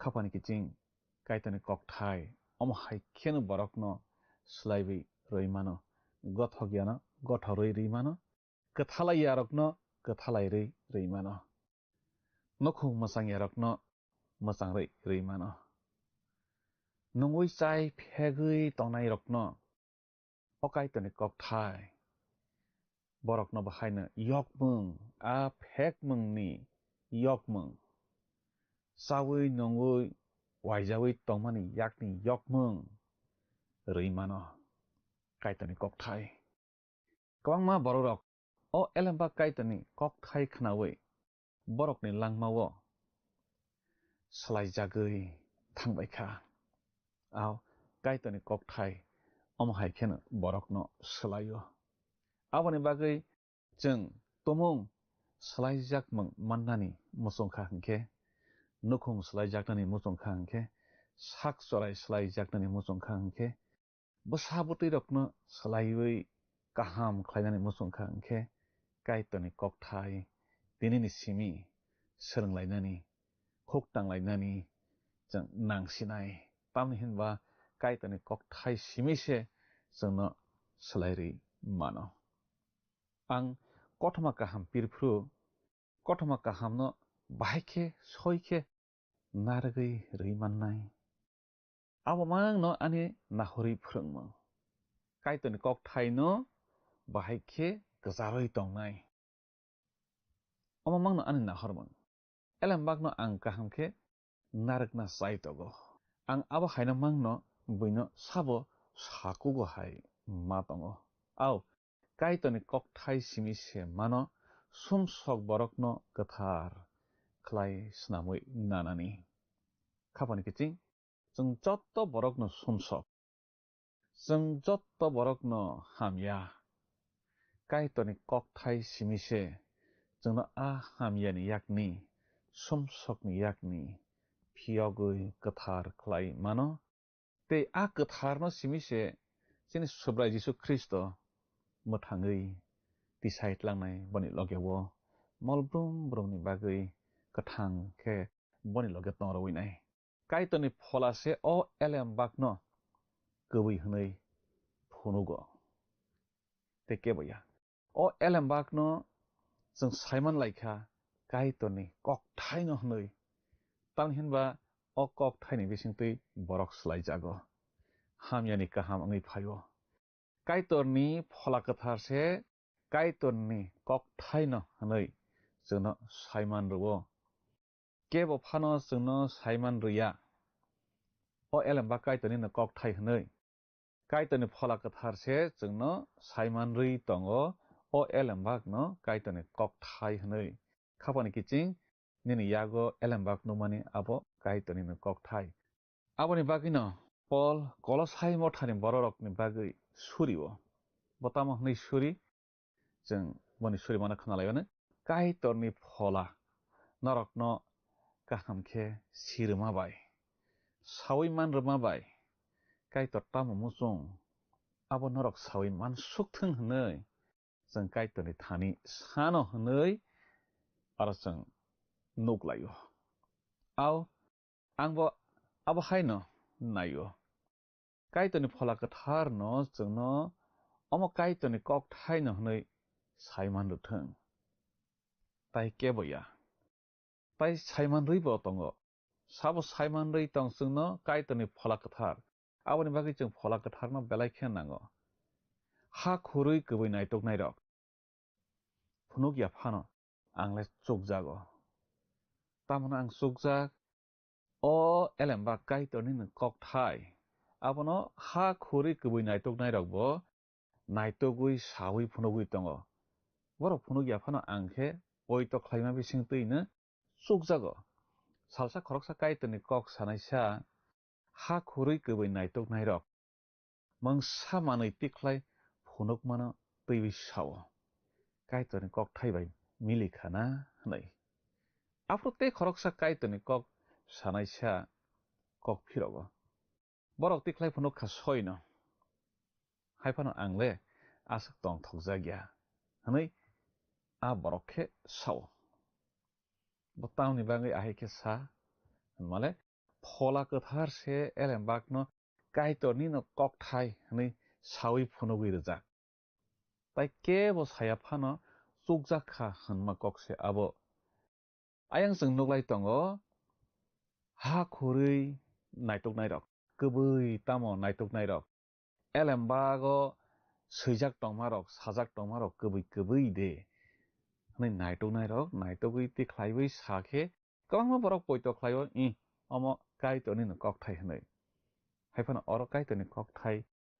khapani kiching kaitoni kok thai omo hai khenu borokno slaibi roi mano gothok yana gothoroi ri mano kathalai yarokno kathalai rei mano nokhung masang yarokno masang rei mano nungui chai phegui tongnai rokno o kaitoni kok thai borokno bahaino yokmung a phegmung ni yokmung chawi nongui waijawi tongmani yakni yokmung rei mano kaitoni kok thai kwangma borok o elembak kaitoni kok thai khnawi borokni langmao slaijagui thangbai kha aw kaitoni kok thai omo hai kheno borokno slaio aboni bagui जों tomung slaijakmung mannani musongkha hingkhe nukhung slaijaknani musongkha hingkhe sak chorai slaijaknani musongkha hingkhe bwsa bwtui rokno slaiwi kaham khlainani musongkha hingkhe kaitoni kok thai tinini simi srunglainani huktanglainani जों nangsinai tamni hinba kaitoni kok thai simise जोंनो slairi mano ang kothoma kaham pirphru kothoma kahamno bahaikhe soikhe nargui rui mannai abo mangno ani nahori phurungmung kaitoni kok thai no bahaikhe gjaroi tongnai amo mangno ani nahormung elembakno ang kahamkhe narikna chai togo ang abo haino mangno buino sabo sakugo hai ma tongo aw kaitoni kok thai simise mano sumsok borokno gathar khlai snamui nanani khapani kiching जों jotto borokno sumsok जों jotto borokno hamya kaitoni kok thai simise जोंनो a hamyani yakni sumsokni yakni phiyogui gathar khlai mano tei a gatharno simise chini subrai jisu Kristo mothangui tisait langnai boni logeo molbrum brumni bagui kathang khe boni loge tongrowinai kaitoni pholase o elembakno kubui hnui phunugo tei keboya o elembakno जों saiman laikha kaitoni kok thai no hnui tamhinba o kok thai ni bisingtui borok slaijago hamyani kaham angui phaio kaitorni phola katharse kaitorni kok thai no hnui जोंनो saiman ruo kebo phano जोंनो saiman ruya o elembak kaitoni no kok thai hnui kaitoni phola katharse जोंनो saiman rui tongo o elembak no kaitoni kok thai hnui khapani kiching nini yago elembak numani abo kaitoni no kok thai aboni bagui no Paul kolosai mothani bororokni bagui surio botamo hnui suri जों boni suri mano khonalayono kaitorni phola norokno kahamkhe sirma bai sawi manrma bai kaitor tamo musung abo norok sawi man sukthung hnui जों kaitorni thani sano hnui aro जों nuklayo aw angbo abo haino nayo kaitoni phola kathar no जोंनो omo kaitoni kok thai no hnui saiman ruthung tai keboya tai saiman rui bo tongo sabo saiman rui tong जोंनो kaitoni phola kathar aboni bagui जों phola kathar no belai khe nango ha khurui kubui naitok nairok phunukya phano angle chukjago tamano ang chukjak o elembak kaitoni no kok thai abono ha khuri kubui naitok nairok bo naitogui sawi phunugui tongo borok phunugya phano angkhe oito khlaima bisingtui no chukjago salsa khoroksa kaitoni kok sanaisa ha khurui kubui naitok nairok mong sa manai tiklai phunuk mana tui sao kai to ni kok thai bai mili khana nei afro te khorok sa kai to ni kok sanai sa kok phirogo borok tiklai phunuk kha soino haifano angle asak tong thokja gya hanai a borok khe sao botang ni bangai ahe ke sa male phola kathar se elembak no kai to ni no kok thai hanai sawi phunugui rejak tai ke bo saya phano chukjak kha hanma kok se abo ayang jeng nuglai tongo ha khurui naitok nairok kubui tamo naitok nairok elembago swijak tongmarok sajak tongmarok kubui de hanai naitok nairok naitogui tiklaiwi sakhe kwbangma borok poito khlaio omo kai to ni no kok thai hanai haifano oro kai to ni kok thai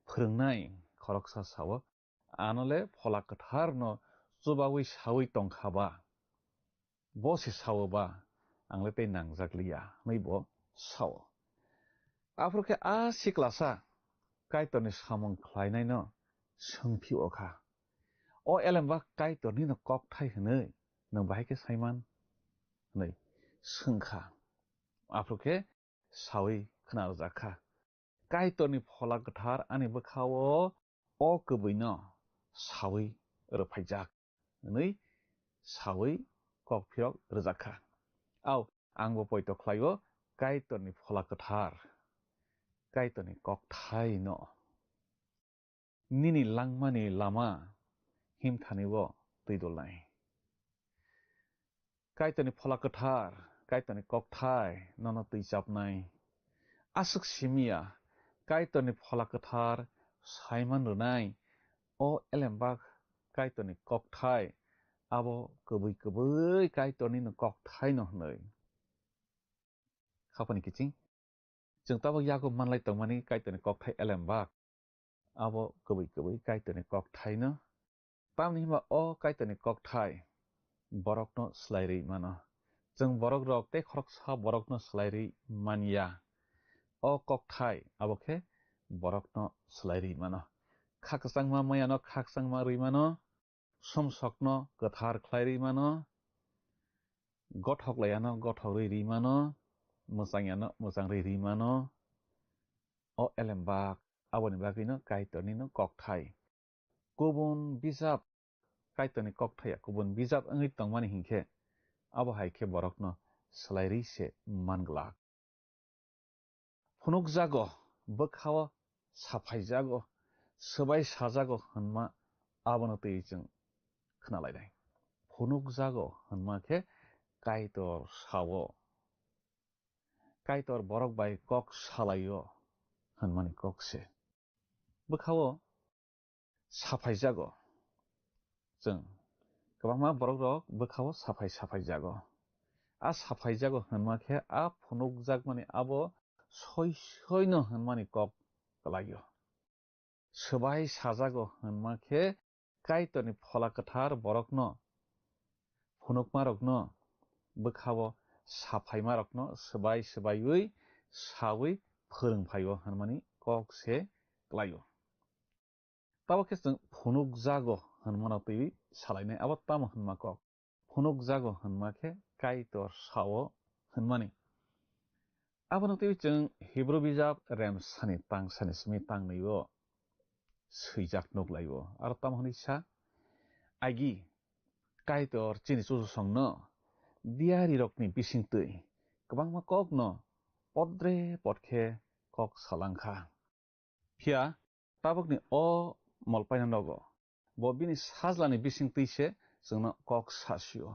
phwrwngnai khoroksa sao anole phola kathar no chubawi sawi tongkhaba bo se sawoba angle tei nangjakliya nei bo sao afroke a siklasa kai to ni samung khlainai no songphi okha o elamba kai to ni no kok thai hanai nang bahai ke saiman nei songkha afroke sawi khnajakha kai to ni phola kathar ani bkhao o kubui no sawi rwphaijak nei sawi kok phirok rwjakha au angbo poito khlaio kai to ni phola kathar kai to ni kok thai no nini langmani lama himthanibo tuidolnai kai to ni phola kathar kai to ni kok thai nono tuijapnai asuk simia kai to ni phola kathar saiman runai o elembak kai to ni kok thai abo kubui kai to ni no kok thai no hnoi khapani kiching jeng tabo yago manlai tongmani kai to ni kok thai elembak abo kubui kai to ni kok thai no tamni hima o kai to ni kok thai borok no slairi mano jeng borok rok te khorok sa borok no slairi mania o kok thai abo khe borok no slairi mano khaksangma maya no khaksangma rui mano somsok no kathar khlairi mano gothok layano gothok ri mano musangano musang ri mano o elembak aboni bagui no kai to ni no kok thai kubun bijap kai to ni kok thai kubun bijap angui tongmani hingkhe abo haikhe borok no slairi se manglak phunuk jago bkhao saphai jago sbai sajago hanma abono tei jeng khnalaidai phunuk jago hanma khe kaitor sao kaitor borok bai kok salaio hanmani kok se bkhao saphai jago jeng kwbangma borok rok bkhao saphai jago a saphai jago hanma khe a phunuk jakmani abo soi no hanmani kok kalaio sbai sajago hanma khe kaito ni phola kathar borok no phunukma rok no bkhao saphai ma rok no sbaiui sawi phwrwngphaio hanmani kok se klaio tabo khe jeng phunuk jago hanmano tei salainai abo tamo hanma kok phunuk jago hanma khe kaitor sao hanmani abono tei jeng hebrew bijap remsani tangsani simi tangnio swijak nuklaio aro tamo hini sa agi kaitor chini chuchu songno diari rokni bisingtui kwbangma kok no podre podkhe kok salangkha phia tabukni o molpaina nogo bo bini sajlani bisingtui se jengno kok sasio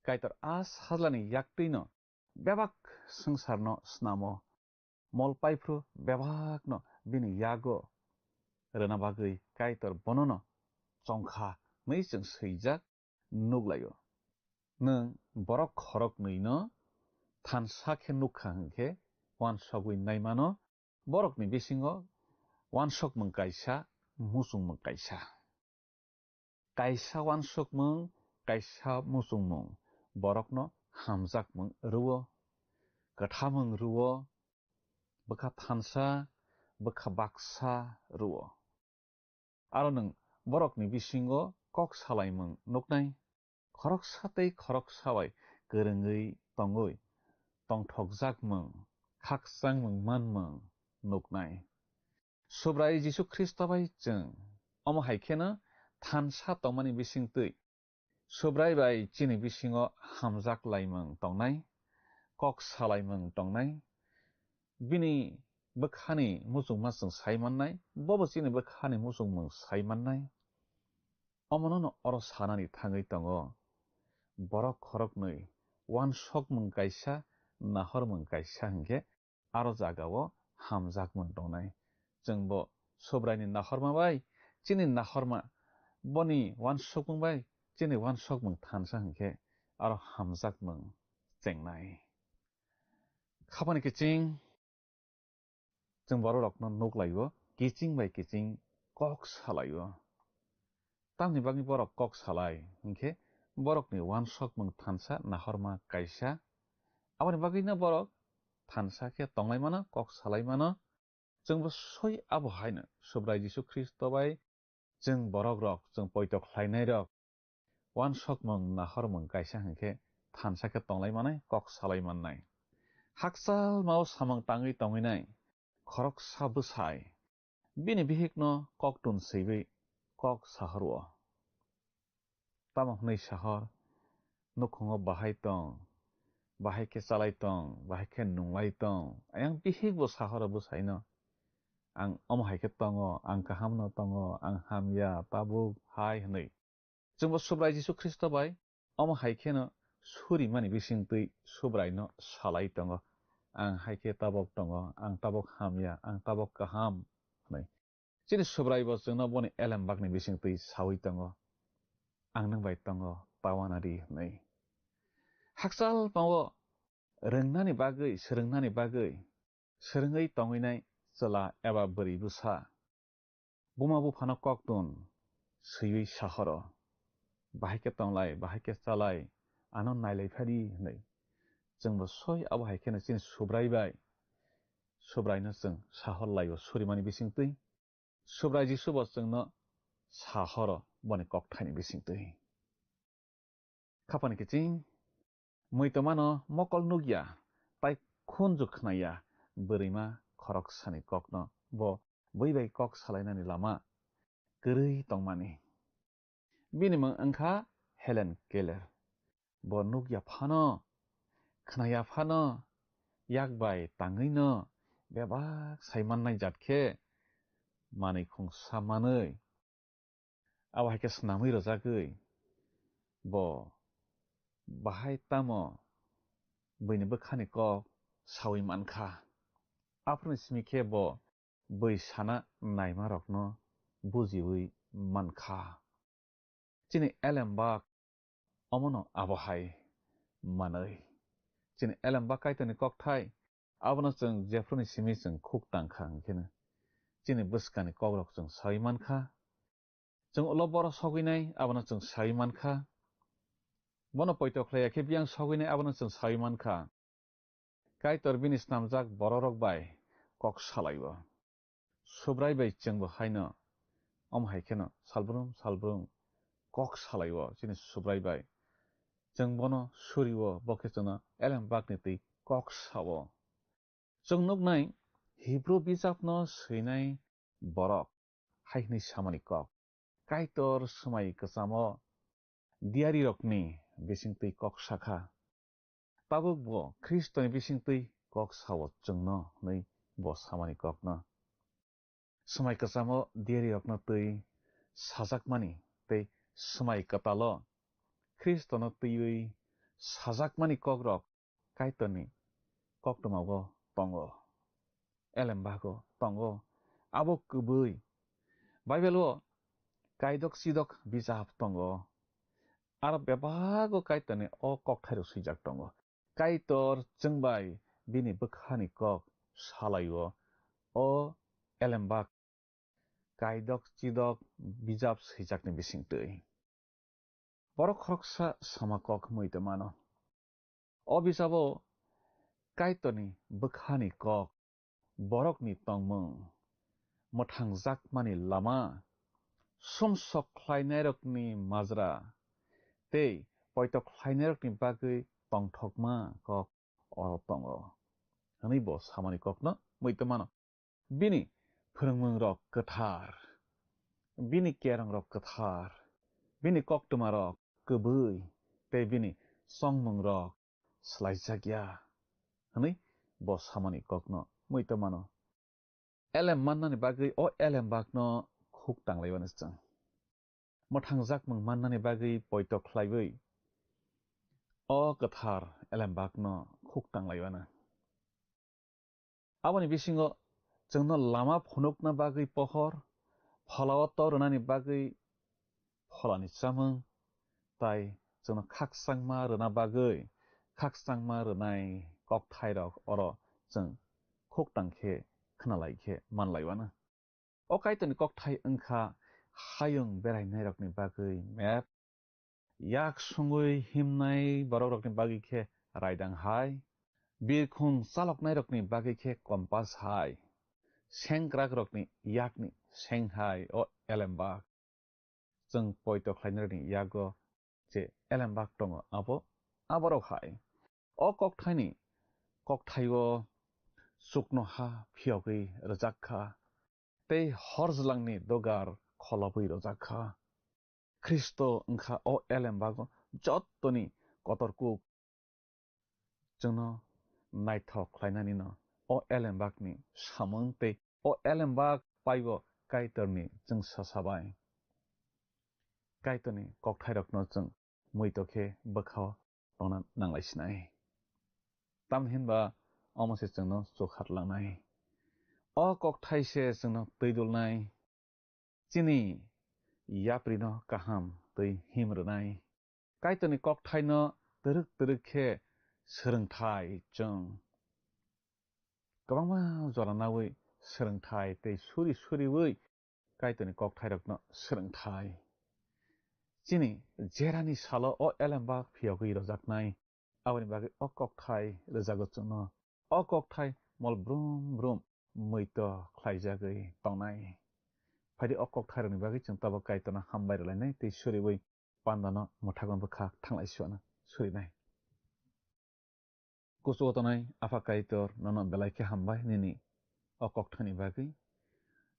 kaitor a sajlani yaktui no bebak sangsar no snamo molpaifru bebak no bini yago rena bagui kaitor bonono chongkha nei jeng swijak nuglaio nung borok khorok nui no thansa khe nukha hingkhe wansogui naimano borokni bisingo wansok mung kaisa musung mung kaisa wansok mung kaisa musung mung borok no hamjak mung ruo katha mung ruo bkha thansa bokha baksa ruo aro nung borokni bisingo kok salaimung nuknai khoroksa tei khoroksa bai korongoi tongoi tongthokjakmung khaksangmung manmung nuknai sobrai Jisu Christo bai chung omo haikeno thansa tongmani bisingtui sobrai bai chini bisingo hamjak laimung tongnai kok salaimung tongnai bini bokhani musungmasung saimannai bobo chini bokhani musungmung saimannai omono no oro sanani thangoi tongo borok khoroknoi wansokmung kaisa nahormung kaisa hingke aro jagao hamjakmung tongnai jungbo sobraini nahorma bai chini nahorma boni wansokmung bai chini wansokmung thansa hingke aro hamjakmung chengnai khapani kiching jung borok no nuklaio kiching bai kiching kok salaio tamni bagni borok kok salai hingke borokni wansokmung thansa nahorma kaisa aboni bagui no borok thansa ke tonglai mano kok salai mano jungbo soi abo haino sobrai Jisu Christo bai jung borok rok jung poitok khlainai rok wansokmung nahormung kaisa hingke thansa ke tonglai manai kok salai mannai haksal mao samang tangui tonginai khoroksa bwsai bini bihikno kok tun seibai kok sahoro tamo hnei sahor nukhungo bahai tong bahai ke chalai tong bahai ke nunglai tong ayang bihik bo sahoro bwsai no ang omo haike tongo ang kaham no tongo ang hamya tabuk hai hnei jungbo sobrai Jisu Christo bai omo haike no suri mani bisingtui sobrai no salai tongo ang haike tabok tongo ang tabok hamya ang tabok kaham hnei chini sobrai bo jungno boni elem bakni bisingtui sawi tongo ang nang bai tongo pawanari hnei haksal pawo rwngnani bagui srwngai tonginai chela eba bwri bwsa buma bufano koktun swiwi sahoro bahai ke tonglai bahai ke chalai ano nailai phari hnei jungbo soi abo haikeno chini sobrai bai sobrai no jung sahor laio surimani bisingtui sobrai Jisu bo jungno sahoro boni kokthaini bisingtui khapani kiching muitomano mokol nugya tai khunju khnaya bwrima khoroksani kokno bo bwibai kok salainani lama kwrui tongmani bini mung wngkha Helen Keller bo nugya phano khnaya phano yakbai tangui no bebak saimannai jatkhe manui khungsa manui abo haike snamui rojagui bo bahai tamo bwini bwkhani kok sawi mankha aproni simikhe bo bwui sana naima rokno bujiwi mankha chini elembak omono abohai manui chini elembak kaitoni kokthai abono chung jefroni simi chung khuk tangkha hingkheno chini bwskani kokrok chung sawi mankha chung ulo boro soginai abono chung sawi mankha bono poitok khlaiya khe biang soginai abono chung sawi mankha kaitor bini snamjak bororok bai kok salaio sobrai bai chungbo haino om haikeno salbrum kok salaio chini sobrai bai chung bono suriwo bokhechono elem bakni tui kok sawo chung nugnai Hebrew bijapno swinai borok haikni samani kok kaitor swmai kwchamo diari rokni bisingtui kok sakha tabuk bo Kristoni bisingtui kok sawo chungno nei bo samani kokno swmai kwchamo diari rokno tui sajakmani tei swmai kwtalo Kristono tuiwi sajakmani kokrok kaitoni koktomago tongo elembago tongo abo kubui Bible kaidok sidok bijap tongo aro bebago kaitoni o kokthairo swijak tongo kaitor chungbai bini bwkhani kok salaio o elembak kaidok chidok bijap swijakni bisingtui borok khoroksa sama kok muitomano o bijabo kaitoni bwkhani kok borokni tongmung motangjak mani lama somsok khlainai rokni majra tei poitok khlainai rokni bagui tongthokma kok tongo hini bo samani kokno muitomano bini phwrwngmung rok kwthar bini kerong rok kwthar bini koktuma rok kwbui tei bini songmung rok slaijakya hini bo samani kokno muitomano elem mannani bagui o elem bagno khuk tanglaibani chang motangjak mung mannani bagui poitok khlaibui o kwthar elem bagno khuk tanglaibana aboni bisingo जोंनो लामा फुनुकना बागै पहर फलाव तरनानि बागै फलानि चामों ताई जोंनो खाकसांमा रना बागै खाकसांमा रनाय कक थाइरक अर जों खुक तांखे खोनालाइखे मानलाइवाना अ काइतनि कक थाइ ओंखा हायुं बेरायनाय रकनि बागै मेप याक सुंगुइ हिमनाय बरक रकनि बागै खे रायदां हाय बिरखुं चालकनाय रकनि बागै खे कम्पास हाय Sengkrak rokni yakni senghai o elembak जों poito khlainarni yago je elembak tongo aborok hai o kokthaio sukno ha phiogui rojakha tei horzlangni dogar kholabui rojakha Kristo onkha o elembak jottoni kotorkuk जोंनो नायथok khlainani no o elembakni samung tei o elembak paibo kaitorni जों sasabai kaitorni kokthairokno जों muitokhe bokhaw tongna nanglaisinai tamhinba omose जोंनो chokhatlangnai o kokthaise जोंनो twiidulnai chini yaprino kaham tei himrwnai kaitorni kokthaino tweruk khe सोलोंथाइ जों गोबांमा जरानावै सोलोंथाइ तै सुरिबै काइतनि ककथाइरकनो सोलोंथाइ चिनि जेरानि साल अ एलेम्बाक फियागै रजाकनाय आवनि बागै अ ककथाइ रजागोचनो अ ककथाइ मल ब्रुम मैत ख्लाइजागै तंनाय फाइदि अ ककथाइरनि बागै जों तब काइतना हामबायरलायनाय तै सुरिबै पान्दानो मथागन बखा थांलाइसुवाना सुरिनाय Kusuotonai afakaitor nono belaike hambai nini o kokthani bagui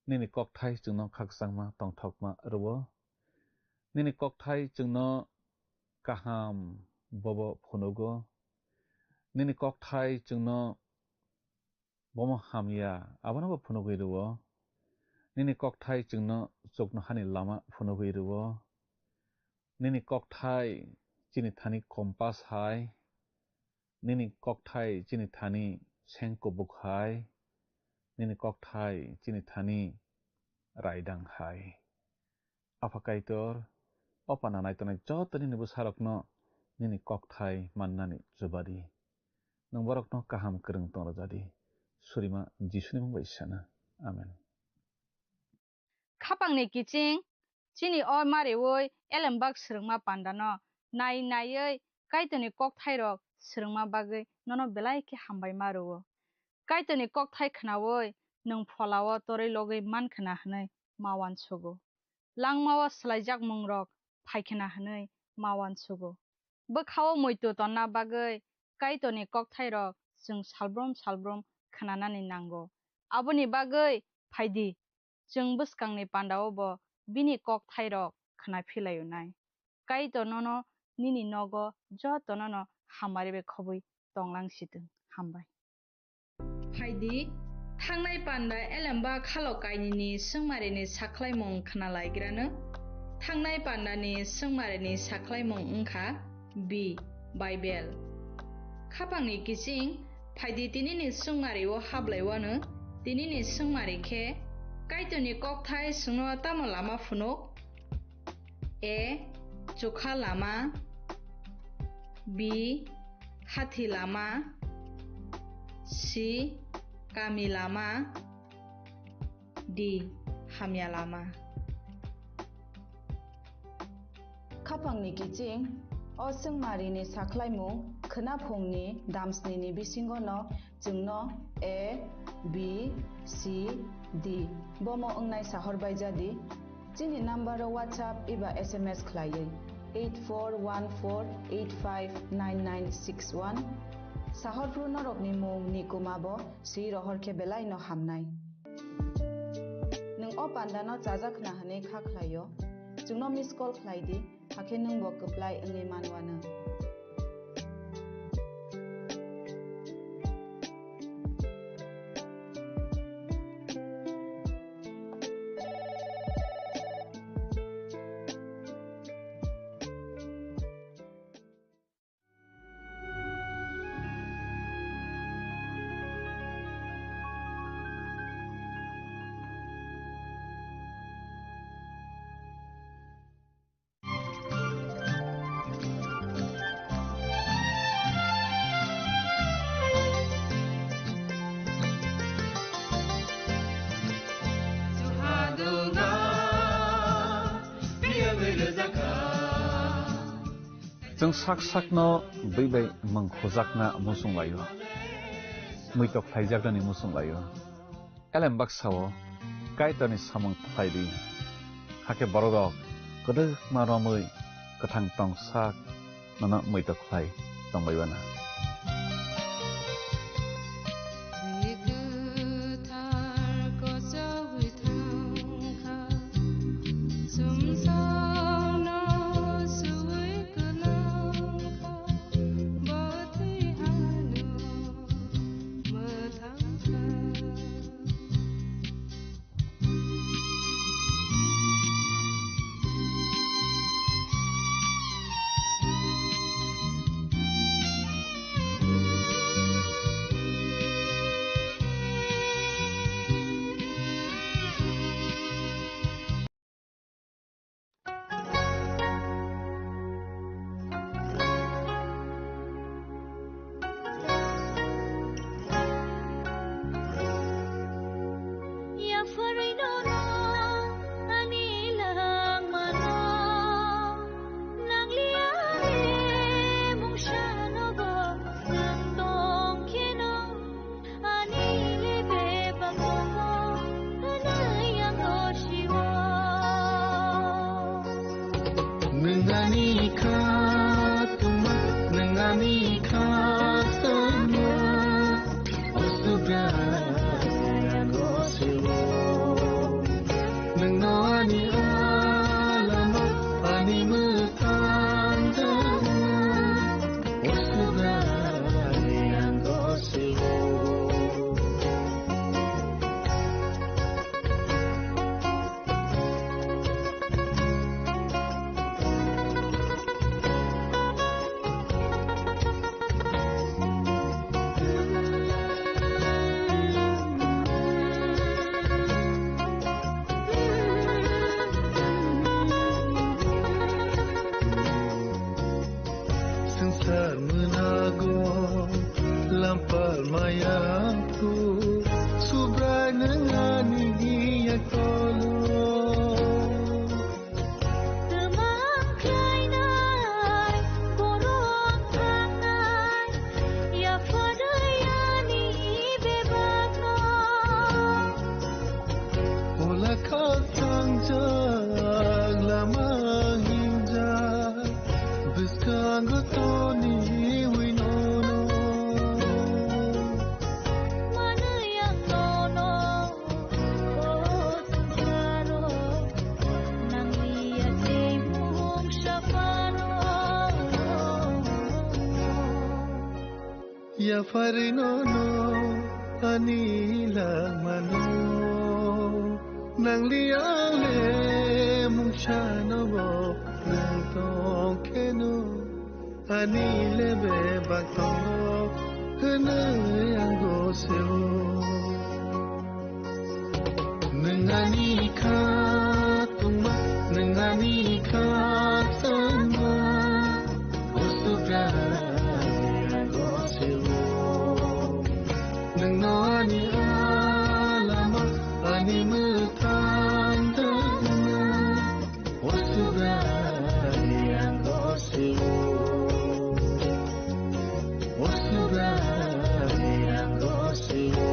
nini kokthai jungno khaksangma tongthokma ruwo nini kokthai jungno kaham bobo phunugo nini kokthai jungno bomo hamya abono phunugui ruwo nini kokthai jungno chokno hani lama phunugui ruwo nini kokthai chini thani kompas hai nini kokthai chini thani sengko bukhai nini kokthai chini thani raidang hai afakaitor opananai tonai jotoni nibu sarokno nini kokthai mannani jubadi nang borokno kaham krung tongrojadi surima jisuni mungbai sana amen khapangni kiching chini o mariwoi elembak srungma pandano naiye kaitoni kokthairok srungma bagui nono belai ke hambai maruo kaitoni kokthai khnawoi nung pholawo torei logoi mankhana hnai mawan sugo langmawo slaijak mungrok phaikena hnai mawan sugo bokhawo moito tonna bagui kaitoni kokthairok jung salbrom khnanani nango aboni bagui phaidi jung buskangni pandao bo bini kokthairok khna philayunai kaito nono nini nogo jotonono hamaribe khobui tonglangsitong hambai phaidi thangnai panda elemba khalokainini sungmarini saklaimung khnalaigrano thangnai pandani sungmarini saklaimung ungkha b bible khapangni kiching phaidi tinini sungmario hablaiwano tinini sungmari khe kaitoni kokthai sungno tamo lama phunuk a chokha lama b hathi lama c kami lama d hamya lama khapangni kiching o sungmarini saklaimung khna phungni damsnini bisingo no jungno a B, C, D. Bomo ongnai sahor baijadi. Chini number WhatsApp iba SMS khlaye 8414859961. Sahor pruno rokni mung ni kumabo si rohor ke belai no hamnai. Nung o pandano chajak na hane kha khlayo. Jungno miss call khlaidi hake nung bo apply ngai manwana. Jeng sak no bai mangkhojak na musung layo. Muitok thaijak ni musung layo. Elem baksao kaitani samung thaidi. Hake borok kodok maromui kathang tong sak nana muitok thai tong baiwana. Ya farinono anila mano nang liale mung shano bo nang tong keno anile be baktongo hene yango seo nangani ka tuma nangani ka sama osubra Nani alama ani mutandana wasubani angosiu wasubani angosiu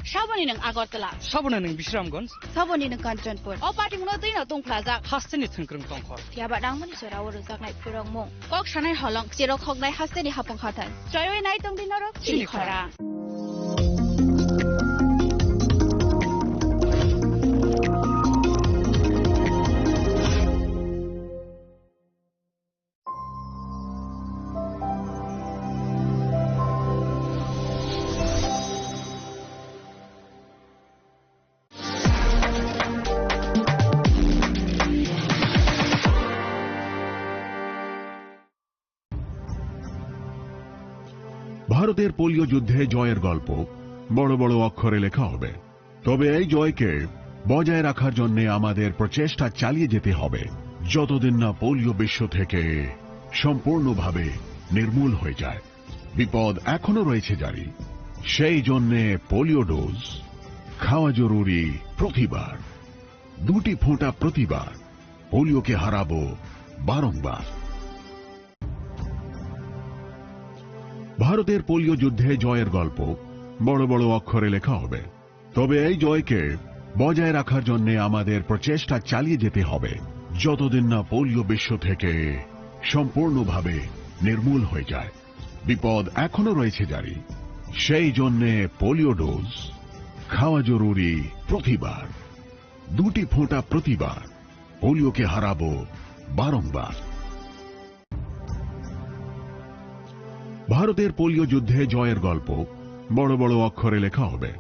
Saboni nang Agartala. Sabona nang Bishramganj. Saboni nang Kanchanpur. O party muna tuina tong plaza. Hasteni thengkrung tongkhor. Tiaba dangmani sora woro jaknai phurong mong. Kok sanai halong sirok khognai hasteni hapong khathai. Joyoi nai tong dinarok chini khara. ভারতের polio যুদ্ধে জয়ের গল্প বড় বড় অক্ষরে লেখা হবে, তবে এই জয়কে বজায় রাখার জন্য আমাদের প্রচেষ্টা চালিয়ে যেতে হবে যতদিন না পোলিও বিশ্ব থেকে সম্পূর্ণভাবে নির্মূল হয়ে যায়। বিপদ এখনো রয়েছে জারি, সেই জন্য পোলিও ডোজ খাওয়া জরুরি প্রতিবার, 2টি ফোঁটা প্রতিবার। পোলিওকে হারাবো বারংবার। ভারতের পোলিও যুদ্ধে জয়ের গল্প বড় বড় অক্ষরে লেখা হবে, তবে এই জয়কে বজায় রাখার জন্য আমাদের প্রচেষ্টা চালিয়ে যেতে হবে যতদিন না পোলিও বিশ্ব থেকে সম্পূর্ণভাবে নির্মূল হয়ে যায়। বিপদ এখনো রয়েছে জারি, সেই জন্য পোলিও ডোজ খাওয়া জরুরি প্রতিবার, 2টি ফোঁটা প্রতিবার। পোলিওকে হারাবো বারংবার। ভারতের পোলিও যুদ্ধে জয়ের গল্প বড় বড় অক্ষরে লেখা হবে,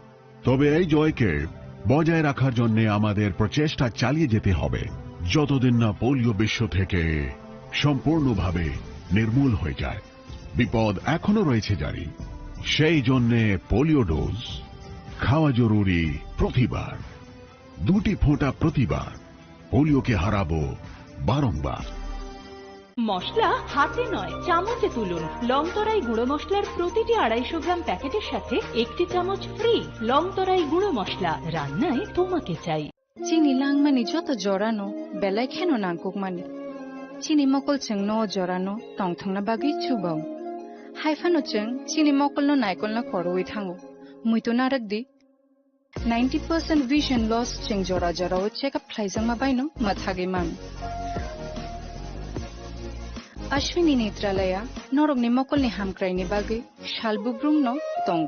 তবে এই জয়কে বজায় রাখার জন্য আমাদের প্রচেষ্টা চালিয়ে যেতে হবে যতদিন না পোলিও বিশ্ব থেকে সম্পূর্ণভাবে নির্মূল হয়ে যায়। বিপদ এখনো রয়েছে জারি, সেই জন্য পোলিও ডোজ খাওয়া জরুরি প্রতিবার, 2টি ফোঁটা প্রতিবার। পোলিওকে হারাবো বারংবার। মশলা হাতে নয় চামচে তুলুন। লংতরাই গুঁড়ো মশলার প্রতিটি 250 গ্রাম প্যাকেটের সাথে 1টি চামচ ফ্রি। লংতরাই গুঁড়ো মশলা, রান্নায় তোমাকে চাই। চিনি লাংমানি যত জরানো বেলায় খেন নাংকুকমানি চিনি মকল চেং ন জরানো টংথাংনা বাগি চুবাও হাইফানো চেং চিনি মকল ন নাইকল না খরওই থাঙ্গো মুইতো নারক দি 90% vision loss চেং জরা জরা ও চেক আপ ফ্লাইজং মাবাইনো মাথাগে মান अश्विनी नेत्रालया नरकनि मकलनि हामक्रायनि बागै सालबुब्रुमनो दं।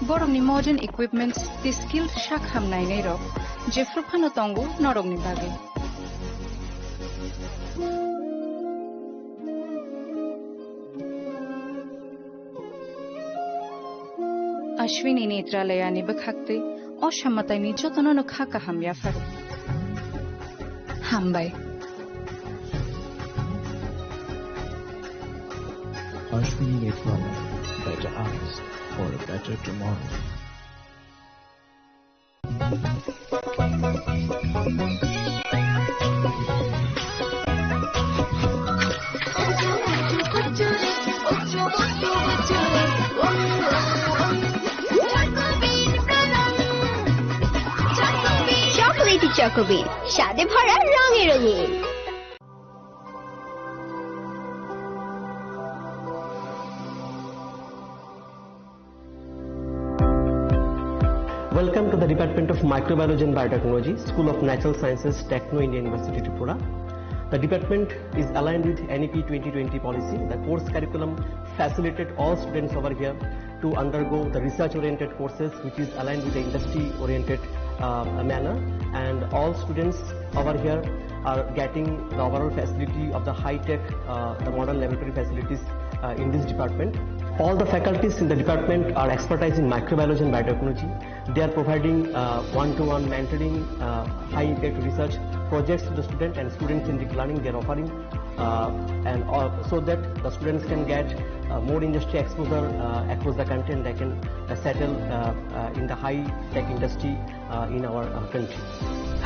borokni modern equipments the skilled shakham nainai rok jefru phano tongo norokni bage Ashwini Netralayani bakhakte o shamatani jotono khaka hamya faru hambai Ashwini Netralaya, better eyes for a better tomorrow. Chocolatey Chocobit স্বাদে ভরা রঙে রঙিন Welcome to the Department of Microbiology and Biotechnology, School of Natural Sciences, Techno India University, Tripura. The department is aligned with NEP 2020 policy. The course curriculum facilitated all students over here to undergo the research-oriented courses, which is aligned with the industry-oriented manner. And all students over here are getting the overall facility of the high-tech, the modern laboratory facilities in this department. All the faculties in the department are expertise in microbiology and biotechnology. They are providing one-to-one mentoring, high-impact research projects to the student and student-centric learning they are offering, and so that the students can get more industry exposure across the country and they can settle in the high-tech industry in our country.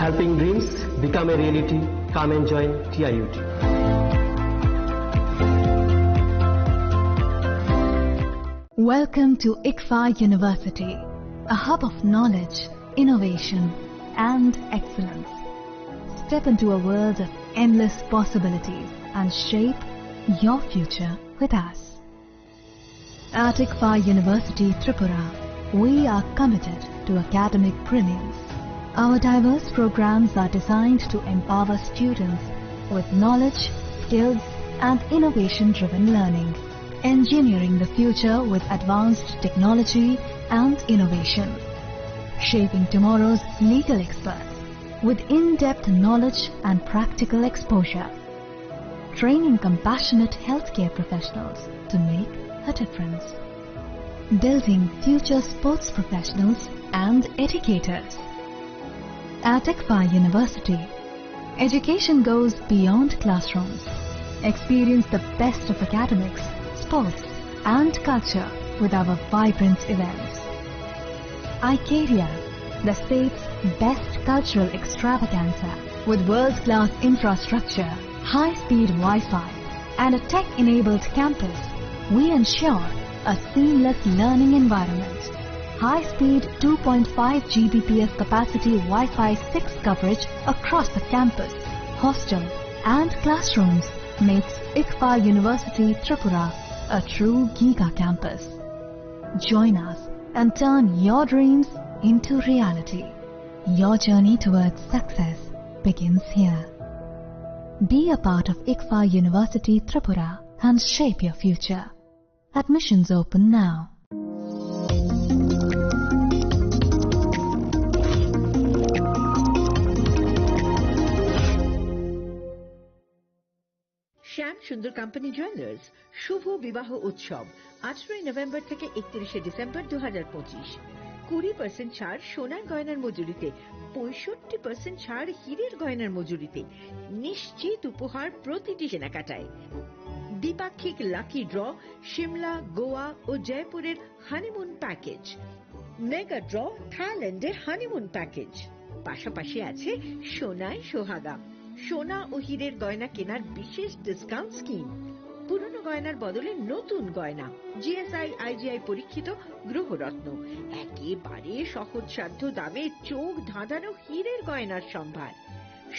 Helping dreams become a reality. Come and join TIUT. Welcome to ICFA University, a hub of knowledge, innovation, and excellence. Step into a world of endless possibilities and shape your future with us. At ICFA University, Tripura, we are committed to academic brilliance. Our diverse programs are designed to empower students with knowledge, skills, and innovation-driven learning. Engineering the future with advanced technology and innovation. Shaping tomorrow's legal experts with in-depth knowledge and practical exposure. Training compassionate healthcare professionals to make a difference. Building future sports professionals and educators. At ICFA University, education goes beyond classrooms. Experience the best of academics, sports and culture with our vibrant events. Icaria, the state's best cultural extravaganza with world-class infrastructure, high-speed Wi-Fi and a tech-enabled campus, we ensure a seamless learning environment. High-speed 2.5 Gbps capacity Wi-Fi 6 coverage across the campus, hostel and classrooms makes ICFA University Tripura a true Giga campus. Join us and turn your dreams into reality. Your journey towards success begins here. Be a part of ICFA University Tripura and shape your future. Admissions open now. শ্যাম সুন্দর company jewellers শুভ বিবাহ উৎসব 18 November থেকে 31 December 2025। 20% ছাড় সোনার গয়নার মজুরিতে, 65% ছাড় হীরের গয়নার মজুরিতে, নিশ্চিত উপহার প্রতিটি কেনাকাটায়। দ্বিপাক্ষিক লাকি ড্র, শিমলা, গোয়া ও জয়পুরের হানিমুন প্যাকেজ, মেগা ড্র থাইল্যান্ডের হানিমুন প্যাকেজ। পাশাপাশি আছে সোনায় সোহাগা, সোনা ও হীরের গয়না কেনার বিশেষ ডিসকাউন্ট স্কিম। পুরনো গয়নার বদলে নতুন গয়না, জিএসআই আইজিআই পরীক্ষিত গ্রহরত্ন, একেবারে সহজসাধ্য দামে চোখ ধাঁধানো হীরের গয়নার সম্ভার।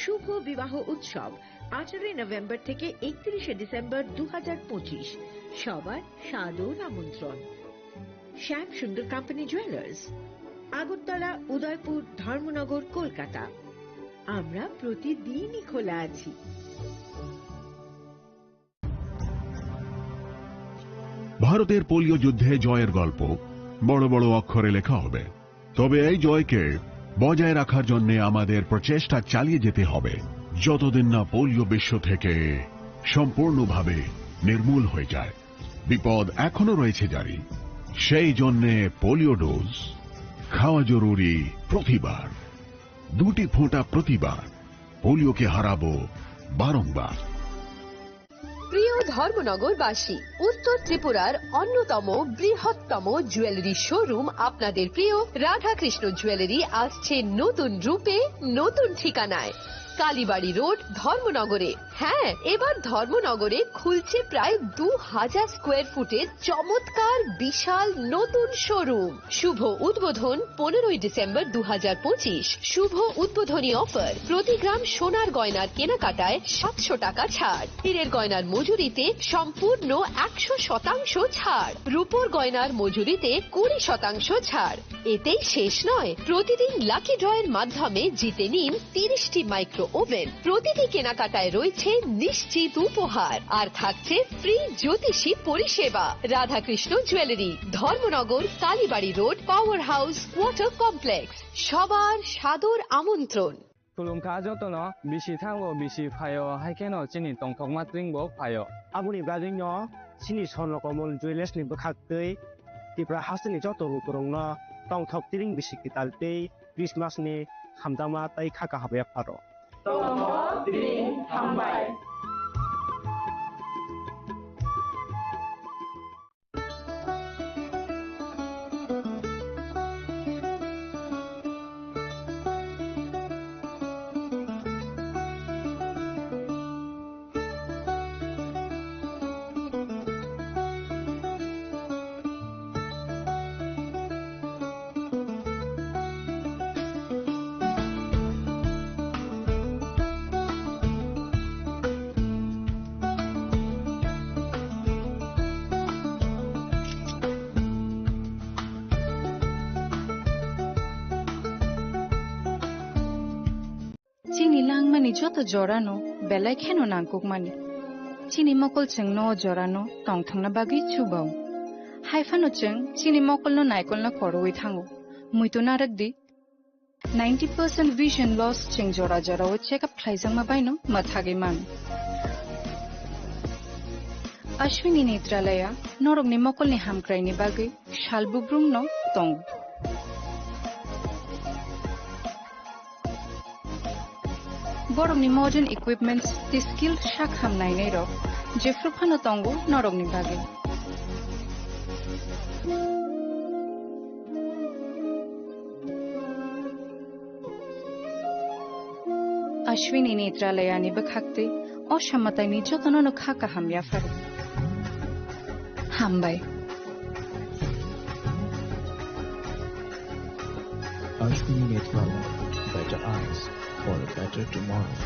শুভ বিবাহ উৎসব 18 নভেম্বর থেকে 31 ডিসেম্বর 2025। সবার সাদর আমন্ত্রণ। শ্যাম সুন্দর কোম্পানি জুয়েলার্স, আগরতলা, উদয়পুর, ধর্মনগর, কলকাতা। আমরা প্রতিদিনই খোলা আছি। ভারতের পোলিও যুদ্ধে জয়ের গল্প বড় বড় অক্ষরে লেখা হবে। তবে এই জয়কে বজায় রাখার জন্য আমাদের প্রচেষ্টা চালিয়ে যেতে হবে যতদিন না পোলিও বিশ্ব থেকে সম্পূর্ণভাবে নির্মূল হয়ে যায়। বিপদ এখনো রয়েছে জারি, সেই জন্য পোলিও ডোজ খাওয়া জরুরি প্রতিবার, 2টি ফোঁটা প্রতিবার। পোলিওকে হারাবো বারংবার। প্রিয় ধর্মনগরবাসী, উত্তর ত্রিপুরার অন্যতম বৃহত্তম জুয়েলারি শোরুম আপনাদের প্রিয় রাধাকৃষ্ণ জুয়েলারি আসছে নতুন রূপে, নতুন ঠিকানায়, কালীবাড়ি রোড, ধর্মনগরে। হ্যাঁ, এবার ধর্মনগরে খুলছে প্রায় 2000 স্কোয়ার ফুটের চমৎকার বিশাল নতুন শোরুম। শুভ উদ্বোধন 15ই ডিসেম্বর 2025। শুভ উদ্বোধনী অফার, প্রতি গ্রাম সোনার গয়নার কেনাকাটায় 700 টাকা ছাড়, হীরের গয়নার মজুরিতে সম্পূর্ণ 100% ছাড়, রূপোর গয়নার মজুরিতে 20% ছাড়। এতেই শেষ নয়, প্রতিদিন লাকি ড্রয়ের মাধ্যমে জিতে নিন 30টি মাইক্রো ওভেন। প্রতিটি কেনাকাটায় রয়েছে নিশ্চিত উপহার, আর থাকছে ফ্রি জ্যোতিষী পরিষেবা। Radhakrishna jewellery, Dharmanagar, Kalibari road, power house, water complex. সবার সাদর আমন্ত্রণ। खुलुमखा जतनो बिसि थांगो बिसि फायो हाइकेनो चिनि तंथंमा त्रिंगो फायो आबुनि बाजैनो चिनि सनकमल जुएलार्सनि बखाक्तै तिप्रा हासनि जतनो करंनो तंथक तिरिं बिसि कितालतै क्रिसमासनि हामदामा तै खाका हाबाया फारो तंथक तिरिं हामबाय। Chini lang mani joto jorano belai kheno nangkuk mani. Chini mokol cheng no jorano tong thang na bagi chubao. Haifano cheng chini mokol no naikol na koroi thango. Muito narak di 90% vision loss cheng jora jora o check up khlaijang ma baino mathage man. Ashwini Netralaya norog ni mokol ni hamkrai ni bagi shalbubrum no tong. Borok ni modern equipments the skill shak ham nai nei rok jefru phano tongo norok ni bage. Ashwini Netralaya ni bakhakte oshammatai ni jotono no khaka ham ya far. Hambai. Ashwini Netralaya, better eyes for a better tomorrow.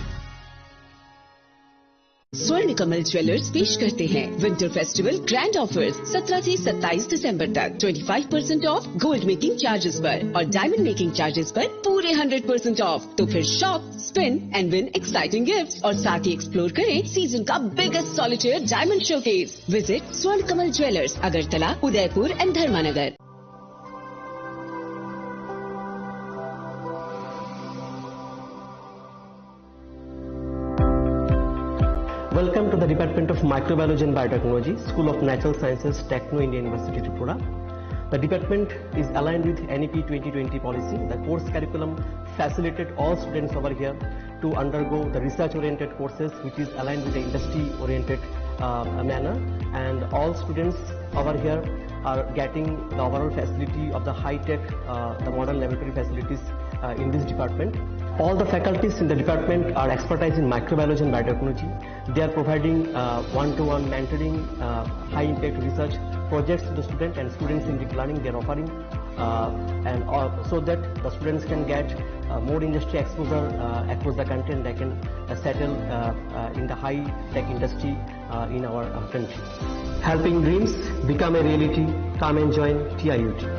स्वर्ण Kamal jewellers पेश करते हैं winter festival grand offers 17 से 27 दिसंबर तक 25% of gold making charges पर और diamond making charges पर पूरे 100% ऑफ। तो फिर shop, spin and win exciting gifts और साथ ही एक्सप्लोर करें सीजन का biggest solitaire diamond showcase. Visit Swarna Kamal jewellers, Agartala, Udaipur and Dharmanagar. Welcome to the Department of Microbiology and Biotechnology, School of Natural Sciences, Techno India University, Tripura. The department is aligned with NEP 2020 policy. The course curriculum facilitated all students over here to undergo the research-oriented courses, which is aligned with the industry-oriented manner. And all students over here are getting the overall facility of the high-tech, the modern laboratory facilities in this department. All the faculties in the department are expertise in microbiology and biotechnology. They are providing one-to-one mentoring, high-impact research projects to the student and students in deep learning they are offering, so that the students can get more industry exposure across the country and they can settle in the high-tech industry in our country. Helping dreams become a reality. Come and join TIUT.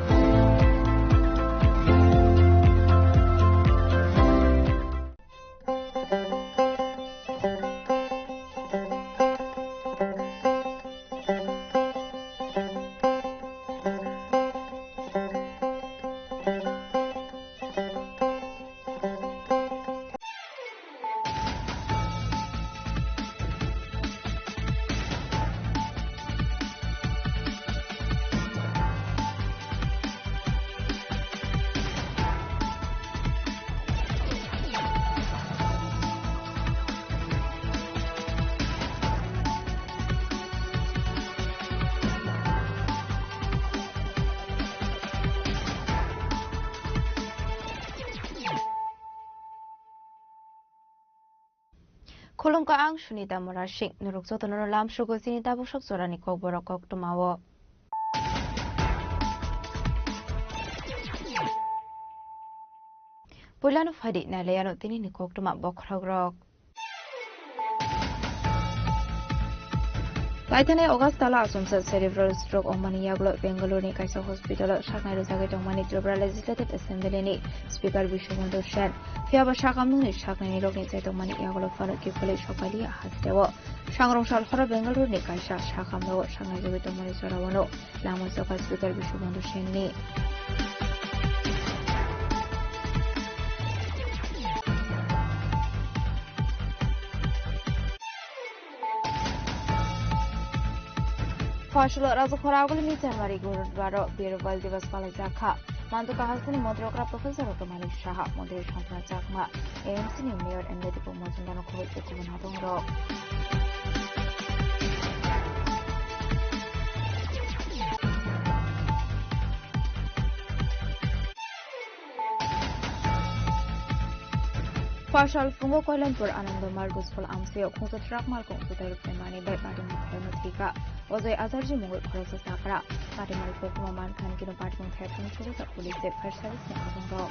Kolongka ang Sunita Morashik nuruk jotono lam sugo sinita busok jorani kok borok kok tumawo. Pulano fadi na leyano tinini kok tuma bokragrok. Laithane August tala asumsa cerebral stroke ongmani yaglo Bangalore ni kaisa hospital shaknai rojage tongmani Tripura Legislative Assembly ni Speaker Bishwabandhu Sen fiaba shakamnu ni shaknai ni rogni chai tongmani yaglo fano kipole shokali hasdewo Shangrongshal hora Bangalore ni kaisa shakamnu shaknai rojage tongmani sorawano lamo soka Speaker Bishwabandhu Sen ni Fashlo Raza Khoragul ni January Gurudwaro Birwal Divas Palajaka Manduka Hasani Modrokra Professor Malik Shah Model Shantana Chakma AMC ni Mayor and Medical Mojundano Khoi Kuman Hatongro Fashal Fungo Koilanpur Ananda Margus Ful Amseo Kunsa Trak Malkong Sutai Pemani by Party Muthai Ozoi Azarji Mungul Khorosa Sakra Party Malko Kumaman Khan Kino Party Muthai Pemani Police Fire Service ni Abangro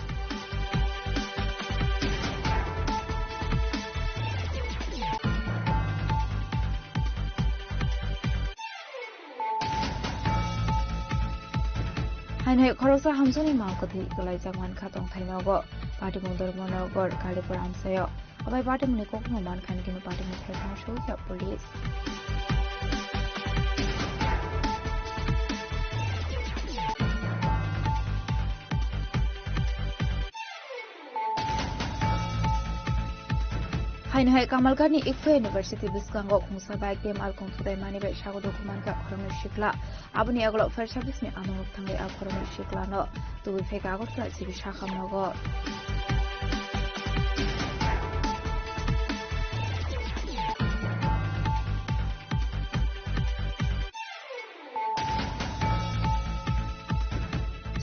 Hanoi Khorosa Hamsoni Malkoti Kulai Jagman Katong Thainogo Party Mundor Monogor Kalipur Amseo Abai Party Munikok Kumaman Khan Kino Party Muthai Pemani Police Hainhai Kamalgani Ikfe University Biskango Kungsa Bike Game Alkong Tudai Mani Bai Shago Dokumanka Korona Shikla Abuni Aglo Fire Service ni Among Tangai Al Korona Shikla no Tuwi Feka Agotla Sibi Shakam Nogo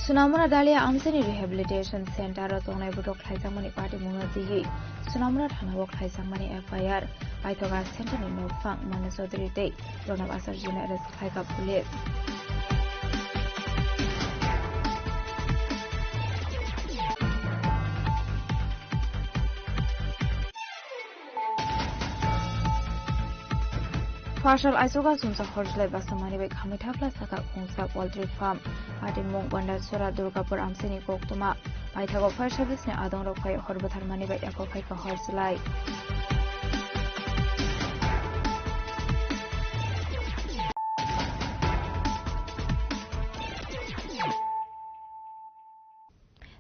Sunamura Dalia Amsani Rehabilitation Center Tongai Budok Khaizamani Party Munati Sunamura Thanawok Khaizamani FIR Baitoga Center ni Nofang Manasodri Day Ronab Asarjina Arrest Khaika Police Fashal Aisuga Sumsa Horsley Basamani Bek Hamitafla Saka Kungsa Poultry Farm Party Mung Bandar Sura Durgapur Amsini Koktuma Baithago Fire Service ni Adong Rokai Horbathar Mani Bek Yakokai Ka Horsley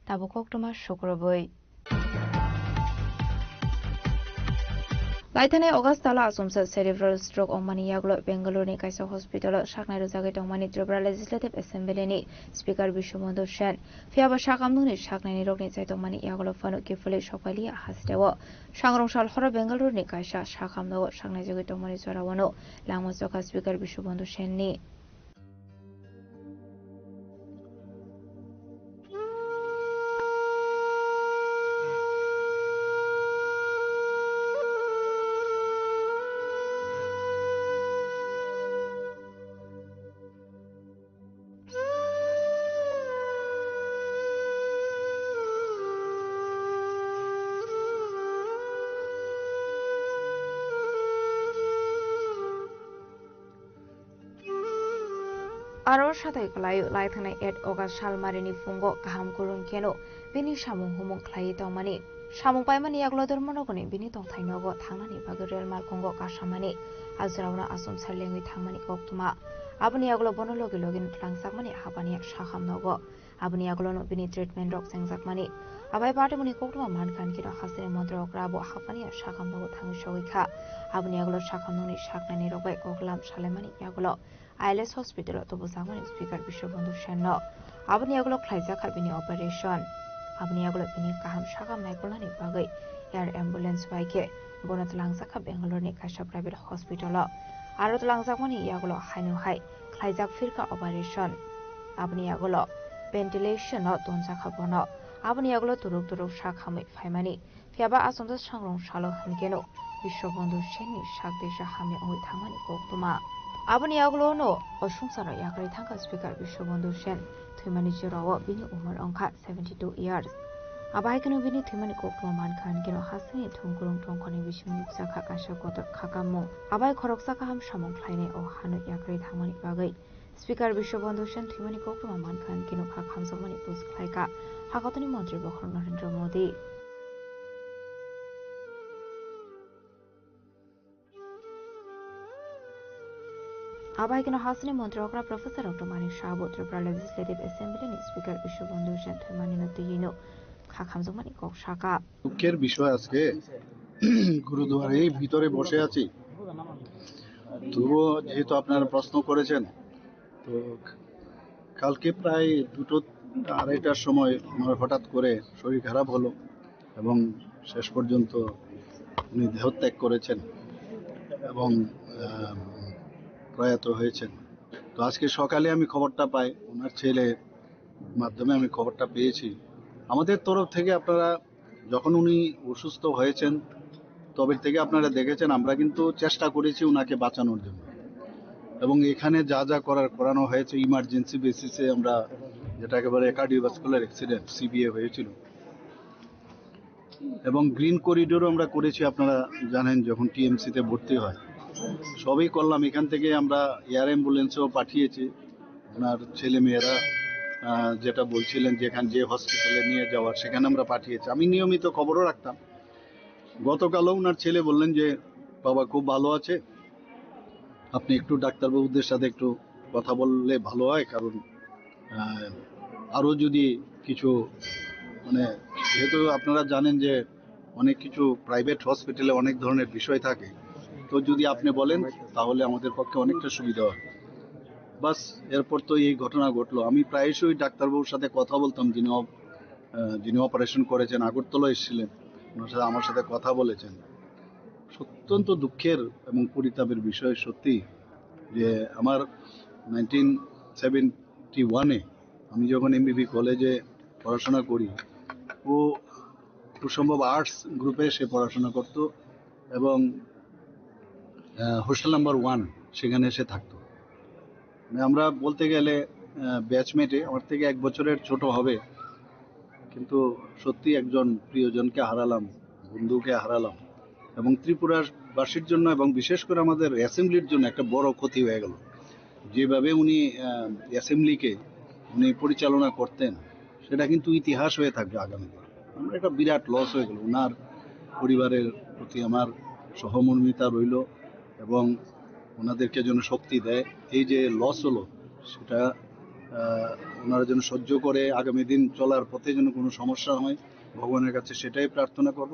Tabo Koktuma Shukraboi Laithane August tala asumsa cerebral stroke ongmani yaglo Bangalore ni kaisa hospital shaknai rojage tongmani Tripura Legislative Assembly ni Speaker Bishwabandhu Sen fiaba shakamnu ni shaknai ni rogni chai tongmani yaglo fano kifule shokali hasdewo Shangrongshal hora Bangalore ni kaisa shakamnu shaknai jogi tongmani sorawano langmo soka Speaker Bishwabandhu Sen ni Aror Shatai Kalayu Laithane 8 August Shalmarini Fungo Kaham Kurun Keno Bini Shamung Humung Klai Tomani Shamung Paimani Yaglo Dormonogoni Bini Tong Tainogo Tangani Bagurel Malkongo Kashamani Azrauna Asum Sarlengi Tangmani Koktuma Abani Yaglo Bonologi Login Klangsakmani Habani Shaham Nogo Abani Yaglo no Bini Treatment Dog Sangzakmani Abai Partimuni Koktuma Mankan Kino Hasene Mondro Grabo Habani Shaham Nogo Tangshogika Abani Yaglo Shaham Noni Shaknani Robai Koklam Shalemani Yaglo ILS Hospital to Busamani Speaker Bishwabandhu Sen no Abani Yaglo Klaisa Kabini Operation Abani Yaglo Bini Kaham Shaka Maikolani Bagai Air Ambulance Bike Bonat Langsaka Bangalore ni Kasha Private Hospital Arot Langsakmani Yaglo Hainu Hai Klaisa Firka Operation Abani Yaglo Ventilation no Donjaka Bono Abani Yaglo Turuk Shakami Faimani ফিয়াবা আসন্ত সাংরং সালো হানকেনো বিশ্ববন্ধু সেননি সাকদেশা হামে ওই থামানি কক্তমা আবনি আগলোনো অসংসার ইয়াকারি থাকা speaker Biswabandhu Sen থৈমানি জিরাও বিনি Umar अंखा 72 years আবাইকেনো বিনি থৈমানি কক্তমা মানখান কেনো হাসিনি থুমকুরুং টংখনি বিশুনি জাখা কাশা গত খাকামো আবাই খরকসা কাহাম সামং খ্লাইনে ও হানো ইয়াকারি থামানি বাগै স্পিকার বিশ্ববন্ধু সেন থৈমানি কক্তমা মানখান কেনো খাখাম জমানি পুস খ্লাইকা হাকাতনি মন্ত্রী বখর নরেন্দ্র মোদী আবাইকেনো হাসিনি মন্ত্রকরা প্রফেসর ডক্টর মানিক শাহবু ত্রিপুরা লেজিসলেটিভ অ্যাসেম্বলিনি স্পিকার বিশ্ববন্ধু সেন থৈমানি নতিয়িনো খাখামজমানি কক শাখা দুঃখের বিষয় আজকে গুরুদুয়ারের ভিতরে বসে আছি তবুও যেহেতু আপনারা প্রশ্ন করেছেন তো কালকে প্রায় 2-2:30টার সময় আমার হঠাৎ করে শরীর খারাপ হলো এবং শেষ পর্যন্ত উনি দেহত্যাগ করেছেন এবং প্রয়াত হয়েছেন। তো আজকে সকালে আমি খবরটা পাই, ওনার ছেলে মাধ্যমে আমি খবরটা পেয়েছি। আমাদের তরফ থেকে আপনারা যখন উনি অসুস্থ হয়েছেন তবে থেকে আপনারা দেখেছেন আমরা কিন্তু চেষ্টা করেছি ওনাকে বাঁচানোর জন্য এবং এখানে যা যা করানো হয়েছে ইমার্জেন্সি বেসিসে আমরা যেটাকে বলে কার্ডিওভাস্কুলার অ্যাক্সিডেন্ট সিবিএ হয়েছিল এবং গ্রিন করিডোরও আমরা করেছি। আপনারা জানেন যখন টিএমসিতে ভর্তি হয় সবই করলাম। এখান থেকে আমরা এয়ার অ্যাম্বুলেন্সও পাঠিয়েছি। ওনার ছেলে মেয়েরা যেটা বলছিলেন যেখানে যে হসপিটালে নিয়ে যাওয়ার সেখানে আমরা পাঠিয়েছি। আমি নিয়মিত খবরও রাখতাম। গতকালও ওনার ছেলে বললেন যে বাবা খুব ভালো আছে, আপনি একটু ডাক্তারবাবুদের সাথে একটু কথা বললে ভালো হয়, কারণ আরও যদি কিছু মানে যেহেতু আপনারা জানেন যে অনেক কিছু প্রাইভেট হসপিটালে অনেক ধরনের বিষয় থাকে, তো যদি আপনি বলেন তাহলে আমাদের পক্ষে অনেকটা সুবিধা হয়। বাস এরপর তো এই ঘটনা ঘটলো। আমি প্রায়শই ডাক্তারবাবুর সাথে কথা বলতাম, যিনি অপারেশন করেছেন, আগরতলা এসেছিলেন, ওনার সাথে আমার সাথে কথা বলেছেন। অত্যন্ত দুঃখের এবং পরিতাপের বিষয় সত্যি যে আমার 1971-এ আমি যখন এমবিবি কলেজে পড়াশোনা করি, ও খুব সম্ভব আর্টস গ্রুপে সে পড়াশোনা করত এবং হোস্টেল নাম্বার 1 সেখানে এসে থাকতো। আমরা বলতে গেলে ব্যাচমেটে, আমার থেকে 1 বছরের ছোট হবে, কিন্তু সত্যি একজন প্রিয়জনকে হারালাম, বন্ধুকে হারালাম এবং ত্রিপুরাবাসীর জন্য এবং বিশেষ করে আমাদের অ্যাসেম্বলির জন্য একটা বড় ক্ষতি হয়ে গেল। যেভাবে উনি অ্যাসেম্বলিকে উনি পরিচালনা করতেন সেটা কিন্তু ইতিহাস হয়ে থাকবে আগামীতে। আমরা একটা বিরাট লস হয়ে গেল। ওনার পরিবারের প্রতি আমার সহমর্মিতা রইল এবং ওনাদেরকে যেন শক্তি দেয়। এই যে লস হলো সেটা ওনারা যেন সহ্য করে আগামী দিন চলার পথে যেন কোনো সমস্যা হয়, ভগবানের কাছে সেটাই প্রার্থনা করব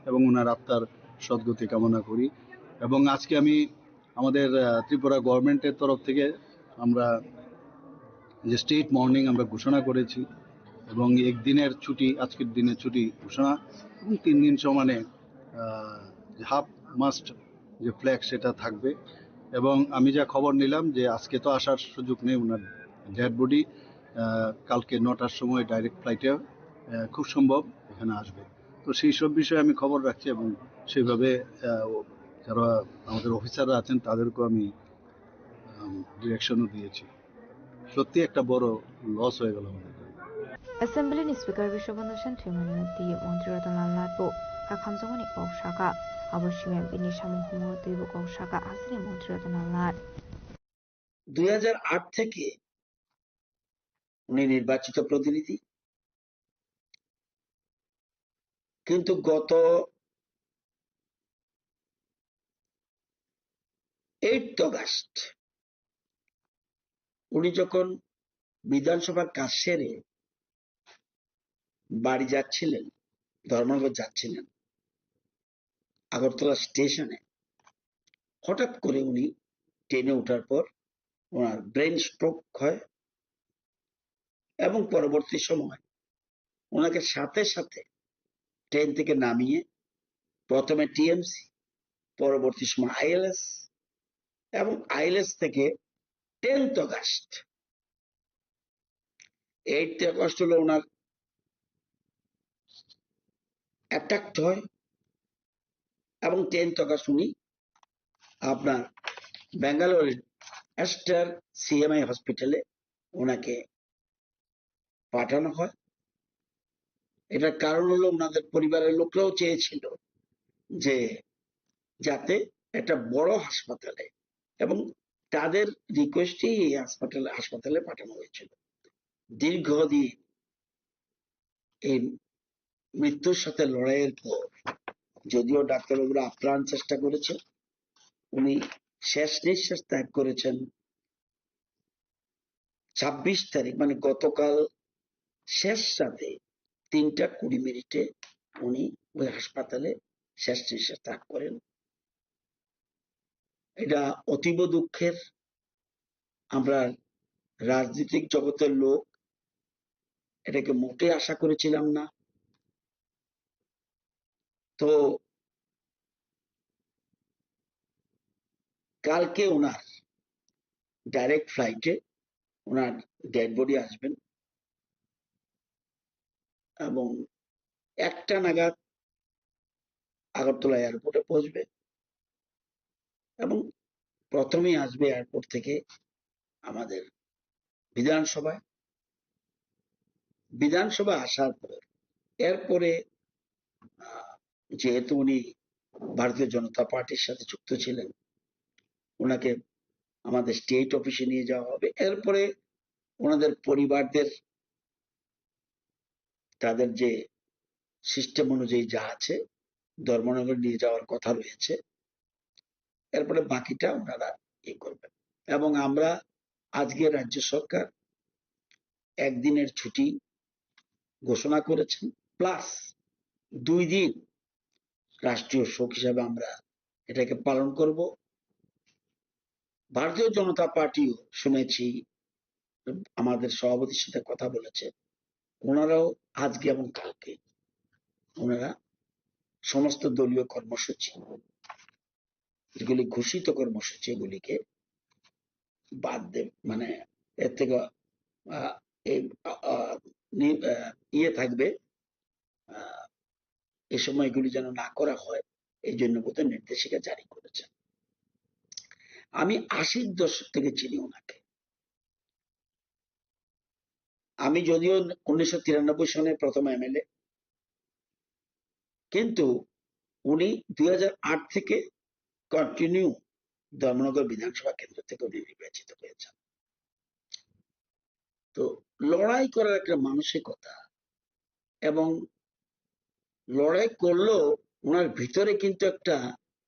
এবং ওনার আত্মার সদ্গতি কামনা করি। এবং আজকে আমি আমাদের ত্রিপুরা গভর্নমেন্টের তরফ থেকে আমরা যে স্টেট মর্নিং আমরা ঘোষণা করেছি এবং একদিনের ছুটি, আজকের দিনের ছুটি ঘোষণা এবং 3 দিন সমানে হাফ মাস্ট যে ফ্ল্যাগ সেটা থাকবে। এবং আমি যা খবর নিলাম যে আজকে তো আসার সুযোগ নেই, ওনার ডেড বডি কালকে 9টার সময় ডাইরেক্ট ফ্লাইটে খুব সম্ভব এখানে আসবে। তো সেই সব বিষয়ে আমি খবর রাখছি এবং সেইভাবে যারা আমাদের অফিসাররা আছেন তাদেরকেও আমি ডিরেকশনও দিয়েছি। সত্যি একটা বড় লস হয়ে গেল আমাদের। অ্যাসেম্বলির স্পিকার বিশ্ববন্ধু সেন থৈমানি নতি মন্ত্রী রতনলাল নাথবো খাখামজমানি কক শাখা অবশ্যই বিনি সামু হুমুরতিব কক শাখা হাসিনি মন্ত্রী রতনলাল নাথ। 2008 থেকে উনি নির্বাচিত প্রতিনিধি, কিন্তু গত 8 অগাস্ট উনি যখন বিধানসভার কাজ সেরে বাড়ি যাচ্ছিলেন, ধর্মনগর যাচ্ছিলেন, আগরতলা স্টেশনে হঠাৎ করে উনি ট্রেনে ওঠার পর ওনার ব্রেন স্ট্রোক হয় এবং পরবর্তী সময় ওনাকে সাথে সাথে ট্রেন থেকে নামিয়ে প্রথমে টিএমসি, পরবর্তী সময় আইএলএস এবং আইএলএস থেকে 10th অগাস্ট 8th অগাস্ট হলো ওনার অ্যাটাকড হয় এবং 10th অগাস্ট উনি আপনার ব্যাঙ্গালোরের অ্যাস্টার সিএমআই হসপিটালে ওনাকে পাঠানো হয়। এটার কারণ হলো ওনাদের পরিবারের লোকরাও চেয়েছিল যে যাতে একটা বড় হাসপাতালে, এবং তাদের রিকোয়েস্টেই এই হাসপাতালে পাঠানো হয়েছিল। দীর্ঘদিন এই মৃত্যুর সাথে লড়াইয়ের পর যদিও ডাক্তারবাবুরা আপ্রাণ চেষ্টা করেছে, উনি শেষ নিঃশ্বাস ত্যাগ করেছেন 26 তারিখ, মানে গতকাল শেষ রাতে 3:20 উনি ওই হাসপাতালে শেষ নিঃশ্বাস ত্যাগ করেন। এটা অতীব দুঃখের। আমরা রাজনৈতিক জগতের লোক এটাকে মোটে আশা করেছিলাম না। তো কালকে ওনার ডাইরেক্ট ফ্লাইটে ওনার ডেড বডি আসবেন এবং 1টা নাগাদ আগরতলা এয়ারপোর্টে পৌঁছবে এবং প্রথমেই আসবে এয়ারপোর্ট থেকে আমাদের বিধানসভায়। বিধানসভা আসার পর এরপরে যেহেতু উনি ভারতীয় জনতা পার্টির সাথে যুক্ত ছিলেন, ওনাকে আমাদের স্টেট অফিসে নিয়ে যাওয়া হবে। এরপরে ওনাদের পরিবারদের তাদের যে সিস্টেম অনুযায়ী যা আছে ধর্মনগর নিয়ে যাওয়ার কথা রয়েছে। এরপরে বাকিটা ওনারা করবেন। এবং আমরা আজকে রাজ্য সরকার একদিনের ছুটি ঘোষণা করেছেন, প্লাস 2 দিন রাষ্ট্রীয় শোক হিসাবে আমরা এটাকে পালন করব। ভারতীয় জনতা পার্টিও শুনেছি আমাদের সভাপতির সাথে কথা বলেছে, ওনারাও আজকে এবং কালকে ওনারা সমস্ত দলীয় কর্মসূচি যেগুলি ঘোষিত কর্মসূচি এগুলিকে বাদ দেব, মানে এর থেকে থাকবে, এই সময় এগুলি যেন না করা হয় এই জন্য বোধহয় নির্দেশিকা জারি করেছেন। আমি 80-র দশক থেকে চিনি ওনাকে। আমি যদিও 1993 সনে প্রথম এমএলএ, কিন্তু উনি 2008 থেকে কন্টিনিউ ধর্মনগর বিধানসভা কেন্দ্র থেকে উনি নির্বাচিত হয়েছেন। তো লড়াই করার একটা মানসিকতা, এবং লড়াই করলেও ওনার ভিতরে কিন্তু একটা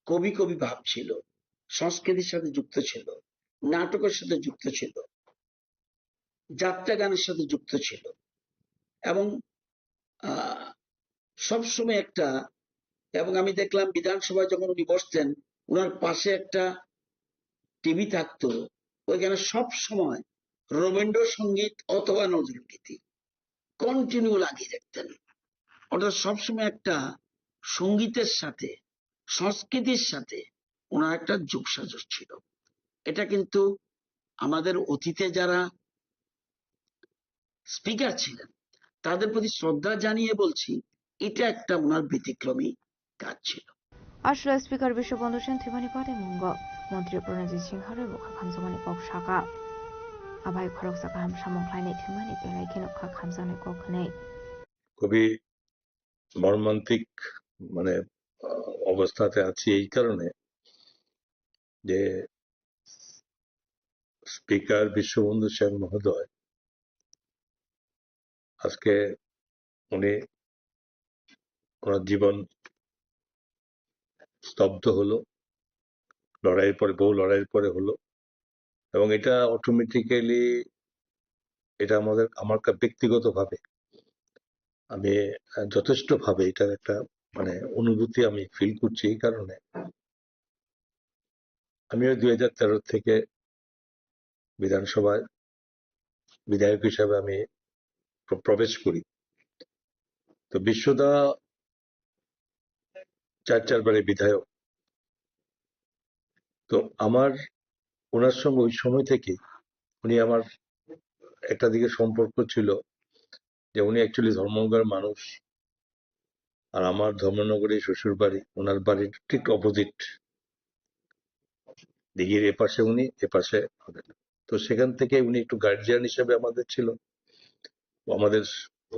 কবি কবি ভাব ছিল, সংস্কৃতির সাথে যুক্ত ছিল, নাটকের সাথে যুক্ত ছিল, যাত্রা গানের সাথে যুক্ত ছিল, এবং সবসময় একটা, এবং আমি দেখলাম বিধানসভায় যখন উনি বসতেন ওনার পাশে একটা টিভি থাকতো, ওইখানে সব সময় রবীন্দ্রসঙ্গীত অথবা নজরুল গীতি কন্টিনিউ লাগিয়ে রাখতেন। অর্থাৎ সবসময় একটা সঙ্গীতের সাথে সংস্কৃতির সাথে ওনার একটা যোগসাজশ ছিল। এটা কিন্তু আমাদের অতীতে যারা স্পিকার ছিলেন তাদের প্রতি শ্রদ্ধা জানিয়ে বলছি, এটা একটা ওনার ব্যতিক্রমী কাজ ছিল। আসলে স্পিকার বিশ্ববন্ধু সেন থিমানি পারে মুঙ্গ মন্ত্রী প্রণজিৎ সিংহারে বুখা খামজামানি কক সাকা আভাই খরক সাকা হাম সামংখ্লাইনি থিমানি বেলাই খেনকা খামজানাই কক নেই। খুবই মর্মান্তিক মানে অবস্থাতে আছি এই কারণে যে স্পিকার বিশ্ববন্ধু সেন মহোদয় আজকে উনি ওনার জীবন স্তব্ধ হলো, লড়াইয়ের পরে, বহু লড়াইয়ের পরে হলো, এবং এটা অটোমেটিক্যালি এটা আমার ব্যক্তিগতভাবে আমি যথেষ্ট ভাবে এটার একটা মানে অনুভূতি আমি ফিল করছি। এই কারণে আমিও 2013 থেকে বিধানসভায় বিধায়ক হিসাবে আমি প্রবেশ করি। তো বিশ্বদা 4 বারে বিধায়ক। তো আমার ওনার সঙ্গে ওই সময় থেকে উনি আমার একটা দিকে সম্পর্ক ছিল যে উনি অ্যাকচুয়ালি ধর্মনগরের মানুষ, আর আমার ধর্মনগরে শ্বশুর বাড়ি, ওনার বাড়ির ঠিক অপোজিট, দিঘির এপাশে উনি, এপাশে আমাদের। তো সেখান থেকে উনি একটু গার্জিয়ান হিসেবে আমাদের ছিল, আমাদের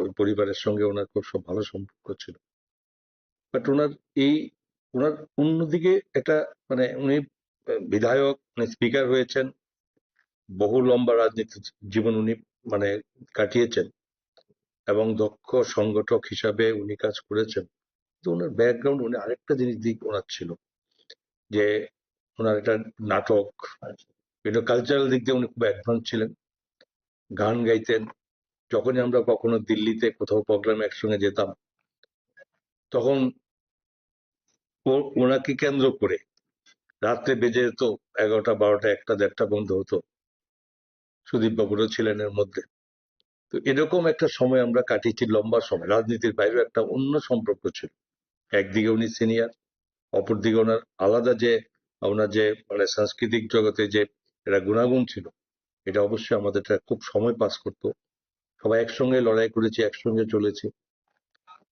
ওই পরিবারের সঙ্গে ওনার খুব সব ভালো সম্পর্ক ছিল। বাট ওনার অন্যদিকে একটা মানে উনি বিধায়ক, স্পিকার হয়েছেন, বহু লম্বা রাজনীতি জীবন উনি মানে কাটিয়েছেন এবং দক্ষ সংগঠক হিসাবে উনি কাজ করেছেন। তো ওনার ব্যাকগ্রাউন্ড, উনি আরেকটা জিনিস দিক ওনার ছিল যে ওনার একটা নাটক, বিভিন্ন কালচারাল দিক দিয়ে উনি খুব অ্যাডভান্স ছিলেন, গান গাইতেন। যখনই আমরা কখনো দিল্লিতে কোথাও প্রোগ্রামে একসঙ্গে যেতাম, তখন ওনাকে কেন্দ্র করে রাত্রে বেজে যেত 11টা 12টা 1টা 1:30টা বন্ধ হতো, সুদীপ বাবুরও ছিলেন এর মধ্যে। তো এরকম একটা সময় আমরা কাটিয়েছি, লম্বা সময়। রাজনীতির বাইরেও একটা অন্য সম্পর্ক ছিল। একদিকে উনি সিনিয়র, অপরদিকে ওনার আলাদা যে ওনার যে মানে সাংস্কৃতিক জগতে যে একটা গুণাগুণ ছিল, এটা অবশ্যই আমাদের খুব সময় পাস করতো। সবাই একসঙ্গে লড়াই করেছি, একসঙ্গে চলেছি।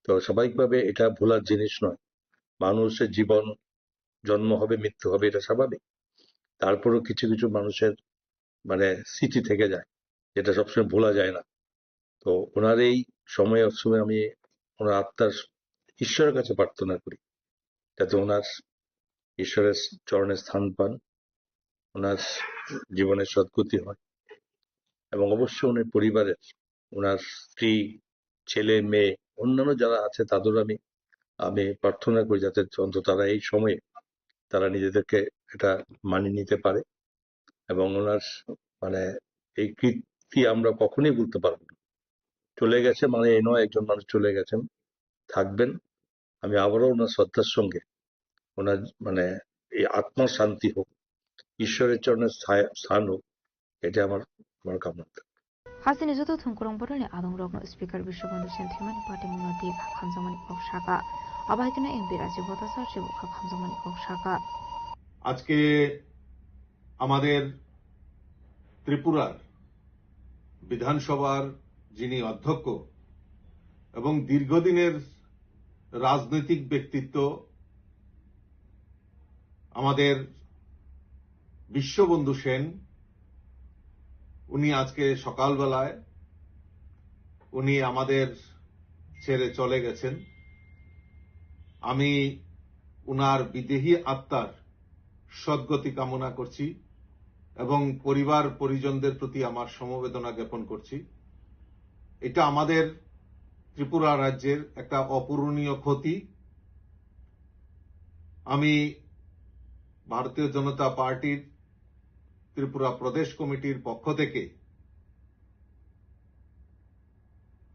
তো স্বাভাবিকভাবে এটা ভোলার জিনিস নয়। মানুষের জীবন, জন্ম হবে, মৃত্যু হবে, এটা স্বাভাবিক। তারপরেও কিছু কিছু মানুষের মানে স্মৃতি থেকে যায়, যেটা সবসময় ভোলা যায় না। তো ওনার এই সময় অসময় আমি ওনার আত্মার ঈশ্বরের কাছে প্রার্থনা করি যাতে ওনার ঈশ্বরের চরণে স্থান পান, ওনার জীবনের সদ্গতি হয়। এবং অবশ্যই ওনার পরিবারের, ওনার স্ত্রী, ছেলে মেয়ে, অন্যান্য যারা আছে তাদেরও আমি প্রার্থনা করি যাতে অন্তত তারা এই সময়ে তারা নিজেদেরকে এটা মানিয়ে নিতে পারে। এবং ওনার মানে এই কীর্তি আমরা কখনোই ভুলতে পারবো না। চলে গেছে মানে এই নয় একজন মানুষ চলে গেছেন, থাকবেন। আমি আবারও ওনার শ্রদ্ধার সঙ্গে ওনার মানে এই আত্মার শান্তি হোক, ঈশ্বরের চরণে স্থান হোক, এটা আমার কামনা। হাসিনি যত থুংকুরং বরনি আদং রগ্ন স্পিকার বিশ্ববন্ধু সেন্থিমানি পার্টি মিনতি খামজামানি পকসাকা আবাহিকনা এমপি রাজীব ভট্টাচার্য সেবকা খামজামানি পকসাকা। আজকে আমাদের ত্রিপুরার বিধানসভার যিনি অধ্যক্ষ এবং দীর্ঘদিনের রাজনৈতিক ব্যক্তিত্ব আমাদের বিশ্ববন্ধু সেন, উনি আজকে সকালবেলায় উনি আমাদের ছেড়ে চলে গেছেন। আমি উনার বিদেহী আত্মার সদ্গতি কামনা করছি এবং পরিবার পরিজনদের প্রতি আমার সমবেদনা জ্ঞাপন করছি। এটা আমাদের ত্রিপুরা রাজ্যের একটা অপূরণীয় ক্ষতি। আমি ভারতীয় জনতা পার্টির ত্রিপুরা প্রদেশ কমিটির পক্ষ থেকে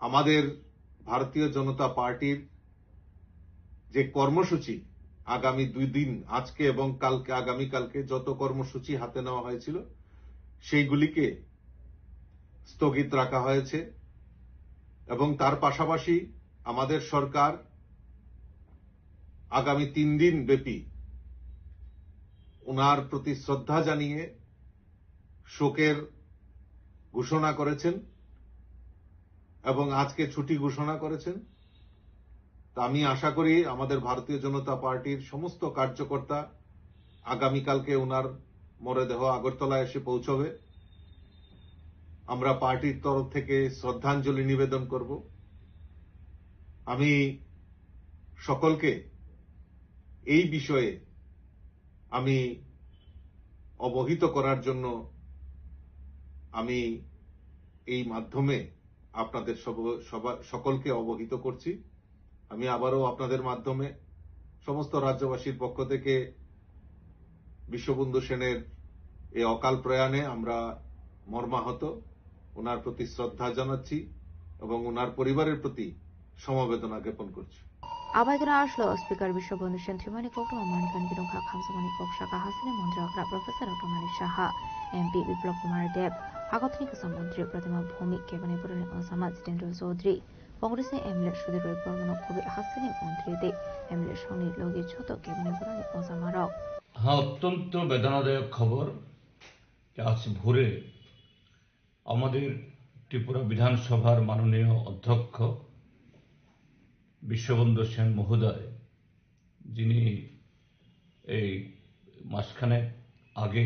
আমাদের ভারতীয় জনতা পার্টির যে কর্মসূচি আগামী 2 দিন, আজকে এবং কালকে, আগামীকালকে যত কর্মসূচি হাতে নেওয়া হয়েছিল সেইগুলিকে স্থগিত রাখা হয়েছে। এবং তার পাশাপাশি আমাদের সরকার আগামী 3 দিন ব্যাপী ওনার প্রতি শ্রদ্ধা জানিয়ে শোকের ঘোষণা করেছেন এবং আজকে ছুটি ঘোষণা করেছেন। তা আমি আশা করি আমাদের ভারতীয় জনতা পার্টির সমস্ত কার্যকর্তা আগামীকালকে ওনার মরদেহ আগরতলায় এসে পৌঁছবে। আমরা পার্টির তরফ থেকে শ্রদ্ধাঞ্জলি নিবেদন করব। আমি সকলকে এই বিষয়ে আমি অবহিত করার জন্য আমি এই মাধ্যমে আপনাদের সকলকে অবহিত করছি। আমি আবারও আপনাদের মাধ্যমে সমস্ত রাজ্যবাসীর পক্ষ থেকে বিশ্ববন্ধু সেনের এই অকাল প্রয়াণে আমরা মর্মাহত, ওনার প্রতি শ্রদ্ধা জানাচ্ছি এবং ওনার পরিবারের প্রতি সমবেদনা জ্ঞাপন করছি। আবাইগনা আসলো স্পিকার বিশ্ববন্ধু সেন থিমানি কোকটম মানকান গিরংখা খামসামানি পকসাকা হাসিনি মন্ত্রী অগ্রা প্রফেসর অটোমানি সাহা, এমপি বিপ্লব কুমার দেব, আগতনি কসম মন্ত্রী প্রতিমা ভূমি কেবনি পুরনি অসামা জিতেন্দ্র চৌধুরী, কংগ্রেসনি এমএলএ সুদীপ বর্মন কবি হাসিনি মন্ত্রী দেব, এমএলএ সনি লগি ছোট কেবনি পুরনি অসামা রক। হ্যাঁ, অত্যন্ত বেদনাদায়ক খবর আজ ভোরে আমাদের ত্রিপুরা বিধানসভার মাননীয় অধ্যক্ষ বিশ্ববন্ধু সেন মহোদয়, যিনি এই মাসখানেক আগে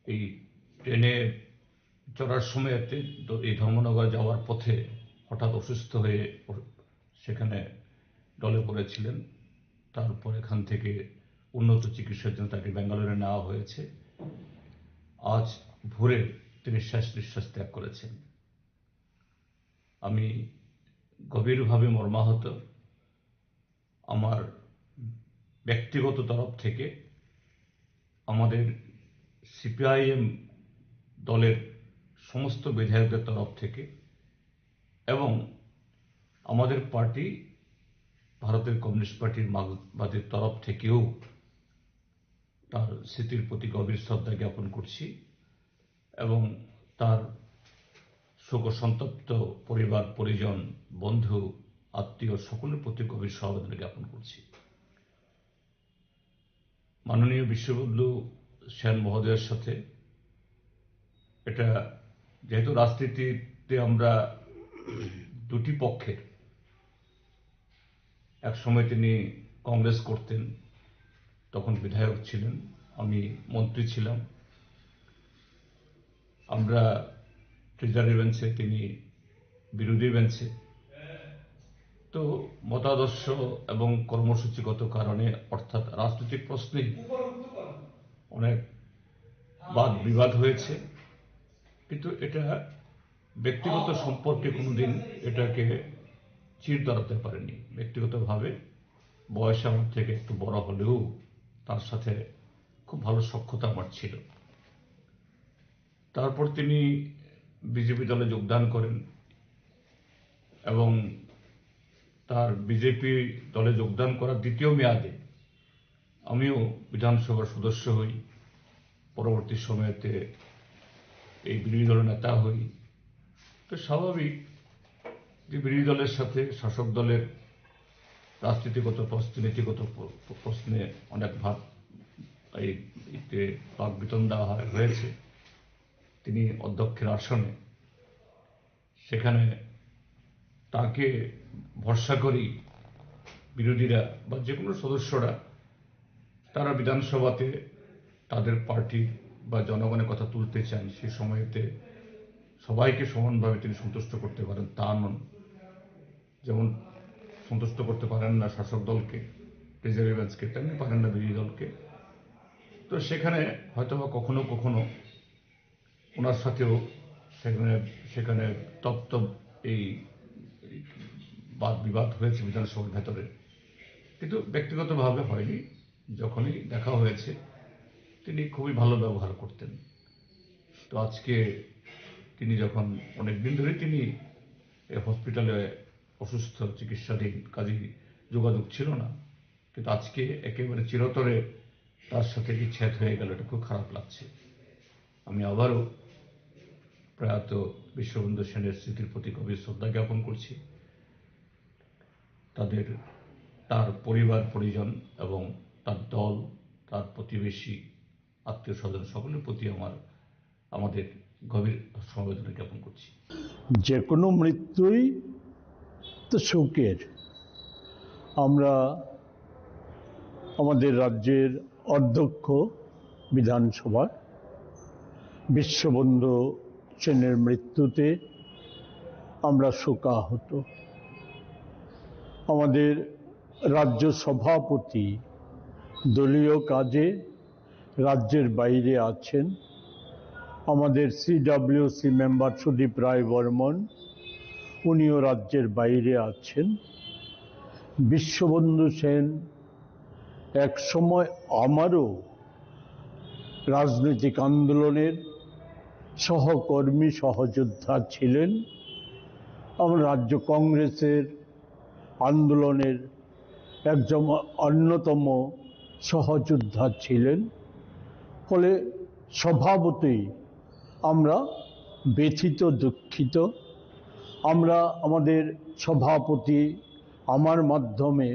এই ট্রেনে চড়ার সময়তে এই ধর্মনগর যাওয়ার পথে হঠাৎ অসুস্থ হয়ে সেখানে ডলে পড়েছিলেন। তারপর এখান থেকে উন্নত চিকিৎসার জন্য তাকে ব্যাঙ্গালোরে নেওয়া হয়েছে। আজ ভোরে তিনি শেষ নিঃশ্বাস ত্যাগ করেছেন। আমি গভীরভাবে মর্মাহত। আমার ব্যক্তিগত তরফ থেকে, আমাদের সিপিআইএম দলের সমস্ত বিধায়কদের তরফ থেকে এবং আমাদের পার্টি ভারতের কমিউনিস্ট পার্টির মার্ক্সবাদীর তরফ থেকেও তার স্মৃতির প্রতি গভীর শ্রদ্ধা জ্ঞাপন করছি এবং তার শোকসন্তপ্ত পরিবার, পরিজন, বন্ধু, আত্মীয় সকলের প্রতি গভীর সমবেদনা জ্ঞাপন করছি। মাননীয় বিশ্ববন্ধু সেন মহোদয়ের সাথে এটা, যেহেতু রাজনীতিতে আমরা দুটি পক্ষের, এক সময় তিনি কংগ্রেস করতেন, তখন বিধায়ক ছিলেন, আমি মন্ত্রী ছিলাম, আমরা ট্রেজারি বেঞ্চে, তিনি বিরোধী বেঞ্চে। তো মতাদর্শ এবং কর্মসূচিগত কারণে, অর্থাৎ রাজনৈতিক প্রশ্নে অনেক বাদ বিবাদ হয়েছে, কিন্তু এটা ব্যক্তিগত সম্পর্কে কোনোদিন এটাকে চির ধরাতে পারেনি। ব্যক্তিগতভাবে বয়স আমার থেকে একটু বড় হলেও তার সাথে খুব ভালো সখ্যতা আমার ছিল। তারপর তিনি বিজেপি দলে যোগদান করেন এবং তার বিজেপি দলে যোগদান করার দ্বিতীয় মেয়াদে আমিও বিধানসভার সদস্য হই। পরবর্তী সময়তে এই বিরোধী দলের নেতা হই। তো স্বাভাবিক যে বিরোধী দলের সাথে শাসক দলের রাজনীতিগত প্রশ্নে, নীতিগত প্রশ্নে অনেক বাকবিতণ্ডা হয়েছে। তিনি অধ্যক্ষের আসনে, সেখানে তাকে ভরসা করি বিরোধীরা বা যে কোনো সদস্যরা, তারা বিধানসভাতে তাদের পার্টি বা জনগণের কথা তুলতে চান। সেই সময়তে সবাইকে সমানভাবে তিনি সন্তুষ্ট করতে পারেন তা নন। যেমন সন্তুষ্ট করতে পারেন না শাসক দলকে, ট্রেজারি বেঞ্চকে, তেমনি পারেন না বিরোধী দলকে। তো সেখানে হয়তোবা কখনো কখনো ওনার সাথেও সেখানে তপ্ত এই বাদ বিবাদ হয়েছে বিধানসভার ভেতরে, কিন্তু ব্যক্তিগতভাবে হয়নি। যখনই দেখা হয়েছে তিনি খুবই ভালো ব্যবহার করতেন। তো আজকে তিনি যখন অনেকদিন ধরে তিনি হসপিটালে অসুস্থ, চিকিৎসাধীন, কাজেই যোগাযোগ ছিল না, কিন্তু আজকে একেবারে চিরতরে তার সাথে বিচ্ছেদ হয়ে গেল। এটা খুব খারাপ লাগছে। আমি আবারও প্রয়াত বিশ্ববন্ধু সেনের স্মৃতির প্রতি গভীর শ্রদ্ধা জ্ঞাপন করছি। তার পরিবার, পরিজন এবং তার দল, তার প্রতিবেশী, আত্মীয় স্বজন সকলের প্রতি আমাদের গভীর সমবেদনা জ্ঞাপন করছি। যে কোনো মৃত্যুই তো শোকের। আমরা আমাদের রাজ্যের অধ্যক্ষ বিধানসভার বিশ্ববন্ধু সেনের মৃত্যুতে আমরা শোকাহত। আমাদের রাজ্য সভাপতি দলীয় কাজে রাজ্যের বাইরে আছেন। আমাদের সিডব্লিউসি মেম্বার সুদীপ রায় বর্মন, উনিও রাজ্যের বাইরে আছেন। বিশ্ববন্ধু সেন এক সময় আমারও রাজনৈতিক আন্দোলনের সহকর্মী, সহযোদ্ধা ছিলেন। আমরা রাজ্য কংগ্রেসের আন্দোলনের একজন অন্যতম সহযোদ্ধা ছিলেন। ফলে স্বভাবতই আমরা ব্যথিত, দুঃখিত। আমরা আমাদের সভাপতি আমার মাধ্যমে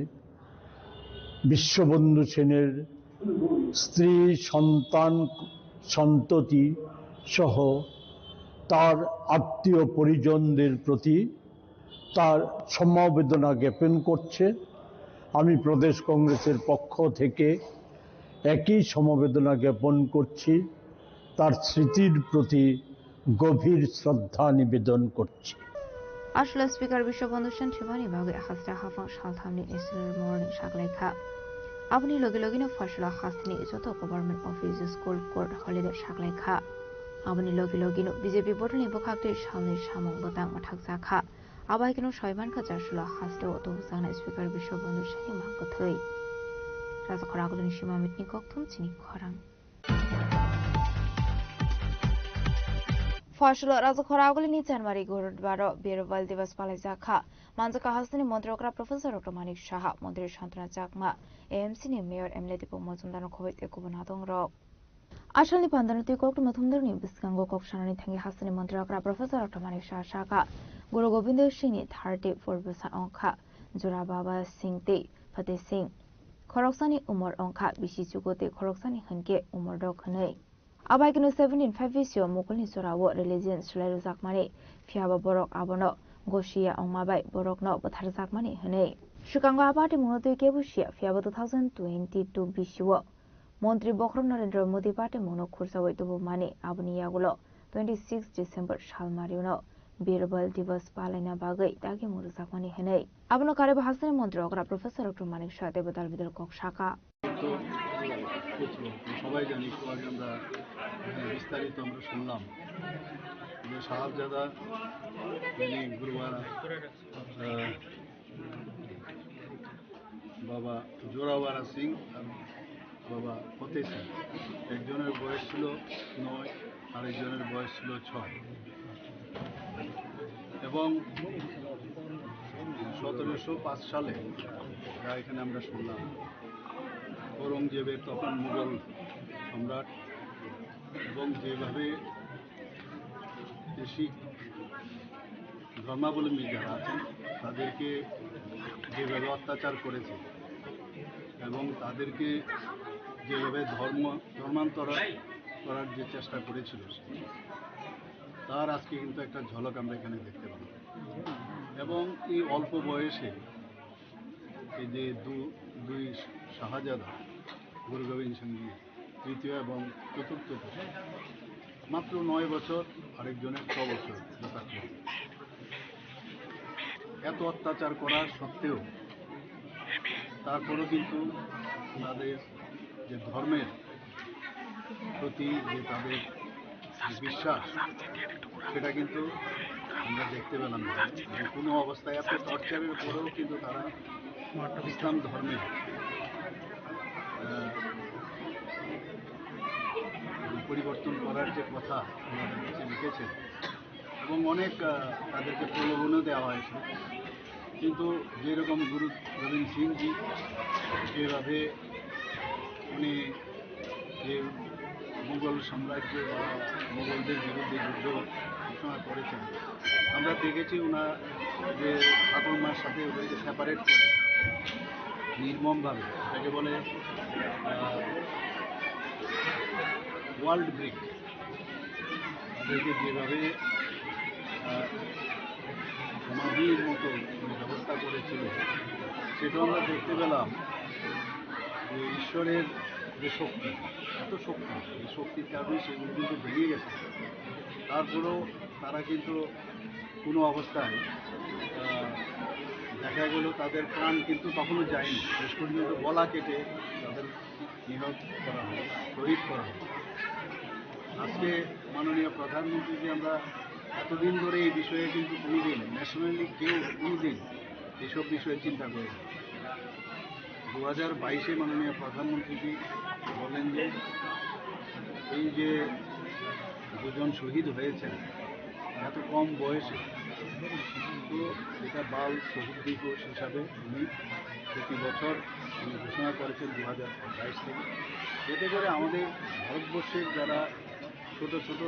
বিশ্ববন্ধু সেনের স্ত্রী, সন্তান, সন্ততি সহ তার আত্মীয় পরিজনদের প্রতি তার সমবেদনা জ্ঞাপন করছে। আমি প্রদেশ কংগ্রেসের পক্ষ থেকে একই সমবেদনা জ্ঞাপন করছি, তার স্মৃতির প্রতি গভীর শ্রদ্ধা নিবেদন করছি। আসলে স্পিকার বিশ্ববন্ধু সেন্ট্রিমানি বাগে হাসরা হাফাং সালথামনি ন্যাশনাল মর্নিং সাগলাইখা আপনি লগে লগেनो फसला हास्तिनि যত government office school court holiday सागलाइखा আপনি লগে লগেनो বিজেপি বটলनि बखाक्ति सालनि सामं बतां माथाकजाखा आबायखनो सयमानखा जासुला हास्ते अतहुजानाय स्पिकार बिश्वबন্ধু सेनि मांगथै राजखरागलनि सीमामितनि कक्थम चिनि खरां फसला राजखरागलनि जनवरी 12 बीरबल दिवस पालाइजाखा मानजाका हास्तिनि मन्त्रीकरा प्रोफेसर डॉक्टर मानिक साहा मन्त्री शान्तना चाकमा एएमसीनि मेयर एमएलए दीपक मजुमदार खबैते गुबुना दं रक आसामनि पान्दानति कक्ट मथुमदारनि बिस्कांगो कक्सानानि थांगि हास्तिनि मन्त्रीकरा प्रोफेसर डॉक्टर मानिक साहा गुरु गोविंद सिंहनि 34 बोसोर अंखा जोरा बाबा सिंह ते फतेह सिंह खरकसानि उमर अंखा बिसि जुगोते खरकसानि हनके उमर दक हनै आबायगनो 17 मुगलनि जोरावो रिलिजियन सुलाय जाकमानि फियाबा बरक आबनो गसिया अंमाबाय बरकनो बथार जाकमानि हनै सुकांगो आबादि मुनोतै केबुसिया फियाबा 2022 बिसिवो मन्त्री बख्र नरेंद्र मोदी पार्टी मुनो खुरसावै दुबु मानि आबनि यागुलो 26 डिसेम्बर सालमारिउनो बीरबल दिवस पालायना बागै दागे मुरु जाकमानि हनै आबनो कारे भाषानि मन्त्री अग्रा प्रोफेसर डॉक्टर मानिक साहा देबदाल बिदल कक्साका সবাই জানি একটু আগে আমরা বিস্তারিত আমরা শুনলাম যে সাহাবজাদা যিনি গুরুবারা বাবা জোরাওয়ারা সিং আর বাবা ফতেহ সিং একজনের বয়স ছিল 9 আরেকজনের বয়স ছিল 6 এবং 1705 সালে যা এখানে আমরা শুনলাম औरंगजेबेर तখন मुगल सम्राट এবং যেভাবে শিখ ধর্মাবলম্বী যারা আছেন তাদেরকে যেভাবে অত্যাচার করেছে এবং তাদেরকে যেভাবে ধর্মান্তর করার যে চেষ্টা করেছিল তার আজকে কিন্তু একটা ঝলক আমরা এখানে দেখতে পাই এবং এই অল্প বয়সে এই যে দুই শাহজাদা গুরু গোবিন্দ সিং তৃতীয় এবং চতুর্থ মাত্র 9 বছর আরেকজনের 6 বছর যথাক্রমে এত অত্যাচার করার সত্ত্বেও তারপরও কিন্তু তাদের যে ধর্মের প্রতি যে তাদের বিশ্বাস সেটা কিন্তু আমরা দেখতে পেলাম না কোনো অবস্থায় এত টর্চারের পরেও কিন্তু তারা ইসলাম ধর্মে পরিবর্তন করার যে কথা আমাদের কাছে লিখেছেন এবং অনেক তাদেরকে প্রলোভনও দেওয়া হয়েছে কিন্তু যেরকম গুরু গোবিন্দ সিংজি যেভাবে উনি যে মুঘল সাম্রাজ্য বা মুঘলদের বিরুদ্ধে যুদ্ধ ঘোষণা করেছেন আমরা দেখেছি ওনার যে ঠাকুরমার সাথে ওদেরকে সেপারেট করে নির্মমভাবে যাকে বলে ওয়ার্ল্ড ব্রিক তাদেরকে যেভাবে সমাধির মতো ব্যবস্থা করেছিল সেটাও আমরা দেখতে পেলাম যে ঈশ্বরের যে শক্তি এত শক্তি এই শক্তির কারণে সেগুলো কিন্তু বেরিয়ে গেছে তারপরেও তারা কিন্তু কোনো অবস্থায় দেখা গেল তাদের প্রাণ কিন্তু তখনও যায়নি শেষ পর্যন্ত গলা কেটে তাদের নিহত করা হয় শহীদ করা হয় আজকে মাননীয় প্রধানমন্ত্রীকে আমরা এতদিন ধরে এই বিষয়ে কিন্তু কোনোদিন ন্যাশনালি কেউ কোনোদিন এইসব বিষয়ে চিন্তা করে 2022-এ মাননীয় প্রধানমন্ত্রীজি বলেন যে এই যে দুজন শহীদ হয়েছেন এত কম বয়সে তো এটা বাল শহীদ দিবস হিসাবে উনি প্রতি বছর উনি ঘোষণা করেছেন 2022 থেকে এতে করে আমাদের ভারতবর্ষের যারা ছোট ছোট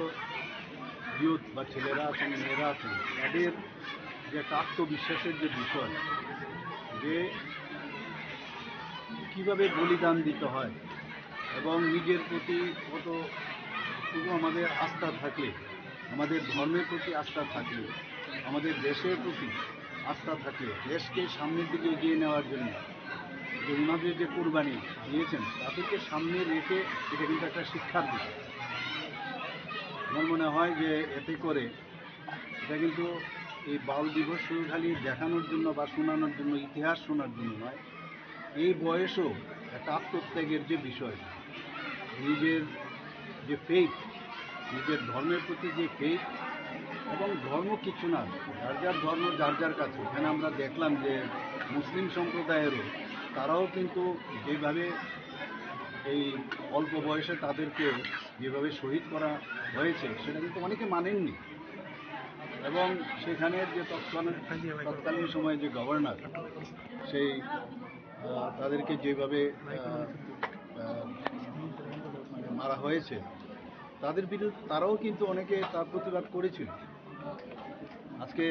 ইয়ুথ বা ছেলেরা আছেন মেয়েরা আছেন তাদের যে একটা আত্মবিশ্বাসের যে বিষয় যে কীভাবে বলিদান দিতে হয় এবং নিজের প্রতি কতটুকু আমাদের আস্থা থাকলে আমাদের ধর্মের প্রতি আস্থা থাকলে আমাদের দেশের প্রতি আস্থা থাকে দেশকে সামনের দিকে এগিয়ে নেওয়ার জন্য, যে ওনাদের যে কোরবানি দিয়েছেন তাদেরকে সামনে রেখে এটা কিন্তু একটা শিক্ষার দিক। আমার মনে হয় যে এতে করে এটা কিন্তু এই বাউল দিবস শুধু খালি দেখানোর জন্য বা শোনানোর জন্য, ইতিহাস শোনার জন্য নয়, এই বয়সেও একটা আত্মত্যাগের যে বিষয়, নিজের যে ফেইথ, নিজের ধর্মের প্রতি যে ফেইথ, এবং ধর্ম কিছু না, যার যার ধর্ম যার যার কাছে। এখানে আমরা দেখলাম যে মুসলিম সম্প্রদায়েরও তারাও কিন্তু যেভাবে এই অল্প বয়সে তাদেরকে যেভাবে শহীদ করা হয়েছে সেটা কিন্তু অনেকে মানেননি। এবং সেখানের যে তৎকালীন সময়ে যে গভর্নর, সেই তাদেরকে যেভাবে মানে মারা হয়েছে, তাদের বিরুদ্ধে তারাও কিন্তু অনেকে তার প্রতিবাদ করেছিল। আজকে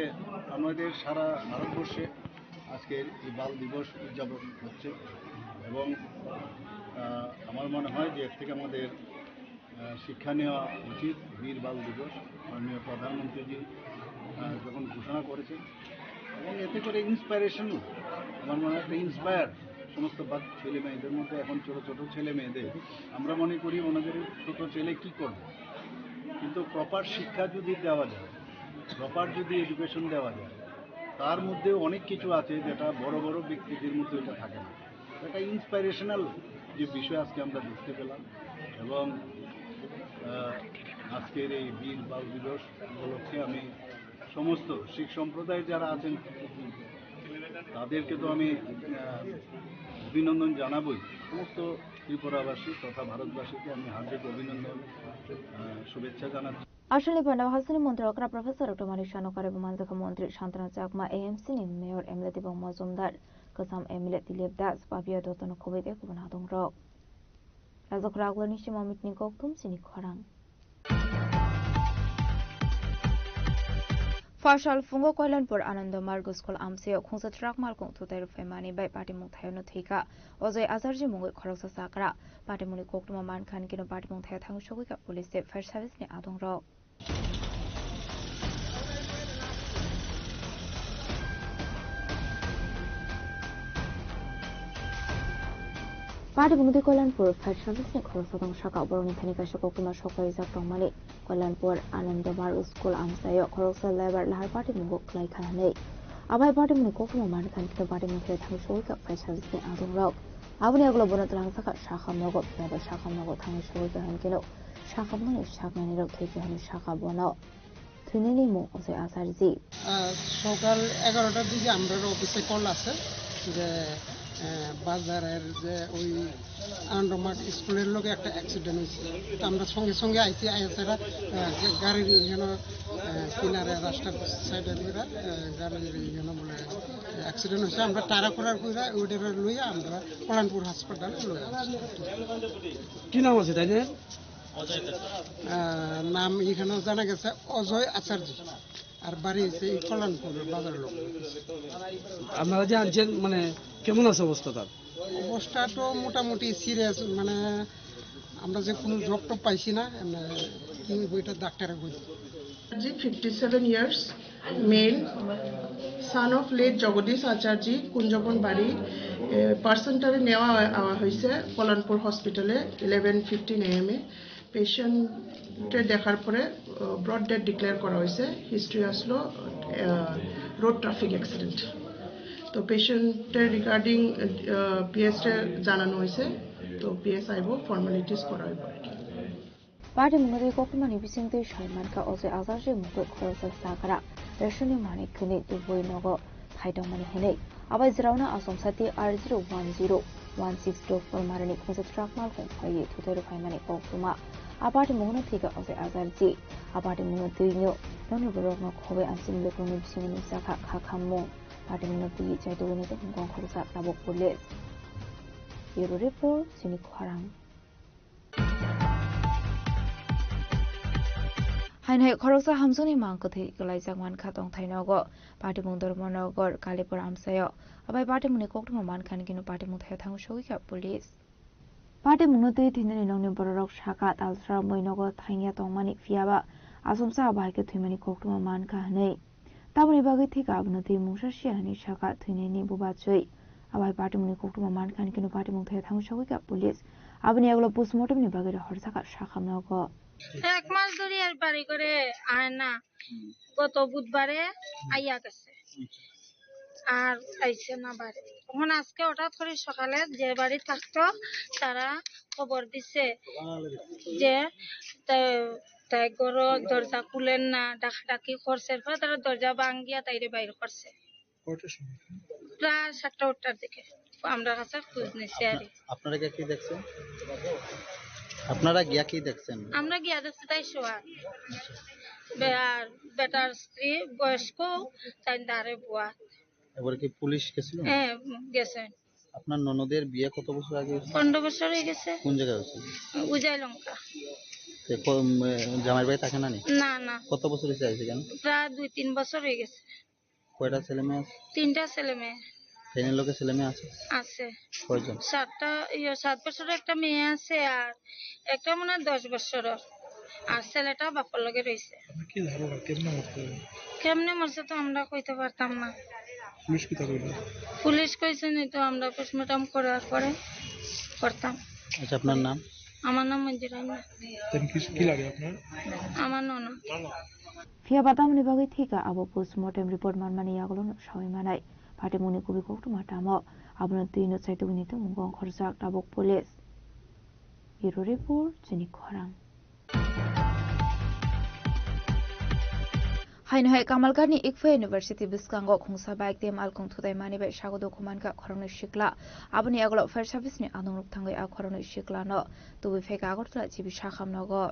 আমাদের সারা ভারতবর্ষে আজকের এই বাল দিবস উদযাপন হচ্ছে এবং আমার মনে হয় যে এর থেকে আমাদের শিক্ষা নেওয়া উচিত। বীর বাল দিবস মাননীয় প্রধানমন্ত্রীজি যখন ঘোষণা করেছেন, এবং এতে করে ইন্সপায়ারেশনও, আমার মনে হয় ইন্সপায়ার সমস্ত ছেলে মেয়েদের মধ্যে, এখন ছোটো ছোটো ছেলে মেয়েদের আমরা মনে করি ওনাদের ছোটো ছেলে কী করবে, কিন্তু প্রপার শিক্ষা যদি দেওয়া যায়, প্রপার যদি এডুকেশন দেওয়া যায়, তার মধ্যে অনেক কিছু আছে যেটা বড় বড় ব্যক্তিদের মধ্যে ওটা থাকে না। এটা ইন্সপাইরেশনাল যে বিষয় আজকে আমরা দেখতে পেলাম। এবং আজকের এই বীর বাল দিবস উপলক্ষে আমি সমস্ত শিখ সম্প্রদায় যারা আছেন তাদেরকে তো আমি অভিনন্দন জানাবই। সমস্ত ত্রিপুরাবাসী তথা ভারতবাসীকে আমি হার্দিক অভিনন্দন শুভেচ্ছা জানাচ্ছি। Ashley Panda Hasani Montrokra Professor Dr. Manisha Nokare Bumandaka Montri Shantana Chakma AMC ni Mayor Emleti Bang Mazumdar Kasam Emlet Dilip Das Babia Dotono Kobede Kubanadong Rock Razokra Glanishi Mamit Nikok Tum Sini Korang Fashal Fungo Kualanpur Ananda Margo School Amseo Khonsa Trak Malkong to their family by Party Muktayono Tika Ozoy Azarji Mungo Korosa Sakra Party Muni Koktuma Man Kan Kino Party Muktayang Showika Police Fire Service ni Adong Rock Party Mudi Kualanpur Fire Service ni Korosa Dong Shaka Boroni Thanika Shokokuma Shokai Zakong Mali Kualanpur Ananda Margo School Amsayo Korosa Lever Lahar Party Mungo Klai Khanane Abai Party Muni Koktuma Man Kan Kino Party Muktayang Showika Fire Service ni Adong Rock Abuni aglo bono tlang saka shakha nogo peba shakha nogo thang shoi han kino shakha bono shakha ni rok theke han shakha bono thunini mo ose asarji সকাল 11টার দিকে আমরা অফিসে call আছে যে বাজারের যে ওই আন্ডারমার্ট স্কুলের লোকে একটা অ্যাক্সিডেন্ট হয়েছে। তো আমরা সঙ্গে সঙ্গে আইসি আইসারা গাড়ির যেন কিনারে রাস্তার সাইডে গাড়ির যেন বলে অ্যাক্সিডেন্ট হয়েছে। আমরা টারা করার করে ওইটা লইয়া আমরা কল্যাণপুর হাসপাতালে লইয়া। কি নাম আছে তাই নাম এখানে জানা গেছে অজয় আচার্য, আর বাড়ি হচ্ছে এই কল্যাণপুর বাজার লোক। আপনারা যে আনছেন মানে কেমন আছে অবস্থা? তার অবস্থা তো মোটামুটি সিরিয়াস, মানে আমরা যে কোনো জব টব পাইছি না, কি বইটা ডাক্তারে বলছি। 57 years, male, son of late Jagadish Acharji, Kunjaban বাড়ি। পার্সনটারে নেওয়া হয়েছে কল্যাণপুর হসপিটালে 11:15 AM এ। পেশেন্টের দেখার পরে ব্রড ডেড ডিক্লেয়ার করা হয়েছে। হিস্ট্রি আসলো রোড ট্রাফিক অ্যাক্সিডেন্ট। তো পেশেন্টের রিগার্ডিং পিএসটা জানানো হয়েছে, তো পিএস আইব ফর্মালিটিস করা হইব। Party Mungadi Kokumani Bisingte Shaimanka Oze Azarji Mugo Korosa Sakara Rashuni Mani Kuni Duboi Nogo Haidong Mani Hene Abai Zrauna Asom Sati R010162 Marani Kunsa Trak Malkong Faye Tutero Faimani Kokuma Apati Mungno Tiga Oze Azarji Apati Mungno Tuyo Nono Borogno Kobe Amsim Lekuni Bisingini Saka Kakamu Party Mungno Tiyi Chaiduni Hong Korosa Nabok Police Bureau Report Sini Kwarang Hainai Korosa Hamsuni Mankoti Galaisaman Katong Tainogo, Party Mundormonogor, Kalipur Amsayo, Abai Party Munikokuma Mankan Gino Party Muthetang Showika Police. Party Munuti Tinino Borok Shaka, Alsra Moinogo, Tanya Tongmani Fiaba, Asumsa Bike to Manikokuma Mankane. Tamani bagi thika abnati mungsa siani shaka thuineni bubachoi abai party muni koktuma mankan kinu party mung thaya thangu shagoi ka police abni egulo postmortem ni bagi horsaka shakhamna go এক মাস ধরে আর বাড়ি করে আয় না গত বুধবারে আইয়া গেছে আর আইছে না বাড়ি তখন আজকে হঠাৎ করে সকালে যে বাড়ি থাকতো তারা খবর দিছে যে তাই গরো দরজা খুলেন না ডাকাডাকি করছে এরপর তারা দরজা ভাঙ্গিয়া তাইরে বাইর করছে প্রায় 7টা-8টার দিকে আমরা কাছে খোঁজ নিছি আর আপনারা কি দেখছেন আপনারা গিয়া কি দেখছেন আমরা গিয়া দেখছি তাই শোয়া আর বেটার স্ত্রী বয়স্ক তাই দাঁড়ে বুয়া এবারে কি পুলিশ গেছিল হ্যাঁ গেছে আপনার ননদের বিয়ে কত বছর আগে 15 বছর হয়ে গেছে কোন জায়গায় হয়েছে উজাই লঙ্কা জামাই ভাই থাকে না নি না না কত বছর হয়েছে আইছে কেন প্রায় 2-3 বছর হয়ে গেছে কয়টা ছেলে মেয়ে আছে 3টা ছেলে মেয়ে ট্রেনের লোকে ছেলে মেয়ে আছে আছে কয়জন 7 বছরের একটা মেয়ে আছে আর একটা মনে হয় 10 বছরের আর ছেলেটা বাপের লগে রয়েছে কি ধারণা কেমনে মরছে তো আমরা কইতে পারতাম না পুলিশ কি কইল পুলিশ কইছে নি তো আমরা পোস্টমর্টম করার পরে করতাম আচ্ছা আপনার নাম আমার নাম মঞ্জুরাইনা কি লাগে আপনার আমার ননদ Fia batamni bagi thika abo postmortem report manmani yagolon shoi manai party muni kubi koktuma tamo abno tuino chaito unito mungong khorjak tabok police Bureau report jeni khorang Hainhai Kamalgarni Ikfa University Biskango Khungsa Baik Tem Alkong Thudai Mani Bai Shagodo Kumanka Khorongni Shikla Abni Aglo Fire Service ni Anungruk Thangai A Khorongni Shikla no Tubi Feka Agortla Chibi Shakham Nogo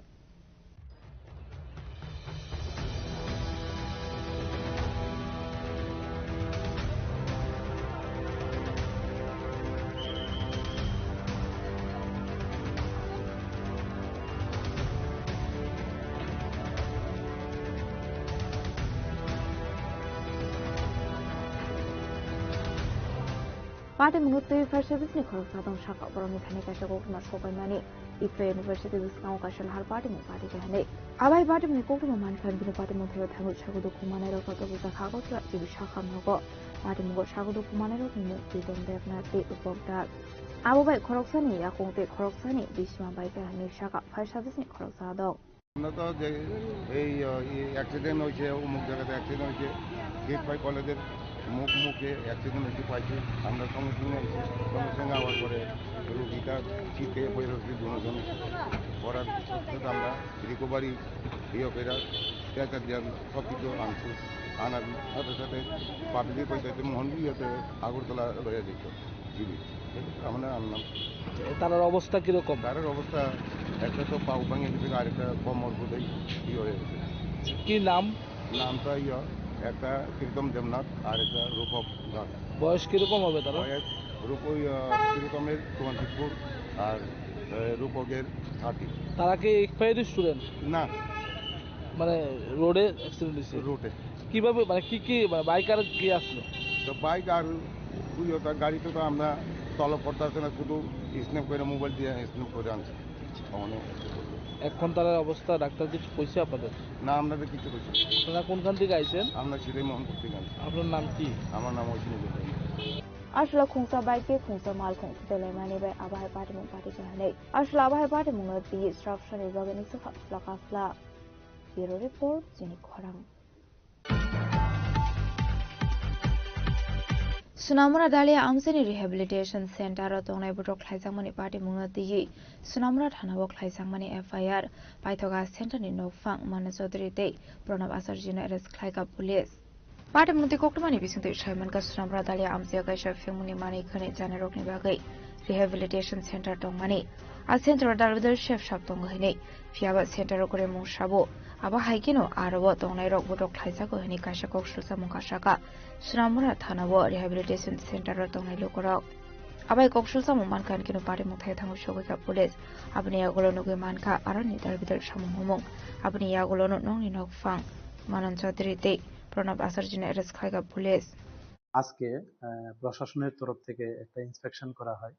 Party mengutu fire service ni khorok sadong shaka boroni thani kasha koktuma shokai mani Ikfa University Biskango kasha hal party mu party ke hane abai party mu koktuma man kan binu party mu thero thangu shagodo kumanai ro koto buta khago tla jibi shakha nogo party mu shagodo kumanai ro mu tidom devna te upokta abo bai khoroksani yakongte khoroksani bishma bai ke hane shaka fire service ni khorok sadong আমরা তো যে এই accident হয়েছে অমুক জায়গাতে accident হয়েছে gate by কলেজের মুখে অ্যাক্সিডেন্ট হয়েছে পাইছি আমরা সঙ্গে সঙ্গে সঙ্গে আবার পরে রোগীটা শীতে হয়ে রয়েছে দুজন করার আমরা রিকভারি ইয়ে করে ট্যাচার দিয়ে সব কিছু আনছি আনার সাথে সাথে পাবলিক পয়সাতে মোহনবিয়াতে আগরতলা রয়ে যেত জিবি আমরা আনলাম তার অবস্থা কিরকম তার অবস্থা একটা তো পাউ ভাঙে গেছে আরেকটা কমর বোধহয় ইয়ে হয়ে গেছে কি নাম নামটা ইয়ে একটা কীর্তম দেবনাথ আর একটা রূপক দাস বয়স কিরকম হবে তারা বয়স কীর্তমের 24 আর রূপকের 30 তারা কি ইকফাইয়ের স্টুডেন্ট না মানে রোডে অ্যাক্সিডেন্ট হয়েছে রোডে কিভাবে মানে কি বাইক আর কি আসলো তো বাইক আর গাড়িতে তো আমরা তলব করতে আসছে না শুধু স্ন্যাপ করে মোবাইল দিয়ে স্ন্যাপ করে আনছি এখন তার অবস্থা ডাক্তার কিছু কইছে আপনাদের না আপনাদের কিছু কইছে আপনারা কোনখান থেকে আইছেন আমরা সিলাই মোহনপুর থেকে আনছি আপনার নাম কি আমার নাম Oishi Ashla Khungsa Baike Khungsa Mal Khung Dele Mani Bai Abahai Party Mung Party ke hane Ashla Abahai Party Mung the instruction is organized for Flakafla Bureau report jeni khorang Sunamura Dalia Amseni Rehabilitation Center tongnai butok khlaijangmani party mungna tiyi Sunamura Thana bok khlaijangmani FIR Paithoga Center ni Nofang Mana Chaudhary te Pranab Asarjina arrest khlaiga police Party mungti koktumani bisingte Shaiman ka Sunamura Dalia Amsia kaisa Fengmuni mani khane jane rokni bagai Rehabilitation Center tongmani A center dalbidar chef shop tonghine Fiaba center kore mungsabo Aba haikino arabo tongnai rok butok khlaijago hini kaisa koksusa mungkasaka Sunamura Thana bo Rehabilitation Center tongnai lokorok Abai koksusa mungman kino party mungthai thangu shogoika police Abni yagolo nugi manka arani dalbidar samung humung Abni yagolo nongni nokfang Manan Chaudhary te Pranab Asarjina arrest khlaiga police আজকে প্রশাসনের তরফ থেকে একটা inspection করা হয়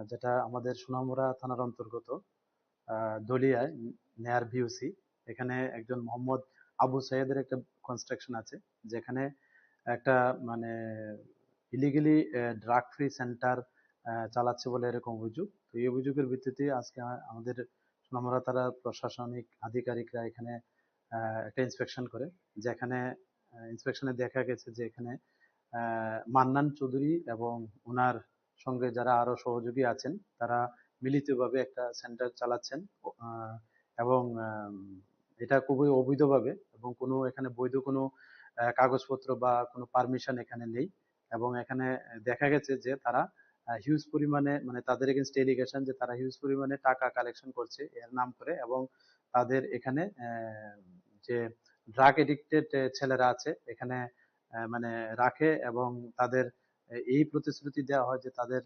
যেটা আমাদের সোনামুড়া থানার অন্তর্গত দলিয়ায় নেয়ার ভিউসি এখানে একজন মোহাম্মদ আবু সাইদের একটা কনস্ট্রাকশন আছে, যেখানে একটা মানে ইলিগালি ড্রাগ ফ্রি সেন্টার চালাচ্ছে বলে এরকম অভিযোগ। তো এই অভিযোগের ভিত্তিতে আজকে আমাদের সোনামুড়া থানার প্রশাসনিক আধিকারিকরা এখানে একটা ইন্সপেকশন করে, যেখানে ইন্সপেকশনে দেখা গেছে যে এখানে মান্নান চৌধুরী এবং ওনার সঙ্গে যারা আরো সহযোগী আছেন তারা মিলিতভাবে একটা সেন্টার চালাচ্ছেন, এবং এটা খুবই অবৈধভাবে, এবং কোনো এখানে বৈধ কোনো কাগজপত্র বা কোনো পারমিশন এখানে নেই। এবং এখানে দেখা গেছে যে তারা হিউজ পরিমাণে, মানে তাদের এগেনস্ট এলিগেশন যে তারা হিউজ পরিমাণে টাকা কালেকশন করছে এর নাম করে, এবং তাদের এখানে যে ড্রাগ এডিক্টেড ছেলেরা আছে এখানে মানে রাখে, এবং তাদের এই প্রতিশ্রুতি দেওয়া হয় যে তাদের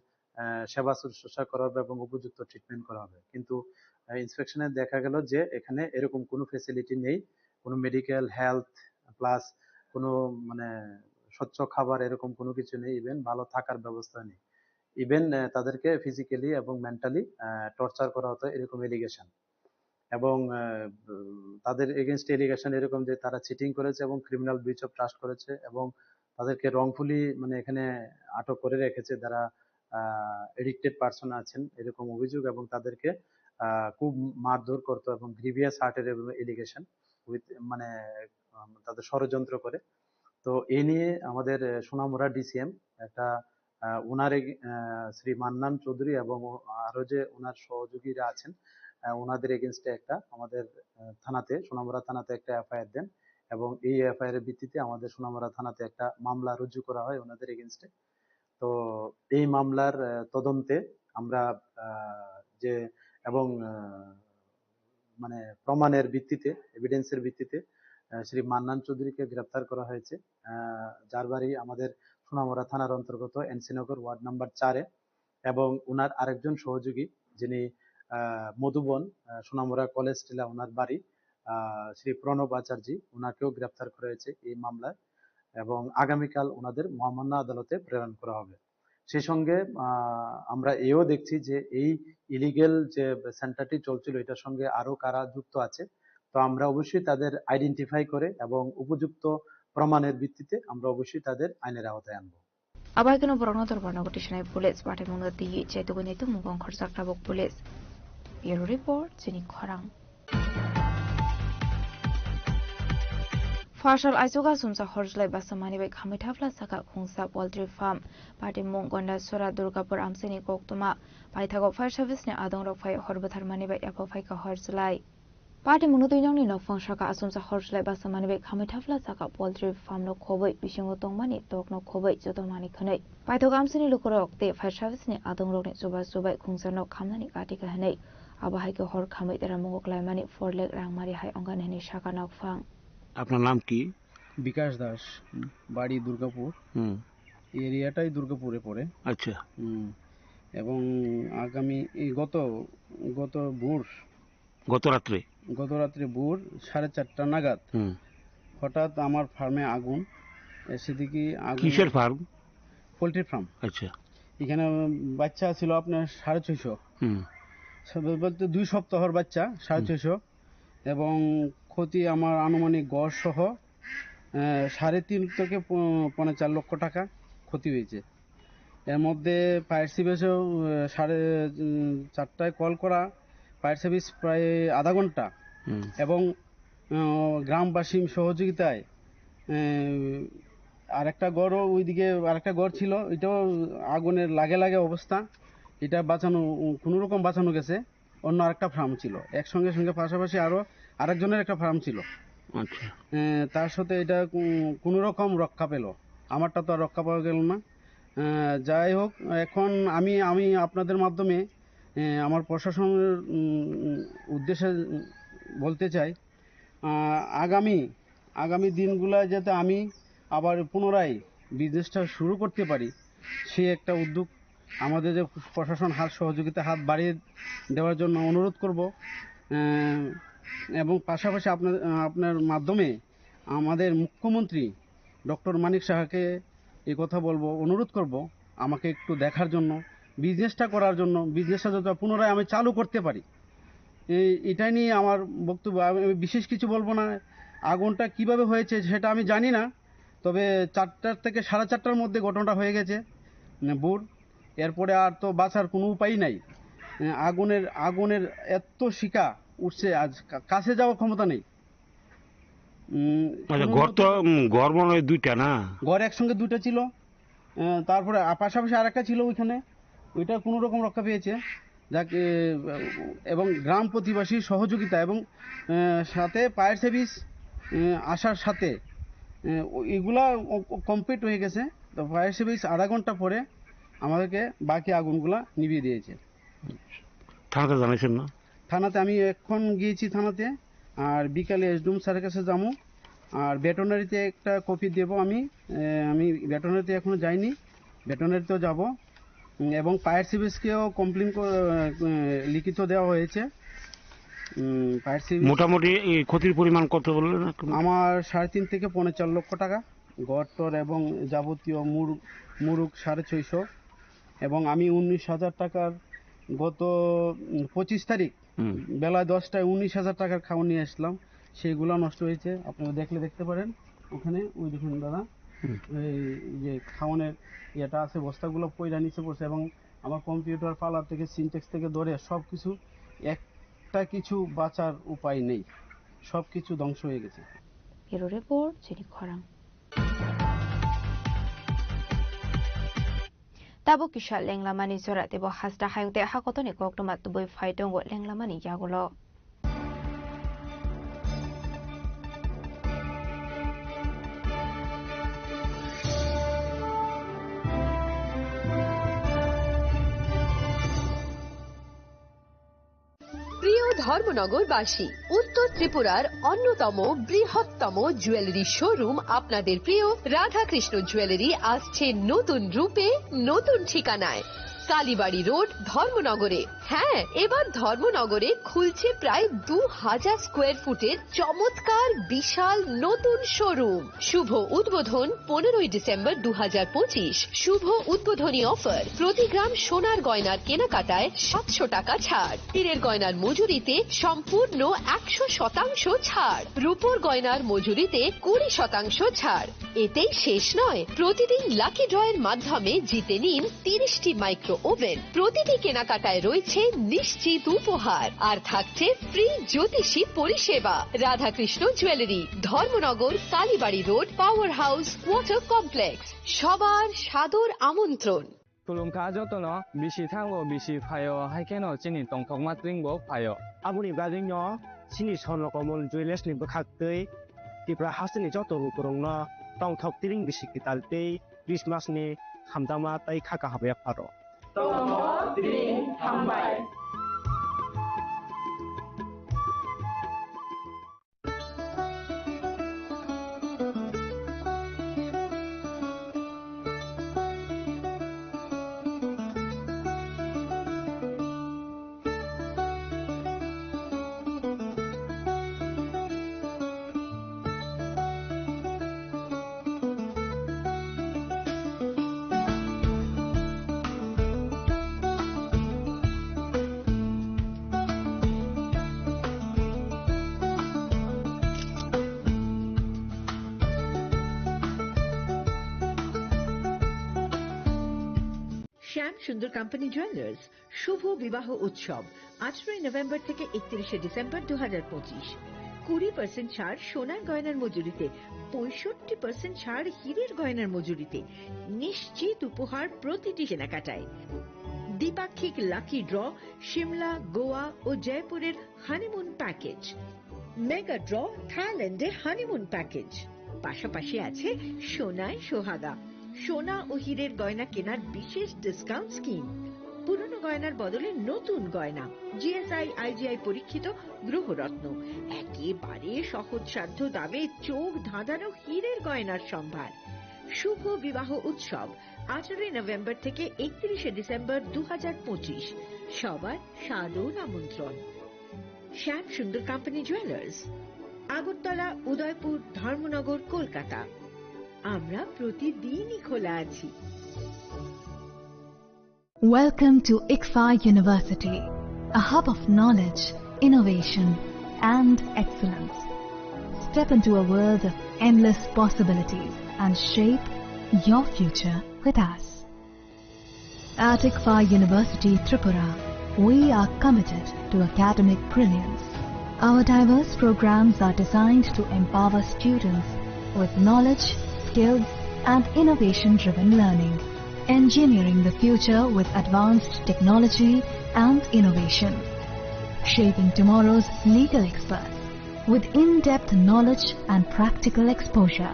সেবা শুশ্রূষা করা হবে এবং উপযুক্ত ট্রিটমেন্ট করা হবে। কিন্তু ইন্সপেকশনে দেখা গেল যে এখানে এরকম কোনো ফেসিলিটি নেই, কোনো মেডিকেল হেলথ প্লাস কোনো মানে স্বচ্ছ খাবার এরকম কোনো কিছু নেই, ইভেন ভালো থাকার ব্যবস্থা নেই, ইভেন তাদেরকে ফিজিক্যালি এবং মেন্টালি টর্চার করা হতো এরকম এলিগেশন। এবং তাদের এগেনস্ট এলিগেশন এরকম যে তারা চিটিং করেছে এবং ক্রিমিনাল ব্রিচ অফ ট্রাস্ট করেছে, এবং তাদেরকে রংফুলি মানে এখানে আটক করে রেখেছে যারা এডিক্টেড পারসন আছেন এরকম অভিযোগ, এবং তাদেরকে খুব মারধর করতো এবং গ্রিভিয়াস হার্টের এলিগেশন উইথ মানে তাদের ষড়যন্ত্র করে। তো এই নিয়ে আমাদের সোনামুড়া ডিসিএম একটা ওনার শ্রী মান্নান চৌধুরী এবং আরো যে ওনার সহযোগীরা আছেন ওনাদের এগেনস্টে একটা আমাদের থানাতে, সোনামুড়া থানাতে একটা এফআইআর দেন, এবং এই এফআইআর এর ভিত্তিতে আমাদের সোনামুড়া থানাতে একটা মামলা রুজু করা হয় ওনাদের এগেনস্টে। তো এই মামলার তদন্তে আমরা যে এবং মানে প্রমাণের ভিত্তিতে, এভিডেন্সের ভিত্তিতে শ্রী মান্নান চৌধুরীকে গ্রেপ্তার করা হয়েছে, যার বাড়ি আমাদের সোনামুড়া থানার অন্তর্গত এনসিনগর ওয়ার্ড নাম্বার 4-এ, এবং ওনার আরেকজন সহযোগী যিনি মধুবন সোনামুড়া কলেজ টিলা ওনার বাড়ি, শ্রী প্রণব আচার্য, ওনাকেও গ্রেপ্তার করা হয়েছে এই মামলায়, এবং আগামীকাল ওনাদের মহামান্য আদালতে প্রেরণ করা হবে। সেই সঙ্গে আমরা এও দেখছি যে এই ইলিগেল যে সেন্টারটি চলছিল এটার সঙ্গে আরো কারা যুক্ত আছে, তো আমরা অবশ্যই তাদের আইডেন্টিফাই করে এবং উপযুক্ত প্রমাণের ভিত্তিতে আমরা অবশ্যই তাদের আইনের আওতায় আনবো। Abaikan borno dorbarno gotishnai police bate mungda di chaituguni tu mungong khorjak rabok police. Bureau report jini khorang. Fashal Aizuga Sumsa Horjlai Basamani by Kamitafla Saka Kungsa Poultry Farm, Party Mungonda Sura Durgapur Amsini Koktuma, Paitago Fire Service ne Adong Rokfai Horbatarmani by Apofaika Horjlai. Party Munudinong no Fonsaka Asumsa Horjlai Basamani by Kamitafla Saka Poultry Farm no Koboi, Bishingotong Mani, Dog no Koboi, Jotomani Kanai. Paitog Amsini Lukorok, the Fire Service ne Adong Rok Suba Subai Kungsa no Kamani Katika Hanei, Abahaiko Hor Kamit Ramogok Mani, 4 leg Rangmari Hai Ongan Heni Shaka Nok Fang. আপনার নাম কি? বিকাশ দাস, বাড়ি দুর্গাপুর, এরিয়াটাই দুর্গাপুরে পড়ে। আচ্ছা। এবং আগামী গত ভোর গত রাত্রে ভোর 4:30 নাগাদ হঠাৎ আমার ফার্মে আগুন এসে দেখি। কিসের ফার্ম? Poultry farm. আচ্ছা। এখানে বাচ্চা ছিল আপনার 650, বলতে 2 সপ্তাহের বাচ্চা 650, এবং ক্ষতি আমার আনুমানিক গড় সহ 3.5 থেকে 4.5 লক্ষ টাকা ক্ষতি হয়েছে। এর মধ্যে ফায়ার সার্ভিসেও 4:30টায় কল করা, ফায়ার সার্ভিস প্রায় আধা ঘন্টা, এবং গ্রামবাসীর সহযোগিতায় আরেকটা গড়ও ওইদিকে আরেকটা গড় ছিল, এটাও আগুনের লাগে অবস্থা, এটা বাঁচানো কোনো রকম বাঁচানো গেছে। অন্য আরেকটা ফার্ম ছিল একসঙ্গে পাশাপাশি, আরেকজনের একটা ফার্ম ছিল। আচ্ছা। তার সাথে এটা কোনো রকম রক্ষা পেল, আমারটা তো আর রক্ষা পাওয়া গেল না। যাই হোক, এখন আমি আপনাদের মাধ্যমে আমার প্রশাসনের উদ্দেশ্যে বলতে চাই, আগামী দিনগুলো যাতে আমি আবার পুনরায় বিজনেসটা শুরু করতে পারি, সে একটা উদ্যোগ আমাদের যে প্রশাসন সহযোগিতা হাত বাড়িয়ে দেওয়ার জন্য অনুরোধ করব। এবং পাশাপাশি আপনার মাধ্যমে আমাদের মুখ্যমন্ত্রী ডক্টর মানিক সাহাকে এই কথা বলবো, অনুরোধ করব আমাকে একটু দেখার জন্য, বিজনেসটা করার জন্য, বিজনেসটা যাতে পুনরায় আমি চালু করতে পারি। এটাই নিয়ে আমার বক্তব্য। আমি বিশেষ কিছু বলবো না, আগুনটা কিভাবে হয়েছে সেটা আমি জানি না, তবে 4টা থেকে 4:30টার মধ্যে ঘটনাটা হয়ে গেছে ভোর। এরপরে আর তো বাঁচার কোনো উপায় নাই। আগুনের এত শিখা উঠছে, আজ কাছে যাওয়ার ক্ষমতা নেই। ঘর তো ঘর মনে হয় 2টা না? ঘর একসঙ্গে 2টা ছিল, তারপরে পাশাপাশি আরেকটা ছিল ওইখানে, ওইটা কোনো রকম রক্ষা পেয়েছে যাকে, এবং গ্রাম প্রতিবাসীর সহযোগিতা এবং সাথে ফায়ার সার্ভিস আসার সাথে এগুলা কমপ্লিট হয়ে গেছে। তো ফায়ার সার্ভিস আধা ঘন্টা পরে আমাদেরকে বাকি আগুনগুলা নিভিয়ে দিয়েছে। থানাতে জানাইছেন না? থানাতে আমি এখন গিয়েছি থানাতে, আর বিকালে এসডিএম স্যারের কাছে যাবো, আর ভেটেরিনারিতে একটা কপি দেবো। আমি ভেটেরিনারিতে এখনো যাইনি, ভেটেরিনারিতেও যাব, এবং ফায়ার সার্ভিসকেও কমপ্লেন লিখিত দেওয়া হয়েছে। ফায়ার সার্ভিস মোটামুটি ক্ষতির পরিমাণ কত বললেন? আমার 3.5 থেকে 4.5 লক্ষ টাকা, ঘরটর এবং যাবতীয় মুরুগ 650, এবং আমি 19,000 টাকার গত 25 তারিখ বেলা 10টায় 19,000 টাকার খাওয়া নিয়ে আসলাম, সেইগুলো নষ্ট হয়েছে। আপনারা দেখতে পারেন ওখানে, ওই দেখুন দাদা, এই যে খাওয়ানোর ইয়েটা আছে, বস্তাগুলো পয়লা নিচে পড়ছে, এবং আমার কম্পিউটার পালা থেকে সিনটেক্স থেকে ধরে সব কিছু, একটা কিছু বাঁচার উপায় নেই, সব কিছু ধ্বংস হয়ে গেছে। ব্যুরো রিপোর্ট চিনি খরাং। Tabo kisha lenglamani zora tebo hasda hayungte hakotoni koktomat tuboi faitongo lenglamani yagulo. প্রিয় ধর্মনগরবাসী, উত্তর ত্রিপুরার অন্যতম বৃহত্তম জুয়েলারি শোরুম আপনাদের প্রিয় রাধাকৃষ্ণ জুয়েলারি আসছে নতুন রূপে, নতুন ঠিকানায়, কালীবাড়ি রোড, ধর্মনগরে। হ্যাঁ, এবার ধর্মনগরে খুলছে প্রায় 2000 স্কোয়ার ফুটের চমৎকার বিশাল নতুন শোরুম। শুভ উদ্বোধন 15ই ডিসেম্বর 2025। শুভ উদ্বোধনী অফার, প্রতি গ্রাম সোনার গয়নার কেনাকাটায় 700 টাকা ছাড়, হীরের গয়নার মজুরিতে সম্পূর্ণ 100% ছাড়, রূপোর গয়নার মজুরিতে 20% ছাড়। এতেই শেষ নয়, প্রতিদিন লাকি ড্রয়ের মাধ্যমে জিতে নিন 30টি মাইক্রো ওভেন। প্রতিটি কেনাকাটায় রয়েছে নিশ্চিত উপহার, আর থাকছে ফ্রি জ্যোতিষী পরিষেবা। Radhakrishna jewellery, Dharmanagar, Kalibari road, power house, water complex. সবার সাদর আমন্ত্রণ। তুলুমকা যতন বিশি থাঙ্গো বিশি ফায়ো হাইকেনো চিনি টংথক মাত্রিংবো ফায়ো আবুনি গাজিং চিনি সনকমল জুয়েলার্স নিবো খাকতৈ ত্রিপুরা হাসনি যত রুকরং টংথক তিরিং বিশি কিতালতৈ ক্রিসমাস নি খামদামা তাই খাকা হাবে ফারো শ্যাম সুন্দর কোম্পানি জুয়েলার্স শুভ বিবাহ উৎসব 18 নভেম্বর থেকে 31 ডিসেম্বর 2025। 20% ছাড় সোনার গয়নার মজুরিতে, 65% ছাড় হীরের গয়নার মজুরিতে, নিশ্চিত উপহার প্রতিটি কেনাকাটায়, দ্বিপাক্ষিক লাকি ড্র, শিমলা, গোয়া ও জয়পুরের হানিমুন প্যাকেজ, মেগা ড্র, থাইল্যান্ডে হানিমুন প্যাকেজ। পাশাপাশি আছে সোনায় সোহাগা, সোনা ও হীরের গয়না কেনার বিশেষ ডিসকাউন্ট স্কিম, পুরনো গয়নার বদলে নতুন গয়না, জিএসআই আইজিআই পরীক্ষিত গ্রহরত্ন, একেবারে সহজসাধ্য দামে চোখ ধাঁধানো হীরের গয়নার সম্ভার। শুভ বিবাহ উৎসব 18 নভেম্বর থেকে 31 ডিসেম্বর 2025। সবার সাদর আমন্ত্রণ। শ্যাম সুন্দর কোম্পানি জুয়েলার্স, আগরতলা, উদয়পুর, ধর্মনগর, কলকাতা। আমরা প্রতিদিনই খোলা আছি। Welcome to ICFA University, a hub of knowledge, innovation and excellence. step into a world of endless possibilities and shape your future with us. At ICFA University, Tripura, we are committed to academic brilliance. Our diverse programs are designed to empower students with knowledge, skills, and innovation-driven learning, engineering the future with advanced technology and innovation, shaping tomorrow's legal experts with in-depth knowledge and practical exposure,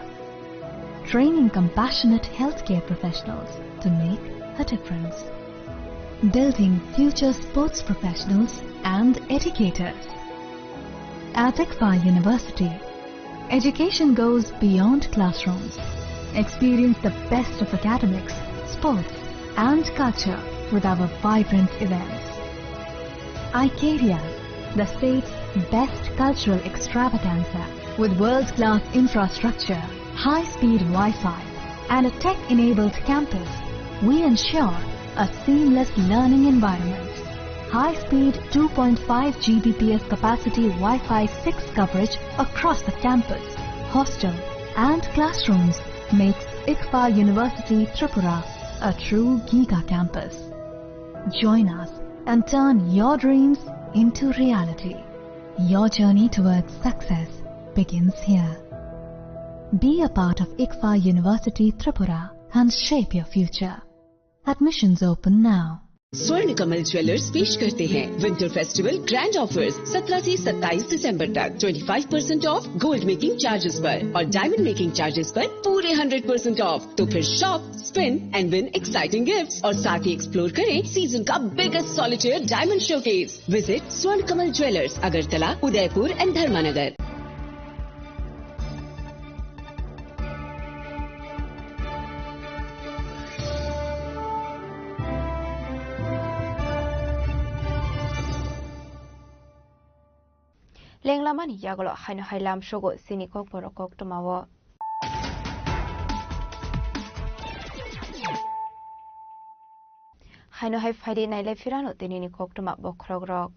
training compassionate healthcare professionals to make a difference, building future sports professionals and educators. At ICFA University, education goes beyond classrooms. Experience the best of academics, sports, and culture with our vibrant events. Icaria, the state's best cultural extravaganza, with world-class infrastructure, high-speed Wi-Fi, and a tech-enabled campus, we ensure a seamless learning environment. High-speed 2.5 Gbps capacity Wi-Fi 6 coverage across the campus, hostel, and classrooms makes ICFA University Tripura a true Giga campus. Join us and turn your dreams into reality. Your journey towards success begins here. Be a part of ICFA University Tripura and shape your future. Admissions open now. स्वर्ण Kamal jewellers पेश करते हैं winter festival grand offers 17 से 27 दिसंबर तक 25% of gold making charges पर और diamond making charges पर पूरे 100% ऑफ। तो फिर shop, spin and win exciting gifts और साथ ही एक्सप्लोर करें सीजन का biggest solitaire diamond showcase. Visit Swarna Kamal jewellers, Agartala, Udaipur and Dharmanagar. Lenglamani yagolo haino hailam shogo sinikok borokok tomawo. Haino hai faidi naile firano tenini kok toma bokrogrok.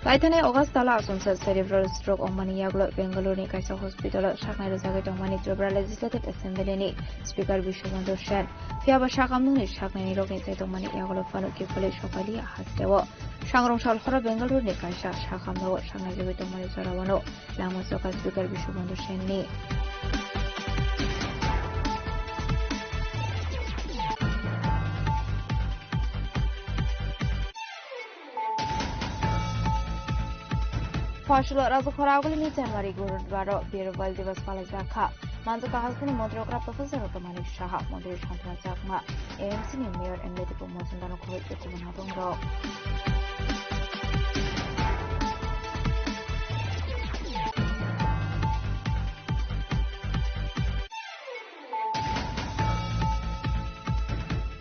Laitane August tala asumsa cerebral stroke omani yagolo Bengaluru ni kaisa hospital shaknai rozagai tomani Tripura Legislative Assembly ni Speaker Bishwabandhu Sen fiaba shakamnu ni shaknai ni rogni sai tomani yagolo fanu kifale shokali hastewo Shangrong shal hora Bengaluru ni kaisa shakamnu shaknai jogai tomani sarawano lamo soka Speaker Bishwabandhu Sen ni Partial Razu Koraguli January Gurudwaro, Birwal Divas Palace Daka, Manzuka Hassan, Modroka Professor Otomani Shaha, Modrish Hantana Jakma, AMC Mayor and Medical Mosandano Kovic Kumanabungo.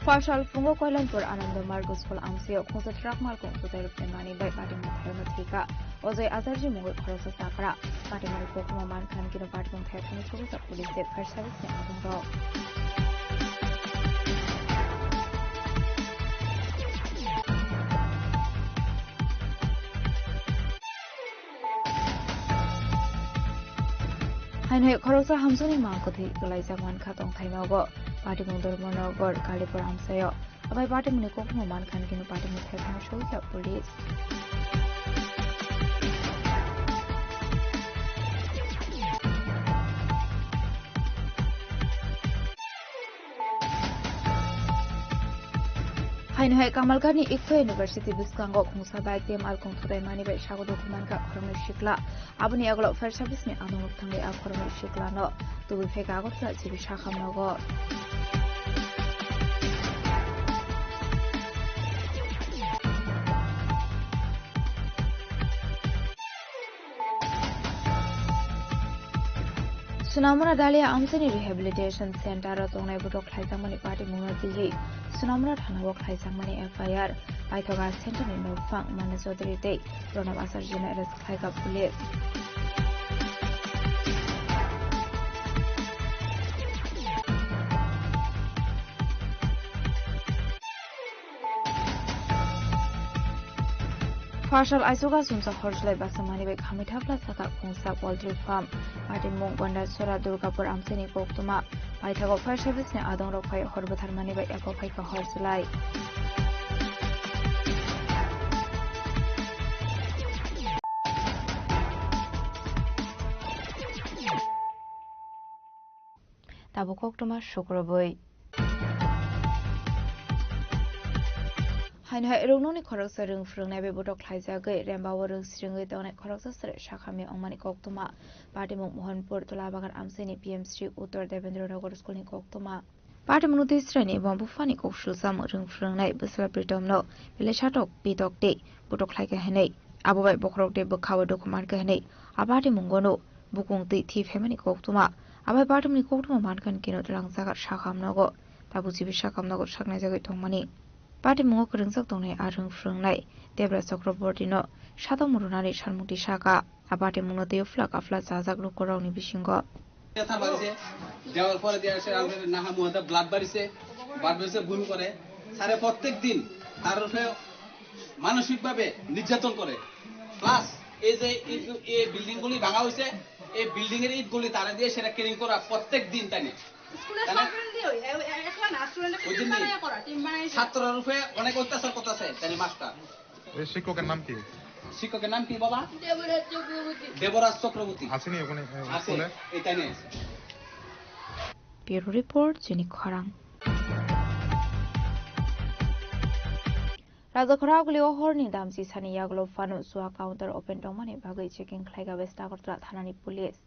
Partial Fungo Kualampur Ananda Margus Full Amsio, Konsatrak Marco, Sutai Penani by Patim Mathematica, Ozay Azarji Mungo Korosa Sakra, Patimari Pokemon Khan Kino Patim Technical Police First Service Nago. Haino Korosa Hamsoni Markoti, Galiza One Katong Tainogo. Party Mundor Monogor, Kalipur Amsayo, by Party Munikok Moman can give a party with her shows up police. Haino Kamalgani ICFA University Biskango, Musabai, Alcon Today Mani by Shago Dokumanka, Korome Shikla, Abuni Aglo, First Service me, Anu Tangi, Korome Shikla, no, to be fake out that Sibishaka Nogo. Sunamura Dalia Amsani Rehabilitation Center Tonai Budok Haizamani Party Mumati Sunamura Hanawok Haizamani FIR Paitoga Center in No Funk Manasodri Day Rona Asarjina as Kaika Police. Partial Isoga Sumsa Horsley Basamani by Kamitapla Saka Kungsa Poultry Farm, Martin Mongwanda Sura Durgapur Amseni Koktuma, by Tago Fire Service ne Adon Rokai Horbatarmani by Ekokaika Horsley. Tabu Koktuma Shukrabui. Hainha Rungni Koroksa Rung Frung Nabe Budok Laizaga, Rambawa Rung Stringy Donnet Koroksa Shakami Omani Koktuma, Patimuk Mohanpur to Labagan Amseni PM Street Uttor Devendra Nagor Schooling Koktuma. Patimunuti Strani, Bombufani Kokshul Sam Rung Frung Night, Busla Pritomno, Villachatok, Pitok Day, Budok like a hene, Abubai Bokrok de Bukawa Dokumarka hene, Abati Mungono, Bukung the Thief Hemani Koktuma, Abai Batum Koktuma Mankan Kino Langzaga Shakam Nogo, Tabuzi Shakam Nogo Shaknazaga Tomani. Party Mok Ringsak Tone Arung Frung Night, Debra Sokrobortino, Shadow Murunari Sharmuti Shaka, Abati Munoteo Flak of Flats Azak Lukoroni Bishingo. দেওয়ার পরে দিয়ে আসে আমাদের Naha মুহাতে blood বাড়িছে বাড়িছে ভুল করে সারে প্রত্যেক দিন তার উপরে মানসিকভাবে নির্যাতন করে প্লাস এই যে এই বিল্ডিং গুলি ভাঙা হইছে এই বিল্ডিং এর ইটগুলি তারা দিয়ে সেটা ক্লিন করা প্রত্যেক দিন তাই স্কুলের স্টুডেন্ট দিও একলা না স্টুডেন্টকে টিম বানায়া করা টিম বানাইছে ছাত্রর উপরে অনেক অত্যাচার করতেছে তাই মাস্টার এই শিক্ষকের নাম কি শিক্ষকের নাম কি বাবা দেবরাজ চক্রবর্তী আসেনি ওখানে আছে এটাই নেই Bureau Report Jenny Khorang Razakhoragli Horni Damsi Sani Yaglo Fanu Sua Counter Open Domani Bagai Checking Klaiga Vestagotra Thanani Police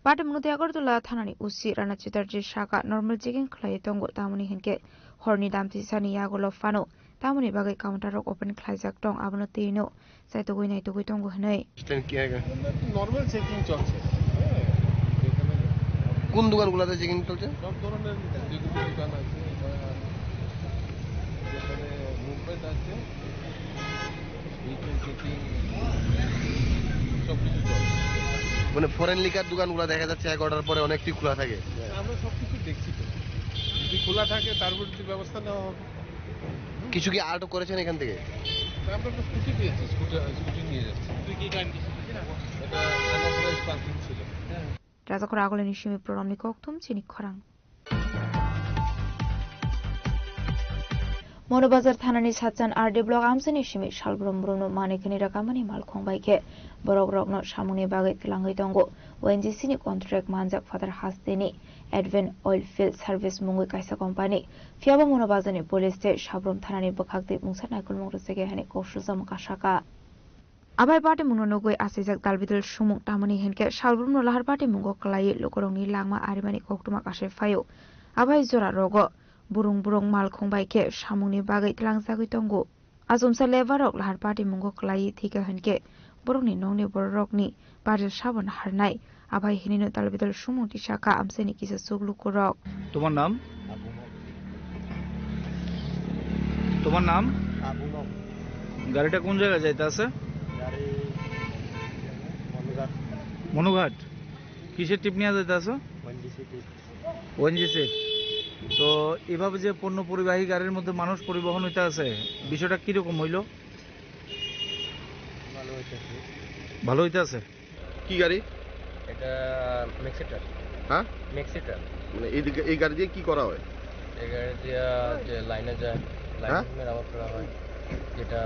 Patimunuti Agortula Thanani Usi Rana Chitarji Shaka Normal Checking Klai Tongo Tamuni Hinke Horni Damsi Sani Yaglo Fanu Tamuni Bagai Counter Open Klaizak Tong Abnotino Saitogui Tongo Hene normal checking চলছে কোন দোকানগুলোতে checking চলছে সব ধরনের যেগুলো দোকান আছে যেখানে মুভমেন্ট আছে ভিডিও চেকিং সব কিছু চলছে মানে ফরেন লিকার দোকানগুলো দেখা যাচ্ছে 11টার পরে অনেকটি খোলা থাকে আমরা সব কিছু দেখছি তো যদি খোলা থাকে তার বিরুদ্ধে ব্যবস্থা নেওয়া হবে কিছু কি আটক করেছেন এখান থেকে আমরা তো স্কুটি পেয়েছি স্কুটি নিয়ে যাচ্ছি তুই কি গাড়ি এটা আনাফরাইজ পার্কিং ছিল Razakhoragli Nishimi Pronomni Koktum Jenny Khorang Monobazar Thanani Satsan RD Block Amseni Shimi Shalbrum Bruno Manikini Rakamani Malkong Baike Borogrogno Shamuni Bagai Tilangai Tongo ONGC ni contract Manjak Father Hasdeni Advent Oilfield Service Mungui Kaisa Company Fiaba Monobazani Police Shabrum Thanani Bakakti Mungsana Kulmurusege Hani Koshuzam Kashaka Abai Party Munogoi Asizak Dalvidal Shumuk Tamani Henke Shalbrum Lahar Party Mungo Kalai Lokoroni Langma Arimani Koktuma Kashe Fayo Abai Zora Rogo Burung Malkong Baike Shamuni Bagai Tlangzagi Tongo Azumsa Levarok Lahar Party Mungo Kalai Thika Henke Burungni Nongni Borokni Party Shaban Harnai Abai Hinino Dalvidal Shumuk Tishaka Amseni Kisa Suglu Kurok তোমার নাম তোমার নাম গাড়িটা কোন জায়গায় যাইতে আছে মনুঘাট কিসের টিপ নিয়ে যাইতে আছো ওএনজিসি তো এভাবে যে পণ্য পরিবাহী গাড়ির মধ্যে মানুষ পরিবহন হইতে আছে বিষয়টা কিরকম হইল ভালো হইতে আছে কি গাড়ি এটা ম্যাক্সিটার হ্যাঁ ম্যাক্সিটার মানে এই গাড়ি দিয়ে কি করা হয় এই গাড়ি দিয়ে যে লাইনে যায় লাইনে মেরামত করা হয় যেটা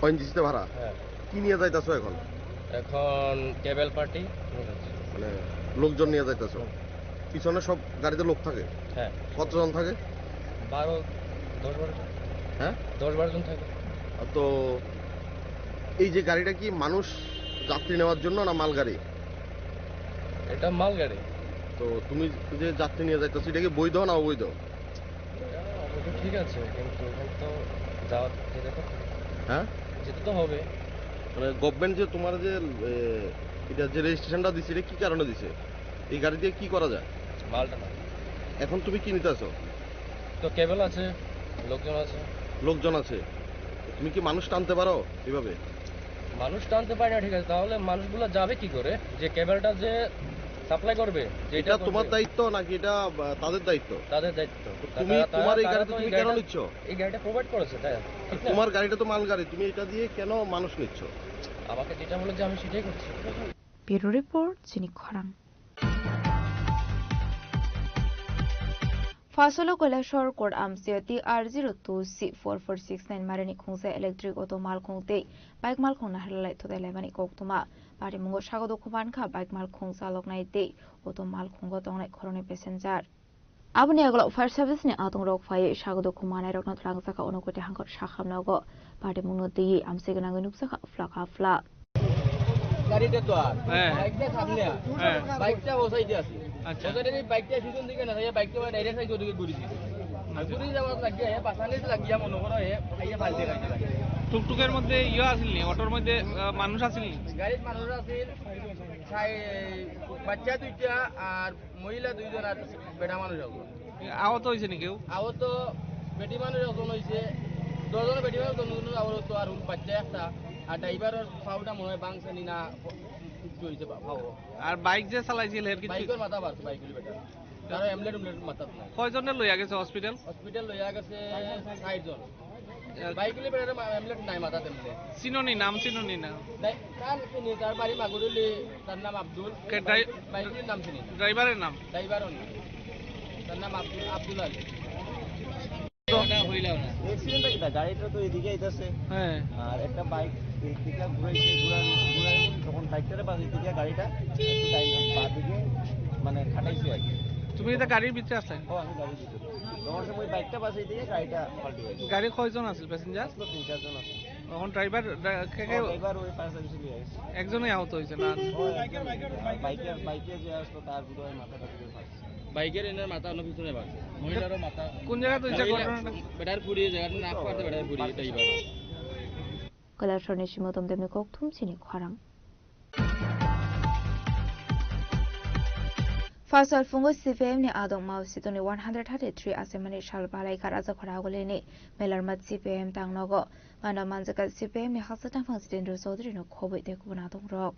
ওএনজিসিতে ভাড়া হ্যাঁ কি নিয়ে যাইতাছো এখন কেবল পার্টি মানে লোকজন নিয়ে যাইতাছো পিছনে সব গাড়িতে লোক থাকে হ্যাঁ কতজন থাকে 10-12 জন হ্যাঁ 10-12 জন থাকে তো এই যে গাড়িটা কি মানুষ যাত্রী নেওয়ার জন্য না মাল গাড়ি এটা মাল গাড়ি তো তুমি যে যাত্রী নিয়ে যাইতাছো এটা কি বৈধ না অবৈধ এটা ঠিক আছে কিন্তু এখন তো যাওয়ার যেতে তো হ্যাঁ যেতে তো হবে মানে গভর্নমেন্ট যে তোমার যে এটা যে রেজিস্ট্রেশনটা দিছে এটা কি কারণে দিছে এই গাড়ি দিয়ে কি করা যায় মালটা না এখন তুমি কি নিতেছো তো কেবল আছে লোকজন আছে তুমি কি মানুষ টানতে পারো এভাবে মানুষ টানতে পারে না ঠিক আছে তাহলে মানুষগুলো যাবে কি করে যে কেবলটা যে সাপ্লাই করবে। এটা তোমার দায়িত্ব নাকি এটা তাদের দায়িত্ব? তাদের দায়িত্ব। তুমি তোমার এই গাড়িটা তুমি কেন নিচ্ছ? এই গাড়িটা প্রোভাইড করেছে তাই। তোমার গাড়িটা তো মাল গাড়ি, তুমি এটা দিয়ে কেন মানুষ নিচ্ছ? আমাকে যেটা বলে যে আমি সেটাই করছি। ব্যুরো রিপোর্ট চিনি খরাং। Fasolo Kolashor Court Amsioti R02C4469 Marani Kungse Electric Auto Mal Kungte Bike Mal Kung Nahalai to the Lemani Koktuma Bari Mungo Shagodo Kubanka Bike Mal Kung Salok Night Day Auto Mal Kungo Tong Corona Passenger Abuni Aglo Fire Service ni Atung Rock Fire Shagodo Kumana Rock Langsaka Onokote Hankot Shaham Nago Bari Mungo Di Amsiganangunuksaka Flaka Flak গাড়িটা তো আর বাইকটা সামনে বাইকটা ও সাইডে আছে। আচ্ছা ওদের এই বাইকটা পিছন দিকে না যায়, বাইকটা ডাইরেক্ট সাইড ওদিকে ঘুরে দিছে। ঘুরে যাওয়ার লাগিয়া হে পাছানে লাগিয়া মনে করো হে আইয়া ফালতে গাইতে লাগে। টুকটুকের মধ্যে ইয়া আছিল নি, অটোর মধ্যে মানুষ আছিল নি? গাড়ির মানুষ আছিল, বাচ্চা দুইটা আর মহিলা দুইজন আর বেটা মানুষ আছে। আহত হয়েছে নি কেউ? আহত বেটি মানুষ একজন হয়েছে, 10 জন বেটি মানুষ আহত আর বাচ্চা একটা। আর ড্রাইভারের ফাউটা মনে হয় বাংছে নি না হইছে ফাও। আর বাইক যে চালাইছিল এর কিছু? বাইকের মাথা বাড়ছে, বাইকের বেটা তার এমলেট মাথা নাই। কয়জনে লইয়া গেছে হসপিটাল? হসপিটাল লইয়া গেছে 60 জন। বাইকের বেটা এমলেট নাই মাথা তেমনে। চিনোনি নাম চিনোনি না? তার চিনি, তার বাড়ি মাগুরুলি, তার নাম আব্দুল। বাইকের নাম চিনি। ড্রাইভারের নাম? ড্রাইভারের নাম তার নাম আব্দুল আলী। অ্যাক্সিডেন্টটা কিটা, গাড়িটা তো এদিকে আইতাছে হ্যাঁ, আর একটা বাইক এদিকে ঘুরাইছে, ঘুরাই তখন বাইকটারে বাজে দিকে গাড়িটা একটু পা দিকে মানে খাটাইছে আর কি। তুমি এটা গাড়ির ভিতরে আসলে? ও আমি গাড়ির ভিতরে তখন সময় বাইকটা বাজে দিকে গাড়িটা পাল্টে গেছে। গাড়ি কয়জন আছে প্যাসেঞ্জার? 3-4 জন আছে। এখন ড্রাইভার ড্রাইভার ওই ফায়ার সার্ভিসে নিয়ে গেছে। একজনই আহত হয়েছে না? বাইকে যে আসতো তার ভিতরে মাথাটা ভিতরে ফাটছে। বাইকের এনার মাথা অন্য পিছনে বাড়ছে, মহিলারও মাথা। কোন জায়গা তো এটা ঘটনাটা? বেটার পুরি জায়গাটা নাক পাতে better Puri driver. Kolashor Shimotom Demni Koktum Chini Khwarang Fasal Fungo CPM ni Adong Mau Situni 133 Asemani Shalbalai Karaza Khoragole ni Melarmat CPM Tangnogo Manda Manzaka CPM ni Hasatan Fangstin Sodri no Kobe de Kunadong Rock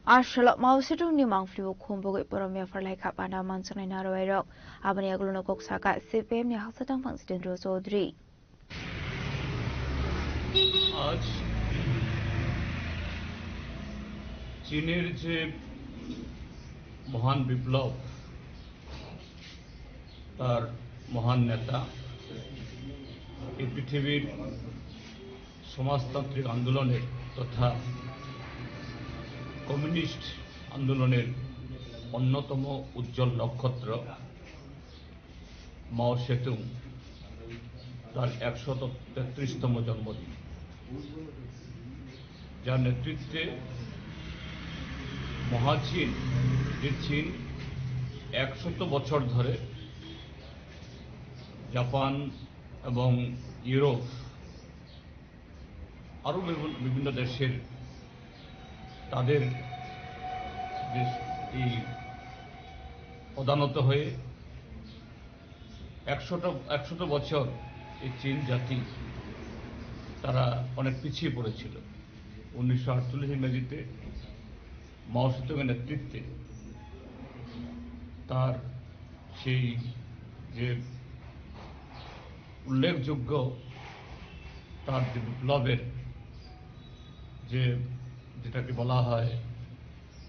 Ashalot Mau Situ ni Mangflu Kumbo Boromia for like up and a Manson in Arrow Rock Abani Agluno Koksaka CPM ni Hasatan Fangstin Sodri আজ চীনের যে মহান বিপ্লব, তার মহান নেতা এই পৃথিবীর সমাজতান্ত্রিক আন্দোলনের তথা কমিউনিস্ট আন্দোলনের অন্যতম উজ্জ্বল নক্ষত্র মাও সেতুং তার 133তম জন্মদিন, যার নেতৃত্বে মহাচীন, যে চীন 100 বছর ধরে জাপান এবং ইউরোপ আরও বিভিন্ন দেশের তাদের এই প্রধানত হয়ে 100 বছর এই চীন জাতি তারা অনেক পিছিয়ে পড়েছিল। 1948 ইংরেজিতে মাও সেতুংয়ের নেতৃত্বে তার সেই যে উল্লেখযোগ্য তার যে বিপ্লবের যেটাকে বলা হয়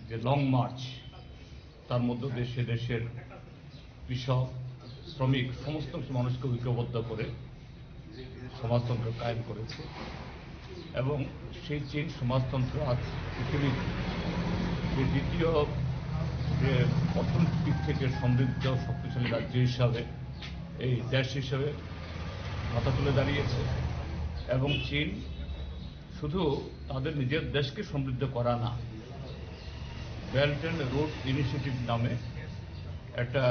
যে লং মার্চ, তার মধ্যে দেশের কৃষক, শ্রমিক সমস্ত মানুষকে ঐক্যবদ্ধ করে সমাজতন্ত্র কায়েম করেছে এবং সেই চীন সমাজতন্ত্র আজ পৃথিবীর যে দ্বিতীয় যে অর্থনৈতিক দিক থেকে সমৃদ্ধ শক্তিশালী রাজ্য হিসাবে, এই দেশ হিসাবে মাথা তুলে দাঁড়িয়েছে। এবং চীন শুধু তাদের নিজের দেশকে সমৃদ্ধ করা না, বেল্ট অ্যান্ড রোড ইনিশিয়েটিভ নামে একটা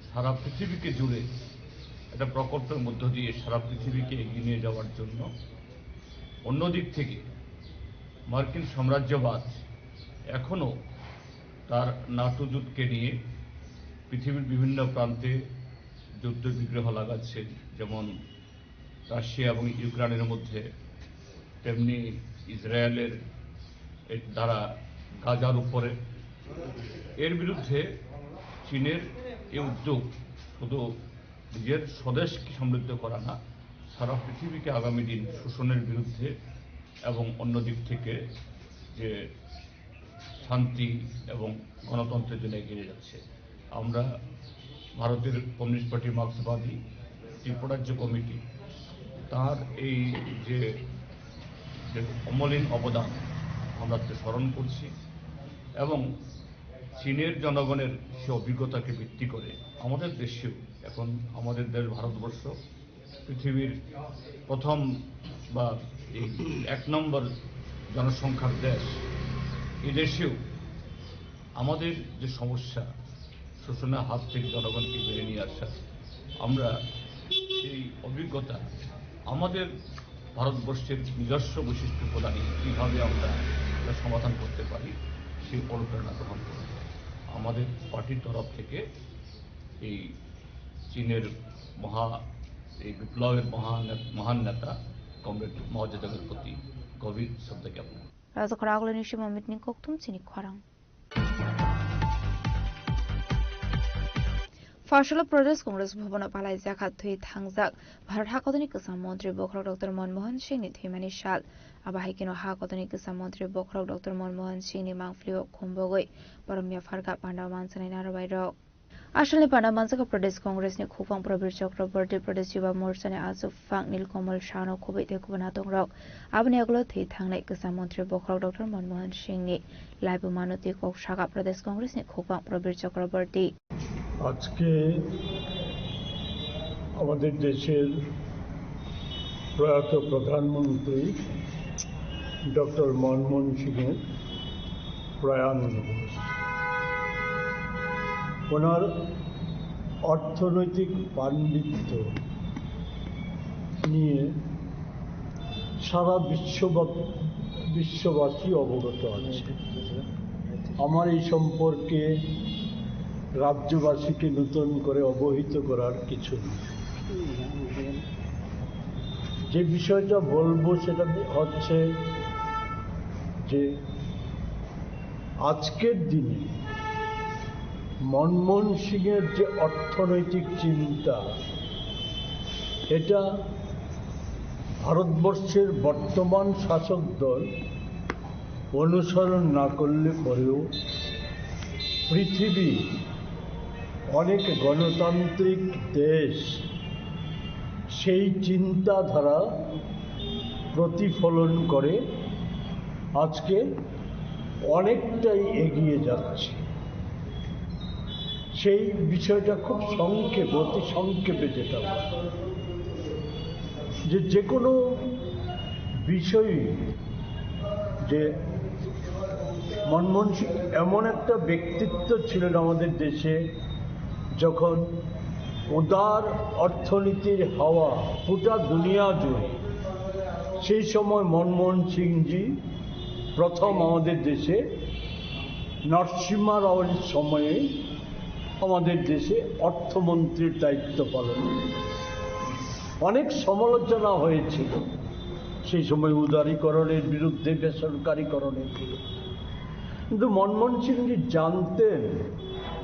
সারা পৃথিবীকে জুড়ে একটা প্রকল্পের মধ্য দিয়ে সারা পৃথিবীকে এগিয়ে নিয়ে যাওয়ার জন্য, অন্যদিক থেকে মার্কিন সাম্রাজ্যবাদ এখনও তার নাটো জোটকে নিয়ে পৃথিবীর বিভিন্ন প্রান্তে যুদ্ধ বিগ্রহ লাগাচ্ছে, যেমন রাশিয়া এবং ইউক্রেনের মধ্যে, তেমনি ইসরায়েলের দ্বারা গাজার উপরে এর বিরুদ্ধে চীনের এই উদ্যোগ শুধু নিজের স্বদেশকে সমৃদ্ধ করা না, সারা পৃথিবীকে আগামী দিন শোষণের বিরুদ্ধে এবং অন্য দিক থেকে যে শান্তি এবং গণতন্ত্রের জন্য এগিয়ে যাচ্ছে। আমরা ভারতের কমিউনিস্ট পার্টি মার্ক্সবাদী ত্রিপুরাজ্য কমিটি তার এই যে অমলিন অবদান আমরা স্মরণ করছি এবং চীনের জনগণের সে অভিজ্ঞতাকে ভিত্তি করে আমাদের দেশেও এখন আমাদের দেশ ভারতবর্ষ পৃথিবীর প্রথম বা এই 1 নম্বর জনসংখ্যার দেশ। এই দেশেও আমাদের যে সমস্যা শোষণের হাত থেকে জনগণকে বেরিয়ে নিয়ে আসা, আমরা সেই অভিজ্ঞতা আমাদের ভারতবর্ষের নিজস্ব বৈশিষ্ট্য প্রদানে কীভাবে আমরা সমাধান করতে পারি সেই অনুপ্রেরণা গ্রহণ করব। আমাদের পার্টির তরফ থেকে এই চীনের এই বিপ্লবের মহান নেতা কমরেড মাও জেদুংয়ের প্রতি গভীর শ্রদ্ধা জ্ঞাপন। রাজখরা আগলনি সিমামিতনি koktum chini khwarang ফার্সল প্রদেশ কংগ্রেস ভবন পালাই জাখাত থুই থাংজাক ভারত হাকতনি কিসাম মন্ত্রী বখরক doctor Manmohan Singh ni thimani sal abahaikino hakotoni kisam মন্ত্রী বখরক doctor Manmohan Singh ni mangflio khombogoi paromya pharga panda mansanai narbai rok আসলে পান্ডা মানসাকা প্রদেশ কংগ্রেস ni khupang প্রবীর চক্রবর্তী প্রদেশ যুব মোর্চা ni asufang নীলকমল শানো খুবই দেখবনা দংরক abni aglo thei thangnai kisam মন্ত্রী বখরক ডক্টর মনমোহন সিং ni লাইবু মানতি কক শাখা প্রদেশ কংগ্রেস ni khupang প্রবীর চক্রবর্তী আজকে আমাদের দেশের প্রয়াত প্রধানমন্ত্রী ডক্টর মনমোহন সিংয়ের প্রয়াণ দিবস। ওনার অর্থনৈতিক পাণ্ডিত্য নিয়ে সারা বিশ্ববাসী অবগত আছে। আমার এই সম্পর্কে রাজ্যবাসীকে নতুন করে অবহিত করার কিছু নেই। যে বিষয়টা বলবো সেটা হচ্ছে যে আজকের দিনে মনমোহন সিংয়ের যে অর্থনৈতিক চিন্তা, এটা ভারতবর্ষের বর্তমান শাসক দল অনুসরণ না করলে পরেও পৃথিবী অনেক গণতান্ত্রিক দেশ সেই চিন্তাধারা প্রতিফলন করে আজকে অনেকটাই এগিয়ে যাচ্ছে। সেই বিষয়টা খুব সংক্ষেপে, অতি সংক্ষেপে যেটা যে কোনো বিষয়ই যে মনমোহন সিং এমন একটা ব্যক্তিত্ব ছিলেন আমাদের দেশে, যখন উদার অর্থনীতির হাওয়া গোটা দুনিয়া জুড়ে, সেই সময় মনমোহন সিংজি প্রথম আমাদের দেশে নরসিংহ রাওয়ের সময়ে আমাদের দেশে অর্থমন্ত্রীর দায়িত্ব পালন। অনেক সমালোচনা হয়েছিল সেই সময় উদারীকরণের বিরুদ্ধে, বেসরকারীকরণের বিরুদ্ধে, কিন্তু মনমোহন সিংজি জানতেন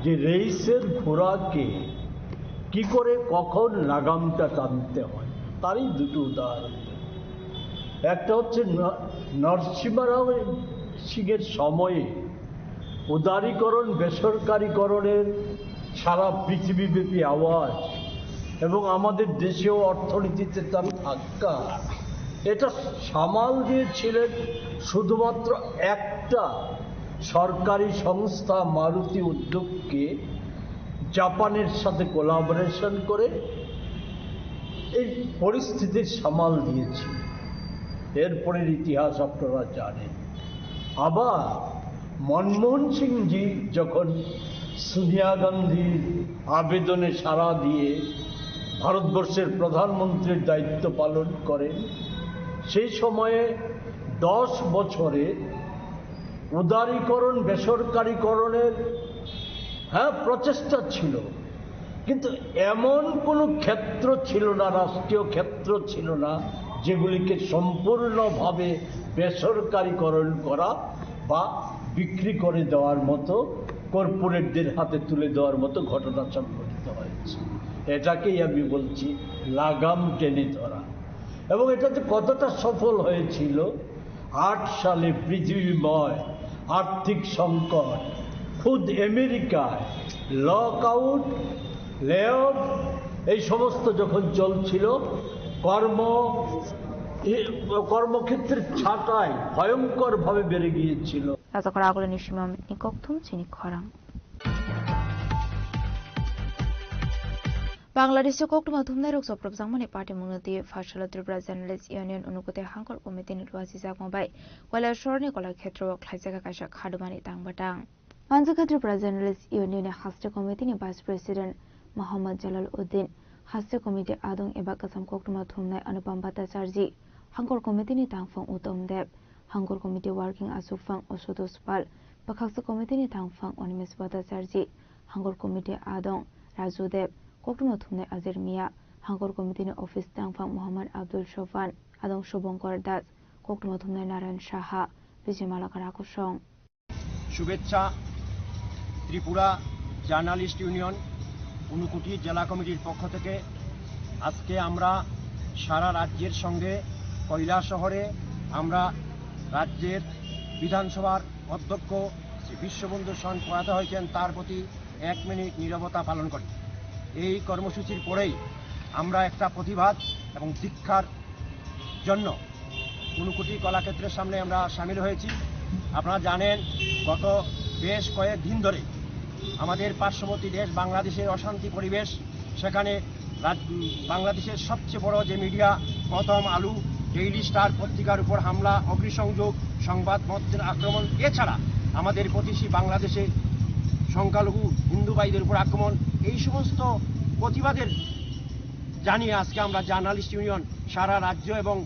যে রেইসের ঘোড়াকে কি করে কখন লাগামটা টানতে হয়। তারই দুটো উদাহরণ। একটা হচ্ছে নরসিংহ রাও সিংয়ের সময়ে উদারীকরণ, বেসরকারীকরণের সারা পৃথিবীব্যাপী আওয়াজ এবং আমাদের দেশেও অর্থনীতিতে তার ধাক্কা, এটা সামাল দিয়েছিলেন শুধুমাত্র একটা সরকারি সংস্থা মারুতি উদ্যোগকে জাপানের সাথে কোলাবোরেশন করে এই পরিস্থিতির সামাল দিয়েছিল। এরপরের ইতিহাস আপনারা জানেন। আবার মনমোহন সিংজি যখন সোনিয়া গান্ধীর আবেদনে সাড়া দিয়ে ভারতবর্ষের প্রধানমন্ত্রীর দায়িত্ব পালন করেন, সেই সময়ে 10 বছরে উদারীকরণ, বেসরকারীকরণের প্রচেষ্টা ছিল, কিন্তু এমন কোনো ক্ষেত্র ছিল না, রাষ্ট্রীয় ক্ষেত্র ছিল না যেগুলিকে সম্পূর্ণভাবে বেসরকারীকরণ করা বা বিক্রি করে দেওয়ার মতো, কর্পোরেটদের হাতে তুলে দেওয়ার মতো ঘটনা সংঘটিত হয়েছে। এটাকেই আমি বলছি লাগাম টেনে ধরা। এবং এটাতে কতটা সফল হয়েছিল, 8 সালে পৃথিবীময় আর্থিক সংকট, খুদ আমেরিকায় লক আউট, লে অফ, এই সমস্ত যখন চলছিল, কর্মক্ষেত্রের ছাঁটাই ভয়ঙ্করভাবে বেড়ে গিয়েছিল। রাজাকর আগলে নিশিমাম নিককথুম চিনি খরাং বাংলাদেশে কোকটুমা ধুমনাই রক সপ্রবজাংমানি পার্টি মুনতি ফাশাল ত্রিপুরা জার্নালিস্ট ইউনিয়ন অনুকুতে হাঙ্কর কমিটিनि রুয়াজি জাকমাबाय কৈलासरनि कलाक्षेत्र खायजागा कायसा खादुमानि तांबाटां मानजाखा त्रिपुरा जार्नालिस्ट इउनियन हास्टे कमिटिनि भाइस प्रेसिडेंट मोहम्मद जलाल उद्दीन, हास्टे कमिटि आदं एबा कसम कोकटुमा थुमनाय अनुपम भट्टाचार्य, हांकर कमिटिनि तांफां उत्तम देव, हांकर कमिटि वर्किं आसुफां असुतोष पाल, बखाक्सा कमिटिनि तांफां अनिमेश भट्टाचार्य, हांकर कमिटि आदं राजू देव, कोकटुमा थुमनाय आजिर मिया, हांकर कमिटिनि अफिस तांफां मोहम्मद आब्दुल शफान, आदं शुभंकर दास, कोकटुमा थुमनाय नारायण साहा, विजयमाला काराकुसं। शुभेच्छा ত্রিপুরা জার্নালিস্ট ইউনিয়ন ঊনকোটি জেলা কমিটির পক্ষ থেকে আজকে আমরা সারা রাজ্যের সঙ্গে কৈলাসহরে আমরা রাজ্যের বিধানসভার অধ্যক্ষ শ্রী বিশ্ববন্ধু সেন প্রয়াত হয়েছেন, তার প্রতি 1 মিনিট নীরবতা পালন করি। এই কর্মসূচির পরেই আমরা একটা প্রতিবাদ এবং দীক্ষার জন্য ঊনকোটি কলাক্ষেত্রের সামনে আমরা সামিল হয়েছি। আপনারা জানেন গত বেশ কয়েকদিন ধরে আমাদের পার্শ্ববর্তী দেশ বাংলাদেশের অশান্তি পরিবেশ, সেখানে বাংলাদেশের সবচেয়ে বড় যে মিডিয়া প্রথম আলো, ডেইলি স্টার পত্রিকার উপর হামলা, অগ্নিসংযোগ, সংবাদ মাধ্যমের আক্রমণ, এছাড়া আমাদের প্রতিবেশী বাংলাদেশে সংখ্যালঘু হিন্দু ভাইদের উপর আক্রমণ, এই সমস্ত প্রতিবাদের জানিয়ে আজকে আমরা জার্নালিস্ট ইউনিয়ন সারা রাজ্য এবং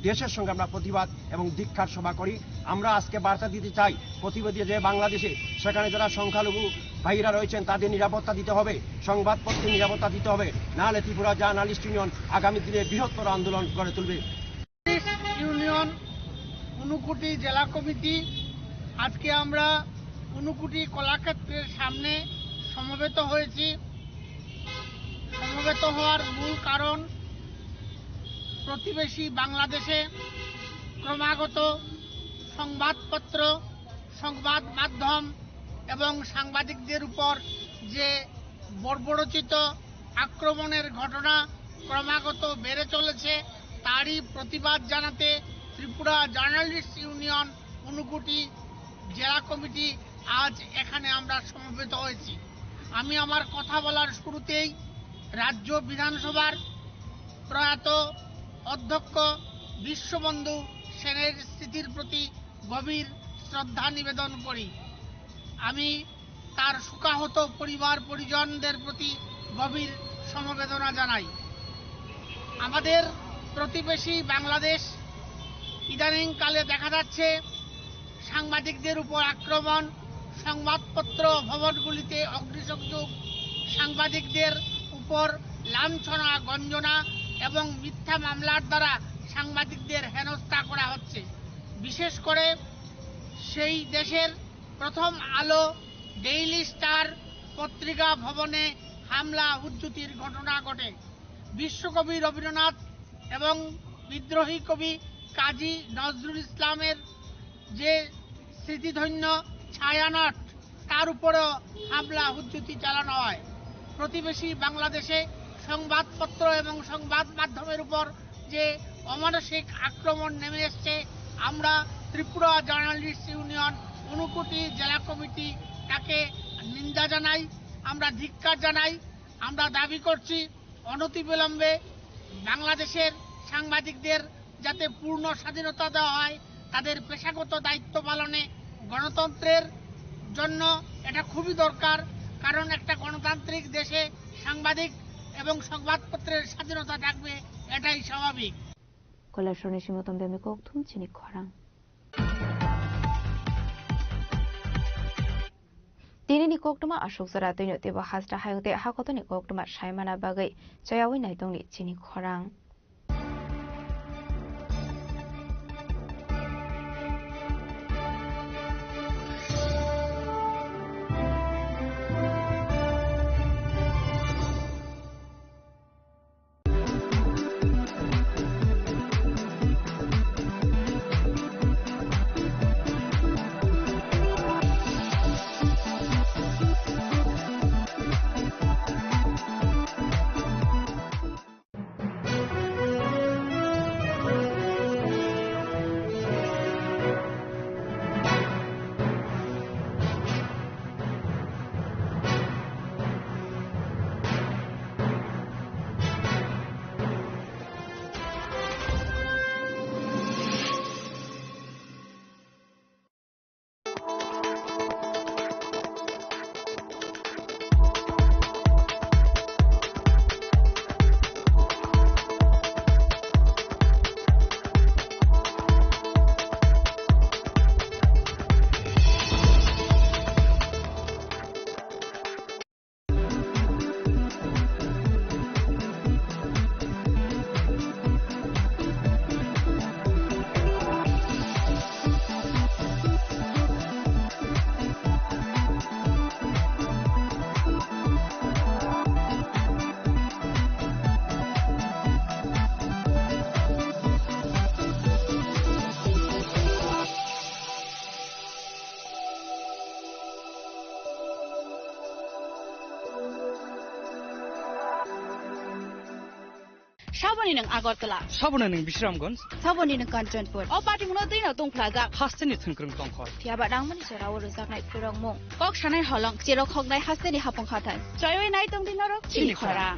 দেশের সঙ্গে আমরা প্রতিবাদ এবং দীক্ষার সভা করি। আমরা আজকে বার্তা দিতে চাই, প্রতিবাদী যে বাংলাদেশে সেখানে যারা সংখ্যালঘু ভাইরা রয়েছেন তাদের নিরাপত্তা দিতে হবে, সংবাদপত্রের নিরাপত্তা দিতে হবে, নাহলে ত্রিপুরা জার্নালিস্ট ইউনিয়ন আগামী দিনে বৃহত্তর আন্দোলন গড়ে তুলবে। ইউনিয়ন ঊনকোটি জেলা কমিটি আজকে আমরা ঊনকোটি কলাক্ষেত্রের সামনে সমবেত হয়েছি। সমবেত হওয়ার মূল কারণ, প্রতিবেশী বাংলাদেশে ক্রমাগত সংবাদপত্র, সংবাদ মাধ্যম এবং সাংবাদিকদের উপর যে বর্বরোচিত আক্রমণের ঘটনা ক্রমাগত বেড়ে চলেছে, তারই প্রতিবাদ জানাতে ত্রিপুরা জার্নালিস্ট ইউনিয়ন ঊনকোটি জেলা কমিটি আজ এখানে আমরা সমবেত হয়েছি। আমি আমার কথা বলার শুরুতেই রাজ্য বিধানসভার প্রয়াত অধ্যক্ষ বিশ্ববন্ধু সেনের স্মৃতির প্রতি গভীর শ্রদ্ধা নিবেদন করি। আমি তার শোকাহত পরিবার পরিজনদের প্রতি গভীর সমবেদনা জানাই। আমাদের প্রতিবেশী বাংলাদেশ ইদানিংকালে দেখা যাচ্ছে সাংবাদিকদের উপর আক্রমণ, সংবাদপত্র ভবনগুলিতে অগ্নিসংযোগ, সাংবাদিকদের উপর লাঞ্ছনা, গঞ্জনা এবং মিথ্যা মামলার দ্বারা সাংবাদিকদের হেনস্থা করা হচ্ছে। বিশেষ করে সেই দেশের প্রথম আলো, ডেইলি স্টার পত্রিকা ভবনে হামলা হুজ্জুতির ঘটনা ঘটে। বিশ্বকবি রবীন্দ্রনাথ এবং বিদ্রোহী কবি কাজী নজরুল ইসলামের যে স্মৃতিধন্য ছায়ানট, তার উপরেও হামলা হুজ্জুতি চালানো হয়। প্রতিবেশী বাংলাদেশে সংবাদপত্র এবং সংবাদ মাধ্যমের উপর যে অমানসিক আক্রমণ নেমে এসছে, আমরা ত্রিপুরা জার্নালিস্ট ইউনিয়ন ঊনকোটি জেলা কমিটি তাকে নিন্দা জানাই, আমরা ধিক্কার জানাই। আমরা দাবি করছি অনতিবিলম্বে বাংলাদেশের সাংবাদিকদের যাতে পূর্ণ স্বাধীনতা দেওয়া হয়, তাদের পেশাগত দায়িত্ব পালনে গণতন্ত্রের জন্য এটা খুবই দরকার, কারণ একটা গণতান্ত্রিক দেশে সাংবাদিক এবং সংবাদপত্রের স্বাধীনতা থাকবে, এটাই স্বাভাবিক। কৈলাসরনি সিমতম বেমে কোকথুম চিনি খরাং दिनैनि कोकटमा अशोक जरा दैनो तेबो हास्टा हायते हाकतनि कोकटमा सायमाना बागै जयावै नायदंनि चिनि खरां Shaboni ng Agartala. Sabona ning Bisramganj. Saboni ng Kanchanpur. O pati mo na din na tong plaza. Hasteni thungkrung tongkhor. Tiaba dang man sera ur zak nai phirong mo. Kok shanai holong chiro khok nai hasteni hapong khatan. Choyoi nai tong din narok chini khora.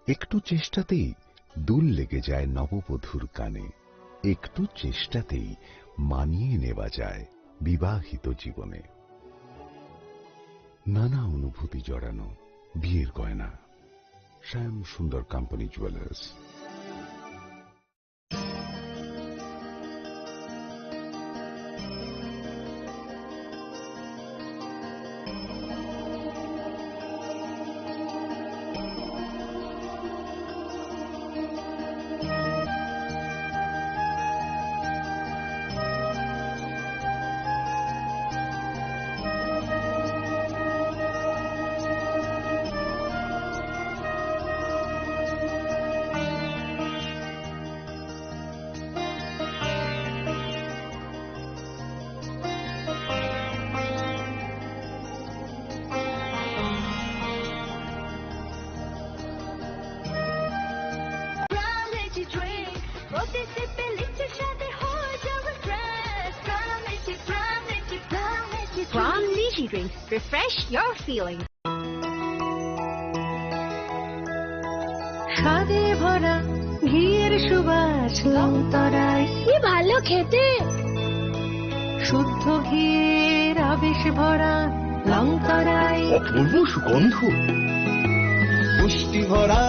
একটু চেষ্টাতেই দুল লেগে যায় নববধূর কানে, একটু চেষ্টাতেই মানিয়ে নেওয়া যায় বিবাহিত জীবনে। নানা অনুভূতি জড়ানো বিয়ের গয়না। শ্যাম সুন্দর company jewellers. From Lychee Drinks, refresh your feelings. স্বাদে ভরা ঘিয়ের সুবাস লংতরায়, কি ভালো খেতে। শুদ্ধ ঘিয়ের আবেশ ভরা লংতরায়, অপূর্ব সুগন্ধ। পুষ্টি ভরা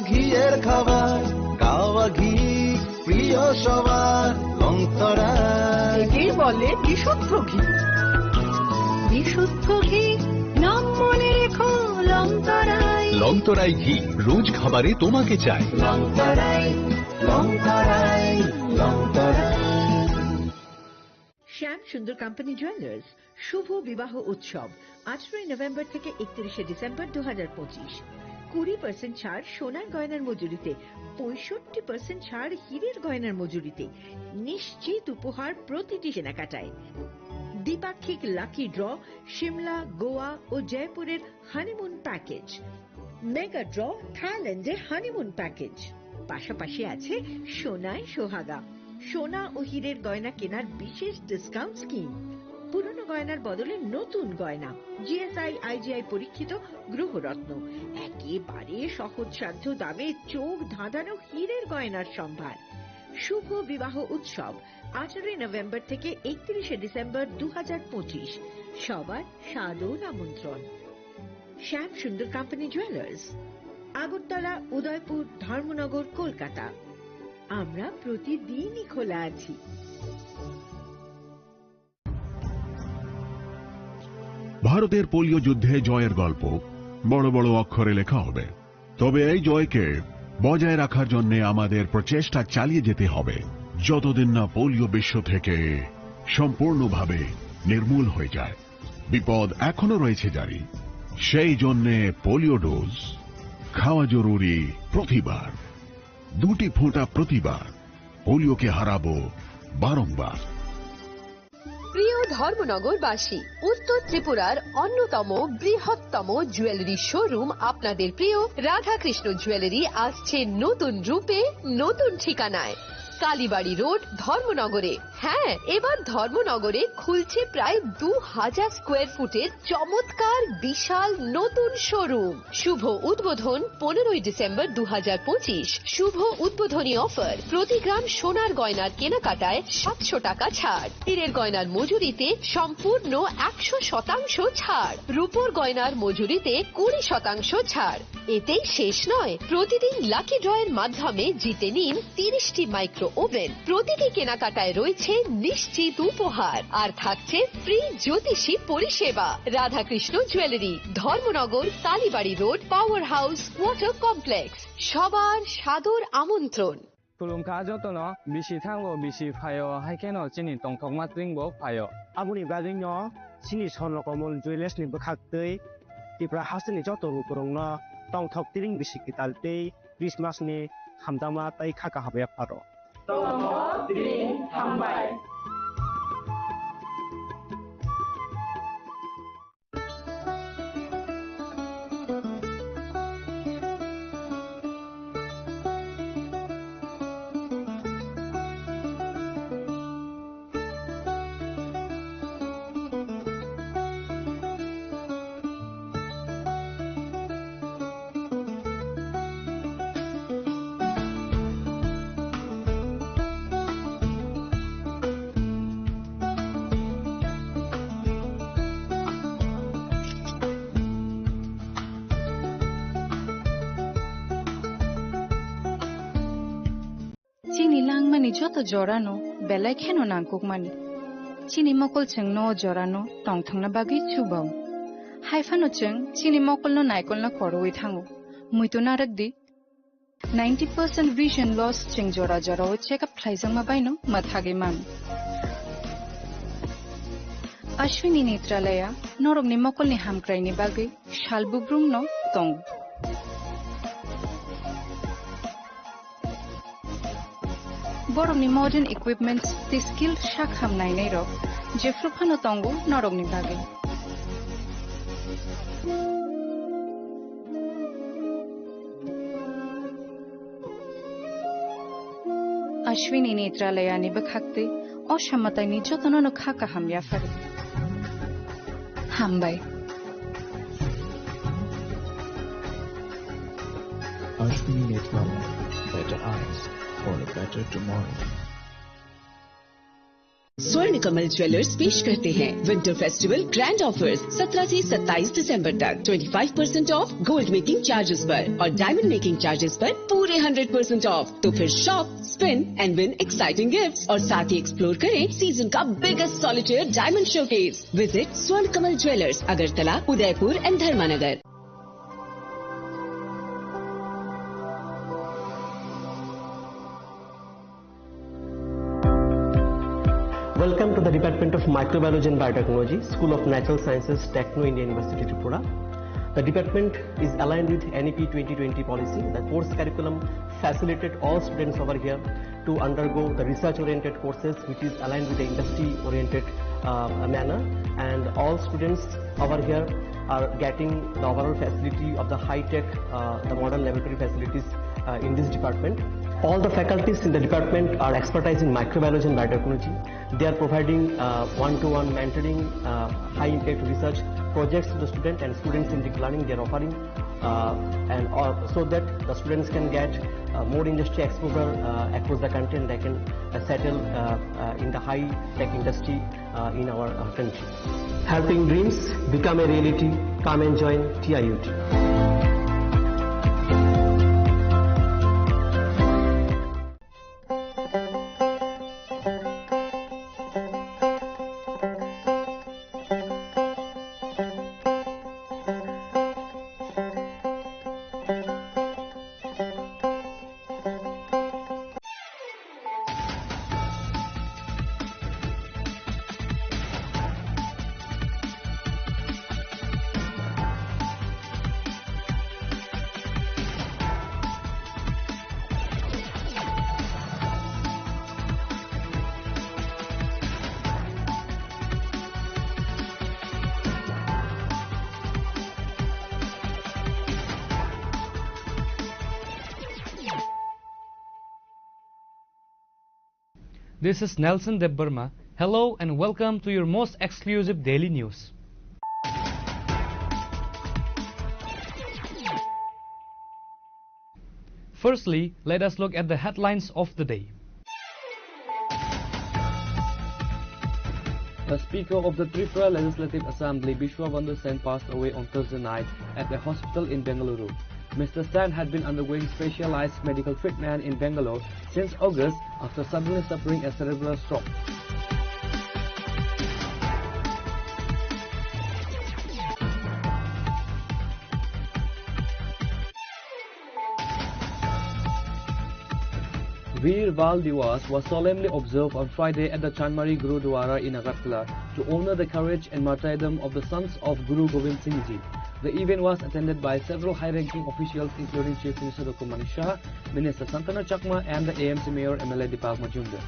ঘিয়ের খাবার, গাওয়া ঘি প্রিয় সবার লংতরায়। একেই বলে বিশুদ্ধ ঘি। বিশুদ্ধ ঘি নাম মনে রেখো লংতরায়। লংতরাই ঘি রোজ খাবারে তোমাকে চাই। লংতরায়, লংতরায়, লংতরায়। শ্যাম সুন্দর কোম্পানি জুয়েলার্স শুভ বিবাহ উৎসব 18 নভেম্বর থেকে 31 ডিসেম্বর 2025। 20% ছাড় সোনার গয়নার মজুরিতে, 65% ছাড় হীরের গয়নার মজুরিতে, নিশ্চিত উপহার প্রতিটি কেনাকাটায়। দ্বিপাক্ষিক লাকি ড্র, সিমলা, গোয়া ও জয়পুরের হানিমুন প্যাকেজ। মেগা ড্র, থাইল্যান্ডে হানিমুন প্যাকেজ। পাশাপাশি আছে সোনায় সোহাগা, সোনা ও হীরের গয়না কেনার বিশেষ ডিসকাউন্ট স্কিম। পুরনো গয়নার বদলে নতুন গয়না, জিএসআই আইজিআই পরীক্ষিত গ্রহরত্ন, একেবারে সহজসাধ্য দামে চোখ ধাঁধানো হীরের গয়নার সম্ভার। শুভ বিবাহ উৎসব 18 নভেম্বর থেকে 31 ডিসেম্বর 2025। সবার সাদর আমন্ত্রণ। শ্যাম সুন্দর কোম্পানি জুয়েলার্স, আগরতলা, উদয়পুর, ধর্মনগর, কলকাতা। আমরা প্রতিদিনই খোলা আছি। ভারতের পোলিও যুদ্ধে জয়ের গল্প বড় বড় অক্ষরে লেখা হবে, তবে এই জয়কে বজায় রাখার জন্য আমাদের প্রচেষ্টা চালিয়ে যেতে হবে যতদিন না পোলিও বিশ্ব থেকে সম্পূর্ণভাবে নির্মূল হয়ে যায়। বিপদ এখনো রয়েছে জারি, সেই জন্যে পোলিও ডোজ খাওয়া জরুরি প্রতিবার। 2টি ফোঁটা প্রতিবার, পোলিওকে হারাবো বারংবার। প্রিয় ধর্মনগরবাসী, উত্তর ত্রিপুরার অন্যতম বৃহত্তম জুয়েলারি শোরুম আপনাদের প্রিয় রাধাকৃষ্ণ জুয়েলারি আসছে নতুন রূপে, নতুন ঠিকানায়। কালীবাড়ি রোড, ধর্মনগরে। হ্যাঁ, এবার ধর্মনগরে খুলছে প্রায় 2000 স্কোয়ার ফুটের চমৎকার বিশাল নতুন শোরুম। শুভ উদ্বোধন 15ই ডিসেম্বর 2025। শুভ উদ্বোধনী অফার, প্রতি গ্রাম সোনার গয়নার কেনাকাটায় 700 টাকা ছাড়, হীরের গয়নার মজুরিতে সম্পূর্ণ 100% ছাড়, রূপোর গয়নার মজুরিতে 20% ছাড়। এতেই শেষ নয়, প্রতিদিন লাকি ড্রয়ের মাধ্যমে জিতে নিন 30টি মাইক্রো ওভেন। প্রতিটি কেনাকাটায় রয়েছে নিশ্চিত উপহার, আর থাকছে ফ্রি জ্যোতিষী পরিষেবা। Radhakrishna jewellery, Dharmanagar, Kalibari road, power house, water complex. সবার সাদর আমন্ত্রণ। खुलुमखा जतनो बिसि थांगो बिसि फायो हाइकेनो चिनि तंथक मात्रिंगो फायो आबुनि बाजैनो सिनि स्वर्णकमल जुवेलार्सनि बोखाक्तै त्रिपुरा हाउसनि जतनो फोरोंनो तंथक तिरिं बिसि कितालतै क्रिसमासनि हामदामा तै खाका हाबाया फारो तंथक तिरिं हामबाय। চিনি লাংমানি যত জরানো বেলায় খেনো নাংকুক মানি চিনি মকল চেং ন জরানো টং থাংনা বাগি চুবাও হাইফানো চেং চিনি মকল ন নাইকল না করওই থাঙো মুইতো নারক দি 90% vision loss চেং জরা জরা ও চেকআপ খাইজাং মা বাইনো মাথাগে মান अश्विनी नेत्रालया नरकनि मकलनि हामक्रायनि बागै शालबुब्रुम न दं बरकनि मॉडर्न इक्विपमेंट्स दि स्किल शाखाम नायनाय रक जेफ्रुफानो तंगो नरकनि बागै अश्विनी नेत्रालयानि बखाक्ते असामतायनि जतननो खाका हामया फारो हामबाय Ashwini Netralaya, better eyes for a better tomorrow. स्वर्ण कमल ज्वेलर्स पेश करते हैं विंटर फेस्टिवल ग्रैंड ऑफर्स 17 से 27 दिसंबर तक 25% ऑफ गोल्ड मेकिंग चार्जेस पर और डायमंड मेकिंग चार्जेस पर पूरे 100% ऑफ। तो फिर shop, spin and win exciting gifts और साथ ही एक्सप्लोर करें सीजन का biggest solitaire diamond showcase. Visit Swarna Kamal jewellers, Agartala, Udaipur and Dharmanagar. Welcome to the Department of Microbiology and Biotechnology, School of Natural Sciences, Techno India University, Tripura. The department is aligned with NEP 2020 policy. The course curriculum facilitated all students over here to undergo the research-oriented courses, which is aligned with the industry-oriented manner. And all students over here are getting the overall facility of the high-tech, the modern laboratory facilities in this department. All the faculties in the department are expertise in microbiology and biotechnology. They are providing one-to-one mentoring, high-impact research projects to the student and students in deep learning. They are offering so that the students can get more industry exposure across the country and they can settle in the high-tech industry in our country. Helping dreams become a reality. Come and join TIUT. This is Nelson Debbarma. Hello and welcome to your most exclusive daily news. Firstly, let us look at the headlines of the day. The Speaker of the Tripura Legislative Assembly, Bishwa Bandhu Sen, passed away on Thursday night at a hospital in Bengaluru. Mr. Sen had been undergoing specialized medical treatment in Bangalore since August after suddenly suffering a cerebral stroke. Veer Val Diwas was solemnly observed on Friday at the Chanmari Gurudwara in Agartala to honor the courage and martyrdom of the sons of Guru Gobind Singh Ji. The event was attended by several high-ranking officials including Chief Minister Dr. Manish Shah, Minister Santanu Chakma and the AMC Mayor MLA Deepak Majumdar.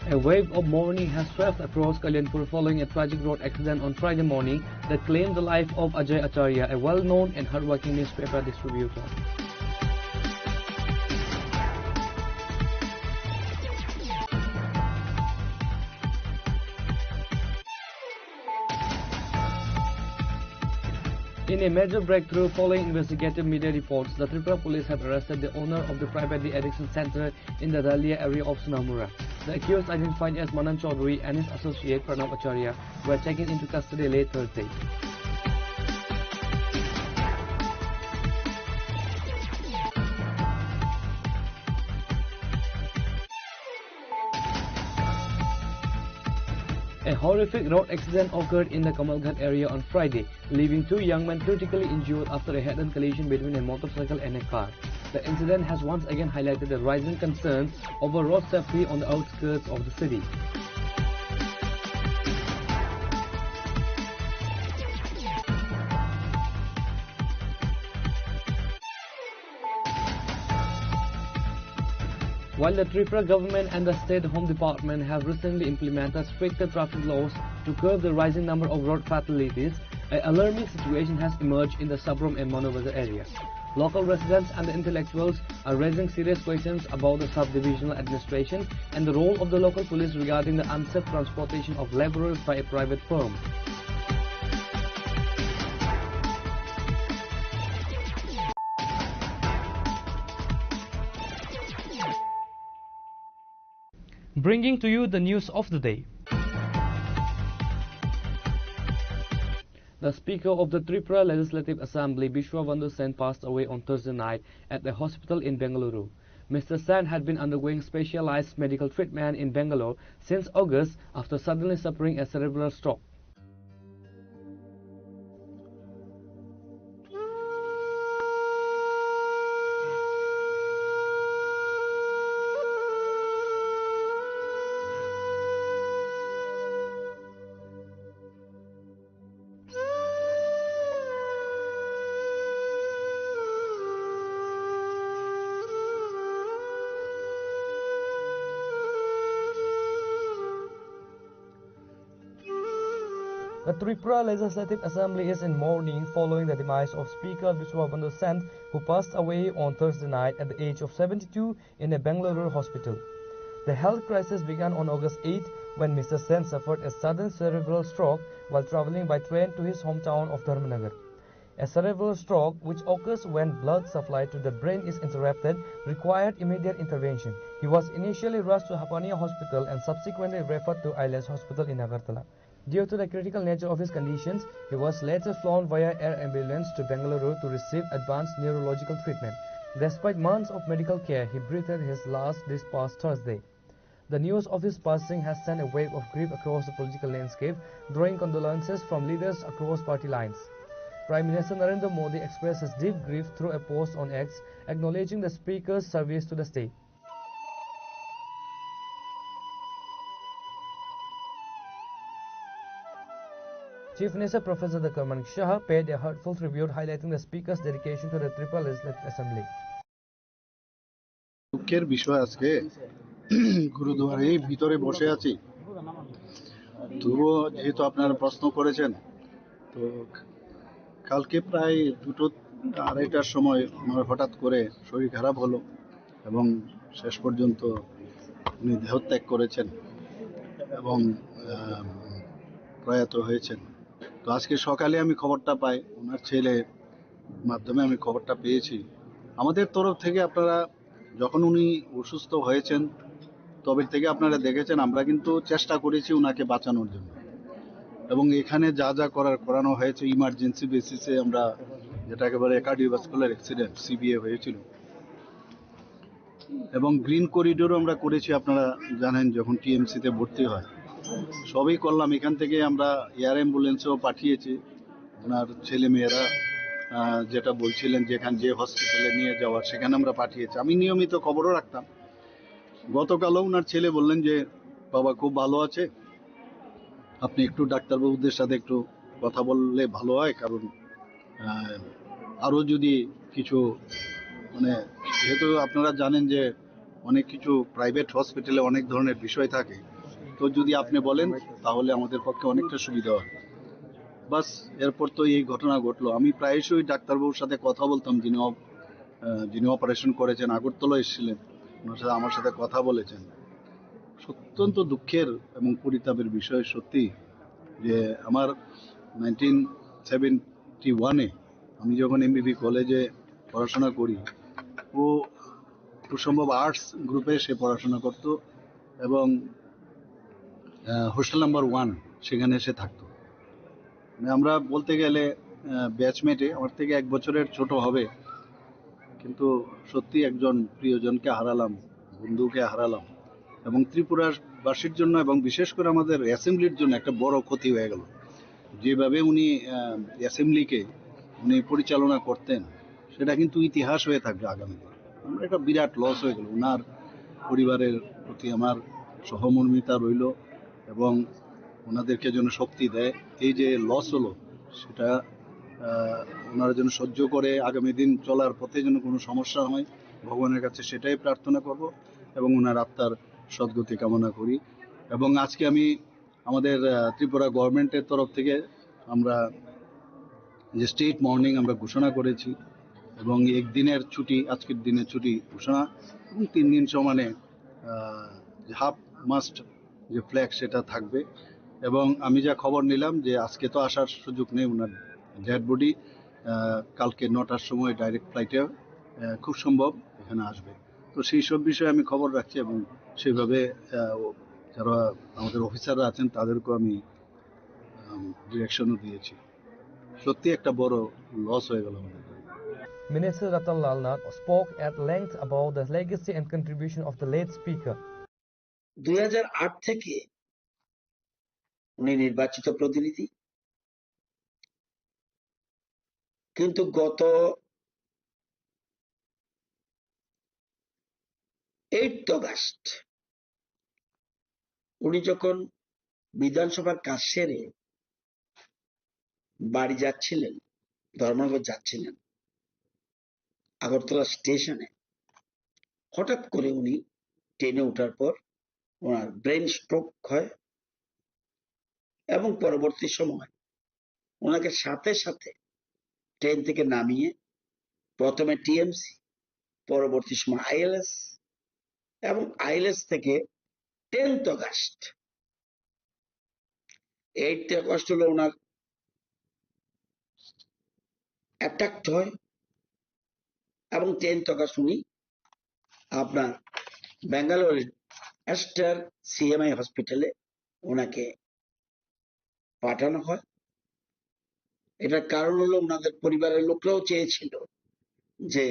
A wave of mourning has swept across Kalyanpur following a tragic road accident on Friday morning that claimed the life of Ajay Acharya, a well-known and hard-working newspaper distributor. In a major breakthrough following investigative media reports, the Tripura police have arrested the owner of the private de-addiction center in the Dalia area of Sunamura. The accused, identified as Manan Chaudhary and his associate Pranab Acharya, were taken into custody late Thursday. A horrific road accident occurred in the Kamalghat area on Friday, leaving two young men critically injured after a head-on collision between a motorcycle and a car. The incident has once again highlighted the rising concerns over road safety on the outskirts of the city. While the Tripura government and the State Home Department have recently implemented stricter traffic laws to curb the rising number of road fatalities, an alarming situation has emerged in the Sabrom and Manobazar areas. Local residents and the intellectuals are raising serious questions about the sub-divisional administration and the role of the local police regarding the unsafe transportation of labourers by a private firm. Bringing to you the news of the day. The Speaker of the Tripura Legislative Assembly, Bishwa Bandhu Sen, passed away on Thursday night at a hospital in Bengaluru. Mr. Sen had been undergoing specialized medical treatment in Bangalore since August after suddenly suffering a cerebral stroke. The Tripura Legislative Assembly is in mourning following the demise of Speaker Bishwa Bandhu Sen, who passed away on Thursday night at the age of 72 in a Bengaluru hospital. The health crisis began on August 8 when Mr. Sen suffered a sudden cerebral stroke while travelling by train to his hometown of Dharmanagar. A cerebral stroke, which occurs when blood supply to the brain is interrupted, required immediate intervention. He was initially rushed to Hapania Hospital and subsequently referred to Ailes Hospital in Agartala. Due to the critical nature of his conditions, he was later flown via air ambulance to Bengaluru to receive advanced neurological treatment. Despite months of medical care, he breathed his last this past Thursday. The news of his passing has sent a wave of grief across the political landscape, drawing condolences from leaders across party lines. Prime Minister Narendra Modi expressed his deep grief through a post on X, acknowledging the Speaker's service to the state. Chief Minister Professor Dr. Manish Shah paid a heartful tribute, highlighting the Speaker's dedication to the Tripura Legislative Assembly. দুঃখের বিষয় আজকে গুরুদুয়ারে ভিতরে বসে আছি তবুও যেহেতু আপনারা প্রশ্ন করেছেন, তো কালকে প্রায় 2-2:30টার সময় আমার হঠাৎ করে শরীর খারাপ হলো এবং শেষ পর্যন্ত উনি দেহত্যাগ করেছেন এবং প্রয়াত হয়েছেন। তো আজকে সকালে আমি খবরটা পাই, ওনার ছেলে মাধ্যমে আমি খবরটা পেয়েছি। আমাদের তরফ থেকে আপনারা যখন উনি অসুস্থ হয়েছেন তবে থেকে আপনারা দেখেছেন আমরা কিন্তু চেষ্টা করেছি ওনাকে বাঁচানোর জন্য, এবং এখানে যা যা করানো হয়েছে ইমার্জেন্সি বেসিসে, আমরা যেটা একেবারে কার্ডিওভাস্কুলার অ্যাক্সিডেন্ট সিবিএ হয়েছিল, এবং গ্রিন করিডোরও আমরা করেছি। আপনারা জানেন যখন টিএমসিতে ভর্তি হয় সবই করলাম। এখান থেকে আমরা এয়ার অ্যাম্বুলেন্সও পাঠিয়েছি। ওনার ছেলে মেয়েরা যেটা বলছিলেন যে হসপিটালে নিয়ে যাওয়ার সেখানে আমরা পাঠিয়েছি। আমি নিয়মিত খবরও রাখতাম। গতকালও ওনার ছেলে বললেন যে বাবা খুব ভালো আছে, আপনি একটু ডাক্তারবাবুদের সাথে একটু কথা বললে ভালো হয়, কারণ আরও যদি কিছু মানে যেহেতু আপনারা জানেন যে অনেক কিছু প্রাইভেট হসপিটালে অনেক ধরনের বিষয় থাকে, তো যদি আপনি বলেন তাহলে আমাদের পক্ষে অনেকটা সুবিধা হয়। বাস এরপর তো এই ঘটনা ঘটলো। আমি প্রায়শই ডাক্তারবাবুর সাথে কথা বলতাম, যিনি অপারেশন করেছেন, আগরতলা এসেছিলেন, ওনার সাথে আমার সাথে কথা বলেছেন। অত্যন্ত দুঃখের এবং পরিতাপের বিষয় সত্যি যে আমার 1971-এ আমি যখন এমবিবি কলেজে পড়াশোনা করি, ও খুব সম্ভব আর্টস গ্রুপে সে পড়াশোনা করত এবং হোস্টেল নাম্বার 1 সেখানে সে থাকতো। মানে আমরা বলতে গেলে ব্যাচমেটে, আমার থেকে 1 বছরের ছোট হবে, কিন্তু সত্যি একজন প্রিয়জনকে হারালাম, বন্ধুকে হারালাম, এবং ত্রিপুরার বাসীর জন্য এবং বিশেষ করে আমাদের অ্যাসেম্বলির জন্য একটা বড় ক্ষতি হয়ে গেল। যেভাবে উনি অ্যাসেম্বলিকে উনি পরিচালনা করতেন সেটা কিন্তু ইতিহাস হয়ে থাকবে আগামী দিনে। আমরা একটা বিরাট লস হয়ে গেল। ওনার পরিবারের প্রতি আমার সহমর্মিতা রইল এবং ওনাদেরকে যেন শক্তি দেয়। এই যে লস হলো সেটা ওনারা যেন সহ্য করে আগামী দিন চলার পথে যেন কোনো সমস্যা হয়, ভগবানের কাছে সেটাই প্রার্থনা করব এবং ওনার আত্মার সদ্গতি কামনা করি। এবং আজকে আমি আমাদের ত্রিপুরা গভর্নমেন্টের তরফ থেকে আমরা যে স্টেট মর্নিং আমরা ঘোষণা করেছি এবং একদিনের ছুটি, আজকের দিনের ছুটি ঘোষণা, এবং 3 দিন সমানে হাফ মাস্ট যে ফ্ল্যাগ সেটা থাকবে। এবং আমি যা খবর নিলাম যে আজকে তো আসার সুযোগ নেই, ওনার ডেড বডি কালকে 9টার সময় ডাইরেক্ট ফ্লাইটে খুব সম্ভব এখানে আসবে। তো সেই সব বিষয়ে আমি খবর রাখছি এবং সেইভাবে যারা আমাদের অফিসাররা আছেন তাদেরকেও আমি ডিরেকশনও দিয়েছি। সত্যি একটা বড় লস হয়ে গেল আমাদের। Minister Ratan Lal Nath spoke at length about the legacy and contribution of the late speaker. 2008 থেকে উনি নির্বাচিত প্রতিনিধি, কিন্তু গত 8 অগাস্ট উনি যখন বিধানসভার কাজ সেরে বাড়ি যাচ্ছিলেন, ধর্মনগর যাচ্ছিলেন, আগরতলা স্টেশনে হঠাৎ করে উনি ট্রেনে ওঠার পর ওনার ব্রেন স্ট্রোক হয় এবং পরবর্তী সময় ওনাকে সাথে সাথে ট্রেন থেকে নামিয়ে প্রথমে টিএমসি, পরবর্তী সময় আইএলএস, এবং আইএলএস থেকে 10th অগাস্ট, 8th অগাস্ট হলো ওনার অ্যাটাক হয় এবং 10th অগাস্ট উনি আপনার ব্যাঙ্গালোরের অ্যাস্টার সিএমআই হসপিটালে ওনাকে পাঠানো হয়। এটার কারণ হলো ওনাদের পরিবারের লোকরাও চেয়েছিল যে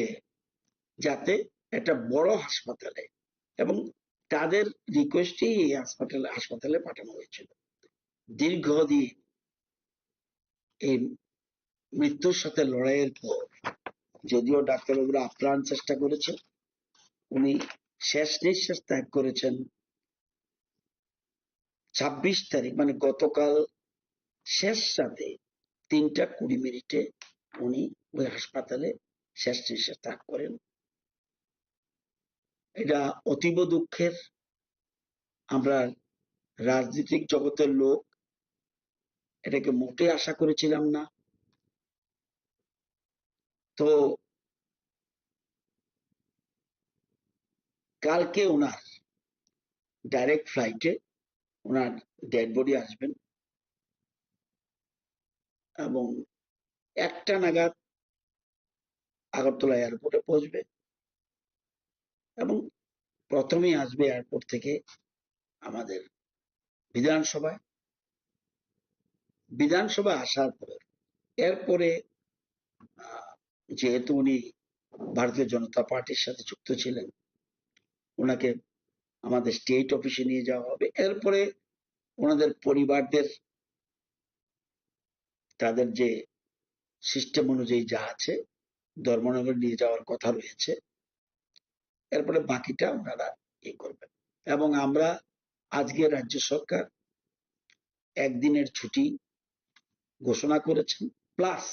যাতে একটা বড় হাসপাতালে, এবং তাদের রিকোয়েস্টেই এই হাসপাতালে পাঠানো হয়েছিল। দীর্ঘদিন এই মৃত্যুর সাথে লড়াইয়ের পর যদিও ডাক্তারবাবুরা আপ্রাণ চেষ্টা করেছে, উনি শেষ নিঃশ্বাস ত্যাগ করেছেন 26 তারিখ, মানে গতকাল শেষ রাতে 3:20 উনি ওই হাসপাতালে শেষ নিঃশ্বাস ত্যাগ করেন। এটা অতীব দুঃখের। আমরা রাজনৈতিক জগতের লোক, এটাকে মোটে আশা করেছিলাম না। তো কালকে ওনার ডাইরেক্ট ফ্লাইটে ওনার ডেড বডি আসবেন এবং 1টা নাগাদ আগরতলা এয়ারপোর্টে পৌঁছবে এবং প্রথমেই আসবে এয়ারপোর্ট থেকে আমাদের বিধানসভায়। বিধানসভায় আসার পর এরপরে যেহেতু উনি ভারতীয় জনতা পার্টির সাথে যুক্ত ছিলেন, ওনাকে আমাদের স্টেট অফিসে নিয়ে যাওয়া হবে। এরপরে ওনাদের পরিবারদের তাদের যে সিস্টেম অনুযায়ী যা আছে ধর্মনগর নিয়ে যাওয়ার কথা রয়েছে। এরপরে বাকিটা ওনারা করবেন এবং আমরা আজকে রাজ্য সরকার একদিনের ছুটি ঘোষণা করেছেন, প্লাস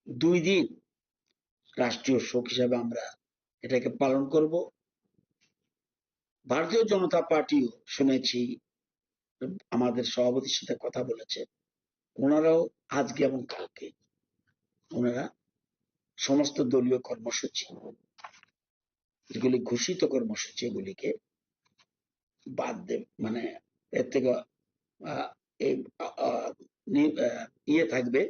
2 দিন রাষ্ট্রীয় শোক হিসাবে আমরা এটাকে পালন করব। ভারতীয় জনতা পার্টিও শুনেছি আমাদের সভাপতির সাথে কথা বলেছে, ওনারাও আজকে এবং কালকে ওনারা সমস্ত দলীয় কর্মসূচি, যেগুলি ঘোষিত কর্মসূচি, এগুলিকে বাদ দেব, মানে এর থেকে থাকবে,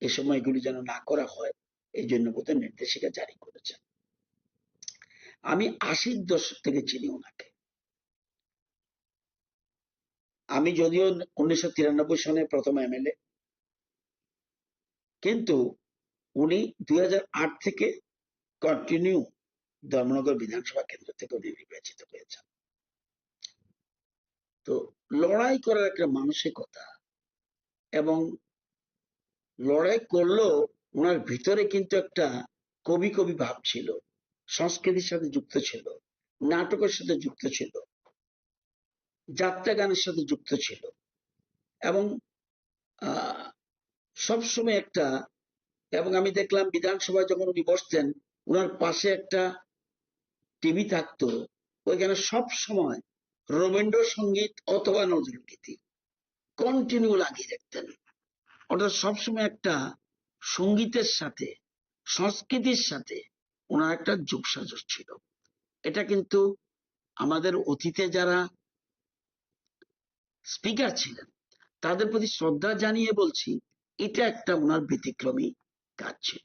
এই সময় এগুলি যেন না করা হয়, এই জন্য বোধহয় নির্দেশিকা জারি করেছেন। আমি 80-র দশক থেকে চিনি ওনাকে। আমি যদিও 1993 সনে প্রথম এমএলএ, কিন্তু উনি 2008 থেকে কন্টিনিউ ধর্মনগর বিধানসভা কেন্দ্র থেকে উনি নির্বাচিত হয়েছেন। তো লড়াই করার একটা মানসিকতা এবং লড়াই করলেও ওনার ভিতরে কিন্তু একটা কবি কবি ভাব ছিল, সংস্কৃতির সাথে যুক্ত ছিল, নাটকের সাথে যুক্ত ছিল, যাত্রা গানের সাথে যুক্ত ছিল এবং সবসময় একটা, এবং আমি দেখলাম বিধানসভায় যখন উনি বসতেন ওনার পাশে একটা টিভি থাকতো, ওইখানে সব সময় রবীন্দ্রসঙ্গীত অথবা নজরুলগীতি কন্টিনিউ লাগিয়ে রাখতেন। অর্থাৎ সবসময় একটা সঙ্গীতের সাথে, সংস্কৃতির সাথে ওনার একটা যোগসাজশ ছিল। এটা কিন্তু আমাদের অতীতে যারা স্পিকার ছিলেন তাদের প্রতি শ্রদ্ধা জানিয়ে বলছি, এটা একটা ওনার ব্যতিক্রমী কাজ ছিল।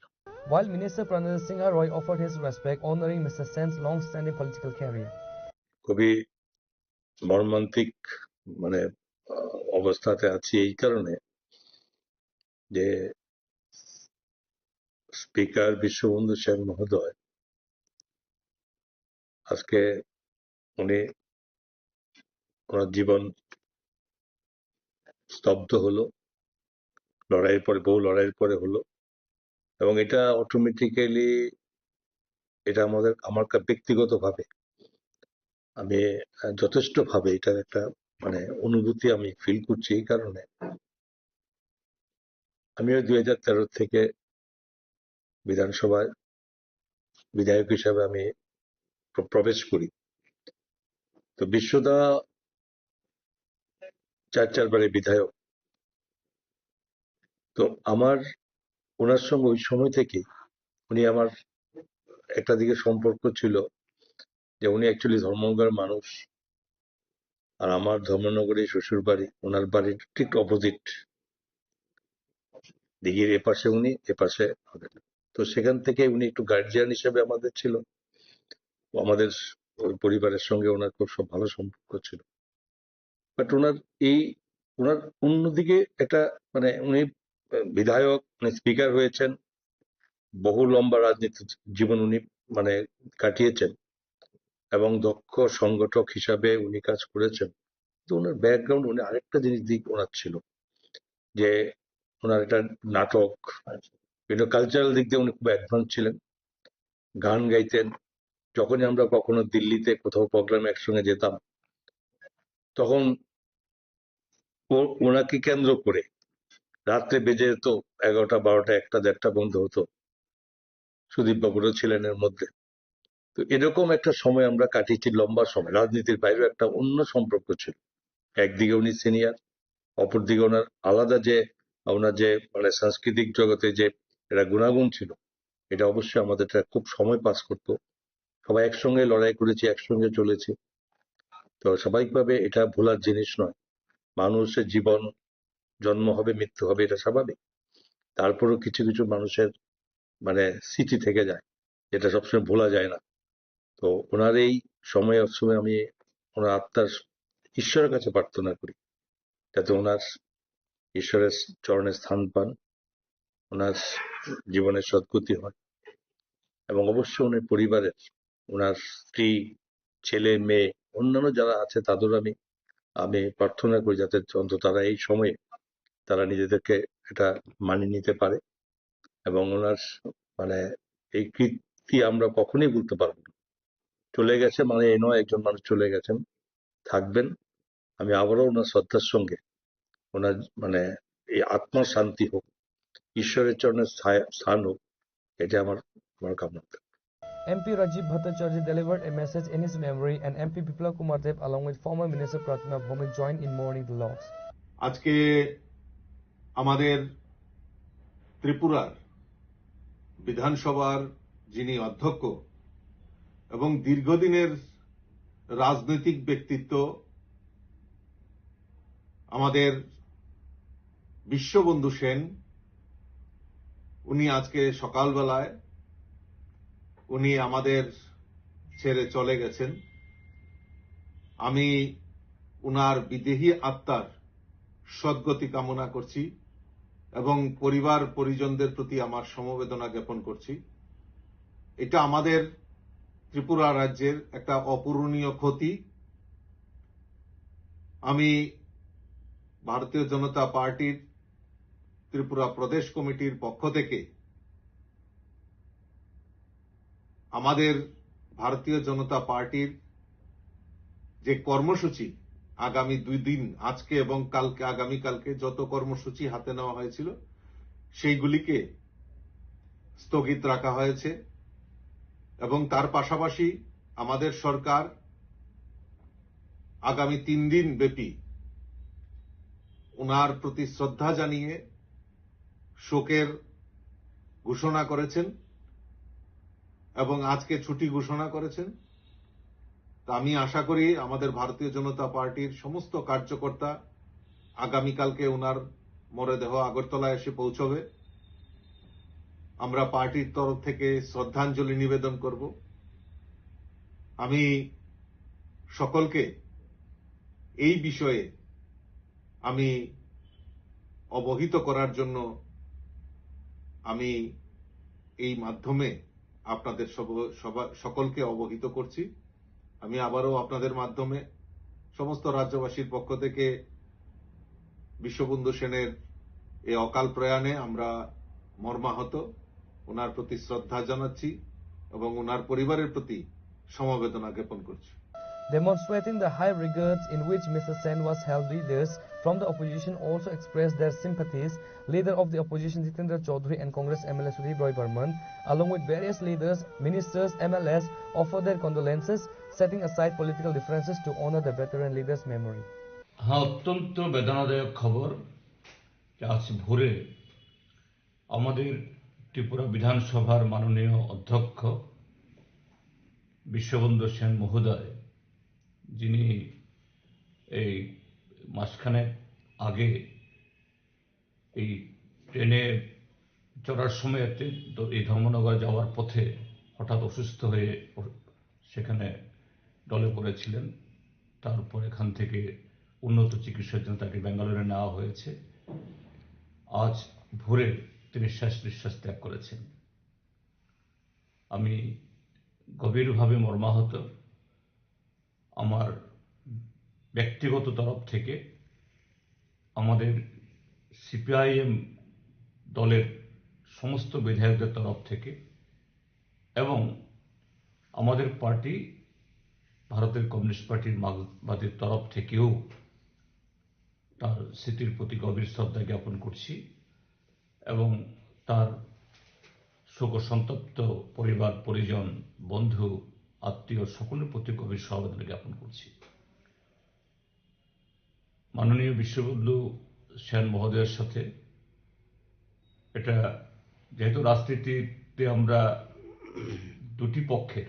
While Minister Pranil Singh Roy offered his respect, honoring Mr. Sen's long-standing political career. খুবই মর্মান্তিক মানে অবস্থাতে আছি এই কারণে যে স্পিকার বিশ্ববন্ধু সেন মহোদয় আজকে উনি ওনার জীবন স্তব্ধ হলো, লড়াইয়ের পরে, বহু লড়াইয়ের পরে হলো, এবং এটা অটোমেটিক্যালি এটা আমার ব্যক্তিগতভাবে আমি যথেষ্ট ভাবে এটার একটা মানে অনুভূতি আমি ফিল করছি। এই কারণে আমিও 2013 থেকে বিধানসভায় বিধায়ক হিসাবে আমি প্রবেশ করি। তো বিশ্বদা 4 বারে বিধায়ক। তো আমার ওনার সঙ্গে ওই সময় থেকে উনি আমার একটা দিকে সম্পর্ক ছিল যে উনি অ্যাকচুয়ালি ধর্মনগর মানুষ, আর আমার ধর্মনগরে শ্বশুর বাড়ি, ওনার বাড়ির ঠিক অপোজিট দিঘির এপাশে উনি, এপাশে। তো সেখান থেকে উনি একটু গার্জিয়ান হিসেবে আমাদের ছিল, আমাদের ওই পরিবারের সঙ্গে ওনার খুব সব ভালো সম্পর্ক ছিল। বাট ওনার অন্যদিকে একটা মানে উনি বিধায়ক, স্পিকার হয়েছেন, বহু লম্বা রাজনীতি জীবন উনি মানে কাটিয়েছেন এবং দক্ষ সংগঠক হিসাবে উনি কাজ করেছেন। তো ওনার ব্যাকগ্রাউন্ড, উনি আরেকটা জিনিস দিক ওনার ছিল যে ওনার একটা নাটক, বিভিন্ন কালচারাল দিক দিয়ে উনি খুব অ্যাডভান্স ছিলেন, গান গাইতেন। যখনই আমরা কখনো দিল্লিতে কোথাও প্রোগ্রামে একসঙ্গে যেতাম তখন ওনাকে কেন্দ্র করে রাত্রে বেজে যেত 11টা 12টা 1টা 1.5টা বন্ধ হতো। সুদীপ বাবুরও ছিলেন এর মধ্যে। তো এরকম একটা সময় আমরা কাটিয়েছি, লম্বা সময়। রাজনীতির বাইরেও একটা অন্য সম্পর্ক ছিল। একদিকে উনি সিনিয়র, অপরদিকে ওনার আলাদা যে ওনার যে মানে সাংস্কৃতিক জগতে যে একটা গুণাগুণ ছিল, এটা অবশ্যই আমাদের খুব সময় পাস করতো। সবাই একসঙ্গে লড়াই করেছি, একসঙ্গে চলেছি। তো স্বাভাবিকভাবে এটা ভোলার জিনিস নয়। মানুষের জীবন, জন্ম হবে, মৃত্যু হবে, এটা স্বাভাবিক। তারপরেও কিছু কিছু মানুষের মানে স্মৃতি থেকে যায়, যেটা সবসময় ভোলা যায় না। তো ওনার এই সময় আমি ওনার আত্মার ঈশ্বরের কাছে প্রার্থনা করি যাতে ওনার ঈশ্বরের চরণে স্থান পান, ওনার জীবনের সদ্গতি হয়, এবং অবশ্যই ওনার পরিবারের, ওনার স্ত্রী, ছেলে, মেয়ে, অন্যান্য যারা আছে তাদেরও আমি প্রার্থনা করি যাতে অন্তত তারা এই সময়ে তারা নিজেদেরকে এটা মানিয়ে নিতে পারে। এবং ওনার মানে এই কীর্তি আমরা কখনোই বলতে পারবো না। চলে গেছে মানে এই নয় একজন মানুষ চলে গেছেন, থাকবেন। আমি আবারও ওনার শ্রদ্ধার সঙ্গে ওনার মানে এই আত্মার শান্তি হোক, ঈশ্বরের চরণে স্থান হোক, এটা আমার কামনা। MP Rajiv Bhattacharya delivered a message in his memory, and MP Biplab Kumar Deb along with former Minister Pratima Bhaumik joined in mourning the loss. আজকে আমাদের ত্রিপুরার বিধানসভার যিনি অধ্যক্ষ এবং দীর্ঘদিনের রাজনৈতিক ব্যক্তিত্ব, আমাদের বিশ্ববন্ধু সেন, উনি আজকে সকালবেলায় উনি আমাদের ছেড়ে চলে গেছেন। আমি উনার বিদেহী আত্মার সদ্গতি কামনা করছি এবং পরিবার পরিজনদের প্রতি আমার সমবেদনা জ্ঞাপন করছি। এটা আমাদের ত্রিপুরা রাজ্যের একটা অপূরণীয় ক্ষতি। আমি ভারতীয় জনতা পার্টির ত্রিপুরা প্রদেশ কমিটির পক্ষ থেকে আমাদের ভারতীয় জনতা পার্টির যে কর্মসূচি আগামী 2 দিন, আজকে এবং কালকে, আগামীকালকে যত কর্মসূচি হাতে নেওয়া হয়েছিল সেইগুলিকে স্থগিত রাখা হয়েছে এবং তার পাশাপাশি আমাদের সরকার আগামী 3 দিন ব্যাপী ওনার প্রতি শ্রদ্ধা জানিয়ে শোকের ঘোষণা করেছেন এবং আজকে ছুটি ঘোষণা করেছেন। তা আমি আশা করি আমাদের ভারতীয় জনতা পার্টির সমস্ত কার্যকর্তা আগামীকালকে ওনার মরদেহ আগরতলায় এসে পৌঁছবে। আমরা পার্টির তরফ থেকে শ্রদ্ধাঞ্জলি নিবেদন করব। আমি সকলকে এই বিষয়ে আমি অবহিত করার জন্য আমি এই মাধ্যমে আপনাদের সকলকে অবহিত করছি। আমি আবারও আপনাদের মাধ্যমে সমস্ত রাজ্যবাসীর পক্ষ থেকে বিশ্ববন্ধু সেনের এই অকাল প্রয়াণে আমরা মর্মাহত, ওনার প্রতি শ্রদ্ধা জানাচ্ছি এবং ওনার পরিবারের প্রতি সমবেদনা জ্ঞাপন করছি। Demonstrating the high regards in which Mr. Sen was held, leaders from the opposition also expressed their sympathies. Leader of the opposition Jitendra Chaudhary and Congress MLA Sudhir Roy Burman, along with various leaders, ministers, MLAs, offered their condolences, setting aside political differences to honor the veteran leader's memory. হ্যাঁ, অত্যন্ত বেদনাদায়ক খবর যে আজ ভোরে আমাদের ত্রিপুরা বিধানসভার মাননীয় অধ্যক্ষ বিশ্ববন্ধু সেন মহোদয়, যিনি এই মাসখানেক আগে এই ট্রেনে চড়ার সময় এই ধর্মনগর যাওয়ার পথে হঠাৎ অসুস্থ হয়ে সেখানে ডলে পড়েছিলেন। তারপর এখান থেকে উন্নত চিকিৎসার জন্য তাকে ব্যাঙ্গালোরে নেওয়া হয়েছে। আজ ভোরে তিনি শেষ নিঃশ্বাস ত্যাগ করেছেন। আমি গভীরভাবে মর্মাহত। আমার ব্যক্তিগত তরফ থেকে, আমাদের সিপিআইএম দলের সমস্ত বিধায়কদের তরফ থেকে এবং আমাদের পার্টি ভারতের কমিউনিস্ট পার্টির মার্ক্সবাদীর তরফ থেকেও তার স্মৃতির প্রতি গভীর শ্রদ্ধা জ্ঞাপন করছি এবং তার শোকসন্তপ্ত পরিবার, পরিজন, বন্ধু আত্মীয় সকলের প্রতি গভীর সমবেদনা জ্ঞাপন করছি। মাননীয় বিশ্ববন্ধু সেন মহোদয়ের সাথে এটা যেহেতু রাজনীতিতে আমরা দুটি পক্ষের,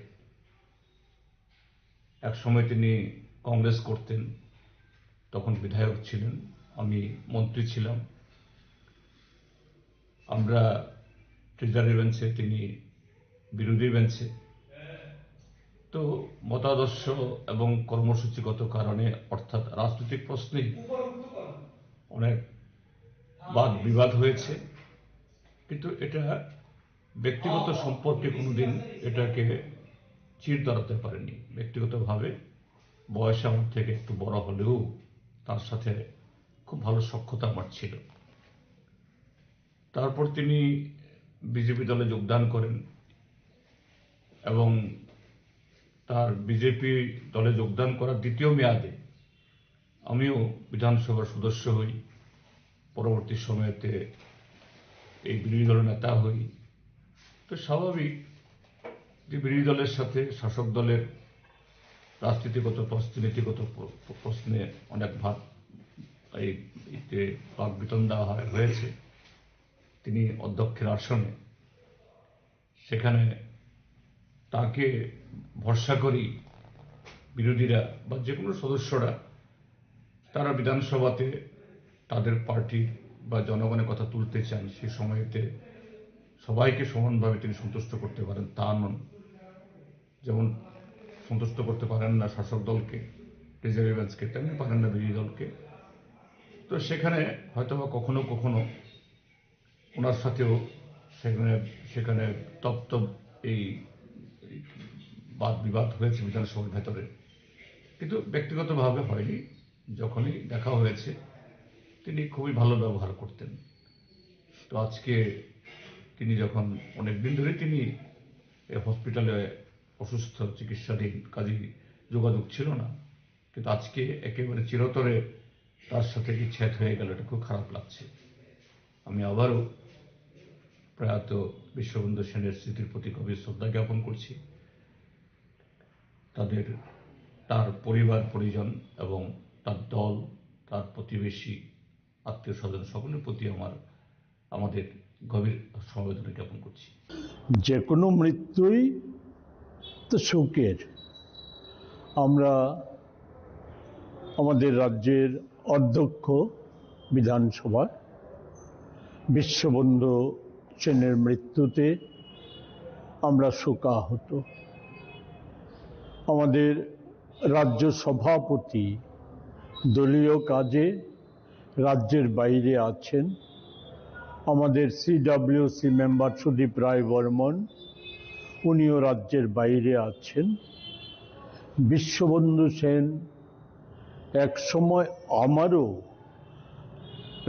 এক সময় তিনি কংগ্রেস করতেন, তখন বিধায়ক ছিলেন, আমি মন্ত্রী ছিলাম, আমরা ট্রেজারি বেঞ্চে, তিনি বিরোধী বেঞ্চে। তো মতাদর্শ এবং কর্মসূচিগত কারণে অর্থাৎ রাজনৈতিক প্রশ্নে অনেক বাদ বিবাদ হয়েছে, কিন্তু এটা ব্যক্তিগত সম্পর্কে কোনোদিন এটাকে চির ধরাতে পারেনি। ব্যক্তিগতভাবে বয়স আমার থেকে একটু বড় হলেও তার সাথে খুব ভালো সখ্যতা আমার ছিল। তারপর তিনি বিজেপি দলে যোগদান করেন এবং তার বিজেপি দলে যোগদান করার দ্বিতীয় মেয়াদে আমিও বিধানসভার সদস্য হই, পরবর্তী সময়েতে এই বিরোধী দলের নেতা হই। তো স্বাভাবিক যে বিরোধী দলের সাথে শাসক দলের রাজনীতিগত নীতিগত প্রশ্নে অনেক ভাগ বিতণ্ডা হয়েছে। তিনি অধ্যক্ষের আসনে, সেখানে তাকে ভরসা করি বিরোধীরা বা যে কোনো সদস্যরা তারা বিধানসভাতে তাদের পার্টি বা জনগণের কথা তুলতে চান, সেই সময়তে সবাইকে সমানভাবে তিনি সন্তুষ্ট করতে পারেন তা নন। যেমন সন্তুষ্ট করতে পারেন না শাসক দলকে, ট্রেজারি বেঞ্চকে, তেমনি পারেন না বিরোধী দলকে। তো সেখানে হয়তোবা কখনো কখনো ওনার সাথেও সেখানে তপ্ত এই বাদ বিবাদ হয়েছে বিধানসভার ভেতরে, কিন্তু ব্যক্তিগতভাবে হয়নি। যখনই দেখা হয়েছে তিনি খুবই ভালো ব্যবহার করতেন। তো আজকে তিনি যখন অনেকদিন ধরে তিনি হসপিটালে অসুস্থ চিকিৎসাধীন, কাজেই যোগাযোগ ছিল না, কিন্তু আজকে একেবারে চিরতরে তার সাথে বিচ্ছেদ হয়ে গেল, এটা খুব খারাপ লাগছে। আমি আবারও প্রয়াত বিশ্ববন্ধু সেনের স্মৃতির প্রতি গভীর শ্রদ্ধা জ্ঞাপন করছি। তার পরিবার পরিজন এবং তার দল, তার প্রতিবেশী, আত্মীয় স্বজন সকলের প্রতি আমাদের গভীর সমবেদনা জ্ঞাপন করছি। যে কোনো মৃত্যুই তো শোকের। আমরা আমাদের রাজ্যের অধ্যক্ষ বিধানসভার বিশ্ববন্ধু সেনের মৃত্যুতে আমরা শোকাহত। আমাদের রাজ্য সভাপতি দলীয় কাজে রাজ্যের বাইরে আছেন। আমাদের CWC মেম্বার সুদীপ রায় বর্মন, উনিও রাজ্যের বাইরে আছেন। বিশ্ববন্ধু সেন এক সময় আমারও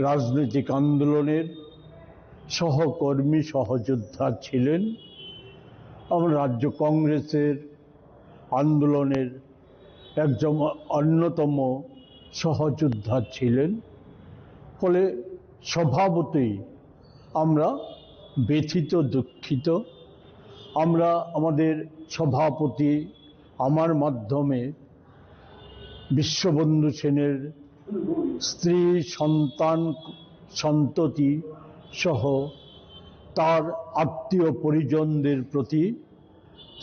রাজনৈতিক আন্দোলনের সহকর্মী, সহযোদ্ধা ছিলেন। আমার রাজ্য কংগ্রেসের আন্দোলনের একজন অন্যতম সহযোদ্ধা ছিলেন। ফলে স্বভাবতই আমরা ব্যথিত, দুঃখিত। আমরা আমাদের সভাপতি আমার মাধ্যমে বিশ্ববন্ধু সেনের স্ত্রী, সন্তান, সন্ততি সহ তার আত্মীয় পরিজনদের প্রতি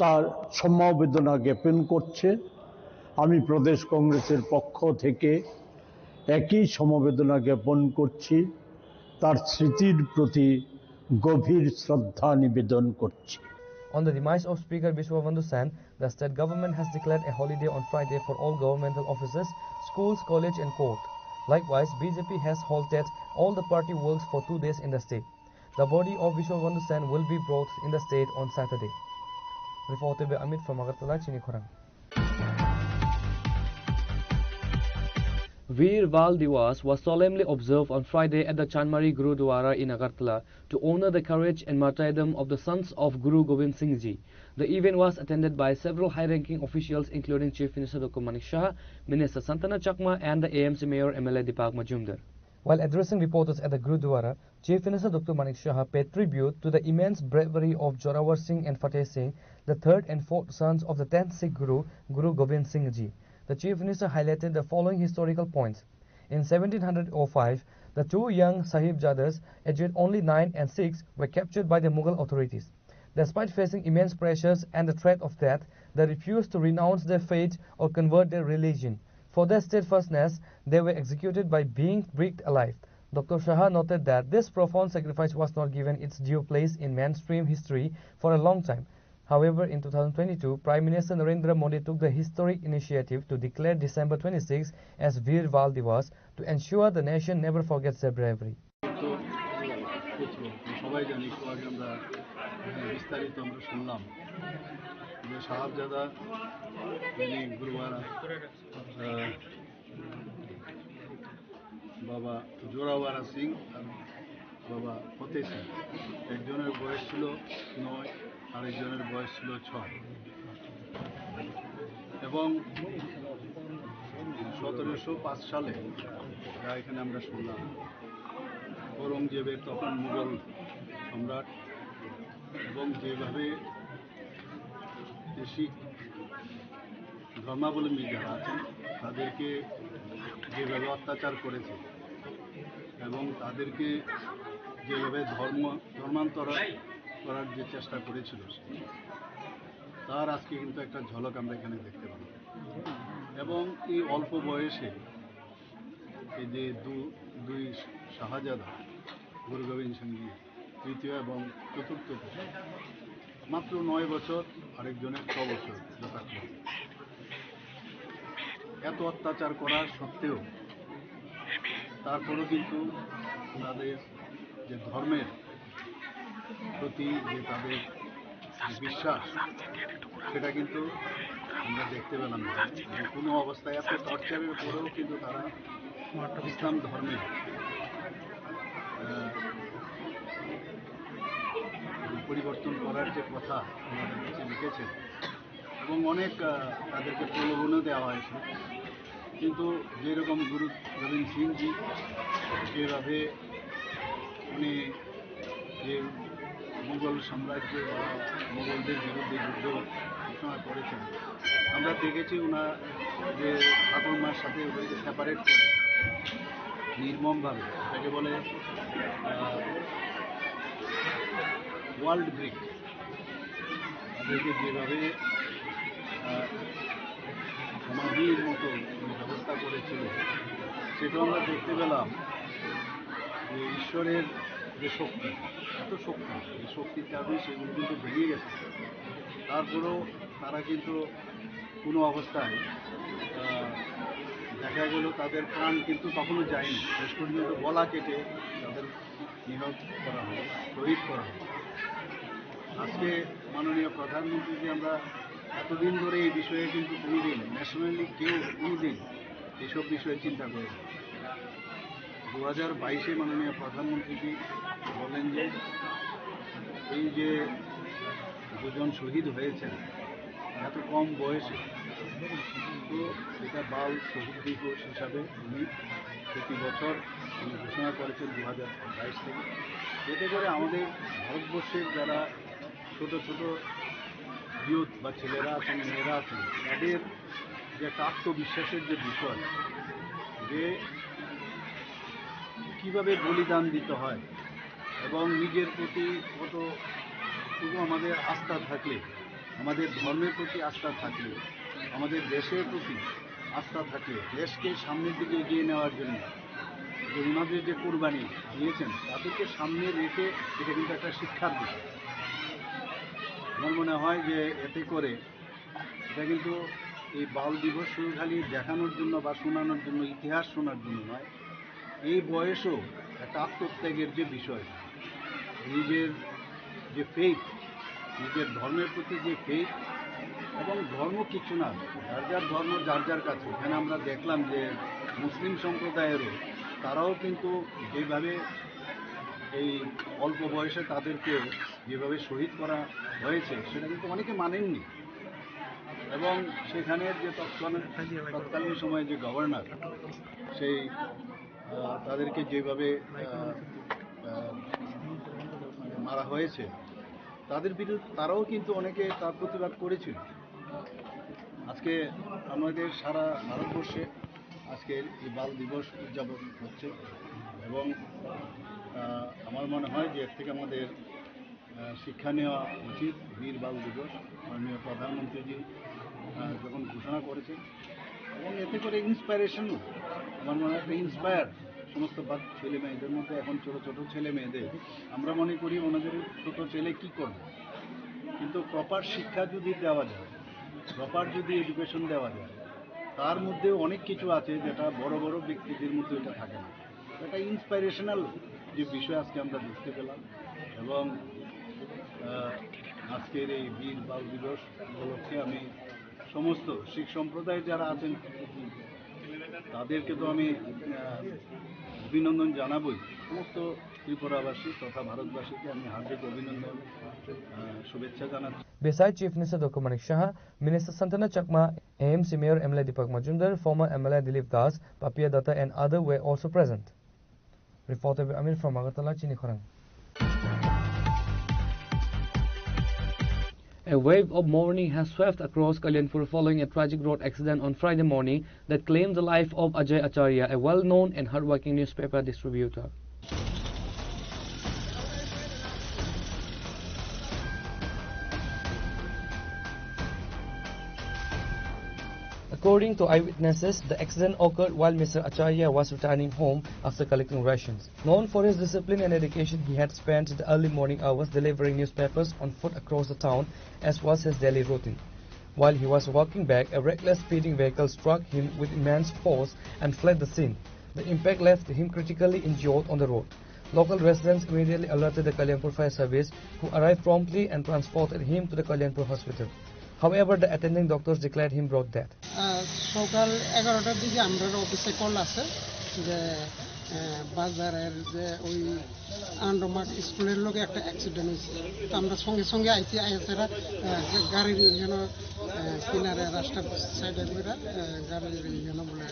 তার সমবেদনা জ্ঞাপন করছে। আমি প্রদেশ কংগ্রেসের পক্ষ থেকে একই সমবেদনা জ্ঞাপন করছি, তার স্মৃতির প্রতি গভীর শ্রদ্ধা নিবেদন করছি। On the demise of Speaker Biswabandhu Sen, the state government has declared a holiday on Friday for all governmental offices, schools, college and court. Likewise, BJP has halted all the party works for 2 days in the state. The body of Biswabandhu Sen will be brought in the state on Saturday. Reported by Amit from Agartala, Chinikhorang. Veer Val Diwas was solemnly observed on Friday at the Chanmari Gurudwara in Agartala to honor the courage and martyrdom of the sons of Guru Gobind Singh Ji. The event was attended by several high-ranking officials including Chief Minister Dr. Manik Shah, Minister Santana Chakma and the AMC Mayor MLA Deepak Majumdar. While addressing reporters at the Gurudwara, Chief Minister Dr. Manik Shah paid tribute to the immense bravery of Jorawar Singh and Fateh Singh, the third and fourth sons of the 10th Sikh Guru, Guru Gobind Singh Ji. The Chief Minister highlighted the following historical points. In 1705, the two young Sahibzadas, aged only 9 and 6, were captured by the Mughal authorities. Despite facing immense pressures and the threat of death, they refused to renounce their faith or convert their religion. For their steadfastness, they were executed by being bricked alive. Dr. Shah noted that this profound sacrifice was not given its due place in mainstream history for a long time. However, in 2022, Prime Minister Narendra Modi took the historic initiative to declare December 26 as Veer Val Divas to ensure the nation never forgets their bravery. সবাই জানি একটু আগে আমরা বিস্তারিত আমরা শুনলাম যে সাহাবজাদা যিনি গুরুবারা বাবা জোরাওয়ারা সিং আর বাবা ফতে সিং, একজনের বয়স ছিল 9, আরেকজনের বয়স ছিল 6 এবং 1705 সালে যা এখানে আমরা শুনলাম ঔরঙ্গজেবের তখন মুঘল সম্রাট এবং যেভাবে শিখ ধর্মাবলম্বী যারা আছেন তাদেরকে যেভাবে অত্যাচার করেছে এবং তাদেরকে যেভাবে ধর্মান্তর করার যে চেষ্টা করেছিল তার আজকে কিন্তু একটা ঝলক আমরা এখানে দেখতে পাই। এবং এই অল্প বয়সে এই যে দুই শাহজাদা গুরু গোবিন্দ সিং জি তৃতীয় এবং চতুর্থ মাত্র 9 বছর, আরেকজনের 6 বছর যথাক্রমে, এত অত্যাচার করার সত্ত্বেও তারপরও কিন্তু তাদের যে ধর্মের প্রতি যে তাদের বিশ্বাস সেটা কিন্তু আমরা দেখতে পেলাম না। কোনো অবস্থায় এত টর্চারের পরেও কিন্তু তারা ইসলাম ধর্মে পরিবর্তন করার যে কথা আমাদের কাছে লিখেছেন এবং অনেক তাদেরকে প্রলোভনও দেওয়া হয়েছে, কিন্তু যেরকম গুরু গোবিন্দ সিং জি যেভাবে উনি যে মুঘল সাম্রাজ্য বা মুঘলদের বিরুদ্ধে যুদ্ধ ঘোষণা করেছেন, আমরা দেখেছি ওনার যে ঠাকুরমার সাথে ওদেরকে সেপারেট করে নির্মমভাবে, তাকে বলে ওয়ার্ল্ড ব্রিক, তাদেরকে যেভাবে সমাধির মতো ব্যবস্থা করেছিল সেটাও আমরা দেখতে পেলাম যে ঈশ্বরের যে শক্তি, এত শক্তি, এই শক্তির কারণে সেগুলো কিন্তু বেরিয়ে গেছে। তারপরেও তারা কিন্তু কোনো অবস্থায় দেখা গেল তাদের প্রাণ কিন্তু তখনও যায়নি, শেষ পর্যন্ত গলা কেটে তাদের নিহত করা হয়, শহীদ করা হয়। আজকে মাননীয় প্রধানমন্ত্রীকে আমরা এতদিন ধরে এই বিষয়ে কিন্তু কোনোদিন ন্যাশনালি কেউ কোনোদিন এসব বিষয়ে চিন্তা করে 2022-এ মাননীয় প্রধানমন্ত্রীজি বলেন যে এই যে দুজন শহীদ হয়েছেন এত কম বয়সে, তো এটা বাল শহীদ দিবস হিসাবে উনি প্রতি বছর উনি ঘোষণা করেছেন 2022 থেকে, এতে করে আমাদের ভারতবর্ষের যারা ছোট ছোট ইউথ বা ছেলেরা আছেন, মেয়েরা আছেন, তাদের যে একটা আত্মবিশ্বাসের যে বিষয়, যে কীভাবে বলিদান দিতে হয় এবং নিজের প্রতি কতটুকু আমাদের আস্থা থাকলে, আমাদের ধর্মের প্রতি আস্থা থাকলে, আমাদের দেশের প্রতি আস্থা থাকলে, দেশকে সামনের দিকে এগিয়ে নেওয়ার জন্য যে ওনাদের যে কোরবানি দিয়েছেন তাদেরকে সামনে রেখে এটা কিন্তু একটা শিক্ষার বিষয়। আমার মনে হয় যে এতে করে এটা কিন্তু এই বাল দিবস শুধু খালি দেখানোর জন্য বা শোনানোর জন্য, ইতিহাস শোনার জন্য নয়, এই বয়সেও একটা আত্মত্যাগের যে বিষয়, নিজের যে ফেইথ, নিজের ধর্মের প্রতি যে ফেইথ, এবং ধর্ম কিছু না, যার যার ধর্ম যার যার কাছে। এখানে আমরা দেখলাম যে মুসলিম সম্প্রদায়েরও তারাও কিন্তু যেভাবে এই অল্প বয়সে তাদেরকে যেভাবে শহীদ করা হয়েছে সেটা কিন্তু অনেকে মানেননি। এবং সেখানের যে তৎকালীন সময়ে যে গভর্নর, সেই তাদেরকে যেভাবে মারা হয়েছে তাদের বিরুদ্ধে তারাও কিন্তু অনেকে তার প্রতিবাদ করেছিল। আজকে আমাদের সারা ভারতবর্ষে আজকে এই বাল দিবস উদযাপন হচ্ছে এবং আমার মনে হয় যে এর থেকে আমাদের শিক্ষা নেওয়া উচিত। বীর বাল দিবস মাননীয় প্রধানমন্ত্রীজি যখন ঘোষণা করেছেন এবং এতে করে ইন্সপায়ারেশন, আমার মনে হয় একটা ইন্সপায়ার সমস্ত ছেলে মেয়েদের মধ্যে, এখন ছোটো ছোটো ছেলে মেয়েদের আমরা মনে করি ওনাদের ছোটো ছেলে কি করবে, কিন্তু প্রপার শিক্ষা যদি দেওয়া যায়, প্রপার যদি এডুকেশন দেওয়া যায়, তার মধ্যে অনেক কিছু আছে যেটা বড় বড় ব্যক্তিদের মধ্যে এটা থাকে না। এটা ইন্সপাইরেশনাল যে বিষয় আজকে আমরা দেখতে পেলাম এবং আজকের এই বীর বাল দিবস উপলক্ষে আমি সমস্ত শিখ সম্প্রদায়ের যারা আছেন তাদেরকে তো আমি অভিনন্দন জানাবই। সমস্ত ত্রিপুরাবাসী তথা ভারতবাসীকে আমি হার্দিক অভিনন্দন শুভেচ্ছা জানাচ্ছি। Besides Chief Minister Dr. Manik Shah, Minister Santana Chakma, AMC Mayor MLA Deepak Majumdar, former MLA Dilip Das, Papia Datta and others were also present. Reporter Amir from Agartala, Chini Khorang. A wave of mourning has swept across Kalyanpur following a tragic road accident on Friday morning that claimed the life of Ajay Acharya, a well-known and hard-working newspaper distributor. According to eyewitnesses, the accident occurred while Mr. Acharya was returning home after collecting rations. Known for his discipline and dedication, he had spent the early morning hours delivering newspapers on foot across the town, as was his daily routine. While he was walking back, a reckless speeding vehicle struck him with immense force and fled the scene. The impact left him critically injured on the road. Local residents immediately alerted the Kalyanpur Fire Service, who arrived promptly and transported him to the Kalyanpur hospital. However, the attending doctors declared him brought dead. সকাল 11টার দিকে আমরা অফিসে call আছে যে বাজারের যে ওই আন্ডমার্ট স্কুলের লোকে একটা অ্যাক্সিডেন্ট হয়েছে। তো আমরা সঙ্গে সঙ্গে আইসি আইসেরা গাড়ির যেন কিনারে রাস্তার সাইডে করে গাড়ির যেন বলে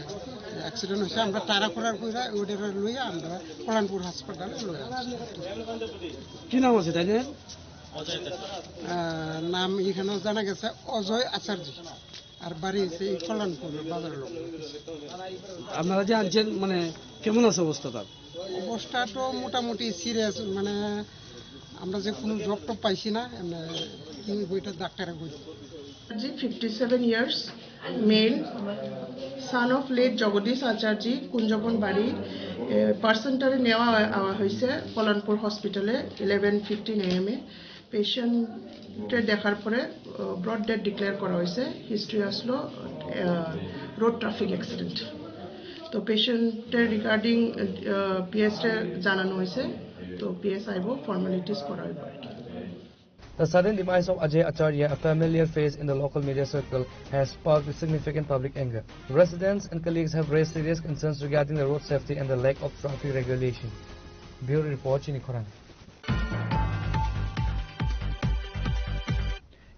অ্যাক্সিডেন্ট হয়েছে। আমরা তারা করার করে ওইটা লইয়া আমরা কল্যাণপুর হাসপাতালে লইয়া। কি নাম আছে তাই নাম এখানেও জানা গেছে অজয় আচার্য, আর বাড়ি হচ্ছে এই কল্যাণপুর বাজার লোক। আপনারা যে আনছেন মানে কেমন আছে অবস্থা তার? অবস্থা তো মোটামুটি সিরিয়াস, মানে আমরা যে কোনো জব টব পাইছি না, কি বইটা ডাক্তারে বই। 57 years, male, son of late Jagadish আচার্য, কুঞ্জবন বাড়ি। পার্সেন্টারে নেওয়া হয়েছে কল্যাণপুর হসপিটালে 11:15 AM এ। পেশেন্টের দেখার পরে ব্রড ডেড ডিক্লেয়ার করা হয়েছে। হিস্ট্রি আসলো রোড ট্রাফিক অ্যাক্সিডেন্ট। তো পেশেন্টের রিগার্ডিং পিএসটা জানানো হয়েছে, তো পিএস আইব ফর্মালিটিস করা হইব। The sudden demise of Ajay Acharya, a familiar face in the local media circle, has sparked significant public anger. Residents and colleagues have raised serious concerns regarding the road safety and the lack of traffic regulation. Bureau Report, Chini Khorang.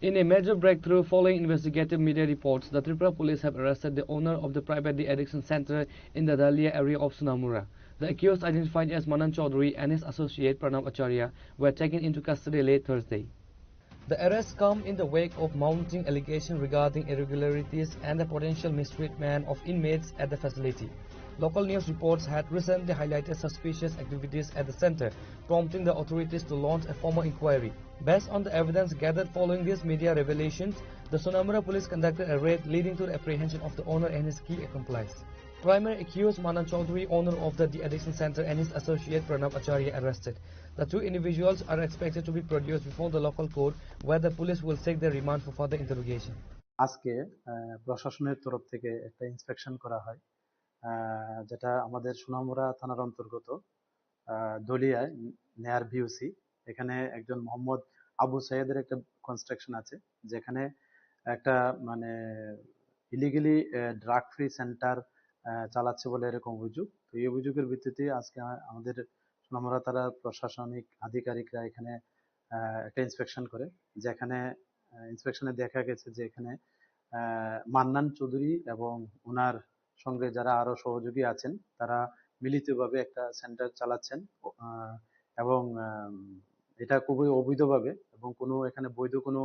In a major breakthrough following investigative media reports, the Tripura police have arrested the owner of the private de-addiction center in the Dalia area of Sunamura. The accused, identified as Manan Chaudhary and his associate Pranab Acharya, were taken into custody late Thursday. The arrests come in the wake of mounting allegations regarding irregularities and the potential mistreatment of inmates at the facility. Local news reports had recently highlighted suspicious activities at the center, prompting the authorities to launch a formal inquiry. Based on the evidence gathered following these media revelations, the Sonamura police conducted a raid leading to the apprehension of the owner and his key accomplice. Primary accused Manan Chaudhary, owner of the de-addiction center, and his associate Pranab Acharya arrested. The two individuals are expected to be produced before the local court, where the police will take their remand for further interrogation. আজকে প্রশাসনের তরফ থেকে একটা inspection করা হয়, যেটা আমাদের সোনামুড়া থানার অন্তর্গত দলিয়ায় নেয়ার ভিউসি। এখানে একজন মোহাম্মদ আবু সাইদের একটা কনস্ট্রাকশন আছে, যেখানে একটা মানে ইলিগালি ড্রাগ ফ্রি সেন্টার চালাচ্ছে বলে এরকম অভিযোগ। তো এই অভিযোগের ভিত্তিতে আজকে আমাদের সোনামুড়া থানার প্রশাসনিক আধিকারিকরা এখানে একটা ইন্সপেকশন করে, যেখানে ইন্সপেকশনে দেখা গেছে যে এখানে মান্নান চৌধুরী এবং ওনার সঙ্গে যারা আরো সহযোগী আছেন তারা মিলিতভাবে একটা সেন্টার চালাচ্ছেন এবং এটা খুবই অবৈধভাবে এবং কোনো এখানে বৈধ কোনো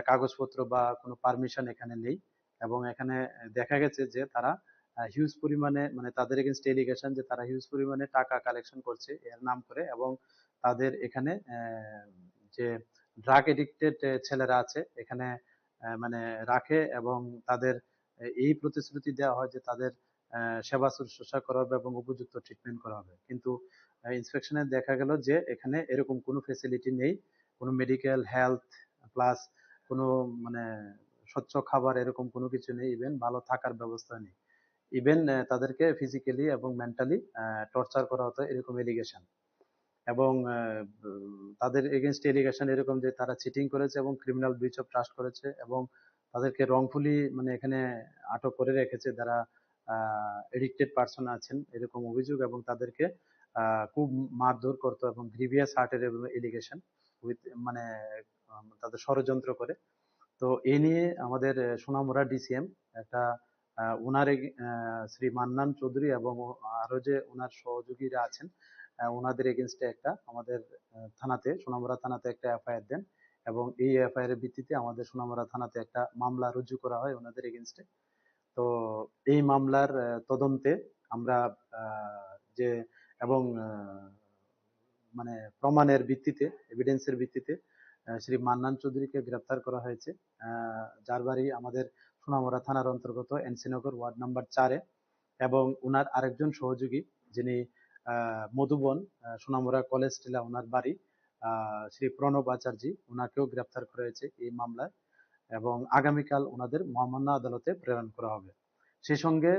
কাগজপত্র বা কোনো পারমিশন এখানে নেই এবং এখানে দেখা গেছে যে তারা হিউজ পরিমাণে মানে তাদের এগেইনস্ট এলিগেশন যে তারা হিউজ পরিমাণে টাকা কালেকশন করছে এর নাম করে এবং তাদের এখানে যে ড্রাগ এডিক্টেড ছেলেরা আছে এখানে মানে রাখে এবং তাদের এই প্রতিশ্রুতি দেওয়া হয় যে তাদের সেবা শুশ্রূষা করা হবে এবং উপযুক্ত ট্রিটমেন্ট করা হবে, কিন্তু ইন্সপেকশনে দেখা গেল যে এখানে এরকম কোনো ফেসিলিটি নেই, কোনো মেডিকেল হেলথ প্লাস কোনো মানে স্বচ্ছ খাবার এরকম কোনো কিছু নেই, ইভেন ভালো থাকার ব্যবস্থা নেই, ইভেন তাদেরকে ফিজিক্যালি এবং মেন্টালি টর্চার করা হতো এরকম এলিগেশন এবং তাদের এগেইনস্ট এলিগেশন এরকম যে তারা চিটিং করেছে এবং ক্রিমিনাল ব্রিচ অফ ট্রাস্ট করেছে এবং তাদেরকে রংফুলি মানে এখানে আটক করে রেখেছে যারা এডিক্টেড পারসন আছেন এরকম অভিযোগ এবং তাদেরকে খুব মারধর করতো এবং গ্রিভিয়াস হার্টের এলিগেশন উইথ মানে তাদের ষড়যন্ত্র করে। তো এই নিয়ে আমাদের সোনামুড়া ডিসিএম একটা ওনার শ্রী মান্নান চৌধুরী এবং আরো যে ওনার সহযোগীরা আছেন ওনাদের এগেনস্টে একটা আমাদের থানাতে সোনামুড়া থানাতে একটা এফআইআর দেন এবং এই এফআইআর এর ভিত্তিতে আমাদের সোনামুড়া থানাতে একটা মামলা রুজু করা হয় ওনাদের এগেনস্টে। তো এই মামলার তদন্তে আমরা যে এবং মানে প্রমাণের ভিত্তিতে এভিডেন্সের ভিত্তিতে শ্রী মান্নান চৌধুরীকে গ্রেপ্তার করা হয়েছে, যার বাড়ি আমাদের সোনামুড়া থানার অন্তর্গত এনসিনগর ওয়ার্ড নাম্বার 4-এ এবং ওনার আরেকজন সহযোগী যিনি মধুবন সোনামুড়া কলেজ টিলা ওনার বাড়ি শ্রী প্রণব আচার্যী ওনাকেও গ্রেপ্তার করা হয়েছে এই মামলায় এবং আগামীকাল ওনাদের মহামান্য আদালতে প্রেরণ করা হবে। সেই সঙ্গে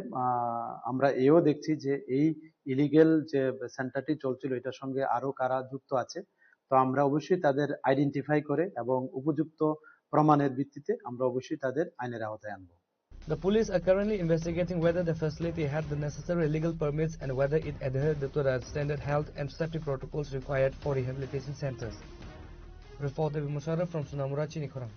আমরা এও দেখছি যে এই ইলিগেল যে সেন্টারটি চলছিল এটার সঙ্গে আরো কারা যুক্ত আছে, তো আমরা অবশ্যই তাদের আইডেন্টিফাই করে এবং উপযুক্ত প্রমাণের ভিত্তিতে আমরা অবশ্যই তাদের আইনের আওতায় আনব। The police are currently investigating whether the facility had the necessary legal permits and whether it adhered to the standard health and safety protocols required for rehabilitation centers. Reporter Musharraf from Sonamuড়া, Chinikhorang.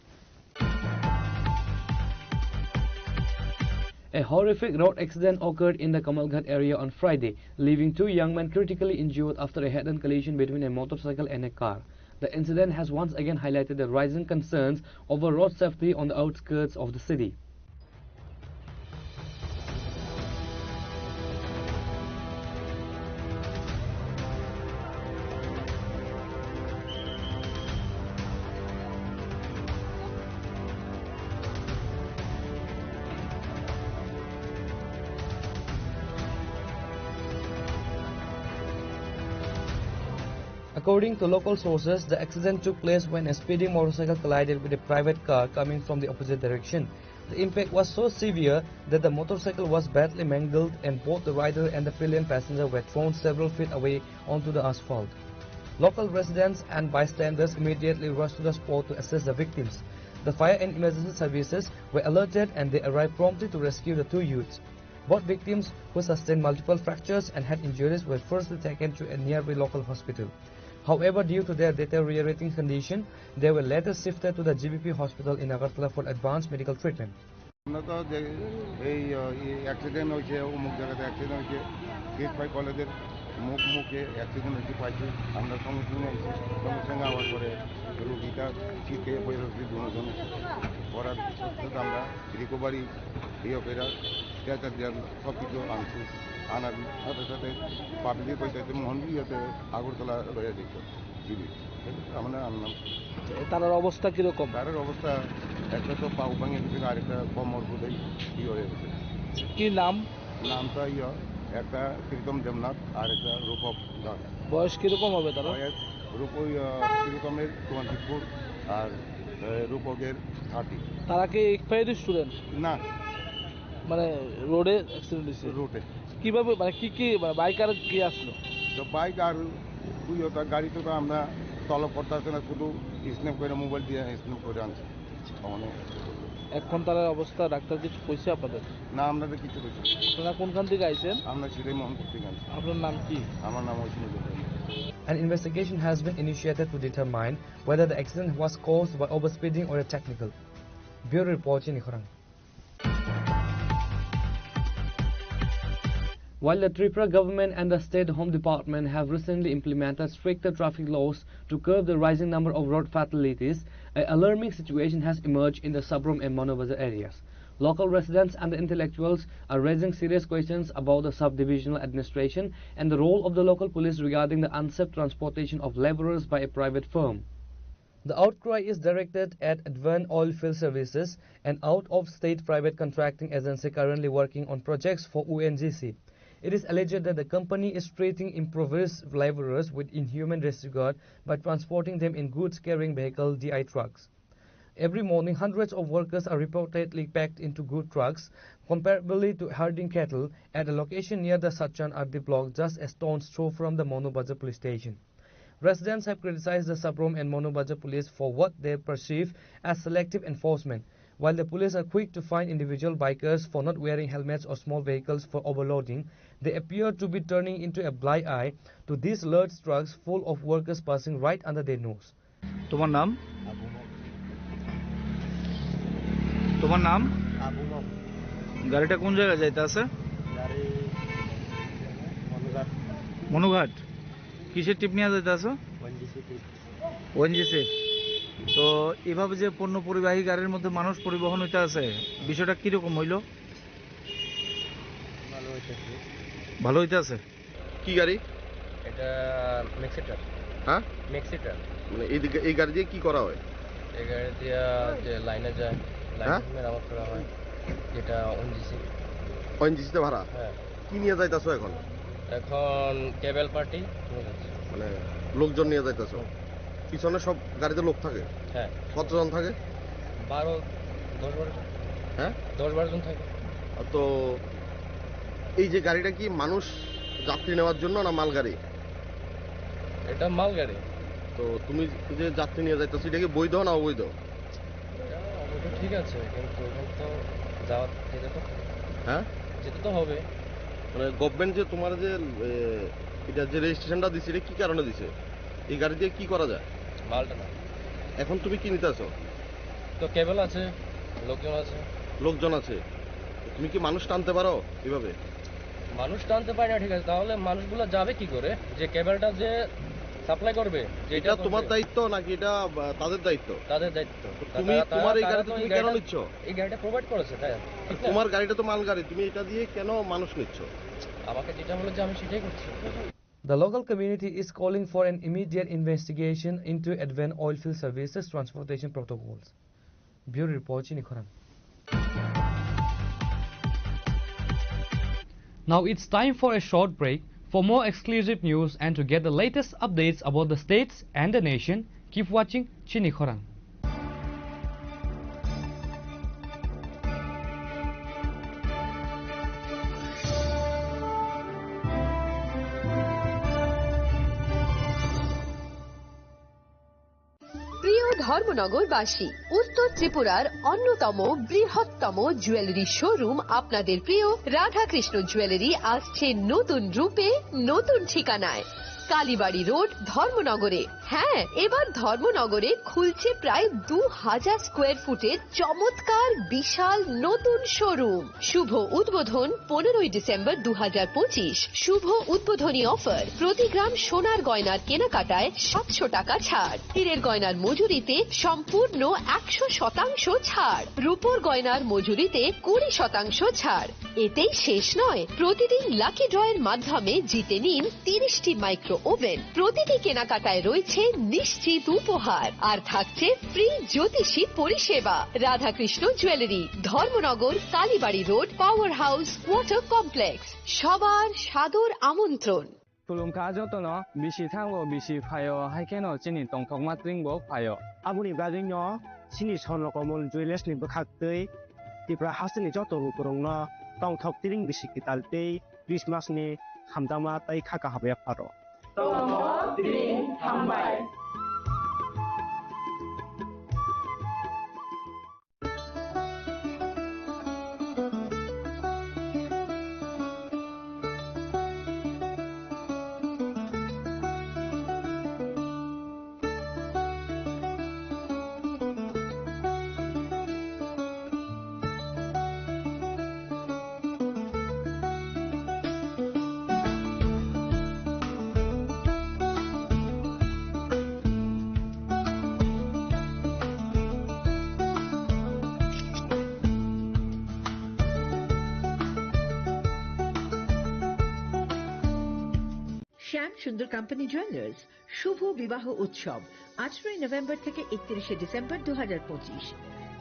A horrific road accident occurred in the Kamalghat area on Friday, leaving 2 young men critically injured after a head-on collision between a motorcycle and a car. The incident has once again highlighted the rising concerns over road safety on the outskirts of the city. According to local sources, the accident took place when a speeding motorcycle collided with a private car coming from the opposite direction. The impact was so severe that the motorcycle was badly mangled and both the rider and the pillion passenger were thrown several feet away onto the asphalt. Local residents and bystanders immediately rushed to the spot to assess the victims. The fire and emergency services were alerted and they arrived promptly to rescue the 2 youths. Both victims, who sustained multiple fractures and head injuries, were firstly taken to a nearby local hospital. However, due to their deteriorating condition, they were later shifted to the GBP hospital in Agartala for advanced medical treatment. আমরা তো যে এই accident হয়েছে অমুক জায়গাতে accident হয়েছে KSI কলেজের মুখে অ্যাক্সিডেন্ট হয়েছে পাইছি, আমরা সঙ্গে সঙ্গে আইছি, সঙ্গে সঙ্গে আওয়ার পরে রুগীটা শিখে বয়ে রয়েছে দুজন করার সাথে আমরা রিকভারি ইয়ে করে স্ট্রেচার দিয়ে সব কিছু আনছি, আনার সাথে সাথে পাবলিক পয়সাতে মোহন ইয়েতে আগরতলা রয়ে দিত জিবি আমরা আনলাম। তার অবস্থা কিরকম? তার অবস্থা একটা তো পাউ ভাঙে গেছে, আরেকটা কমর বোধহয় ইয়ে হয়ে গেছে। কি নাম? নামটা ইয়ে একটা প্রীতম দেবনাথ আর একটা রূপক দাস। বয়স কিরকম হবে তারা? বয়স প্রীতমের 24 আর রূপকের 30। তারা কি এক্সপায়ার্ড স্টুডেন্ট? না, মানে রোডে অ্যাক্সিডেন্ট হয়েছে। রোডে কিভাবে মানে কি বাইক আর কি আসলো? তো বাইক আর দুইটা গাড়ি তো আমরা তলব করতে আসছে না, শুধু স্ন্যাপ করে মোবাইল দিয়ে স্ন্যাপ করে আনছি। এখন তার অবস্থা ডাক্তার কিছু কইছে আপনাদের? না, আপনাদের কিছু কইছে। আপনারা কোনখান থেকে আইছেন? আমরা সিরাই মোহনপুর থেকে আনছি। আপনার নাম কি? আমার নাম Oishi. An investigation has been initiated to determine whether the accident was caused by overspeeding or a technical. Bureau Report, Chinikhorang. While the Tripura government and the State Home Department have recently implemented stricter traffic laws to curb the rising number of road fatalities, an alarming situation has emerged in the Sabrom and Manobazar areas. Local residents and the intellectuals are raising serious questions about the subdivisional administration and the role of the local police regarding the unsafe transportation of laborers by a private firm. The outcry is directed at Advent Oilfield Services, an out-of-state private contracting agency currently working on projects for ONGC. It is alleged that the company is treating impoverished laborers with inhuman disregard by transporting them in goods-carrying vehicle DI trucks. Every morning, hundreds of workers are reportedly packed into good trucks, comparably to herding cattle, at a location near the Sachan Ardi block just a stone's throw from the Manobazar police station. Residents have criticized the Sabrom and Manobazar police for what they perceive as selective enforcement. While the police are quick to fine individual bikers for not wearing helmets or small vehicles for overloading, they appear to be turning into a blind eye to these large trucks full of workers passing right under their nose. তোমার নাম তোমার নাম গাড়িটা কোন জায়গায় যাইতে আছে মনুঘাট কিসের টিপ নিয়ে যাইতে আছো ওএনজিসি তো এভাবে যে পণ্য পরিবাহী গাড়ির মধ্যে মানুষ পরিবহন হইতে আছে বিষয়টা কিরকম হইল ভালো হইতে আছে কি গাড়ি এটা ম্যাক্সিটার হ্যাঁ ম্যাক্সিটার মানে এই গাড়ি দিয়ে কি করা হয় এই গাড়ি দিয়ে যে লাইনে যায় লাইনে মেরামত করা হয় যেটা ওএনজিসি তে ভাড়া হ্যাঁ কি নিয়ে যাইতাছো এখন এখন কেবল পার্টি মানে লোকজন নিয়ে যাইতাছো পিছনে সব গাড়িতে লোক থাকে হ্যাঁ কতজন থাকে 10-12 জন হ্যাঁ 10-12 জন থাকে তো এই যে গাড়িটা কি মানুষ যাত্রী নেওয়ার জন্য না মাল গাড়ি এটা মাল গাড়ি তো তুমি যে যাত্রী নিয়ে যাইতেছো এটা কি বৈধ না অবৈধ এটা ঠিক আছে কিন্তু এখন তো যাওয়া যেতে তো হ্যাঁ যেতে তো হবে মানে গভর্নমেন্ট যে তোমার যে এটা যে রেজিস্ট্রেশনটা দিছে এটা কি কারণে দিছে এই গাড়ি দিয়ে কি করা যায় মালটা না এখন তুমি কি নিতেছো তো কেবল আছে লোকজন আছে তুমি কি মানুষ টানতে পারো এভাবে মানুষ টানতে পারে না ঠিক আছে তাহলে মানুষগুলো যাবে কি করে যে কেবলটা যে সাপ্লাই করবে যেটা তোমার দায়িত্ব নাকি এটা তাদের দায়িত্ব তুমি তোমার এই গাড়িটা তুমি কেন নিচ্ছ এই গাড়িটা প্রোভাইড করেছে তাই তোমার গাড়িটা তো মাল গাড়ি তুমি এটা দিয়ে কেন মানুষ নিচ্ছ আমাকে যেটা বলে যে আমি সেটাই করছি The local community is calling for an immediate investigation into Advent Oilfield Services transportation protocols. Bureau Report, Chinikhoran. Now it's time for a short break. For more exclusive news and to get the latest updates about the states and the nation, keep watching Chinikhoran. ধর্মনগরবাসী উত্তর ত্রিপুরার অন্যতম বৃহত্তম jewellery showroom আপনাদের প্রিয় Radhakrishna jewellery আসছে নতুন রূপে নতুন ঠিকানায় কালীবাড়ি রোড ধর্মনগরে হ্যাঁ এবার ধর্মনগরে খুলছে প্রায় 2000 স্কোয়ার ফুটের চমৎকার বিশাল নতুন শোরুম শুভ উদ্বোধন 15 ডিসেম্বর 2025 শুভ উদ্বোধনী অফার প্রতি গ্রাম সোনার গয়নার কেনাকাটায় 700 টাকা ছাড় হীরের গয়নার মজুরিতে সম্পূর্ণ 100% ছাড় রূপোর গয়নার মজুরিতে 20% ছাড় এতেই শেষ নয় প্রতিদিন লাকি ড্রয়ের মাধ্যমে জিতে নিন 30টি মাইক্রো ওভেন প্রতিটি কেনাকাটায় রয়েছে নিশ্চিত উপহার আর থাকছে ফ্রি জ্যোতিষী পরিষেবা Radhakrishna jewellery Dharmanagar Kalibari road power house water complex সবার সাদর আমন্ত্রণ Tulung ka joto no bisi thango bisi phayo haikeno chini tongthok matring bo phayo abuni gajing no chini sonlo komol jewelers ni bakhaktei tipra hasini joto rukurong no tongthok tiring bisi kitaltei Christmas ni hamdama tai khaka habe paro tongthok tiring hambai শ্যাম সুন্দর company jewellers শুভ বিবাহ উৎসব 18 November থেকে 31 December 2025।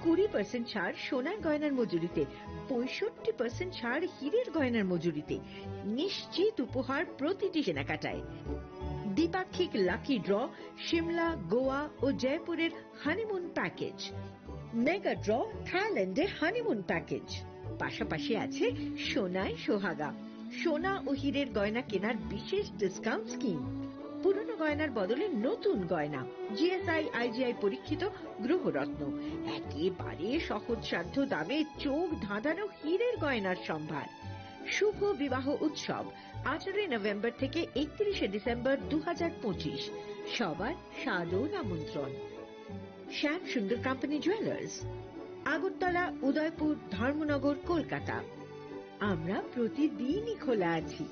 20% ছাড় সোনার গয়নার মজুরিতে, 65% ছাড় হীরের গয়নার মজুরিতে, নিশ্চিত উপহার প্রতিটি কেনাকাটায়। দ্বিপাক্ষিক লাকি ড্র, শিমলা, গোয়া ও জয়পুরের হানিমুন প্যাকেজ, মেগা ড্র থাইল্যান্ডে হানিমুন প্যাকেজ, পাশাপাশি আছে সোনায় সোহাগা, সোনা ও হীরের গয়না কেনার বিশেষ ডিসকাউন্ট স্কিম, পুরনো গয়নার বদলে নতুন গয়না, জিএসআই আইজিআই পরীক্ষিত গ্রহরত্ন, একেবারে সহজসাধ্য দামে চোখ ধাঁধানো হীরের গয়নার সম্ভার। শুভ বিবাহ উৎসব 18 নভেম্বর থেকে 31 ডিসেম্বর 2025। সবার সাদর আমন্ত্রণ। শ্যাম সুন্দর কোম্পানি জুয়েলার্স, আগরতলা, উদয়পুর, ধর্মনগর, কলকাতা। আমরা প্রতিদিনই খোলা আছি।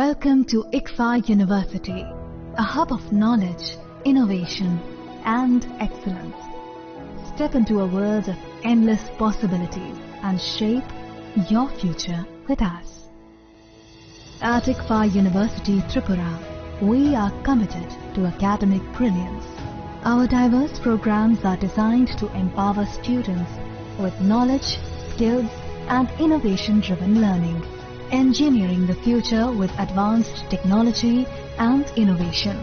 Welcome to ICFA University, a hub of knowledge, innovation, and excellence. Step into a world of endless possibilities and shape your future with us. At ICFA University, Tripura, we are committed to academic brilliance. Our diverse programs are designed to empower students with knowledge, skills, and innovation-driven learning, engineering the future with advanced technology and innovation,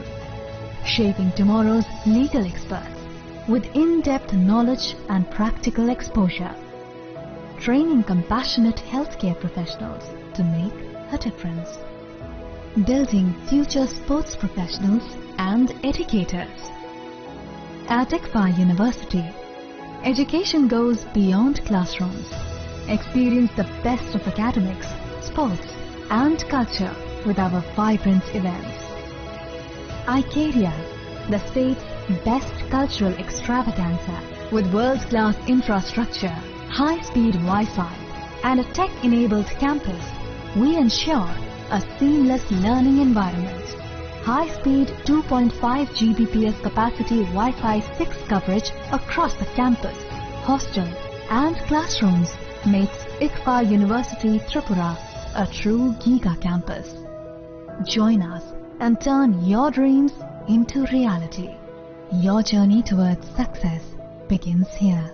shaping tomorrow's legal experts with in-depth knowledge and practical exposure, training compassionate healthcare professionals to make a difference, building future sports professionals and educators. At ICFA University, education goes beyond classrooms. Experience the best of academics, sports, and culture with our vibrant events. ICARIA, the state's best cultural extravaganza, with world-class infrastructure, high-speed Wi-Fi, and a tech-enabled campus, we ensure a seamless learning environment. High-speed 2.5 Gbps capacity Wi-Fi 6 coverage across the campus, hostel, and classrooms makes ICFA University Tripura a true Giga campus. Join us and turn your dreams into reality. Your journey towards success begins here.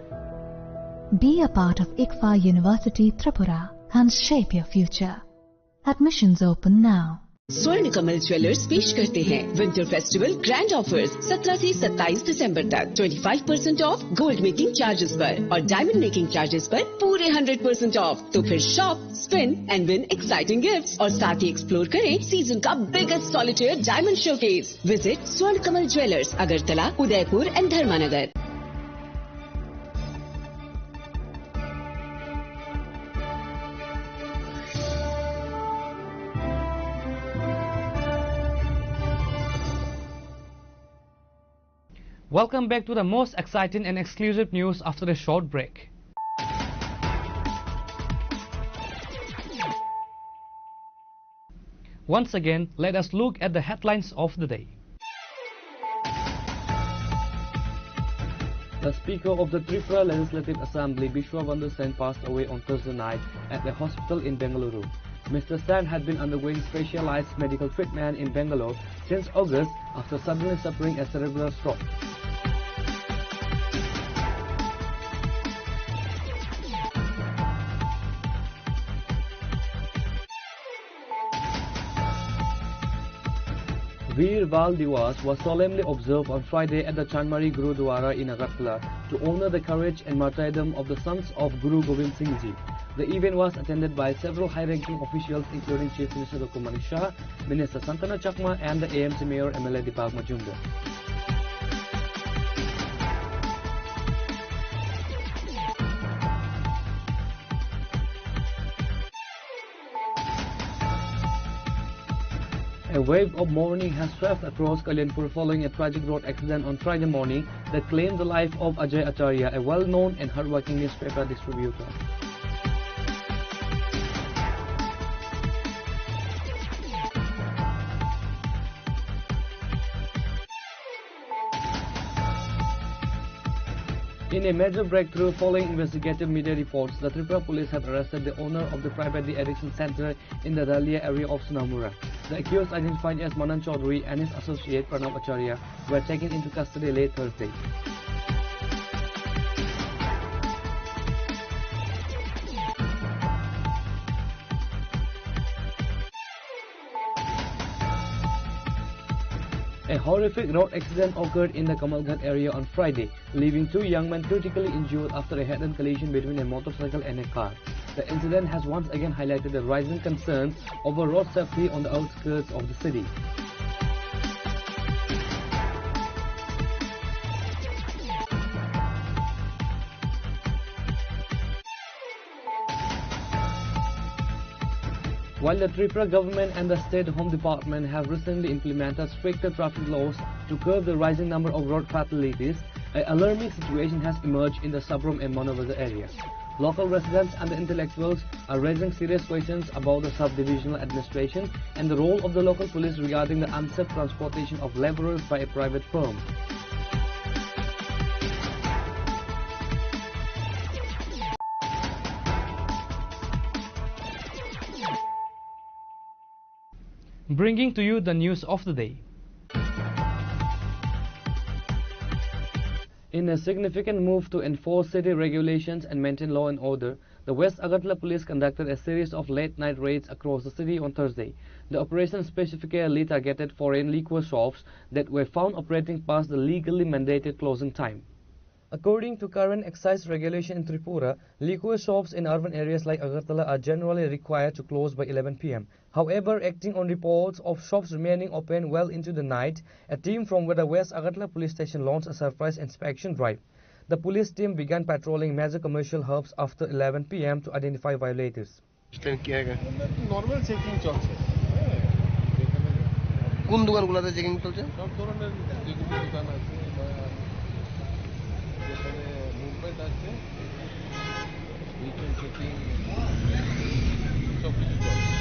Be a part of ICFA University Tripura and shape your future. Admissions open now. स्वर्ण Kamal jewellers पेश करते हैं winter festival grand offers 17 से 27 दिसंबर तक 25% of gold making charges पर और diamond making charges पर पूरे 100% ऑफ। तो फिर shop, spin and win exciting gifts और साथ ही एक्सप्लोर करें सीजन का biggest solitaire diamond showcase. Visit Swarna Kamal jewellers, Agartala, Udaipur and Dharmanagar. Welcome back to the most exciting and exclusive news after a short break. Once again, let us look at the headlines of the day. The Speaker of the Tripura Legislative Assembly, Bishwavandhu Sen, passed away on Thursday night at a hospital in Bengaluru. Mr. Sen had been undergoing specialized medical treatment in Bangalore since August after suddenly suffering a cerebral stroke. Veer Val Diwas was solemnly observed on Friday at the Chanmari Gurudwara in Agartala to honor the courage and martyrdom of the sons of Guru Gobind Singh Ji. The event was attended by several high-ranking officials including Chief Minister Dr. Manish Shah, Minister Santana Chakma and the AMC Mayor MLA Deepak Majumdar. A wave of mourning has swept across Kalyanpur following a tragic road accident on Friday morning that claimed the life of Ajay Acharya, a well-known and hard-working newspaper distributor. In a major breakthrough following investigative media reports, the Tripura police have arrested the owner of the private de-addiction center in the Dalia area of Sunamura. The accused, identified as Manan Chaudhary and his associate Pranab Acharya, were taken into custody late Thursday. A horrific road accident occurred in the Kamalghat area on Friday, leaving 2 young men critically injured after a head-on collision between a motorcycle and a car. The incident has once again highlighted the rising concerns over road safety on the outskirts of the city. While the Tripura government and the State Home Department have recently implemented stricter traffic laws to curb the rising number of road fatalities, an alarming situation has emerged in the Sabrom and Manavazar area. Local residents and the intellectuals are raising serious questions about the sub-divisional administration and the role of the local police regarding the unsafe transportation of labourers by a private firm. Bringing to you the news of the day. In a significant move to enforce city regulations and maintain law and order, the West Agartala police conducted a series of late-night raids across the city on Thursday. The operation specifically targeted foreign liquor shops that were found operating past the legally mandated closing time. According to current excise regulation in Tripura, liquor shops in urban areas like Agartala are generally required to close by 11 p.m. However, acting on reports of shops remaining open well into the night, a team from the West Agartala police station launched a surprise inspection drive. The police team began patrolling major commercial hubs after 11 p.m. to identify violators. Normal checking চলছে কোন দোকানগুলোতে checking চলছে সব ধরনের যেগুলো দোকান আছে বা যেখানে মুভমেন্ট আছে চেকিং সব কিছু চলছে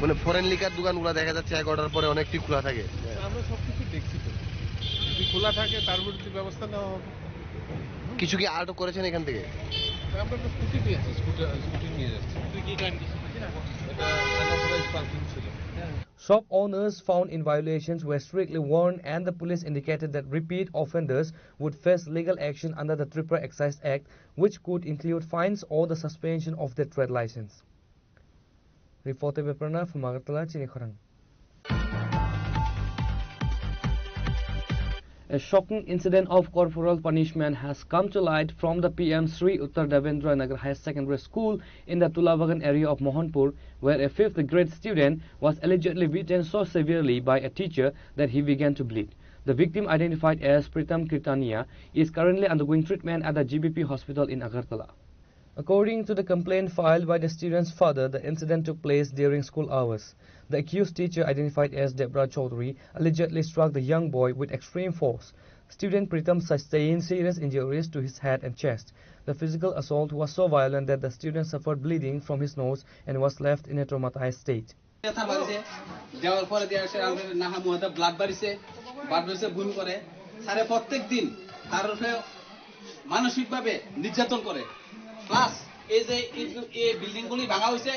মানে ফরেন লিকার দোকানগুলো দেখা যাচ্ছে 11টার পরে অনেকটি খোলা থাকে আমরা সব কিছু দেখছি তো যদি খোলা থাকে তার বিরুদ্ধে ব্যবস্থা নেওয়া হবে কিছু কি আটক করেছেন এখান থেকে আমরা তো স্কুটি পেয়েছি স্কুটি নিয়ে যাচ্ছি তুই কি গাড়ি এটা আনঅথরাইজড পার্কিং ছিল Shop owners found in violations were strictly warned, and the police indicated that repeat offenders would face legal action under the Tripura Excise Act, which could include fines or the suspension of their trade license. Reported by Pranav from Agartala, Chinikhorang. A shocking incident of corporal punishment has come to light from the PM Sri Uttar Devendra Nagar Higher Secondary School in the Tulabagan area of Mohanpur, where a 5th grade student was allegedly beaten so severely by a teacher that he began to bleed. The victim, identified as Pritam Kirtania, is currently undergoing treatment at the GBP hospital in Agartala. According to the complaint filed by the student's father, the incident took place during school hours. The accused teacher, identified as Debra Chaudhary, allegedly struck the young boy with extreme force. Student Pritam sustained serious injuries to his head and chest. The physical assault was so violent that the student suffered bleeding from his nose and was left in a traumatized state. Plus এই যে এই building গুলি ভাঙা হয়েছে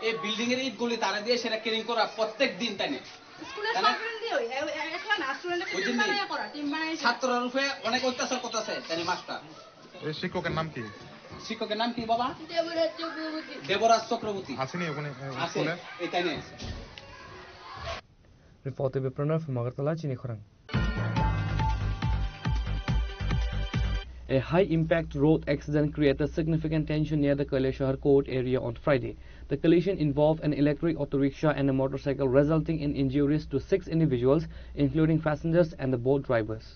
এই building এর ইটগুলি তারা দিয়ে সেটা ক্লিন করা প্রত্যেক দিন তাই না ছাত্ররা রূপে অনেক অত্যাচার করতেছে তাই মাস্টার শিক্ষকের নাম কি শিক্ষকের নাম কি বাবা দেবরাজ চক্রবর্তী আসেনি ওখানে আছে এই তাই না Reported by Pranav from Agartala, Chinikhorang. A high-impact road accident created significant tension near the Kailashahar Court area on Friday. The collision involved an electric auto rickshaw and a motorcycle, resulting in injuries to 6 individuals, including passengers and the boat drivers.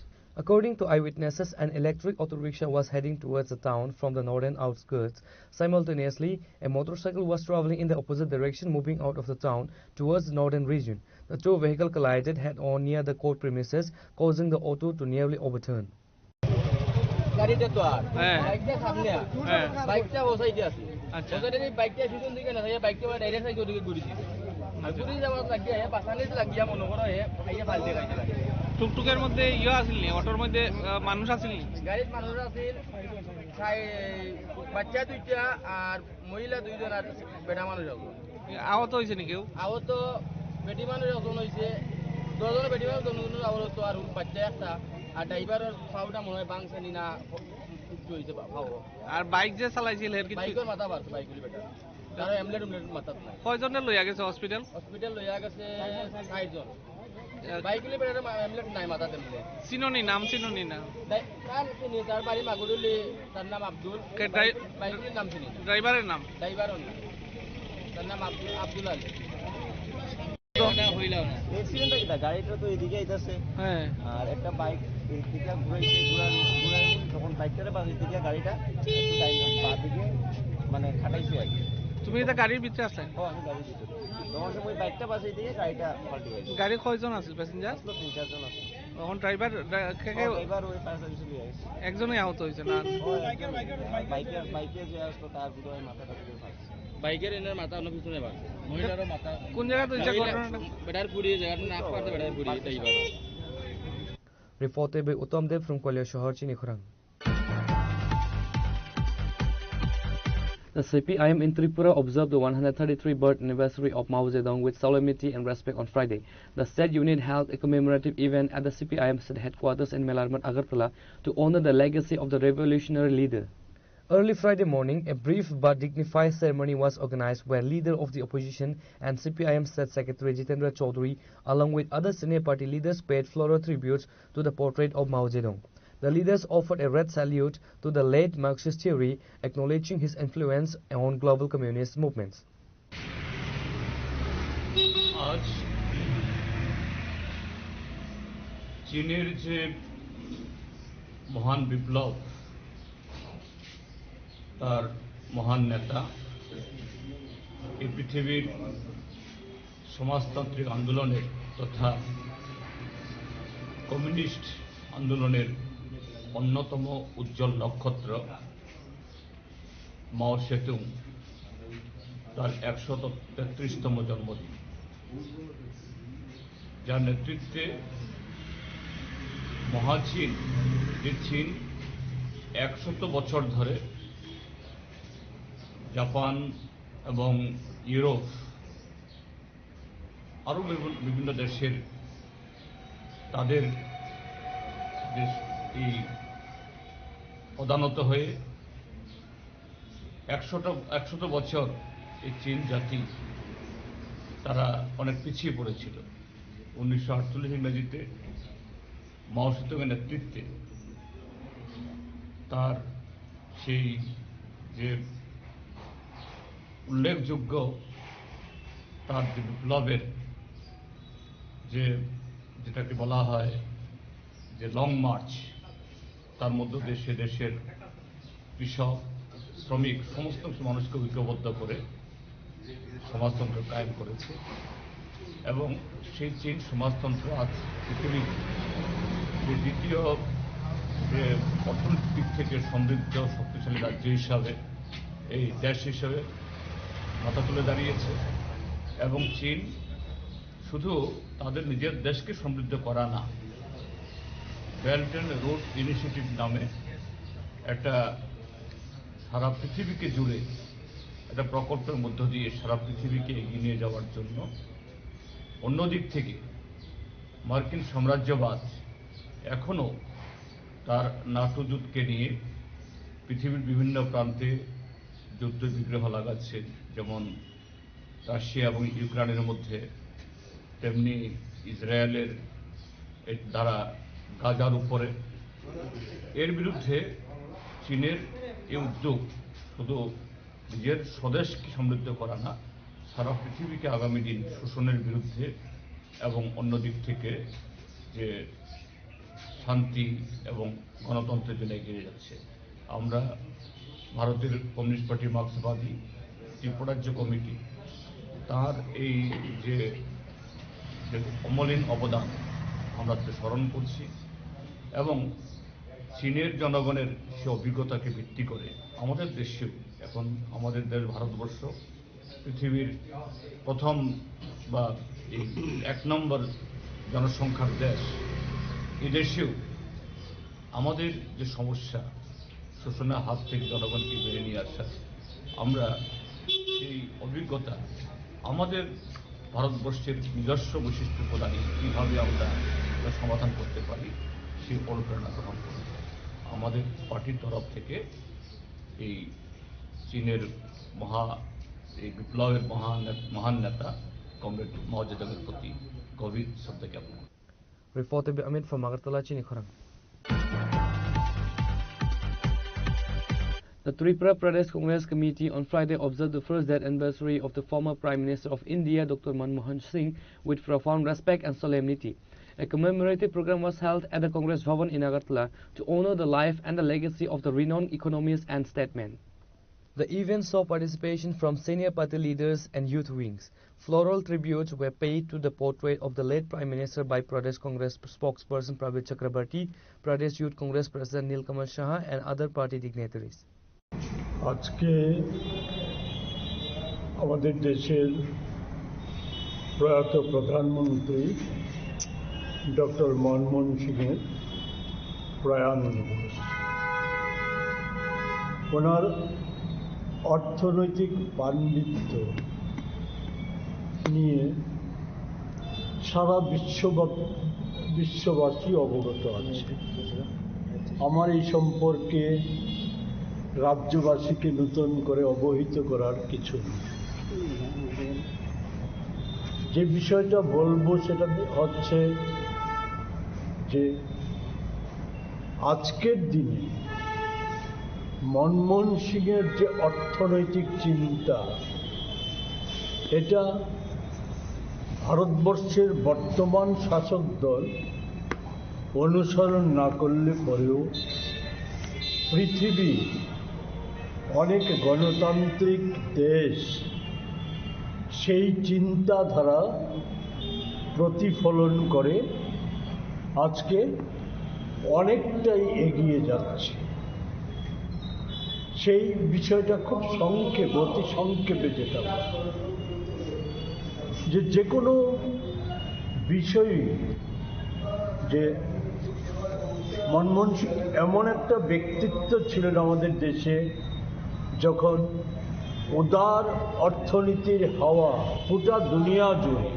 According to eyewitnesses, an electric auto rickshaw was heading towards the town from the northern outskirts. Simultaneously, a motorcycle was traveling in the opposite direction, moving out of the town towards the northern region. The two vehicles collided head-on near the court premises, causing the auto to nearly overturn. গাড়িটা তো আর বাইকটা সামনে বাইকটা বসাইতে আছে আচ্ছা ওদের এই বাইকটা পিছন দিকে না বাইকটা ডাইরেক্ট সাইড ওদিকে ঘুরে দিছে ঘুরে যাওয়ার লাগিয়া বাসালে লাগিয়া মনে করো আইয়া ফালতে গাইতে লাগে টুকটুকের মধ্যে ইয়ে আসিল নি, অটোর মধ্যে মানুষ আসিল নি? গাড়িত মানুষ আছিল, বাচ্চা দুইটা আর মহিলা দুইজন আর বেটা মানুষ আছে। আহত হয়েছে নি কেউ? আহত বেটি মানুষ একজন হয়েছে, 10 জন বেটি মানুষ আহত, আর বাচ্চা একটা, আর ড্রাইভারের পাউটা মনে হয় বাংছে নি না কিছু হয়েছে পাও। আর বাইক যে চালাইছিল এর কিছু? বাইকের মাথা বাড়ছে, বাইকের বেটা তারা এমলেট মাথা নাই। কয়জনের লইয়া গেছে হসপিটাল? হসপিটাল লইয়া গেছে 60 জন। বাইকের বেটা এমলেট নাই মাথা তেমনি। চিননি নাম? চিননি না? তার চিনি, তার বাড়ি মাগুরুলি, তার নাম আব্দুল। বাইকের নাম চিনি। ড্রাইভারের নাম? ড্রাইভারের নাম, তার নাম আব্দুল আলী। অ্যাক্সিডেন্টটা কিটা, গাড়িটা তো এদিকে আইতাছে, হ্যাঁ, আর একটা বাইক এদিকে ঘুরাইছে, ঘুরাই তখন বাইকটারে বাস এদিকে গাড়িটা একটু বা দিকে মানে খাটাইছে আর কি। তুমি এটা গাড়ির ভিতরে আছেন? ও আমি গাড়ির ভিতরে, তখন সময় বাইকটা বাসে দিকে গাড়িটা পাল্টে গেছে। গাড়ি কয়জন আছে প্যাসেঞ্জার? 3-4 জন আছে। তখন ড্রাইভার ড্রাইভার ওই ফায়ার সার্ভিসে লিয়ে গেছে। একজনই আহত হয়েছে না? বাইকে যে আসতো তার ভিতরে মাথাটা থেকে ফাঁসছে। বাইকের এনের মাথা অন্য পিছনে বাড়ছে, মহিলারও মাথা। কোন জায়গা তো এটা ঘটনাটা? বেটার পুরি জায়গাটা নাক পাতে better Puri driver. Reported by Uttam Dev from Kolya Shahar, Chinikhurang. The CPIM in Tripura observed the 133rd birth anniversary of Mao Zedong with solemnity and respect on Friday. The state unit held a commemorative event at the CPIM state headquarters in Melarmat, Agartala to honor the legacy of the revolutionary leader. Early Friday morning, a brief but dignified ceremony was organized where leader of the opposition and CPIM State Secretary Jitendra Chaudhary, along with other senior party leaders, paid floral tributes to the portrait of Mao Zedong. The leaders offered a red salute to the late Marxist theory, acknowledging his influence on global communist movements. আজ চীনের যে মহান বিপ্লব, তার মহান নেতা এই পৃথিবীর সমাজতান্ত্রিক আন্দোলনের তথা কমিউনিস্ট আন্দোলনের অন্যতম উজ্জ্বল নক্ষত্র মাও সেতুং তার 133তম জন্মদিন, যার নেতৃত্বে মহাচীন, যে চীন 100 বছর ধরে জাপান এবং ইউরোপ আরও বিভিন্ন দেশের তাদের এই প্রধানত হয়ে 100 বছর এই চীন জাতি তারা অনেক পিছিয়ে পড়েছিল। 1948 ইংরেজিতে মাও সেতুংয়ের নেতৃত্বে তার সেই যে উল্লেখযোগ্য তার যে বিপ্লবের যেটাকে বলা হয় যে লং মার্চ, তার মধ্য দেশে দেশের কৃষক, শ্রমিক সমস্ত মানুষকে ঐক্যবদ্ধ করে সমাজতন্ত্র কায়েম করেছে এবং সেই চীন সমাজতন্ত্র আজ পৃথিবীর যে দ্বিতীয় যে অর্থনৈতিক দিক থেকে সমৃদ্ধ শক্তিশালী রাজ্য হিসাবে, এই দেশ হিসাবে মাথা তুলে দাঁড়িয়েছে। এবং চীন শুধু তাদের নিজের দেশকে সমৃদ্ধ করা না, বেল্ট অ্যান্ড রোড ইনিশিয়েটিভ নামে একটা সারা পৃথিবীকে জুড়ে একটা প্রকল্পের মধ্য দিয়ে সারা পৃথিবীকে এগিয়ে নিয়ে যাওয়ার জন্য, অন্যদিক থেকে মার্কিন সাম্রাজ্যবাদ এখনও তার নাটো যুদ্ধকে নিয়ে পৃথিবীর বিভিন্ন প্রান্তে যুদ্ধ বিগ্রহ লাগাচ্ছে, যেমন রাশিয়া এবং ইউক্রেনের মধ্যে, তেমনি ইসরায়েলের দ্বারা গাজার উপরে। এর বিরুদ্ধে চীনের এই উদ্যোগ শুধু নিজের স্বদেশকে সমৃদ্ধ করা না, সারা পৃথিবীকে আগামী দিন শোষণের বিরুদ্ধে এবং অন্য দিক থেকে যে শান্তি এবং গণতন্ত্রের জন্য এগিয়ে যাচ্ছে। আমরা ভারতের কমিউনিস্ট পার্টি মার্ক্সবাদী ত্রিপুরাজ্য কমিটি তার এই যে অমলিন অবদান আমরা স্মরণ করছি এবং চীনের জনগণের সে অভিজ্ঞতাকে ভিত্তি করে আমাদের দেশেও এখন আমাদের দেশ ভারতবর্ষ পৃথিবীর প্রথম বা এই 1 নম্বর জনসংখ্যার দেশ, এদেশেও আমাদের যে সমস্যা শোষণের হাত থেকে জনগণকে বেরিয়ে নিয়ে আসা, আমরা এই অভিজ্ঞতা আমাদের ভারতবর্ষের নিজস্ব বৈশিষ্ট্য প্রদানে কীভাবে আমরা সমাধান করতে পারি সেই অনুপ্রেরণা গ্রহণ করি। আমাদের পার্টির তরফ থেকে এই চীনের এই বিপ্লবের মহান নেতা কমরেড মাও জেদুংয়ের প্রতি গভীর শ্রদ্ধা জ্ঞাপন করি। Reported by Amit from Agartala, Chini Khorang. The Tripura Pradesh Congress Committee on Friday observed the first death anniversary of the former Prime Minister of India, Dr. Manmohan Singh, with profound respect and solemnity. A commemorative program was held at the Congress Bhavan in Agartala to honor the life and the legacy of the renowned economist and statesman. The event saw participation from senior party leaders and youth wings. Floral tributes were paid to the portrait of the late Prime Minister by Pradesh Congress spokesperson Pravit Chakrabarti, Pradesh Youth Congress President Nilkamal Saha and other party dignitaries. আজকে আমাদের দেশের প্রয়াত প্রধানমন্ত্রী doctor Manmohan সিংয়ের প্রয়াণ দিবস। ওনার অর্থনৈতিক পাণ্ডিত্য নিয়ে সারা বিশ্ববাসী অবগত আছে। আমার এই সম্পর্কে রাজ্যবাসীকে নতুন করে অবহিত করার কিছু নেই। যে বিষয়টা বলবো সেটা হচ্ছে যে আজকের দিনে মনমোহন সিংয়ের যে অর্থনৈতিক চিন্তা, এটা ভারতবর্ষের বর্তমান শাসক দল অনুসরণ না করলে পরেও পৃথিবী অনেক গণতান্ত্রিক দেশ সেই চিন্তাধারা প্রতিফলন করে আজকে অনেকটাই এগিয়ে যাচ্ছে। সেই বিষয়টা খুব সংক্ষেপে, অতি সংক্ষেপে যেটা যে কোনো বিষয়ই, যে মনমোহন সিং এমন একটা ব্যক্তিত্ব ছিলেন আমাদের দেশে, যখন উদার অর্থনীতির হাওয়া গোটা দুনিয়া জুড়ে,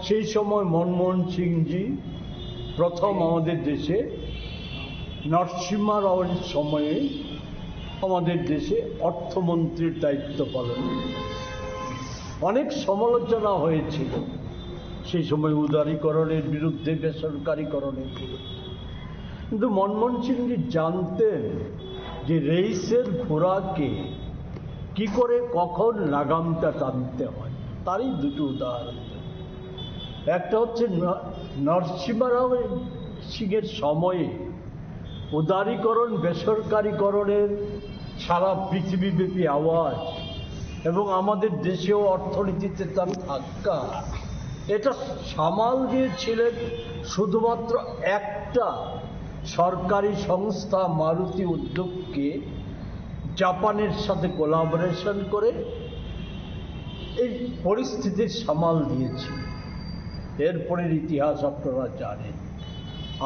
সেই সময় মনমোহন সিংজি প্রথম আমাদের দেশে নরসিংহ রাওয়ের সময়ে আমাদের দেশে অর্থমন্ত্রীর দায়িত্ব পালন। অনেক সমালোচনা হয়েছিল সেই সময় উদারীকরণের বিরুদ্ধে, বেসরকারীকরণের বিরুদ্ধে, কিন্তু মনমোহন সিংজি জানতেন যে রেইসের ঘোড়াকে কি করে কখন লাগামটা টানতে হয়। তারই দুটো উদাহরণ। একটা হচ্ছে নরসিংহ রাও সিংয়ের সময়ে উদারীকরণ, বেসরকারীকরণের সারা পৃথিবীব্যাপী আওয়াজ এবং আমাদের দেশেও অর্থনীতিতে তার ধাক্কা, এটা সামাল দিয়েছিলেন শুধুমাত্র একটা সরকারি সংস্থা মারুতি উদ্যোগকে জাপানের সাথে কোলাবোরেশন করে এই পরিস্থিতির সামাল দিয়েছিল। এরপরের ইতিহাস আপনারা জানেন।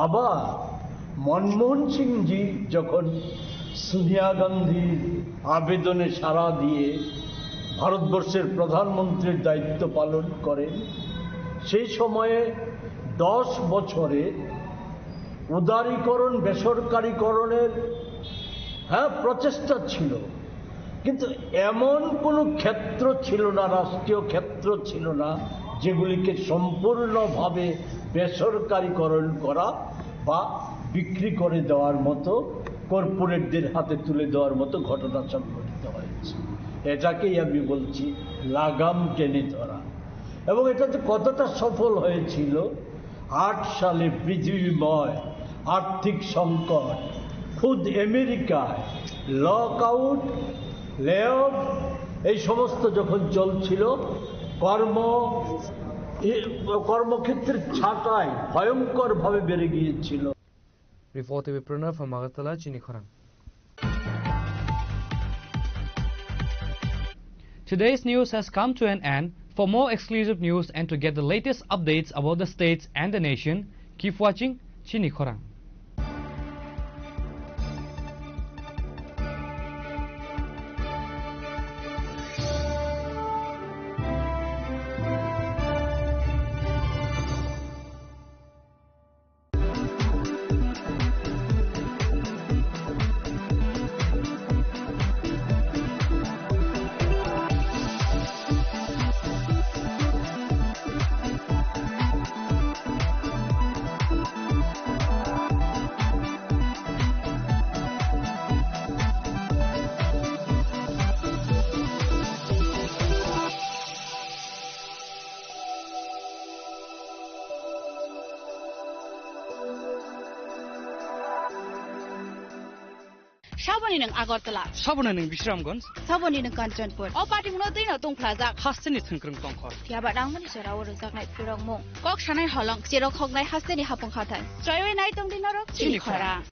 আবার মনমোহন সিংজি যখন সোনিয়া গান্ধীর আবেদনে সাড়া দিয়ে ভারতবর্ষের প্রধানমন্ত্রীর দায়িত্ব পালন করেন, সেই সময়ে 10 বছরে উদারীকরণ, বেসরকারীকরণের প্রচেষ্টা ছিল, কিন্তু এমন কোনো ক্ষেত্র ছিল না, রাষ্ট্রীয় ক্ষেত্র ছিল না যেগুলিকে সম্পূর্ণভাবে বেসরকারীকরণ করা বা বিক্রি করে দেওয়ার মতো, কর্পোরেটদের হাতে তুলে দেওয়ার মতো ঘটনা সংঘটিত হয়েছে। এটাকেই আমি বলছি লাগাম টেনে ধরা। এবং এটা যে কতটা সফল হয়েছিল, 8 সালে পৃথিবীময় আর্থিক সংকট, খুদ আমেরিকায় লক আউট, লে অফ, এই সমস্ত যখন চলছিল, কর্মক্ষেত্রের ছাঁটাই ভয়ঙ্করভাবে বেড়ে গিয়েছিল। Reported by Pranav from Agartala, Chini Khorang. Today's news has come to an end. For more exclusive news and to get the latest updates about the states and the nation, keep watching Chini Khorang. Shabani ng Agartala. Sabona ng Bishramganj. Sabani ng Kanchanpur. O party mo na din na tong plaza. Hasteni Thangkrung Tongkhor. Tiaba rang mani sera waro jak nai purang mo. Kok shanai halong sero khok nai hasteni hapong khatan. Troy nai tong din narok. Chini khora.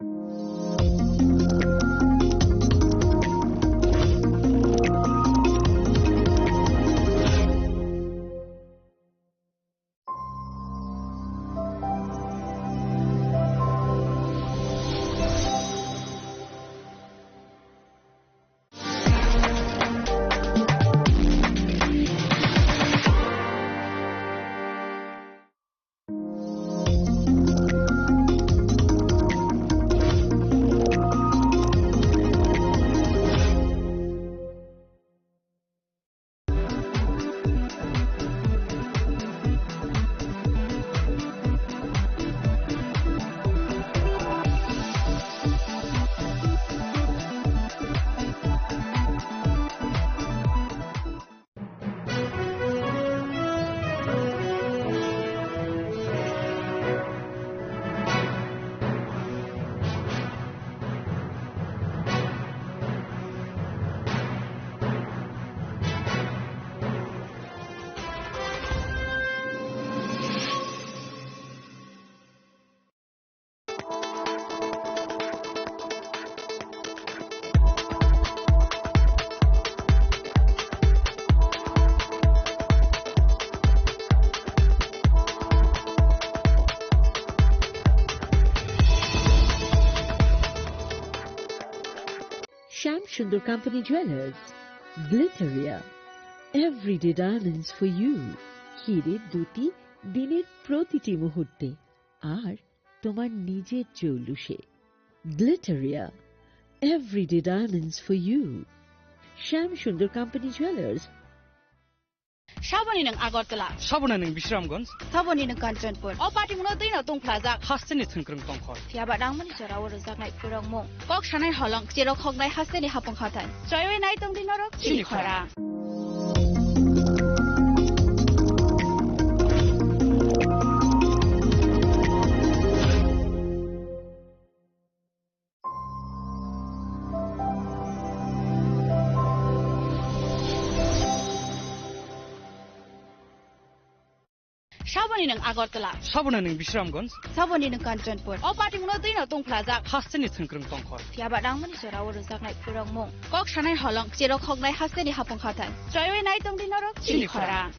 Sham Sundar Company Jewelers, Glitteria, everyday diamonds for you. হিরের দুটি দিনের প্রতিটি মুহূর্তে আর তোমার নিজের জৌলুসে। Glitteria, everyday diamonds for you. Sham Sundar Company Jewelers. Shabani ng Agartala. Sabona ng Bishramganj. Sabani ng Kanchanpur. O party mo na din na tong plaza. Hasteni Thangkrung Tongkhor. Tiaba rang mani sera waro jak nai purang mo. Kok shanai halong sero khok nai hasteni hapong khatan. Troy nai tong din narok. Chini khora. Shabani ng Agartala. Sabona ng Bishramganj. Sabani ng Kanchanpur. O party mo na din na tong plaza. Hasteni Thangkrung Tongkhor. Tiaba rang mani sera waro jak nai purang mo. Kok shanai halong sero khok nai hasteni hapong khatan. Troy nai tong din narok. Chini khora.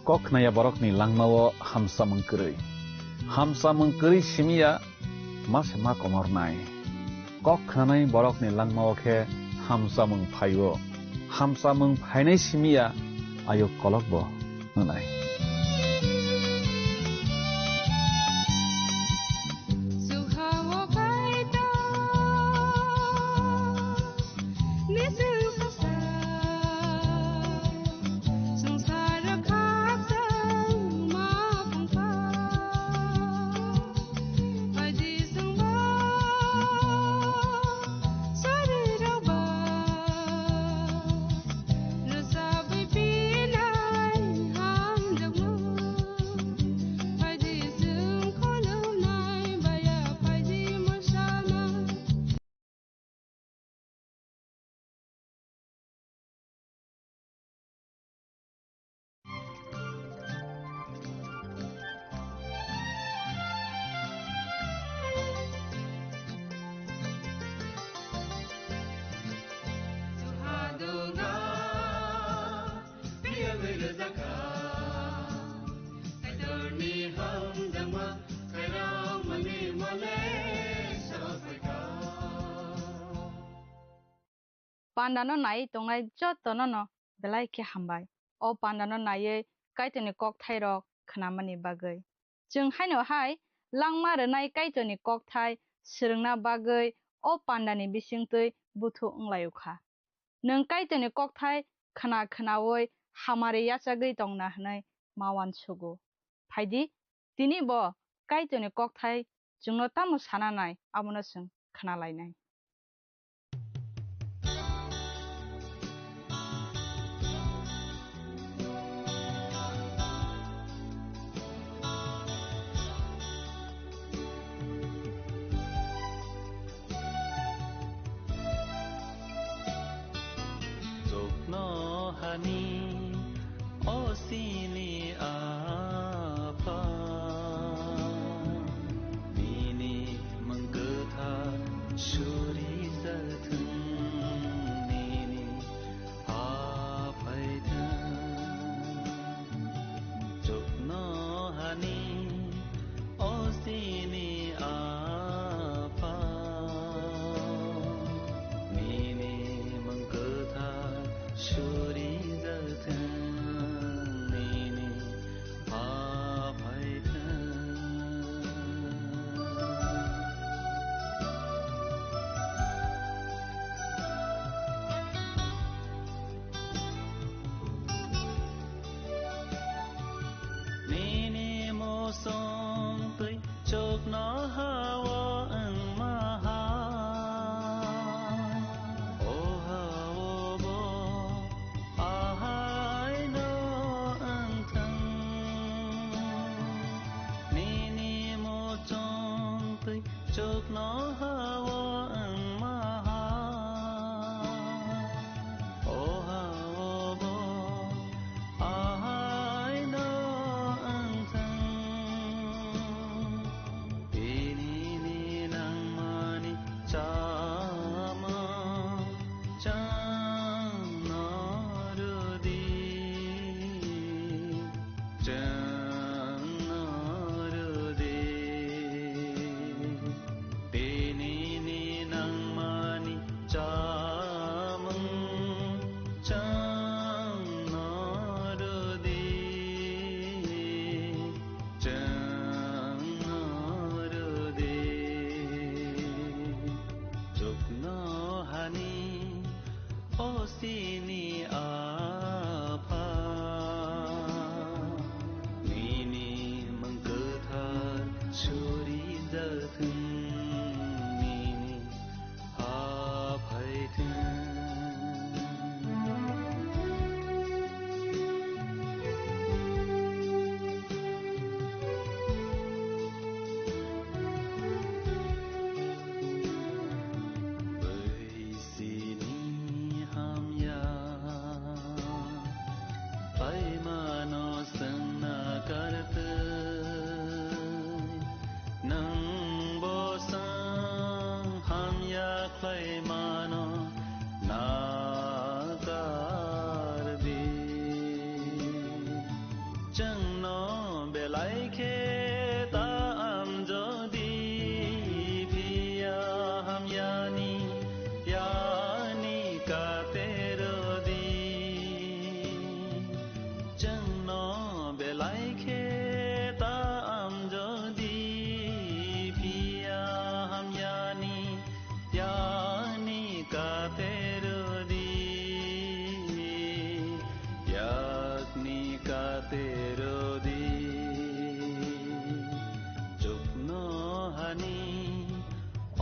kok naya borok ni langmawo hamsa mengkeri simia mas ma komor nai kok khanai borok ni langmawo khe hamsa mengphainai simia ayo kolok bo nai Pandano nai tongai jotono no belai ke hambai o pandano nai kaitoni kok thairok khnamani bagai jung haino hai langma rnai kaitoni kok thai srungna bagai o pandani bisingtui buthu unglayukha nung kaitoni kok thai khnaoi hamari yachagui tongna hnai mawan sugo phaidi tini bo kaitoni kok thai jungno tamu sananai amono sung khnalainai Osini apa Nini menggetha Syuri zatun Nini apaitun Jokno hani Osini apa Nini menggetha Syuri zatun बेलाइखे ताम जदि भिया हम यानी कातेरो दी जन्न बेलाइखे ताम जदि भिया हम यानी कातेरो तेरो दी जुग्नो हनी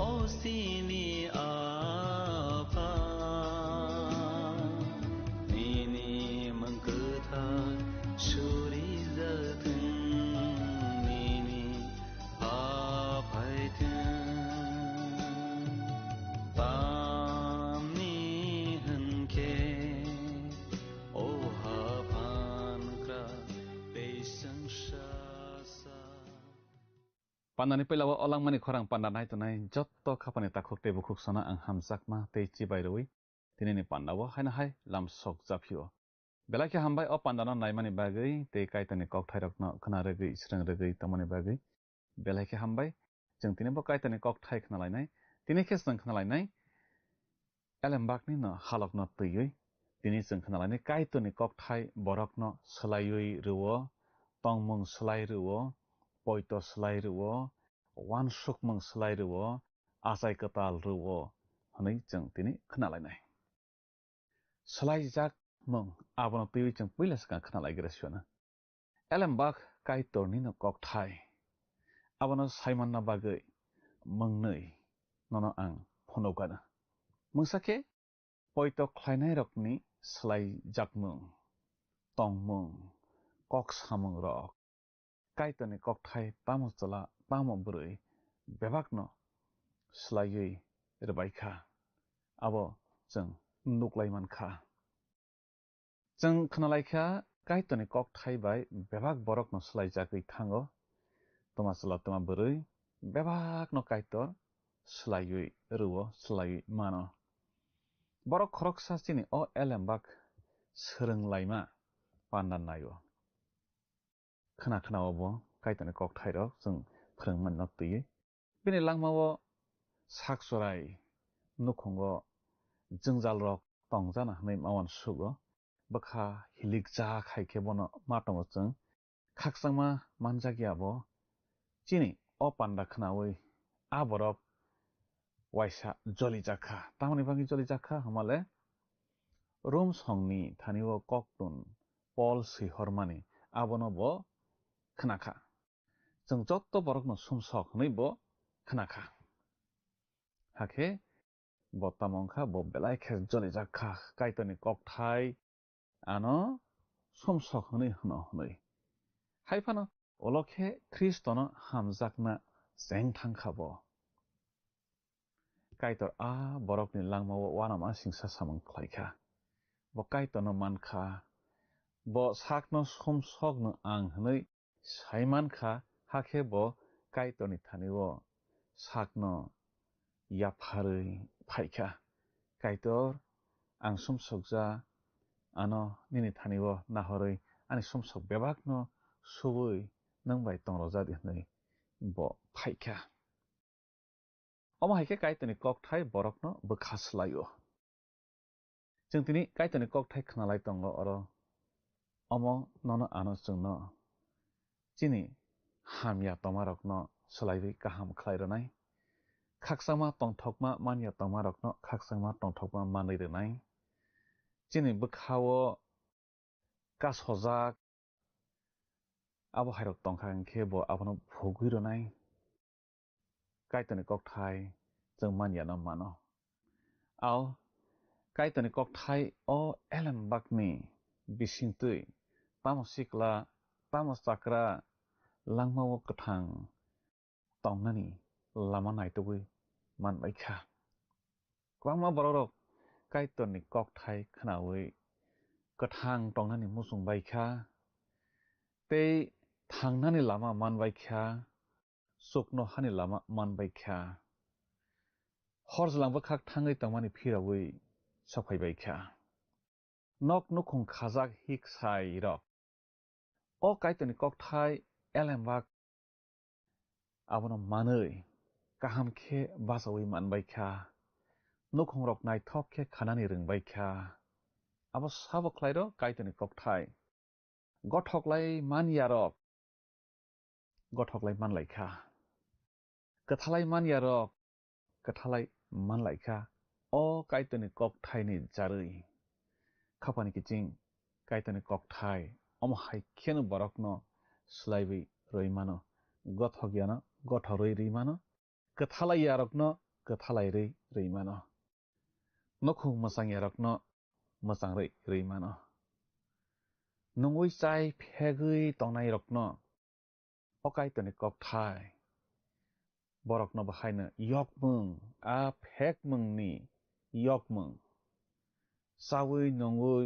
ओसिनी आपा नीनी मंकथा शुरी जथन नीनी आपैथन तामनी हनके ओहा Pandani pelawa olang mani khorang pandanai tunai jotto khapani takhuk te bukhuk sana ang hamjakma te chibairoi tinini pandawo haina hai lam sok japio belaki hambai o pandana naimani bagai te kaitani kok thairokno khana regi srang regi tamani bagai belaki hambai jeng tini bo kaitani kok thai khana lainai tini khesang khana lainai elembakni no halokno tuiyoi tini jeng khana lainai kaitani kok thai borokno slayoi ruwo tongmung slai ruwo poito slai ruwo wan sukmung slai ruwo asai katal ruwo hanai jeng tini khana lainai slai jak mung abono tiwi jeng puilas ka khana lai grasiona elembak kaitorni no kok thai abono saiman na bagai mungnei nono ang phonogana mungsake poito khlainai rokni slai jakmung tongmung kok samung rok kaitoni kok thai pamo chala pamo brui bebakno slayui rebaikha abo jeng nuklai mankha jeng khnalaikha kaitoni kok thai bai bebak borokno slai jakui thango toma chala toma brui bebakno kaitor slayui ruwo slayui mano borok khoroksa chini o elembak srunglaima pandan nayo khana khana obo kaitani kok thairok jeng phörngman nok tuiye bini langmao saksorai nukhongo jengjal rok tongjana hnai mawan sugo bakha hilikja khaike bono matongo jeng khaksangma manjagi abo chini o panda khanawi aborok waisa joli jakha tamani bagi joli jakha hamale rum songni thaniwo koktun pol sihormani abono bo khnakha jeng jotto borokno sumsok hnai bo khnakha hakhe bo tamongkha bo belai khe joli jakha kaitoni kok thai ano sumsok hnai hno hnai haifano olokhe kristono hamjakna jeng thangkha bo kaitor a borokni langmao wanama singsa samung khlaikha bo kaitono mankha bo sakno sumsokno ang hnai saimankha hakhe bo kaitoni thaniwo sakno yapharui phaikha kaitor ang sumsokja ano nini thaniwo nahorui ani sumsok bebakno subui nangbai tongrojak hnai bo phaikha omo haike kaitoni kok thai borokno bwkhaslaio jeng tini kaitoni kok thai khnalai tongo oro omo nono ano jengno chini hamya tomarokno slaiwi kaham khlaironai khaksangma tongthokma manya tongmarokno khaksangma tongthokma manui rwnai chini bwkhao kasojak abo hairok tongkha hingkhe bo abono phugui ronai kaitoni kok thai jeng manya no mano ao kaitoni kok thai o elembakni bisingtui tamo sikla tamo chakra langmao kwthang tongnani lama naitugui manbaikha kwbangma borokrok kaitoni kok thai khnawi kwthang tongnani musungbaikha tei thangnani lama manbaikha sukno hani lama manbaikha horjlangbo khak thangui tongmani phirawi safaibaikha nok nukhung khajak hiksai rok o kaitoni kok thai elembak abono manui kaham khe basawi manbai kha nukhong rok naithok khe khanani rungbai kha abo sabo khlairo kaitoni kokthai gothoklai maniyarok gothoklai manlaikha kathalai maniyarok kathalai manlaikha o kaitoni kokthai ni jarui khapani kiching kaitoni kokthai omhai khenu borokno slaibi roimano gothogyano gothoroi rimano kathalai yarokno kathalai roimano nukhung masang yarokno masang roimano nungui chai phegui tongnai rokno o kaitoni kokthai borokno bahaino yokmung a phegmungni yokmung chawi nungui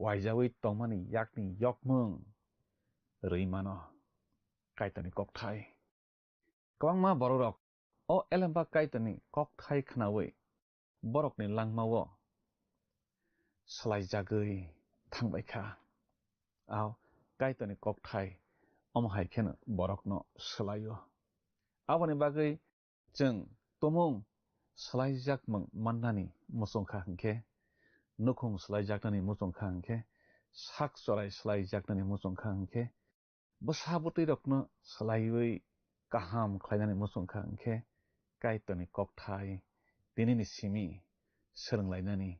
waijawi tongmani yakni yokmung roimano kaitoni kokthai kwangma borok o elembak kaitoni kokthai khnawi borokni langmao slaijagui thangbaikha aw kaitoni kokthai omhai kheno borokno slaio aboni bagui जों tomung slaijakmung mannani musongkha hingkhe nukhung slaijaknani musongkha hingkhe sak chorai slaijaknani musongkha hingkhe bwsa bwtui rokno slaiwi kaham khlainani musongkha hingkhe kaitoni kokthai tinini simi swrunglainani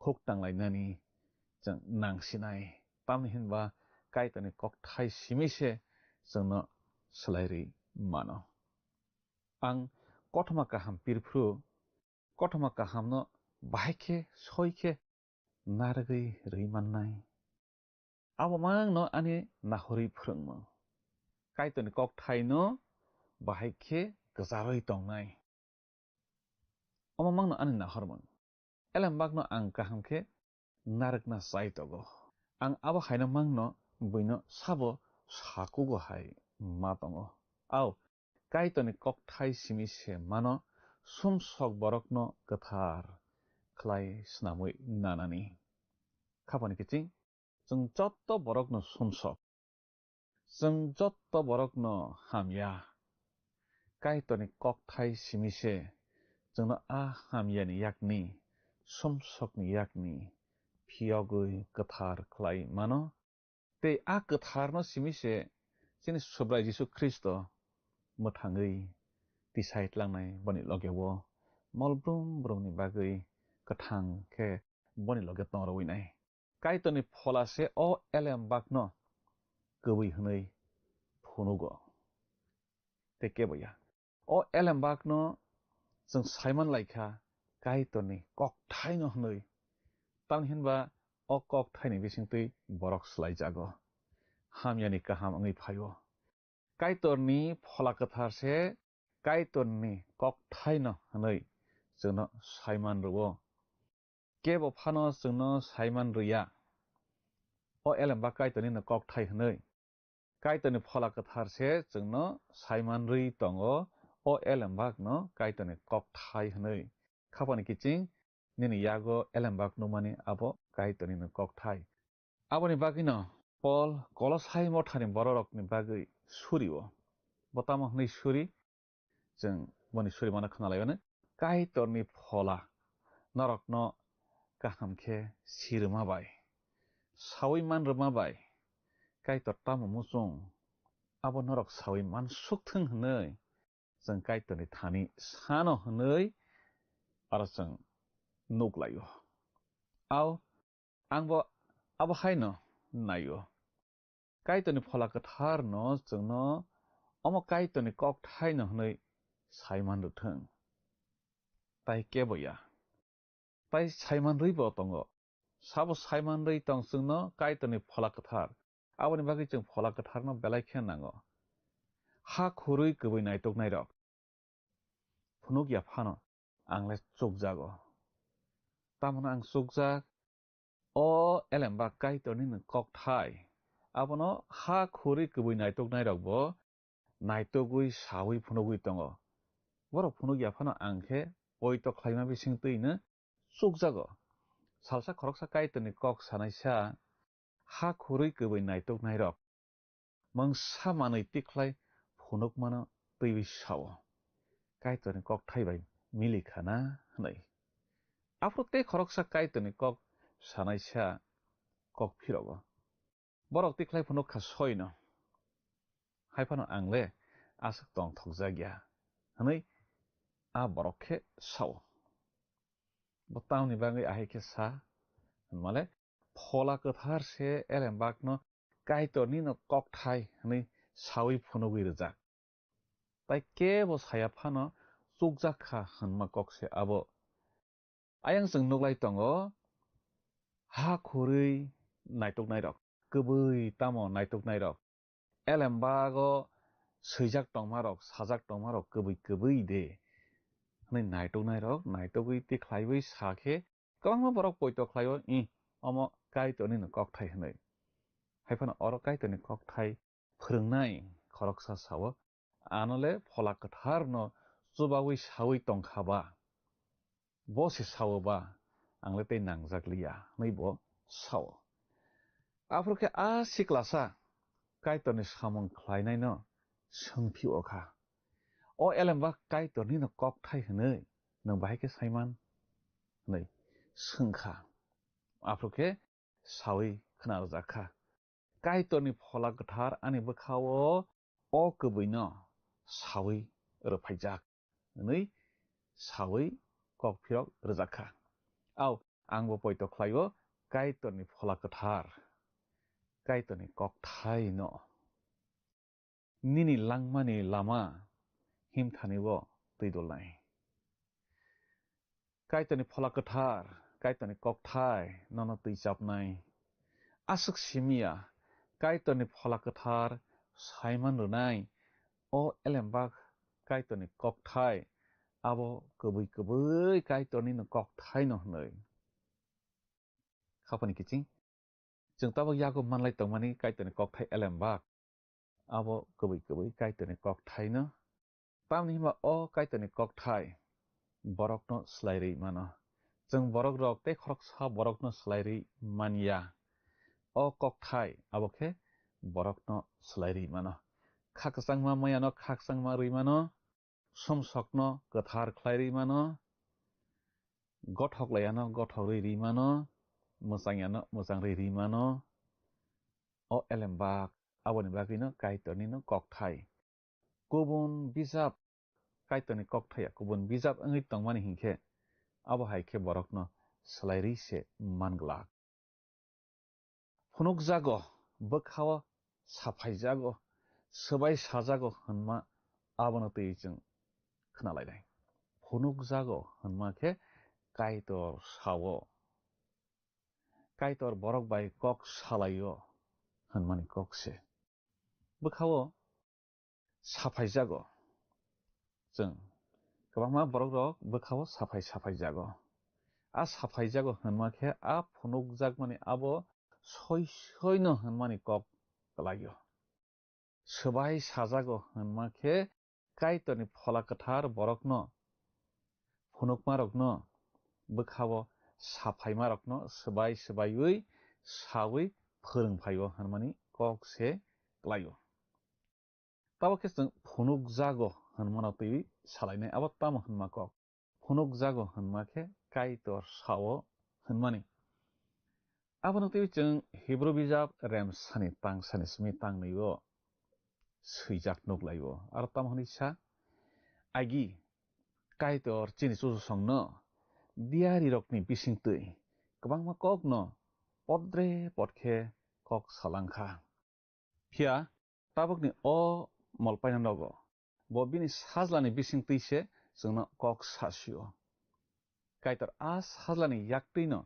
huktanglainani जों nangsinai tamni hinba kaitoni kokthai simise जोंनो slairi mano ang kothoma kaham pirphru kothoma kahamno bahaikhe soikhe nargui rwimannai abo mangno ani nahori phwrwngmung kaitoni kokthai no bahaikhe gjarui tongnai omo mangno ani nahormung elembakno ang kahamkhe narwkna chai tongo ang abo haino mangno buino sabo sakugo hai ma tongo aw kaitoni kokthai simise mano sumsok borokno kwthar khlai snamui nanani khapani kiching जों jotto borokno sumsok जों jotto borokno hamya kaitoni kokthai simise जोंनो a hamyani yakni sumsokni yakni phiyogui kwthar khlai mano tei a kwtharno simise chini subrai Jisu Kristo mwthangui tisaitlangnaI boni logeo molbrum brumni bagui kathang khe boni loge tongrowinai kaitoni pholase o elembakno kubui hwnui phunugo tei keboya o elembakno जों saiman laikha kaitoni kokthai no hwnui tamhinba o kokthai ni bisingtui borok slaijago hamyani kaham wngui phaio kaitorni phola kwtharse kaitorni kokthai no hwnui जोंनो saiman rwo kebo phano जोंनो saiman rwya o elembak kaitoni no kokthai hwnui kaitoni phola kwtharse जोंनो saiman rwi tongo o elembak no kaitoni kokthai hwnui khapani kiching nini yago elembak numani abo kaitoni no kokthai aboni bagui no Paul Kolosai mothani bororokni bagui surio botamo hnui suri जों boni suri mano khonalaibano kaitorni phola norokno kahamkhe sirma bai sawi manrwma bai kaitor tamo muchung abo norok sawi mansukthung hnui जों kaitorni thani sano hnui aro जों nuklaio aw angbo abo haino naio kaitorni phola kwthar no जोंनो omo kaitorni kokthai no hnui saiman rwthung tai keboya tai saiman rwibo tongo sabo saiman rwi tong जोंनो kaitorni phola kwthar aboni bagui जों phola kwthar no belai khe nango ha khurui kubui naitoknai rok phunukya phano angle chukjago tamno ang chukjak o elembak kaitorni no kokthai abono ha khurui kubui naitoknai rok bo naitogui sawi phunugui tongo borok phunukya phano angkhe oito khlaima bisingtui no chukjago salsa khoroksa kaitorni kok sanaisa ha khurui kubui naitoknai rok mong sa manai tiklai phunuk mana tui sawo kaito ni kok thai bai mili khana hnai afro te khoroksa kaito ni kok sanai sa kok phirogo borok tiklai phunuk kha soino haifano angle asak tong thokjagya hnai a borok khe sawo botang ni bangai ahe khe sa male phola kathar se elembak no kaito ni no kok thai hnai sawi phunugui rijak tai kebo saya phano chukjak kha hanma kok se abo ayang jeng nuglai tongo ha khurui naitok nairok kubui tamo naitok nairok elembago swijak tongmarok sajak tongmarok kubui de hnai naitok nairok naitogui tiklaiui sakhe kwbangma borok poito khlaio omo kaito ni no kok thai hnai haifano oro kaito ni kok thai phwrwngnai khoroksa sawo anole phola kathar no chubawi sawi tongkhaba bo se sawoba angle tei nangjakliya hnai bo sawo afroke a siklasa kaito ni samung khlainai no songphio kha o elemba kaito ni no kok thai hnai nang bahai ke saiman hnai songkha afroke sawi khnajakha kaito ni phola kathar ani bwkhao o kubui no sawi rwphaijak hnai sawi kok phirok rwjakha au angbo poito khlaio kaito ni phola kathar kaito ni kok thai no nini langmani lama himthanibo tuidolnai kaito ni phola kathar kaito ni kok thai nono tuichapnai asuk simia kaito ni phola kathar saiman runai o elembak kaito ni kok thai abo kubui kaito ni no kok thai no hnai khapani kiching jeng tabo yago manlai tongmani kaito ni kok thai elembak abo kubui kaito ni kok thai no tamni hima o kaito ni kok thai borok no slairi mano jeng borok rok te khoroksa borok no slairi mania o kok thai abo khe borok no slairi mano khaksangma maya no khaksangma rui mano somsok no kathar khlairi mano gothok layano gothok ri mano musangya no musang ri mano o elembak aboni bagui no kaito ni no kok thai kubun bijap kaito ni kok thai kubun bijap wngui tongmani hinkhe abo haikhe borok no slairi se manglak phunuk jago bwkhao saphaijago sbai sajago hanma abono tui jeng khnalainai phunuk jago hanma khe kaitor sawo kaitor borok bai kok salaio hanmani kok se bwkhao saphaijago jeng kwbangma borok rok bwkhao saphaijago a saphaijago hanma khe a phunuk jakmani abo soi no hanmani kok klaio sbai sajago hanma khe kaito ni phola kathar borok no phunukma rok no bwkhao saphai marok no sbaiui sawi phwrwngphaio hanmani kok se klaio tabo khe jeng phunuk jago hanmano tui salainai abo tamo hanma kok phunuk jago hanma khe kaitor sawo hanmani abono tui jeng Hebrew bijap remsani tangsani simi tangnio swijak nuglaio aro tamo hini sa agi kaitor chini chusong no diari rokni bisingtui kwbangma kok no podre podkhe kok salangkha phia tabukni o molpaina nogo bo bini sajlani bisingtui se jengno kok sasio kaitor a sajlani yaktui no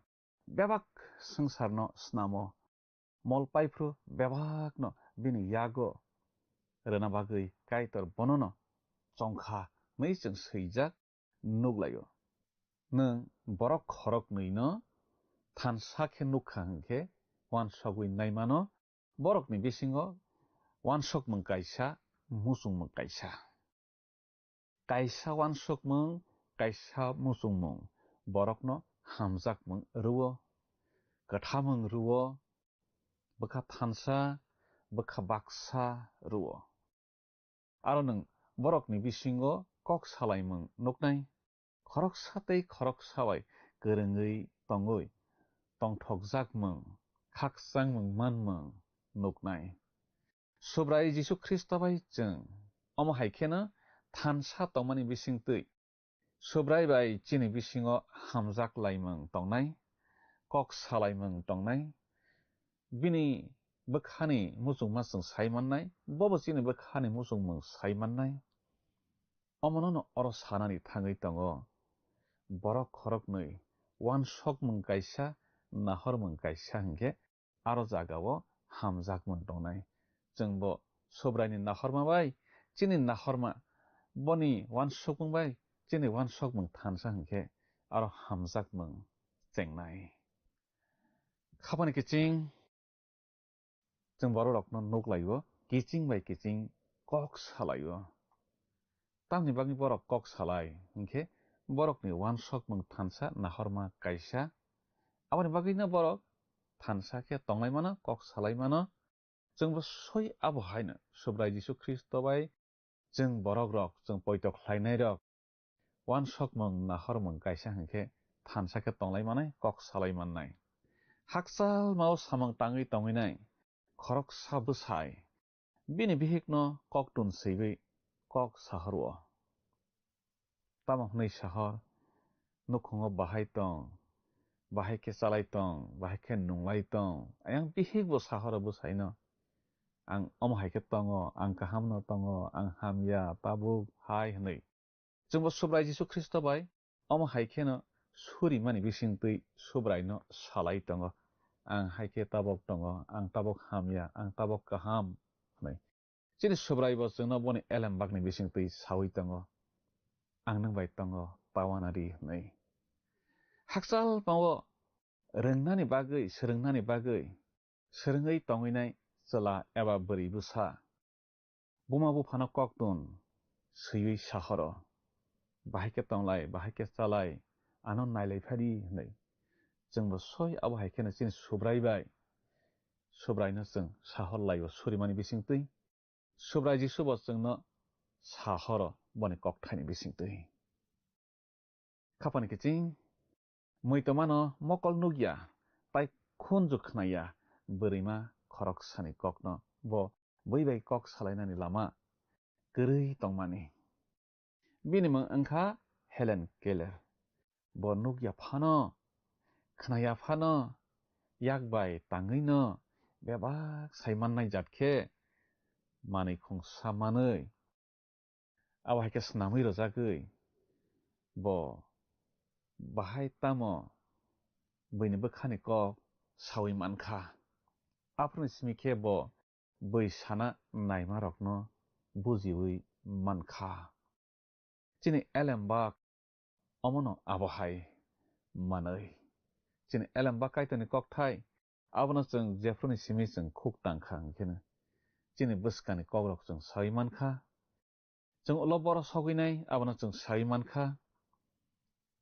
bebak sangsar no snamo molpaifru bebak no bini yago rwna bagui kaitor bono no chongkha nei jeng swijak nuglaio nung borok khorok nui no thansa khe nukha hingkhe wansogui naimano borokni bisingo wansokmung kaisa musungmung kaisa wansokmung kaisa musungmung borokno hamjakmung ruo kathamung ruo bwkha thansa bokha baksa ruo aro nung borokni bisingo kok salaimung nuknai khoroksa tei khoroksa bai korongoi tongoi tongthokjakmung khaksangmung manmung nuknai sobrai Jisu Christo bai chung omo haikeno thansa tongmani bisingtui sobrai bai chini bisingo hamjak laimung tongnai kok salaimung tongnai bini bokhani musungmasung saimannai bobo chini bokhani musungmung saimannai omonono oro sanani thangoi tongo borok khoroknui wansokmung kaisa nahormung kaisa hingke aro jagao hamjakmung tongnai jungbo sobraini nahorma bai chini nahorma boni wansokmung bai chini wansokmung thansa hingke aro hamjakmung chengnai khapani kiching jung borok no nuklaio kiching bai kiching kok salaio tamni bagni borok kok salai hingke borokni wansokmung thansa nahorma kaisa aboni bagino borok thansa ke tonglai mano kok salai mano jungbo soi abo haino sobrai Jisu Christo bai jung borok rok jung poitok khlainai rok wansokmung nahormung kaisa hingke thansa ke tonglai manai kok salai mannai haksal mao samang tangoi tonginai khoroksa bwsai bini bihikno koktun seibai kok sahoro tamo hnei sahor nukhungo bahai tong bahai ke chalai tong bahai ke nunglai tong ayang bihik bo sahoro bwsaino ang omo haike tongo ang kahamno tongo ang hamya tabuk hai hnei jungbo sobrai Jisu Christo bai omo haikeno suri mani bisingtui sobrai no salai tongo ang haike tabok tongo ang tabok hamya ang tabok kaham hnei chini sobrai bo jungno boni elem bakni bisingtui sawi tongo ang nang bai tongo tawanari hnei haksal pawo röngnani bagoi söröngoi tonginai chela eba bwri bwsa buma bufano koktun swiwi sahoro bahai tonglai bahai chalai ano nailai phari hnei jungbo soi abo haikeno chini sobrai bai sobrai no jung sahor laio surimani bisingtui sobrai Jisu bo jungno sahoro boni kokthaini bisingtui khapani kiching muitomano mokol nugya tai khunju khnaya bwrima khoroksani kokno bo bwibai kok salainani lama kwrwi tongmani binimung wngkha Helen Keller bo nugya phano khnaya phano yakbai tangoi no bebak saimannai jatkhe manui khungsa manui abo haike snamui rojagoi bo bahai tamo bwini bwkhani kok sawi mankha aproni simikhe bo bwui sana naima rokno bujiwi mankha chini elembak omono abo hai manui chini elembak kaitoni kokthai abono chung jefroni simi chung khuk tangkha hingkheno chini bwskani kokrok chung sawi mankha chung ulo boro soginai abono chung sawi mankha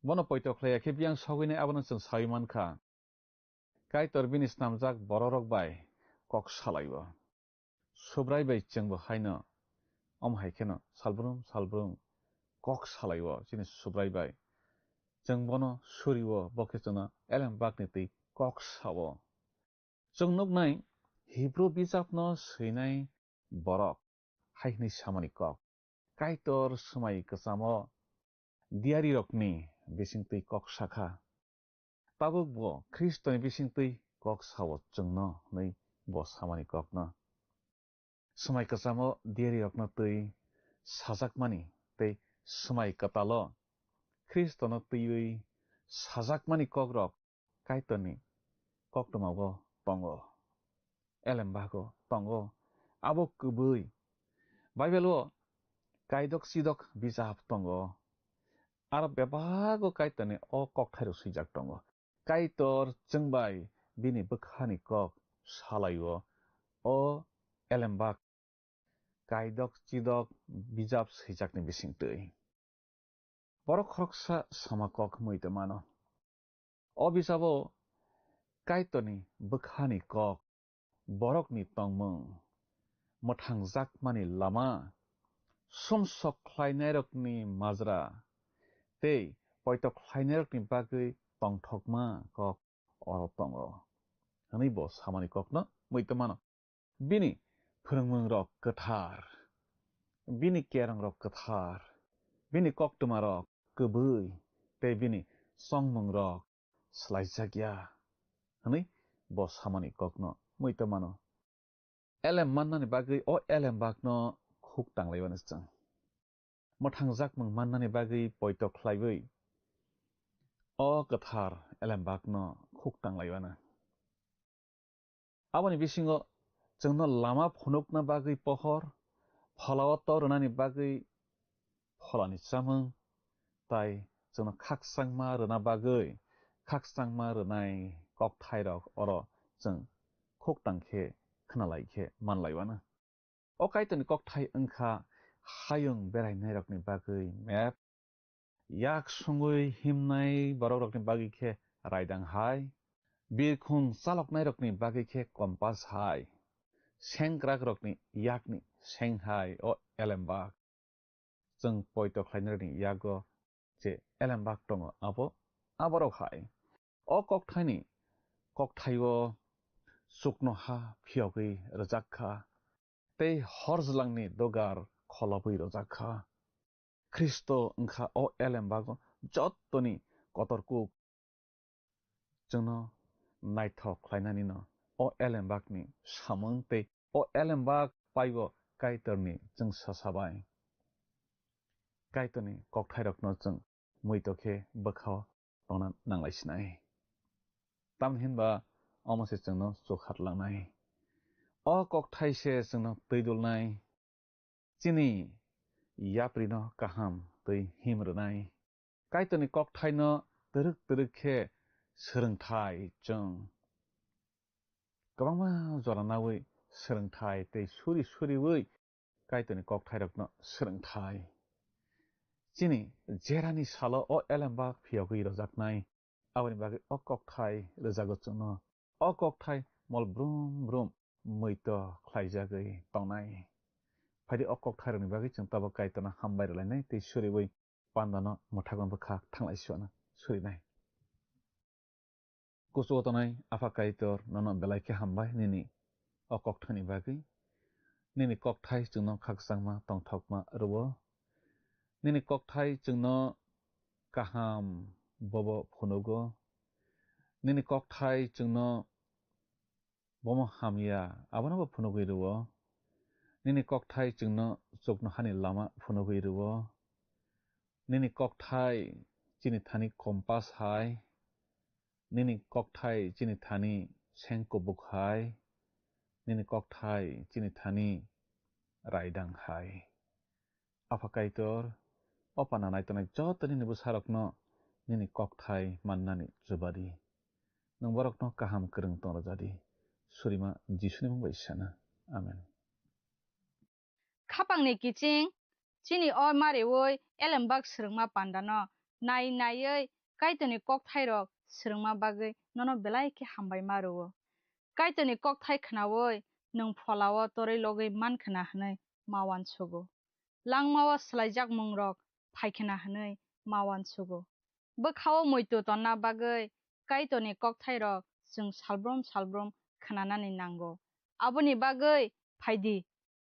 bono poitok khlaiya khe biang soginai abono chung sawi mankha kaitor bini snamjak bororok bai kok salaio sobrai bai chungbo haino omo haikeno salbrum kok salaio chini sobrai bai chung bono suriwo bokhechono elem bakni tui kok sawo chung nugnai Hebrew bijapno swinai borok haikni samani kok kaitor swmai kwchamo diari rokni bisingtui kok sakha tabuk bo Kristoni bisingtui kok sawo chungno nei bo samani kokno swmai kwchamo diari rokno tui sajakmani tei swmai kwtalo Kristono tuiwi sajakmani kokrok kaitoni koktwmago tongo elembago tongo abo kubui Bible kaidok sidok bijap tongo aro bebago kaitoni o kokthairo swijak tongo kaitor chungbai bini bwkhani kok salaio o elembak kaidok chidok bijap swijakni bisingtui borok khoroksa sama kok muitomano o bijabo kaitoni bwkhani kok borokni tongmung mothang mani lama somsok khlainai rokni majra tei poitok khlainai rokni bagui tongthokma kok orotongo hani bo samani kokno muitomano bini phurungmung rok kathar bini kerang rok kathar bini koktuma rok kubui tei bini songmung rok slaijagya hani bo samani kokno muitomano elem mannani bagui o elem bagno khuk tanglaiban chang mothang mung mannani bagui poitok khlaibui o kathar elem bagno khuk tanglaiban aboni bisingo जोंनो लामा फुनुकना बागै पहर फलावत रनानि बागै फलानि चामung ताई जोंनो खाकसांमा रना बागै खाकसांमा रनाय कक थाइरक अर जों खुक तांखे खोनालाइखे मानलाइबानो अ काइतनि कक थाइ ओंखा हायुं बेरायनाय रकनि बागै मेप याक सुंगुइ हिमनाय बरक रकनि बागै खे रायदां हाय बिरखुं चालकनाय रकनि बागै खे कम्पास हाय Sengkrak rokni yakni senghai o elembak जों poitok khlainarni yago je elembak tongo aborok hai o kokthaio sukno ha phiogui rojakha tei horzlangni dogar kholabui rojakha Kristo onkha o elembago jottoni kotorkuk जोंनो नायथok khlainani no o elembakni samung tei o elembak paibo kaitorni जों sasabai kaitorni kokthairokno जों muitokhe bokhaw tongna nanglaisinai tamhinba omose जोंनो chokhatlangnai o kokthaise जोंनो twiidulnai chini yaprino kaham twi himrwnai kaitorni kokthaino turuk khe सोलोंथाइ जों गोबांमा जरानावै सोलोंथाइ तै सुरिवै काइतनि ककथाइरकनो सोलोंथाइ चिनि जेरानि सालो अ एलेम्बाक फियावगै रजाकनाय आवनि बागै अ ककथाइ रोजागो जोंनो अ ककथाइ मल ब्रुम मैत ख्लाइजागै तंनाय फाइदि अ ककथाइरनि बागै जों ताबो काइतना हामबायरलायनाय तै सुरिवै पान्दानो मथागन बखा थांलाइसिवानो सुरिनाय Kusuotonai afakaitor nono belaike hambai nini o kokthani bagui nini kokthai जोंनो खाकसांमा tongthokma ruwo nini kokthai जोंनो kaham bobo phunugo nini kokthai जोंनो bomo hamya abonobo phunugui ruwo nini kokthai जोंनो jokno hani lama phunugui ruwo nini kokthai chini thani kompas hai nini kokthai chini thani sengko bukhai nini kokthai chini thani raidang hai afakaitor opana naitonai jotoni ni busarokno nini kokthai mannani jubadi nang borokno kaham krung tongrojadi surima jisuni mungbai sana amen khapangni kiching chini o mariwoi elembak srungma pandano naiye kaitoni kokthairok srungma bagui nono belai ke hambai maruwo kaitoni kokthai khnawoi nung pholawo torei logoi mankhana hnai mawan sugo langmawo slaijak mungrok phaikena hnai mawan sugo bokhawo moito tonna bagui kaitoni kokthairok jung salbrom khnanani nango aboni bagui phaidi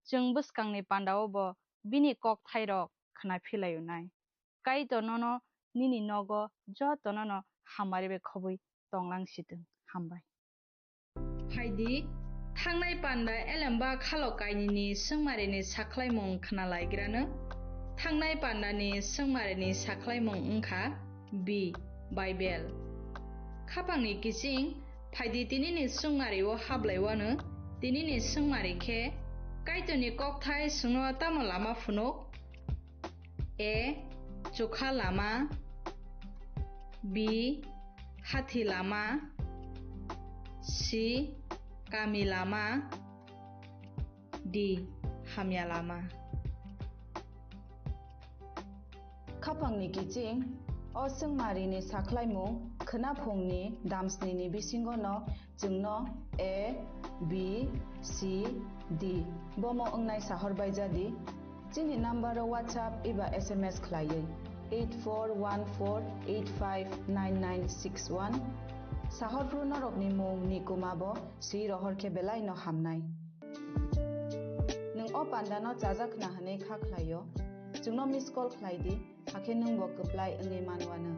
jung buskangni pandao bo bini kokthairok khna philayunai kaito nono nini nogo jotonono hamaribe khobui tonglangsitong hambai phaidi thangnai panda elemba khalokainini sungmarini saklaimung khnalaigrano thangnai pandani sungmarini saklaimung wngkha b bible khapangni kiching phaidi tinini sungmario hablaiwano tinini sungmari khe kaitoni kokthai sungno tamo lama phunuk a chokha lama b hathi lama c kami lama d hamya lama khapangni kiching o sungmarini saklaimung khnaphungni damsnini bisingo no jungno a b c di bomo ongnai sahor baijadi chini number WhatsApp iba SMS khlaiye 8414859961 sahor prunorok ni mung ni kumabo si rohor ke belai no hamnai nung o pandano chajak na hane kha khlayo jungno miss call khlaidi hake nung bo apply ange manwana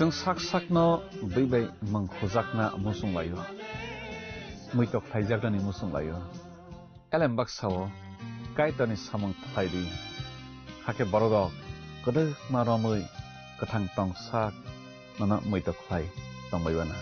जों sak-sakno बै mangkhojakna musung layo muitok thaijagani musung layo elem baksao kaitani samung thaidi hake borodok kodok maromui kathang tong sak nana muitok thai tongbaibana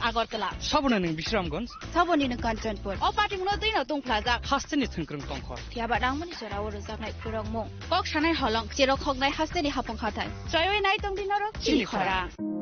Agartala. Sabona ning Bishramganj. Saboni ning Kanchanpur. O party muno tuino tung plaza. Hasteni thungkrung tongkhor. Thiaba dangmani sorawo rozaknai phurong mong. Kok shanai holong cherok hognai hasteni hapong khathai. Joyoi nai tong dinarok chili khora.